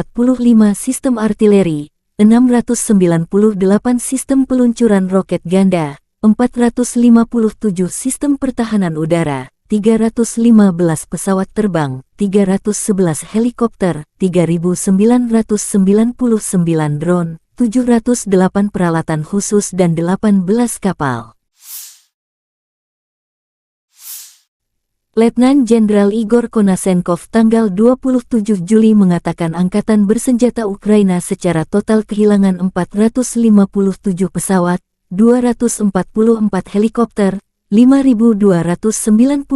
sistem artileri, 698 sistem peluncuran roket ganda, 457 sistem pertahanan udara, 315 pesawat terbang, 311 helikopter, 3.999 drone, 708 peralatan khusus dan 18 kapal. Letnan Jenderal Igor Konasenkov tanggal 27 Juli mengatakan Angkatan Bersenjata Ukraina secara total kehilangan 457 pesawat, 244 helikopter, 5.291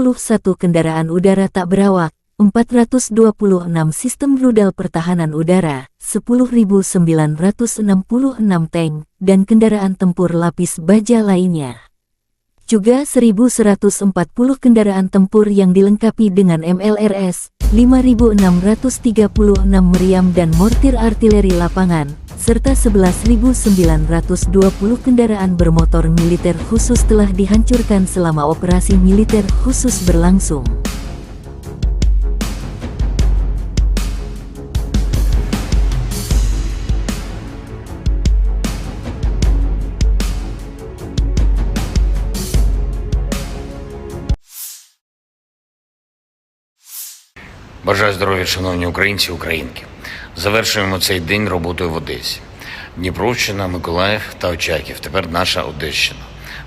kendaraan udara tak berawak, 426 sistem rudal pertahanan udara, 10.966 tank, dan kendaraan tempur lapis baja lainnya. Juga 1.140 kendaraan tempur yang dilengkapi dengan MLRS, 5.636 meriam dan mortir artileri lapangan, serta 11.920 kendaraan bermotor militer khusus telah dihancurkan selama operasi militer khusus berlangsung. Бажаю здоров'я, шановні українці і українки. Завершуємо цей день роботою в Одесі. Дніпровщина, Миколаїв та Очаків. Тепер наша Одещина.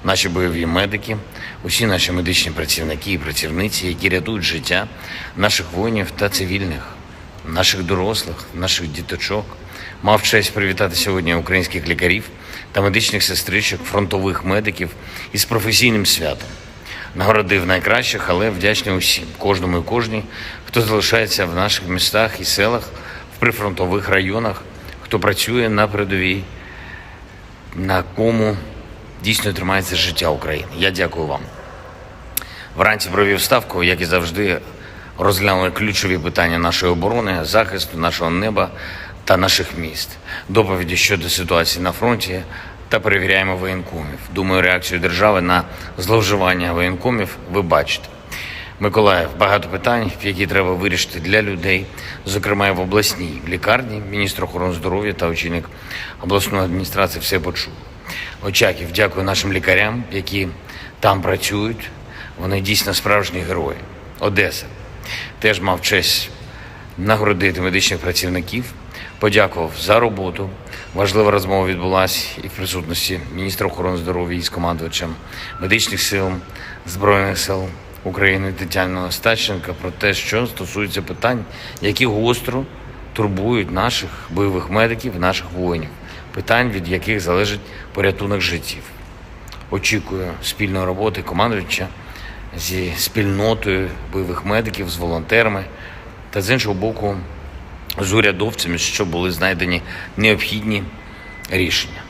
Наші бойові медики, усі наші медичні працівники і працівниці, які рятують життя наших воїнів та цивільних, наших дорослих, наших діточок. Мав честь привітати сьогодні українських лікарів та медичних сестричок, фронтових медиків із професійним святом. Нагородив найкращих, але вдячний усім, кожному і кожній, хто залишається в наших містах і селах, в прифронтових районах, хто працює на передовій, на кому дійсно тримається життя України. Я дякую вам. Вранці провів ставку, як і завжди, розглянули ключові питання нашої оборони, захисту нашого неба та наших міст, доповіді щодо ситуації на фронті та перевіряємо воєнкомів. Думаю, реакцію держави на зловживання воєнкомів ви бачите. Миколаїв, багато питань, які треба вирішити для людей, зокрема і в обласній лікарні. Міністр охорони здоров'я та очільник обласної адміністрації все почув. Очаків, дякую нашим лікарям, які там працюють. Вони дійсно справжні герої. Одеса. Теж мав честь нагородити медичних працівників, подякував за роботу, Важлива розмова відбулася і в присутності міністра охорони здоров'я із командувачем медичних сил Збройних сил України Тетяною Остапченко про те, що стосується питань, які гостро турбують наших бойових медиків, наших воїнів, питань, від яких залежить порятунок життів. Очікую спільної роботи командувача зі спільнотою бойових медиків, з волонтерами та, з іншого боку, з урядовцями, щоб були знайдені необхідні рішення.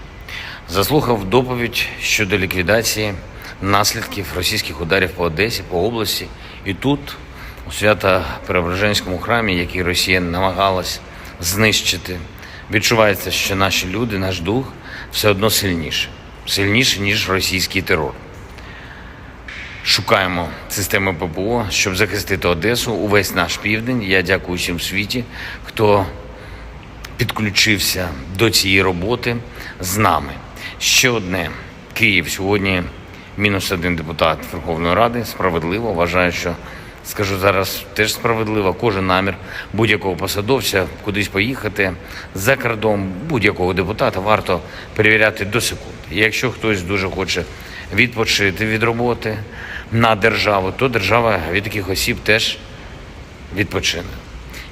Заслухав доповідь щодо ліквідації наслідків російських ударів по Одесі, по області. І тут, у Свято-Преображенському храмі, який Росія намагалась знищити, відчувається, що наші люди, наш дух все одно сильніше, ніж російський терор. Шукаємо системи ППО, щоб захистити Одесу, увесь наш південь. Я дякую всім в світі, хто підключився до цієї роботи з нами. Ще одне. Київ. Сьогодні -1 депутат Верховної Ради. Справедливо. Вважаю, що, скажу зараз, теж справедливо. Кожен намір будь-якого посадовця кудись поїхати за кордон, будь-якого депутата варто перевіряти до секунди. І якщо хтось дуже хоче відпочити від роботи на державу, то держава від таких осіб теж відпочине.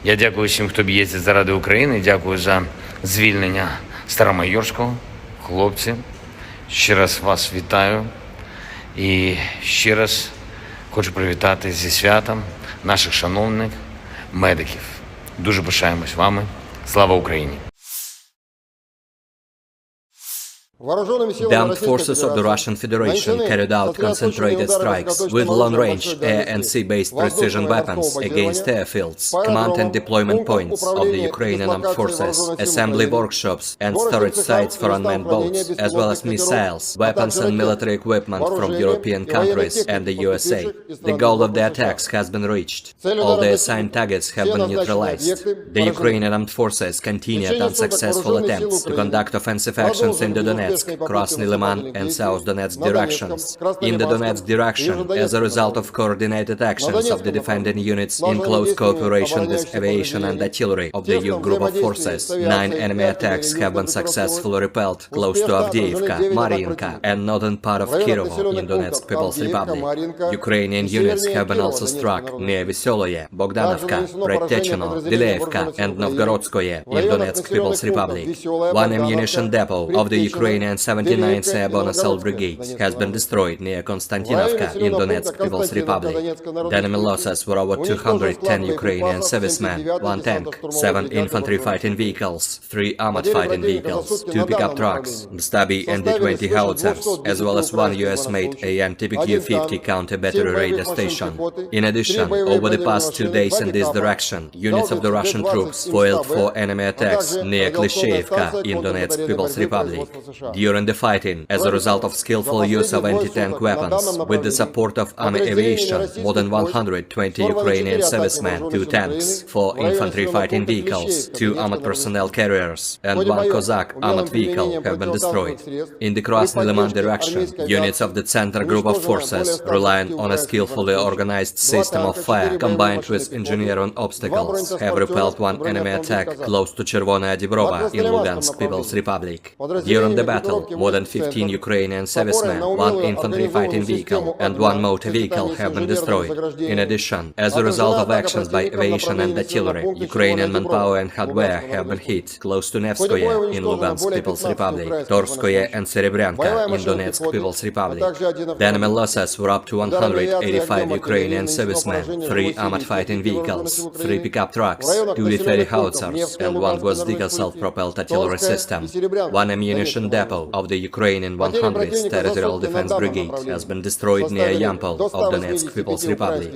Я дякую всім, хто б'ється заради України. Дякую за звільнення Старомайорського. Хлопці, ще раз вас вітаю. І ще раз хочу привітати зі святом наших шановних медиків. Дуже пишаємось вами. Слава Україні! The armed forces of the Russian Federation carried out concentrated strikes with long-range air and sea-based precision weapons against airfields, command and deployment points of the Ukrainian armed forces, assembly workshops and storage sites for unmanned boats, as well as missiles, weapons and military equipment from European countries and the USA. The goal of the attacks has been reached. All the assigned targets have been neutralized. The Ukrainian armed forces continued unsuccessful attempts to conduct offensive actions in the Donetsk, Krasny Liman and South Donetsk directions. In the Donetsk direction, as a result of coordinated actions of the defending units in close cooperation with aviation and artillery of the EU group of forces, 9 enemy attacks have been successfully repelled close to Avdiivka, Mariinka and northern part of Kirovo in Donetsk People's Republic. Ukrainian units have been also struck near Veseloye, Bogdanovka, Predtechino, Dileevka and Novgorodskoye in Donetsk People's Republic. One ammunition depot of the Ukrainian 79th Airborne Assault Brigade has been destroyed near Konstantinovka in Donetsk People's Republic. The enemy losses were over 210 Ukrainian servicemen, 1 tank, 7 infantry fighting vehicles, 3 armored fighting vehicles, 2 pickup trucks, Stabi and D-20 howitzers, as well as 1 US-made AN-TPQ-50 counter-battery radar station. In addition, over the past 2 days in this direction, units of the Russian troops foiled 4 enemy attacks near Klishchevka in Donetsk People's Republic. During the fighting, as a result of skillful use of anti-tank weapons, with the support of army aviation, more than 120 Ukrainian servicemen, 2 tanks, 4 infantry fighting vehicles, 2 armored personnel carriers, and 1 Cossack armored vehicle have been destroyed. In the Krasny Liman direction, units of the Center Group of Forces, relying on a skillfully organized system of fire combined with engineering obstacles, have repelled 1 enemy attack close to Chervonaya Dibrova in Lugansk People's Republic. During the battle, more than 15 Ukrainian servicemen, 1 infantry fighting vehicle, and 1 motor vehicle have been destroyed. In addition, as a result of actions by aviation and artillery, Ukrainian manpower and hardware have been hit close to Nevskoye in Lugansk People's Republic, Torskoye and Serebryanka in Donetsk People's Republic. The enemy losses were up to 185 Ukrainian servicemen, 3 armored fighting vehicles, 3 pickup trucks, 2 D-30 howitzers, and 1 Gvozdyka self-propelled artillery system. 1 ammunition depot of the Ukrainian 100th Territorial Defense Brigade has been destroyed near Yampol of Donetsk People's Republic.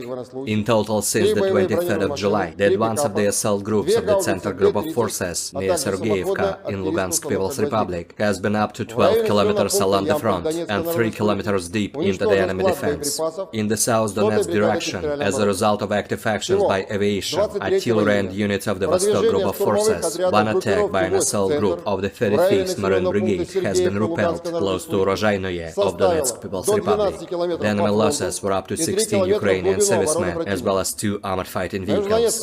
In total, since the 23rd of July, the advance of the assault groups of the Center Group of Forces near Sergeyevka in Lugansk People's Republic has been up to 12 kilometers along the front and 3 kilometers deep into the enemy defense. In the South Donetsk direction, as a result of active actions by aviation, artillery and units of the Vostok Group of Forces, 1 attack by an assault group of the 35th Marine Brigade has been repelled close to Rozhainoye of Donetsk People's Republic. The enemy losses were up to 16 Ukrainian servicemen as well as 2 armored fighting vehicles.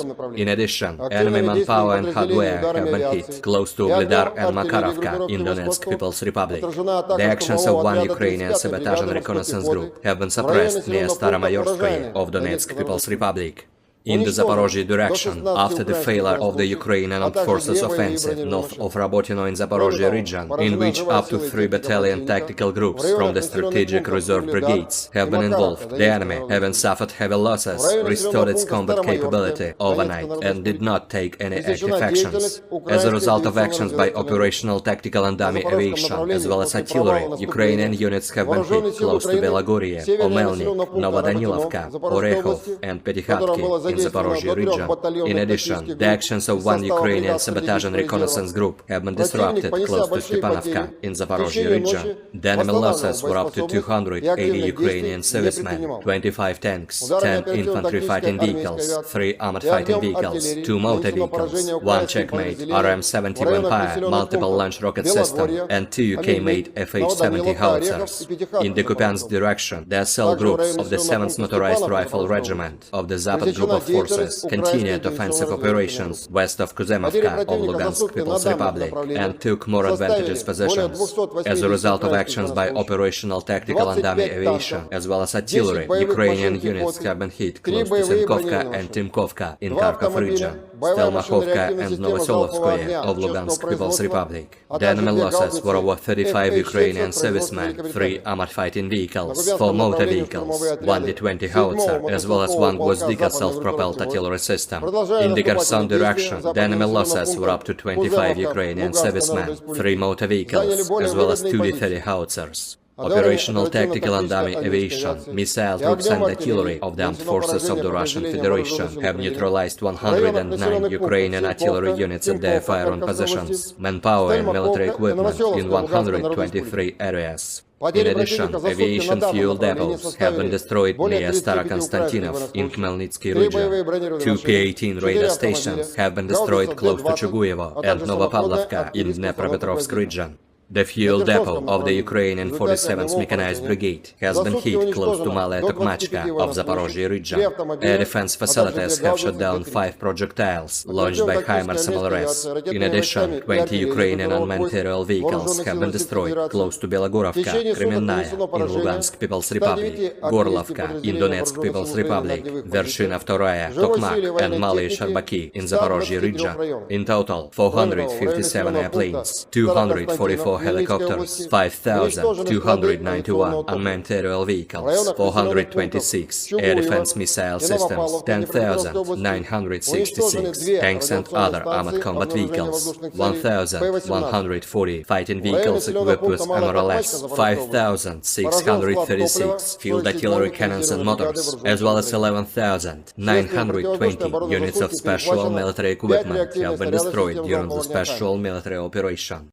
In addition, enemy manpower and hardware have been hit close to Ugledar and Makarovka in Donetsk People's Republic. The actions of one Ukrainian sabotage and reconnaissance group have been suppressed near Staromayorskoye of Donetsk People's Republic. In the Zaporozhye direction, after the failure of the Ukrainian Armed Forces offensive north of Rabotino in Zaporozhye region, in which up to 3 battalion tactical groups from the strategic reserve brigades have been involved, the enemy, having suffered heavy losses, restored its combat capability overnight and did not take any active actions. As a result of actions by operational tactical and dummy aviation, as well as artillery, Ukrainian units have been hit close to Belagorye, Omelnik, Novodanilovka, Orekhov and Petykhatki in Zaporozhye region. In addition, the actions of one Ukrainian sabotage and reconnaissance group have been disrupted close to Stepanovka in Zaporozhye region. The enemy losses were up to 280 Ukrainian servicemen, 25 tanks, 10 infantry fighting vehicles, 3 armored fighting vehicles, 2 motor vehicles, 1 Checkmate RM-70 Vampire multiple launch rocket system, and 2 UK-made FH-70 howitzers. In the Kupiansk direction, the assault groups of the 7th Motorized Rifle Regiment of the Zapad Group of Forces continued offensive operations west of Kuzemovka of Lugansk People's Republic and took more advantageous positions. As a result of actions by operational tactical and dummy aviation, as well as artillery, Ukrainian units have been hit close to Senkovka and Timkovka in Kharkov region, Stelmakhovka and Novosolovskoye of Lugansk People's Republic. The enemy losses were over 35 Ukrainian servicemen, 3 armored fighting vehicles, 4 motor vehicles, 1 D-20 howitzer, as well as 1 Gvozdika self-propelled artillery system. In the Kherson direction, the enemy losses were up to 25 Ukrainian servicemen, 3 motor vehicles, as well as 2 D-30 howitzers. Operational tactical and dummy aviation, missile troops and artillery of the armed forces of the Russian Federation have neutralized 109 Ukrainian artillery units at their firing positions, manpower and military equipment in 123 areas. In addition, aviation fuel depots have been destroyed near Starokonstantinov in Khmelnytsky region. 2 P-18 radar stations have been destroyed close to Chuguyevo and Novopavlovka in Dnepropetrovsk region. The fuel depot of the Ukrainian 47th Mechanized Brigade has been hit close to Malaya Tokmachka of Zaporozhye region. Air defense facilities have shot down 5 projectiles launched by HIMARS MLRS. In addition, 20 Ukrainian unmanned aerial vehicles have been destroyed close to Belogorovka, Kremenная in Lugansk People's Republic, Gorlovka in Donetsk People's Republic, Vershina II, Tokmak and Malaya Sharbaki in Zaporozhye region. In total, 457 airplanes, 244 helicopters, 5,291 unmanned aerial vehicles, 426 air defense missile systems, 10,966 tanks and other armored combat vehicles, 1,140 fighting vehicles equipped with MRLS, 5,636 field artillery cannons and motors, as well as 11,920 units of special military equipment have been destroyed during the special military operation.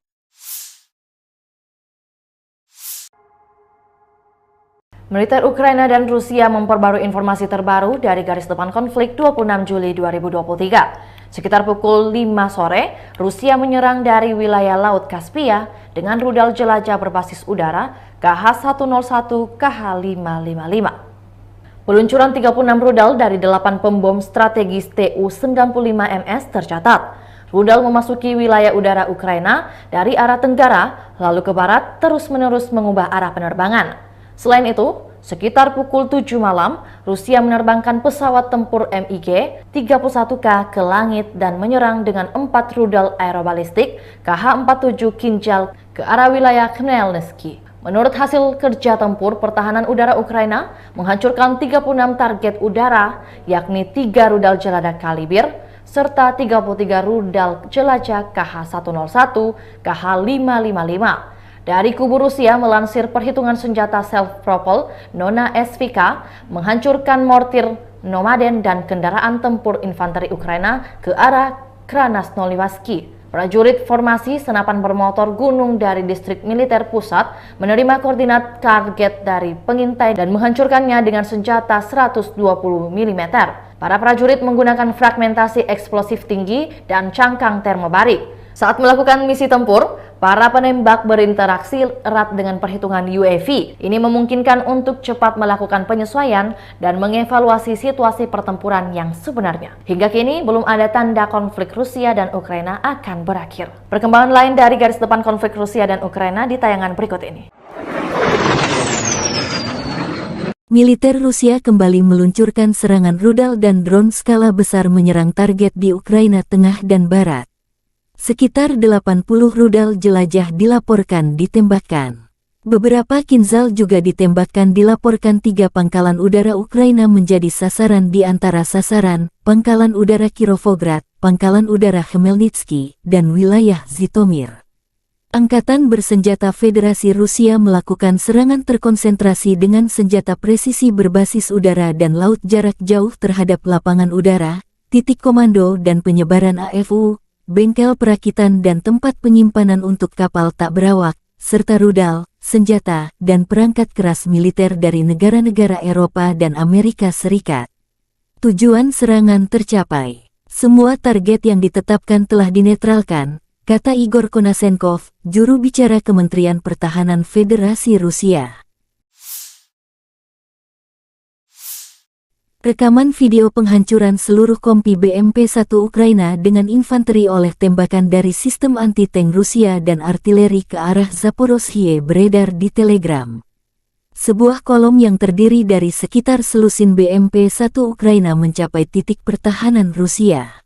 Militer Ukraina dan Rusia memperbarui informasi terbaru dari garis depan konflik 26 Juli 2023. Sekitar pukul 5 sore, Rusia menyerang dari wilayah Laut Kaspia dengan rudal jelajah berbasis udara KH-101 KH-555. Peluncuran 36 rudal dari 8 pembom strategis Tu-95MS tercatat. Rudal memasuki wilayah udara Ukraina dari arah tenggara, lalu ke barat terus-menerus mengubah arah penerbangan. Selain itu, sekitar pukul 7 malam, Rusia menerbangkan pesawat tempur MiG-31K ke langit dan menyerang dengan 4 rudal aerobalistik KH-47 Kinjal ke arah wilayah Khmelnytsky. Menurut hasil kerja tempur, pertahanan udara Ukraina menghancurkan 36 target udara, yakni 3 rudal jelajah Kalibr, serta 33 rudal jelajah KH-101, KH-555. Dari kubu Rusia melansir perhitungan senjata self-propel Nona SVK menghancurkan mortir Nomaden dan kendaraan tempur infanteri Ukraina ke arah Krasnoyarsk. Prajurit formasi senapan bermotor gunung dari distrik militer pusat menerima koordinat target dari pengintai dan menghancurkannya dengan senjata 120 mm. Para prajurit menggunakan fragmentasi eksplosif tinggi dan cangkang termobarik. Saat melakukan misi tempur, Para penembak berinteraksi erat dengan perhitungan UAV. Ini memungkinkan untuk cepat melakukan penyesuaian dan mengevaluasi situasi pertempuran yang sebenarnya. Hingga kini, belum ada tanda konflik Rusia dan Ukraina akan berakhir. Perkembangan lain dari garis depan konflik Rusia dan Ukraina di tayangan berikut ini. Militer Rusia kembali meluncurkan serangan rudal dan drone skala besar menyerang target di Ukraina Tengah dan Barat. Sekitar 80 rudal jelajah dilaporkan ditembakkan. Beberapa Kinzhal juga ditembakkan dilaporkan 3 pangkalan udara Ukraina menjadi sasaran di antara sasaran, Pangkalan Udara Kirovograd, Pangkalan Udara Khmelnytsky, dan wilayah Zhytomyr. Angkatan Bersenjata Federasi Rusia melakukan serangan terkonsentrasi dengan senjata presisi berbasis udara dan laut jarak jauh terhadap lapangan udara, titik komando dan penyebaran AFU, bengkel perakitan dan tempat penyimpanan untuk kapal tak berawak, serta rudal, senjata, dan perangkat keras militer dari negara-negara Eropa dan Amerika Serikat. Tujuan serangan tercapai. Semua target yang ditetapkan telah dinetralkan, kata Igor Konasenkov, juru bicara Kementerian Pertahanan Federasi Rusia. Rekaman video penghancuran seluruh kompi BMP-1 Ukraina dengan infanteri oleh tembakan dari sistem anti-tank Rusia dan artileri ke arah Zaporozhye beredar di Telegram. Sebuah kolom yang terdiri dari sekitar selusin BMP-1 Ukraina mencapai titik pertahanan Rusia.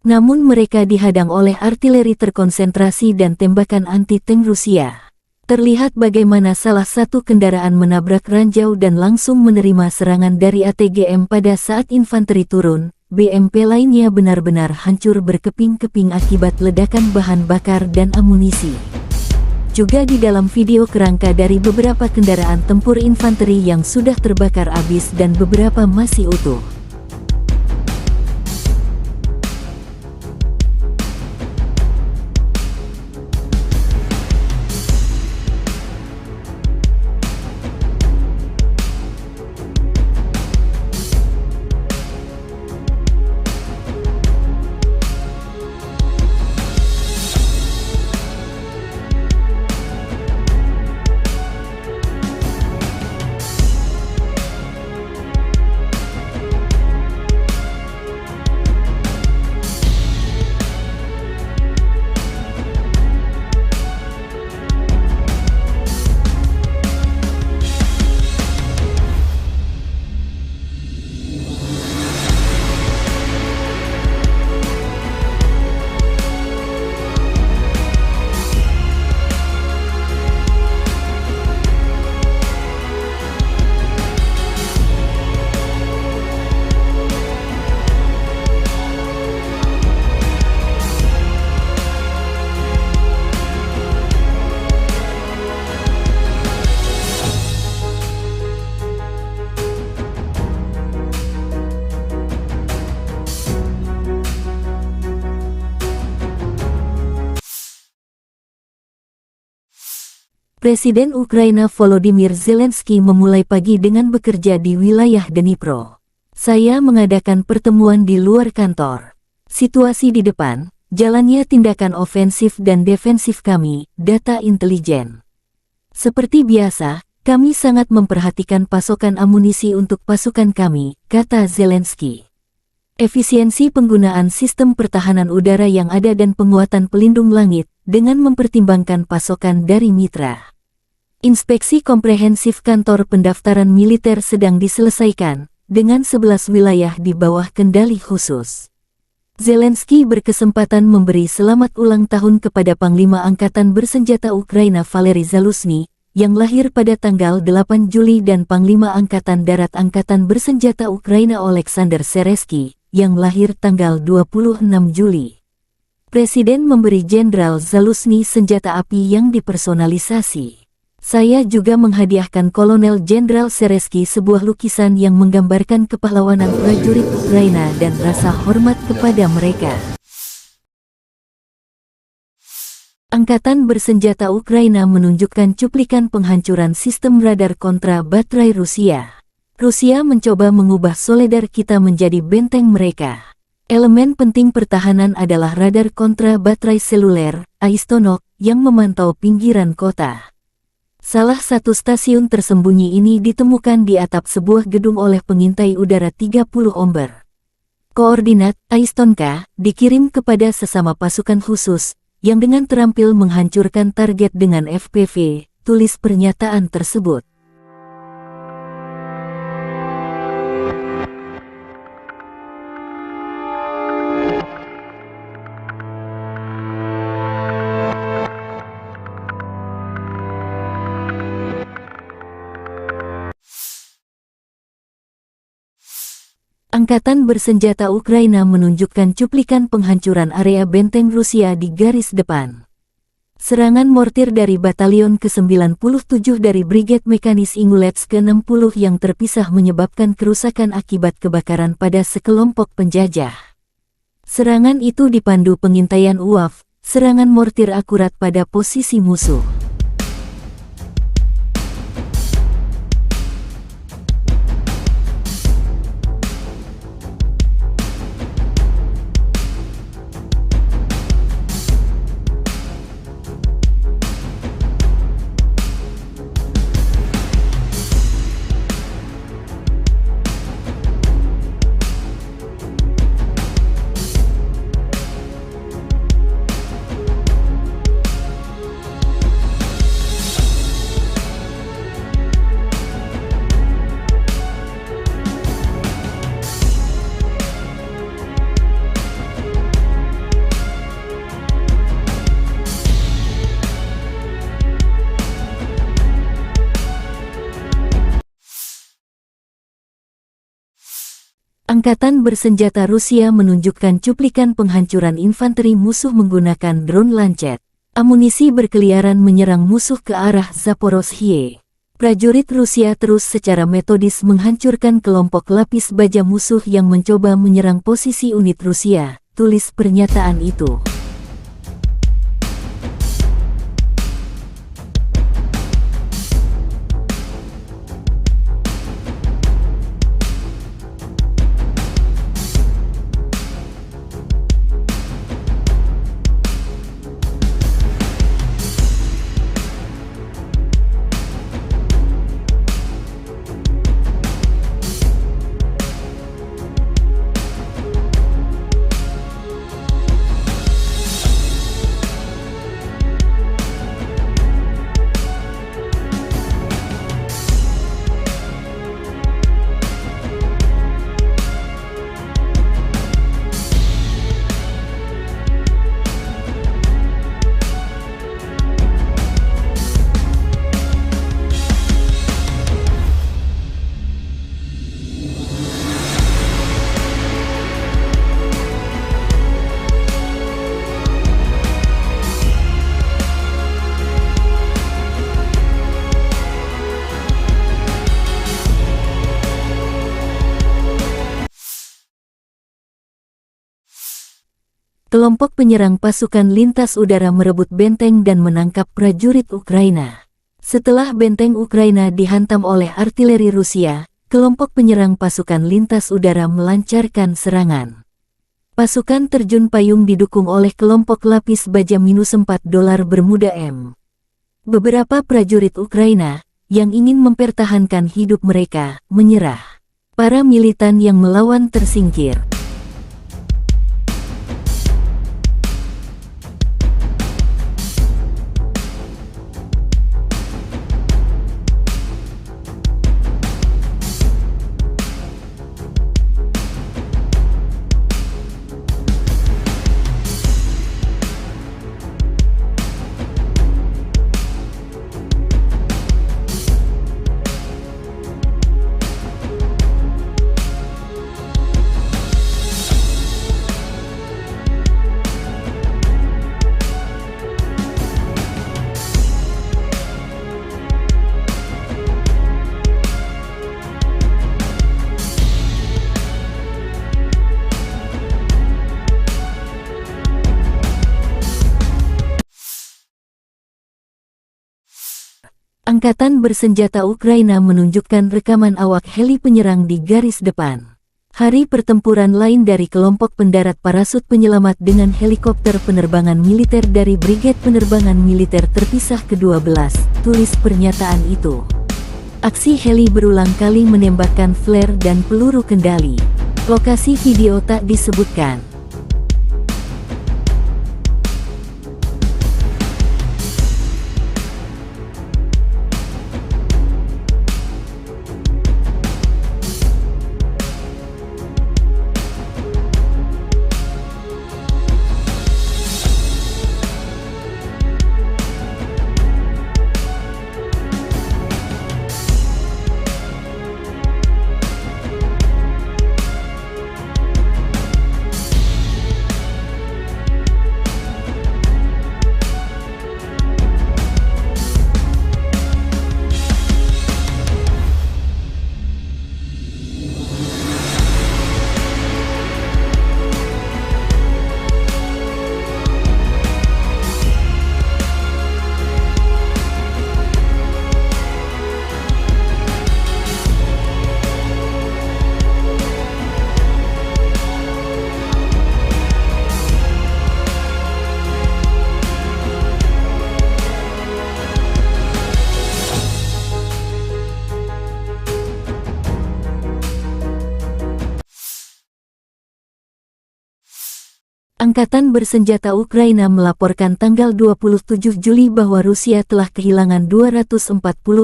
Namun mereka dihadang oleh artileri terkonsentrasi dan tembakan anti-tank Rusia. Terlihat bagaimana salah satu kendaraan menabrak ranjau dan langsung menerima serangan dari ATGM pada saat infanteri turun. BMP lainnya benar-benar hancur berkeping-keping akibat ledakan bahan bakar dan amunisi. Juga di dalam video kerangka dari beberapa kendaraan tempur infanteri yang sudah terbakar habis dan beberapa masih utuh. Presiden Ukraina Volodymyr Zelensky memulai pagi dengan bekerja di wilayah Dnipro. Saya mengadakan pertemuan di luar kantor. Situasi di depan, jalannya tindakan ofensif dan defensif kami, data intelijen. Seperti biasa, kami sangat memperhatikan pasokan amunisi untuk pasukan kami, kata Zelensky. Efisiensi penggunaan sistem pertahanan udara yang ada dan penguatan pelindung langit, dengan mempertimbangkan pasokan dari mitra. Inspeksi komprehensif kantor pendaftaran militer sedang diselesaikan, dengan 11 wilayah di bawah kendali khusus. Zelensky berkesempatan memberi selamat ulang tahun kepada Panglima Angkatan Bersenjata Ukraina Valery Zaluzhny, yang lahir pada tanggal 8 Juli dan Panglima Angkatan Darat Angkatan Bersenjata Ukraina Oleksandr Seresky, yang lahir tanggal 26 Juli. Presiden memberi Jenderal Zaluzhny senjata api yang dipersonalisasi. Saya juga menghadiahkan Kolonel Jenderal Seresky sebuah lukisan yang menggambarkan kepahlawanan prajurit Ukraina dan rasa hormat kepada mereka. Angkatan Bersenjata Ukraina menunjukkan cuplikan penghancuran sistem radar kontra baterai Rusia. Rusia mencoba mengubah Soledar kita menjadi benteng mereka. Elemen penting pertahanan adalah radar kontra baterai seluler, Aistonok, yang memantau pinggiran kota. Salah satu stasiun tersembunyi ini ditemukan di atap sebuah gedung oleh pengintai udara 30 Omber. Koordinat Aistonka dikirim kepada sesama pasukan khusus, yang dengan terampil menghancurkan target dengan FPV, tulis pernyataan tersebut. Angkatan bersenjata Ukraina menunjukkan cuplikan penghancuran area benteng Rusia di garis depan. Serangan mortir dari Batalion ke-97 dari Brigade Mekanis Ingulets ke-60 yang terpisah menyebabkan kerusakan akibat kebakaran pada sekelompok penjajah. Serangan itu dipandu pengintaian UAV, serangan mortir akurat pada posisi musuh. Angkatan bersenjata Rusia menunjukkan cuplikan penghancuran infanteri musuh menggunakan drone Lancet. Amunisi berkeliaran menyerang musuh ke arah Zaporozhye. Prajurit Rusia terus secara metodis menghancurkan kelompok lapis baja musuh yang mencoba menyerang posisi unit Rusia, tulis pernyataan itu. Kelompok penyerang pasukan lintas udara merebut benteng dan menangkap prajurit Ukraina. Setelah benteng Ukraina dihantam oleh artileri Rusia, kelompok penyerang pasukan lintas udara melancarkan serangan. Pasukan terjun payung didukung oleh kelompok lapis baja -4 dolar Bermuda M. Beberapa prajurit Ukraina, yang ingin mempertahankan hidup mereka, menyerah. Para militan yang melawan tersingkir. Angkatan bersenjata Ukraina menunjukkan rekaman awak heli penyerang di garis depan. Hari pertempuran lain dari kelompok pendarat parasut penyelamat dengan helikopter penerbangan militer dari Brigade Penerbangan Militer Terpisah ke-12, tulis pernyataan itu. Aksi heli berulang kali menembakkan flare dan peluru kendali. Lokasi video tak disebutkan. Angkatan Bersenjata Ukraina melaporkan tanggal 27 Juli bahwa Rusia telah kehilangan 244.270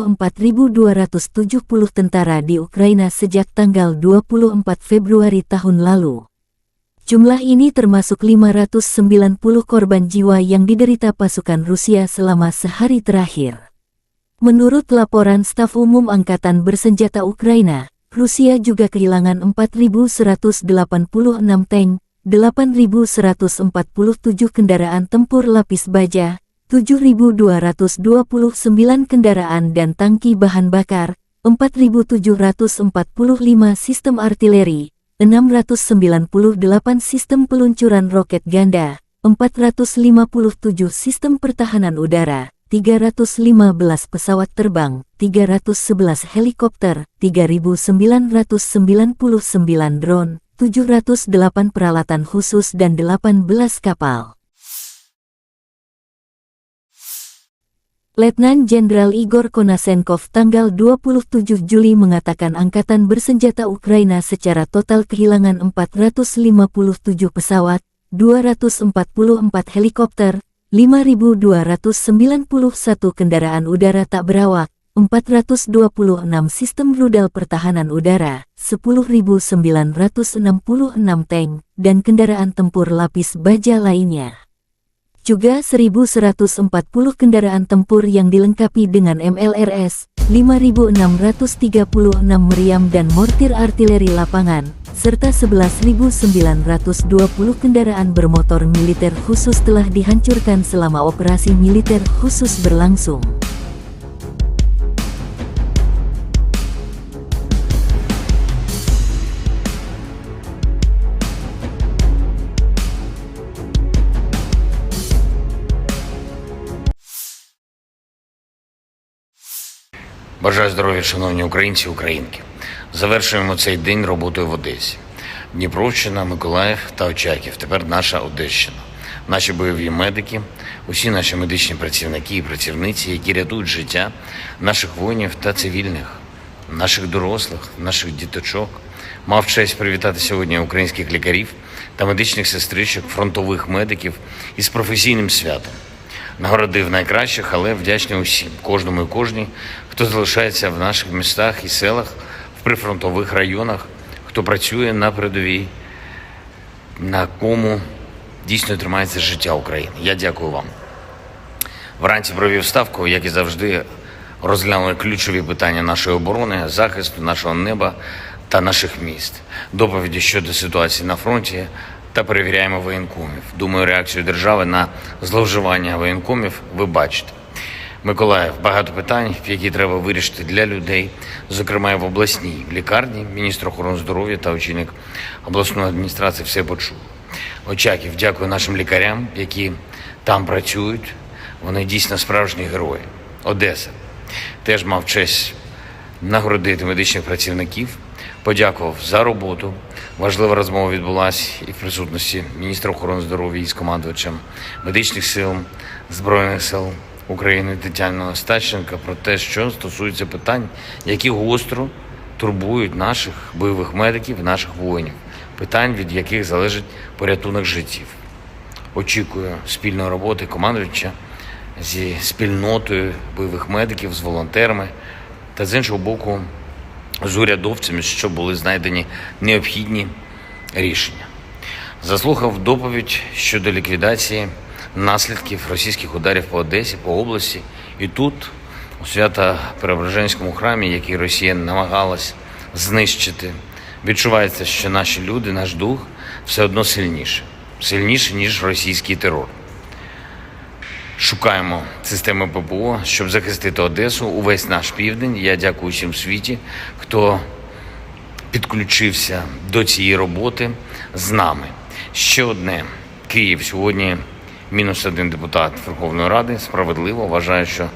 tentara di Ukraina sejak tanggal 24 Februari tahun lalu. Jumlah ini termasuk 590 korban jiwa yang diderita pasukan Rusia selama sehari terakhir. Menurut laporan Staf Umum Angkatan Bersenjata Ukraina, Rusia juga kehilangan 4.186 tank, 8.147 kendaraan tempur lapis baja, 7.229 kendaraan dan tangki bahan bakar, 4.745 sistem artileri, 698 sistem peluncuran roket ganda, 457 sistem pertahanan udara, 315 pesawat terbang, 311 helikopter, 3.999 drone, 708 peralatan khusus dan 18 kapal. Letnan Jenderal Igor Konasenkov tanggal 27 Juli mengatakan Angkatan Bersenjata Ukraina secara total kehilangan 457 pesawat, 244 helikopter, 5.291 kendaraan udara tak berawak, 426 sistem rudal pertahanan udara, 10.966 tank, dan kendaraan tempur lapis baja lainnya. Juga 1.140 kendaraan tempur yang dilengkapi dengan MLRS, 5.636 meriam dan mortir artileri lapangan, serta 11.920 kendaraan bermotor militer khusus telah dihancurkan selama operasi militer khusus berlangsung. Бажаю здоров'я, шановні українці і українки. Завершуємо цей день роботою в Одесі. Дніпровщина, Миколаїв та Очаків. Тепер наша Одещина. Наші бойові медики, усі наші медичні працівники і працівниці, які рятують життя наших воїнів та цивільних, наших дорослих, наших діточок. Мав честь привітати сьогодні українських лікарів та медичних сестричок, фронтових медиків із професійним святом. Нагородив найкращих, але вдячний усім, кожному і кожній, хто залишається в наших містах і селах, в прифронтових районах, хто працює на передовій, на кому дійсно тримається життя України. Я дякую вам. Вранці провів ставку, як і завжди, розглянули ключові питання нашої оборони, захисту нашого неба та наших міст, доповіді щодо ситуації на фронті та перевіряємо воєнкомів. Думаю, реакцію держави на зловживання воєнкомів ви бачите. Миколаїв, багато питань, які треба вирішити для людей, зокрема і в обласній лікарні. Міністр охорони здоров'я та очільник обласної адміністрації все почув. Очаків, дякую нашим лікарям, які там працюють. Вони дійсно справжні герої. Одеса. Теж мав честь нагородити медичних працівників, подякував за роботу. Важлива розмова відбулася і в присутності міністра охорони здоров'я із командувачем медичних сил Збройних сил України Тетяною Остащенко про те, що стосується питань, які гостро турбують наших бойових медиків, наших воїнів, питань, від яких залежить порятунок життів. Очікую спільної роботи командувача зі спільнотою бойових медиків, з волонтерами та, з іншого боку, з урядовцями, щоб були знайдені необхідні рішення. Заслухав доповідь щодо ліквідації наслідків російських ударів по Одесі, по області. І тут, у Свято-Преображенському храмі, який Росія намагалась знищити, відчувається, що наші люди, наш дух все одно сильніше, ніж російський терор. Шукаємо системи ППО, щоб захистити Одесу, увесь наш південь. Я дякую всім в світі, хто підключився до цієї роботи з нами. Ще одне. Київ сьогодні -1 депутат Верховної Ради. Справедливо. Вважаю, що,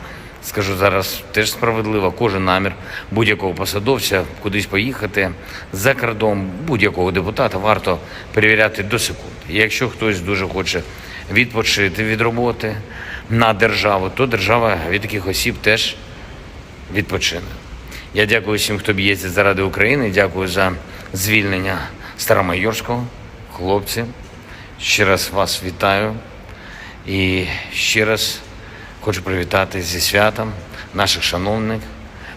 скажу зараз, теж справедливо. Кожен намір будь-якого посадовця кудись поїхати за кордон, будь-якого депутата варто перевіряти до секунди. І якщо хтось дуже хоче відпочити від роботи на державу, то держава від таких осіб теж відпочине. Я дякую всім, хто б'ється заради України. Дякую за звільнення Старомайорського. Хлопці, ще раз вас вітаю. І ще раз хочу привітати зі святом наших шановних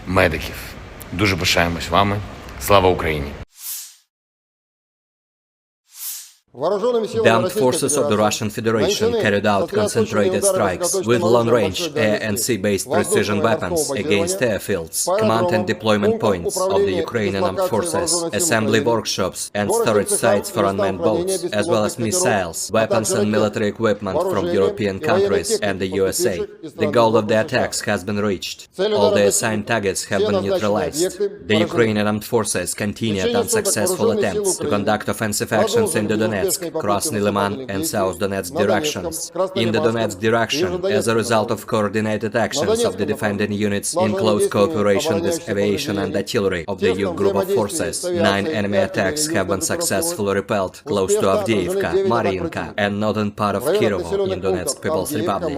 медиків. Дуже пишаємось вами. Слава Україні! The armed forces of the Russian Federation carried out concentrated strikes with long-range air and sea-based precision weapons against airfields, command and deployment points of the Ukrainian armed forces, assembly workshops and storage sites for unmanned boats, as well as missiles, weapons and military equipment from European countries and the USA. The goal of the attacks has been reached. All the assigned targets have been neutralized. The Ukrainian armed forces continued unsuccessful attempts to conduct offensive actions in the Donetsk, Krasny Liman and South Donetsk directions. In the Donetsk direction, as a result of coordinated actions of the defending units in close cooperation with aviation and artillery of the youth group of forces, 9 enemy attacks have been successfully repelled close to Avdiivka, Mariinka and northern part of Kirovo in Donetsk People's Republic.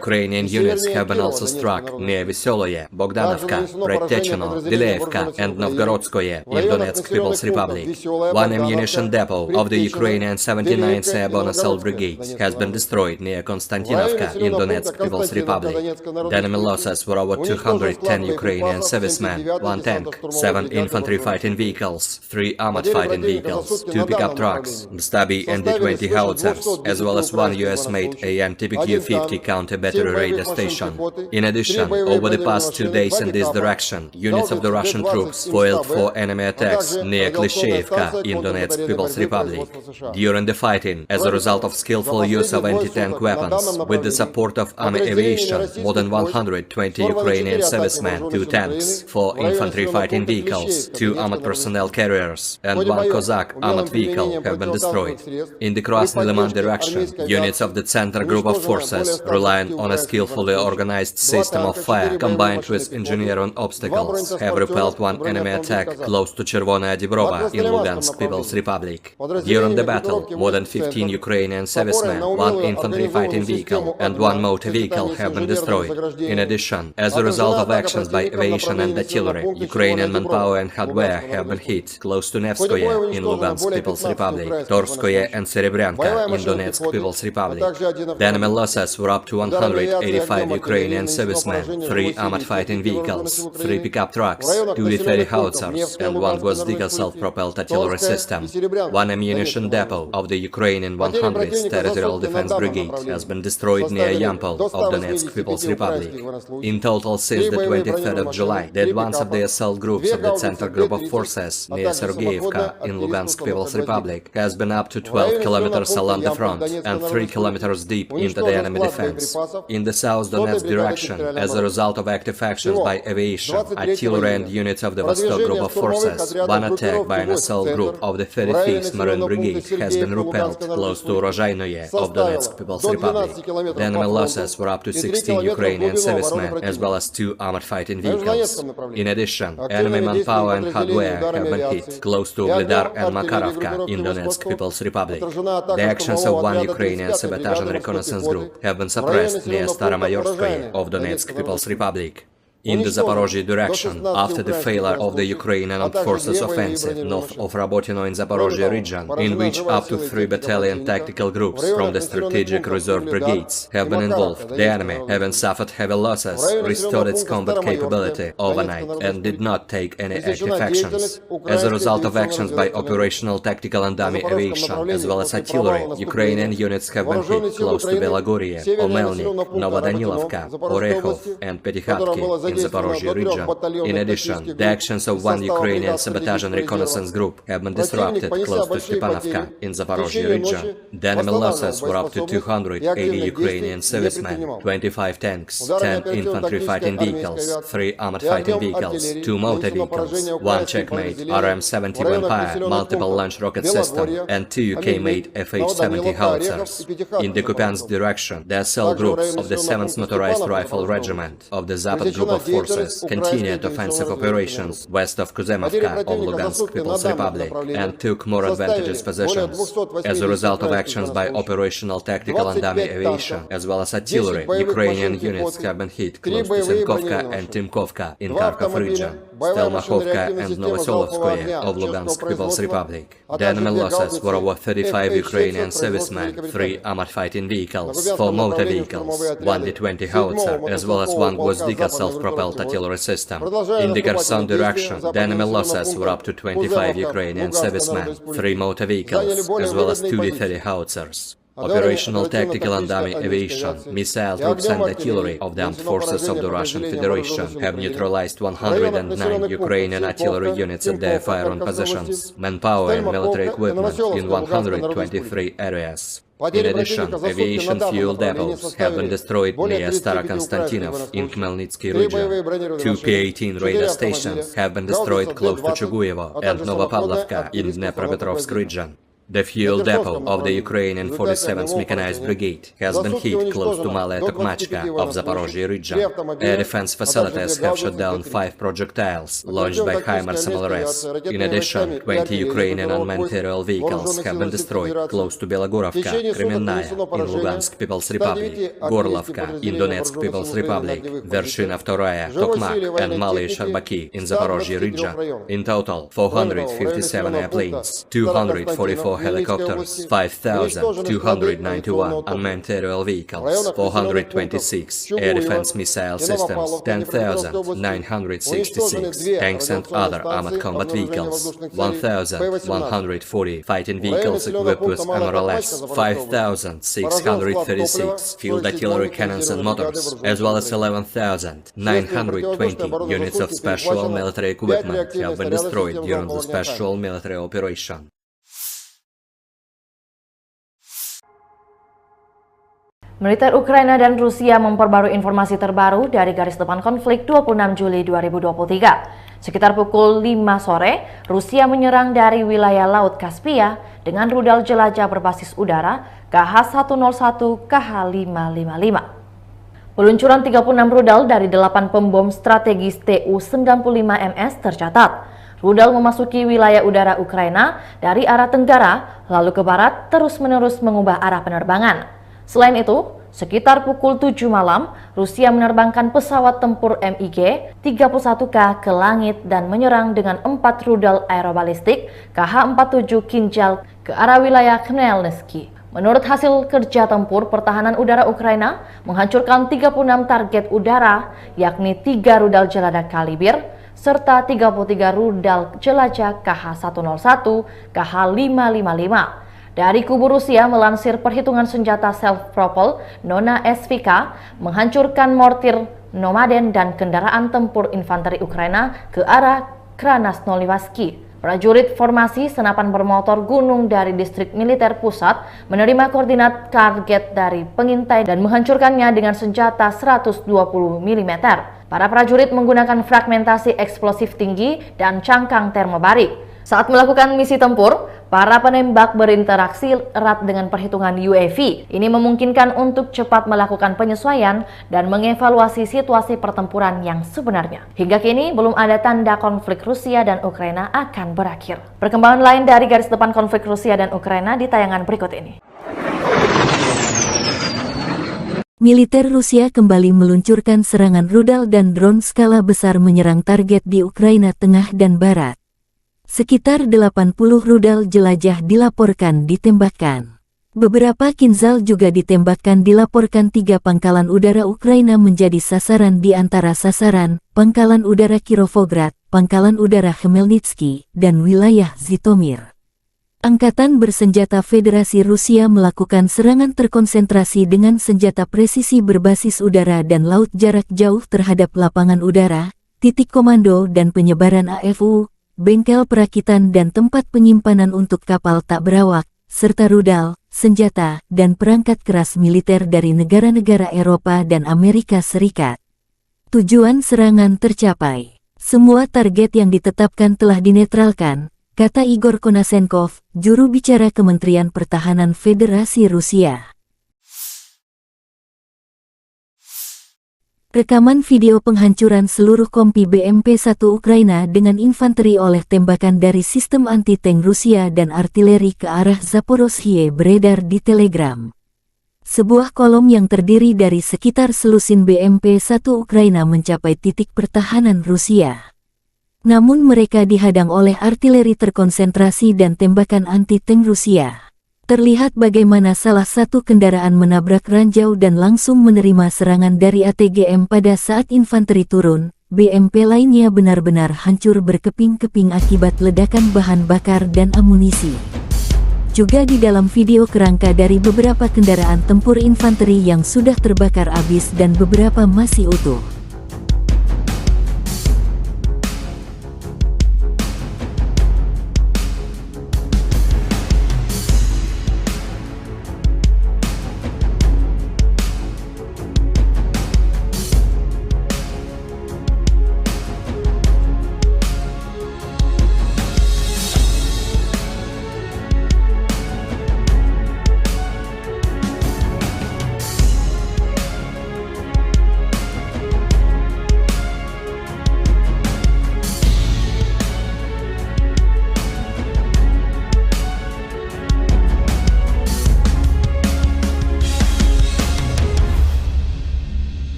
Ukrainian units have been also struck near Vesoloye, Bogdanovka, Predtechino, Dileevka and Novgorodskoye in Donetsk People's Republic. One ammunition depot of the Ukrainian 79th Airborne Assault Brigade has been destroyed near Konstantinovka in Donetsk People's Republic. The enemy losses were over 210 Ukrainian servicemen, 1 tank, 7 infantry fighting vehicles, 3 armored fighting vehicles, 2 pickup trucks, Stabi and D-20 howitzers, as well as 1 US-made AN-TPQ-50 counter-battery radar station. In addition, over the past 2 days in this direction, units of the Russian troops foiled 4 enemy attacks near Klishchevka in Donetsk People's Republic. During the fighting, as a result of skillful use of anti-tank weapons, with the support of army aviation, more than 120 Ukrainian servicemen, 2 tanks, 4 infantry fighting vehicles, 2 armored personnel carriers, and 1 Cossack armored vehicle have been destroyed. In the Krasny Liman direction, units of the Center Group of Forces, relying on a skillfully organized system of fire combined with engineering obstacles, have repelled 1 enemy attack close to Chervonaya Dibrova in Lugansk People's Republic. During the battle, more than 15 Ukrainian servicemen, 1 infantry fighting vehicle, and 1 motor vehicle have been destroyed. In addition, as a result of actions by aviation and artillery, Ukrainian manpower and hardware have been hit close to Nevskoye in Lugansk People's Republic, Torskoye and Serebryanka in Donetsk People's Republic. The enemy losses were up to 185 Ukrainian servicemen, 3 armored fighting vehicles, 3 pickup trucks, 2 D-30 howitzers, and 1 Gvozdyka self-propelled artillery system. 1 ammunition depot of the Ukrainian 100th Territorial Defense Brigade has been destroyed near Yampol of Donetsk People's Republic. In total, since the 23rd of July, the advance of the assault groups of the Center Group of Forces near Sergeyevka in Lugansk People's Republic has been up to 12 kilometers along the front and 3 kilometers deep into the enemy defense. In the South Donetsk direction, as a result of active actions by aviation, artillery and units of the Vostok Group of Forces, 1 attack by an assault group of the 35th Marine Brigade has been repelled close to Rozhainoye of Donetsk People's Republic. The enemy losses were up to 16 Ukrainian servicemen as well as 2 armored fighting vehicles. In addition, enemy manpower and hardware have been hit close to Ugledar and Makarovka in Donetsk People's Republic. The actions of one Ukrainian sabotage and reconnaissance group have been suppressed near Staromayorskoye of Donetsk People's Republic. In the Zaporozhye direction, after the failure of the Ukrainian Armed Forces offensive north of Rabotino in Zaporozhye region, in which up to 3 battalion tactical groups from the strategic reserve brigades have been involved, the enemy, having suffered heavy losses, restored its combat capability overnight and did not take any active actions. As a result of actions by operational tactical and dummy aviation, as well as artillery, Ukrainian units have been hit close to Belagorye, Omelnik, Novodanilovka, Orekhov and Petykhatki in Zaporozhye region. In addition, the actions of one Ukrainian sabotage and reconnaissance group have been disrupted close to Stepanovka in Zaporozhye region. The enemy losses were up to 280 Ukrainian servicemen, 25 tanks, 10 infantry fighting vehicles, 3 armored fighting vehicles, 2 motor vehicles, 1 Checkmate RM-70 Vampire multiple launch rocket system, and 2 UK-made FH-70 howitzers. In the Kupiansk direction, the cell groups of the 7th Motorized Rifle Regiment of the Zapad Group of Forces continued offensive operations west of Kuzemovka of Lugansk People's Republic and took more advantageous positions. As a result of actions by operational tactical and dummy aviation, as well as artillery, Ukrainian units have been hit close to Senkovka and Timkovka in Kharkov region, Stelmachovka and Novosolovskoye of Lugansk People's Republic. The enemy losses were over 35 Ukrainian servicemen, 3 armored fighting vehicles, 4 motor vehicles, 1 D-20 howitzer, as well as 1 Gvozdika self-propelled artillery system. In the Kherson direction, the enemy losses were up to 25 Ukrainian servicemen, 3 motor vehicles, as well as 2 D-30 howitzers. Operational tactical and dummy aviation, missile troops and artillery of the armed forces of the Russian Federation have neutralized 109 Ukrainian artillery units at their fire-on positions, manpower and military equipment in 123 areas. In addition, aviation fuel depots have been destroyed near Starokonstantinov in Khmelnytsky region. 2 P-18 radar stations have been destroyed close to Chuguyevo and Novopavlovka in Dnepropetrovsk region. The fuel depot of the Ukrainian 47th Mechanized Brigade has been hit close to Malaya Tokmachka of Zaporozhye region. Air defense facilities have shot down 5 projectiles launched by HIMARS MLRS. In addition, 20 Ukrainian unmanned aerial vehicles have been destroyed close to Belogorovka, Kremenная in Lugansk People's Republic, Gorlovka in Donetsk People's Republic, Vershina II, Tokmak and Malaya Sharbaki in Zaporozhye region. In total, 457 airplanes, 244 helicopters, 5,291 unmanned aerial vehicles, 426 air defense missile systems, 10,966 tanks and other armored combat vehicles, 1,140 fighting vehicles equipped with MRLS, 5,636 field artillery cannons and motors, as well as 11,920 units of special military equipment have been destroyed during the special military operation. Militer Ukraina dan Rusia memperbarui informasi terbaru dari garis depan konflik 26 Juli 2023. Sekitar pukul 5 sore, Rusia menyerang dari wilayah Laut Kaspia dengan rudal jelajah berbasis udara KH-101 KH-555. Peluncuran 36 rudal dari 8 pembom strategis Tu-95MS tercatat. Rudal memasuki wilayah udara Ukraina dari arah tenggara, lalu ke barat terus-menerus mengubah arah penerbangan. Selain itu, sekitar pukul 7 malam, Rusia menerbangkan pesawat tempur MiG-31K ke langit dan menyerang dengan 4 rudal aerobalistik KH-47 Kinjal ke arah wilayah Khmelnytsky. Menurut hasil kerja tempur, pertahanan udara Ukraina menghancurkan 36 target udara, yakni 3 rudal jelajah Kalibr, serta 33 rudal jelajah KH-101, KH-555. Dari kubu Rusia melansir perhitungan senjata self-propel Nona SVK menghancurkan mortir Nomaden dan kendaraan tempur infanteri Ukraina ke arah Krasnoyarsk. Prajurit formasi senapan bermotor gunung dari distrik militer pusat menerima koordinat target dari pengintai dan menghancurkannya dengan senjata 120 mm. Para prajurit menggunakan fragmentasi eksplosif tinggi dan cangkang termobarik. Saat melakukan misi tempur, Para penembak berinteraksi erat dengan perhitungan UAV. Ini memungkinkan untuk cepat melakukan penyesuaian dan mengevaluasi situasi pertempuran yang sebenarnya. Hingga kini belum ada tanda konflik Rusia dan Ukraina akan berakhir. Perkembangan lain dari garis depan konflik Rusia dan Ukraina di tayangan berikut ini. Militer Rusia kembali meluncurkan serangan rudal dan drone skala besar menyerang target di Ukraina Tengah dan Barat. Sekitar 80 rudal jelajah dilaporkan ditembakkan. Beberapa Kinzhal juga ditembakkan dilaporkan 3 pangkalan udara Ukraina menjadi sasaran di antara sasaran, Pangkalan Udara Kirovograd, Pangkalan Udara Khmelnytsky, dan wilayah Zhytomyr. Angkatan Bersenjata Federasi Rusia melakukan serangan terkonsentrasi dengan senjata presisi berbasis udara dan laut jarak jauh terhadap lapangan udara, titik komando dan penyebaran AFU, bengkel perakitan dan tempat penyimpanan untuk kapal tak berawak, serta rudal, senjata, dan perangkat keras militer dari negara-negara Eropa dan Amerika Serikat. Tujuan serangan tercapai. Semua target yang ditetapkan telah dinetralkan, kata Igor Konasenkov, juru bicara Kementerian Pertahanan Federasi Rusia. Rekaman video penghancuran seluruh kompi BMP-1 Ukraina dengan infanteri oleh tembakan dari sistem anti-tank Rusia dan artileri ke arah Zaporozhye beredar di Telegram. Sebuah kolom yang terdiri dari sekitar selusin BMP-1 Ukraina mencapai titik pertahanan Rusia. Namun mereka dihadang oleh artileri terkonsentrasi dan tembakan anti-tank Rusia. Terlihat bagaimana salah satu kendaraan menabrak ranjau dan langsung menerima serangan dari ATGM pada saat infanteri turun. BMP lainnya benar-benar hancur berkeping-keping akibat ledakan bahan bakar dan amunisi. Juga di dalam video kerangka dari beberapa kendaraan tempur infanteri yang sudah terbakar habis dan beberapa masih utuh.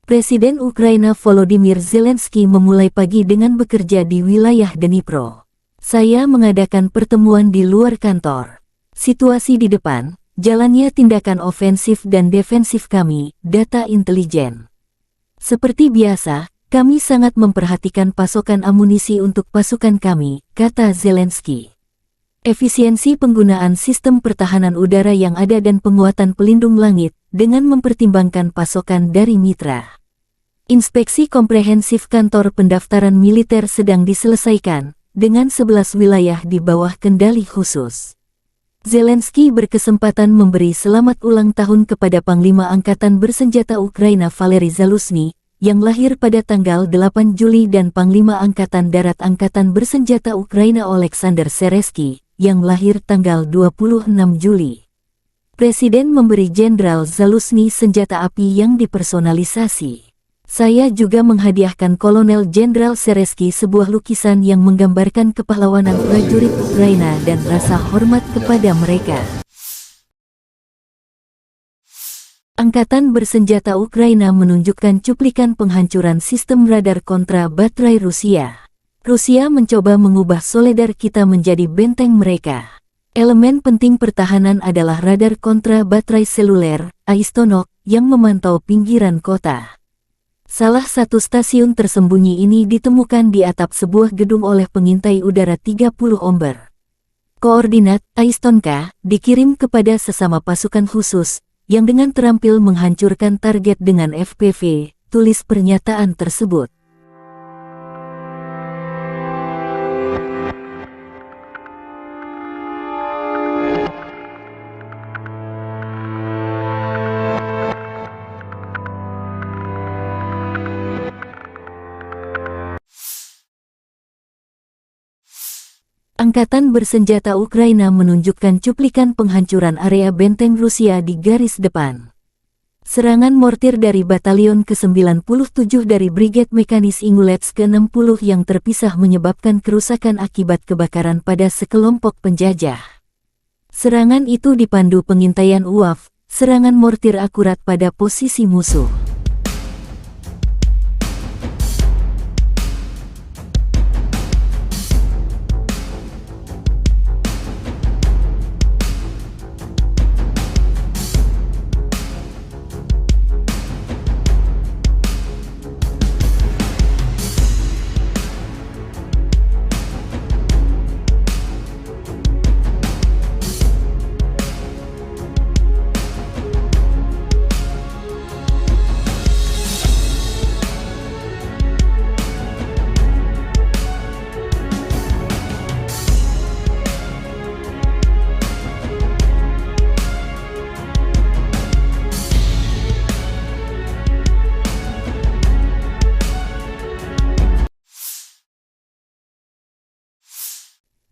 Presiden Ukraina Volodymyr Zelensky memulai pagi dengan bekerja di wilayah Dnipro. Saya mengadakan pertemuan di luar kantor. Situasi di depan, jalannya tindakan ofensif dan defensif kami, data intelijen. Seperti biasa, kami sangat memperhatikan pasokan amunisi untuk pasukan kami, kata Zelensky. Efisiensi penggunaan sistem pertahanan udara yang ada dan penguatan pelindung langit, dengan mempertimbangkan pasokan dari mitra. Inspeksi komprehensif kantor pendaftaran militer sedang diselesaikan, dengan 11 wilayah di bawah kendali khusus. Zelensky berkesempatan memberi selamat ulang tahun kepada Panglima Angkatan Bersenjata Ukraina Valery Zaluzhny, yang lahir pada tanggal 8 Juli dan Panglima Angkatan Darat Angkatan Bersenjata Ukraina Oleksandr Seresky, yang lahir tanggal 26 Juli. Presiden memberi Jenderal Zaluzhny senjata api yang dipersonalisasi. Saya juga menghadiahkan Kolonel Jenderal Seresky sebuah lukisan yang menggambarkan kepahlawanan prajurit Ukraina dan rasa hormat kepada mereka. Angkatan Bersenjata Ukraina menunjukkan cuplikan penghancuran sistem radar kontra baterai Rusia. Rusia mencoba mengubah Soledar kita menjadi benteng mereka. Elemen penting pertahanan adalah radar kontra baterai seluler, Aistonok, yang memantau pinggiran kota. Salah satu stasiun tersembunyi ini ditemukan di atap sebuah gedung oleh pengintai udara 30 Omber. Koordinat Aistonka dikirim kepada sesama pasukan khusus, yang dengan terampil menghancurkan target dengan FPV, tulis pernyataan tersebut. Angkatan bersenjata Ukraina menunjukkan cuplikan penghancuran area benteng Rusia di garis depan. Serangan mortir dari Batalion ke-97 dari Brigade Mekanis Ingulets ke-60 yang terpisah menyebabkan kerusakan akibat kebakaran pada sekelompok penjajah. Serangan itu dipandu pengintaian UAV, serangan mortir akurat pada posisi musuh.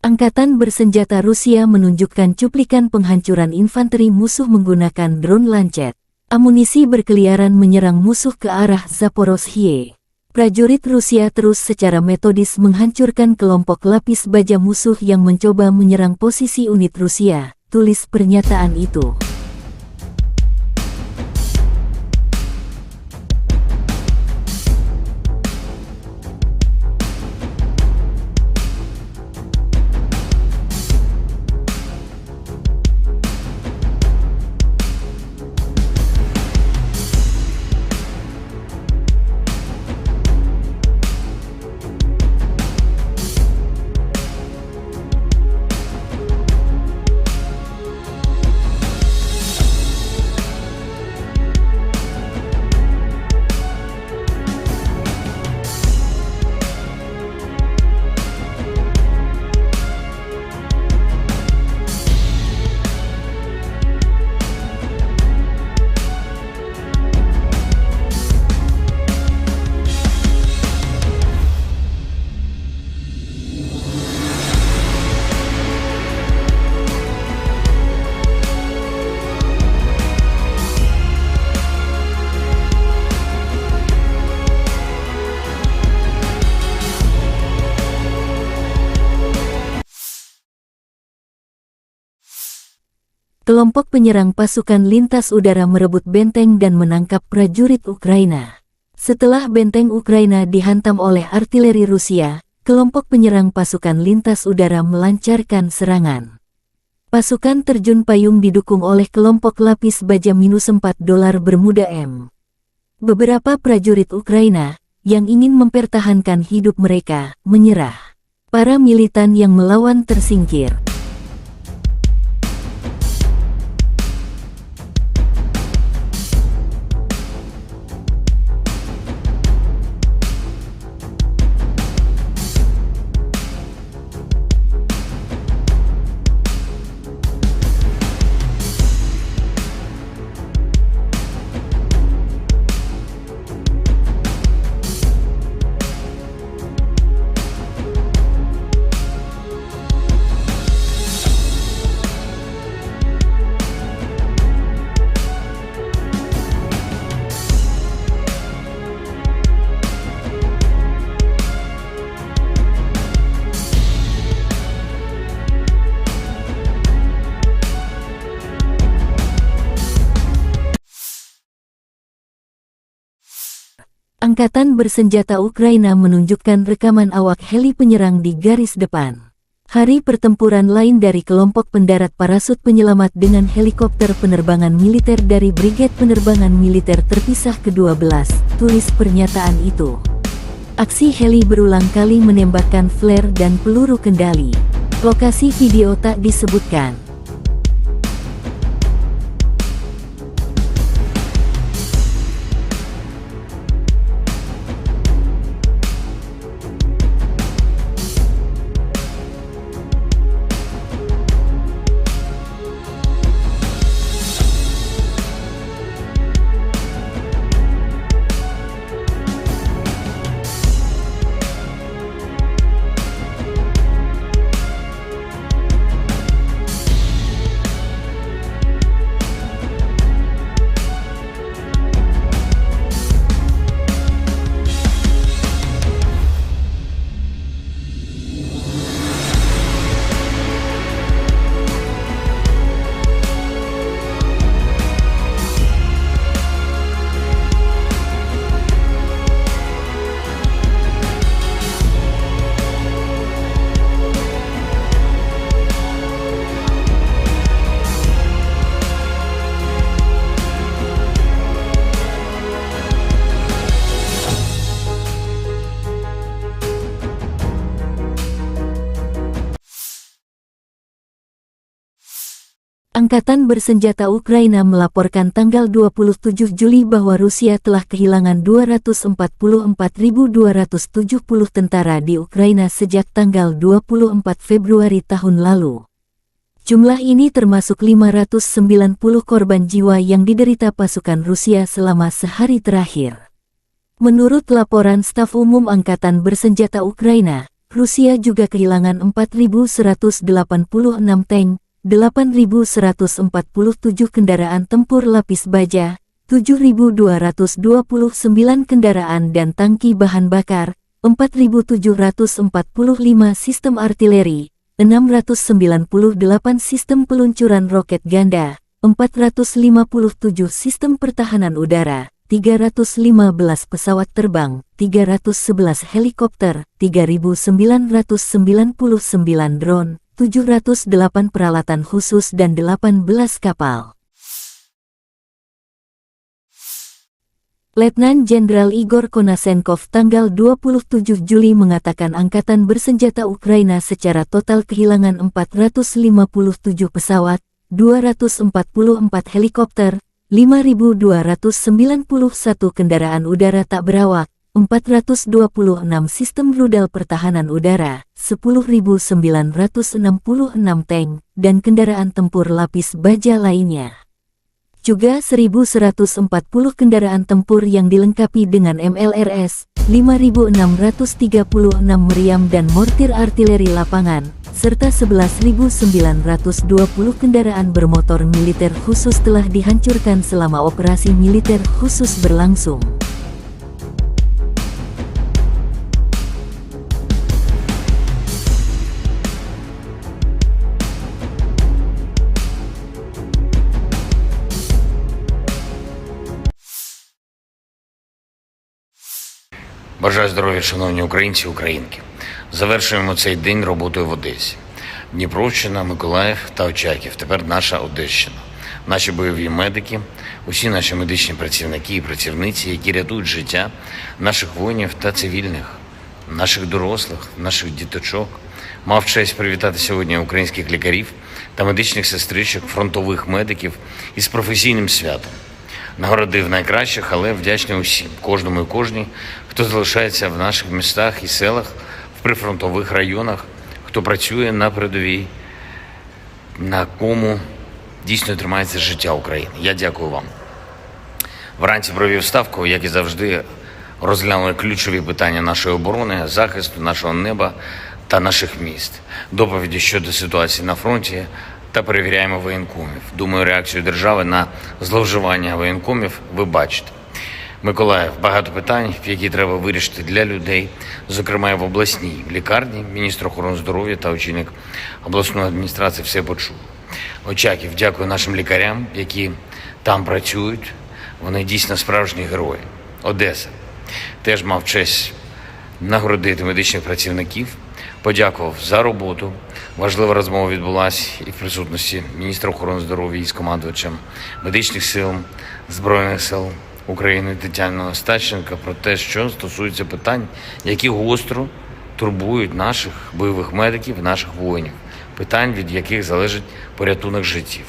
Angkatan bersenjata Rusia menunjukkan cuplikan penghancuran infanteri musuh menggunakan drone Lancet. Amunisi berkeliaran menyerang musuh ke arah Zaporozhye. Prajurit Rusia terus secara metodis menghancurkan kelompok lapis baja musuh yang mencoba menyerang posisi unit Rusia, tulis pernyataan itu. Kelompok penyerang pasukan lintas udara merebut benteng dan menangkap prajurit Ukraina. Setelah benteng Ukraina dihantam oleh artileri Rusia, kelompok penyerang pasukan lintas udara melancarkan serangan. Pasukan terjun payung didukung oleh kelompok lapis baja -4 dolar Bermuda M. Beberapa prajurit Ukraina, yang ingin mempertahankan hidup mereka, menyerah. Para militan yang melawan tersingkir. Angkatan bersenjata Ukraina menunjukkan rekaman awak heli penyerang di garis depan. Hari pertempuran lain dari kelompok pendarat parasut penyelamat dengan helikopter penerbangan militer dari Brigade Penerbangan Militer Terpisah ke-12, tulis pernyataan itu. Aksi heli berulang kali menembakkan flare dan peluru kendali. Lokasi video tak disebutkan. Angkatan Bersenjata Ukraina melaporkan tanggal 27 Juli bahwa Rusia telah kehilangan 244.270 tentara di Ukraina sejak tanggal 24 Februari tahun lalu. Jumlah ini termasuk 590 korban jiwa yang diderita pasukan Rusia selama sehari terakhir. Menurut laporan Staf Umum Angkatan Bersenjata Ukraina, Rusia juga kehilangan 4.186 tank, 8.147 kendaraan tempur lapis baja, 7.229 kendaraan dan tangki bahan bakar, 4.745 sistem artileri, 698 sistem peluncuran roket ganda, 457 sistem pertahanan udara, 315 pesawat terbang, 311 helikopter, 3.999 drone, 708 peralatan khusus dan 18 kapal. Letnan Jenderal Igor Konasenkov tanggal 27 Juli mengatakan Angkatan Bersenjata Ukraina secara total kehilangan 457 pesawat, 244 helikopter, 5.291 kendaraan udara tak berawak, 426 sistem rudal pertahanan udara, 10.966 tank, dan kendaraan tempur lapis baja lainnya. Juga 1.140 kendaraan tempur yang dilengkapi dengan MLRS, 5.636 meriam dan mortir artileri lapangan, serta 11.920 kendaraan bermotor militer khusus telah dihancurkan selama operasi militer khusus berlangsung. Бажаю здоров'я, шановні українці і українки. Завершуємо цей день роботою в Одесі. Дніпровщина, Миколаїв та Очаків. Тепер наша Одещина. Наші бойові медики, усі наші медичні працівники і працівниці, які рятують життя наших воїнів та цивільних, наших дорослих, наших діточок. Мав честь привітати сьогодні українських лікарів та медичних сестричок, фронтових медиків із професійним святом. Нагородив найкращих, але вдячний усім, кожному і кожній, хто залишається в наших містах і селах, в прифронтових районах, хто працює на передовій, на кому дійсно тримається життя України. Я дякую вам. Вранці провів ставку, як і завжди, розглянули ключові питання нашої оборони, захисту нашого неба та наших міст, доповіді щодо ситуації на фронті та перевіряємо воєнкомів. Думаю, реакцію держави на зловживання воєнкомів ви бачите. Миколаїв, багато питань, які треба вирішити для людей, зокрема і в обласній лікарні. Міністр охорони здоров'я та очільник обласної адміністрації все почув. Очаків, дякую нашим лікарям, які там працюють. Вони дійсно справжні герої. Одеса. Теж мав честь нагородити медичних працівників. Подякував за роботу, Важлива розмова відбулася і в присутності міністра охорони здоров'я із командувачем медичних сил Збройних сил України Тетяною Остапченко про те, що стосується питань, які гостро турбують наших бойових медиків, наших воїнів, питань, від яких залежить порятунок життів.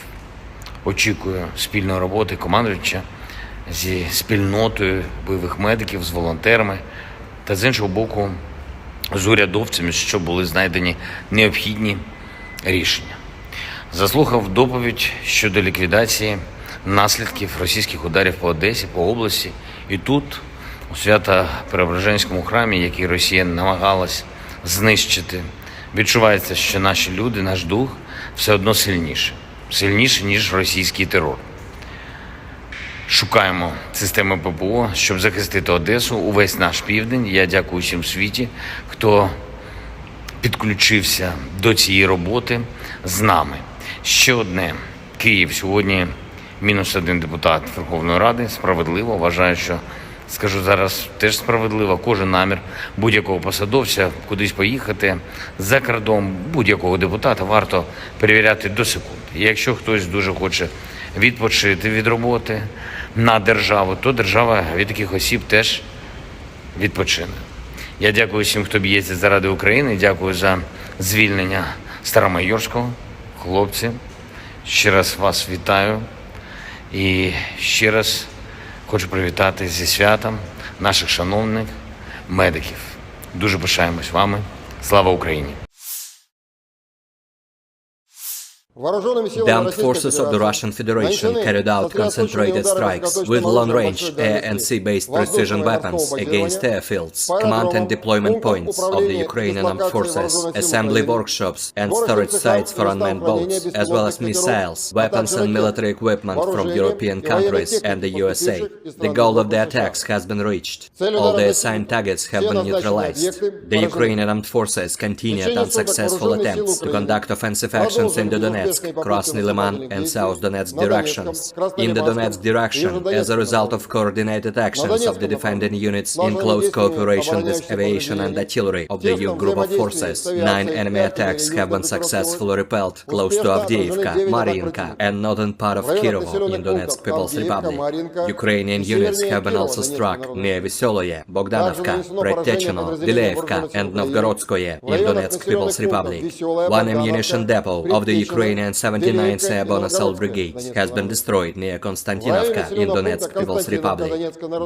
Очікую спільної роботи командувача зі спільнотою бойових медиків, з волонтерами та з іншого боку з урядовцями, щоб були знайдені необхідні рішення. Заслухав доповідь щодо ліквідації наслідків російських ударів по Одесі, по області. І тут, у Свято-Преображенському храмі, який Росія намагалась знищити, відчувається, що наші люди, наш дух все одно сильніше, ніж російський терор. Шукаємо системи ППО, щоб захистити Одесу, увесь наш південь. Я дякую всім в світі, хто підключився до цієї роботи з нами. Ще одне. Київ. Сьогодні -1 депутат Верховної Ради. Справедливо. Вважаю, що, скажу зараз, теж справедливо. Кожен намір будь-якого посадовця кудись поїхати за кордон, будь-якого депутата варто перевіряти до секунди. І якщо хтось дуже хоче відпочити від роботи на державу, то держава від таких осіб теж відпочине. Я дякую всім, хто б'ється заради України. Дякую за звільнення Старомайорського. Хлопці, ще раз вас вітаю. І ще раз хочу привітати зі святом наших шановних медиків. Дуже пишаємось вами. Слава Україні! The armed forces of the Russian Federation carried out concentrated strikes with long-range air and sea-based precision weapons against airfields, command and deployment points of the Ukrainian armed forces, assembly workshops and storage sites for unmanned boats, as well as missiles, weapons and military equipment from European countries and the USA. The goal of the attacks has been reached. All the assigned targets have been neutralized. The Ukrainian armed forces continued unsuccessful attempts to conduct offensive actions in the Donetsk, Krasny Liman and South Donetsk directions. In the Donetsk direction, as a result of coordinated actions of the defending units in close cooperation with aviation and artillery of the EU group of forces, 9 enemy attacks have been successfully repelled close to Avdiivka, Mariinka and northern part of Kirovo in Donetsk People's Republic. Ukrainian units have been also struck near Vesoloye, Bogdanovka, Predtechino, Dileevka and Novgorodskoye in Donetsk People's Republic. One ammunition depot of the Ukrainian 79th Airborne Assault Brigade has been destroyed near Konstantinovka in Donetsk People's Republic.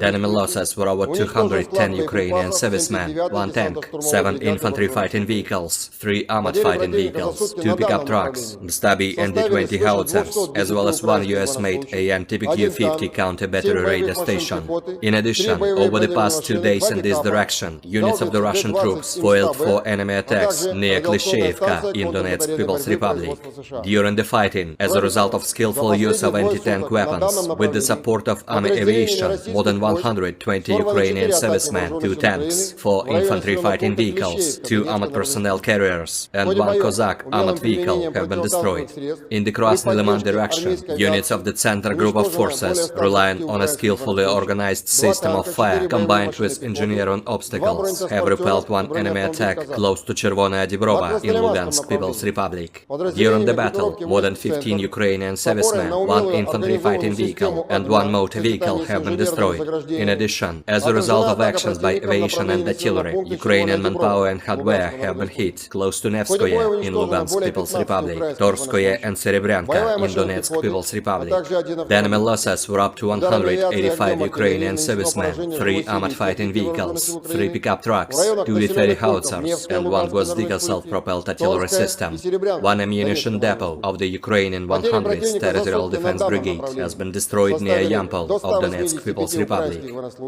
The enemy losses were over 210 Ukrainian servicemen, 1 tank, 7 infantry fighting vehicles, 3 armored fighting vehicles, 2 pickup trucks, Stabi and D-20 howitzers, as well as 1 US-made AN-TPQ-50 counter-battery radar station. In addition, over the past 2 days in this direction, units of the Russian troops foiled 4 enemy attacks near Klishchevka in Donetsk People's Republic. During the fighting, as a result of skillful use of anti-tank weapons, with the support of army aviation, more than 120 Ukrainian servicemen, 2 tanks, 4 infantry fighting vehicles, 2 armored personnel carriers, and 1 Cossack armored vehicle have been destroyed. In the Krasny Liman direction, units of the Center Group of Forces, relying on a skillfully organized system of fire combined with engineering obstacles, have repelled 1 enemy attack close to Chervonaya Dibrova in Lugansk People's Republic. During the battle, more than 15 Ukrainian servicemen, 1 infantry fighting vehicle, and 1 motor vehicle have been destroyed. In addition, as a result of actions by aviation and artillery, Ukrainian manpower and hardware have been hit close to Nevskoye in Lugansk People's Republic, Torskoye and Serebryanka in Donetsk People's Republic. The enemy losses were up to 185 Ukrainian servicemen, 3 armored fighting vehicles, 3 pickup trucks, 2 D-30 howitzers, and 1 Gvozdyka self-propelled artillery system. 1 ammunition depot of the Ukrainian 100th Territorial Defense Brigade has been destroyed near Yampol of Donetsk People's Republic.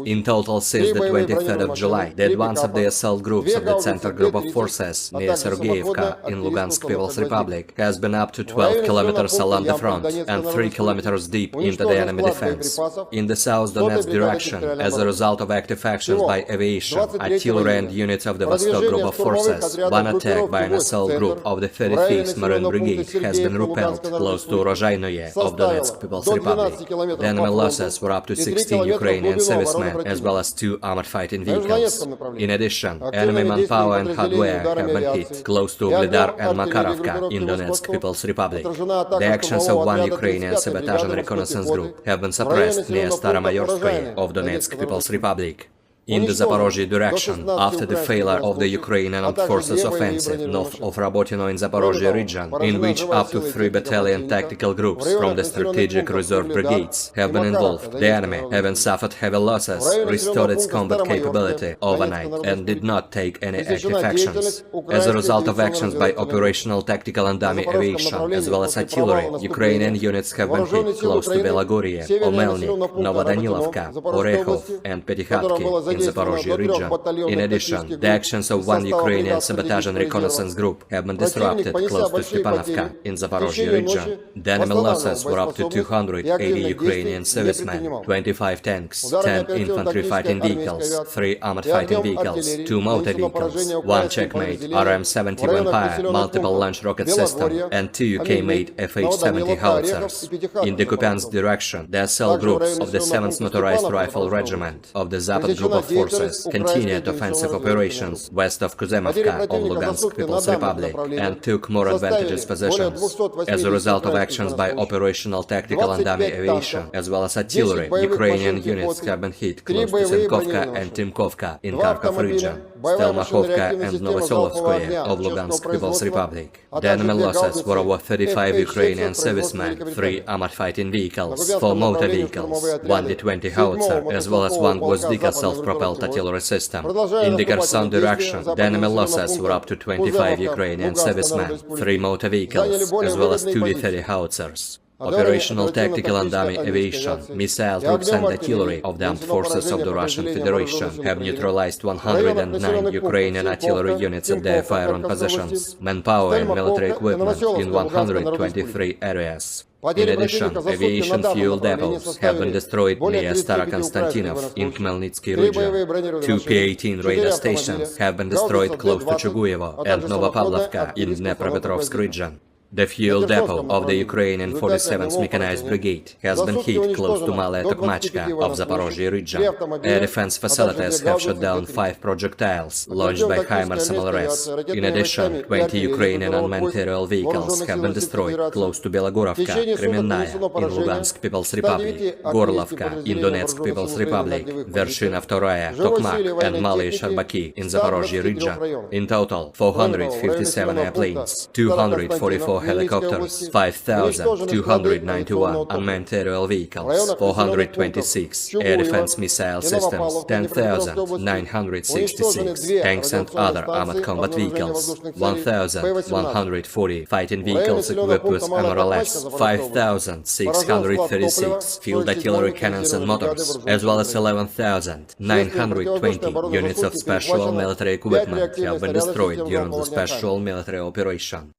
In total, since the 23rd of July, the advance of the assault groups of the Center Group of Forces near Sergeyevka in Lugansk People's Republic has been up to 12 kilometers along the front and 3 kilometers deep into the enemy defense. In the South Donetsk direction, as a result of active actions by aviation, artillery and units of the Vostok Group of Forces, 1 attack by an assault group of the 35th Marine Brigade has been repelled close to Rozhainoye of Donetsk People's Republic. The enemy losses were up to 16 Ukrainian servicemen as well as 2 armored fighting vehicles. In addition, enemy manpower and hardware have been hit close to Ugledar and Makarovka in Donetsk People's Republic. The actions of one Ukrainian sabotage and reconnaissance group have been suppressed near Staromayorskoye of Donetsk People's Republic. In the Zaporozhye direction, after the failure of the Ukrainian Armed Forces offensive north of Rabotino in Zaporozhye region, in which up to 3 battalion tactical groups from the strategic reserve brigades have been involved, the enemy, having suffered heavy losses, restored its combat capability overnight and did not take any active actions. As a result of actions by operational, tactical and dummy aviation, as well as artillery, Ukrainian units have been hit close to Belagorye, Omelnik, Novodanilovka, Orekhov and Petykhatki in Zaporozhye region. In addition, the actions of one Ukrainian sabotage and reconnaissance group have been disrupted close to Stepanovka in Zaporozhye region. The enemy losses were up to 280 Ukrainian servicemen, 25 tanks, 10 infantry fighting vehicles, 3 armored fighting vehicles, 2 motor vehicles, 1 Checkmate RM-70 Vampire multiple launch rocket system, and 2 UK-made FH-70 howitzers. In the Kupiansk direction, the cell groups of the 7th Motorized Rifle Regiment of the Zapad Group of Forces continued offensive operations west of Kuzemovka of Lugansk People's Republic and took more advantageous positions. As a result of actions by operational, tactical and dummy aviation, as well as artillery, Ukrainian units have been hit close to Senkovka and Timkovka in Kharkov region, Stelmachovka and Novosolovskoye of Lugansk People's Republic. The enemy losses were over 35 Ukrainian servicemen, 3 armored fighting vehicles, 4 motor vehicles, 1 D-20 howitzer, as well as 1 Gvozdika self-propelled artillery system. In the Kherson direction, the enemy losses were up to 25 Ukrainian servicemen, 3 motor vehicles, as well as 2 D-30 howitzers. Operational, tactical and dummy aviation, missile troops and artillery of the armed forces of the Russian Federation have neutralized 109 Ukrainian artillery units at their fire-on positions, manpower and military equipment in 123 areas. In addition, aviation fuel depots have been destroyed near Starokonstantinov in Khmelnytsky region. 2 P-18 radar stations have been destroyed close to Chuguyevo and Novopavlovka in Dnepropetrovsk region. The fuel depot of the Ukrainian 47th Mechanized Brigade has been hit close to Malaya Tokmachka of Zaporozhye region. Air defense facilities have shot down 5 projectiles launched by HIMARS MLRS. In addition, 20 Ukrainian unmanned aerial vehicles have been destroyed close to Belogorovka, Kremenная in Lugansk People's Republic, Gorlovka in Donetsk People's Republic, Vershina II, Tokmak and Malaya Sharbaki in Zaporozhye region. In total, 457 airplanes, 244 helicopters, 5,291 unmanned aerial vehicles, 426 air defense missile systems, 10,966 tanks and other armored combat vehicles, 1,140 fighting vehicles equipped with MRLS, 5,636 field artillery cannons and motors, as well as 11,920 units of special military equipment have been destroyed during the special military operation.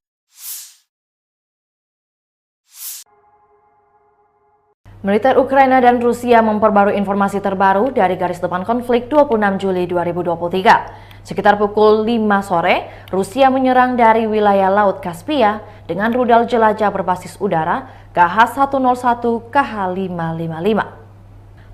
Militer Ukraina dan Rusia memperbarui informasi terbaru dari garis depan konflik 26 Juli 2023. Sekitar pukul 5 sore, Rusia menyerang dari wilayah Laut Kaspia dengan rudal jelajah berbasis udara KH-101 KH-555.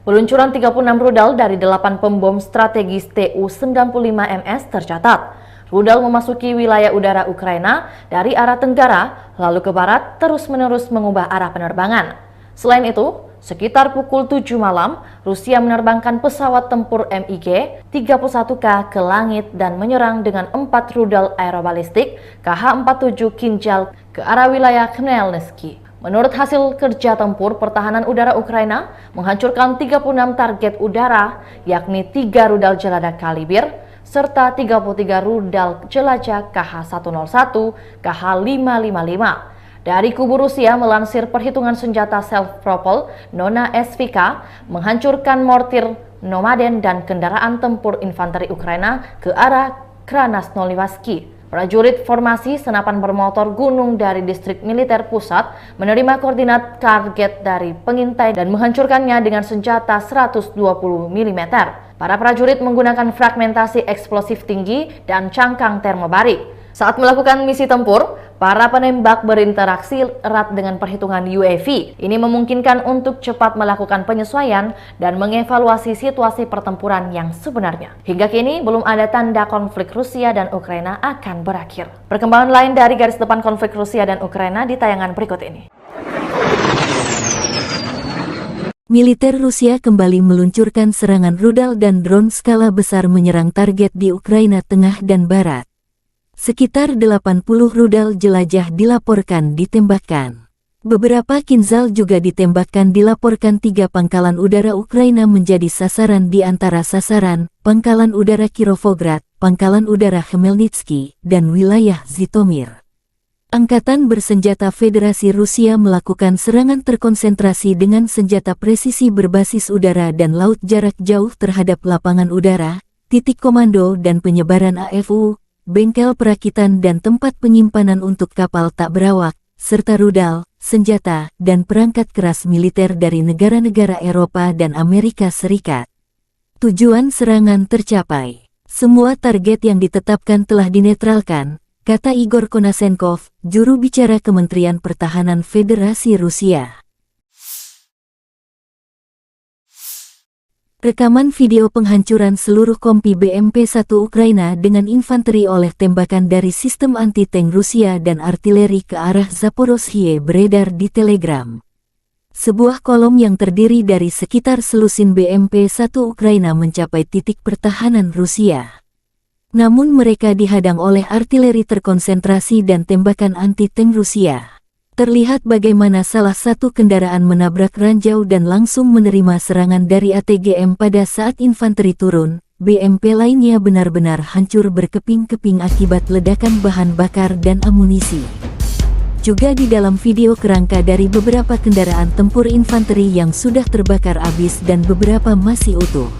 Peluncuran 36 rudal dari 8 pembom strategis Tu-95MS tercatat. Rudal memasuki wilayah udara Ukraina dari arah tenggara, lalu ke barat terus-menerus mengubah arah penerbangan. Selain itu, sekitar pukul 7 malam, Rusia menerbangkan pesawat tempur MiG-31K ke langit dan menyerang dengan 4 rudal aerobalistik KH-47 Kinjal ke arah wilayah Khmelnytsky. Menurut hasil kerja tempur, pertahanan udara Ukraina menghancurkan 36 target udara, yakni 3 rudal jelajah Kalibr, serta 33 rudal jelajah KH-101, KH-555. Dari kubu Rusia melansir perhitungan senjata self-propelled Nona SVK menghancurkan mortir Nomaden dan kendaraan tempur infanteri Ukraina ke arah Krasnoyarsk. Prajurit formasi senapan bermotor gunung dari distrik militer pusat menerima koordinat target dari pengintai dan menghancurkannya dengan senjata 120 mm. Para prajurit menggunakan fragmentasi eksplosif tinggi dan cangkang termobarik. Saat melakukan misi tempur, Para penembak berinteraksi erat dengan perhitungan UAV. Ini memungkinkan untuk cepat melakukan penyesuaian dan mengevaluasi situasi pertempuran yang sebenarnya. Hingga kini belum ada tanda konflik Rusia dan Ukraina akan berakhir. Perkembangan lain dari garis depan konflik Rusia dan Ukraina di tayangan berikut ini. Militer Rusia kembali meluncurkan serangan rudal dan drone skala besar menyerang target di Ukraina Tengah dan Barat. Sekitar 80 rudal jelajah dilaporkan ditembakkan. Beberapa Kinzhal juga ditembakkan dilaporkan 3 pangkalan udara Ukraina menjadi sasaran di antara sasaran, Pangkalan Udara Kirovograd, Pangkalan Udara Khmelnytsky, dan wilayah Zhytomyr. Angkatan bersenjata Federasi Rusia melakukan serangan terkonsentrasi dengan senjata presisi berbasis udara dan laut jarak jauh terhadap lapangan udara, titik komando dan penyebaran AFU, bengkel perakitan dan tempat penyimpanan untuk kapal tak berawak, serta rudal, senjata, dan perangkat keras militer dari negara-negara Eropa dan Amerika Serikat. Tujuan serangan tercapai. Semua target yang ditetapkan telah dinetralkan, kata Igor Konashenkov, juru bicara Kementerian Pertahanan Federasi Rusia. Rekaman video penghancuran seluruh kompi BMP-1 Ukraina dengan infanteri oleh tembakan dari sistem anti-tank Rusia dan artileri ke arah Zaporozhye beredar di Telegram. Sebuah kolom yang terdiri dari sekitar selusin BMP-1 Ukraina mencapai titik pertahanan Rusia. Namun mereka dihadang oleh artileri terkonsentrasi dan tembakan anti-tank Rusia. Terlihat bagaimana salah satu kendaraan menabrak ranjau dan langsung menerima serangan dari ATGM pada saat infanteri turun. BMP lainnya benar-benar hancur berkeping-keping akibat ledakan bahan bakar dan amunisi. Juga di dalam video kerangka dari beberapa kendaraan tempur infanteri yang sudah terbakar habis dan beberapa masih utuh.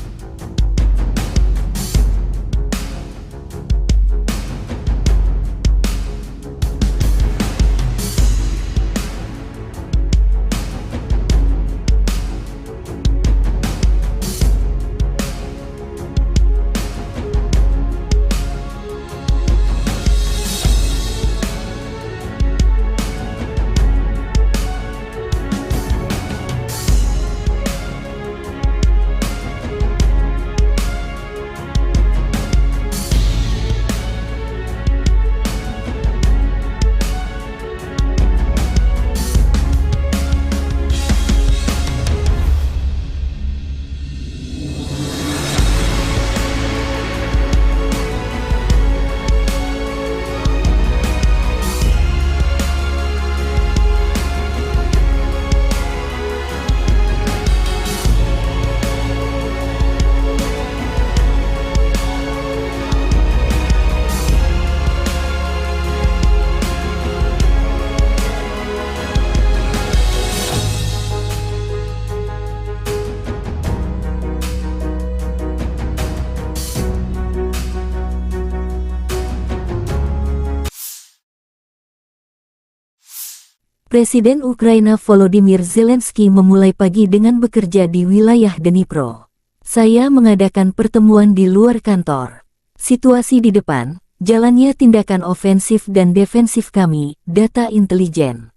Presiden Ukraina Volodymyr Zelensky memulai pagi dengan bekerja di wilayah Dnipro. Saya mengadakan pertemuan di luar kantor. Situasi di depan, jalannya tindakan ofensif dan defensif kami, data intelijen.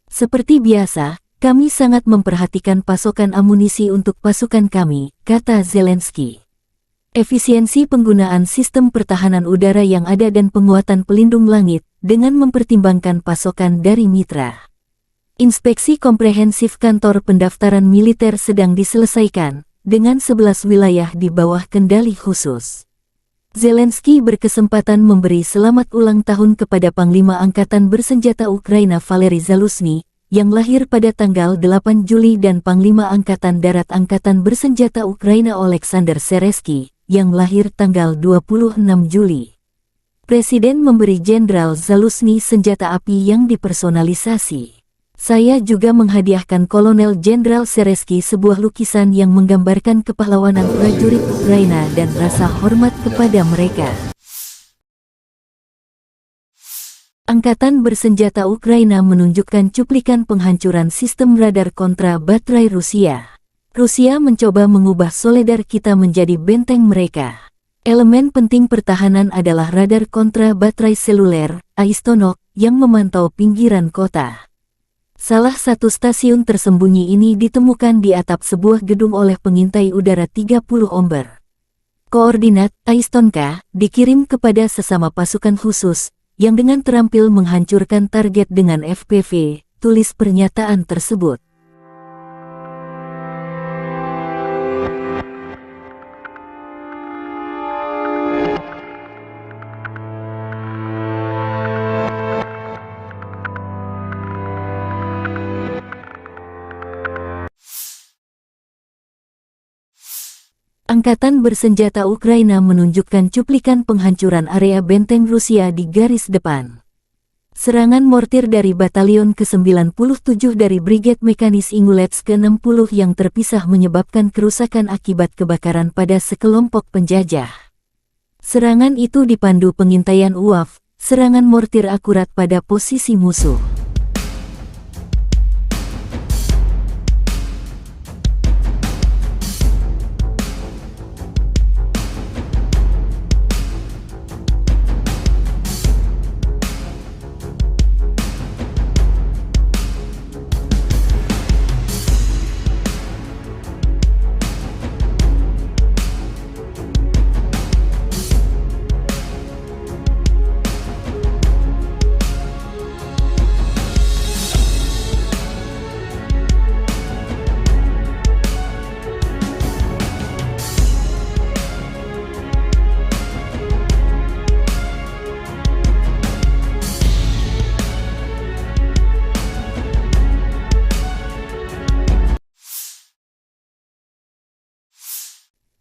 Seperti biasa, kami sangat memperhatikan pasokan amunisi untuk pasukan kami, kata Zelensky. Efisiensi penggunaan sistem pertahanan udara yang ada dan penguatan pelindung langit, dengan mempertimbangkan pasokan dari mitra. Inspeksi komprehensif kantor pendaftaran militer sedang diselesaikan, dengan 11 wilayah di bawah kendali khusus. Zelensky berkesempatan memberi selamat ulang tahun kepada Panglima Angkatan Bersenjata Ukraina Valery Zaluzhny, yang lahir pada tanggal 8 Juli dan Panglima Angkatan Darat Angkatan Bersenjata Ukraina Oleksandr Seresky, yang lahir tanggal 26 Juli. Presiden memberi Jenderal Zaluzhny senjata api yang dipersonalisasi. Saya juga menghadiahkan Kolonel Jenderal Seresky sebuah lukisan yang menggambarkan kepahlawanan prajurit Ukraina dan rasa hormat kepada mereka. Angkatan Bersenjata Ukraina menunjukkan cuplikan penghancuran sistem radar kontra baterai Rusia. Rusia mencoba mengubah Soledar kita menjadi benteng mereka. Elemen penting pertahanan adalah radar kontra baterai seluler, Aistonok, yang memantau pinggiran kota. Salah satu stasiun tersembunyi ini ditemukan di atap sebuah gedung oleh pengintai udara 30 Omber. Koordinat Aistonka dikirim kepada sesama pasukan khusus, yang dengan terampil menghancurkan target dengan FPV, tulis pernyataan tersebut. Angkatan bersenjata Ukraina menunjukkan cuplikan penghancuran area benteng Rusia di garis depan. Serangan mortir dari Batalion ke-97 dari Brigade Mekanis Ingulets ke-60 yang terpisah menyebabkan kerusakan akibat kebakaran pada sekelompok penjajah. Serangan itu dipandu pengintaian UAV, serangan mortir akurat pada posisi musuh.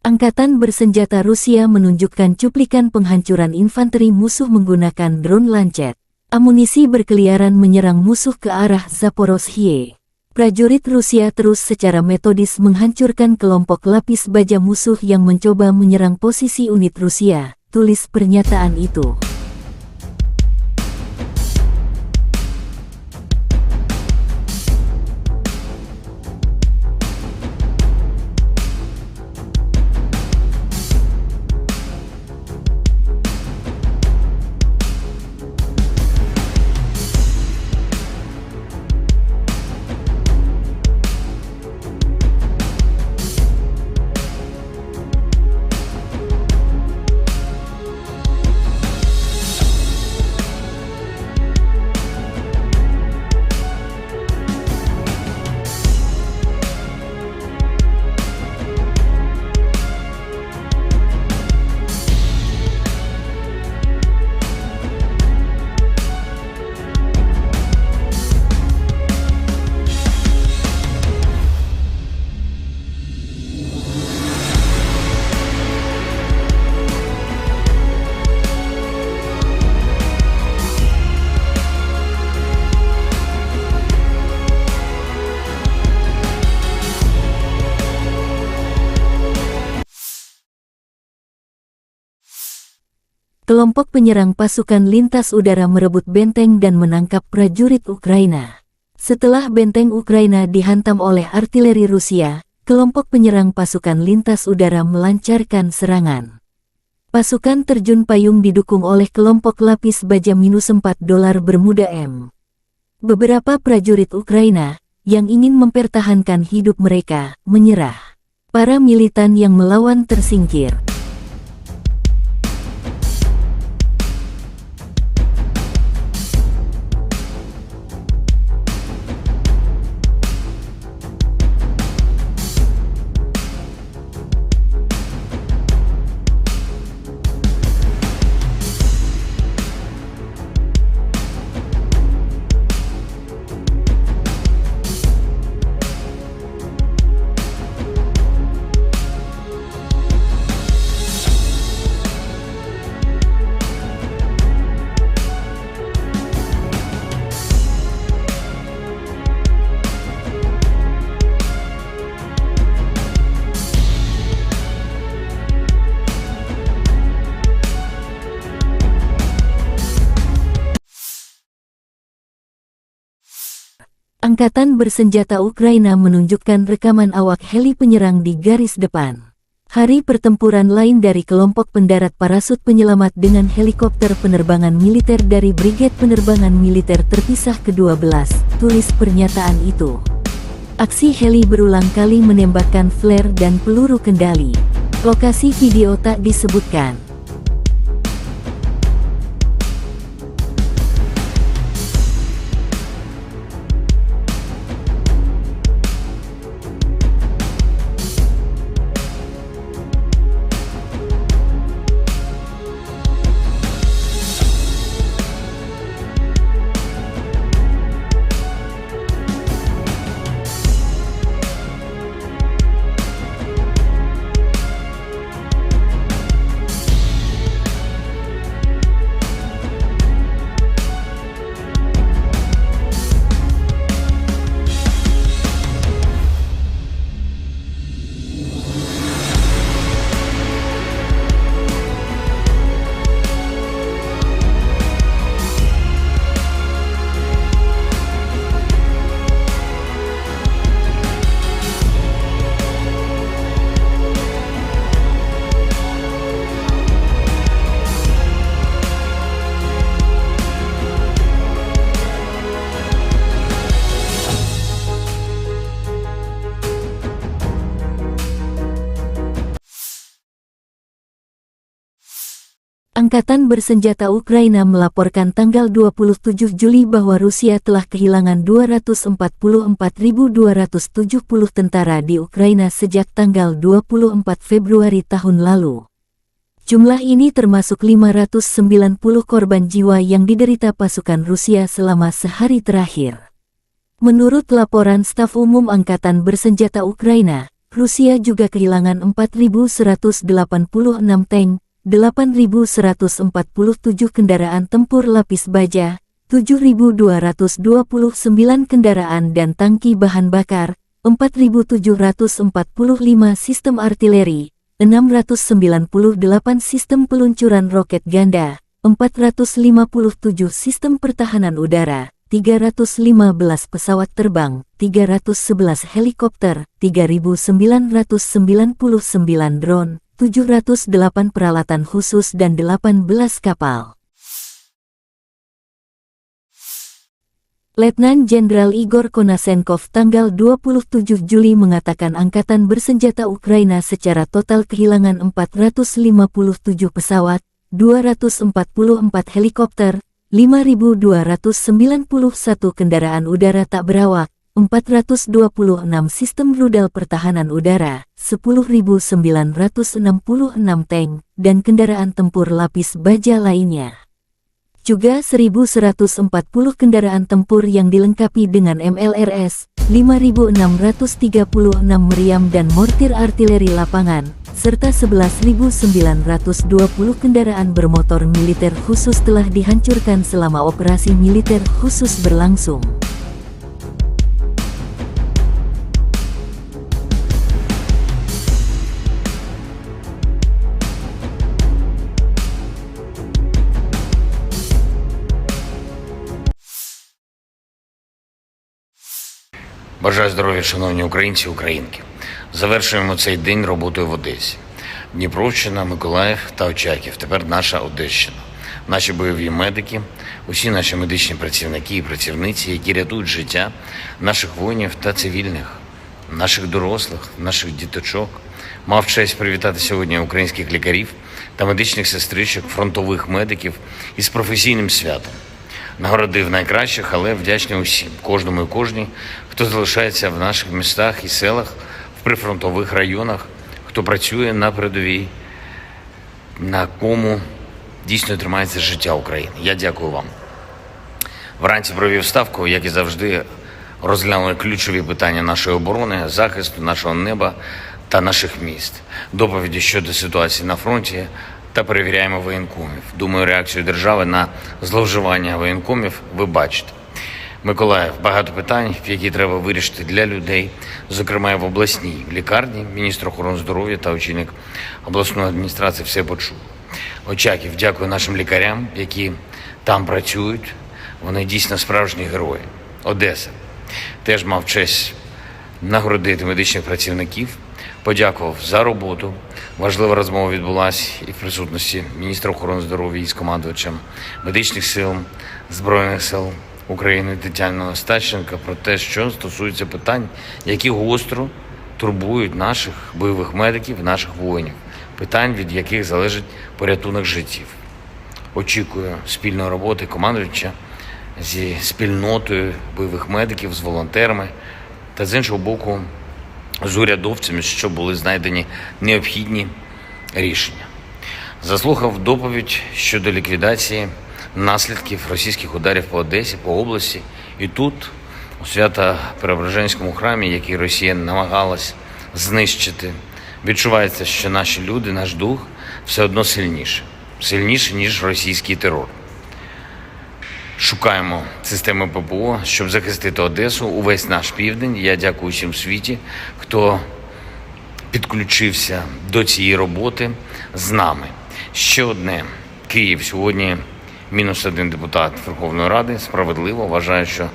Angkatan bersenjata Rusia menunjukkan cuplikan penghancuran infanteri musuh menggunakan drone Lancet. Amunisi berkeliaran menyerang musuh ke arah Zaporozhye. Prajurit Rusia terus secara metodis menghancurkan kelompok lapis baja musuh yang mencoba menyerang posisi unit Rusia, tulis pernyataan itu. Kelompok penyerang pasukan lintas udara merebut benteng dan menangkap prajurit Ukraina. Setelah benteng Ukraina dihantam oleh artileri Rusia, kelompok penyerang pasukan lintas udara melancarkan serangan. Pasukan terjun payung didukung oleh kelompok lapis baja -4 dolar Bermuda M. Beberapa prajurit Ukraina, yang ingin mempertahankan hidup mereka, menyerah. Para militan yang melawan tersingkir. Angkatan bersenjata Ukraina menunjukkan rekaman awak heli penyerang di garis depan. Hari pertempuran lain dari kelompok pendarat parasut penyelamat dengan helikopter penerbangan militer dari Brigade Penerbangan Militer Terpisah ke-12, tulis pernyataan itu. Aksi heli berulang kali menembakkan flare dan peluru kendali. Lokasi video tak disebutkan. Angkatan bersenjata Ukraina melaporkan tanggal 27 Juli bahwa Rusia telah kehilangan 244.270 tentara di Ukraina sejak tanggal 24 Februari tahun lalu. Jumlah ini termasuk 590 korban jiwa yang diderita pasukan Rusia selama sehari terakhir. Menurut laporan Staf Umum Angkatan Bersenjata Ukraina, Rusia juga kehilangan 4.186 tank, 8.147 kendaraan tempur lapis baja, 7.229 kendaraan dan tangki bahan bakar, 4.745 sistem artileri, 698 sistem peluncuran roket ganda, 457 sistem pertahanan udara, 315 pesawat terbang, 311 helikopter, 3.999 drone, 708 peralatan khusus dan 18 kapal. Letnan Jenderal Igor Konasenkov tanggal 27 Juli mengatakan Angkatan Bersenjata Ukraina secara total kehilangan 457 pesawat, 244 helikopter, 5.291 kendaraan udara tak berawak, 426 sistem rudal pertahanan udara, 10.966 tank, dan kendaraan tempur lapis baja lainnya. Juga 1.140 kendaraan tempur yang dilengkapi dengan MLRS, 5.636 meriam dan mortir artileri lapangan, serta 11.920 kendaraan bermotor militer khusus telah dihancurkan selama operasi militer khusus berlangsung. Бажаю здоров'я, шановні українці і українки. Завершуємо цей день роботою в Одесі. Дніпровщина, Миколаїв та Очаків. Тепер наша Одещина. Наші бойові медики, усі наші медичні працівники і працівниці, які рятують життя наших воїнів та цивільних, наших дорослих, наших діточок. Мав честь привітати сьогодні українських лікарів та медичних сестричок, фронтових медиків із професійним святом. Нагородив найкращих, але вдячний усім, кожному і кожній, хто залишається в наших містах і селах, в прифронтових районах, хто працює на передовій, на кому дійсно тримається життя України. Я дякую вам. Вранці провів ставку, як і завжди, розглянули ключові питання нашої оборони, захисту нашого неба та наших міст, доповіді щодо ситуації на фронті та перевіряємо воєнкомів. Думаю, реакцію держави на зловживання воєнкомів ви бачите. Миколаїв, багато питань, які треба вирішити для людей, зокрема і в обласній лікарні. Міністр охорони здоров'я та очільник обласної адміністрації все почув. Очаків, дякую нашим лікарям, які там працюють. Вони дійсно справжні герої. Одеса. Теж мав честь нагородити медичних працівників, подякував за роботу. Важлива розмова відбулася і в присутності міністра охорони здоров'я із командувачем медичних сил Збройних сил України Тетяною Остапченко про те, що стосується питань, які гостро турбують наших бойових медиків, наших воїнів, питань, від яких залежить порятунок життів. Очікую спільної роботи командувача зі спільнотою бойових медиків, з волонтерами та, з іншого боку, з урядовцями, щоб були знайдені необхідні рішення. Заслухав доповідь щодо ліквідації наслідків російських ударів по Одесі, по області. І тут, у Свято-Преображенському храмі, який Росія намагалась знищити, відчувається, що наші люди, наш дух все одно сильніше, ніж російський терор. Шукаємо системи ППО, щоб захистити Одесу, увесь наш південь. Я дякую всім в світі, хто підключився до цієї роботи з нами. Ще одне. Київ. Сьогодні -1 депутат Верховної Ради. Справедливо. Вважаю, що,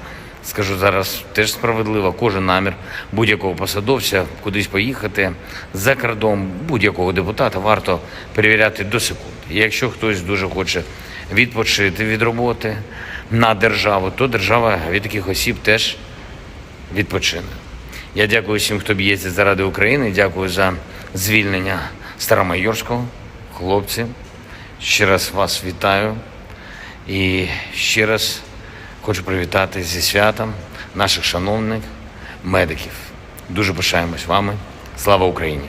скажу зараз, теж справедливо. Кожен намір будь-якого посадовця кудись поїхати за кордон, будь-якого депутата варто перевіряти до секунди. І якщо хтось дуже хоче відпочити від роботи на державу, то держава від таких осіб теж відпочине. Я дякую всім, хто б'ється заради України. Дякую за звільнення Старомайорського. Хлопці, ще раз вас вітаю. І ще раз хочу привітати зі святом наших шановних медиків. Дуже пишаємось вами. Слава Україні!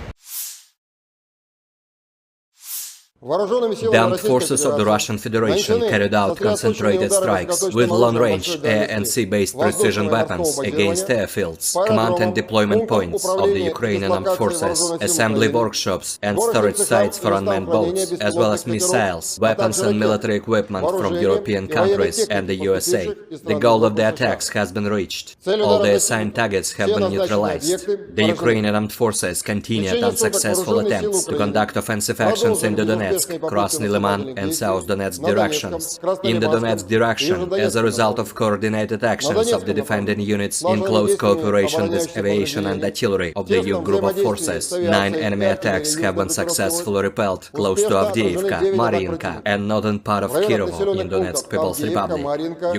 The armed forces of the Russian Federation carried out concentrated strikes with long-range air and sea-based precision weapons against airfields, command and deployment points of the Ukrainian armed forces, assembly workshops and storage sites for unmanned boats, as well as missiles, weapons and military equipment from European countries and the USA. The goal of the attacks has been reached. All the assigned targets have been neutralized. The Ukrainian armed forces continued unsuccessful attempts to conduct offensive actions in the Donetsk, Krasny Liman and South Donetsk directions. In the Donetsk direction, as a result of coordinated actions of the defending units in close cooperation with aviation and artillery of the EU group of forces, 9 enemy attacks have been successfully repelled close to Avdiivka, Mariinka and northern part of Kirovo in Donetsk People's Republic.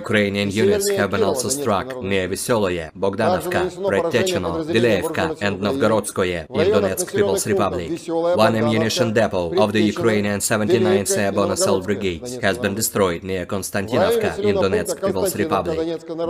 Ukrainian units have been also struck near Veseloye, Bogdanovka, Predtechino, Dileevka and Novgorodskoye in Donetsk People's Republic. One ammunition depot of the Ukrainian 79th Airborne Assault Brigade has been destroyed near Konstantinovka in Donetsk People's Republic.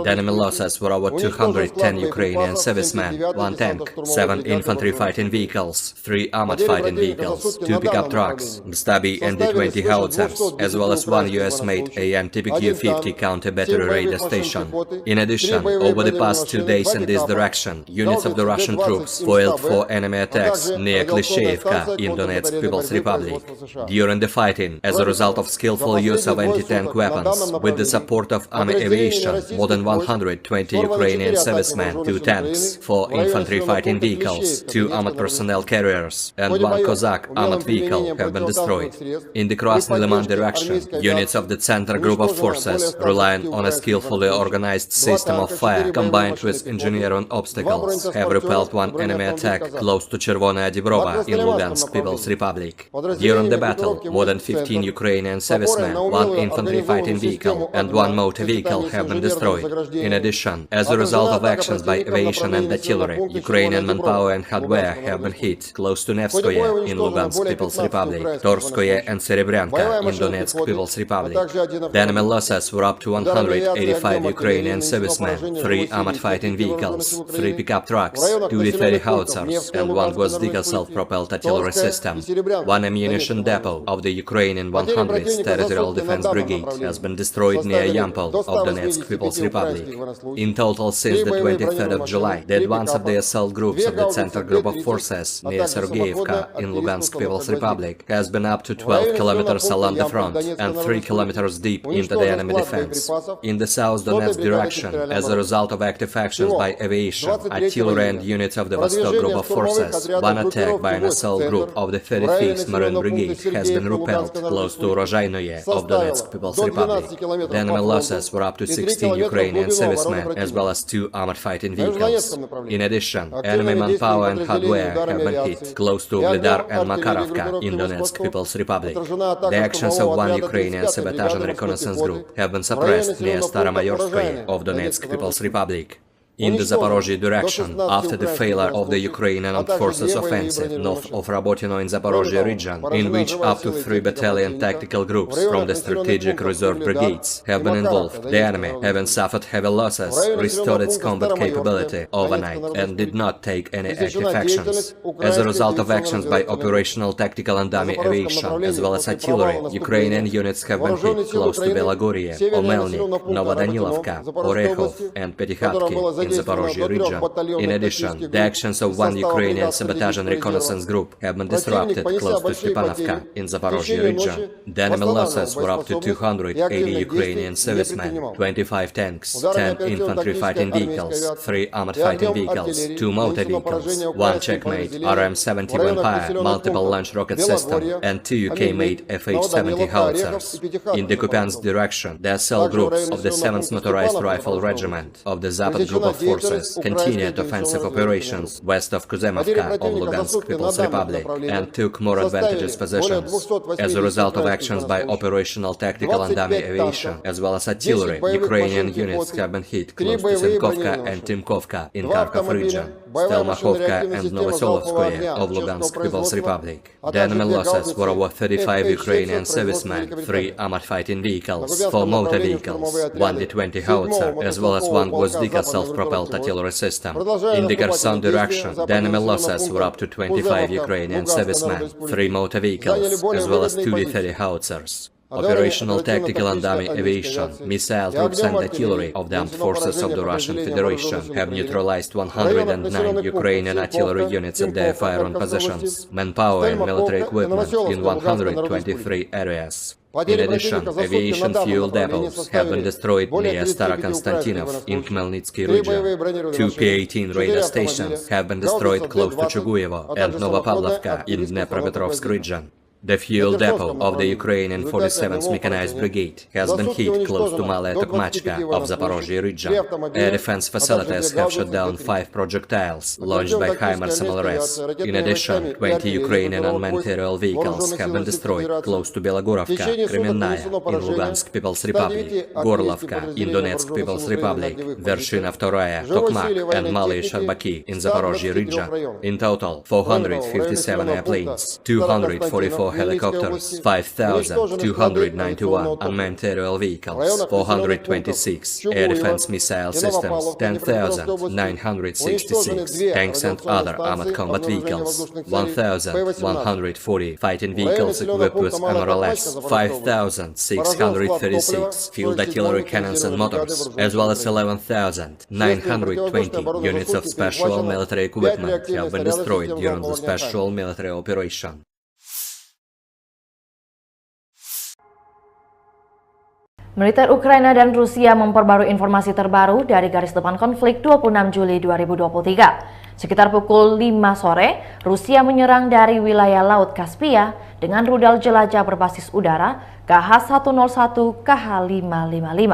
The enemy losses were over 210 Ukrainian servicemen, 1 tank, 7 infantry fighting vehicles, 3 armored fighting vehicles, 2 pickup trucks, Stabi and D-20 howitzers, as well as 1 US-made AN-TPQ-50 counter-battery radar station. In addition, over the past 2 days in this direction, units of the Russian troops foiled 4 enemy attacks near Klishchevka in Donetsk People's Republic. During the fighting, as a result of skillful use of anti-tank weapons, with the support of army aviation, more than 120 Ukrainian servicemen, 2 tanks, 4 infantry fighting vehicles, 2 armored personnel carriers, and 1 Cossack armored vehicle have been destroyed. In the Krasny Liman direction, units of the Center Group of Forces, relying on a skillfully organized system of fire combined with engineering obstacles, have repelled 1 enemy attack close to Chervonaya Dibrova in Lugansk People's Republic. During the battle, more than 15 Ukrainian servicemen, 1 infantry fighting vehicle, and 1 motor vehicle have been destroyed. In addition, as a result of actions by aviation and artillery, Ukrainian manpower and hardware have been hit close to Nevskoye in Lugansk People's Republic, Torskoye and Serebryanka in Donetsk People's Republic. The enemy losses were up to 185 Ukrainian servicemen, 3 armored fighting vehicles, 3 pickup trucks, 2 D-30 howitzers, and 1 Gvozdyka self-propelled artillery system. 1 ammunition depot of the Ukrainian 100th Territorial Defense Brigade has been destroyed near Yampol of Donetsk People's Republic. In total, since the 23rd of July, the advance of the assault groups of the Center Group of Forces near Sergeyevka in Lugansk People's Republic has been up to 12 kilometers along the front and 3 kilometers deep into the enemy defense. In the South Donetsk direction, as a result of active actions by aviation, artillery and units of the Vostok Group of Forces, 1 attack by an assault group of the 35th Marine Brigade has been repelled close to Rozhainoye of Donetsk People's Republic. The enemy losses were up to 16 Ukrainian servicemen as well as 2 armored fighting vehicles. In addition, enemy manpower and hardware have been hit close to Ugledar and Makarovka in Donetsk People's Republic. The actions of one Ukrainian sabotage and reconnaissance group have been suppressed near Staromayorskoye of Donetsk People's Republic. In the Zaporozhye direction, after the failure of the Ukrainian Armed Forces offensive north of Rabotino in Zaporozhye region, in which up to 3 battalion tactical groups from the strategic reserve brigades have been involved, the enemy, having suffered heavy losses, restored its combat capability overnight and did not take any active actions. As a result of actions by operational tactical and dummy aviation, as well as artillery, Ukrainian units have been hit close to Belagorye, Omelnik, Novodanilovka, Orekhov and Petykhatki in Zaporozhye region. In addition, the actions of one Ukrainian sabotage and reconnaissance group have been disrupted close to Stepanovka in Zaporozhye region. The enemy losses were up to 280 Ukrainian servicemen, 25 tanks, 10 infantry fighting vehicles, 3 armored fighting vehicles, 2 motor vehicles, 1 Checkmate RM-70 Vampire multiple launch rocket system, and 2 UK-made FH-70 howitzers. In the Kupiansk direction, the assault groups of the 7th Motorized Rifle Regiment of the Zapad Group of Forces continued offensive operations west of Kuzemovka of Lugansk People's Republic and took more advantageous positions. As a result of actions by operational tactical and dummy aviation, as well as artillery, Ukrainian units have been hit close to Senkovka and Timkovka in Kharkov region, Stelmakhovka and Novosolovskoye of Lugansk People's Republic. The enemy losses were over 35 Ukrainian servicemen, 3 armored fighting vehicles, 4 motor vehicles, 1 D-20 howitzer, as well as 1 Gvozdika self-propelled artillery system. In the Kherson direction, the enemy losses were up to 25 Ukrainian servicemen, 3 motor vehicles, as well as 2 D-30 howitzers. Operational tactical and dummy aviation, missile troops and artillery of the armed forces of the Russian Federation have neutralized 109 Ukrainian artillery units at their firing positions, manpower and military equipment in 123 areas. In addition, aviation fuel depots have been destroyed near Starokonstantinov in Khmelnytsky region. 2 P-18 radar stations have been destroyed close to Chuguyevo and Novopavlovka in Dnepropetrovsk region. The fuel depot of the Ukrainian 47th Mechanized Brigade has been hit close to Malaya Tokmachka of Zaporozhye region. Air defense facilities have shot down 5 projectiles launched by HIMARS MLRS. In addition, 20 Ukrainian unmanned aerial vehicles have been destroyed close to Belogorovka, Kremenная in Lugansk People's Republic, Gorlovka in Donetsk People's Republic, Vershina II, Tokmak and Malaya Sharbaki in Zaporozhye region. In total, 457 airplanes, 244 helicopters, 5,291 unmanned aerial vehicles, 426 air defense missile systems, 10,966 tanks and other armored combat vehicles, 1,140 fighting vehicles equipped with MRLS, 5,636 field artillery cannons and motors, as well as 11,920 units of special military equipment have been destroyed during the special military operation. Militer Ukraina dan Rusia memperbarui informasi terbaru dari garis depan konflik 26 Juli 2023. Sekitar pukul 5 sore, Rusia menyerang dari wilayah Laut Kaspia dengan rudal jelajah berbasis udara KH-101 KH-555.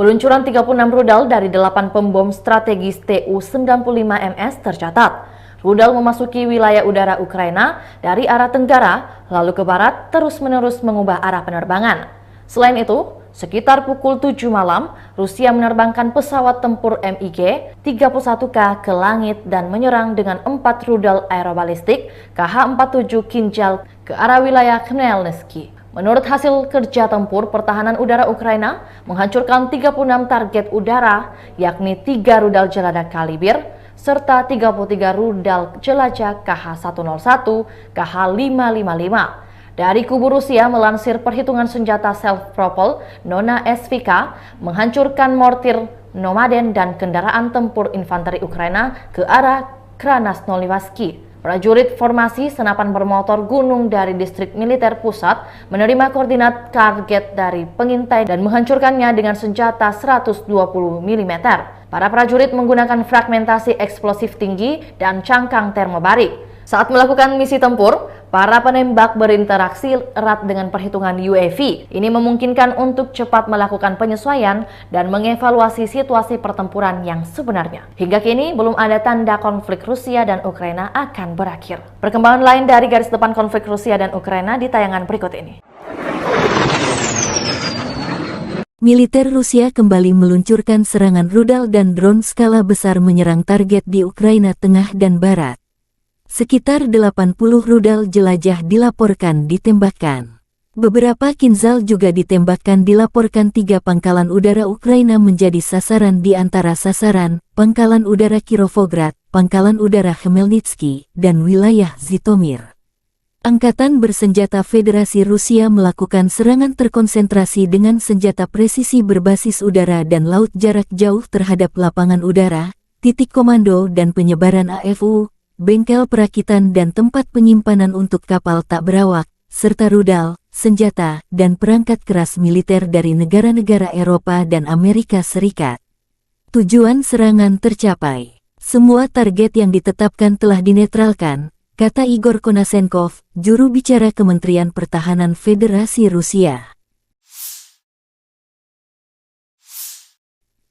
Peluncuran 36 rudal dari 8 pembom strategis Tu-95MS tercatat. Rudal memasuki wilayah udara Ukraina dari arah tenggara, lalu ke barat terus-menerus mengubah arah penerbangan. Selain itu, sekitar pukul 7 malam, Rusia menerbangkan pesawat tempur MiG-31K ke langit dan menyerang dengan 4 rudal aerobalistik KH-47 Kinjal ke arah wilayah Khmelnytsky. Menurut hasil kerja tempur, pertahanan udara Ukraina menghancurkan 36 target udara, yakni 3 rudal jelajah Kalibr, serta 33 rudal jelajah KH-101, KH-555. Dari kubu Rusia melansir perhitungan senjata self-propel Nona SVK menghancurkan mortir Nomaden dan kendaraan tempur infanteri Ukraina ke arah Krasnoyarsk. Prajurit formasi senapan bermotor gunung dari distrik militer pusat menerima koordinat target dari pengintai dan menghancurkannya dengan senjata 120 mm. Para prajurit menggunakan fragmentasi eksplosif tinggi dan cangkang termobarik. Saat melakukan misi tempur, Para penembak berinteraksi erat dengan perhitungan UAV. Ini memungkinkan untuk cepat melakukan penyesuaian dan mengevaluasi situasi pertempuran yang sebenarnya. Hingga kini belum ada tanda konflik Rusia dan Ukraina akan berakhir. Perkembangan lain dari garis depan konflik Rusia dan Ukraina di tayangan berikut ini. Militer Rusia kembali meluncurkan serangan rudal dan drone skala besar menyerang target di Ukraina Tengah dan Barat. Sekitar 80 rudal jelajah dilaporkan ditembakkan. Beberapa Kinzhal juga ditembakkan. Dilaporkan 3 pangkalan udara Ukraina menjadi sasaran, di antara sasaran Pangkalan Udara Kirovograd, Pangkalan Udara Khmelnytsky, dan wilayah Zhytomyr. Angkatan Bersenjata Federasi Rusia melakukan serangan terkonsentrasi dengan senjata presisi berbasis udara dan laut jarak jauh terhadap lapangan udara, titik komando dan penyebaran AFU, bengkel perakitan dan tempat penyimpanan untuk kapal tak berawak, serta rudal, senjata, dan perangkat keras militer dari negara-negara Eropa dan Amerika Serikat. Tujuan serangan tercapai. Semua target yang ditetapkan telah dinetralkan, kata Igor Konasenkov, juru bicara Kementerian Pertahanan Federasi Rusia.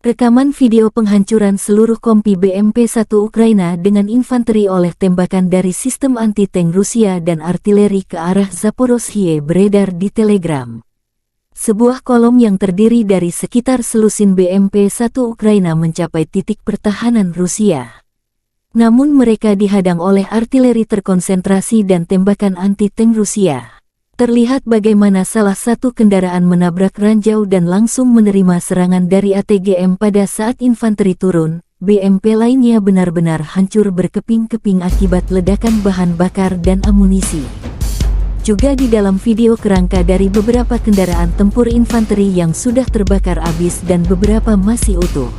Rekaman video penghancuran seluruh kompi BMP-1 Ukraina dengan infanteri oleh tembakan dari sistem anti-tank Rusia dan artileri ke arah Zaporozhye beredar di Telegram. Sebuah kolom yang terdiri dari sekitar selusin BMP-1 Ukraina mencapai titik pertahanan Rusia. Namun mereka dihadang oleh artileri terkonsentrasi dan tembakan anti-tank Rusia. Terlihat bagaimana salah satu kendaraan menabrak ranjau dan langsung menerima serangan dari ATGM pada saat infanteri turun. BMP lainnya benar-benar hancur berkeping-keping akibat ledakan bahan bakar dan amunisi. Juga di dalam video kerangka dari beberapa kendaraan tempur infanteri yang sudah terbakar habis dan beberapa masih utuh.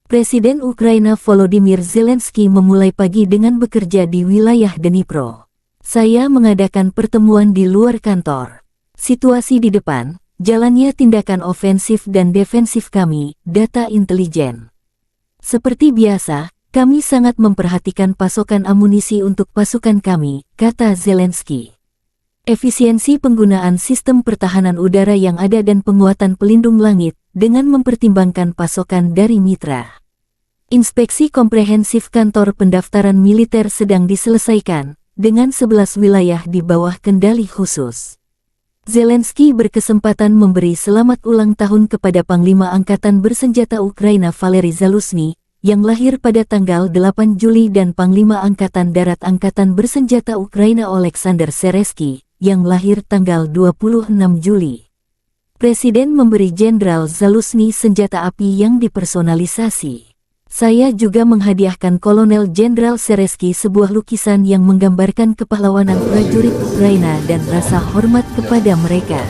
Presiden Ukraina Volodymyr Zelensky memulai pagi dengan bekerja di wilayah Dnipro. Saya mengadakan pertemuan di luar kantor. Situasi di depan, jalannya tindakan ofensif dan defensif kami, data intelijen. Seperti biasa, kami sangat memperhatikan pasokan amunisi untuk pasukan kami, kata Zelensky. Efisiensi penggunaan sistem pertahanan udara yang ada dan penguatan pelindung langit, dengan mempertimbangkan pasokan dari mitra. Inspeksi komprehensif kantor pendaftaran militer sedang diselesaikan, dengan 11 wilayah di bawah kendali khusus. Zelensky berkesempatan memberi selamat ulang tahun kepada Panglima Angkatan Bersenjata Ukraina Valery Zaluzhny, yang lahir pada tanggal 8 Juli dan Panglima Angkatan Darat Angkatan Bersenjata Ukraina Oleksandr Seresky, yang lahir tanggal 26 Juli. Presiden memberi Jenderal Zaluzhny senjata api yang dipersonalisasi. Saya juga menghadiahkan Kolonel Jenderal Seresky sebuah lukisan yang menggambarkan kepahlawanan prajurit Ukraina dan rasa hormat kepada mereka.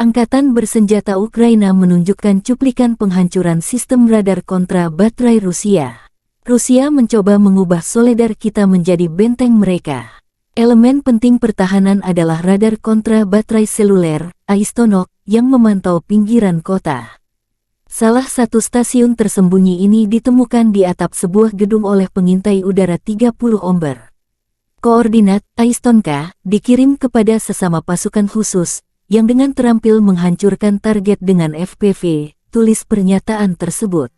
Angkatan Bersenjata Ukraina menunjukkan cuplikan penghancuran sistem radar kontra baterai Rusia. Rusia mencoba mengubah Soledar kita menjadi benteng mereka. Elemen penting pertahanan adalah radar kontra baterai seluler, Aistonok, yang memantau pinggiran kota. Salah satu stasiun tersembunyi ini ditemukan di atap sebuah gedung oleh pengintai udara 30 Omber. Koordinat Aistonka dikirim kepada sesama pasukan khusus, yang dengan terampil menghancurkan target dengan FPV, tulis pernyataan tersebut.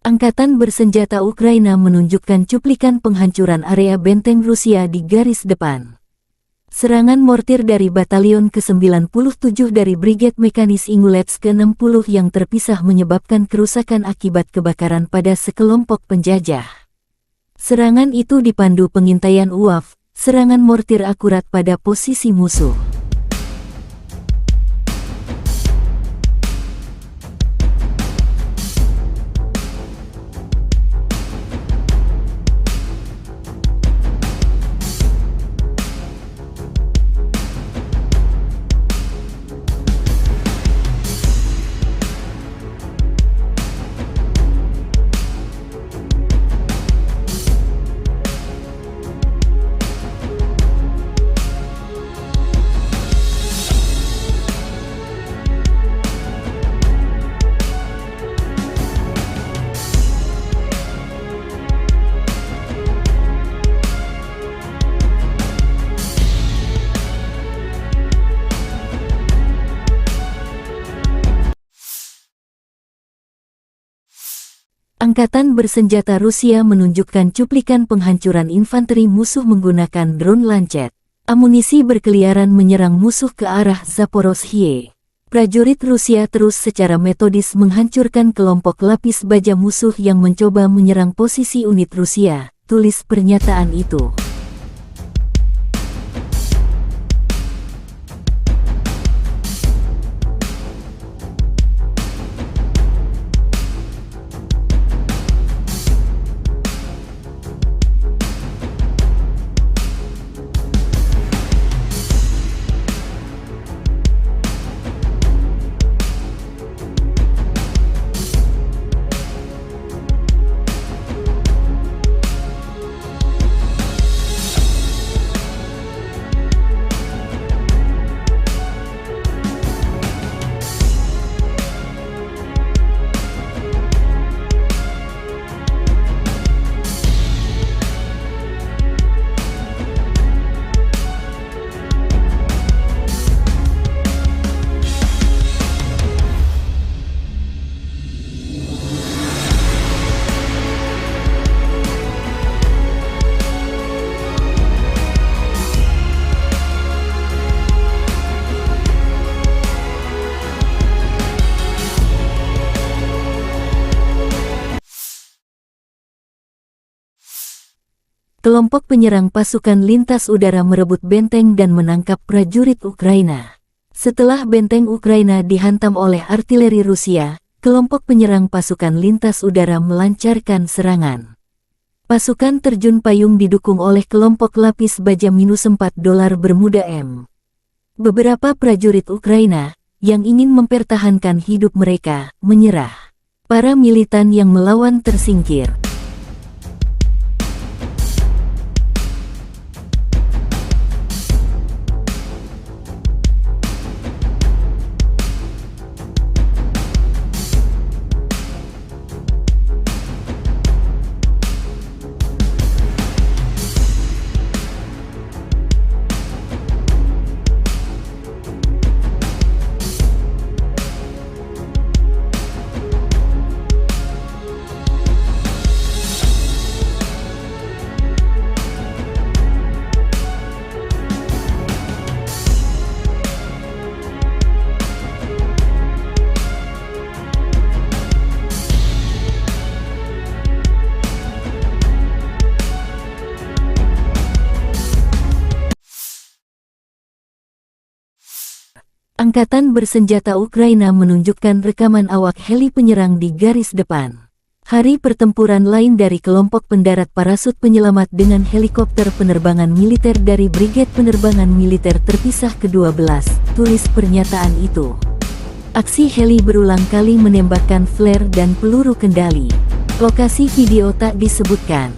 Angkatan bersenjata Ukraina menunjukkan cuplikan penghancuran area benteng Rusia di garis depan. Serangan mortir dari Batalion ke-97 dari Brigade Mekanis Ingulets ke-60 yang terpisah menyebabkan kerusakan akibat kebakaran pada sekelompok penjajah. Serangan itu dipandu pengintaian UAV, serangan mortir akurat pada posisi musuh. Angkatan bersenjata Rusia menunjukkan cuplikan penghancuran infanteri musuh menggunakan drone Lancet. Amunisi berkeliaran menyerang musuh ke arah Zaporozhye. Prajurit Rusia terus secara metodis menghancurkan kelompok lapis baja musuh yang mencoba menyerang posisi unit Rusia, tulis pernyataan itu. Kelompok penyerang pasukan lintas udara merebut benteng dan menangkap prajurit Ukraina. Setelah benteng Ukraina dihantam oleh artileri Rusia, kelompok penyerang pasukan lintas udara melancarkan serangan. Pasukan terjun payung didukung oleh kelompok lapis baja -4 dolar Bermuda M. Beberapa prajurit Ukraina, yang ingin mempertahankan hidup mereka, menyerah. Para militan yang melawan tersingkir. Angkatan bersenjata Ukraina menunjukkan rekaman awak heli penyerang di garis depan. Hari pertempuran lain dari kelompok pendarat parasut penyelamat dengan helikopter penerbangan militer dari Brigade Penerbangan Militer Terpisah ke-12, tulis pernyataan itu. Aksi heli berulang kali menembakkan flare dan peluru kendali. Lokasi video tak disebutkan.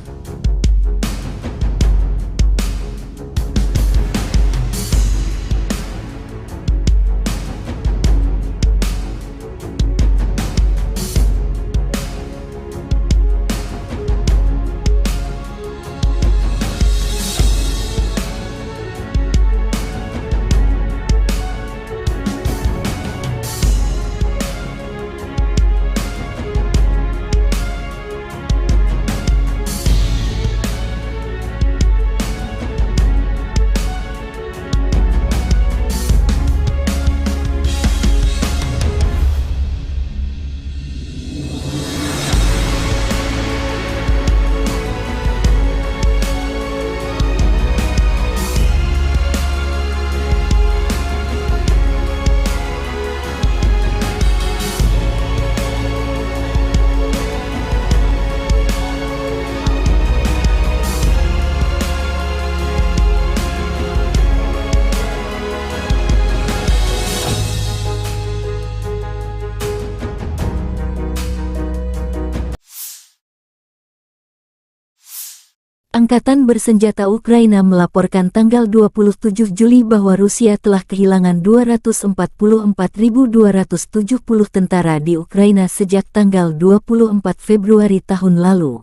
Angkatan bersenjata Ukraina melaporkan tanggal 27 Juli bahwa Rusia telah kehilangan 244.270 tentara di Ukraina sejak tanggal 24 Februari tahun lalu.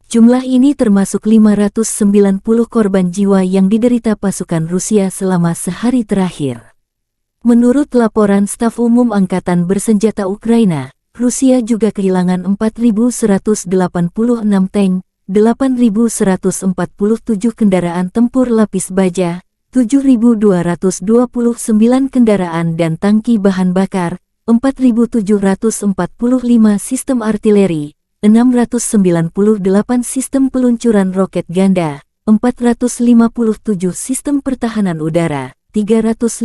Jumlah ini termasuk 590 korban jiwa yang diderita pasukan Rusia selama sehari terakhir. Menurut laporan Staf Umum Angkatan Bersenjata Ukraina, Rusia juga kehilangan 4.186 tank, 8.147 kendaraan tempur lapis baja, 7.229 kendaraan dan tangki bahan bakar, 4.745 sistem artileri, 698 sistem peluncuran roket ganda, 457 sistem pertahanan udara, 315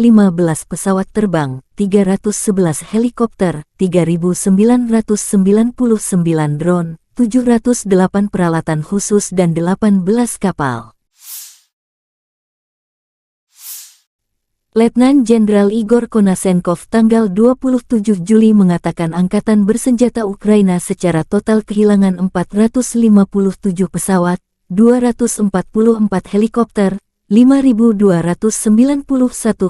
pesawat terbang, 311 helikopter, 3.999 drone, 708 peralatan khusus dan 18 kapal. Letnan Jenderal Igor Konasenkov tanggal 27 Juli mengatakan Angkatan Bersenjata Ukraina secara total kehilangan 457 pesawat, 244 helikopter, 5.291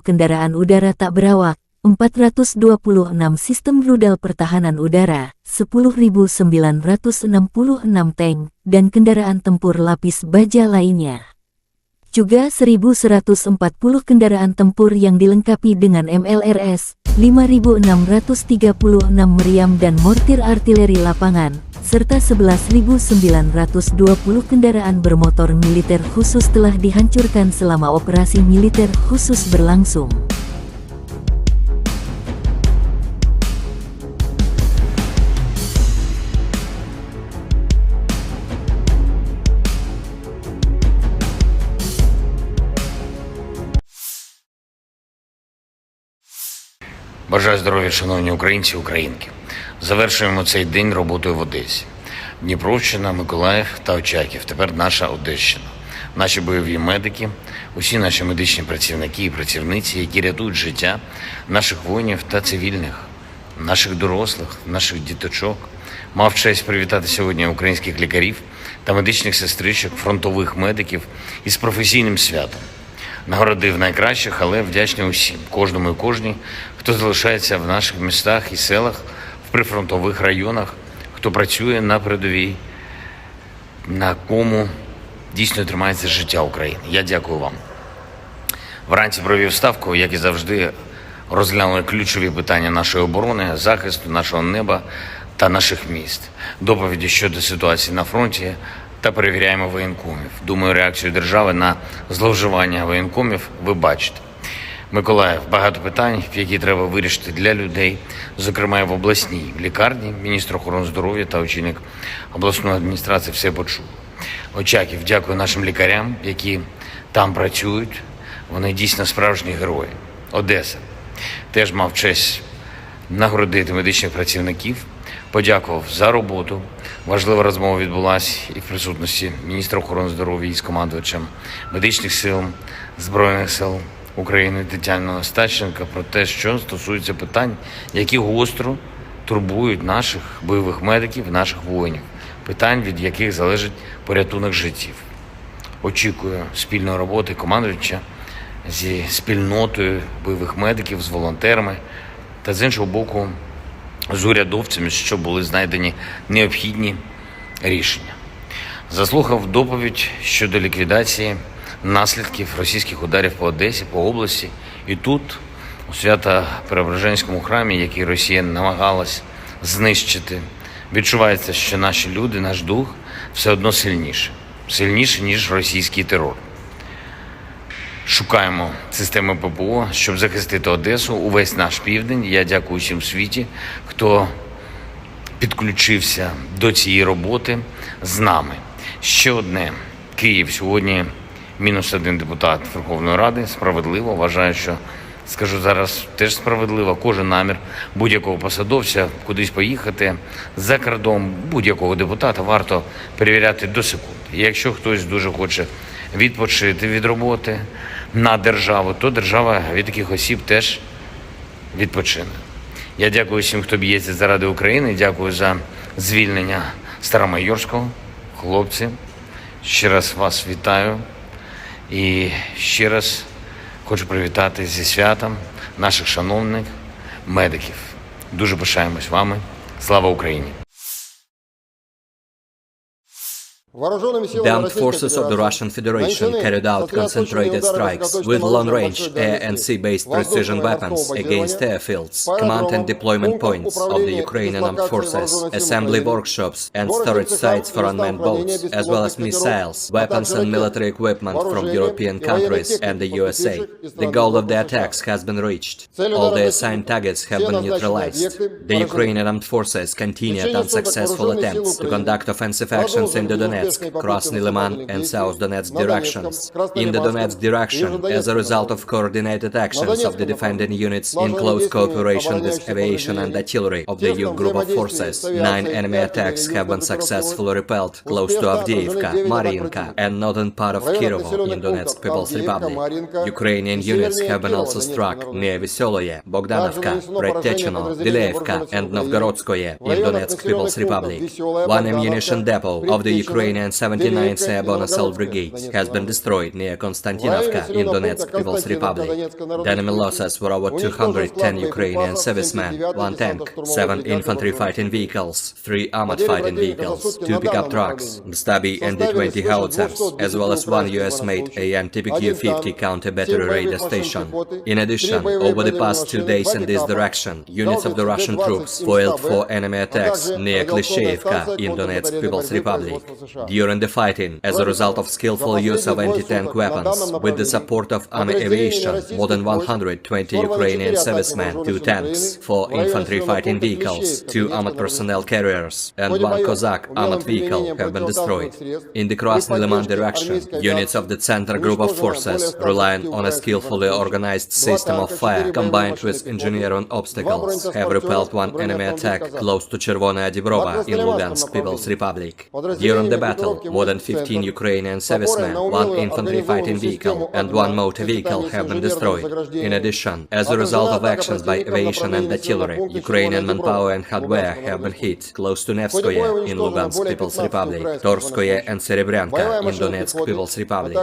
kendaraan udara tak berawak, 426 sistem rudal pertahanan udara, 10.966 tank, dan kendaraan tempur lapis baja lainnya. Juga 1.140 kendaraan tempur yang dilengkapi dengan MLRS, 5.636 meriam dan mortir artileri lapangan, serta 11.920 kendaraan bermotor militer khusus telah dihancurkan selama operasi militer khusus berlangsung. Бажаю здоров'я, шановні українці і українки. Завершуємо цей день роботою в Одесі. Дніпровщина, Миколаїв та Очаків. Тепер наша Одещина. Наші бойові медики, усі наші медичні працівники і працівниці, які рятують життя наших воїнів та цивільних, наших дорослих, наших діточок. Мав честь привітати сьогодні українських лікарів та медичних сестричок, фронтових медиків із професійним святом. Нагородив найкращих, але вдячний усім, кожному і кожній, хто залишається в наших містах і селах, в прифронтових районах, хто працює на передовій, на кому дійсно тримається життя України. Я дякую вам. Вранці провів ставку, як і завжди, розглянули ключові питання нашої оборони, захисту нашого неба та наших міст, доповіді щодо ситуації на фронті та перевіряємо воєнкомів. Думаю, реакцію держави на зловживання воєнкомів ви бачите. Миколаїв, багато питань, які треба вирішити для людей, зокрема і в обласній лікарні. Міністр охорони здоров'я та очільник обласної адміністрації все почув. Очаків, дякую нашим лікарям, які там працюють. Вони дійсно справжні герої. Одеса. Теж мав честь нагородити медичних працівників, подякував за роботу. Важлива розмова відбулася і в присутності міністра охорони здоров'я із командувачем медичних сил Збройних сил України Тетяни Остащенко про те, що стосується питань, які гостро турбують наших бойових медиків, наших воїнів, питань, від яких залежить порятунок життів. Очікую спільної роботи командувача зі спільнотою бойових медиків, з волонтерами та з іншого боку з урядовцями, щоб були знайдені необхідні рішення. Заслухав доповідь щодо ліквідації наслідків російських ударів по Одесі, по області. І тут, у Свято-Преображенському храмі, який Росія намагалась знищити, відчувається, що наші люди, наш дух все одно сильніше, ніж російський терор. Шукаємо системи ППО, щоб захистити Одесу, увесь наш південь. Я дякую всім в світі, хто підключився до цієї роботи з нами. Ще одне. Київ. Сьогодні -1 депутат Верховної Ради. Справедливо. Вважаю, що, скажу зараз, теж справедливо. Кожен намір будь-якого посадовця кудись поїхати за кордон будь-якого депутата варто перевіряти до секунди. І якщо хтось дуже хоче відпочити від роботи на державу, то держава від таких осіб теж відпочине. Я дякую всім, хто б'ється заради України. Дякую за звільнення Старомайорського. Хлопці, ще раз вас вітаю. І ще раз хочу привітати зі святом наших шановних медиків. Дуже пишаємось вами. Слава Україні! The armed forces of the Russian Federation carried out concentrated strikes with long-range air and sea-based precision weapons against airfields, command and deployment points of the Ukrainian armed forces, assembly workshops and storage sites for unmanned boats, as well as missiles, weapons and military equipment from European countries and the USA. The goal of the attacks has been reached. All the assigned targets have been neutralized. The Ukrainian armed forces continued unsuccessful attempts to conduct offensive actions in the Donetsk, Krasny Liman and South Donetsk directions. In the Donetsk direction, as a result of coordinated actions of the defending units in close cooperation with aviation and artillery of the youth group of forces, 9 enemy attacks have been successfully repelled close to Avdiivka, Mariinka and northern part of Kirovo in Donetsk People's Republic. Ukrainian units have been also struck near Vesoloye, Bogdanovka, Predtechino, Dileevka and Novgorodskoye in Donetsk People's Republic. One ammunition depot of the Ukrainian 79th Airborne Assault Brigade has been destroyed near Konstantinovka in Donetsk People's Republic. The enemy losses were over 210 Ukrainian servicemen, 1 tank, 7 infantry fighting vehicles, 3 armored fighting vehicles, 2 pickup trucks, Stabi and D-20 howitzers, as well as 1 US-made AN-TPQ-50 counter-battery radar station. In addition, over the past 2 days in this direction, units of the Russian troops foiled 4 enemy attacks near Klishchevka in Donetsk People's Republic. During the fighting, as a result of skillful use of anti-tank weapons, with the support of army aviation, more than 120 Ukrainian servicemen, 2 tanks, 4 infantry fighting vehicles, 2 armored personnel carriers, and 1 Cossack armored vehicle have been destroyed. In the Krasny Liman direction, units of the Center Group of Forces, relying on a skillfully organized system of fire combined with engineering obstacles, have repelled 1 enemy attack close to Chervonaya Dibrova in Lugansk People's Republic. During the battle, more than 15 Ukrainian servicemen, 1 infantry fighting vehicle, and 1 motor vehicle have been destroyed. In addition, as a result of actions by aviation and artillery, Ukrainian manpower and hardware have been hit close to Nevskoye in Lugansk People's Republic, Torskoye and Serebryanka in Donetsk People's Republic.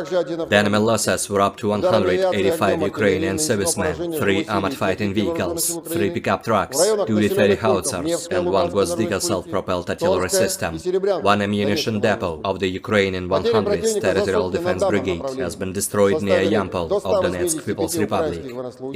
The enemy losses were up to 185 Ukrainian servicemen, 3 armored fighting vehicles, 3 pickup trucks, 2 D-30 howitzers, and 1 Gvozdika self-propelled artillery system. 1 ammunition depot of the Ukrainian 100th Territorial Defense Brigade has been destroyed near Yampol of Donetsk People's Republic.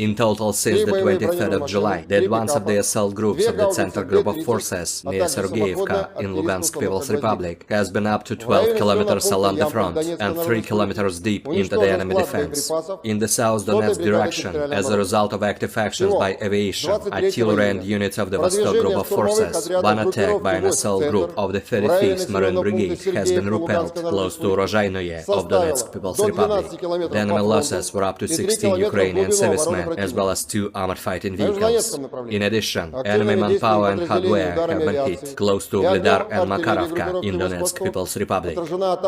In total, since the 23rd of July, the advance of the assault groups of the Center Group of Forces near Sergeyevka in Lugansk People's Republic has been up to 12 kilometers along the front and 3 kilometers deep into the enemy defense. In the South Donetsk direction, as a result of active actions by aviation, artillery and units of the Vostok Group of Forces, 1 attack by an assault group of the 35th Marine Brigade has been repelled close to Rozhainoye of Donetsk People's Republic. The enemy losses were up to 16 Ukrainian servicemen as well as 2 armored fighting vehicles. In addition, enemy manpower and hardware have been hit close to Ugledar and Makarovka in Donetsk People's Republic.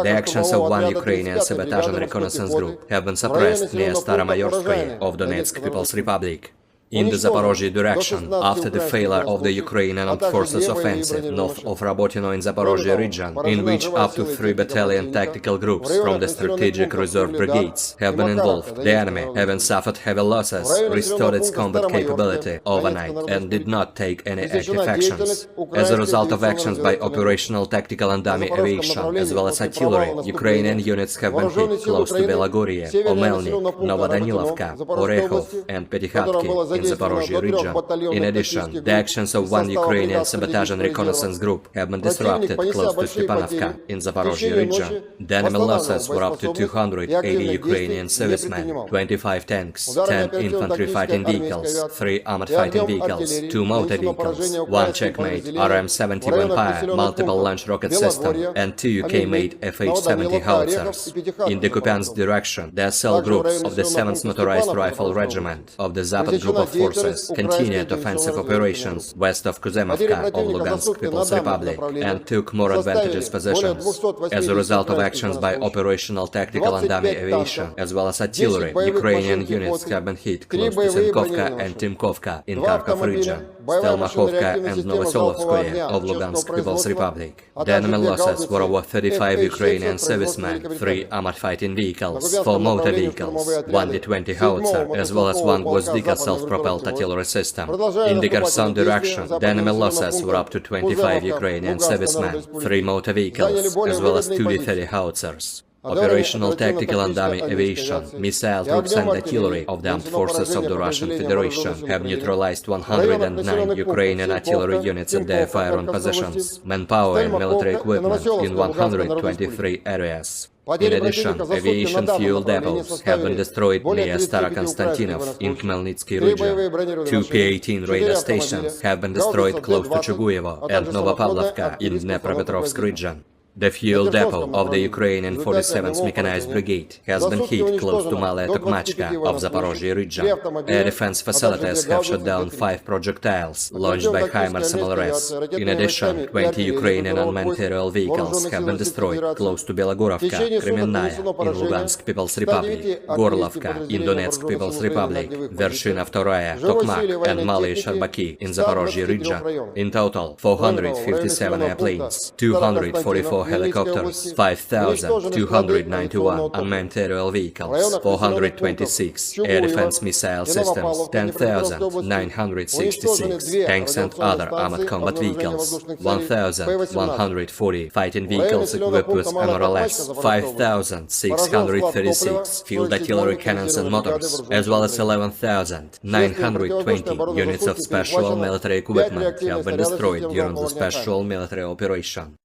The actions of one Ukrainian sabotage and reconnaissance group have been suppressed near Staromayorskoye of Donetsk People's Republic. In the Zaporozhye direction, after the failure of the Ukrainian Armed Forces offensive north of Rabotino in Zaporozhye region, in which up to 3 battalion tactical groups from the strategic reserve brigades have been involved, the enemy, having suffered heavy losses, restored its combat capability overnight and did not take any active actions. As a result of actions by operational, tactical and dummy aviation, as well as artillery, Ukrainian units have been hit close to Belagorye, Omelnik, Novodanilovka, Orekhov and Petykhatki in Zaporozhye region. In addition, the actions of one Ukrainian sabotage and reconnaissance group have been disrupted close to Stepanovka in Zaporozhye region. The enemy losses were up to 280 Ukrainian servicemen, 25 tanks, 10 infantry fighting vehicles, 3 armored fighting vehicles, 2 motor vehicles, 1 Checkmate RM-70 Vampire multiple launch rocket system, and 2 UK-made FH-70 howitzers. In the Kupiansk direction, the cell groups of the 7th Motorized Rifle Regiment of the Zapad Group of Forces continued offensive operations west of Kuzemovka of Lugansk People's Republic and took more advantageous positions. As a result of actions by operational, tactical and dummy aviation, as well as artillery, Ukrainian units have been hit close to Senkovka and Timkovka in Kharkov region, Stelmakhovka and Novosolovskoye of Lugansk People's Republic. The enemy losses were over 35 Ukrainian servicemen, 3 armored fighting vehicles, 4 motor vehicles, 1 D-20 howitzer, as well as 1 Gvozdika self-propelled artillery system. In the Kherson direction, the enemy losses were up to 25 Ukrainian servicemen, 3 motor vehicles, as well as 2 D-30 howitzers. Operational, tactical and dummy aviation, missile troops and artillery of the armed forces of the Russian Federation have neutralized 109 Ukrainian artillery units at their fire-on positions, manpower and military equipment in 123 areas. In addition, aviation fuel depots have been destroyed near Starokonstantinov in Khmelnytsky region. 2 P-18 radar stations have been destroyed close to Chuguyevo and Novopavlovka in Dnepropetrovsk region. The fuel depot of the Ukrainian 47th Mechanized Brigade has been hit close to Malaya Tokmachka of Zaporozhye region. Air defense facilities have shot down 5 projectiles launched by HIMARS MLRS. In addition, 20 Ukrainian unmanned aerial vehicles have been destroyed close to Belogorovka, Kremenная in Lugansk People's Republic, Gorlovka in Donetsk People's Republic, Vershina II, Tokmak and Malaya Sharbaki in Zaporozhye region. In total, 457 airplanes, 244 helicopters, 5,291 unmanned aerial vehicles, 426 air defense missile systems, 10,966 tanks and other armored combat vehicles, 1,140 fighting vehicles equipped with MRLS, 5,636 field artillery cannons and motors, as well as 11,920 units of special military equipment have been destroyed during the special military operation.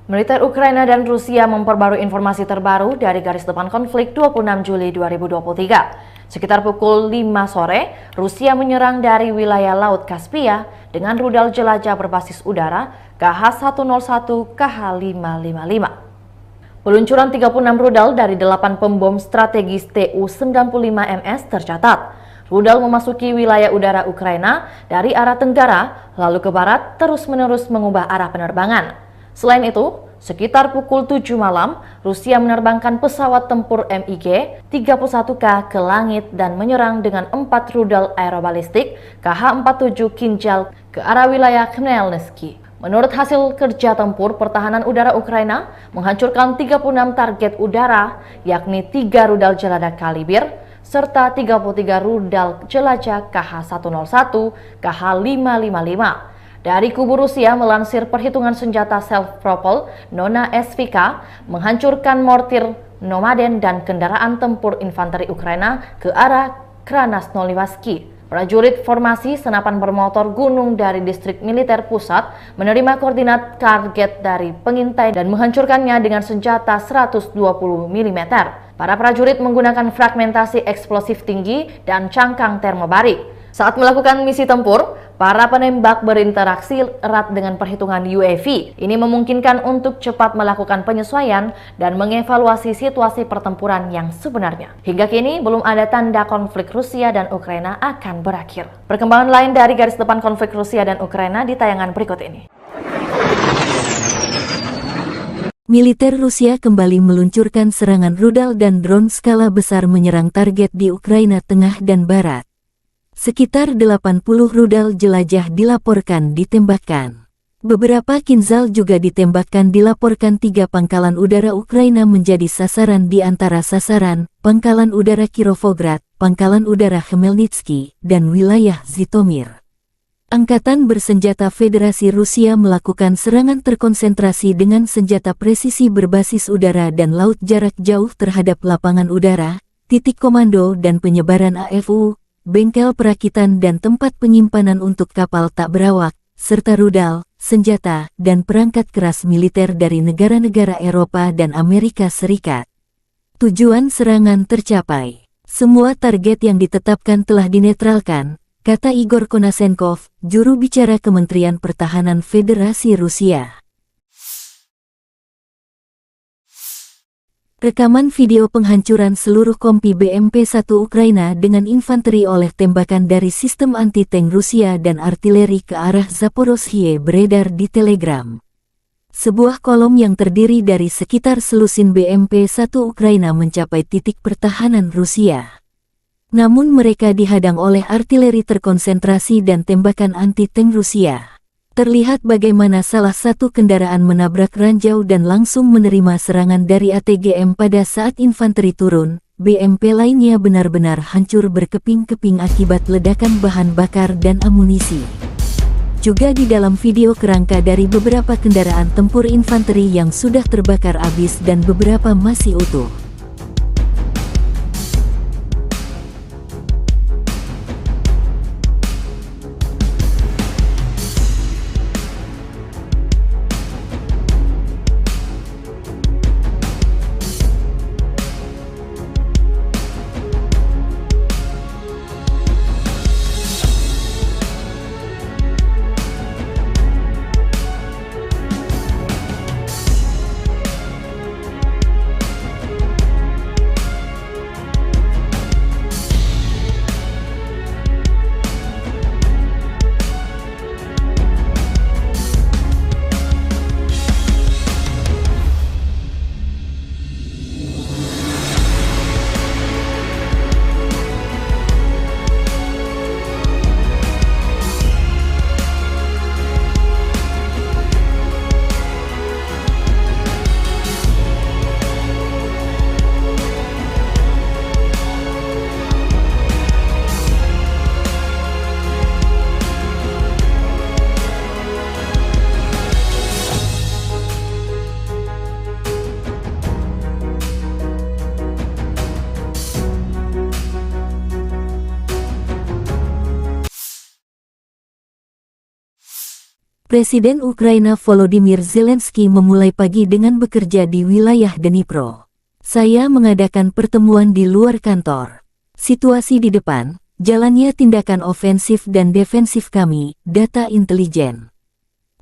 Militer Ukraina dan Rusia memperbarui informasi terbaru dari garis depan konflik 26 Juli 2023. Sekitar pukul 5 sore, Rusia menyerang dari wilayah Laut Kaspia dengan rudal jelajah berbasis udara KH-101 KH-555. Peluncuran 36 rudal dari 8 pembom strategis Tu-95MS tercatat. Rudal memasuki wilayah udara Ukraina dari arah tenggara, lalu ke barat terus-menerus mengubah arah penerbangan. Selain itu, sekitar pukul 7 malam, Rusia menerbangkan pesawat tempur MiG-31K ke langit dan menyerang dengan 4 rudal aerobalistik KH-47 Kinjal ke arah wilayah Khmelnytsky. Menurut hasil kerja tempur, pertahanan udara Ukraina menghancurkan 36 target udara, yakni 3 rudal jelajah Kalibr, serta 33 rudal jelajah KH-101, KH-555. Dari kubu Rusia melansir perhitungan senjata self-propel Nona SVK menghancurkan mortir Nomaden dan kendaraan tempur infanteri Ukraina ke arah Krasnoyarsk. Prajurit formasi senapan bermotor gunung dari distrik militer pusat menerima koordinat target dari pengintai dan menghancurkannya dengan senjata 120 mm. Para prajurit menggunakan fragmentasi eksplosif tinggi dan cangkang termobarik. Saat melakukan misi tempur, Para penembak berinteraksi erat dengan perhitungan UAV. Ini memungkinkan untuk cepat melakukan penyesuaian dan mengevaluasi situasi pertempuran yang sebenarnya. Hingga kini, belum ada tanda konflik Rusia dan Ukraina akan berakhir. Perkembangan lain dari garis depan konflik Rusia dan Ukraina di tayangan berikut ini. Militer Rusia kembali meluncurkan serangan rudal dan drone skala besar menyerang target di Ukraina Tengah dan Barat. Sekitar 80 rudal jelajah dilaporkan ditembakkan. Beberapa Kinzhal juga ditembakkan. Dilaporkan 3 pangkalan udara Ukraina menjadi sasaran, di antara sasaran Pangkalan Udara Kirovograd, Pangkalan Udara Khmelnytsky, dan wilayah Zhytomyr. Angkatan Bersenjata Federasi Rusia melakukan serangan terkonsentrasi dengan senjata presisi berbasis udara dan laut jarak jauh terhadap lapangan udara, titik komando dan penyebaran AFU, bengkel perakitan dan tempat penyimpanan untuk kapal tak berawak, serta rudal, senjata, dan perangkat keras militer dari negara-negara Eropa dan Amerika Serikat. Tujuan serangan tercapai. Semua target yang ditetapkan telah dinetralkan, kata Igor Konasenkov, juru bicara Kementerian Pertahanan Federasi Rusia. Rekaman video penghancuran seluruh kompi BMP-1 Ukraina dengan infanteri oleh tembakan dari sistem anti-tank Rusia dan artileri ke arah Zaporozhye beredar di Telegram. Sebuah kolom yang terdiri dari sekitar selusin BMP-1 Ukraina mencapai titik pertahanan Rusia. Namun mereka dihadang oleh artileri terkonsentrasi dan tembakan anti-tank Rusia. Terlihat bagaimana salah satu kendaraan menabrak ranjau dan langsung menerima serangan dari ATGM pada saat infanteri turun. BMP lainnya benar-benar hancur berkeping-keping akibat ledakan bahan bakar dan amunisi. Juga di dalam video kerangka dari beberapa kendaraan tempur infanteri yang sudah terbakar habis dan beberapa masih utuh. Presiden Ukraina Volodymyr Zelensky memulai pagi dengan bekerja di wilayah Dnipro. Saya mengadakan pertemuan di luar kantor. Situasi di depan, jalannya tindakan ofensif dan defensif kami, data intelijen.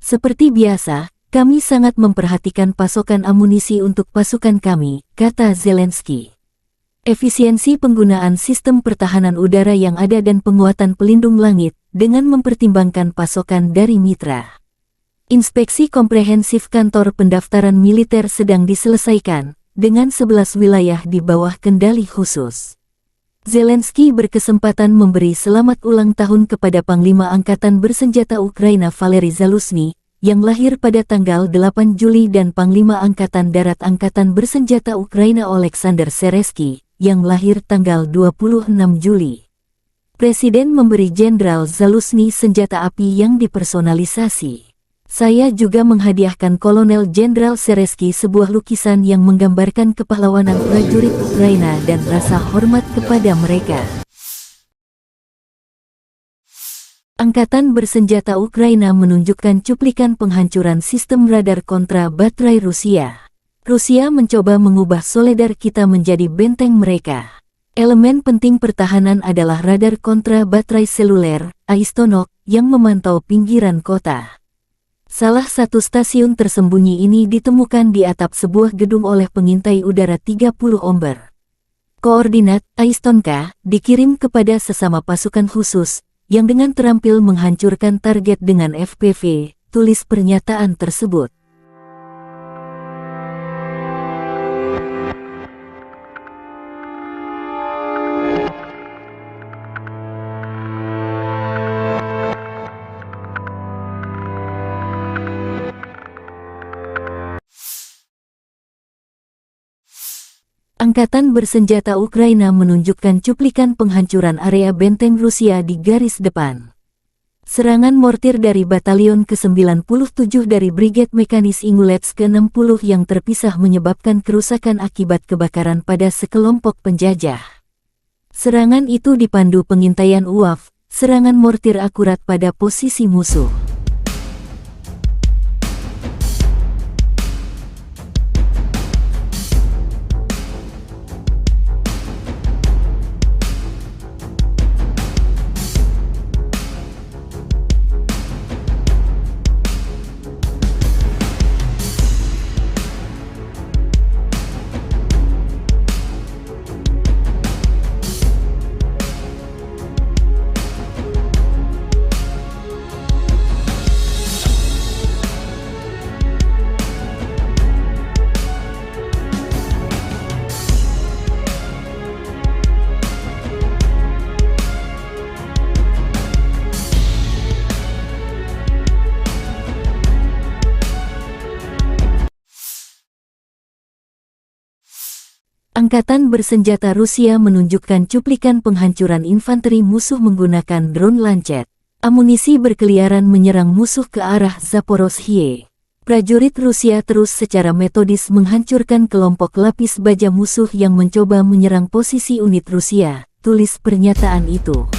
Seperti biasa, kami sangat memperhatikan pasokan amunisi untuk pasukan kami, kata Zelensky. Efisiensi penggunaan sistem pertahanan udara yang ada dan penguatan pelindung langit, dengan mempertimbangkan pasokan dari mitra. Inspeksi komprehensif kantor pendaftaran militer sedang diselesaikan, dengan 11 wilayah di bawah kendali khusus. Zelensky berkesempatan memberi selamat ulang tahun kepada Panglima Angkatan Bersenjata Ukraina Valery Zaluzhny, yang lahir pada tanggal 8 Juli dan Panglima Angkatan Darat Angkatan Bersenjata Ukraina Oleksandr Seresky, yang lahir tanggal 26 Juli. Presiden memberi Jenderal Zaluzhny senjata api yang dipersonalisasi. Saya juga menghadiahkan Kolonel Jenderal Seresky sebuah lukisan yang menggambarkan kepahlawanan prajurit Ukraina dan rasa hormat kepada mereka. Angkatan Bersenjata Ukraina menunjukkan cuplikan penghancuran sistem radar kontra baterai Rusia. Rusia mencoba mengubah Soledar kita menjadi benteng mereka. Elemen penting pertahanan adalah radar kontra baterai seluler, Aistonok, yang memantau pinggiran kota. Salah satu stasiun tersembunyi ini ditemukan di atap sebuah gedung oleh pengintai udara 30 Omber. Koordinat Aistonka dikirim kepada sesama pasukan khusus, yang dengan terampil menghancurkan target dengan FPV, tulis pernyataan tersebut. Angkatan bersenjata Ukraina menunjukkan cuplikan penghancuran area benteng Rusia di garis depan. Serangan mortir dari Batalion ke-97 dari Brigade Mekanis Ingulets ke-60 yang terpisah menyebabkan kerusakan akibat kebakaran pada sekelompok penjajah. Serangan itu dipandu pengintaian UAV, serangan mortir akurat pada posisi musuh. Angkatan bersenjata Rusia menunjukkan cuplikan penghancuran infanteri musuh menggunakan drone Lancet. Amunisi berkeliaran menyerang musuh ke arah Zaporozhye. Prajurit Rusia terus secara metodis menghancurkan kelompok lapis baja musuh yang mencoba menyerang posisi unit Rusia, tulis pernyataan itu.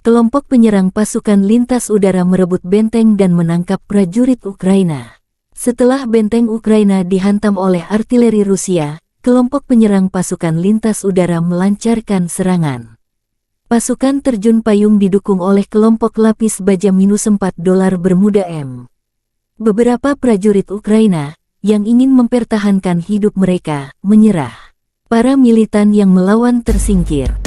Kelompok penyerang pasukan lintas udara merebut benteng dan menangkap prajurit Ukraina. Setelah benteng Ukraina dihantam oleh artileri Rusia, kelompok penyerang pasukan lintas udara melancarkan serangan. Pasukan terjun payung didukung oleh kelompok lapis baja -4 dolar Bermuda M. Beberapa prajurit Ukraina, yang ingin mempertahankan hidup mereka, menyerah. Para militan yang melawan tersingkir.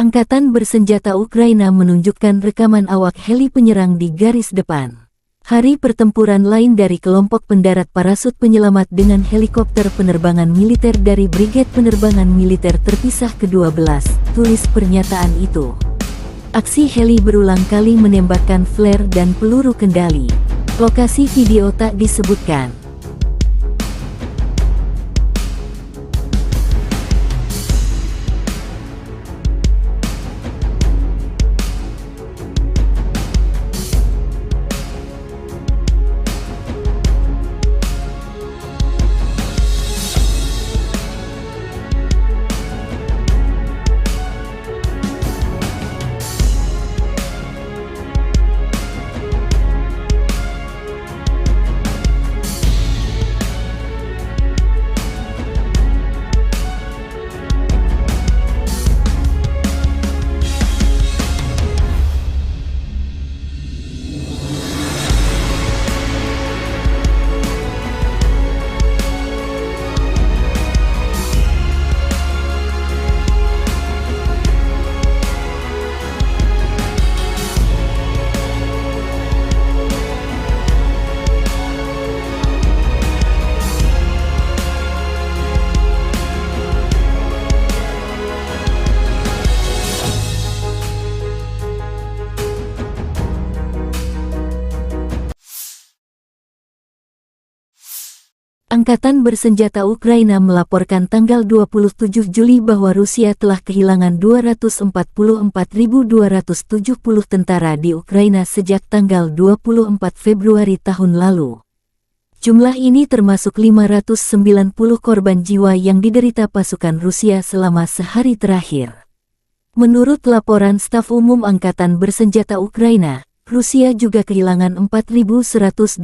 Angkatan bersenjata Ukraina menunjukkan rekaman awak heli penyerang di garis depan. Hari pertempuran lain dari kelompok pendarat parasut penyelamat dengan helikopter penerbangan militer dari Brigade Penerbangan Militer Terpisah ke-12, tulis pernyataan itu. Aksi heli berulang kali menembakkan flare dan peluru kendali. Lokasi video tak disebutkan. Angkatan bersenjata Ukraina melaporkan tanggal 27 Juli bahwa Rusia telah kehilangan 244.270 tentara di Ukraina sejak tanggal 24 Februari tahun lalu. Jumlah ini termasuk 590 korban jiwa yang diderita pasukan Rusia selama sehari terakhir. Menurut laporan Staf Umum Angkatan Bersenjata Ukraina, Rusia juga kehilangan 4.186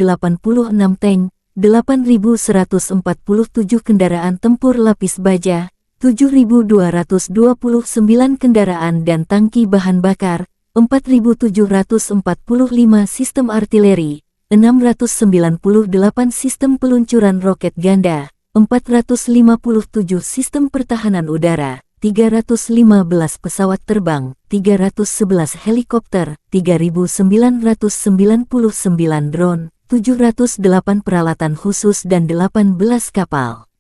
tank, 8.147 kendaraan tempur lapis baja, 7.229 kendaraan dan tangki bahan bakar, 4.745 sistem artileri, 698 sistem peluncuran roket ganda, 457 sistem pertahanan udara, 315 pesawat terbang, 311 helikopter, 3.999 drone, 708 peralatan khusus dan 18 kapal.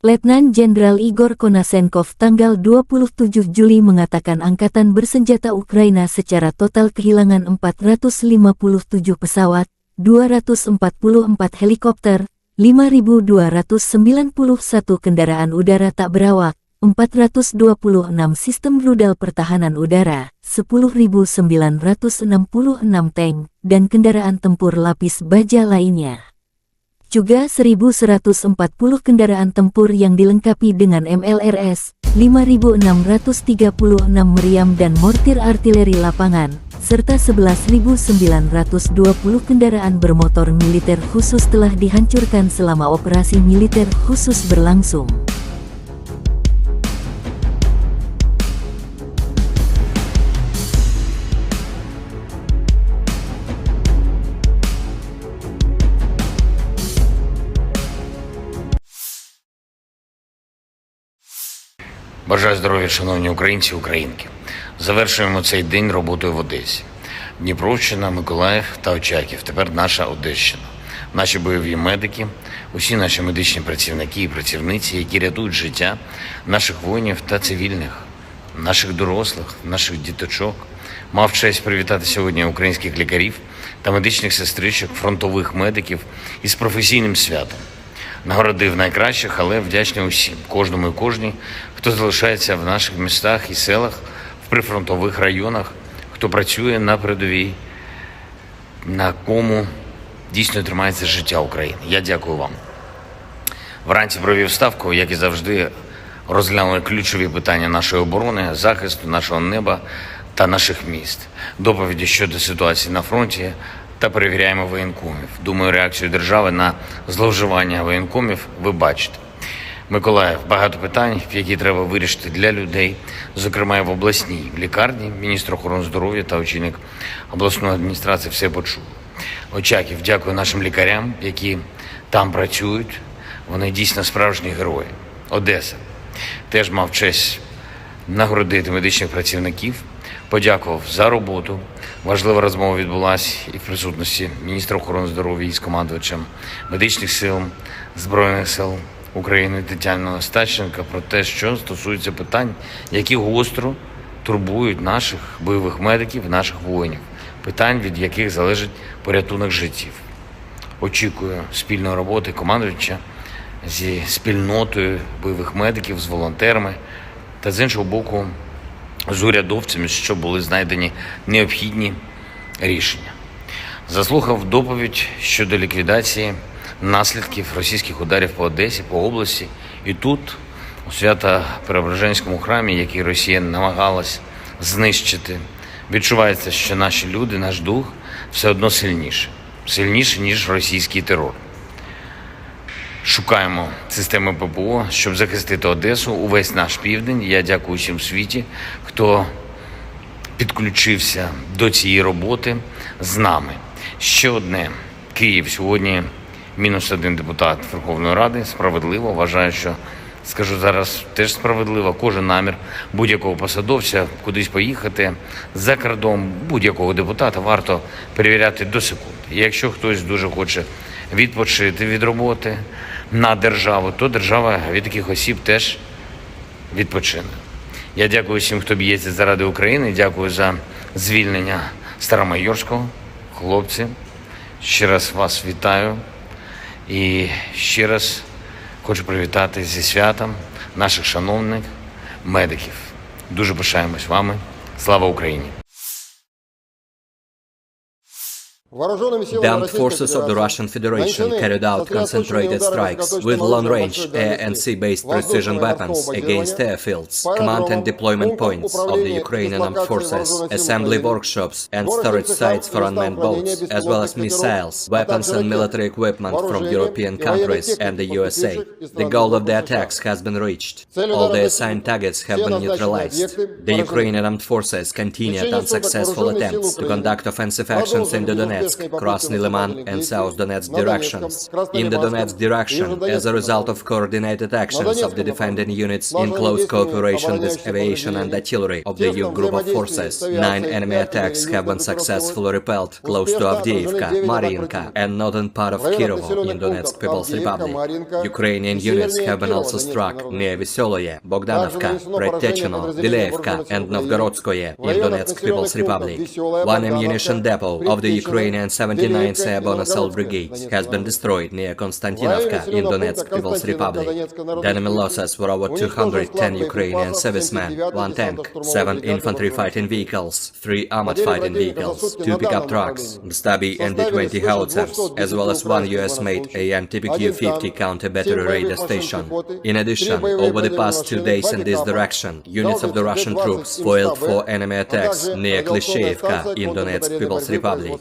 Letnan Jenderal Igor Konasenkov tanggal 27 Juli mengatakan Angkatan Bersenjata Ukraina secara total kehilangan 457 pesawat, 244 helikopter, 5.291 kendaraan udara tak berawak, 426 sistem rudal pertahanan udara, 10.966 tank, dan kendaraan tempur lapis baja lainnya. Juga 1.140 kendaraan tempur yang dilengkapi dengan MLRS, 5.636 meriam dan mortir artileri lapangan, serta 11.920 kendaraan bermotor militer khusus telah dihancurkan selama operasi militer khusus berlangsung. Бажаю здоров'я, шановні українці і українки. Завершуємо цей день роботою в Одесі. Дніпровщина, Миколаїв та Очаків. Тепер наша Одещина. Наші бойові медики, усі наші медичні працівники і працівниці, які рятують життя наших воїнів та цивільних, наших дорослих, наших діточок. Мав честь привітати сьогодні українських лікарів та медичних сестричок, фронтових медиків із професійним святом. Нагородив найкращих, але вдячний усім, кожному і кожній, хто залишається в наших містах і селах, в прифронтових районах, хто працює на передовій, на кому дійсно тримається життя України. Я дякую вам. Вранці провів ставку, як і завжди, розглянули ключові питання нашої оборони, захисту нашого неба та наших міст, доповіді щодо ситуації на фронті та перевіряємо воєнкомів. Думаю, реакцію держави на зловживання воєнкомів ви бачите. Миколаїв, багато питань, які треба вирішити для людей, зокрема і в обласній лікарні. Міністр охорони здоров'я та очільник обласної адміністрації все почули. Очаків, дякую нашим лікарям, які там працюють. Вони дійсно справжні герої. Одеса. Теж мав честь нагородити медичних працівників, подякував за роботу. Важлива розмова відбулася і в присутності міністра охорони здоров'я із командувачем медичних сил Збройних сил України Тетяною Остапченко про те, що стосується питань, які гостро турбують наших бойових медиків, наших воїнів, питань, від яких залежить порятунок життів. Очікую спільної роботи командувача зі спільнотою бойових медиків, з волонтерами та, з іншого боку, з урядовцями, щоб були знайдені необхідні рішення. Заслухав доповідь щодо ліквідації наслідків російських ударів по Одесі, по області. І тут, у Свято-Преображенському храмі, який Росія намагалась знищити, відчувається, що наші люди, наш дух все одно сильніше, ніж російський терор. Шукаємо системи ППО, щоб захистити Одесу, увесь наш південь. Я дякую всім в світі, хто підключився до цієї роботи з нами. Ще одне. Київ сьогодні -1 депутат Верховної Ради. Справедливо. Вважаю, що, скажу зараз, теж справедливо. Кожен намір будь-якого посадовця кудись поїхати за кордон, будь-якого депутата варто перевіряти до секунди. І якщо хтось дуже хоче відпочити від роботи на державу, то держава від таких осіб теж відпочине. Я дякую всім, хто б'ється заради України. Дякую за звільнення Старомайорського. Хлопці, ще раз вас вітаю. І ще раз хочу привітати зі святом наших шановних медиків. Дуже пишаємось вами. Слава Україні! The armed forces of the Russian Federation carried out concentrated strikes with long-range air and sea-based precision weapons against airfields, command and deployment points of the Ukrainian armed forces, assembly workshops and storage sites for unmanned boats, as well as missiles, weapons and military equipment from European countries and the USA. The goal of the attacks has been reached. All the assigned targets have been neutralized. The Ukrainian armed forces continued unsuccessful attempts to conduct offensive actions in the Donetsk, Krasny Liman and South Donetsk directions. In the Donetsk direction, as a result of coordinated actions of the defending units in close cooperation with aviation and artillery of the EU group of forces, 9 enemy attacks have been successfully repelled close to Avdiivka, Mariinka and northern part of Kirovo in Donetsk People's Republic. Ukrainian units have been also struck near Vesoloye, Bogdanovka, Predtechino, Dileevka and Novgorodskoye in Donetsk People's Republic. One ammunition depot of the Ukrainian 79th Airborne Assault Brigade has been destroyed near Konstantinovka in Donetsk People's Republic. The enemy losses were over 210 Ukrainian servicemen, 1 tank, 7 infantry fighting vehicles, 3 armored fighting vehicles, 2 pickup trucks, the Stabi and the-20 howitzers, as well as 1 US-made AN-TPQ-50 counter-battery radar station. In addition, over the past 2 days in this direction, units of the Russian troops foiled 4 enemy attacks near Klishchevka in Donetsk People's Republic.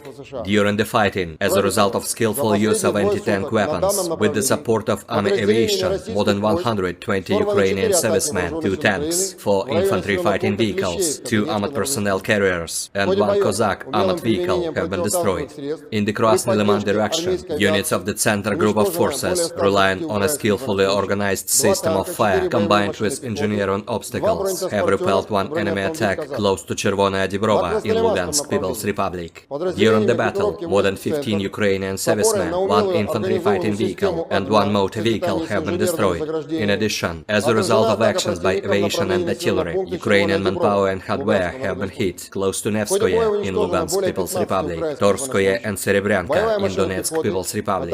During the fighting, as a result of skillful use of anti-tank weapons, with the support of army aviation, more than 120 Ukrainian servicemen, 2 tanks, 4 infantry fighting vehicles, 2 armored personnel carriers, and 1 Cossack armored vehicle have been destroyed. In the Krasny Liman direction, units of the Center Group of Forces, relying on a skillfully organized system of fire combined with engineering obstacles, have repelled 1 enemy attack close to Chervonaya Dibrova in Lugansk People's Republic. During the battle, more than 15 Ukrainian servicemen, 1 infantry fighting vehicle, and 1 motor vehicle have been destroyed. In addition, as a result of actions by aviation and artillery, Ukrainian manpower and hardware have been hit close to Nevskoye in Lugansk People's Republic, Torskoye and Serebryanka in Donetsk People's Republic.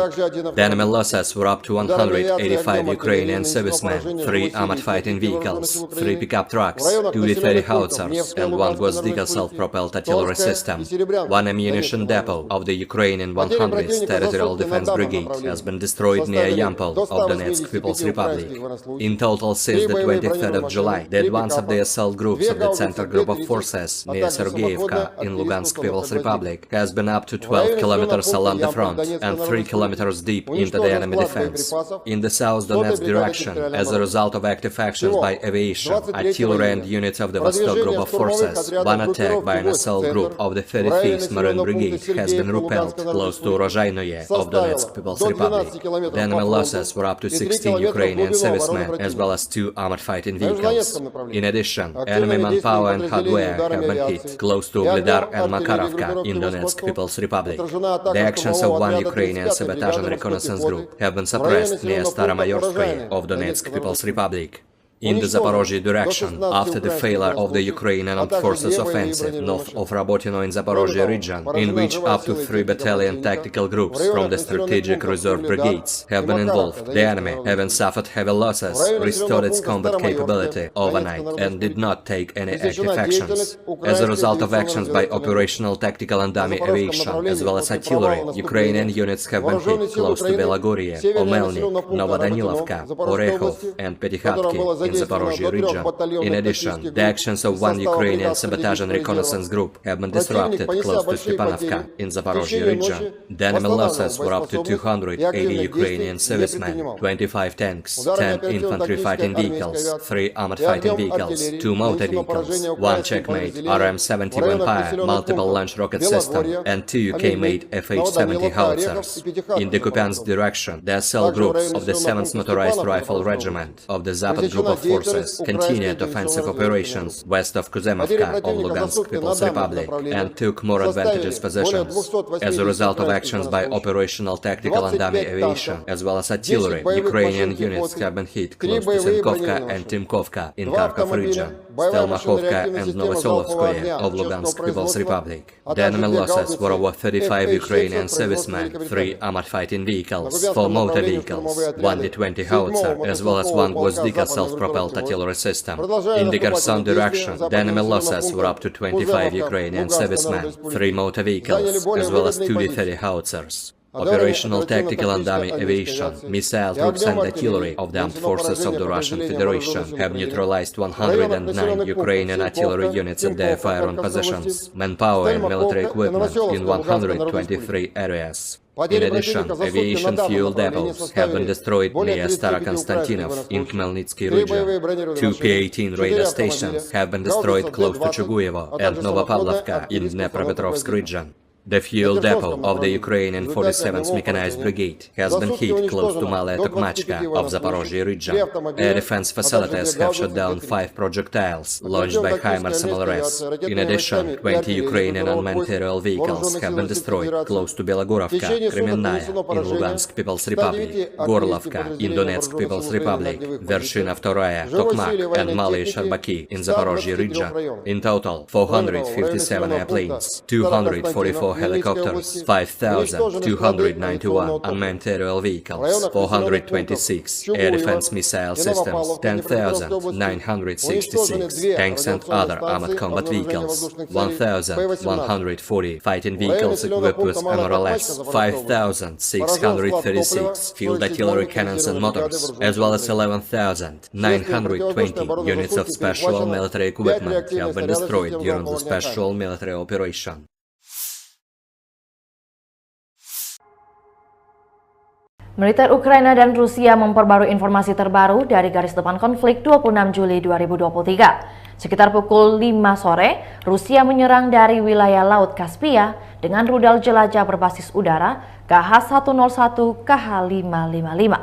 The enemy losses were up to 185 Ukrainian servicemen, 3 armored fighting vehicles, 3 pickup trucks, 2 D-30 howitzers, and 1 Gvozdika self-propelled artillery system. 1 ammunition depot of the Ukrainian 100th Territorial Defense Brigade has been destroyed near Yampol of Donetsk People's Republic. In total, since the 23rd of July, the advance of the assault groups of the Center Group of Forces near Sergeyevka in Lugansk People's Republic has been up to 12 kilometers along the front and 3 kilometers deep into the enemy defense. In the South Donetsk direction, as a result of active actions by aviation, artillery and units of the Vostok Group of Forces, 1 attack by an assault group of the 35th Marine Brigade has been repelled close to Rozhainoye of Donetsk People's Republic. The enemy losses were up to 16 Ukrainian servicemen as well as 2 armored fighting vehicles. In addition, enemy manpower and hardware have been hit close to Ugledar and Makarovka in Donetsk People's Republic. The actions of one Ukrainian sabotage and reconnaissance group have been suppressed near Staromayorskoye of Donetsk People's Republic. In the Zaporozhye direction, after the failure of the Ukrainian Armed Forces offensive north of Rabotino in Zaporozhye region, in which up to 3 battalion tactical groups from the strategic reserve brigades have been involved, the enemy, having suffered heavy losses, restored its combat capability overnight and did not take any active actions. As a result of actions by operational, tactical and dummy aviation, as well as artillery, Ukrainian units have been hit close to Belagorye, Omelnik, Novodanilovka, Orekhov and Petykhatki in Zaporozhye region. In addition, the actions of one Ukrainian sabotage and reconnaissance group have been disrupted close to Stepanovka in Zaporozhye region. The enemy losses were up to 280 Ukrainian servicemen, 25 tanks, 10 infantry fighting vehicles, 3 armored fighting vehicles, 2 motor vehicles, 1 Checkmate RM-70 Vampire multiple launch rocket system, and 2 UK-made FH-70 howitzers. In the Kupiansk direction, the cell groups of the 7th Motorized Rifle Regiment of the Zapad Group of Forces continued offensive operations west of Kuzemovka of Lugansk People's Republic and took more advantageous positions. As a result of actions by operational, tactical and dummy aviation, as well as artillery, Ukrainian units have been hit close to Senkovka and Timkovka in Kharkov region, Stelmakhovka and Novosolovskoye of Lugansk People's Republic. The enemy losses were over 35 Ukrainian servicemen, 3 armored fighting vehicles, 4 motor vehicles, 1 D-20 howitzer, as well as 1 Gvozdika self-propelled artillery system. In the Kherson direction, the enemy losses were up to 25 Ukrainian servicemen, 3 motor vehicles, as well as 2 D-30 howitzers. Operational, tactical and dummy aviation, missile troops and artillery of the armed forces of the Russian Federation have neutralized 109 Ukrainian artillery units at their fire-on positions, manpower and military equipment in 123 areas. In addition, aviation fuel depots have been destroyed near Starokonstantinov in Khmelnytsky region. 2 P-18 radar stations have been destroyed close to Chuguyevo and Novopavlovka in Dnepropetrovsk region. The fuel depot of the Ukrainian 47th Mechanized Brigade has been hit close to Malaya Tokmachka of Zaporozhye region. Air defense facilities have shot down 5 projectiles launched by HIMARS MLRS. In addition, 20 Ukrainian unmanned aerial vehicles have been destroyed close to Belogorovka, Kremenная in Lugansk People's Republic, Gorlovka in Donetsk People's Republic, Vershina II, Tokmak and Malaya Sharbaki in Zaporozhye region. In total, 457 airplanes, 244 helicopters, 5,291 unmanned aerial vehicles, 426 air defense missile systems, 10,966 tanks and other armored combat vehicles, 1,140 fighting vehicles equipped with MRLS, 5,636 field artillery cannons and motors, as well as 11,920 units of special military equipment have been destroyed during the special military operation. Militer Ukraina dan Rusia memperbarui informasi terbaru dari garis depan konflik 26 Juli 2023. Sekitar pukul 5 sore, Rusia menyerang dari wilayah Laut Kaspia dengan rudal jelajah berbasis udara KH-101 KH-555.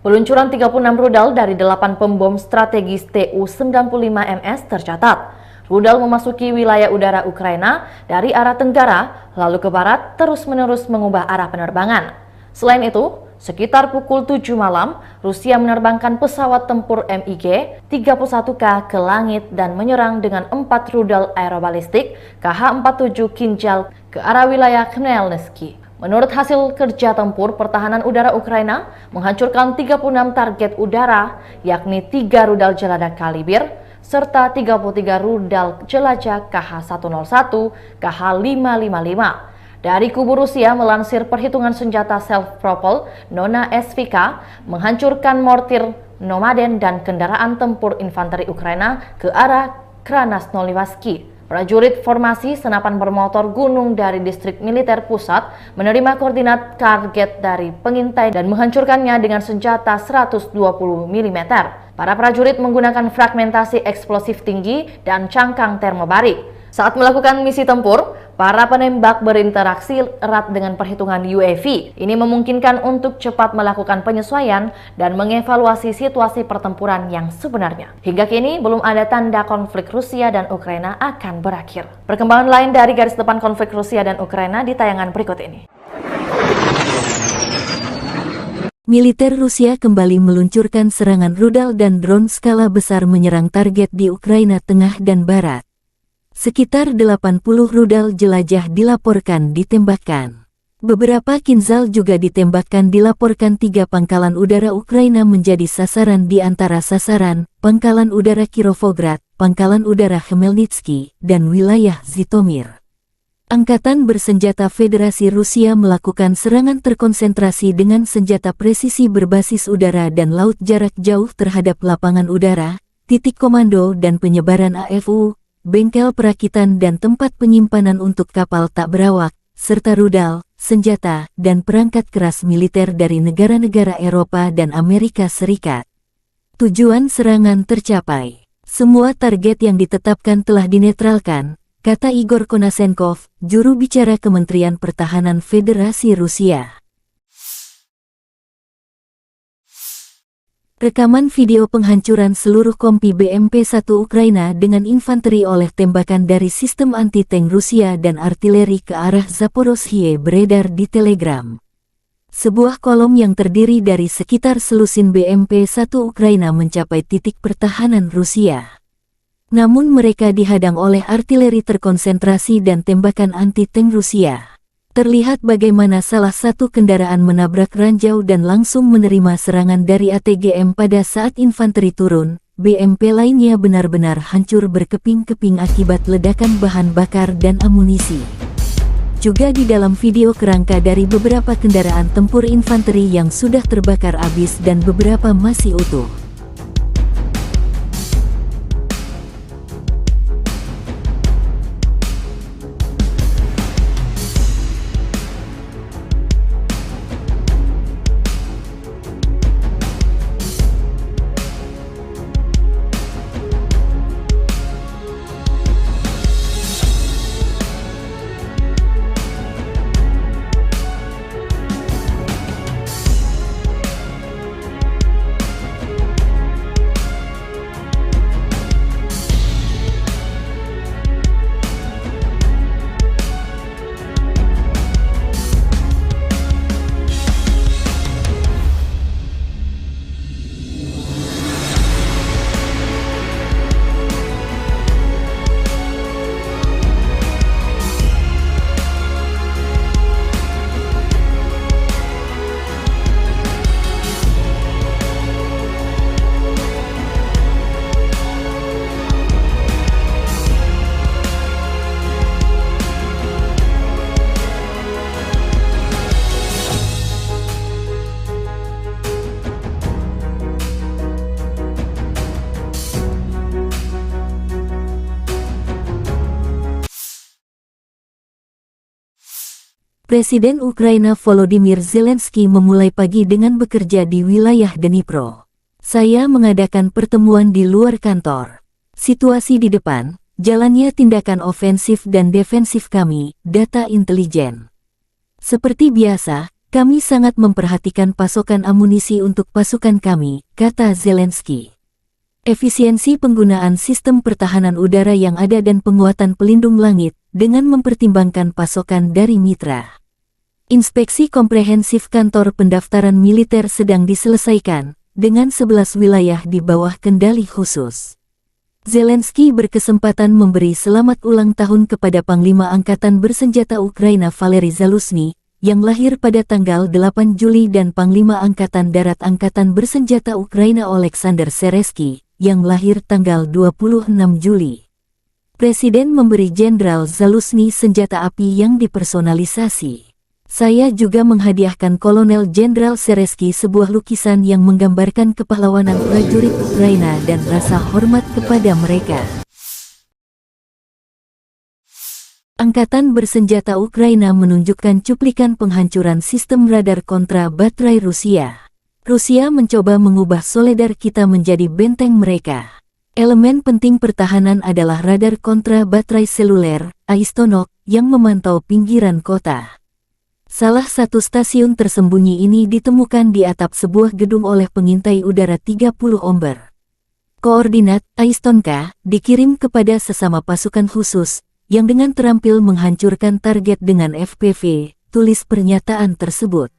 Peluncuran 36 rudal dari 8 pembom strategis Tu-95MS tercatat. Rudal memasuki wilayah udara Ukraina dari arah tenggara, lalu ke barat terus-menerus mengubah arah penerbangan. Selain itu, sekitar pukul 7 malam, Rusia menerbangkan pesawat tempur MiG-31K ke langit dan menyerang dengan 4 rudal aerobalistik KH-47 Kinjal ke arah wilayah Khmelnytsky. Menurut hasil kerja tempur, pertahanan udara Ukraina menghancurkan 36 target udara, yakni 3 rudal jelajah Kalibr, serta 33 rudal jelajah KH-101, KH-555. Dari kubu Rusia melansir perhitungan senjata self-propel Nona SVK menghancurkan mortir Nomaden dan kendaraan tempur infanteri Ukraina ke arah Krasnoyarsk. Prajurit formasi senapan bermotor gunung dari distrik militer pusat menerima koordinat target dari pengintai dan menghancurkannya dengan senjata 120 mm. Para prajurit menggunakan fragmentasi eksplosif tinggi dan cangkang termobarik. Saat melakukan misi tempur, para penembak berinteraksi erat dengan perhitungan UAV. Ini memungkinkan untuk cepat melakukan penyesuaian dan mengevaluasi situasi pertempuran yang sebenarnya. Hingga kini, belum ada tanda konflik Rusia dan Ukraina akan berakhir. Perkembangan lain dari garis depan konflik Rusia dan Ukraina di tayangan berikut ini. Militer Rusia kembali meluncurkan serangan rudal dan drone skala besar menyerang target di Ukraina Tengah dan Barat. Sekitar 80 rudal jelajah dilaporkan ditembakkan. Beberapa Kinzhal juga ditembakkan dilaporkan 3 pangkalan udara Ukraina menjadi sasaran di antara sasaran, Pangkalan Udara Kirovograd, Pangkalan Udara Khmelnytsky, dan wilayah Zhytomyr. Angkatan Bersenjata Federasi Rusia melakukan serangan terkonsentrasi dengan senjata presisi berbasis udara dan laut jarak jauh terhadap lapangan udara, titik komando dan penyebaran AFU, bengkel perakitan dan tempat penyimpanan untuk kapal tak berawak, serta rudal, senjata, dan perangkat keras militer dari negara-negara Eropa dan Amerika Serikat. Tujuan serangan tercapai. Semua target yang ditetapkan telah dinetralkan, kata Igor Konasenkov, juru bicara Kementerian Pertahanan Federasi Rusia. Rekaman video penghancuran seluruh kompi BMP-1 Ukraina dengan infanteri oleh tembakan dari sistem anti-tank Rusia dan artileri ke arah Zaporozhye beredar di Telegram. Sebuah kolom yang terdiri dari sekitar selusin BMP-1 Ukraina mencapai titik pertahanan Rusia. Namun mereka dihadang oleh artileri terkonsentrasi dan tembakan anti-tank Rusia. Terlihat bagaimana salah satu kendaraan menabrak ranjau dan langsung menerima serangan dari ATGM pada saat infanteri turun. BMP lainnya benar-benar hancur berkeping-keping akibat ledakan bahan bakar dan amunisi. Juga di dalam video kerangka dari beberapa kendaraan tempur infanteri yang sudah terbakar habis dan beberapa masih utuh. Presiden Ukraina Volodymyr Zelensky memulai pagi dengan bekerja di wilayah Dnipro. Saya mengadakan pertemuan di luar kantor. Situasi di depan, jalannya tindakan ofensif dan defensif kami, data intelijen. Seperti biasa, kami sangat memperhatikan pasokan amunisi untuk pasukan kami, kata Zelensky. Efisiensi penggunaan sistem pertahanan udara yang ada dan penguatan pelindung langit, dengan mempertimbangkan pasokan dari mitra. Inspeksi komprehensif kantor pendaftaran militer sedang diselesaikan, dengan 11 wilayah di bawah kendali khusus. Zelensky berkesempatan memberi selamat ulang tahun kepada Panglima Angkatan Bersenjata Ukraina Valery Zaluzhny, yang lahir pada tanggal 8 Juli dan Panglima Angkatan Darat Angkatan Bersenjata Ukraina Oleksandr Seresky, yang lahir tanggal 26 Juli. Presiden memberi Jenderal Zaluzhny senjata api yang dipersonalisasi. Saya juga menghadiahkan Kolonel Jenderal Seresky sebuah lukisan yang menggambarkan kepahlawanan prajurit Ukraina dan rasa hormat kepada mereka. Angkatan Bersenjata Ukraina menunjukkan cuplikan penghancuran sistem radar kontra baterai Rusia. Rusia mencoba mengubah Soledar kita menjadi benteng mereka. Elemen penting pertahanan adalah radar kontra baterai seluler, Aistonok, yang memantau pinggiran kota. Salah satu stasiun tersembunyi ini ditemukan di atap sebuah gedung oleh pengintai udara 30 Omber. Koordinat Aistonka dikirim kepada sesama pasukan khusus, yang dengan terampil menghancurkan target dengan FPV, tulis pernyataan tersebut.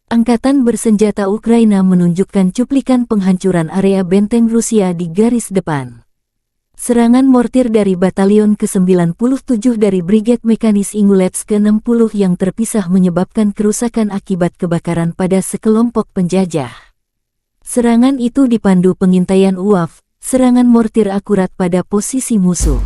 Angkatan bersenjata Ukraina menunjukkan cuplikan penghancuran area benteng Rusia di garis depan. Serangan mortir dari Batalion ke-97 dari Brigade Mekanis Ingulets ke-60 yang terpisah menyebabkan kerusakan akibat kebakaran pada sekelompok penjajah. Serangan itu dipandu pengintaian UAV, serangan mortir akurat pada posisi musuh.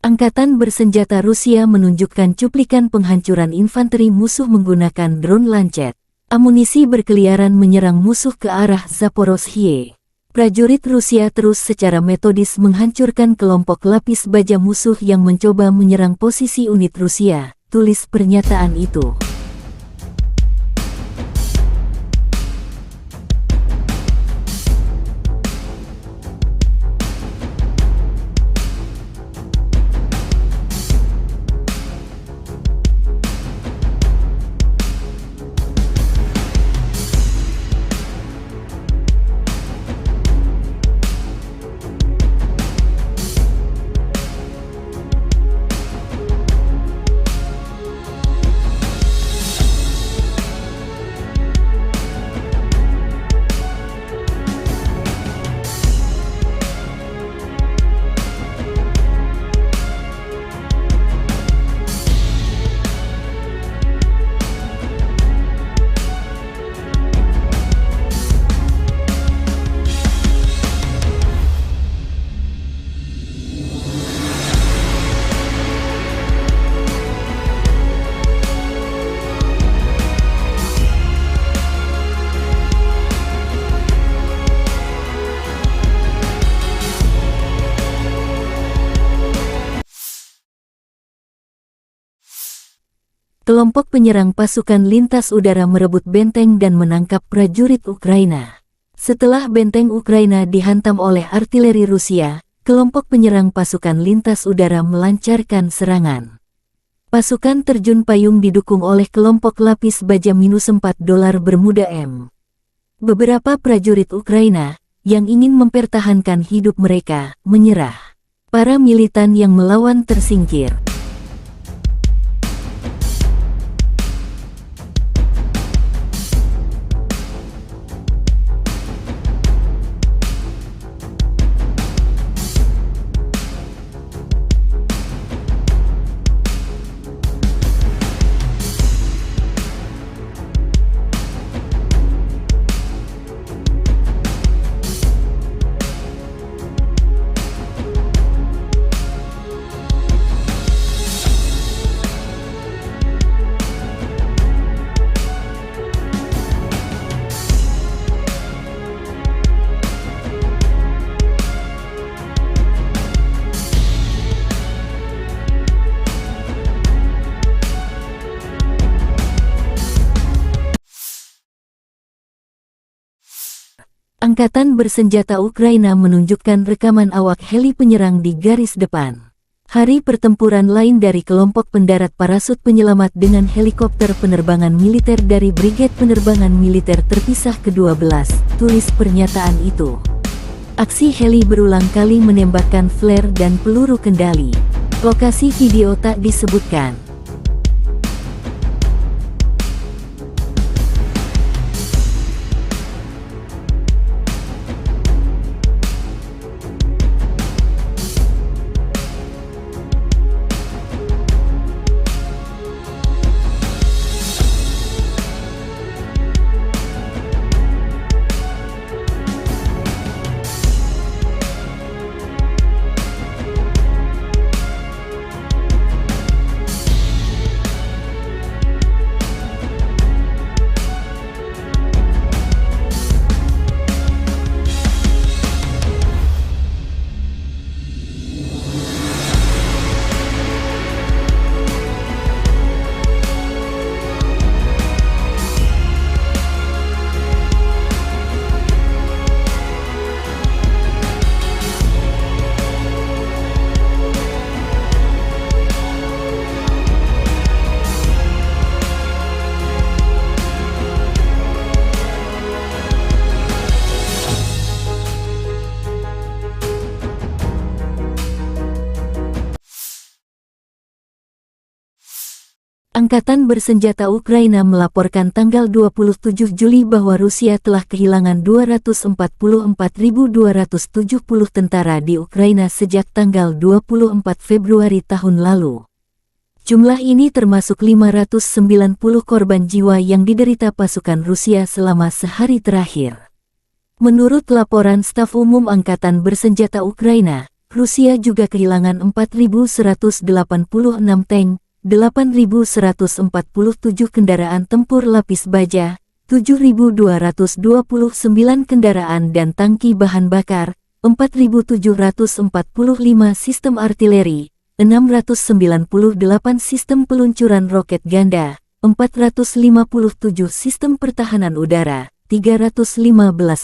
Angkatan bersenjata Rusia menunjukkan cuplikan penghancuran infanteri musuh menggunakan drone Lancet. Amunisi berkeliaran menyerang musuh ke arah Zaporozhye. Prajurit Rusia terus secara metodis menghancurkan kelompok lapis baja musuh yang mencoba menyerang posisi unit Rusia, tulis pernyataan itu. Kelompok penyerang pasukan lintas udara merebut benteng dan menangkap prajurit Ukraina. Setelah benteng Ukraina dihantam oleh artileri Rusia, kelompok penyerang pasukan lintas udara melancarkan serangan. Pasukan terjun payung didukung oleh kelompok lapis baja -4 dolar Bermuda M. Beberapa prajurit Ukraina, yang ingin mempertahankan hidup mereka, menyerah. Para militan yang melawan tersingkir. Angkatan bersenjata Ukraina menunjukkan rekaman awak heli penyerang di garis depan. Hari pertempuran lain dari kelompok pendarat parasut penyelamat dengan helikopter penerbangan militer dari Brigade Penerbangan Militer Terpisah ke-12, tulis pernyataan itu. Aksi heli berulang kali menembakkan flare dan peluru kendali. Lokasi video tak disebutkan. Angkatan Bersenjata Ukraina melaporkan tanggal 27 Juli bahwa Rusia telah kehilangan 244.270 tentara di Ukraina sejak tanggal 24 Februari tahun lalu. Jumlah ini termasuk 590 korban jiwa yang diderita pasukan Rusia selama sehari terakhir. Menurut laporan Staf Umum Angkatan Bersenjata Ukraina, Rusia juga kehilangan 4.186 tank, 8.147 kendaraan tempur lapis baja, 7.229 kendaraan dan tangki bahan bakar, 4.745 sistem artileri, 698 sistem peluncuran roket ganda, 457 sistem pertahanan udara, 315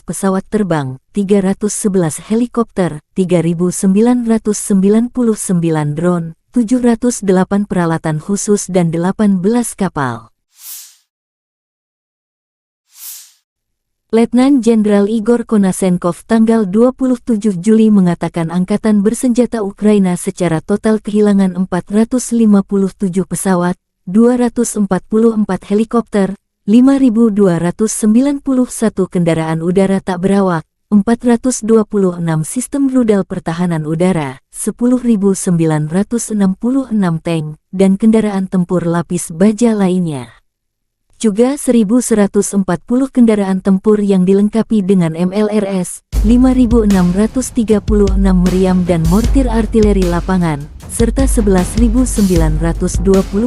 pesawat terbang, 311 helikopter, 3.999 drone, 708 peralatan khusus dan 18 kapal. Letnan Jenderal Igor Konasenkov tanggal 27 Juli mengatakan Angkatan Bersenjata Ukraina secara total kehilangan 457 pesawat, 244 helikopter, 5.291 kendaraan udara tak berawak, 426 sistem rudal pertahanan udara, 10.966 tank, dan kendaraan tempur lapis baja lainnya. Juga 1.140 kendaraan tempur yang dilengkapi dengan MLRS, 5.636 meriam dan mortir artileri lapangan, serta 11.920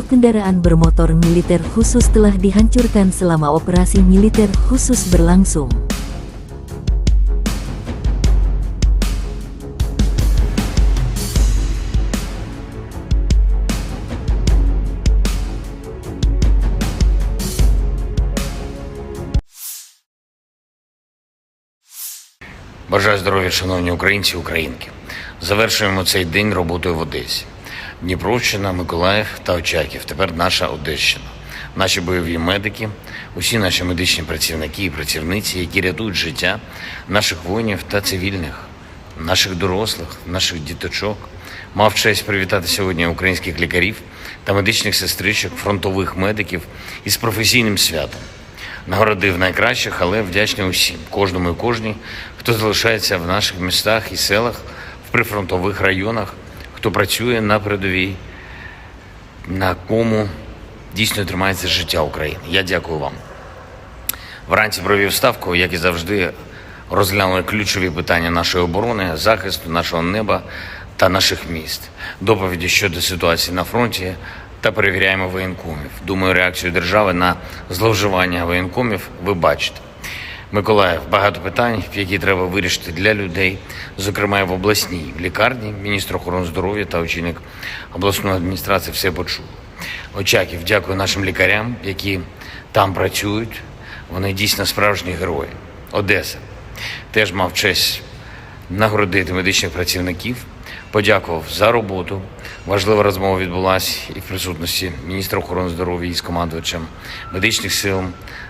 kendaraan bermotor militer khusus telah dihancurkan selama operasi militer khusus berlangsung. Бажаю здоров'я, шановні українці і українки. Завершуємо цей день роботою в Одесі. Дніпровщина, Миколаїв та Очаків. Тепер наша Одещина. Наші бойові медики, усі наші медичні працівники і працівниці, які рятують життя наших воїнів та цивільних, наших дорослих, наших діточок. Мав честь привітати сьогодні українських лікарів та медичних сестричок, фронтових медиків із професійним святом. Нагородив найкращих, але вдячний усім, кожному і кожній, хто залишається в наших містах і селах, в прифронтових районах, хто працює на передовій, на кому дійсно тримається життя України. Я дякую вам. Вранці провів ставку, як і завжди, розглянули ключові питання нашої оборони, захисту нашого неба та наших міст, доповіді щодо ситуації на фронті та перевіряємо воєнкомів. Думаю, реакцію держави на зловживання воєнкомів ви бачите. Миколаїв, багато питань, які треба вирішити для людей, зокрема і в обласній лікарні. Міністр охорони здоров'я та очільник обласної адміністрації все почули. Очаків, дякую нашим лікарям, які там працюють. Вони дійсно справжні герої. Одеса. Теж мав честь нагородити медичних працівників. Подякував за роботу, Важлива розмова відбулася і в присутності міністра охорони здоров'я із командувачем медичних сил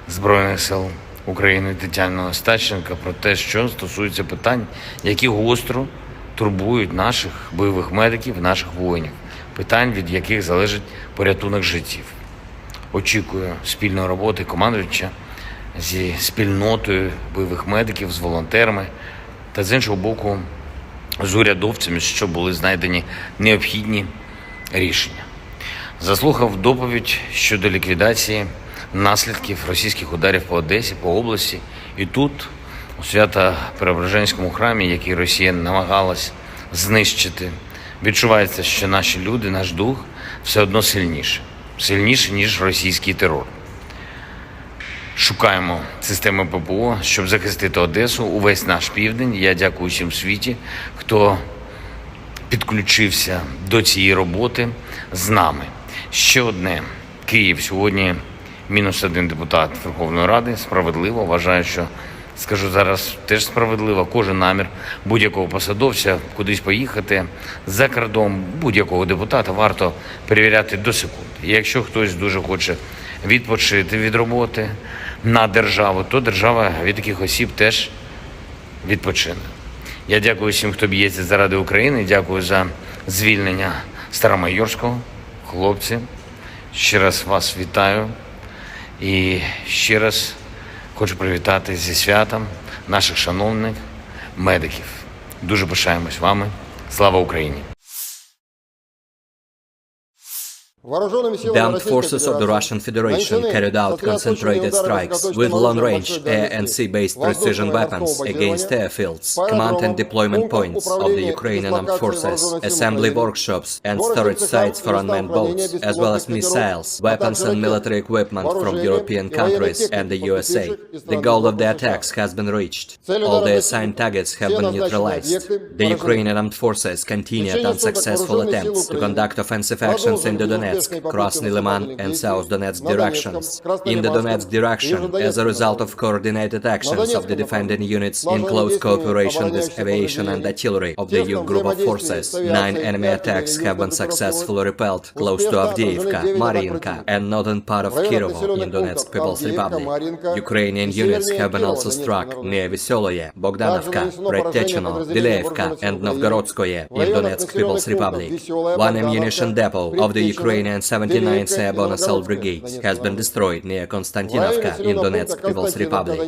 Збройних сил України Тетяною Остапченко про те, що стосується питань, які гостро турбують наших бойових медиків, наших воїнів, питань, від яких залежить порятунок життів. Очікую спільної роботи командувача зі спільнотою бойових медиків, з волонтерами та з іншого боку з урядовцями, щоб були знайдені необхідні рішення. Заслухав доповідь щодо ліквідації наслідків російських ударів по Одесі, по області. І тут, у Свято-Преображенському храмі, який Росія намагалась знищити, відчувається, що наші люди, наш дух все одно сильніше, ніж російський терор. Шукаємо системи ППО, щоб захистити Одесу, увесь наш південь. Я дякую всім в світі, хто підключився до цієї роботи з нами. Ще одне. Київ. Сьогодні -1 депутат Верховної Ради. Справедливо. Вважаю, що, скажу зараз, теж справедливо. Кожен намір будь-якого посадовця кудись поїхати за кордон, будь-якого депутата варто перевіряти до секунди. І якщо хтось дуже хоче відпочити від роботи на державу, то держава від таких осіб теж відпочине. Я дякую всім, хто б'ється заради України. Дякую за звільнення Старомайорського. Хлопці, ще раз вас вітаю. І ще раз хочу привітати зі святом наших шановних медиків. Дуже пишаємось вами. Слава Україні! The armed forces of the Russian Federation carried out concentrated strikes with long-range air and sea-based precision weapons against airfields, command and deployment points of the Ukrainian armed forces, assembly workshops and storage sites for unmanned boats, as well as missiles, weapons and military equipment from European countries and the USA. The goal of the attacks has been reached. All the assigned targets have been neutralized. The Ukrainian armed forces continued unsuccessful attempts to conduct offensive actions in the Donetsk, Krasny Liman and South Donetsk directions. In the Donetsk direction, as a result of coordinated actions of the defending units in close cooperation with aviation and artillery of the youth group of forces, 9 enemy attacks have been successfully repelled close to Avdiivka, Mariinka and northern part of Kirovo in Donetsk People's Republic. Ukrainian units have been also struck near Vesoloye, Bogdanovka, Predtechino, Dileevka and Novgorodskoye in Donetsk People's Republic. One ammunition depot of the Ukrainian 79th Airborne Assault Brigade has been destroyed near Konstantinovka in Donetsk People's Republic.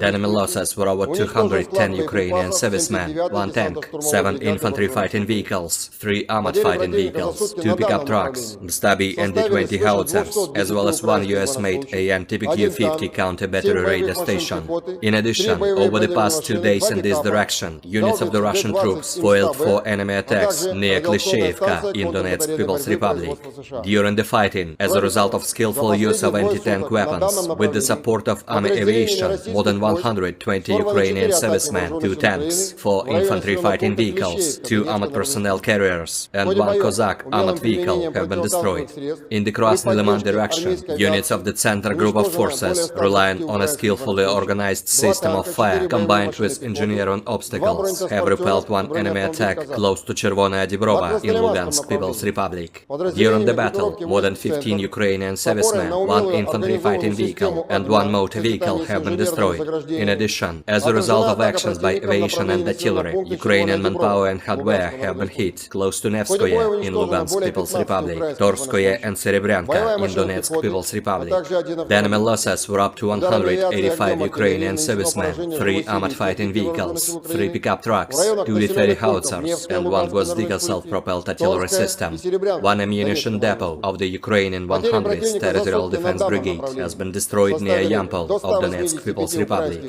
The enemy losses were over 210 Ukrainian servicemen, 1 tank, 7 infantry fighting vehicles, 3 armored fighting vehicles, 2 pickup trucks, Stabi and D-20 howitzers, as well as 1 US-made AM TPQ-50 counter-battery radar station. In addition, over the past 2 days in this direction, units of the Russian troops foiled 4 enemy attacks near Klishchevka in Donetsk People's Republic. During the fighting, as a result of skillful use of anti-tank weapons, with the support of army aviation, more than 120 Ukrainian servicemen, 2 tanks, 4 infantry fighting vehicles, 2 armored personnel carriers, and 1 Cossack armored vehicle have been destroyed. In the Krasny Liman direction, units of the Center Group of Forces, relying on a skillfully organized system of fire combined with engineering obstacles, have repelled 1 enemy attack close to Chervonaya Dibrova in Lugansk People's Republic. During the battle, more than 15 Ukrainian servicemen, 1 infantry fighting vehicle, and 1 motor vehicle have been destroyed. In addition, as a result of actions by aviation and artillery, Ukrainian manpower and hardware have been hit close to Nevskoye in Lugansk People's Republic, Torskoye and Serebryanka in Donetsk People's Republic. The enemy losses were up to 185 Ukrainian servicemen, 3 armored fighting vehicles, 3 pickup trucks, 2 D-30 howitzers, and 1 Gvozdyka self-propelled artillery system. 1 ammunition depot of the Ukrainian 100th Territorial Defense Brigade has been destroyed near Yampol of Donetsk People's Republic.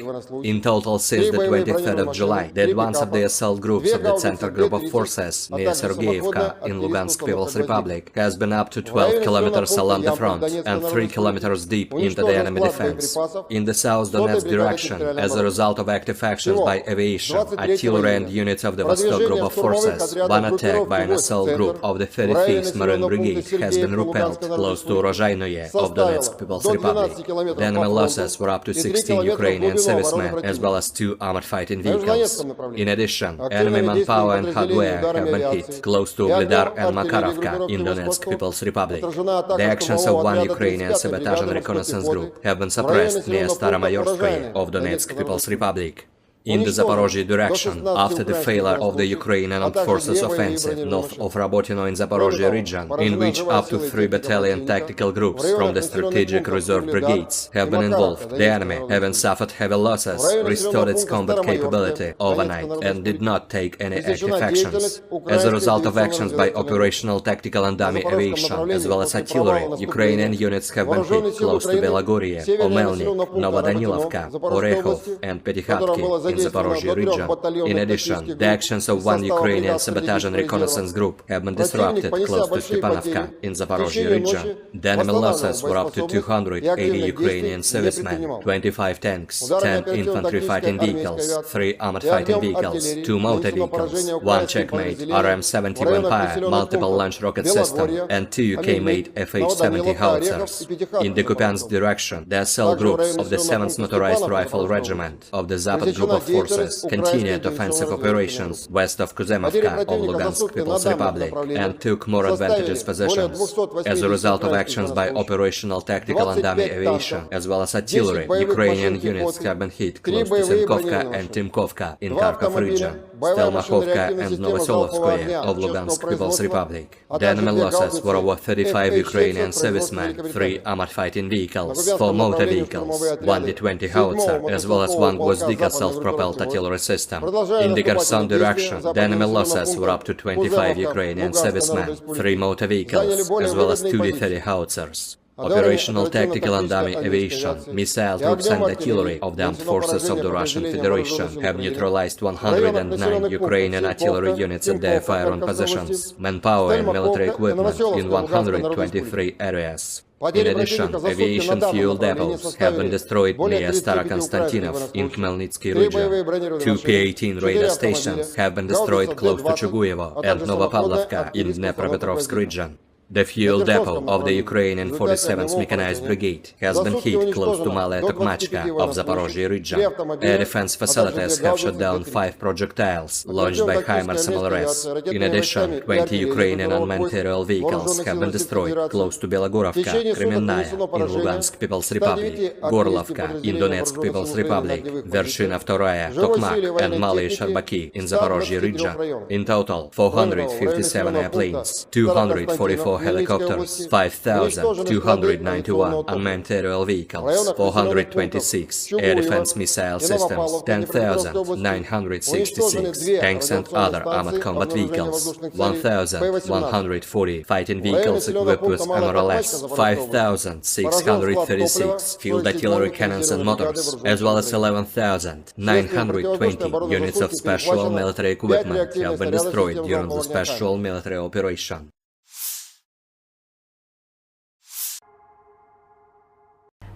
In total, since the 23rd of July, the advance of the assault groups of the Center Group of Forces near Sergeyevka in Lugansk People's Republic has been up to 12 kilometers along the front and 3 kilometers deep into the enemy defense. In the South Donetsk direction, as a result of active actions by aviation, artillery and units of the Vostok Group of Forces, 1 attack by an assault group of the 35th Marine Brigade has been repelled close to Rozhainoye of Donetsk People's Republic. The enemy losses were up to 16 Ukrainian servicemen as well as 2 armored fighting vehicles. In addition, enemy manpower and hardware have been hit close to Ugledar and Makarovka in Donetsk People's Republic. The actions of one Ukrainian sabotage and reconnaissance group have been suppressed near Staromayorskoye of Donetsk People's Republic. In the Zaporozhye direction, after the failure of the Ukrainian Armed Forces offensive north of Rabotino in Zaporozhye region, in which up to 3 battalion tactical groups from the strategic reserve brigades have been involved, the enemy, having suffered heavy losses, restored its combat capability overnight and did not take any active actions. As a result of actions by operational, tactical and dummy aviation, as well as artillery, Ukrainian units have been hit close to Belagorye, Omelnik, Novodanilovka, Orekhov and Petykhatki in Zaporozhye region. In addition, the actions of one Ukrainian sabotage and reconnaissance group have been disrupted close to Stepanovka in Zaporozhye region. The enemy losses were up to 280 Ukrainian servicemen, 25 tanks, 10 infantry fighting vehicles, 3 armored fighting vehicles, 2 motor vehicles, 1 Checkmate RM-70 Vampire multiple launch rocket system, and 2 UK-made FH-70 howitzers. In the Kupiansk direction, the cell groups of the 7th Motorized Rifle Regiment of the Zapad Group of Forces continued offensive operations west of Kuzemovka of Lugansk People's Republic and took more advantageous positions. As a result of actions by operational, tactical and dummy aviation, as well as artillery, Ukrainian units have been hit close to Senkovka and Timkovka in Kharkov region, Stelmachovka and Novosolovskoye of Lugansk People's Republic. The enemy losses were over 35 Ukrainian servicemen, 3 armored fighting vehicles, 4 motor vehicles, 1 D-20 howitzer, as well as 1 Gvozdika self-propelled artillery system. In the Kherson direction, the enemy losses were up to 25 Ukrainian servicemen, 3 motor vehicles, as well as 2 D-30 howitzers. Operational, tactical and dummy aviation, missile troops and artillery of the armed forces of the Russian Federation have neutralized 109 Ukrainian artillery units at their fire-on positions, manpower and military equipment in 123 areas. In addition, aviation fuel depots have been destroyed near Starokonstantinov in Khmelnytsky region. 2 P-18 radar stations have been destroyed close to Chuguyevo and Novopavlovka in Dnepropetrovsk region. The fuel depot of the Ukrainian 47th Mechanized Brigade has been hit close to Malaya Tokmachka of Zaporozhye region. Air defense facilities have shot down 5 projectiles launched by HIMARS MLRS. In addition, 20 Ukrainian unmanned aerial vehicles have been destroyed close to Belogorovka, Kremenная in Lugansk People's Republic, Gorlovka in Donetsk People's Republic, Vershina II, Tokmak and Malaya Sharbaki in Zaporozhye region. In total, 457 airplanes, 244 helicopters, 5,291 unmanned aerial vehicles, 426 air defense missile systems, 10,966 tanks and other armored combat vehicles, 1,140 fighting vehicles equipped with MRLS, 5,636 field artillery cannons and motors, as well as 11,920 units of special military equipment have been destroyed during the special military operation.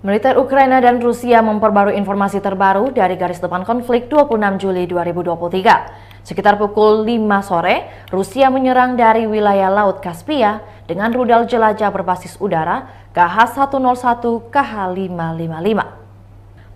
Militer Ukraina dan Rusia memperbarui informasi terbaru dari garis depan konflik 26 Juli 2023. Sekitar pukul 5 sore, Rusia menyerang dari wilayah Laut Kaspia dengan rudal jelajah berbasis udara KH-101 KH-555.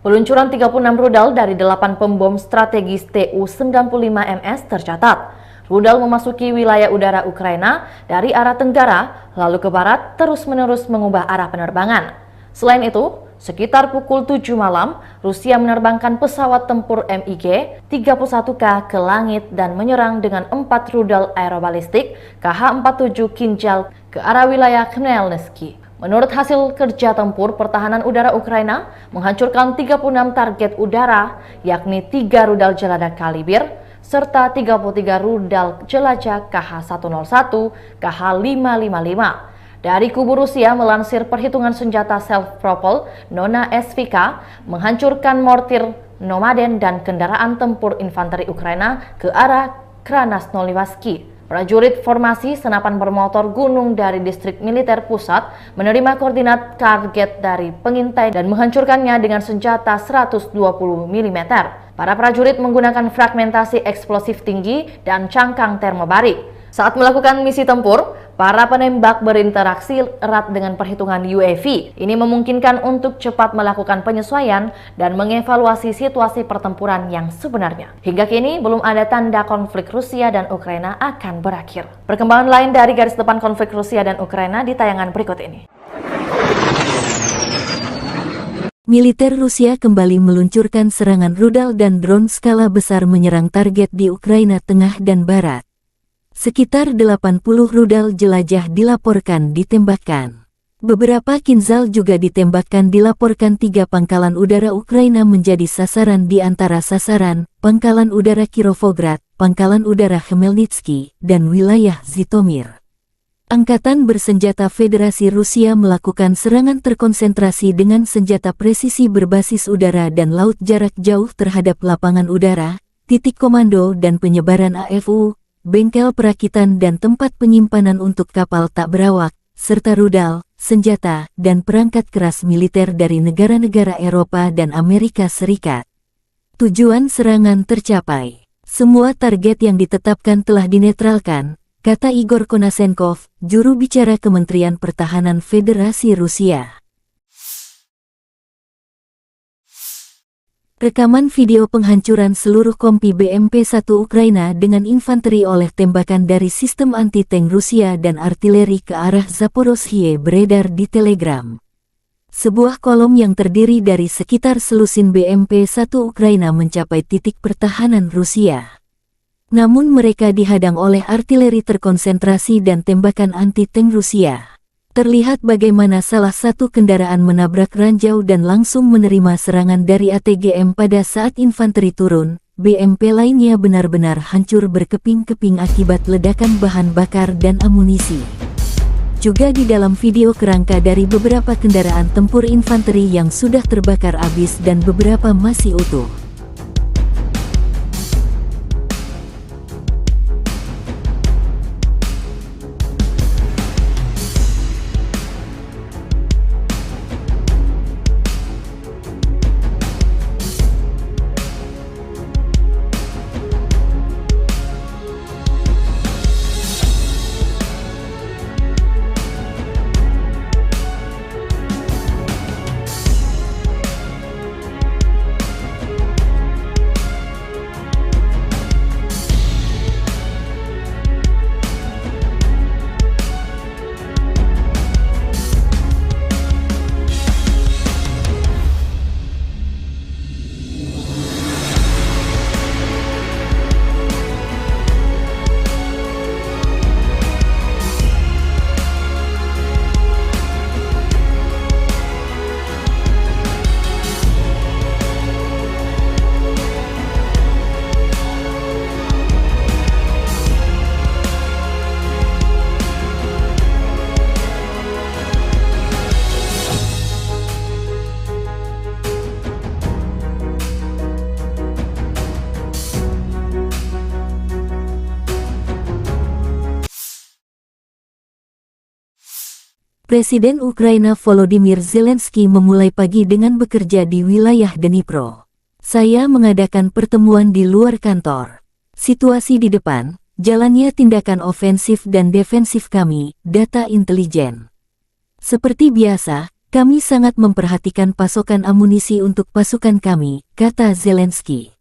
Peluncuran 36 rudal dari 8 pembom strategis Tu-95MS tercatat. Rudal memasuki wilayah udara Ukraina dari arah tenggara, lalu ke barat terus-menerus mengubah arah penerbangan. Selain itu, sekitar pukul 7 malam, Rusia menerbangkan pesawat tempur MiG-31K ke langit dan menyerang dengan 4 rudal aerobalistik KH-47 Kinjal ke arah wilayah Khmelnytsky. Menurut hasil kerja tempur, pertahanan udara Ukraina menghancurkan 36 target udara, yakni 3 rudal jelajah Kalibr, serta 33 rudal jelajah KH-101, KH-555. Dari kubu Rusia melansir perhitungan senjata self-propelled Nona SVK menghancurkan mortir Nomaden dan kendaraan tempur infanteri Ukraina ke arah Krasnoyarsk. Prajurit formasi senapan bermotor gunung dari distrik militer pusat menerima koordinat target dari pengintai dan menghancurkannya dengan senjata 120 mm. Para prajurit menggunakan fragmentasi eksplosif tinggi dan cangkang termobarik. Saat melakukan misi tempur, Para penembak berinteraksi erat dengan perhitungan UAV. Ini memungkinkan untuk cepat melakukan penyesuaian dan mengevaluasi situasi pertempuran yang sebenarnya. Hingga kini belum ada tanda konflik Rusia dan Ukraina akan berakhir. Perkembangan lain dari garis depan konflik Rusia dan Ukraina di tayangan berikut ini. Militer Rusia kembali meluncurkan serangan rudal dan drone skala besar menyerang target di Ukraina Tengah dan Barat. Sekitar 80 rudal jelajah dilaporkan ditembakkan. Beberapa Kinzhal juga ditembakkan dilaporkan 3 pangkalan udara Ukraina menjadi sasaran di antara sasaran, Pangkalan Udara Kirovograd, Pangkalan Udara Khmelnytsky, dan wilayah Zhytomyr. Angkatan bersenjata Federasi Rusia melakukan serangan terkonsentrasi dengan senjata presisi berbasis udara dan laut jarak jauh terhadap lapangan udara, titik komando dan penyebaran AFU, bengkel perakitan dan tempat penyimpanan untuk kapal tak berawak, serta rudal, senjata, dan perangkat keras militer dari negara-negara Eropa dan Amerika Serikat. Tujuan serangan tercapai. Semua target yang ditetapkan telah dinetralkan, kata Igor Konashenkov, juru bicara Kementerian Pertahanan Federasi Rusia. Rekaman video penghancuran seluruh kompi BMP-1 Ukraina dengan infanteri oleh tembakan dari sistem anti-tank Rusia dan artileri ke arah Zaporozhye beredar di Telegram. Sebuah kolom yang terdiri dari sekitar selusin BMP-1 Ukraina mencapai titik pertahanan Rusia. Namun mereka dihadang oleh artileri terkonsentrasi dan tembakan anti-tank Rusia. Terlihat bagaimana salah satu kendaraan menabrak ranjau dan langsung menerima serangan dari ATGM pada saat infanteri turun. BMP lainnya benar-benar hancur berkeping-keping akibat ledakan bahan bakar dan amunisi. Juga di dalam video kerangka dari beberapa kendaraan tempur infanteri yang sudah terbakar habis dan beberapa masih utuh. Presiden Ukraina Volodymyr Zelensky memulai pagi dengan bekerja di wilayah Dnipro. Saya mengadakan pertemuan di luar kantor. Situasi di depan, jalannya tindakan ofensif dan defensif kami, data intelijen. Seperti biasa, kami sangat memperhatikan pasokan amunisi untuk pasukan kami, kata Zelensky.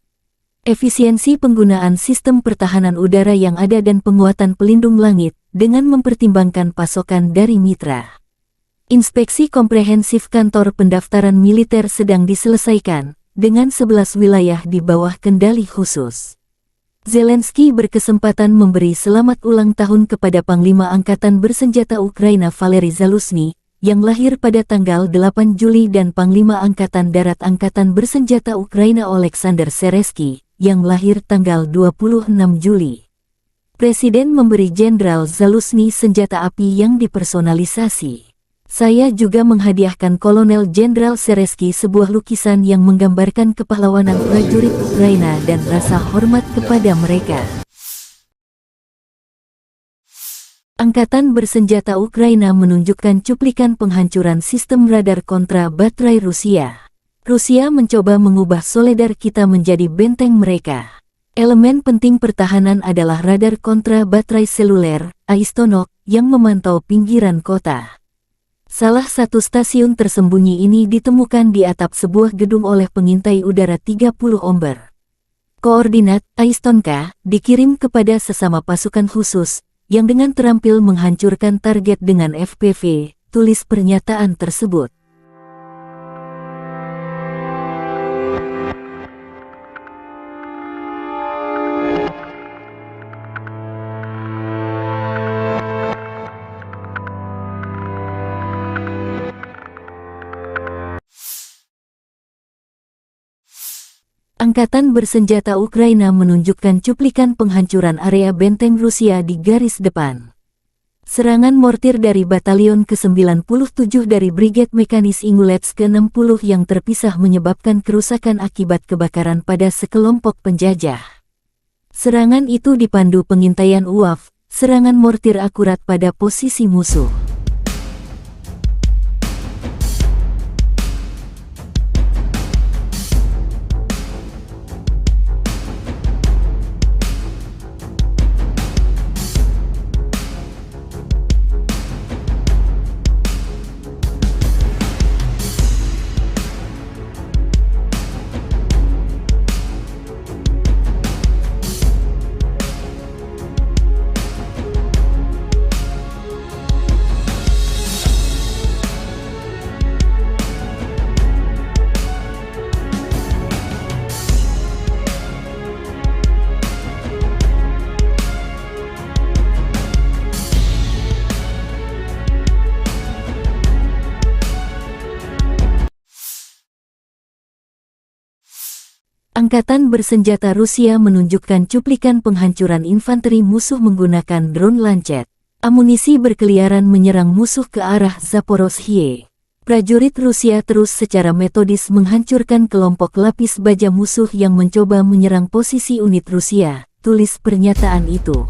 Efisiensi penggunaan sistem pertahanan udara yang ada dan penguatan pelindung langit, dengan mempertimbangkan pasokan dari mitra. Inspeksi komprehensif kantor pendaftaran militer sedang diselesaikan, dengan 11 wilayah di bawah kendali khusus. Zelensky berkesempatan memberi selamat ulang tahun kepada Panglima Angkatan Bersenjata Ukraina Valery Zaluzhny, yang lahir pada tanggal 8 Juli dan Panglima Angkatan Darat Angkatan Bersenjata Ukraina Oleksandr Seresky, yang lahir tanggal 26 Juli. Presiden memberi Jenderal Zaluzhny senjata api yang dipersonalisasi. Saya juga menghadiahkan Kolonel Jenderal Seresky sebuah lukisan yang menggambarkan kepahlawanan prajurit Ukraina dan rasa hormat kepada mereka. Angkatan Bersenjata Ukraina menunjukkan cuplikan penghancuran sistem radar kontra baterai Rusia. Rusia mencoba mengubah Soledar kita menjadi benteng mereka. Elemen penting pertahanan adalah radar kontra baterai seluler, Aistonok, yang memantau pinggiran kota. Salah satu stasiun tersembunyi ini ditemukan di atap sebuah gedung oleh pengintai udara 30 Omber. Koordinat Aistonka dikirim kepada sesama pasukan khusus, yang dengan terampil menghancurkan target dengan FPV, tulis pernyataan tersebut. Angkatan bersenjata Ukraina menunjukkan cuplikan penghancuran area benteng Rusia di garis depan. Serangan mortir dari Batalion ke-97 dari Brigade Mekanis Ingulets ke-60 yang terpisah menyebabkan kerusakan akibat kebakaran pada sekelompok penjajah. Serangan itu dipandu pengintaian UAV, serangan mortir akurat pada posisi musuh. Angkatan bersenjata Rusia menunjukkan cuplikan penghancuran infanteri musuh menggunakan drone Lancet. Amunisi berkeliaran menyerang musuh ke arah Zaporozhye. Prajurit Rusia terus secara metodis menghancurkan kelompok lapis baja musuh yang mencoba menyerang posisi unit Rusia, tulis pernyataan itu.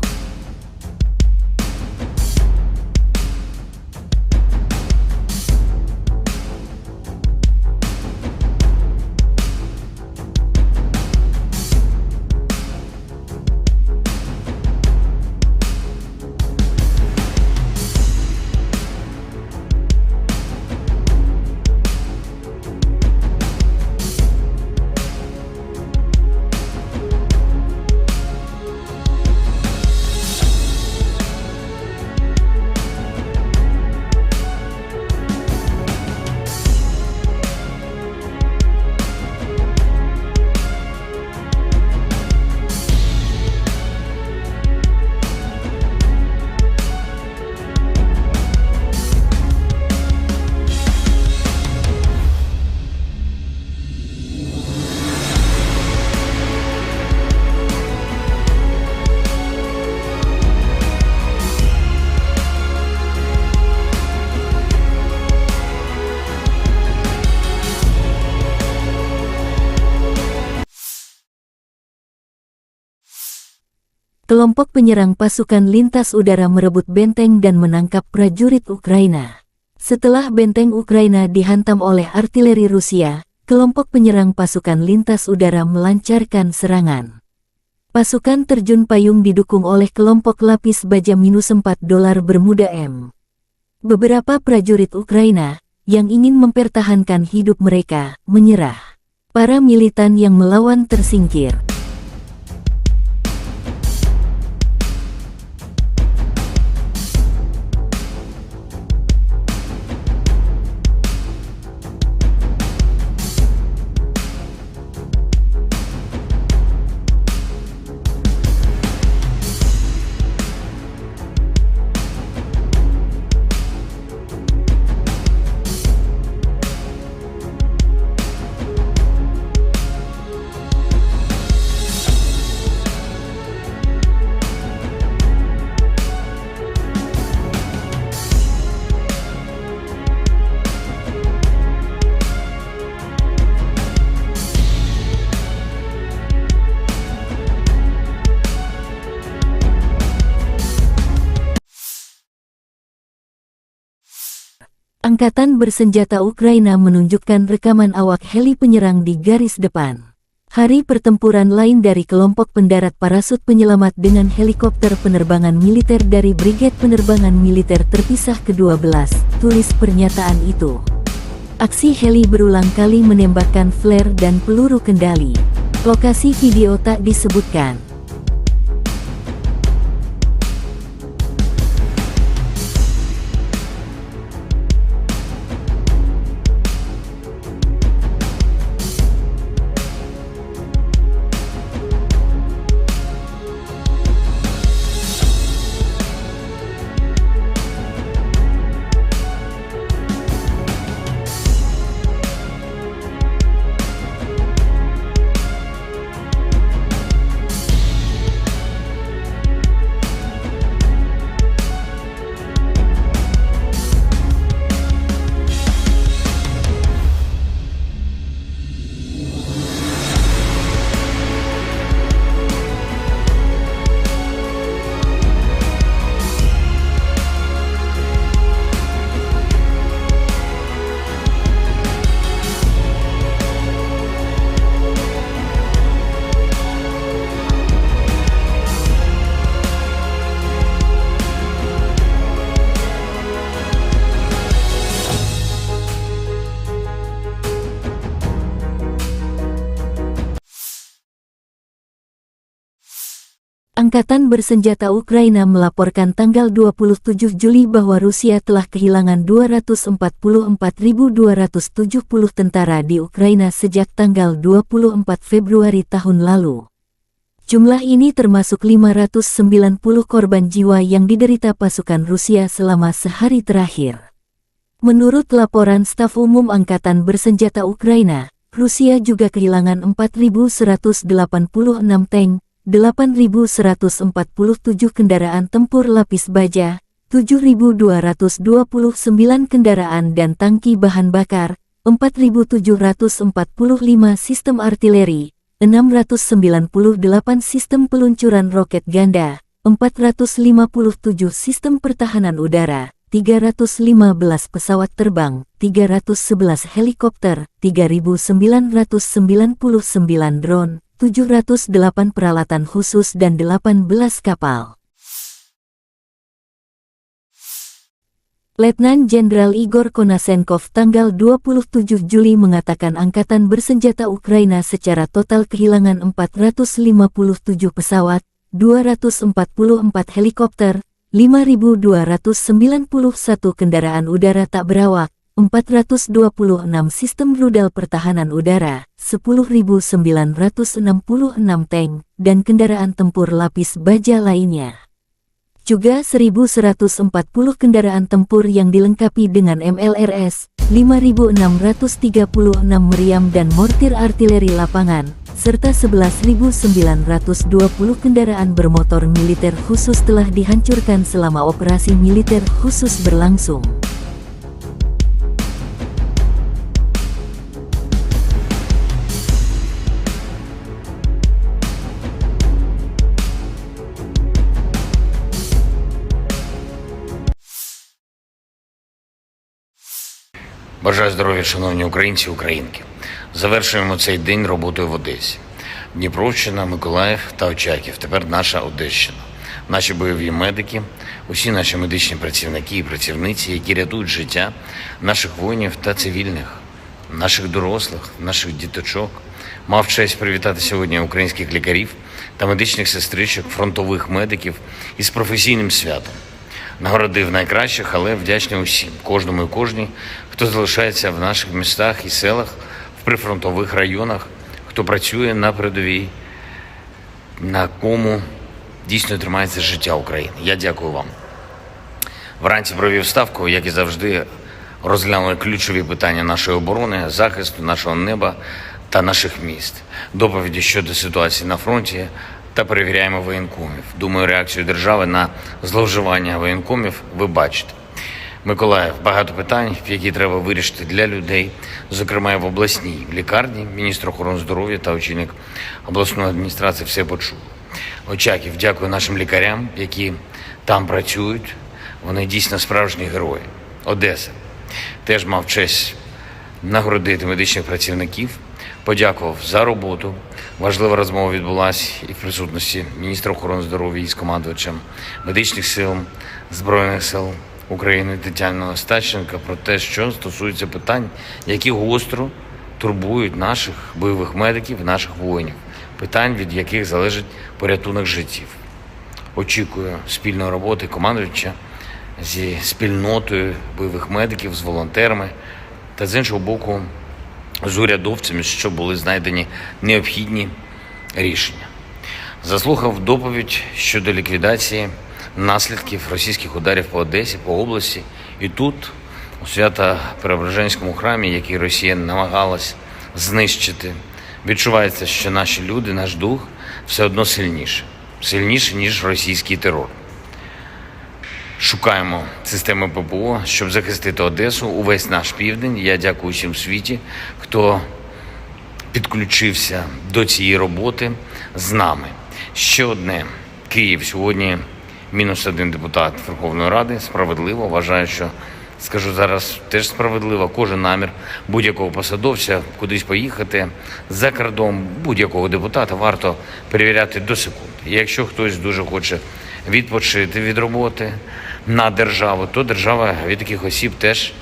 Kelompok penyerang pasukan lintas udara merebut benteng dan menangkap prajurit Ukraina. Setelah benteng Ukraina dihantam oleh artileri Rusia, kelompok penyerang pasukan lintas udara melancarkan serangan. Pasukan terjun payung didukung oleh kelompok lapis baja -4 dolar Bermuda M. Beberapa prajurit Ukraina, yang ingin mempertahankan hidup mereka, menyerah. Para militan yang melawan tersingkir. Angkatan bersenjata Ukraina menunjukkan rekaman awak heli penyerang di garis depan. Hari pertempuran lain dari kelompok pendarat parasut penyelamat dengan helikopter penerbangan militer dari Brigade Penerbangan Militer Terpisah ke-12, tulis pernyataan itu. Aksi heli berulang kali menembakkan flare dan peluru kendali. Lokasi video tak disebutkan. Angkatan bersenjata Ukraina melaporkan tanggal 27 Juli bahwa Rusia telah kehilangan 244.270 tentara di Ukraina sejak tanggal 24 Februari tahun lalu. Jumlah ini termasuk 590 korban jiwa yang diderita pasukan Rusia selama sehari terakhir. Menurut laporan Staf Umum Angkatan Bersenjata Ukraina, Rusia juga kehilangan 4.186 tank, 8.147 kendaraan tempur lapis baja, 7.229 kendaraan dan tangki bahan bakar, 4.745 sistem artileri, 698 sistem peluncuran roket ganda, 457 sistem pertahanan udara, 315 pesawat terbang, 311 helikopter, 3.999 drone, 708 peralatan khusus dan 18 kapal. Letnan Jenderal Igor Konasenkov tanggal 27 Juli mengatakan Angkatan Bersenjata Ukraina secara total kehilangan 457 pesawat, 244 helikopter, 5.291 kendaraan udara tak berawak, 426 sistem rudal pertahanan udara, 10.966 tank, dan kendaraan tempur lapis baja lainnya. Juga 1.140 kendaraan tempur yang dilengkapi dengan MLRS, 5.636 meriam dan mortir artileri lapangan, serta 11.920 kendaraan bermotor militer khusus telah dihancurkan selama operasi militer khusus berlangsung. Бажаю здоров'я, шановні українці і українки. Завершуємо цей день роботою в Одесі. Дніпровщина, Миколаїв та Очаків. Тепер наша Одещина. Наші бойові медики, усі наші медичні працівники і працівниці, які рятують життя наших воїнів та цивільних, наших дорослих, наших діточок. Мав честь привітати сьогодні українських лікарів та медичних сестричок, фронтових медиків із професійним святом. Нагородив найкращих, але вдячний усім, кожному і кожній, хто залишається в наших містах і селах, в прифронтових районах, хто працює на передовій, на кому дійсно тримається життя України. Я дякую вам. Вранці провів ставку, як і завжди, розглянули ключові питання нашої оборони, захисту нашого неба та наших міст, доповіді щодо ситуації на фронті та перевіряємо воєнкомів. Думаю, реакцію держави на зловживання воєнкомів ви бачите. Миколаїв, багато питань, які треба вирішити для людей, зокрема і в обласній лікарні. Міністр охорони здоров'я та очільник обласної адміністрації все почув. Очаків, дякую нашим лікарям, які там працюють. Вони дійсно справжні герої. Одеса. Теж мав честь нагородити медичних працівників, подякував за роботу, Важлива розмова відбулася і в присутності міністра охорони здоров'я із командувачем медичних сил Збройних сил України Тетяною Остапченко про те, що стосується питань, які гостро турбують наших бойових медиків, наших воїнів, питань, від яких залежить порятунок життів. Очікую спільної роботи командувача зі спільнотою бойових медиків, з волонтерами та, з іншого боку, з урядовцями, щоб були знайдені необхідні рішення. Заслухав доповідь щодо ліквідації наслідків російських ударів по Одесі, по області. І тут, у Свято-Преображенському храмі, який Росія намагалась знищити, відчувається, що наші люди, наш дух все одно сильніше, ніж російський терор. Шукаємо системи ППО, щоб захистити Одесу, увесь наш південь. Я дякую всім в світі, хто підключився до цієї роботи з нами. Ще одне. Київ. Сьогодні -1 депутат Верховної Ради. Справедливо. Вважаю, що, скажу зараз, теж справедливо. Кожен намір будь-якого посадовця кудись поїхати за кордон, будь-якого депутата варто перевіряти до секунди. І якщо хтось дуже хоче відпочити від роботи на державу, то держава від таких осіб теж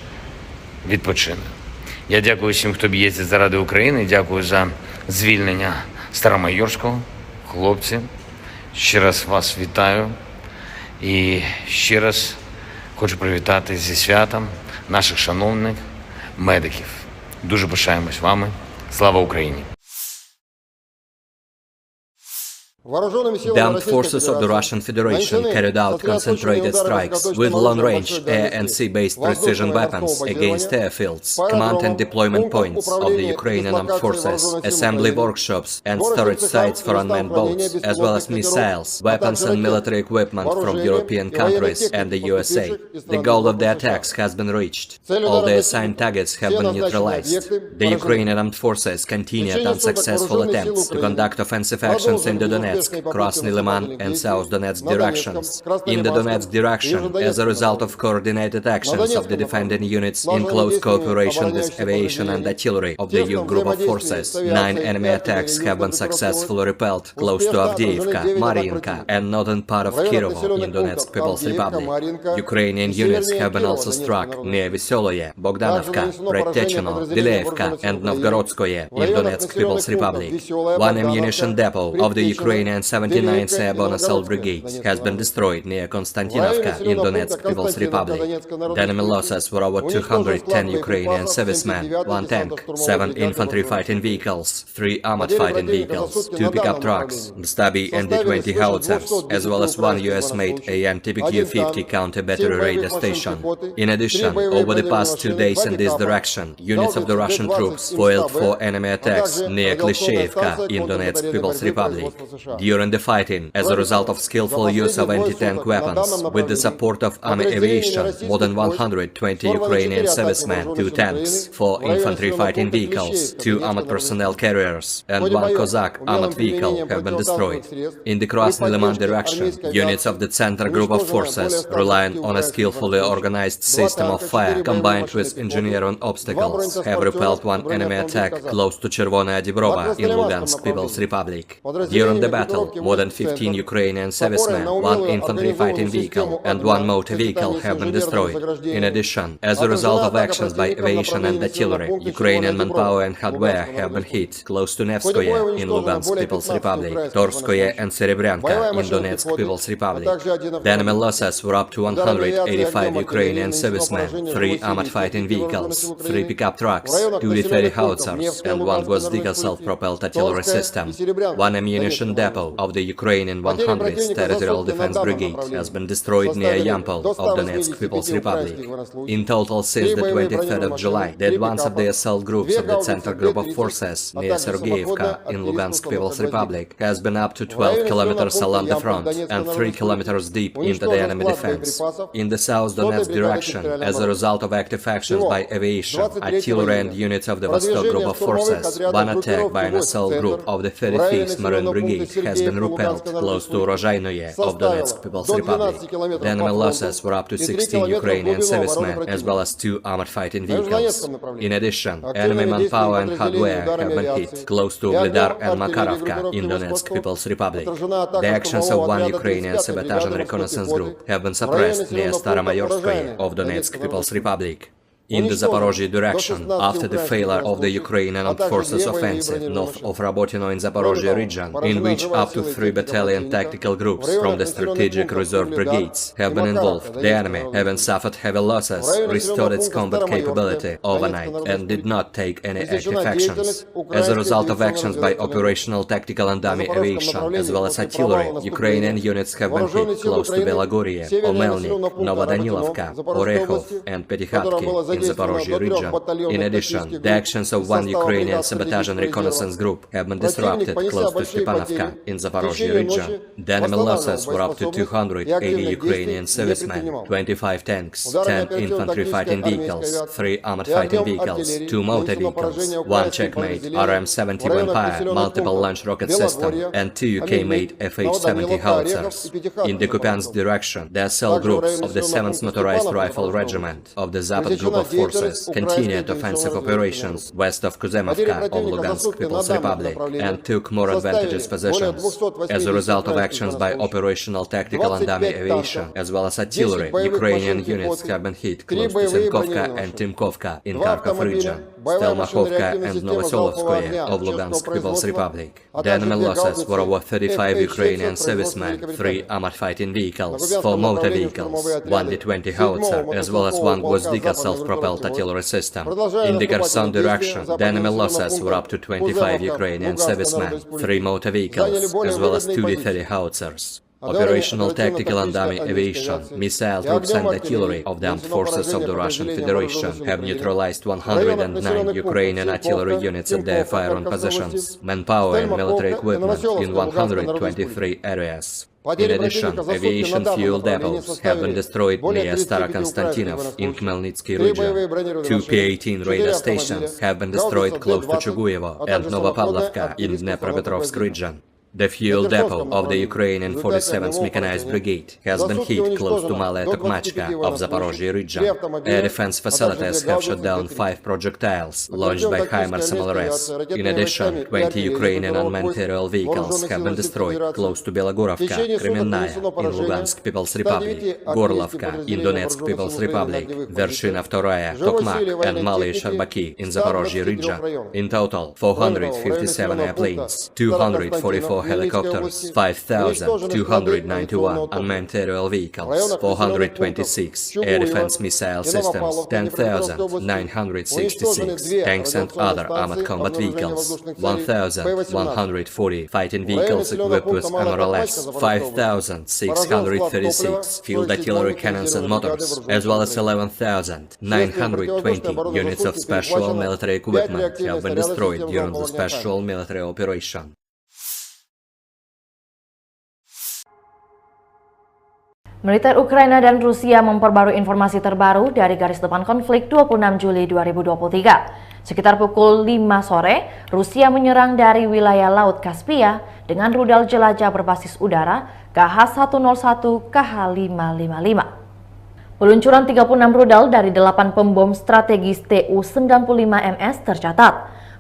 відпочине. Я дякую всім, хто б'ється заради України. Дякую за звільнення Старомайорського. Хлопці, ще раз вас вітаю. І ще раз хочу привітати зі святом наших шановних медиків. Дуже пишаємось вами. Слава Україні! The armed forces of the Russian Federation carried out concentrated strikes with long-range air and sea-based precision weapons against airfields, command and deployment points of the Ukrainian armed forces, assembly workshops and storage sites for unmanned boats, as well as missiles, weapons and military equipment from European countries and the USA. The goal of the attacks has been reached. All the assigned targets have been neutralized. The Ukrainian armed forces continued unsuccessful attempts to conduct offensive actions in the Donetsk, Krasny Liman and South Donetsk directions. In the Donetsk direction, as a result of coordinated actions of the defending units in close cooperation with aviation and artillery of the EU group of forces, 9 enemy attacks have been successfully repelled close to Avdiivka, Mariinka and northern part of Kirovo in Donetsk People's Republic. Ukrainian units have been also struck near Veseloye, Bogdanovka, Predtechino, Dileevka and Novgorodskoye in Donetsk People's Republic. One ammunition depot of the Ukrainian 79th Airborne Assault Brigade has been destroyed near Konstantinovka in Donetsk People's Republic. The enemy losses were over 210 Ukrainian servicemen, 1 tank, 7 infantry fighting vehicles, 3 armored fighting vehicles, 2 pickup trucks, Stabi and D-20 howitzers, as well as 1 US-made AN-TPQ-50 counter-battery radar station. In addition, over the past 2 days in this direction, units of the Russian troops foiled 4 enemy attacks near Klishchevka in Donetsk People's Republic. During the fighting, as a result of skillful use of anti-tank weapons, with the support of army aviation, more than 120 Ukrainian servicemen, 2 tanks, 4 infantry fighting vehicles, 2 armored personnel carriers, and 1 Cossack armored vehicle have been destroyed. In the Krasny Liman direction, units of the Center Group of Forces, relying on a skillfully organized system of fire combined with engineering obstacles, have repelled 1 enemy attack close to Chervonaya Dibrova in Lugansk People's Republic. During the battle, more than 15 Ukrainian servicemen, 1 infantry fighting vehicle, and 1 motor vehicle have been destroyed. In addition, as a result of actions by aviation and artillery, Ukrainian manpower and hardware have been hit close to Nevskoye in Lugansk People's Republic, Torskoye and Serebryanka in Donetsk People's Republic. The enemy losses were up to 185 Ukrainian servicemen, 3 armored fighting vehicles, 3 pickup trucks, 2 D-30 howitzers, and 1 Gvozdyka self-propelled artillery system. 1 ammunition depot of the Ukrainian 100th Territorial Defense Brigade has been destroyed near Yampol of Donetsk People's Republic. In total, since the 23rd of July, the advance of the assault groups of the Center Group of Forces near Sergeyevka in Lugansk People's Republic has been up to 12 kilometers along the front and 3 kilometers deep into the enemy defense. In the South Donetsk direction, as a result of active actions by aviation, artillery and units of the Vostok Group of Forces, 1 attack by an assault group of the 35th Marine Brigade has been repelled close to Rozhainoye of Donetsk People's Republic. The enemy losses were up to 16 Ukrainian servicemen as well as 2 armored fighting vehicles. In addition, enemy manpower and hardware have been hit close to Ugledar and Makarovka in Donetsk People's Republic. The actions of one Ukrainian sabotage and reconnaissance group have been suppressed near Staromayorskoye of Donetsk People's Republic. In the Zaporozhye direction, after the failure of the Ukrainian Armed Forces offensive north of Rabotino in Zaporozhye region, in which up to 3 battalion tactical groups from the strategic reserve brigades have been involved, the enemy, having suffered heavy losses, restored its combat capability overnight and did not take any active actions. As a result of actions by operational tactical and dummy aviation, as well as artillery, Ukrainian units have been hit close to Belagorye, Omelnik, Novodanilovka, Orekhov and Petykhatki in Zaporozhye region. In addition, the actions of one Ukrainian sabotage and reconnaissance group have been disrupted close to Stepanovka in Zaporozhye region. The enemy losses were up to 280 Ukrainian servicemen, 25 tanks, 10 infantry fighting vehicles, 3 armored fighting vehicles, 2 motor vehicles, 1 Checkmate RM-70 Vampire multiple launch rocket system, and 2 UK-made FH-70 howitzers. In the Kupiansk direction, the cell groups of the 7th Motorized Rifle Regiment of the Zapad Group of Forces continued offensive operations west of Kuzemovka of Lugansk People's Republic and took more advantageous positions. As a result of actions by operational tactical and dummy aviation, as well as artillery, Ukrainian units have been hit close to Zenkovka and Timkovka in Kharkov region, Stelmakhovka and Novosolovskoye of Lugansk People's Republic. The enemy losses were over 35 Ukrainian servicemen, 3 armored fighting vehicles, 4 motor vehicles, 1 D-20 howitzer, as well as 1 Gvozdika self-propelled artillery system. In the Kherson direction, the enemy losses were up to 25 Ukrainian servicemen, 3 motor vehicles, as well as 2 D-30 howitzers. Operational tactical and dummy aviation, missile troops and artillery of the armed forces of the Russian Federation have neutralized 109 Ukrainian artillery units at their firing positions, manpower and military equipment in 123 areas. In addition, aviation fuel depots have been destroyed near Starokonstantinov in Khmelnytsky region. 2 P-18 radar stations have been destroyed close to Chuguyevo and Novopavlovka in Dnepropetrovsk region. The fuel depot of the Ukrainian 47th Mechanized Brigade has been hit close to Malaya Tokmachka of Zaporozhye region. Air defense facilities have shot down 5 projectiles launched by HIMARS MLRS. In addition, 20 Ukrainian unmanned aerial vehicles have been destroyed close to Belogorovka, Kremenная in Lugansk People's Republic, Gorlovka in Donetsk People's Republic, Vershina II, Tokmak and Malaya Sharbaki in Zaporozhye region. In total, 457 airplanes, 244 helicopters, 5,291 unmanned aerial vehicles, 426 air defense missile systems, 10,966 tanks and other armored combat vehicles, 1,140 fighting vehicles equipped with MRLS, 5,636 field artillery cannons and motors, as well as 11,920 units of special military equipment have been destroyed during the special military operation. Militer Ukraina dan Rusia memperbarui informasi terbaru dari garis depan konflik 26 Juli 2023. Sekitar pukul 5 sore, Rusia menyerang dari wilayah Laut Kaspia dengan rudal jelajah berbasis udara KH-101 KH-555. Peluncuran 36 rudal dari 8 pembom strategis Tu-95MS tercatat.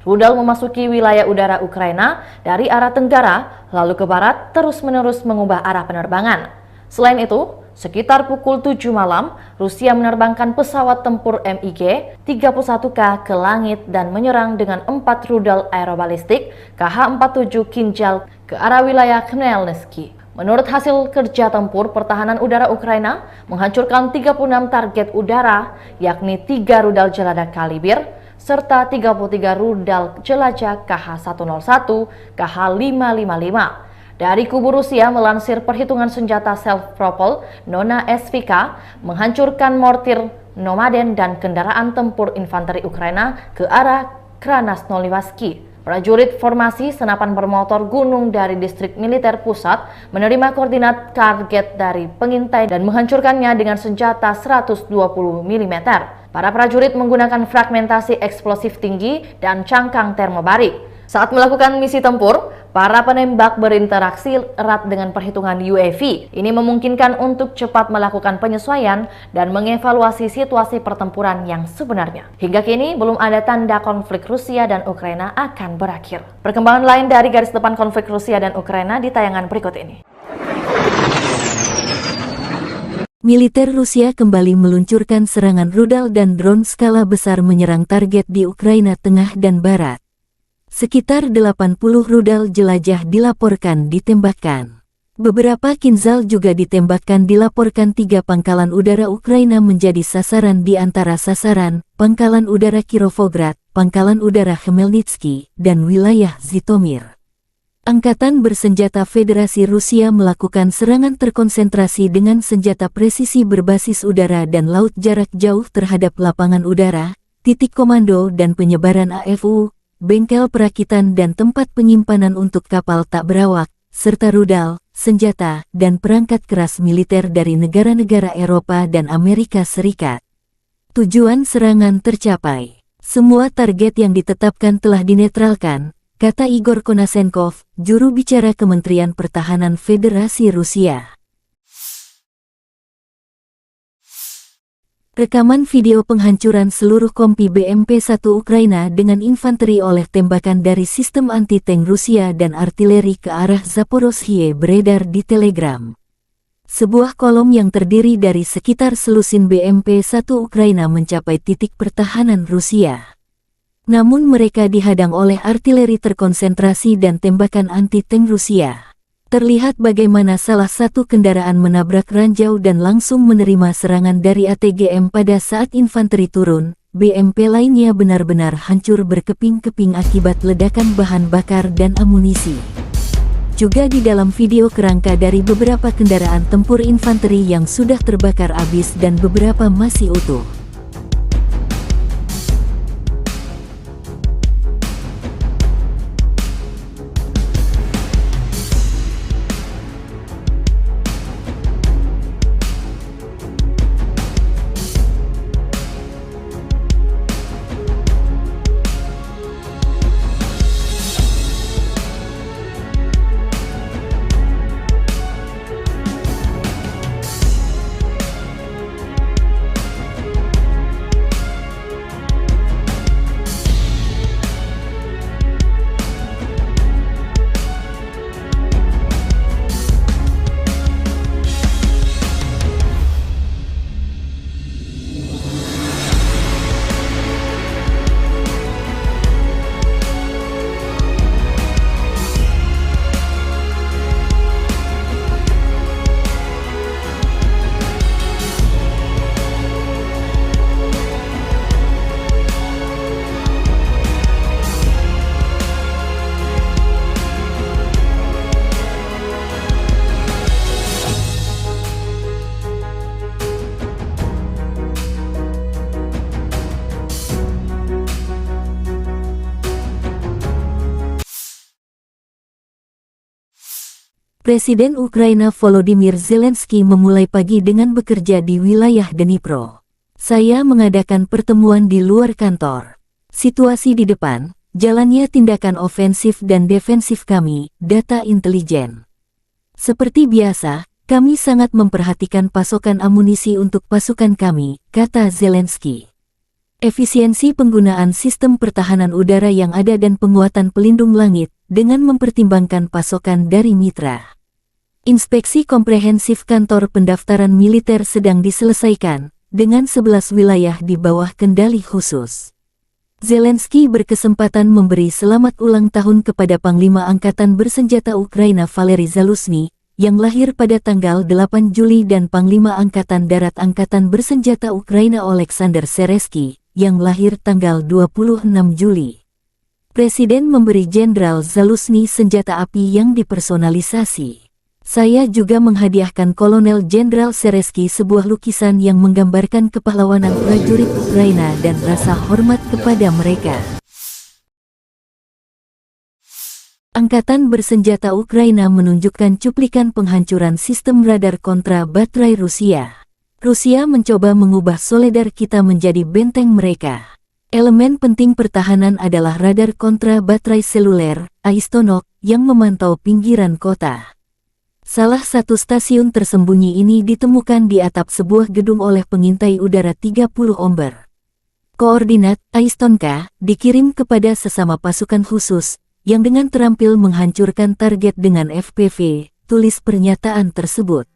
Rudal memasuki wilayah udara Ukraina dari arah tenggara, lalu ke barat, terus-menerus mengubah arah penerbangan. Selain itu, sekitar pukul 7 malam, Rusia menerbangkan pesawat tempur MiG-31K ke langit dan menyerang dengan 4 rudal aerobalistik KH-47 Kinjal ke arah wilayah Khmelnytsky. Menurut hasil kerja tempur, pertahanan udara Ukraina menghancurkan 36 target udara, yakni 3 rudal jelajah Kalibir, serta 33 rudal jelajah KH-101, KH-555. Dari kubu Rusia melansir perhitungan senjata self-propelled Nona SVK menghancurkan mortir Nomaden dan kendaraan tempur infanteri Ukraina ke arah Krasnoyarsk. Prajurit formasi senapan bermotor gunung dari distrik militer pusat menerima koordinat target dari pengintai dan menghancurkannya dengan senjata 120 mm. Para prajurit menggunakan fragmentasi eksplosif tinggi dan cangkang termobarik. Saat melakukan misi tempur, Para penembak berinteraksi erat dengan perhitungan UAV. Ini memungkinkan untuk cepat melakukan penyesuaian dan mengevaluasi situasi pertempuran yang sebenarnya. Hingga kini belum ada tanda konflik Rusia dan Ukraina akan berakhir. Perkembangan lain dari garis depan konflik Rusia dan Ukraina di tayangan berikut ini. Militer Rusia kembali meluncurkan serangan rudal dan drone skala besar menyerang target di Ukraina Tengah dan Barat. Sekitar 80 rudal jelajah dilaporkan ditembakkan. Beberapa Kinzhal juga ditembakkan dilaporkan 3 pangkalan udara Ukraina menjadi sasaran di antara sasaran, Pangkalan Udara Kirovograd, Pangkalan Udara Khmelnytsky, dan wilayah Zhytomyr. Angkatan Bersenjata Federasi Rusia melakukan serangan terkonsentrasi dengan senjata presisi berbasis udara dan laut jarak jauh terhadap lapangan udara, titik komando dan penyebaran AFU, bengkel perakitan dan tempat penyimpanan untuk kapal tak berawak, serta rudal, senjata, dan perangkat keras militer dari negara-negara Eropa dan Amerika Serikat. Tujuan serangan tercapai. Semua target yang ditetapkan telah dinetralkan, kata Igor Konashenkov, juru bicara Kementerian Pertahanan Federasi Rusia. Rekaman video penghancuran seluruh kompi BMP-1 Ukraina dengan infanteri oleh tembakan dari sistem anti-tank Rusia dan artileri ke arah Zaporozhye beredar di Telegram. Sebuah kolom yang terdiri dari sekitar selusin BMP-1 Ukraina mencapai titik pertahanan Rusia. Namun mereka dihadang oleh artileri terkonsentrasi dan tembakan anti-tank Rusia. Terlihat bagaimana salah satu kendaraan menabrak ranjau dan langsung menerima serangan dari ATGM pada saat infanteri turun. BMP lainnya benar-benar hancur berkeping-keping akibat ledakan bahan bakar dan amunisi. Juga di dalam video kerangka dari beberapa kendaraan tempur infanteri yang sudah terbakar habis dan beberapa masih utuh. Presiden Ukraina Volodymyr Zelensky memulai pagi dengan bekerja di wilayah Dnipro. Saya mengadakan pertemuan di luar kantor. Situasi di depan, jalannya tindakan ofensif dan defensif kami, data intelijen. Seperti biasa, kami sangat memperhatikan pasokan amunisi untuk pasukan kami, kata Zelensky. Efisiensi penggunaan sistem pertahanan udara yang ada dan penguatan pelindung langit, dengan mempertimbangkan pasokan dari mitra. Inspeksi komprehensif kantor pendaftaran militer sedang diselesaikan, dengan 11 wilayah di bawah kendali khusus. Zelensky berkesempatan memberi selamat ulang tahun kepada Panglima Angkatan Bersenjata Ukraina Valery Zaluzhny, yang lahir pada tanggal 8 Juli dan Panglima Angkatan Darat Angkatan Bersenjata Ukraina Oleksandr Seresky, yang lahir tanggal 26 Juli. Presiden memberi Jenderal Zaluzhny senjata api yang dipersonalisasi. Saya juga menghadiahkan Kolonel Jenderal Seresky sebuah lukisan yang menggambarkan kepahlawanan prajurit Ukraina dan rasa hormat kepada mereka. Angkatan Bersenjata Ukraina menunjukkan cuplikan penghancuran sistem radar kontra baterai Rusia. Rusia mencoba mengubah Soledar kita menjadi benteng mereka. Elemen penting pertahanan adalah radar kontra baterai seluler, Aistonok, yang memantau pinggiran kota. Salah satu stasiun tersembunyi ini ditemukan di atap sebuah gedung oleh pengintai udara 30 Omber. Koordinat Aistonka dikirim kepada sesama pasukan khusus, yang dengan terampil menghancurkan target dengan FPV, tulis pernyataan tersebut.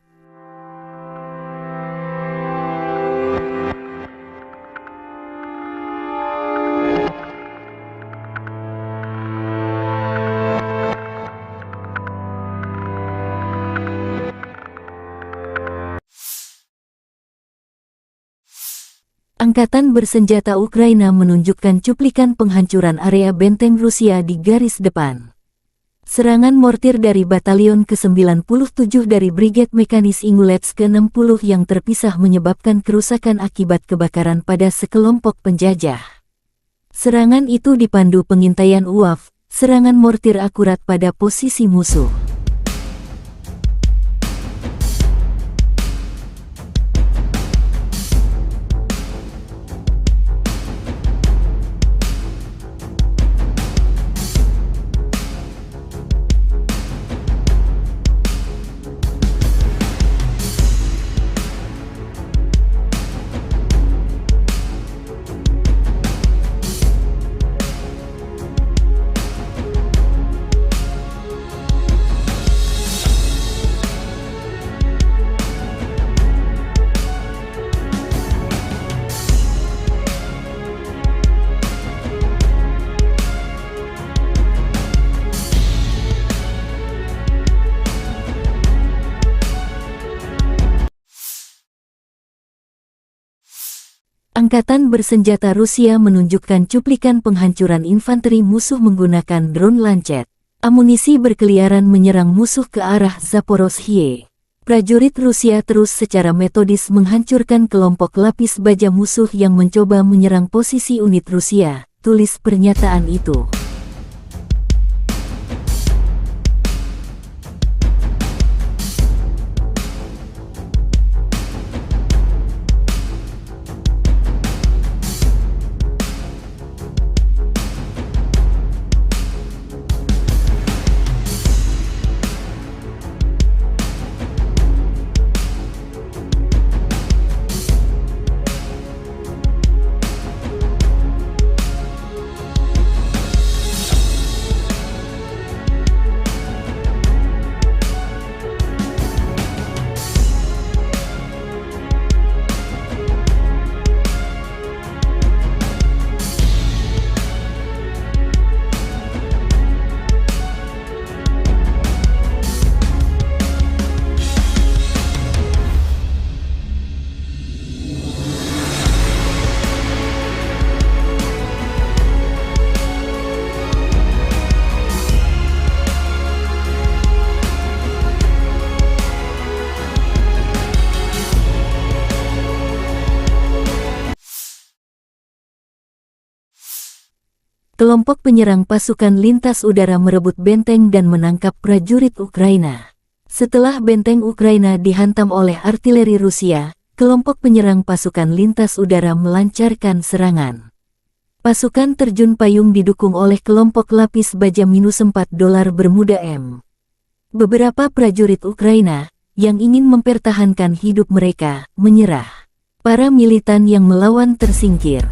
Angkatan bersenjata Ukraina menunjukkan cuplikan penghancuran area benteng Rusia di garis depan. Serangan mortir dari Batalion ke-97 dari Brigade Mekanis Ingulets ke-60 yang terpisah menyebabkan kerusakan akibat kebakaran pada sekelompok penjajah. Serangan itu dipandu pengintaian UAV, serangan mortir akurat pada posisi musuh. Angkatan bersenjata Rusia menunjukkan cuplikan penghancuran infanteri musuh menggunakan drone Lancet. Amunisi berkeliaran menyerang musuh ke arah Zaporozhye. Prajurit Rusia terus secara metodis menghancurkan kelompok lapis baja musuh yang mencoba menyerang posisi unit Rusia, tulis pernyataan itu. Kelompok penyerang pasukan lintas udara merebut benteng dan menangkap prajurit Ukraina. Setelah benteng Ukraina dihantam oleh artileri Rusia, kelompok penyerang pasukan lintas udara melancarkan serangan. Pasukan terjun payung didukung oleh kelompok lapis baja -4 dolar Bermuda M. Beberapa prajurit Ukraina, yang ingin mempertahankan hidup mereka, menyerah. Para militan yang melawan tersingkir.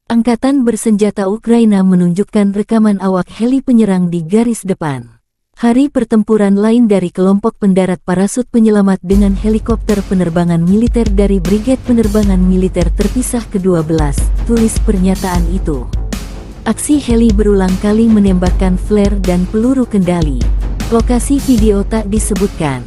Angkatan bersenjata Ukraina menunjukkan rekaman awak heli penyerang di garis depan. Hari pertempuran lain dari kelompok pendarat parasut penyelamat dengan helikopter penerbangan militer dari Brigade Penerbangan Militer Terpisah ke-12, tulis pernyataan itu. Aksi heli berulang kali menembakkan flare dan peluru kendali. Lokasi video tak disebutkan.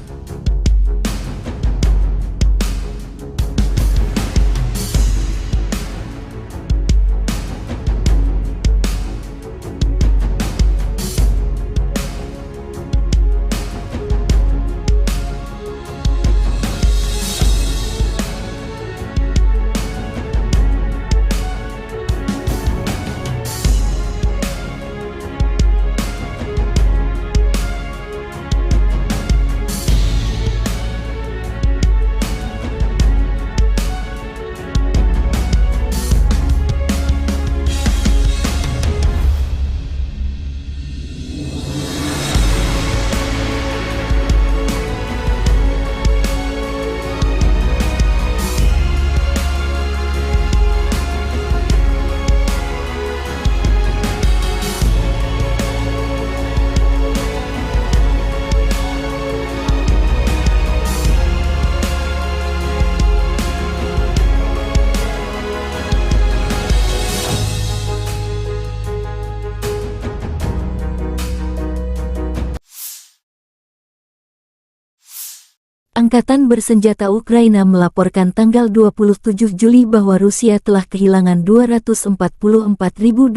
Angkatan bersenjata Ukraina melaporkan tanggal 27 Juli bahwa Rusia telah kehilangan 244.270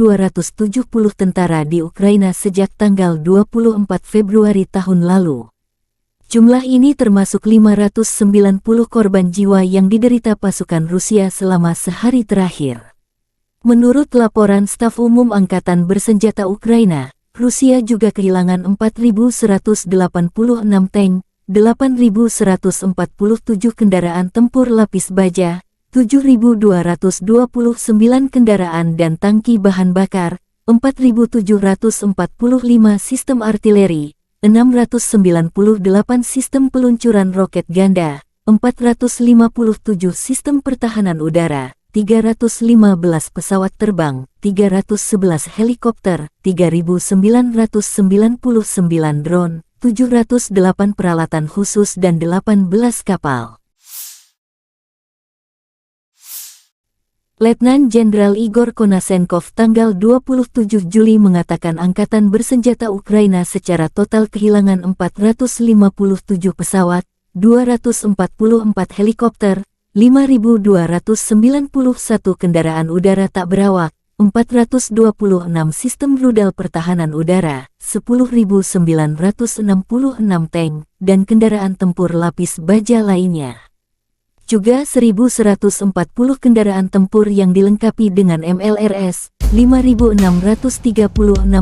tentara di Ukraina sejak tanggal 24 Februari tahun lalu. Jumlah ini termasuk 590 korban jiwa yang diderita pasukan Rusia selama sehari terakhir. Menurut laporan Staf Umum Angkatan Bersenjata Ukraina, Rusia juga kehilangan 4.186 tank, 8.147 kendaraan tempur lapis baja, 7.229 kendaraan dan tangki bahan bakar, 4.745 sistem artileri, 698 sistem peluncuran roket ganda, 457 sistem pertahanan udara, 315 pesawat terbang, 311 helikopter, 3.999 drone, 708 peralatan khusus dan 18 kapal. Letnan Jenderal Igor Konasenkov tanggal 27 Juli mengatakan Angkatan Bersenjata Ukraina secara total kehilangan 457 pesawat, 244 helikopter, 5.291 kendaraan udara tak berawak, 426 sistem rudal pertahanan udara, 10.966 tank, dan kendaraan tempur lapis baja lainnya. Juga 1.140 kendaraan tempur yang dilengkapi dengan MLRS, 5.636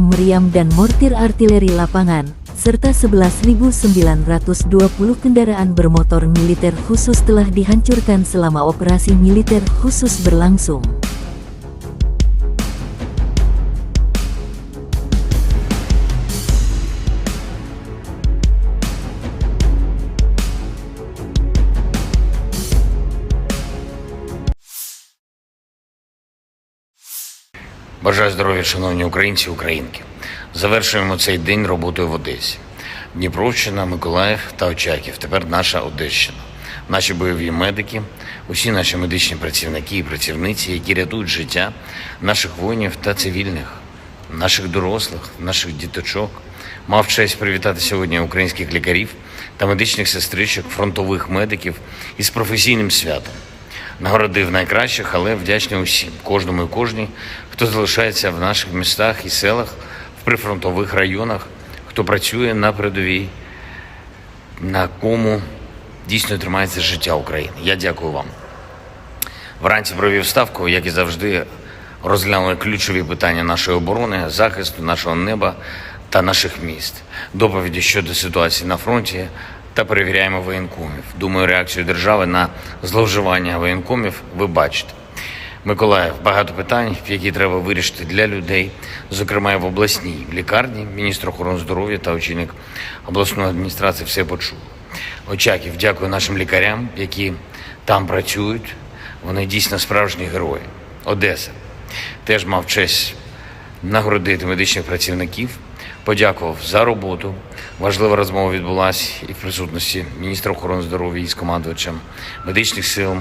meriam dan mortir artileri lapangan, serta 11.920 kendaraan bermotor militer khusus telah dihancurkan selama operasi militer khusus berlangsung. Бажаю здоров'я, шановні українці і українки. Завершуємо цей день роботою в Одесі. Дніпровщина, Миколаїв та Очаків. Тепер наша Одещина. Наші бойові медики, усі наші медичні працівники і працівниці, які рятують життя наших воїнів та цивільних, наших дорослих, наших діточок. Мав честь привітати сьогодні українських лікарів та медичних сестричок, фронтових медиків із професійним святом. Нагородив найкращих, але вдячний усім, кожному і кожній, хто залишається в наших містах і селах, в прифронтових районах, хто працює на передовій, на кому дійсно тримається життя України. Я дякую вам. Вранці провів ставку, як і завжди, розглянули ключові питання нашої оборони, захисту нашого неба та наших міст, доповіді щодо ситуації на фронті та перевіряємо воєнкомів. Думаю, реакцію держави на зловживання воєнкомів ви бачите. Миколаїв, багато питань, які треба вирішити для людей, зокрема і в обласній лікарні. Міністр охорони здоров'я та очільник обласної адміністрації все почув. Очаків, дякую нашим лікарям, які там працюють. Вони дійсно справжні герої. Одеса. Теж мав честь нагородити медичних працівників, подякував за роботу. Важлива розмова відбулася і в присутності міністра охорони здоров'я із командувачем медичних сил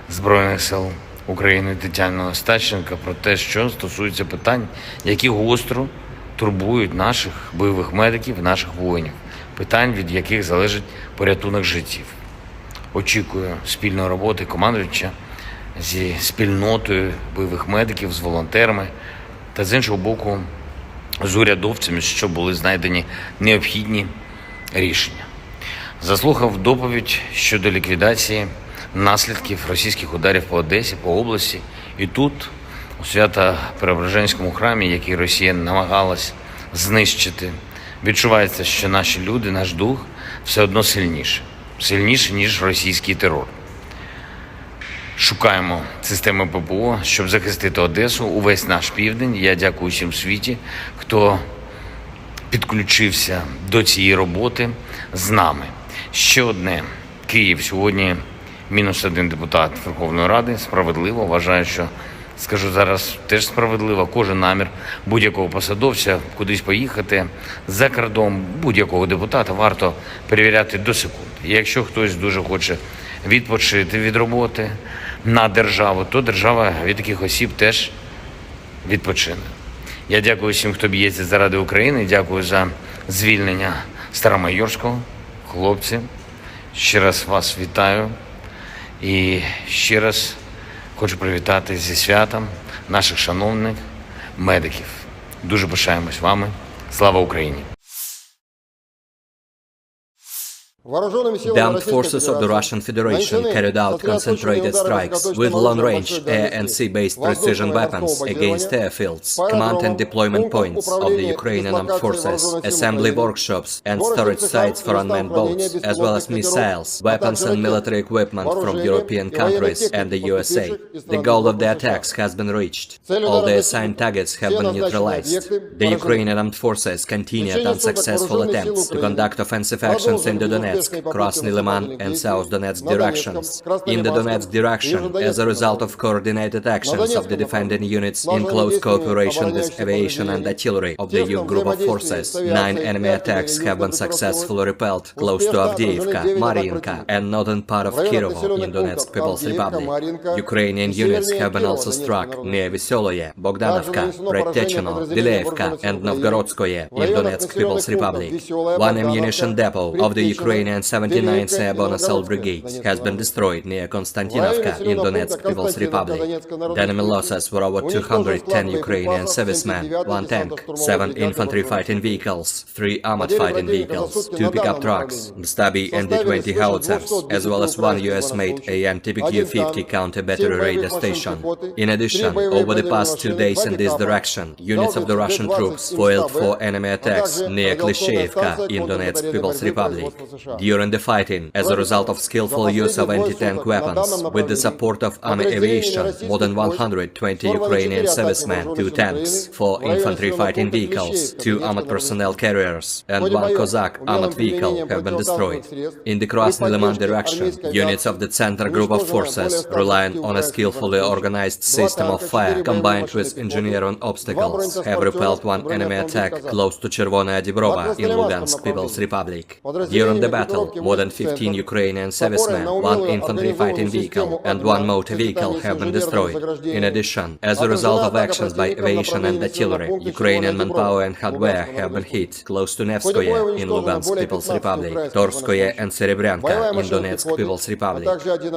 Збройних сил України Тетяни Остапченко про те, що стосується питань, які гостро турбують наших бойових медиків, наших воїнів, питань, від яких залежить порятунок життів. Очікую спільної роботи командувача зі спільнотою бойових медиків, з волонтерами та, з іншого боку, з урядовцями, щоб були знайдені необхідні рішення. Заслухав доповідь щодо ліквідації наслідків російських ударів по Одесі, по області. І тут, у Свято-Преображенському храмі, який Росія намагалась знищити, відчувається, що наші люди, наш дух все одно сильніше, ніж російський терор. Шукаємо системи ППО, щоб захистити Одесу, увесь наш південь. Я дякую всім в світі, хто підключився до цієї роботи з нами. Ще одне. Київ. Сьогодні -1 депутат Верховної Ради. Справедливо. Вважаю, що, скажу зараз, теж справедливо. Кожен намір будь-якого посадовця кудись поїхати за кордон, будь-якого депутата варто перевіряти до секунд. І якщо хтось дуже хоче відпочити від роботи на державу, то держава від таких осіб теж відпочине. Я дякую всім, хто б'ється заради України. Дякую за звільнення Старомайорського. Хлопці, ще раз вас вітаю. І ще раз хочу привітати зі святом наших шановних медиків. Дуже пишаємось вами. Слава Україні! The armed forces of the Russian Federation carried out concentrated strikes with long-range air and sea-based precision weapons against airfields, command and deployment points of the Ukrainian armed forces, assembly workshops and storage sites for unmanned boats, as well as missiles, weapons and military equipment from European countries and the USA. The goal of the attacks has been reached. All the assigned targets have been neutralized. The Ukrainian armed forces continued unsuccessful attempts to conduct offensive actions in the Donetsk, Krasny Liman and South Donetsk directions. In the Donetsk direction, as a result of coordinated actions of the defending units in close cooperation with aviation and artillery of the EU group of forces, 9 enemy attacks have been successfully repelled close to Avdiivka, Mariinka and northern part of Kirovo in Donetsk People's Republic. Ukrainian units have been also struck near Veseloye, Bogdanovka, Predtechino, Vileevka and Novgorodskoye in Donetsk People's Republic. One ammunition depot of the Ukrainian 79th Airborne Assault Brigade has been destroyed near Konstantinovka in Donetsk People's Republic. The enemy losses were over 210 Ukrainian servicemen, 1 tank, 7 infantry fighting vehicles, 3 armored fighting vehicles, 2 pickup trucks, Stabi and D-20 howitzers, as well as 1 US-made AN-TPQ-50 counter-battery radar station. In addition, over the past 2 days in this direction, units of the Russian troops foiled 4 enemy attacks near Klishchevka in Donetsk People's Republic. During the fighting, as a result of skillful use of anti-tank weapons, with the support of army aviation, more than 120 Ukrainian servicemen, 2 tanks, 4 infantry fighting vehicles, 2 armored personnel carriers, and 1 Cossack armored vehicle have been destroyed. In the Krasny Liman direction, units of the Center Group of Forces, relying on a skillfully organized system of fire combined with engineering obstacles, have repelled 1 enemy attack close to Chervonaya Dibrova in Lugansk People's Republic. During the battle, more than 15 Ukrainian servicemen, 1 infantry fighting vehicle, and 1 motor vehicle have been destroyed. In addition, as a result of actions by aviation and artillery, Ukrainian manpower and hardware have been hit close to Nevskoye in Lugansk People's Republic, Torskoye and Serebryanka in Donetsk People's Republic.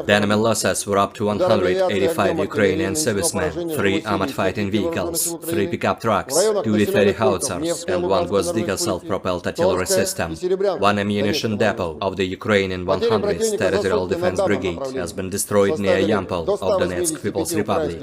The enemy losses were up to 185 Ukrainian servicemen, 3 armored fighting vehicles, 3 pickup trucks, 2 D-30 howitzers, and 1 Gvozdyka self-propelled artillery system. 1 ammunition depot of the Ukrainian 100th Territorial Defense Brigade has been destroyed near Yampol of Donetsk People's Republic.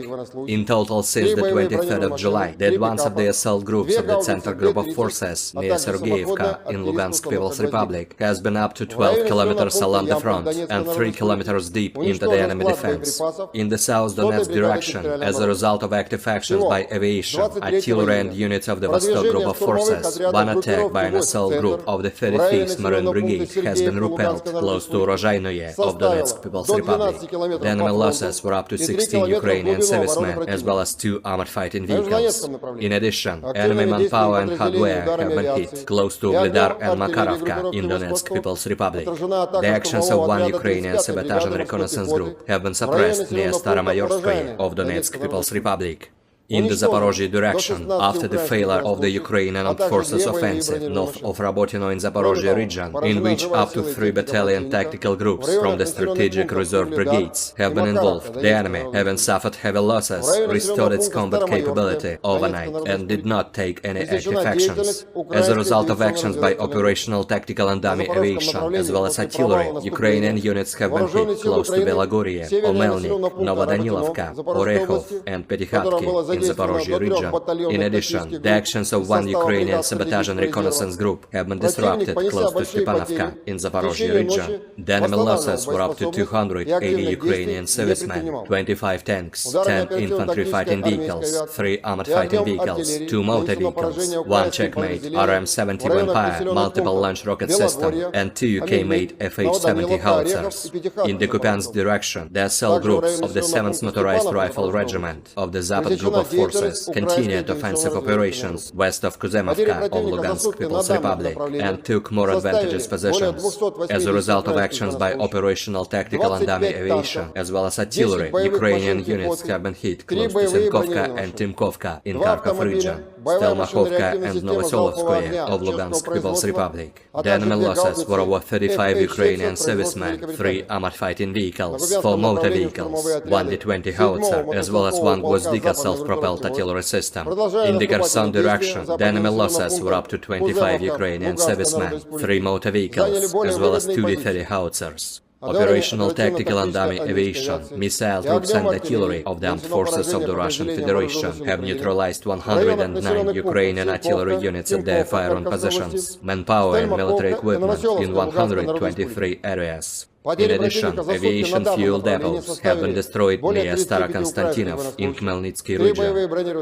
In total, since the 23rd of July, the advance of the assault groups of the Center Group of Forces near Sergeyevka in Lugansk People's Republic has been up to 12 kilometers along the front and 3 kilometers deep into the enemy defense. In the South Donetsk direction, as a result of active actions by aviation, artillery and units of the Vostok Group of Forces, 1 attack by an assault group of the 35th Marine Brigade has been repelled close to Rozhainoye of Donetsk People's Republic. The enemy losses were up to 16 Ukrainian servicemen as well as 2 armored fighting vehicles. In addition, enemy manpower and hardware have been hit close to Ugledar and Makarovka in Donetsk People's Republic. The actions of one Ukrainian sabotage and reconnaissance group have been suppressed near Staromayorskoye of Donetsk People's Republic. In the Zaporozhye direction, after the failure of the Ukrainian Armed Forces offensive north of Rabotino in Zaporozhye region, in which up to 3 battalion tactical groups from the strategic reserve brigades have been involved, the enemy, having suffered heavy losses, restored its combat capability overnight and did not take any active actions. As a result of actions by operational tactical and dummy aviation, as well as artillery, Ukrainian units have been hit close to Belagorye, Omelnik, Novodanilovka, Orekhov and Petykhatki in Zaporozhye region. In addition, the actions of one Ukrainian sabotage and reconnaissance group have been disrupted close to Stepanovka in Zaporozhye region. The enemy losses were up to 280 Ukrainian servicemen, 25 tanks, 10 infantry fighting vehicles, 3 armored fighting vehicles, 2 motor vehicles, 1 Checkmate RM-70 Vampire multiple launch rocket system, and 2 UK-made FH-70 howitzers. In the Kupiansk direction, the cell groups of the 7th Motorized Rifle Regiment of the Zapad Group of Forces continued offensive operations west of Kuzemovka of Lugansk People's Republic and took more advantageous positions. As a result of actions by operational tactical and dummy aviation, as well as artillery, Ukrainian units have been hit close to Zinkovka and Timkovka in Kharkov region, Stelmakhovka and Novoselovskoye of Lugansk People's Republic. The enemy losses were over 35 Ukrainian servicemen, 3 armored fighting vehicles, 4 motor vehicles, 1 D-20 howitzer, as well as 1 Gvozdika self-propelled artillery system. In the Kherson direction, the enemy losses were up to 25 Ukrainian servicemen, 3 motor vehicles, as well as 2 D-30 howitzers. Operational tactical and dummy aviation, missile troops and artillery of the armed forces of the Russian Federation have neutralized 109 Ukrainian artillery units at their firing positions, manpower and military equipment in 123 areas. In addition, aviation fuel depots have been destroyed near Starokonstantinov in Khmelnytsky region.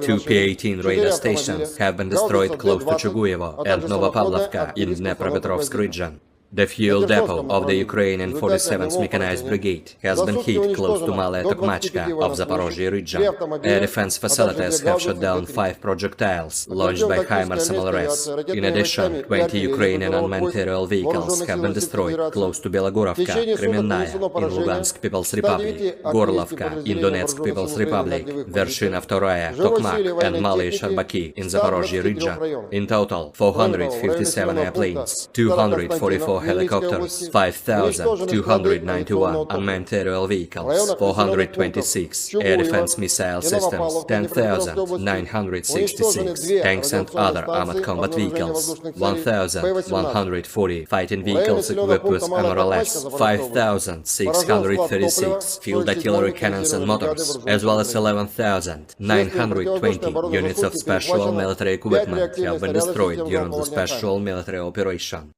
2 P-18 radar stations have been destroyed close to Chuguyevo and Novopavlovka in Dnepropetrovsk region. The fuel depot of the Ukrainian 47th Mechanized Brigade has been hit close to Malaya Tokmachka of Zaporozhye region. Air defense facilities have shot down 5 projectiles launched by HIMARS MLRS. In addition, 20 Ukrainian unmanned aerial vehicles have been destroyed close to Belogorovka, Kremenная in Lugansk People's Republic, Gorlovka in Donetsk People's Republic, Vershina Vtoraya, Tokmak and Malaya Sharbaki in Zaporozhye region. In total, 457 airplanes, 244 helicopters, 5,291 unmanned aerial vehicles, 426 air defense missile systems, 10,966 tanks and other armored combat vehicles, 1,140 fighting vehicles equipped with MRLS, 5,636 field artillery cannons and motors, as well as 11,920 units of special military equipment have been destroyed during the special military operation.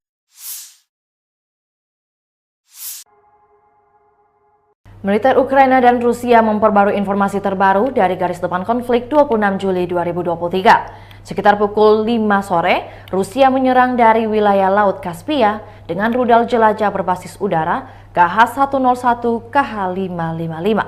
Militer Ukraina dan Rusia memperbarui informasi terbaru dari garis depan konflik 26 Juli 2023. Sekitar pukul 5 sore, Rusia menyerang dari wilayah Laut Kaspia dengan rudal jelajah berbasis udara KH-101 KH-555.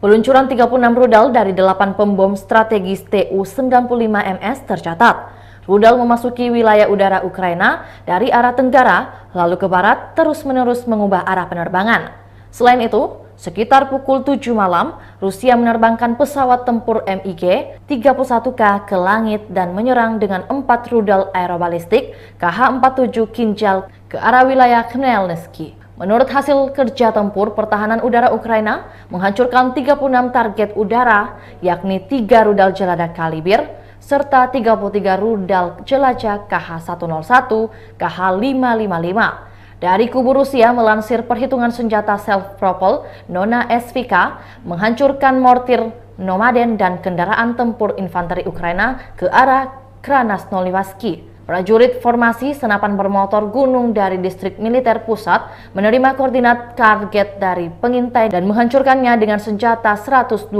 Peluncuran 36 rudal dari 8 pembom strategis Tu-95MS tercatat. Rudal memasuki wilayah udara Ukraina dari arah tenggara, lalu ke barat, terus-menerus mengubah arah penerbangan. Selain itu, sekitar pukul 7 malam, Rusia menerbangkan pesawat tempur MiG-31K ke langit dan menyerang dengan 4 rudal aerobalistik KH-47 Kinjal ke arah wilayah Khmelnytsky. Menurut hasil kerja tempur, pertahanan udara Ukraina menghancurkan 36 target udara, yakni 3 rudal jelajah Kalibir, serta 33 rudal jelajah KH-101, KH-555. Dari kubu Rusia melansir perhitungan senjata self-propelled Nona SVK menghancurkan mortir Nomaden dan kendaraan tempur infanteri Ukraina ke arah Krasnoyarsk. Prajurit formasi senapan bermotor gunung dari distrik militer pusat menerima koordinat target dari pengintai dan menghancurkannya dengan senjata 120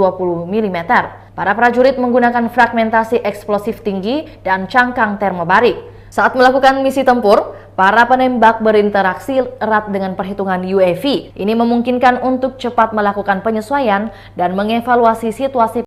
mm. Para prajurit menggunakan fragmentasi eksplosif tinggi dan cangkang termobarik. Saat melakukan misi tempur, Para penembak berinteraksi erat dengan perhitungan UAV. Ini memungkinkan untuk cepat melakukan penyesuaian dan mengevaluasi situasi